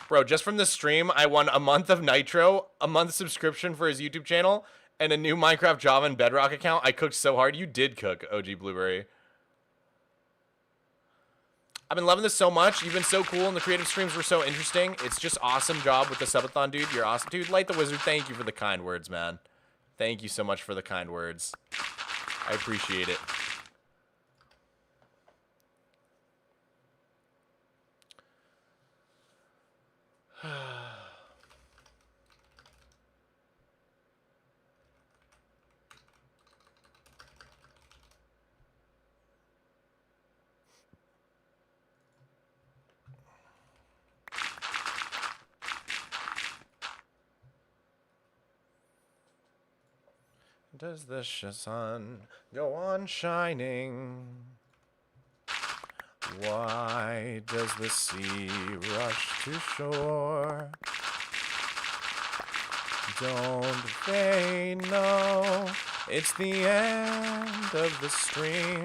Bro, just from the stream, I won a month of Nitro, a month subscription for his YouTube channel, and a new Minecraft Java and Bedrock account. I cooked so hard. You did cook, OG Blueberry. I've been loving this so much. You've been so cool, and the creative streams were so interesting. It's just awesome job with the subathon, dude. You're awesome. Dude, Light the Wizard, thank you for the kind words, man. Thank you so much for the kind words. I appreciate it. Does the sun go on shining? Why does the sea rush to shore? Don't they know it's the end of the stream?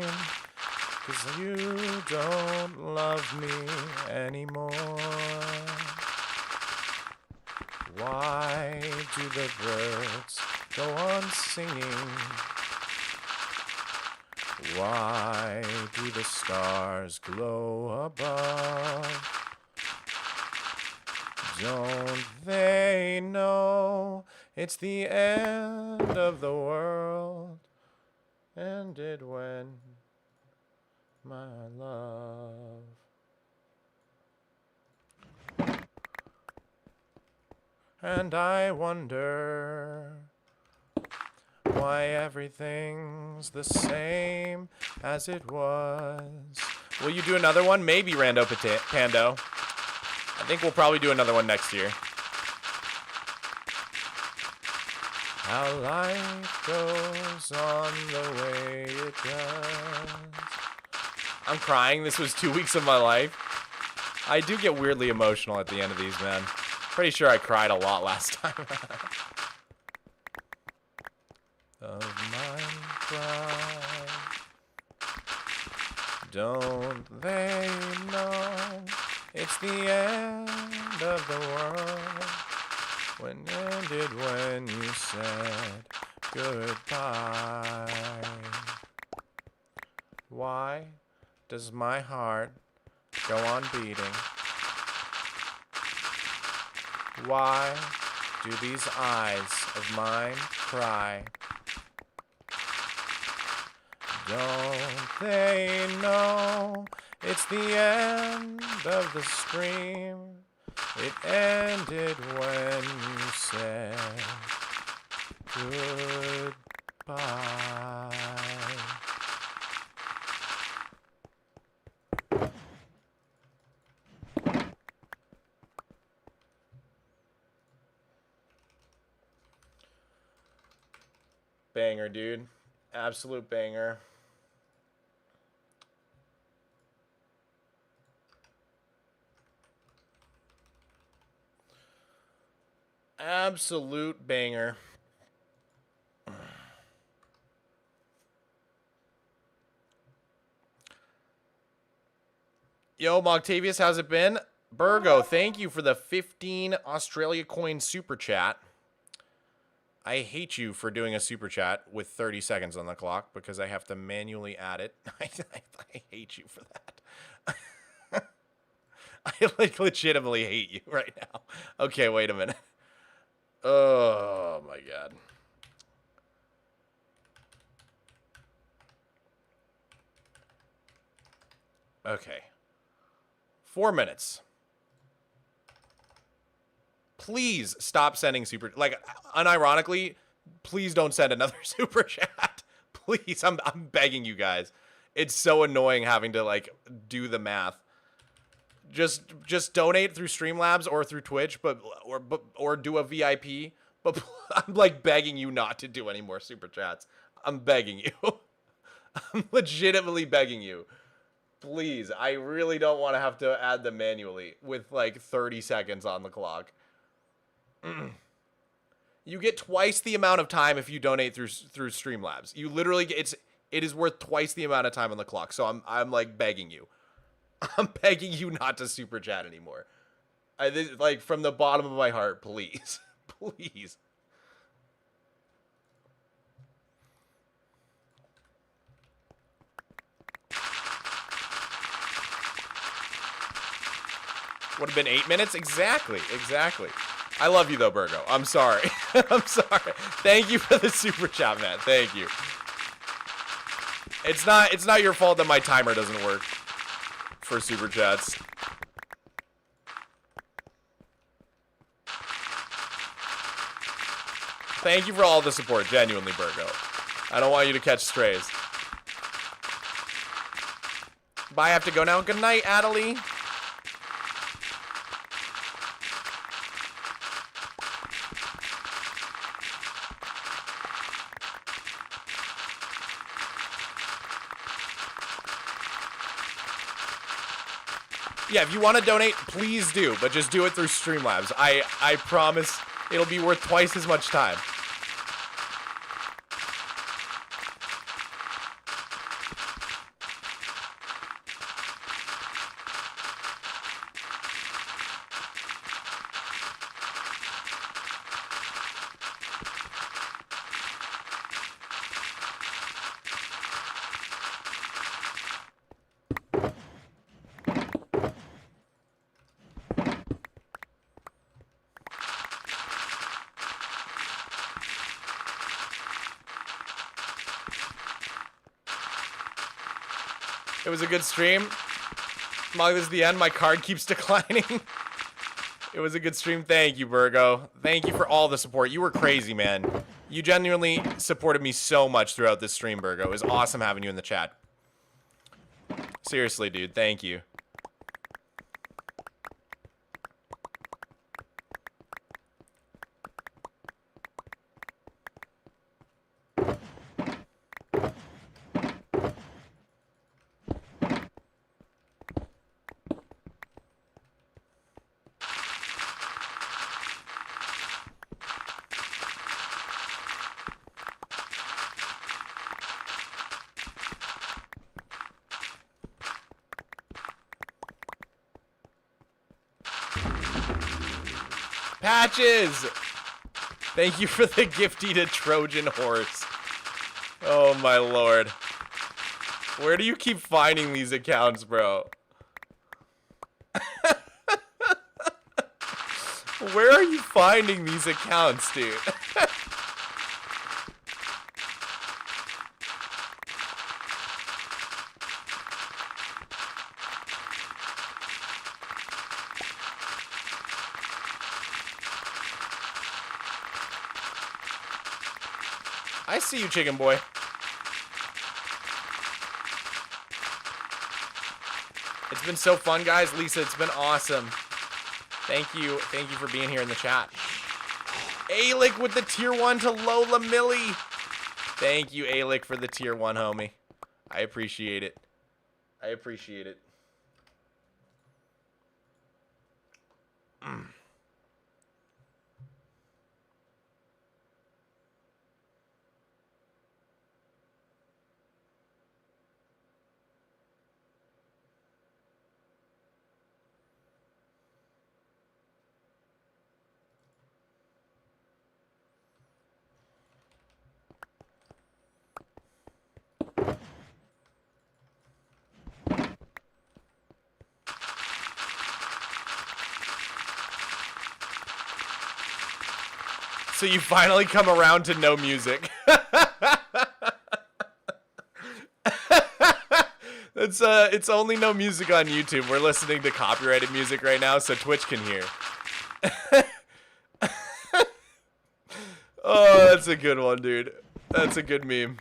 'Cause you don't love me anymore. Why do the birds go on singing? Why do the stars glow above? Don't they know it's the end of the world? Ended when my love. And I wonder why everything's the same as it was. Will you do another one? Maybe, Rando Pando. I think we'll probably do another one next year. How life goes on the way it does. I'm crying. This was 2 weeks of my life. I do get weirdly emotional at the end of these, man. Pretty sure I cried a lot last time. Of mine cry. Don't they know it's the end of the world? When ended when you said goodbye? Why does my heart go on beating? Why do these eyes of mine cry? Don't they know it's the end of the stream? It ended when you said goodbye. Banger, dude. Absolute banger. Absolute banger. Yo, Mogtavius, how's it been? Burgo, thank you for the 15 Australia coin super chat. I hate you for doing a super chat with 30 seconds on the clock because I have to manually add it. I hate you for that. I like legitimately hate you right now. Okay, wait a minute. Oh my god. Okay. 4 minutes. Please stop sending super, like, unironically, please don't send another super chat. Please, I'm begging you guys. It's so annoying having to like do the math. Just donate through Streamlabs or through Twitch, or do a VIP. But I'm like begging you not to do any more super chats. I'm begging you. I'm legitimately begging you. Please, I really don't want to have to add them manually with like 30 seconds on the clock. You get twice the amount of time if you donate through Streamlabs. You literally it is worth twice the amount of time on the clock. So I'm like begging you. I'm begging you not to super chat anymore. Like from the bottom of my heart, please. Please. Would have been 8 minutes? Exactly. I love you though, Burgo. I'm sorry. I'm sorry. Thank you for the super chat, man. Thank you. It's not your fault that my timer doesn't work for super chats. Thank you for all the support, genuinely, Burgo. I don't want you to catch strays. Bye, I have to go now. Good night, Adelie. Yeah, if you want to donate, please do, but just do it through Streamlabs. I promise it'll be worth twice as much time. It was a good stream. Mog, this is the end. My card keeps declining. It was a good stream. Thank you, Burgo. Thank you for all the support. You were crazy, man. You genuinely supported me so much throughout this stream, Burgo. It was awesome having you in the chat. Seriously, dude. Thank you. Patches! Thank you for the gifty to Trojan horse. Oh my lord. Where do you keep finding these accounts, bro? Where are you finding these accounts, dude? I see you, chicken boy. It's been so fun, guys. Lisa, it's been awesome. Thank you for being here in the chat. Alic with the tier 1 to Lola Millie. Thank you, Alic, for the tier 1, homie. I appreciate it. I appreciate it. So you finally come around to no music. It's only no music on YouTube. We're listening to copyrighted music right now, so Twitch can hear. Oh, that's a good one, dude. That's a good meme.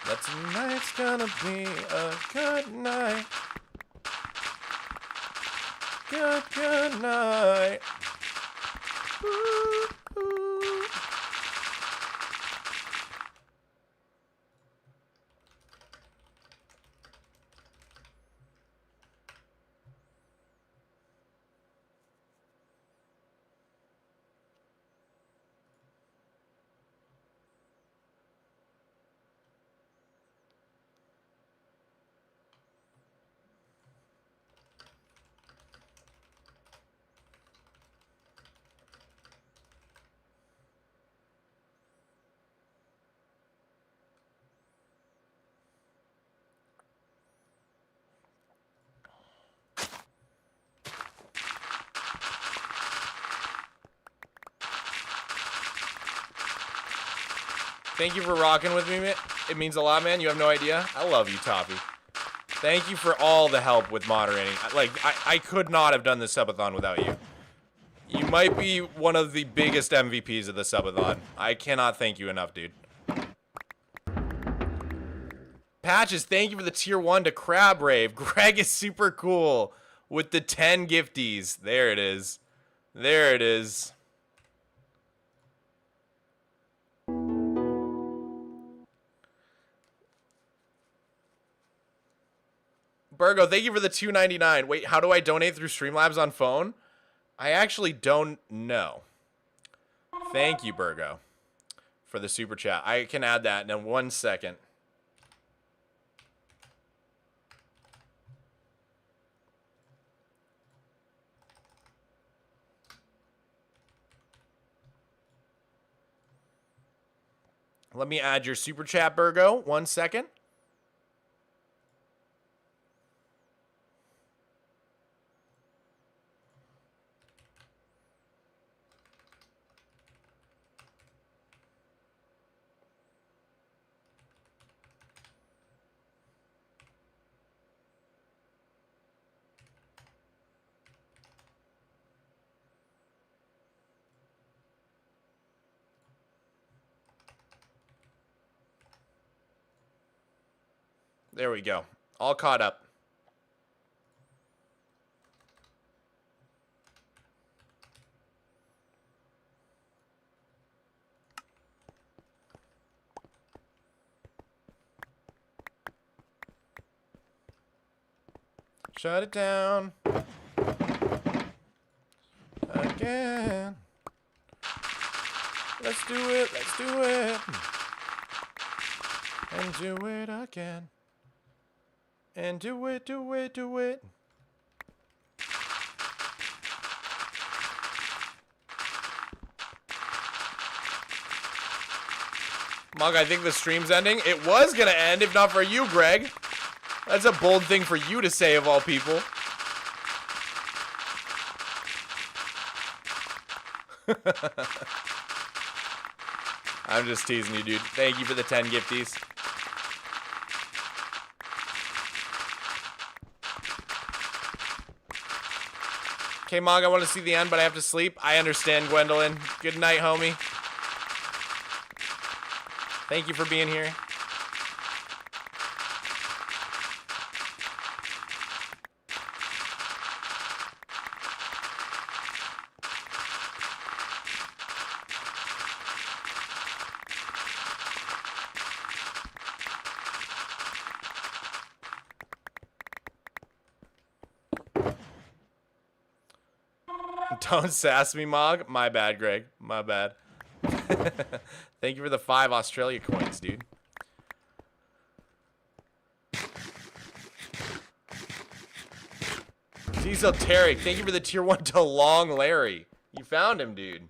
That tonight's gonna be a good night. Good night. Ooh, ooh. Thank you for rocking with me, man. It means a lot, man. You have no idea. I love you, Toppy. Thank you for all the help with moderating. I could not have done this subathon without you. You might be one of the biggest MVPs of the subathon. I cannot thank you enough, dude. Patches, thank you for the tier 1 to Crab Rave. Greg is super cool with the 10 gifties. There it is. There it is. Burgo, thank you for the $2.99. Wait, how do I donate through Streamlabs on phone? I actually don't know. Thank you, Burgo, for the super chat. I can add that in 1 second. Let me add your super chat, Burgo. 1 second. There we go. All caught up. Shut it down. Again. Let's do it. Let's do it. And do it again. And do it, do it, do it. Mog, I think the stream's ending. It was gonna end if not for you, Greg. That's a bold thing for you to say, of all people. I'm just teasing you, dude. Thank you for the 10 gifties. Okay, Mog, I want to see the end, but I have to sleep. I understand, Gwendolyn. Good night, homie. Thank you for being here. Don't sass me, Mog. My bad, Greg. My bad. Thank you for the 5 Australia coins, dude. Diesel Tarek, thank you for the tier 1 to Long Larry. You found him, dude.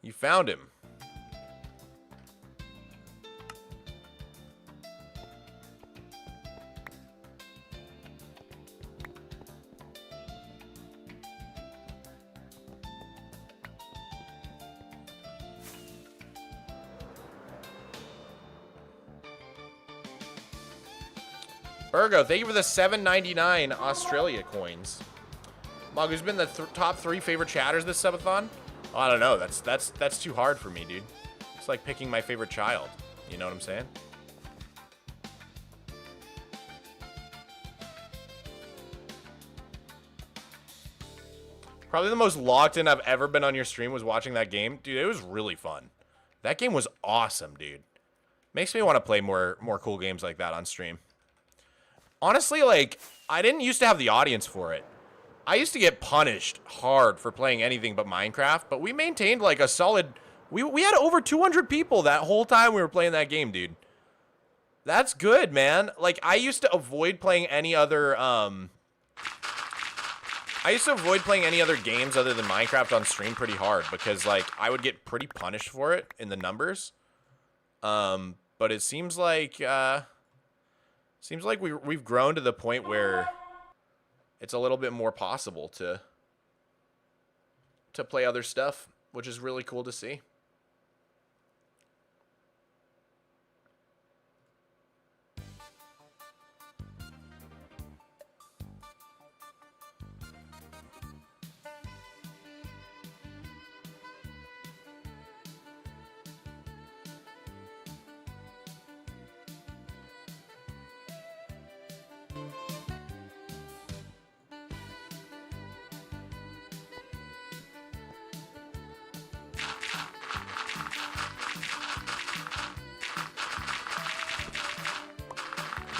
You found him. Virgo, thank you for the $7.99 Australia coins. Mog, who's been the top 3 favorite chatters this subathon? Oh, I don't know. That's too hard for me, dude. It's like picking my favorite child. You know what I'm saying? Probably the most locked in I've ever been on your stream was watching that game. Dude, it was really fun. That game was awesome, dude. Makes me want to play more cool games like that on stream. Honestly, like, I didn't used to have the audience for it. I used to get punished hard for playing anything but Minecraft, but we maintained like a solid... We had over 200 people that whole time we were playing that game, dude. That's good, man. Like, I used to avoid playing any other, games other than Minecraft on stream pretty hard because, like, I would get pretty punished for it in the numbers. But it seems like, we've grown to the point where it's a little bit more possible to play other stuff, which is really cool to see.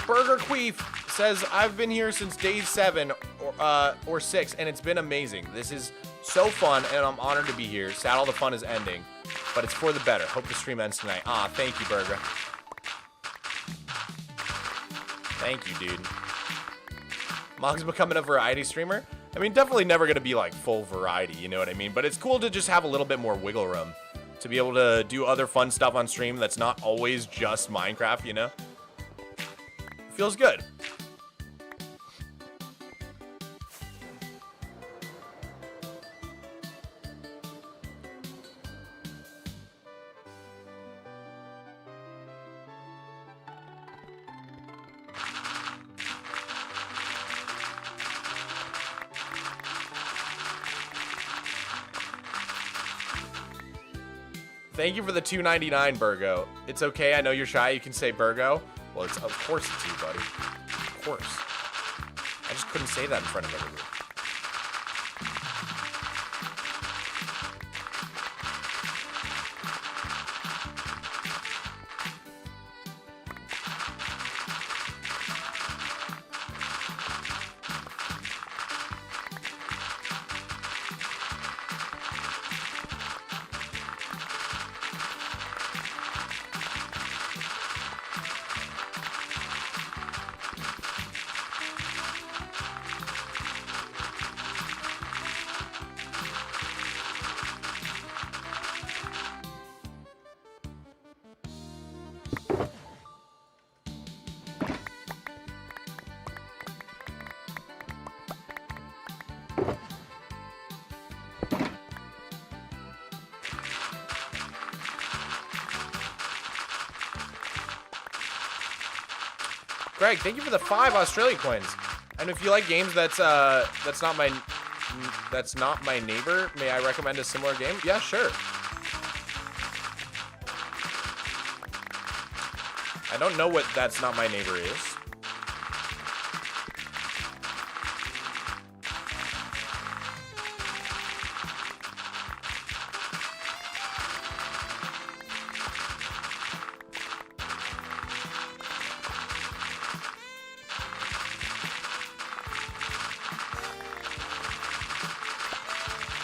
Burger Queef says, I've been here since day 7 or 6, and it's been amazing. This is so fun, and I'm honored to be here. Sad all the fun is ending, but it's for the better. Hope the stream ends tonight. Ah, thank you, Burger. Thank you, dude. Mog's becoming a variety streamer. I mean, definitely never going to be, like, full variety, you know what I mean? But it's cool to just have a little bit more wiggle room. To be able to do other fun stuff on stream that's not always just Minecraft, you know? Feels good. Thank you for the $2.99, Burgo. It's okay. I know you're shy. You can say Burgo. Well, of course it's you, buddy. Of course. I just couldn't say that in front of everyone. Greg, thank you for the 5 Australia coins. And if you like games that's not my neighbor, may I recommend a similar game? Yeah, sure. I don't know what That's Not My Neighbor is.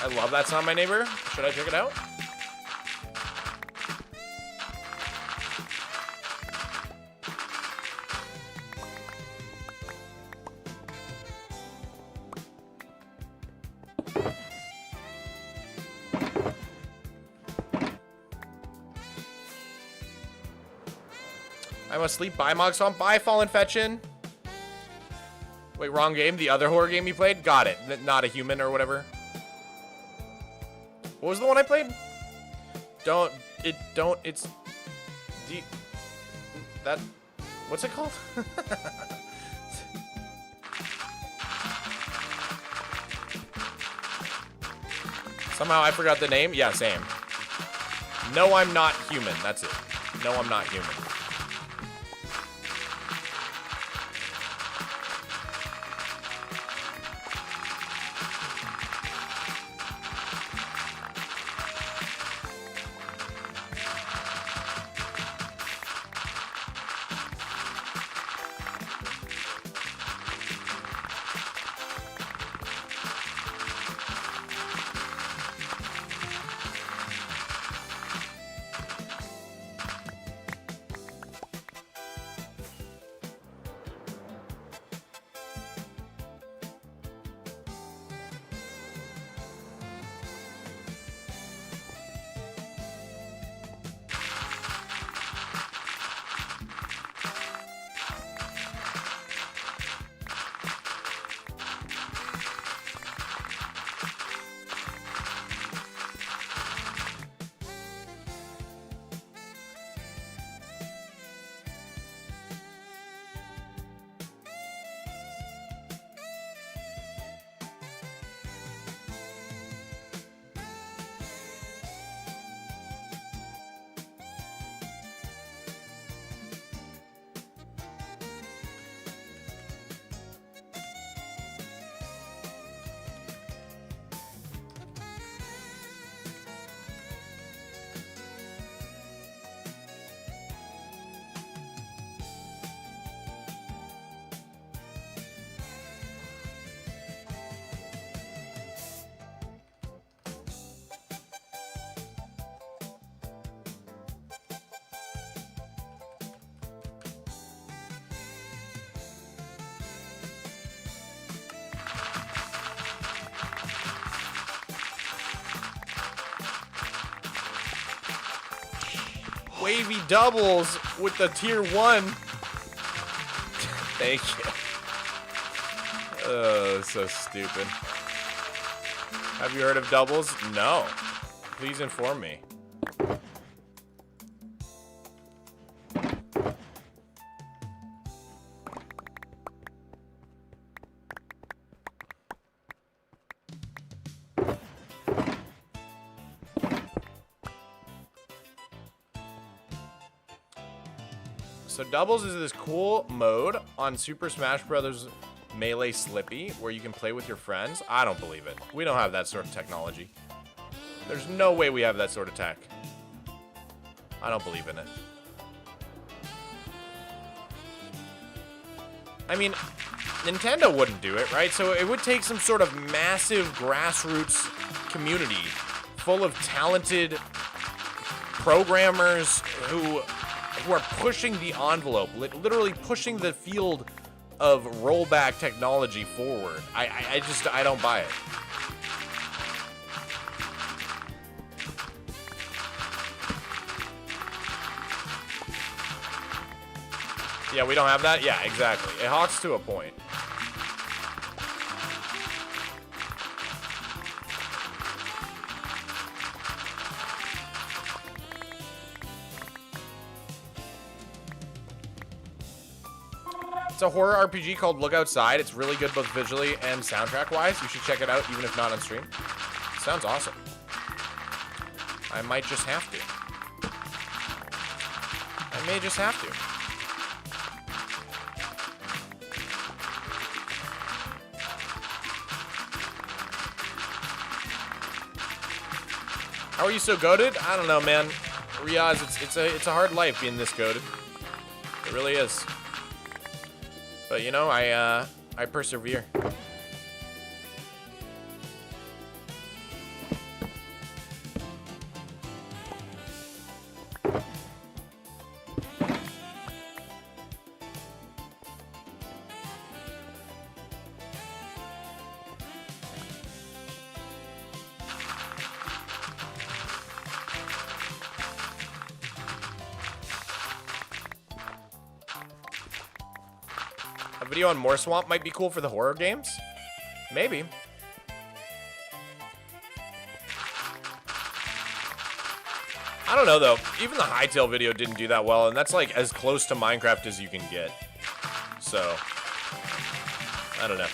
I love That's Not My Neighbor. Should I check it out? I must sleep. Bye, Mogswamp. Bye, Fallen Fetchin. Wait, wrong game. The other horror game you played? Got it. Not a Human or whatever. What was the one I played? What's it called? Somehow I forgot the name. Yeah, same. No, I'm not human. That's it. No, I'm not human. Wavy doubles with the tier 1. Thank you. Oh, so stupid. Have you heard of doubles? No. Please inform me. So doubles is this cool mode on Super Smash Bros. Melee Slippy where you can play with your friends. I don't believe it. We don't have that sort of technology. There's no way we have that sort of tech. I don't believe in it. I mean, Nintendo wouldn't do it, right? So it would take some sort of massive grassroots community full of talented programmers who are pushing the envelope, literally pushing the field of rollback technology forward. I don't buy it. Yeah, we don't have that? Yeah, exactly. It hawks to a point. It's a horror RPG called Look Outside. It's really good both visually and soundtrack-wise. You should check it out, even if not on stream. Sounds awesome. I might just have to. I may just have to. How are you so goated? I don't know, man. Riaz, it's a hard life being this goated. It really is. But you know, I persevere. A video on Mogswamp might be cool for the horror games. Maybe. I don't know, though. Even the Hightail video didn't do that well, and that's like as close to Minecraft as you can get. So, I don't know.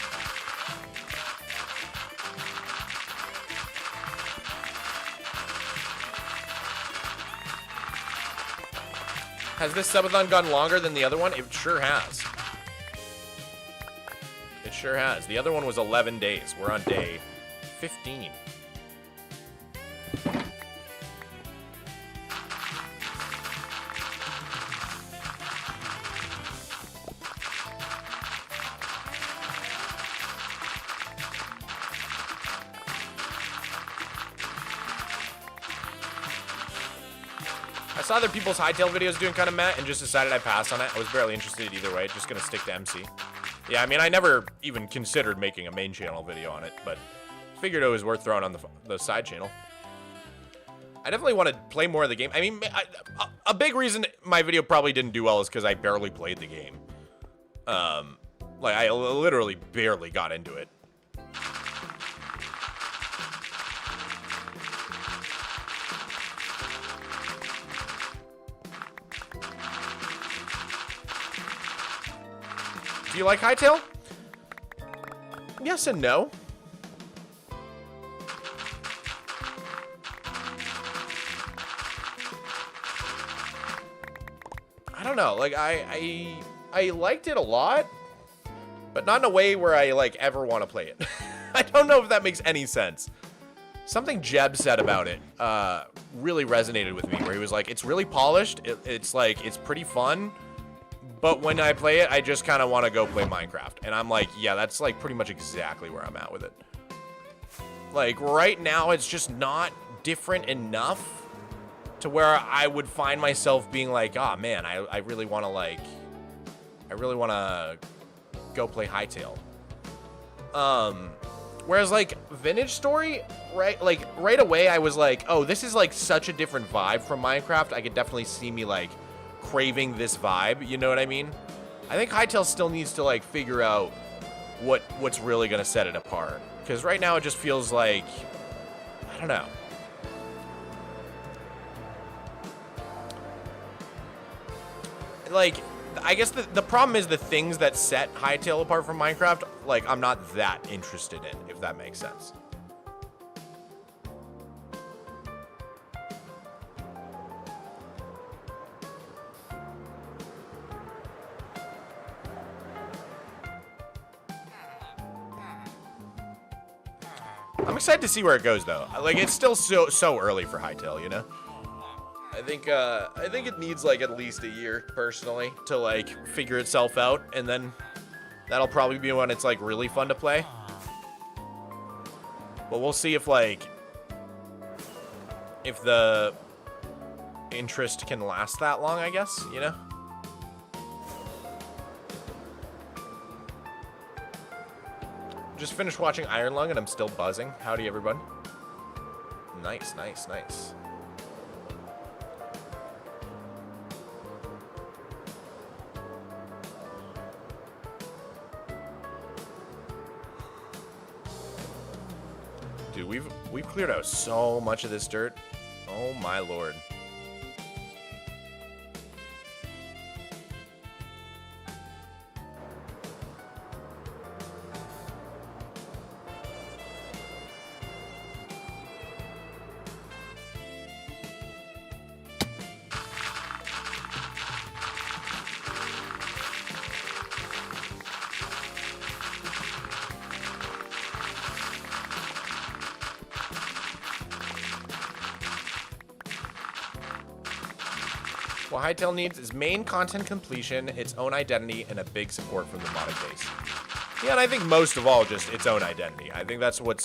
Has this subathon gone longer than the other one? It sure has. It sure has. The other one was 11 days. We're on day 15. I saw other people's hightail videos doing kind of meh and just decided I'd pass on it. I was barely interested either way. Just gonna stick to MC. Yeah, I mean, I never even considered making a main channel video on it, but figured it was worth throwing on the side channel. I definitely want to play more of the game. I mean, a big reason my video probably didn't do well is because I barely played the game. Like, I literally barely got into it. Do you like hightail? Yes and no. I don't know. Like I liked it a lot, but not in a way where I like ever want to play it. I don't know if that makes any sense. Something Jeb said about it really resonated with me, where he was like, "It's really polished. It's like it's pretty fun." But when I play it, I just kind of want to go play Minecraft. And I'm like, yeah, that's like pretty much exactly where I'm at with it. Like right now, it's just not different enough to where I would find myself being like, oh man, I really want to go play hightail. Whereas like Vintage Story, right away, I was like, oh, this is like such a different vibe from Minecraft. I could definitely see me like craving this vibe, you know what I mean? I think hightail still needs to like figure out what's really gonna set it apart, because right now it just feels like, I don't know. Like, I guess the problem is the things that set hightail apart from Minecraft, like I'm not that interested in, if that makes sense. I'm excited to see where it goes, though. Like, it's still so early for hightail, you know? I think it needs, like, at least a year, personally, to, like, figure itself out, and then that'll probably be when it's, like, really fun to play. But we'll see if, like, if the interest can last that long, I guess, you know? Just finished watching Iron Lung and I'm still buzzing. Howdy, everyone. Nice, nice, nice. Dude, we've cleared out so much of this dirt. Oh my lord. What hightail needs is main content completion, its own identity, and a big support from the modded base. Yeah, and I think most of all, just its own identity. I think that's what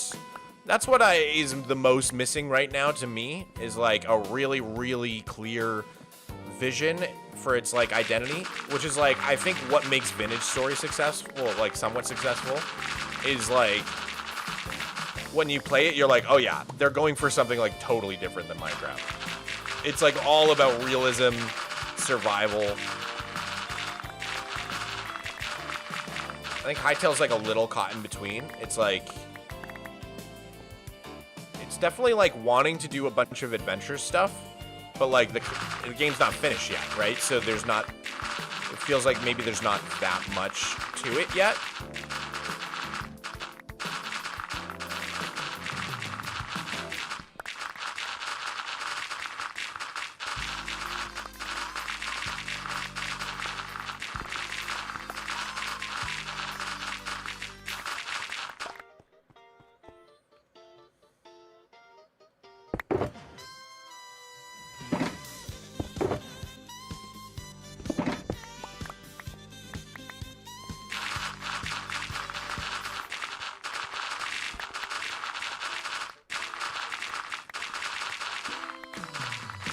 is the most missing right now to me, is like a really, really clear vision for its like identity, which is like, I think what makes Vintage Story successful, like somewhat successful, is like when you play it, you're like, oh yeah, they're going for something like totally different than Minecraft. It's like all about realism, survival. I think hightail's like a little caught in between. It's like, it's definitely like wanting to do a bunch of adventure stuff, but like the game's not finished yet, right? So there's not, it feels like maybe there's not that much to it yet.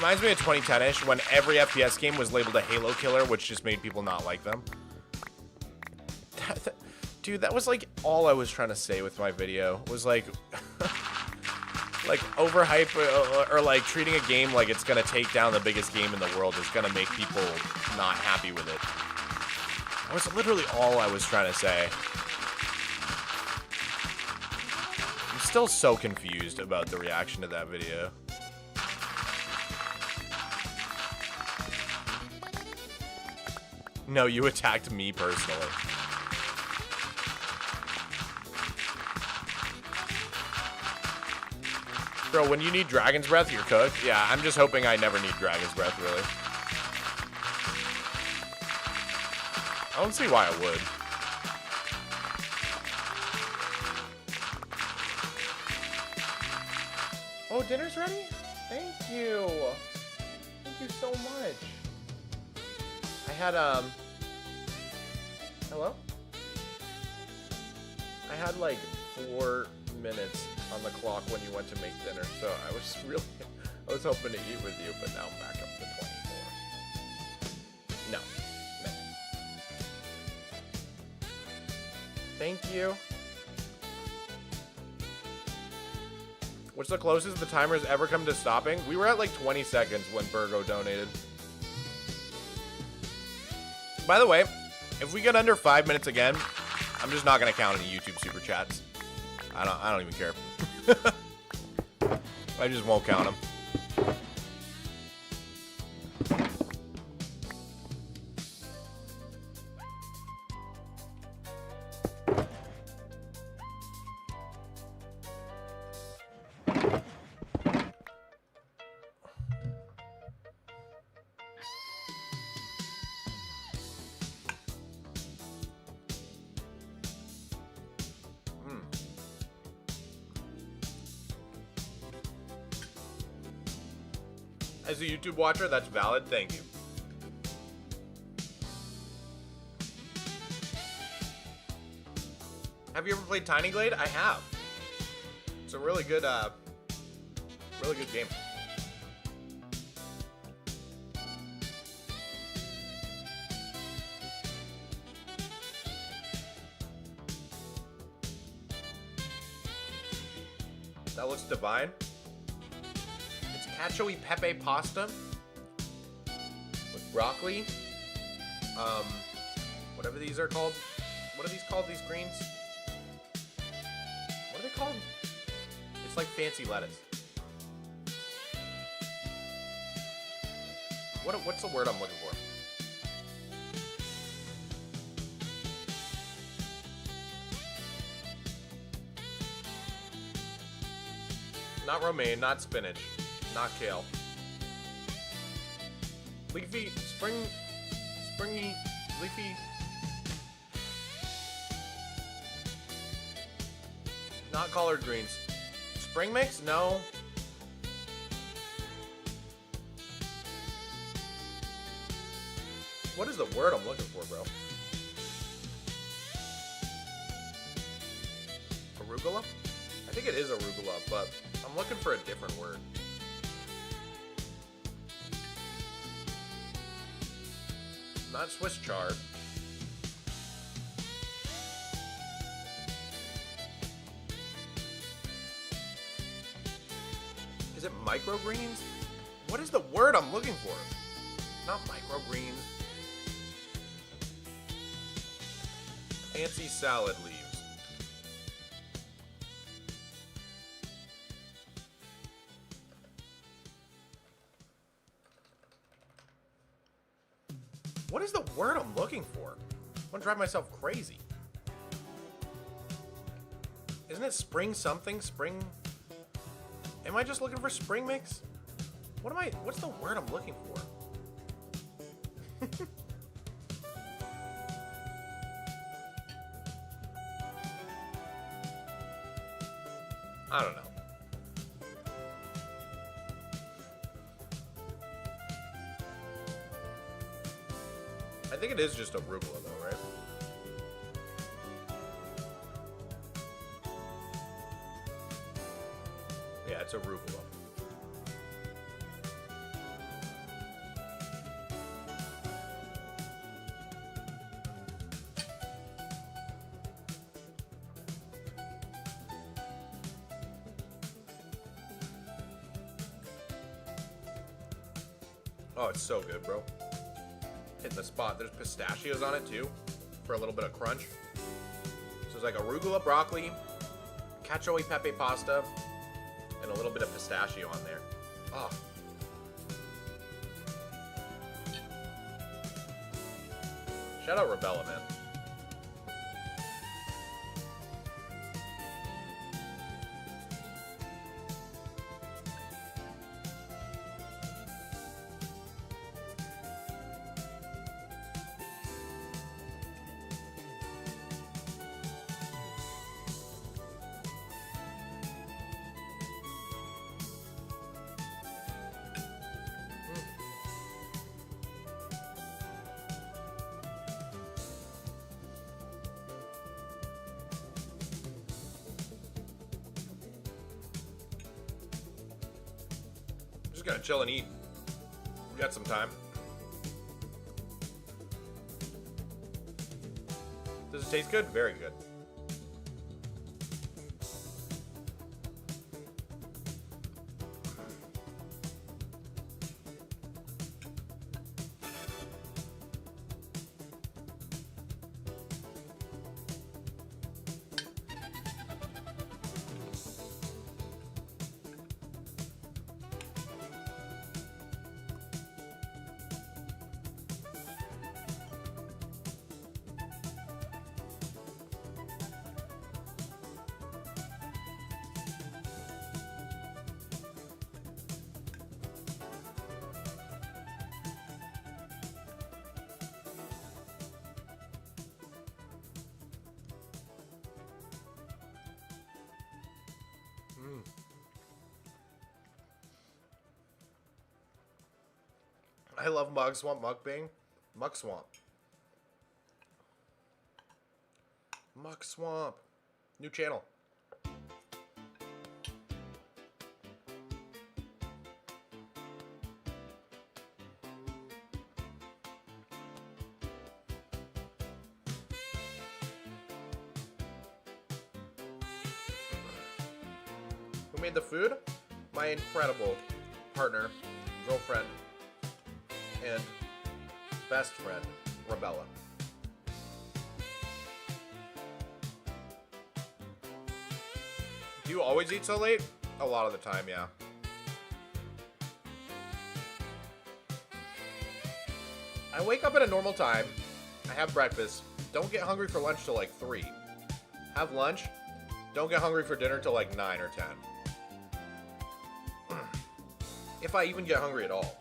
reminds me of 2010-ish when every FPS game was labeled a Halo killer, which just made people not like them. Dude, that was like all I was trying to say with my video. Was like, like overhype or like treating a game like it's gonna take down the biggest game in the world is gonna make people not happy with it. That was literally all I was trying to say. I'm still so confused about the reaction to that video. No, you attacked me personally. Bro, when you need Dragon's Breath, you're cooked. Yeah, I'm just hoping I never need Dragon's Breath, really. I don't see why I would. Oh, dinner's ready? Thank you. Thank you so much. I had, hello? I had like 4 minutes on the clock when you went to make dinner, so I was hoping to eat with you, but now I'm back up to 24. No. Thank you. What's the closest the timer's ever come to stopping? We were at like 20 seconds when Burgo donated. By the way, if we get under 5 minutes again, I'm just not gonna count any YouTube super chats. I don't even care. I just won't count them. As a YouTube watcher, that's valid. Thank you. Have you ever played Tiny Glade? I have. It's a really good game. That looks divine. Cacio e pepe pasta with broccoli. Whatever these are called. What are these called, these greens? What are they called? It's like fancy lettuce. What's the word I'm looking for? Not romaine, not spinach. Not kale. Leafy, springy, leafy. Not collard greens. Spring mix? No. What is the word I'm looking for, bro? Arugula? I think it is arugula, but I'm looking for a different word. Not Swiss chard. Is it microgreens? What is the word I'm looking for? Not microgreens. Fancy salad leaves. What is the word I'm looking for? I'm gonna drive myself crazy. Isn't it spring something? Spring? Am I just looking for spring mix? What's the word I'm looking for? I don't know. I think it is just arugula though, right? Yeah, it's arugula. Oh, it's so good, bro. Hitting the spot. There's pistachios on it too, for a little bit of crunch. So it's like arugula, broccoli, cacio e pepe pasta, and a little bit of pistachio on there. Oh. Shout out Rebella, man. Just gonna chill and eat. We got some time. Does it taste good? Very good. I love Mogswamp mukbang. Mogswamp. Mogswamp. New channel. Who made the food? My incredible partner, girlfriend, and best friend, Rebella. Do you always eat so late? A lot of the time, yeah. I wake up at a normal time, I have breakfast, don't get hungry for lunch till like 3. Have lunch, don't get hungry for dinner till like 9 or 10. If I even get hungry at all.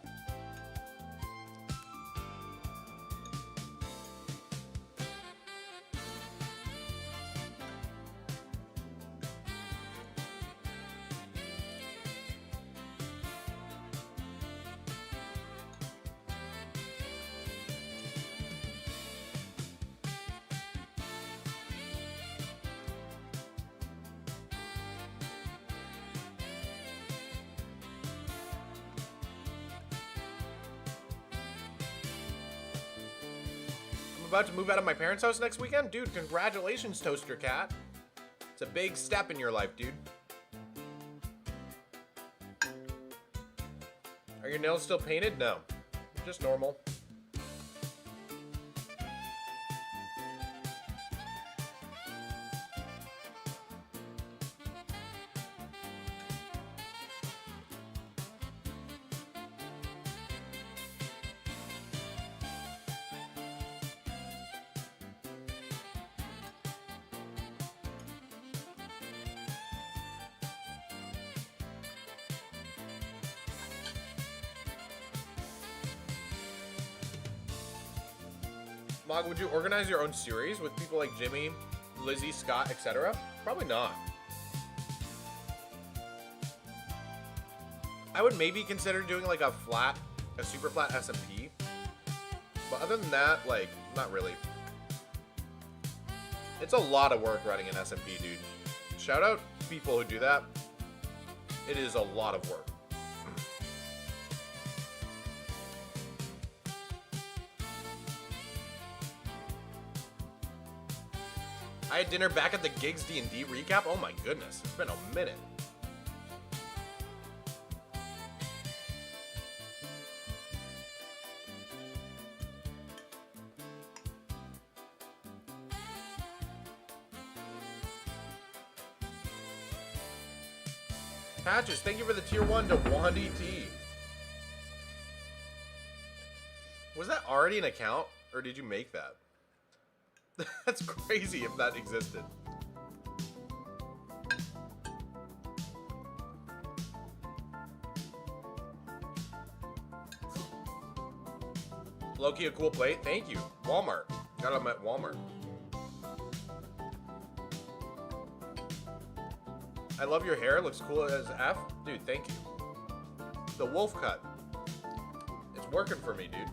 About to move out of my parents' house next weekend? Dude, congratulations, Toaster Cat. It's a big step in your life, dude. Are your nails still painted? No. Just normal. Mog, would you organize your own series with people like Jimmy, Lizzie, Scott, etc.? Probably not. I would maybe consider doing like a Superflat SMP. But other than that, like, not really. It's a lot of work running an SMP, dude. Shout out people who do that. It is a lot of work. I had dinner back at the Gigs D&D recap. Oh my goodness, it's been a minute. Patches, thank you for the tier 1 to Wandy T. Was that already an account, or did you make that? That's crazy if that existed. Low-key a cool plate. Thank you. Walmart. Got them at Walmart. I love your hair. Looks cool as F. Dude, thank you. The wolf cut. It's working for me, dude.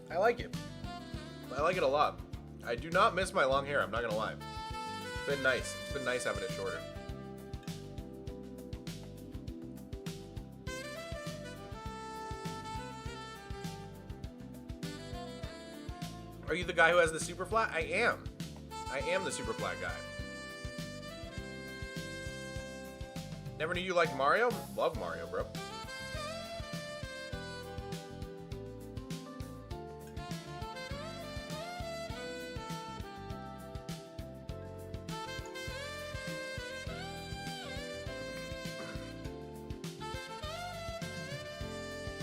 I like it. I like it a lot. I do not miss my long hair, I'm not gonna lie. It's been nice. It's been nice having it shorter. Are you the guy who has the Superflat? I am. I am the Superflat guy. Never knew you liked Mario? Love Mario, bro.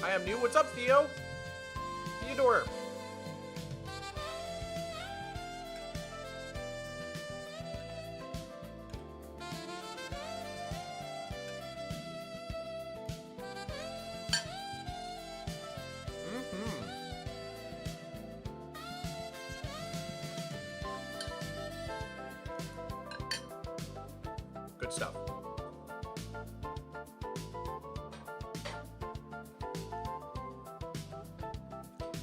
I am new. What's up, Theo? Theodore. Good stuff.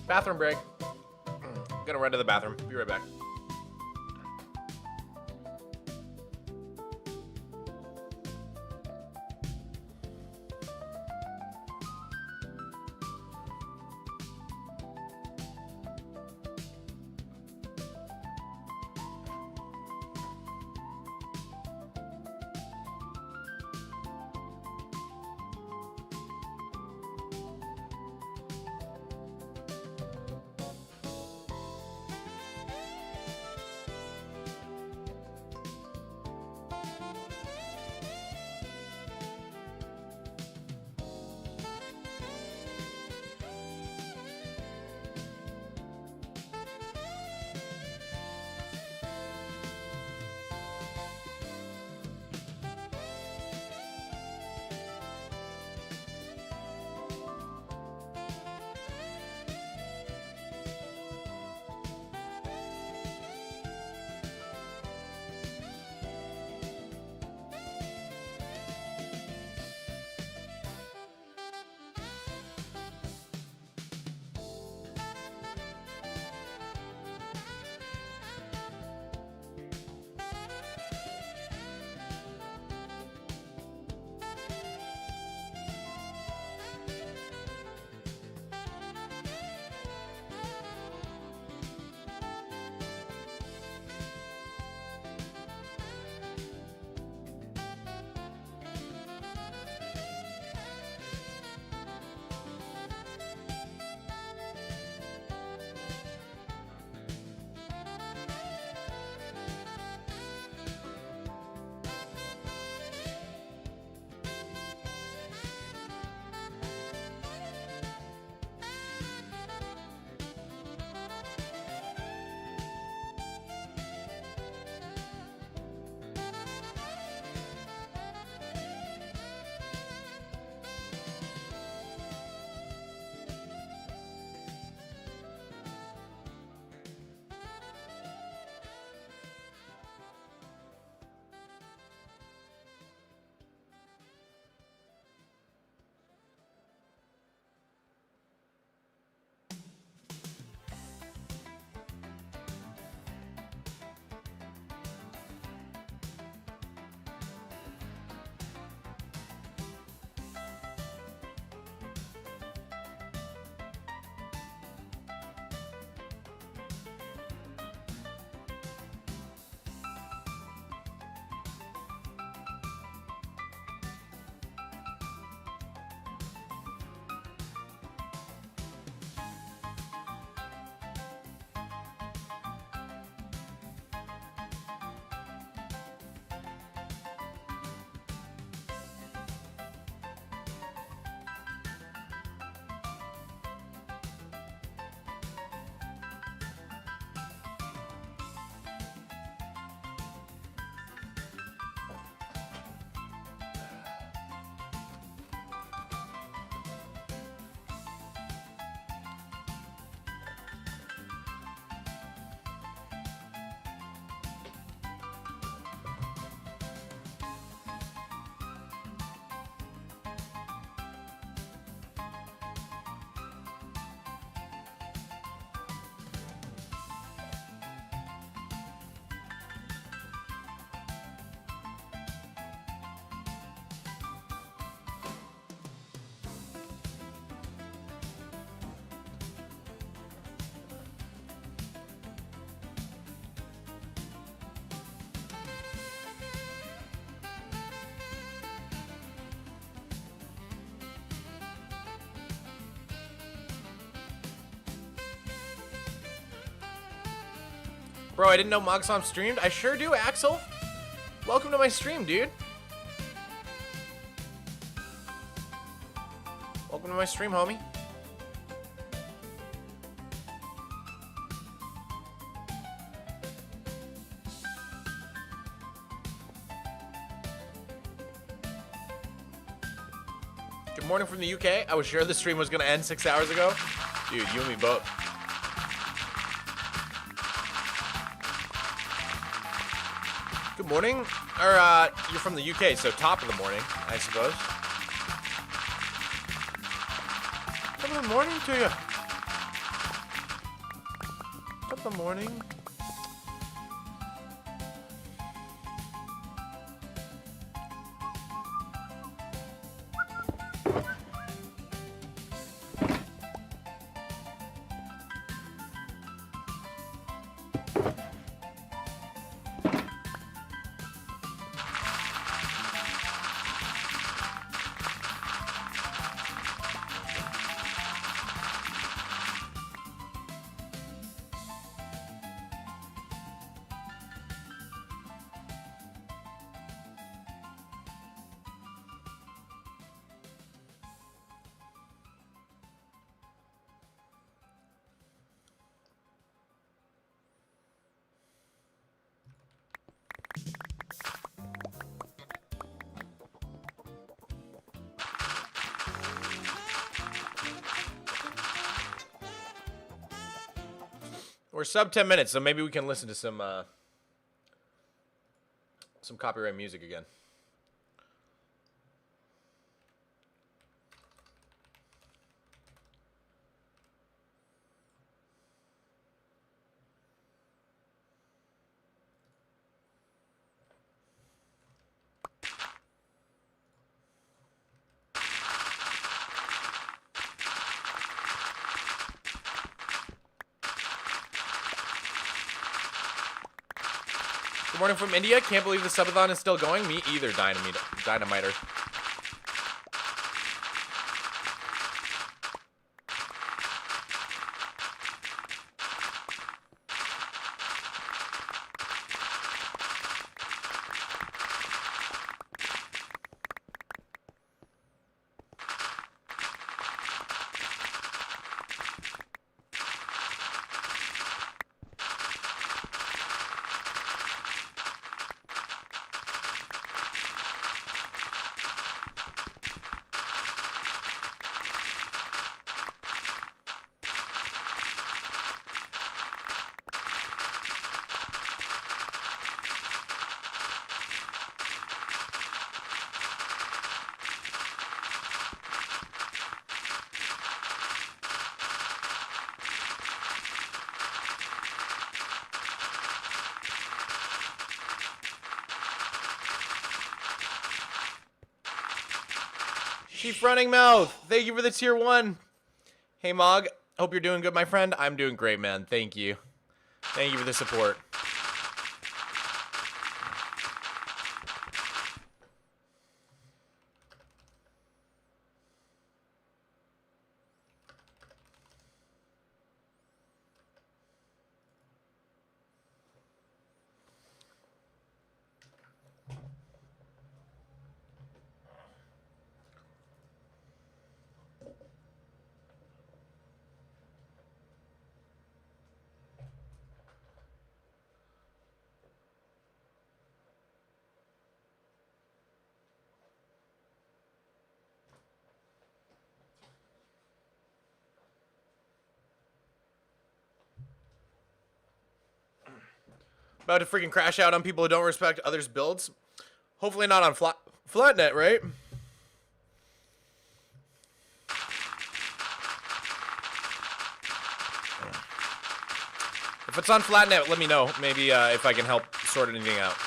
Bathroom break. Gonna run to the bathroom. Be right back. Bro, I didn't know Mogswamp streamed. I sure do, Axel. Welcome to my stream, dude. Welcome to my stream, homie. Good morning from the UK. I was sure the stream was gonna end 6 hours ago. Dude, you and me both. Good morning. Or, you're from the UK, so top of the morning, I suppose. Top of the morning to you. Top of the morning. We're sub 10 minutes, so maybe we can listen to some copyright music again. Good morning from India. Can't believe the subathon is still going. Me either, Dynamiter. Chief Running Mouth, thank you for the tier 1. Hey Mog, hope you're doing good, my friend. I'm doing great, man. Thank you. Thank you for the support. About to freaking crash out on people who don't respect others' builds. Hopefully not on Flatnet, right? If it's on Flatnet, let me know. Maybe if I can help sort anything out.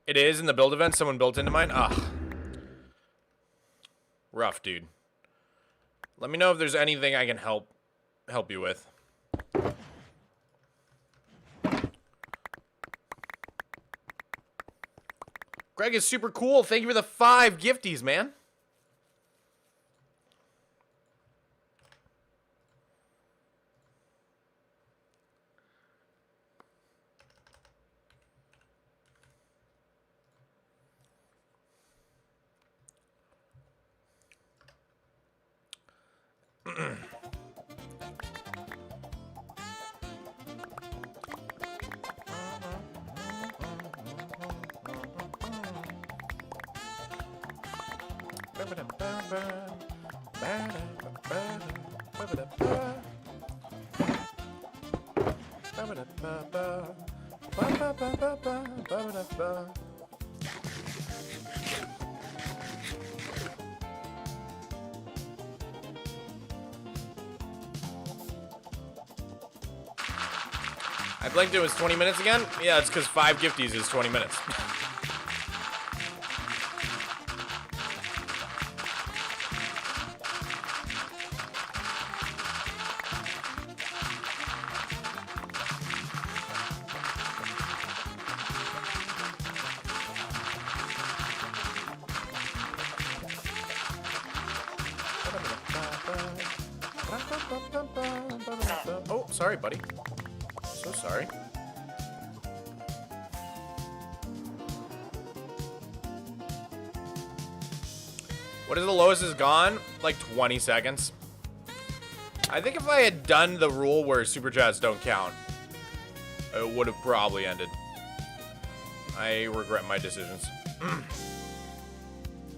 It is in the build event. Someone built into mine. Ugh. Rough, dude. Let me know if there's anything I can help you with. Greg is super cool. Thank you for the 5 gifties, man. I blinked, it was 20 minutes again? Yeah, it's because 5 gifties is 20 minutes. Oh, sorry, buddy. So sorry. What is the lowest is gone? Like 20 seconds. I think if I had done the rule where super chats don't count, it would have probably ended. I regret my decisions.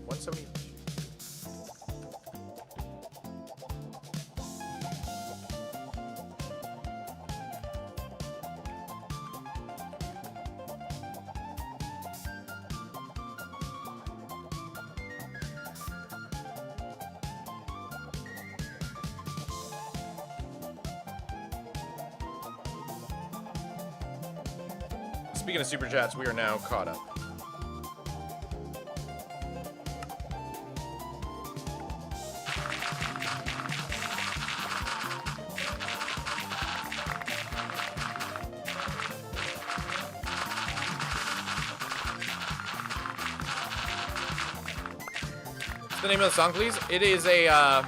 170. Speaking of super chats, we are now caught up. What's the name of the song, please? It is a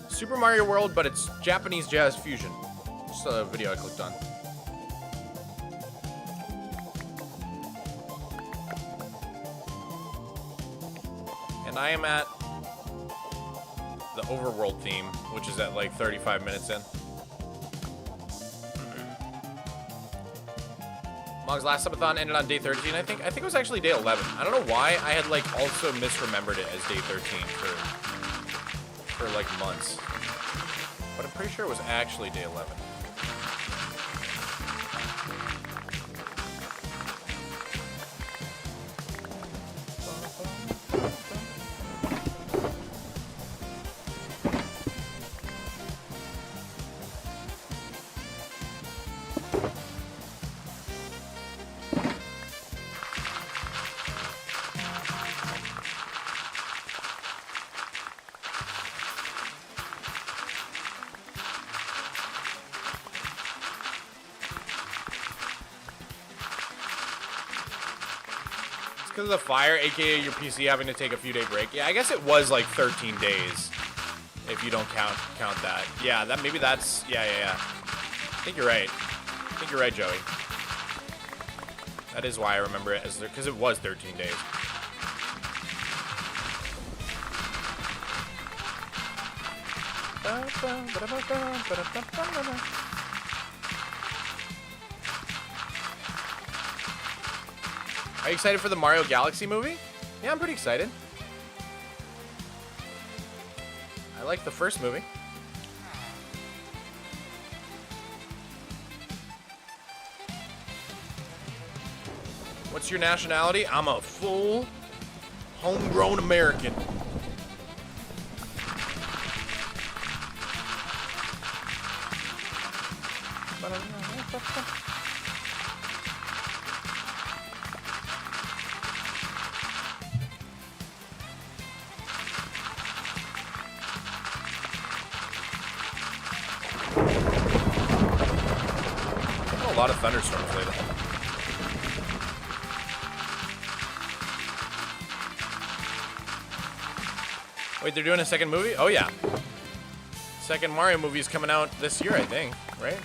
Super Mario World, but it's Japanese jazz fusion. Just a video I clicked on. And I am at the Overworld theme, which is at like 35 minutes in. Mog's last subathon ended on day 13, I think. I think it was actually day 11. I don't know why I had like also misremembered it as day 13 for like months. But I'm pretty sure it was actually day 11. Because of the fire, aka your PC having to take a few day break. Yeah, I guess it was like 13 days if you don't count that. Yeah, that maybe that's yeah. I think you're right. I think you're right, Joey. That is why I remember it as because it was 13 days. Are you excited for the Mario Galaxy movie? Yeah, I'm pretty excited. I like the first movie. What's your nationality? I'm a full homegrown American. A lot of thunderstorms lately. Wait, they're doing a second movie? Oh yeah. Second Mario movie is coming out this year, I think, right?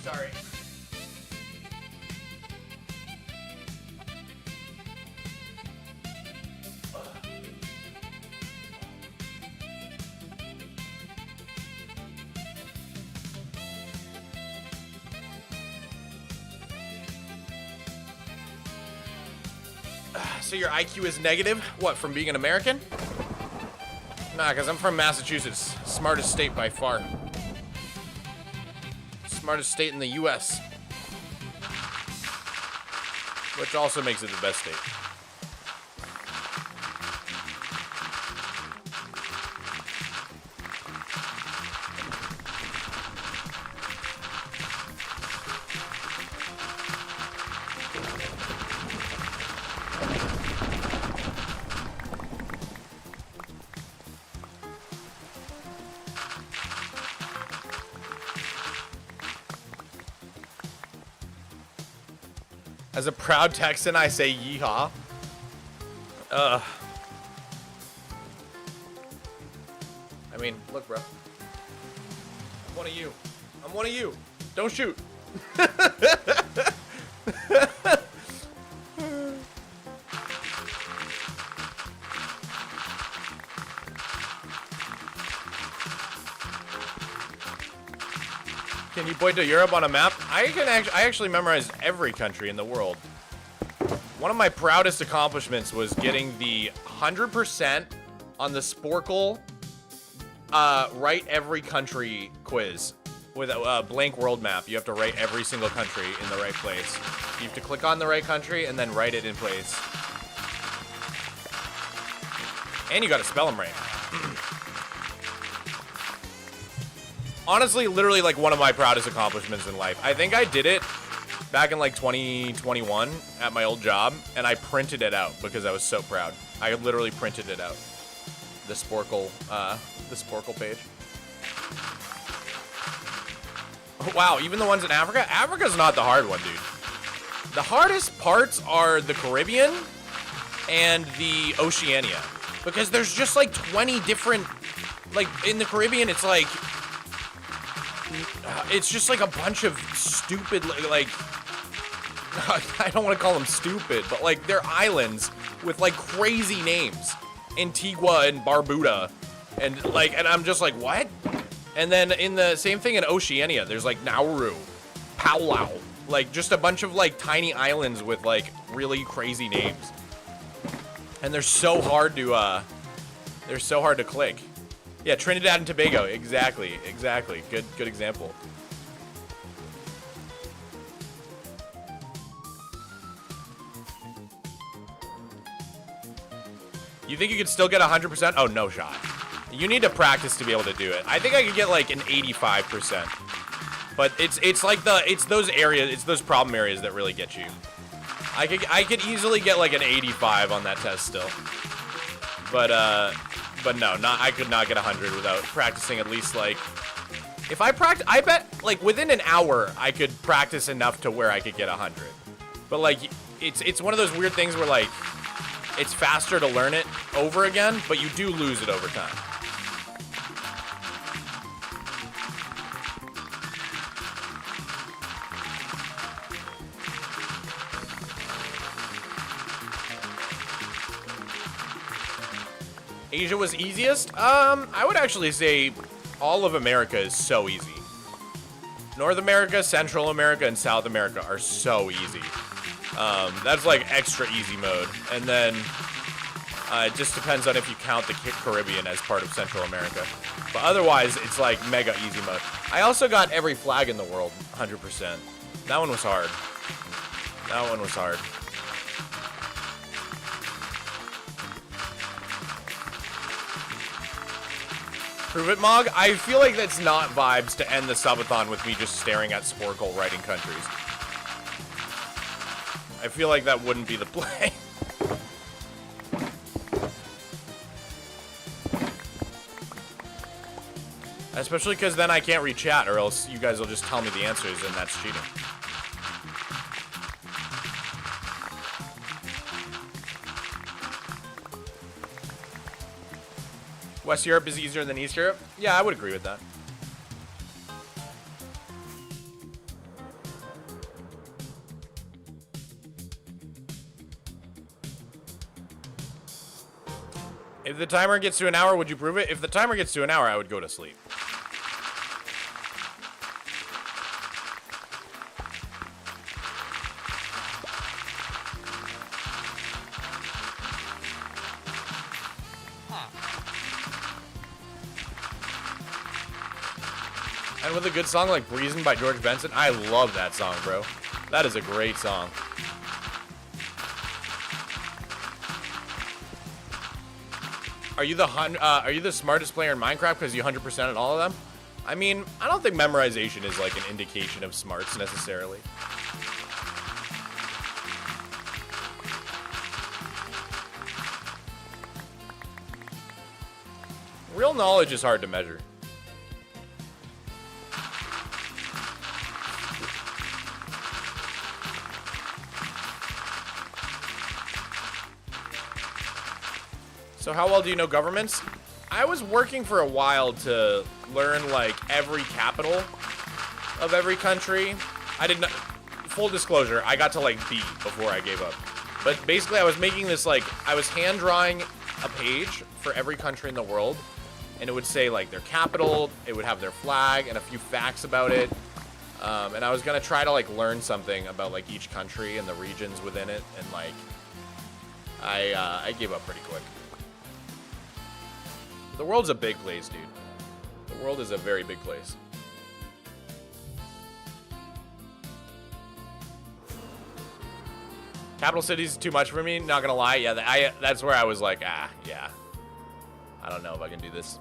Sorry. So your IQ is negative? What, from being an American? Nah, because I'm from Massachusetts. Smartest state by far. Smartest state in the U.S. Which also makes it the best state. As a proud Texan, I say yeehaw. I mean, look, bro. I'm one of you. I'm one of you. Don't shoot. Can you point to Europe on a map? I actually memorized every country in the world. One of my proudest accomplishments was getting the 100% on the Sporkle write every country quiz with a blank world map. You have to write every single country in the right place. You have to click on the right country and then write it in place. And you got to spell them right. Honestly, literally like one of my proudest accomplishments in life. I think I did it back in like 2021 at my old job, and I printed it out because I was so proud. I literally printed it out. The Sporkle page. Oh, wow, even the ones in Africa? Africa's not the hard one, dude. The hardest parts are the Caribbean and the Oceania, because there's just like 20 different, like in the Caribbean, it's like, it's just like a bunch of stupid, like, I don't want to call them stupid, but like they're islands with like crazy names. Antigua and Barbuda. And like, and I'm just like, what? And then in the same thing in Oceania, there's like Nauru, Palau, like just a bunch of like tiny islands with like really crazy names. And they're so hard to click. Yeah, Trinidad and Tobago. Exactly. Good example. You think you could still get 100%? Oh, no shot. You need to practice to be able to do it. I think I could get like an 85%. But it's like it's those areas, it's those problem areas that really get you. I could easily get like an 85 on that test still. But no, I could not get 100 without practicing at least like, if I practice, I bet like within an hour I could practice enough to where I could get 100. But like, it's one of those weird things where like, it's faster to learn it over again, but you do lose it over time. Asia was easiest? I would actually say all of America is so easy. North America, Central America, and South America are so easy. That's like extra easy mode. And then it just depends on if you count the Caribbean as part of Central America. But otherwise, it's like mega easy mode. I also got every flag in the world, 100%. That one was hard. That one was hard. Prove it, Mog? I feel like that's not vibes to end the subathon with me just staring at Sporkle writing countries. I feel like that wouldn't be the play. Especially because then I can't read chat, or else you guys will just tell me the answers, and that's cheating. West Europe is easier than East Europe? Yeah, I would agree with that. If the timer gets to an hour, would you prove it? If the timer gets to an hour, I would go to sleep. And with a good song like Breezin' by George Benson, I love that song, bro. That is a great song. Are you the smartest player in Minecraft because you 100% at all of them? I mean, I don't think memorization is like an indication of smarts necessarily. Real knowledge is hard to measure. So how well do you know governments? I was working for a while to learn like every capital of every country. I did not, full disclosure, I got to like B before I gave up. But basically I was making this like, I was hand drawing a page for every country in the world. And it would say like their capital, it would have their flag and a few facts about it. And I was gonna try to like learn something about like each country and the regions within it. And like, I gave up pretty quick. The world's a big place, dude. The world is a very big place. Capital cities is too much for me, not gonna lie. Yeah, that's where I was like, yeah. I don't know if I can do this.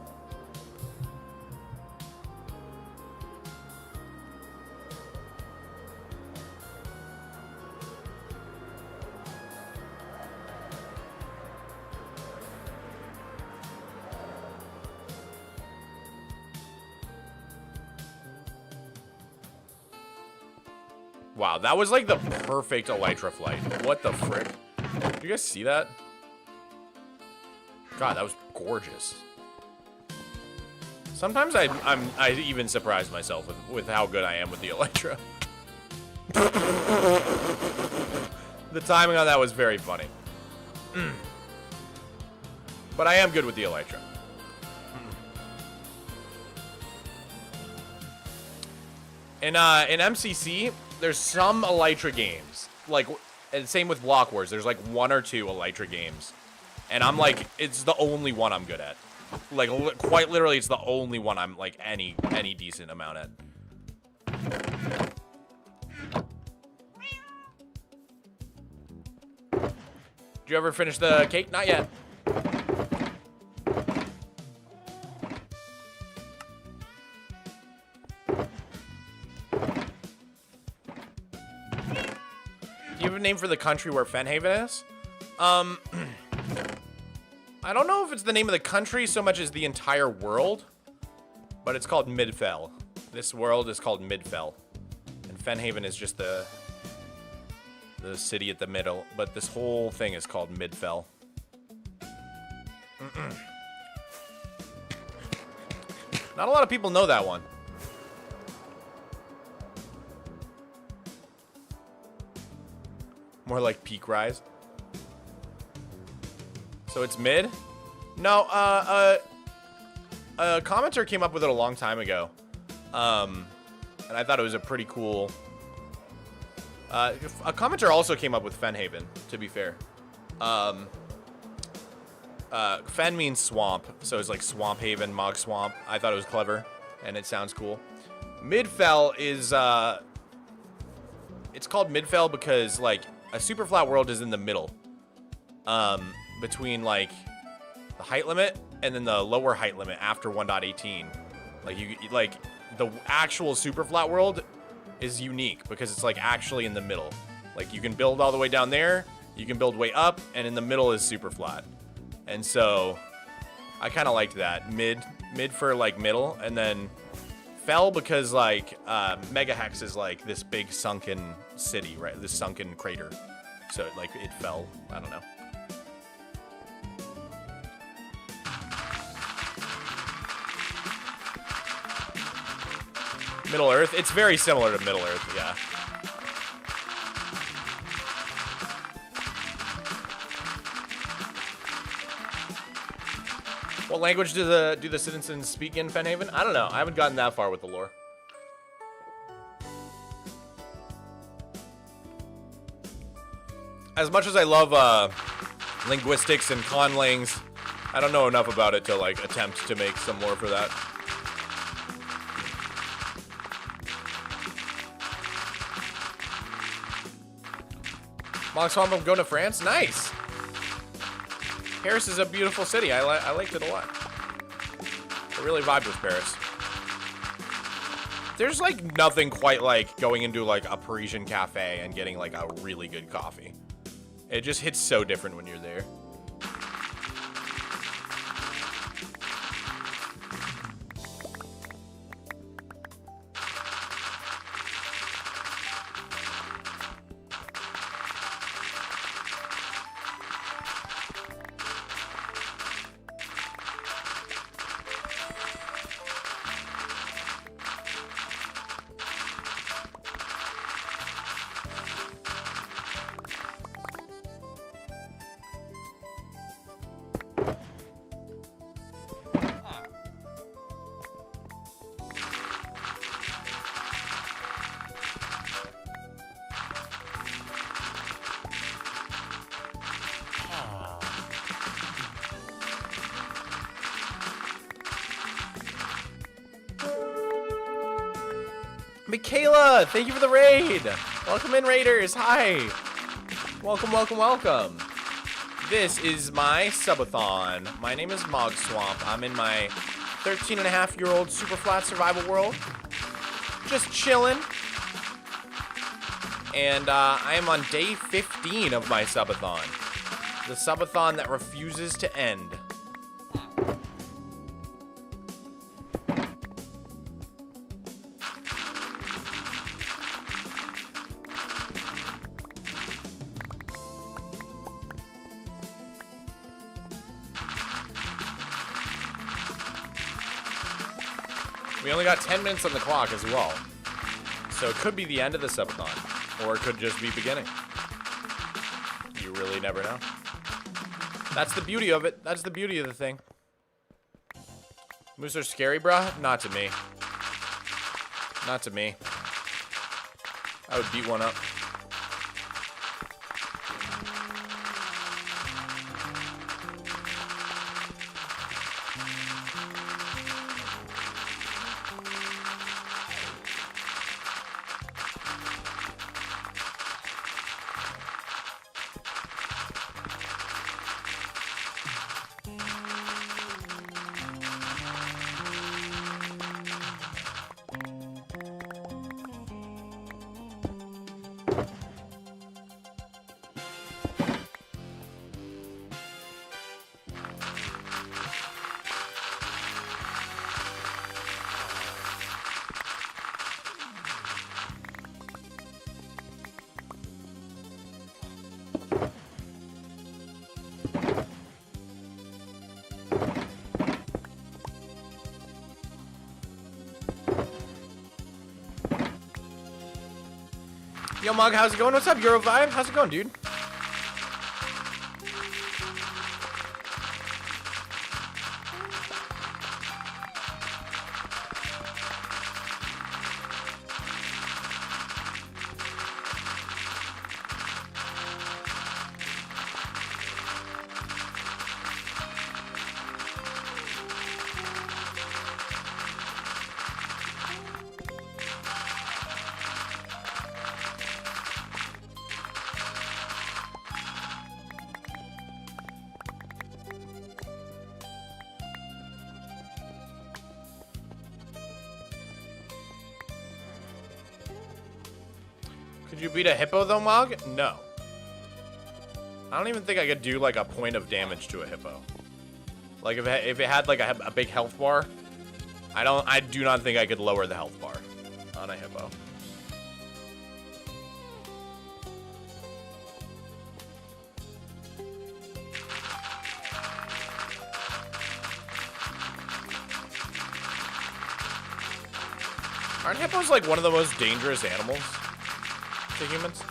Wow, that was like the perfect elytra flight. What the frick? Did you guys see that? God, that was gorgeous. Sometimes I even surprise myself with how good I am with the elytra. The timing on that was very funny. But I am good with the elytra. In MCC, there's some elytra games, like, and same with Block Wars. There's like 1 or 2 elytra games, and I'm like, it's the only one I'm good at. Like, quite literally, it's the only one I'm like any decent amount at. Did you ever finish the cake? Not yet. Do you have a name for the country where Fenhaven is? I don't know if it's the name of the country so much as the entire world, but it's called Midfell. This world is called Midfell, and Fenhaven is just the city at the middle, but this whole thing is called Midfell. Not a lot of people know that one. More like peak rise. So it's mid? No, a commenter came up with it a long time ago. And I thought it was a pretty cool... a commenter also came up with Fenhaven, to be fair. Fen means swamp, so it's like Swamp Haven, Mogswamp. I thought it was clever, and it sounds cool. Midfell is, it's called Midfell because, like, a Superflat world is in the middle. Between, like, the height limit and then the lower height limit after 1.18. Like, the actual Superflat world is unique because it's, like, actually in the middle. Like, you can build all the way down there, you can build way up, and in the middle is Superflat. And so, I kind of liked that. Mid for, like, middle, and then fell because, like, Megaex is, like, this big sunken city, right? This sunken crater. So, like, it fell. I don't know. Middle Earth? It's very similar to Middle Earth, yeah. What language do the citizens speak in Fenhaven? I don't know. I haven't gotten that far with the lore. As much as I love linguistics and conlings, I don't know enough about it to like attempt to make some lore for that. Mogswamp, I'm going to France. Nice. Paris is a beautiful city. I liked it a lot. I really vibed with Paris. There's like nothing quite like going into like a Parisian cafe and getting like a really good coffee. It just hits so different when you're there. Michaela, thank you for the raid. Welcome in, raiders. Hi. Welcome, welcome, welcome. This is my subathon. My name is Mogswamp. I'm in my 13-and-a-half-year-old Superflat survival world. Just chilling. And I am on day 15 of my subathon. The subathon that refuses to end. We only got 10 minutes on the clock as well. So it could be the end of the subathon, or it could just be beginning. You really never know. That's the beauty of it. That's the beauty of the thing. Moose are scary, bruh? Not to me. Not to me. I would beat one up. Yo, Mog, how's it going? What's up, Eurovibe? How's it going, dude? Could you beat a hippo though, Mog? No. I don't even think I could do like a point of damage to a hippo. Like if it had like a big health bar, I do not think I could lower the health bar on a hippo. Aren't hippos like one of the most dangerous animals to humans?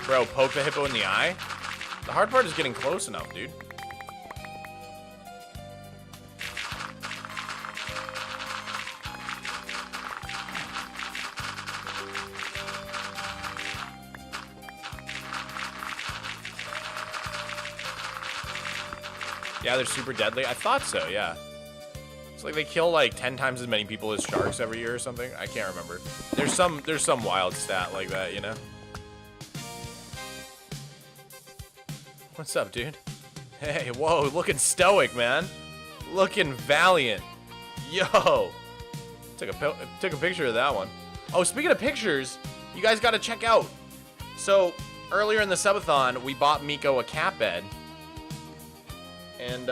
Bro, poke the hippo in the eye? The hard part is getting close enough, dude. Yeah, they're super deadly. I thought so, yeah. It's like they kill like 10 times as many people as sharks every year or something. I can't remember. There's some wild stat like that, you know? What's up, dude? Hey, whoa, looking stoic, man. Looking valiant. Yo. Took a picture of that one. Oh, speaking of pictures, you guys got to check out. So, earlier in the subathon, we bought Miko a cat bed. And,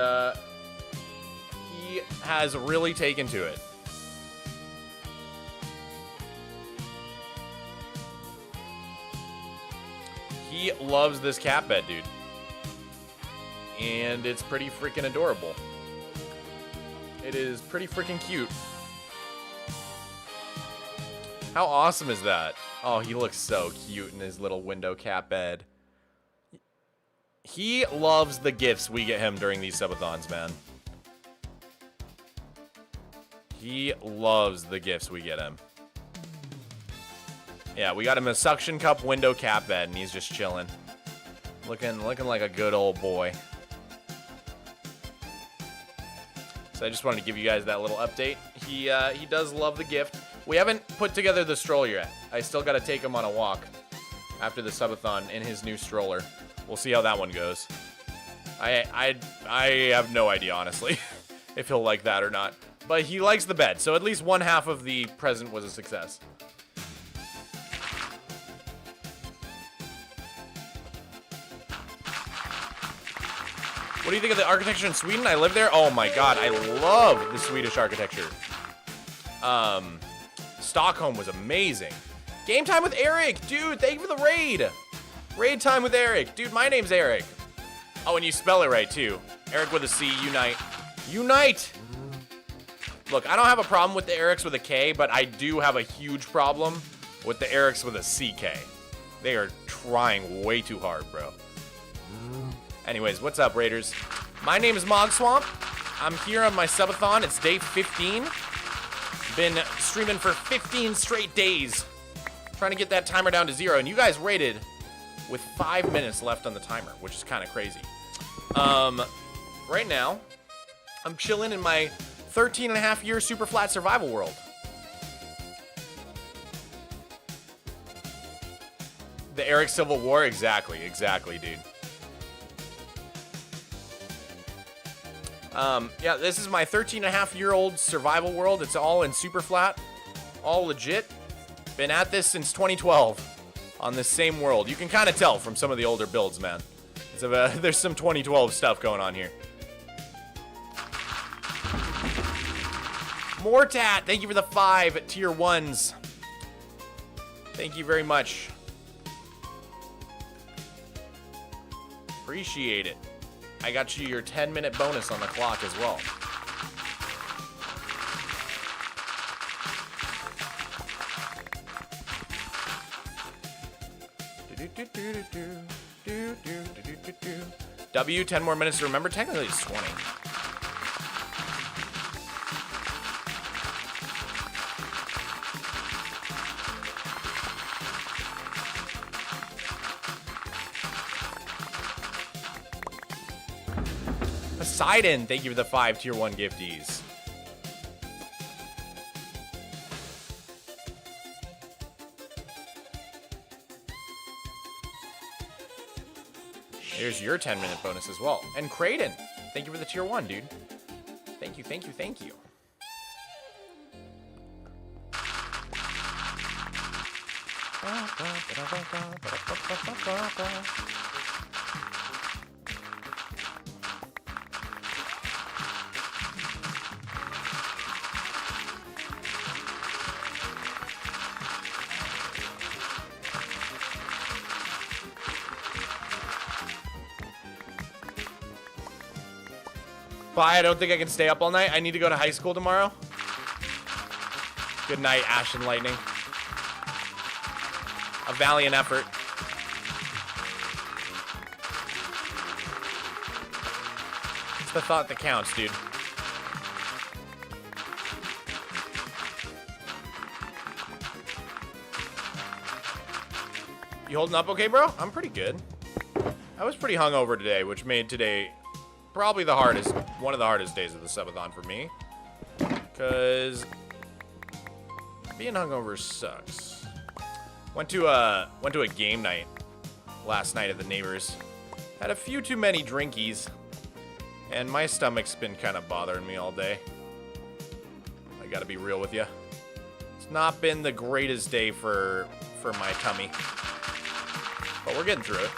he has really taken to it. He loves this cat bed, dude. And it's pretty freaking adorable. It is pretty freaking cute. How awesome is that? Oh, he looks so cute in his little window cat bed. He loves the gifts we get him during these subathons, man. He loves the gifts we get him. Yeah, we got him a suction cup window cat bed, and he's just chilling. Looking like a good old boy. So I just wanted to give you guys that little update. He does love the gift. We haven't put together the stroller yet. I still got to take him on a walk after the subathon in his new stroller. We'll see how that one goes. I have no idea, honestly, if he'll like that or not. But he likes the bed, so at least one half of the present was a success. What do you think of the architecture in Sweden? I live there. Oh my god, I love the Swedish architecture. Stockholm was amazing. Game time with Eric, dude. Thank you for the raid. Raid time with Eric, dude. My name's Eric. Oh, and you spell it right too. Eric with a C. Unite. Unite. Look, I don't have a problem with the Erics with a K, but I do have a huge problem with the Erics with a CK. They are trying way too hard, bro. Anyways, what's up, Raiders? My name is Mogswamp. I'm here on my subathon. It's day 15. Been streaming for 15 straight days. Trying to get that timer down to 0. And you guys raided with 5 minutes left on the timer, which is kind of crazy. Right now, I'm chilling in my 13.5-year Superflat survival world. The Eric Civil War? Exactly, dude. Yeah, this is my 13.5-year-old survival world. It's all in Superflat. All legit. Been at this since 2012 on this same world. You can kind of tell from some of the older builds, man. There's some 2012 stuff going on here. Mortat, thank you for the 5 tier 1s. Thank you very much. Appreciate it. I got you your 10-minute bonus on the clock as well. W, 10 more minutes to remember. Technically, it's 20. Poseidon, thank you for the 5 tier 1 gifties. Here's your 10-minute bonus as well. And Kraken, thank you for the tier 1, dude. Thank you, thank you, thank you. Bye, I don't think I can stay up all night. I need to go to high school tomorrow. Good night, Ash and Lightning. A valiant effort. It's the thought that counts, dude. You holding up okay, bro? I'm pretty good. I was pretty hungover today, which made today probably the hardest, one of the hardest days of the subathon for me. Because being hungover sucks. Went to a game night last night at the neighbors. Had a few too many drinkies, and my stomach's been kind of bothering me all day. I gotta be real with you. It's not been the greatest day for my tummy. But we're getting through it.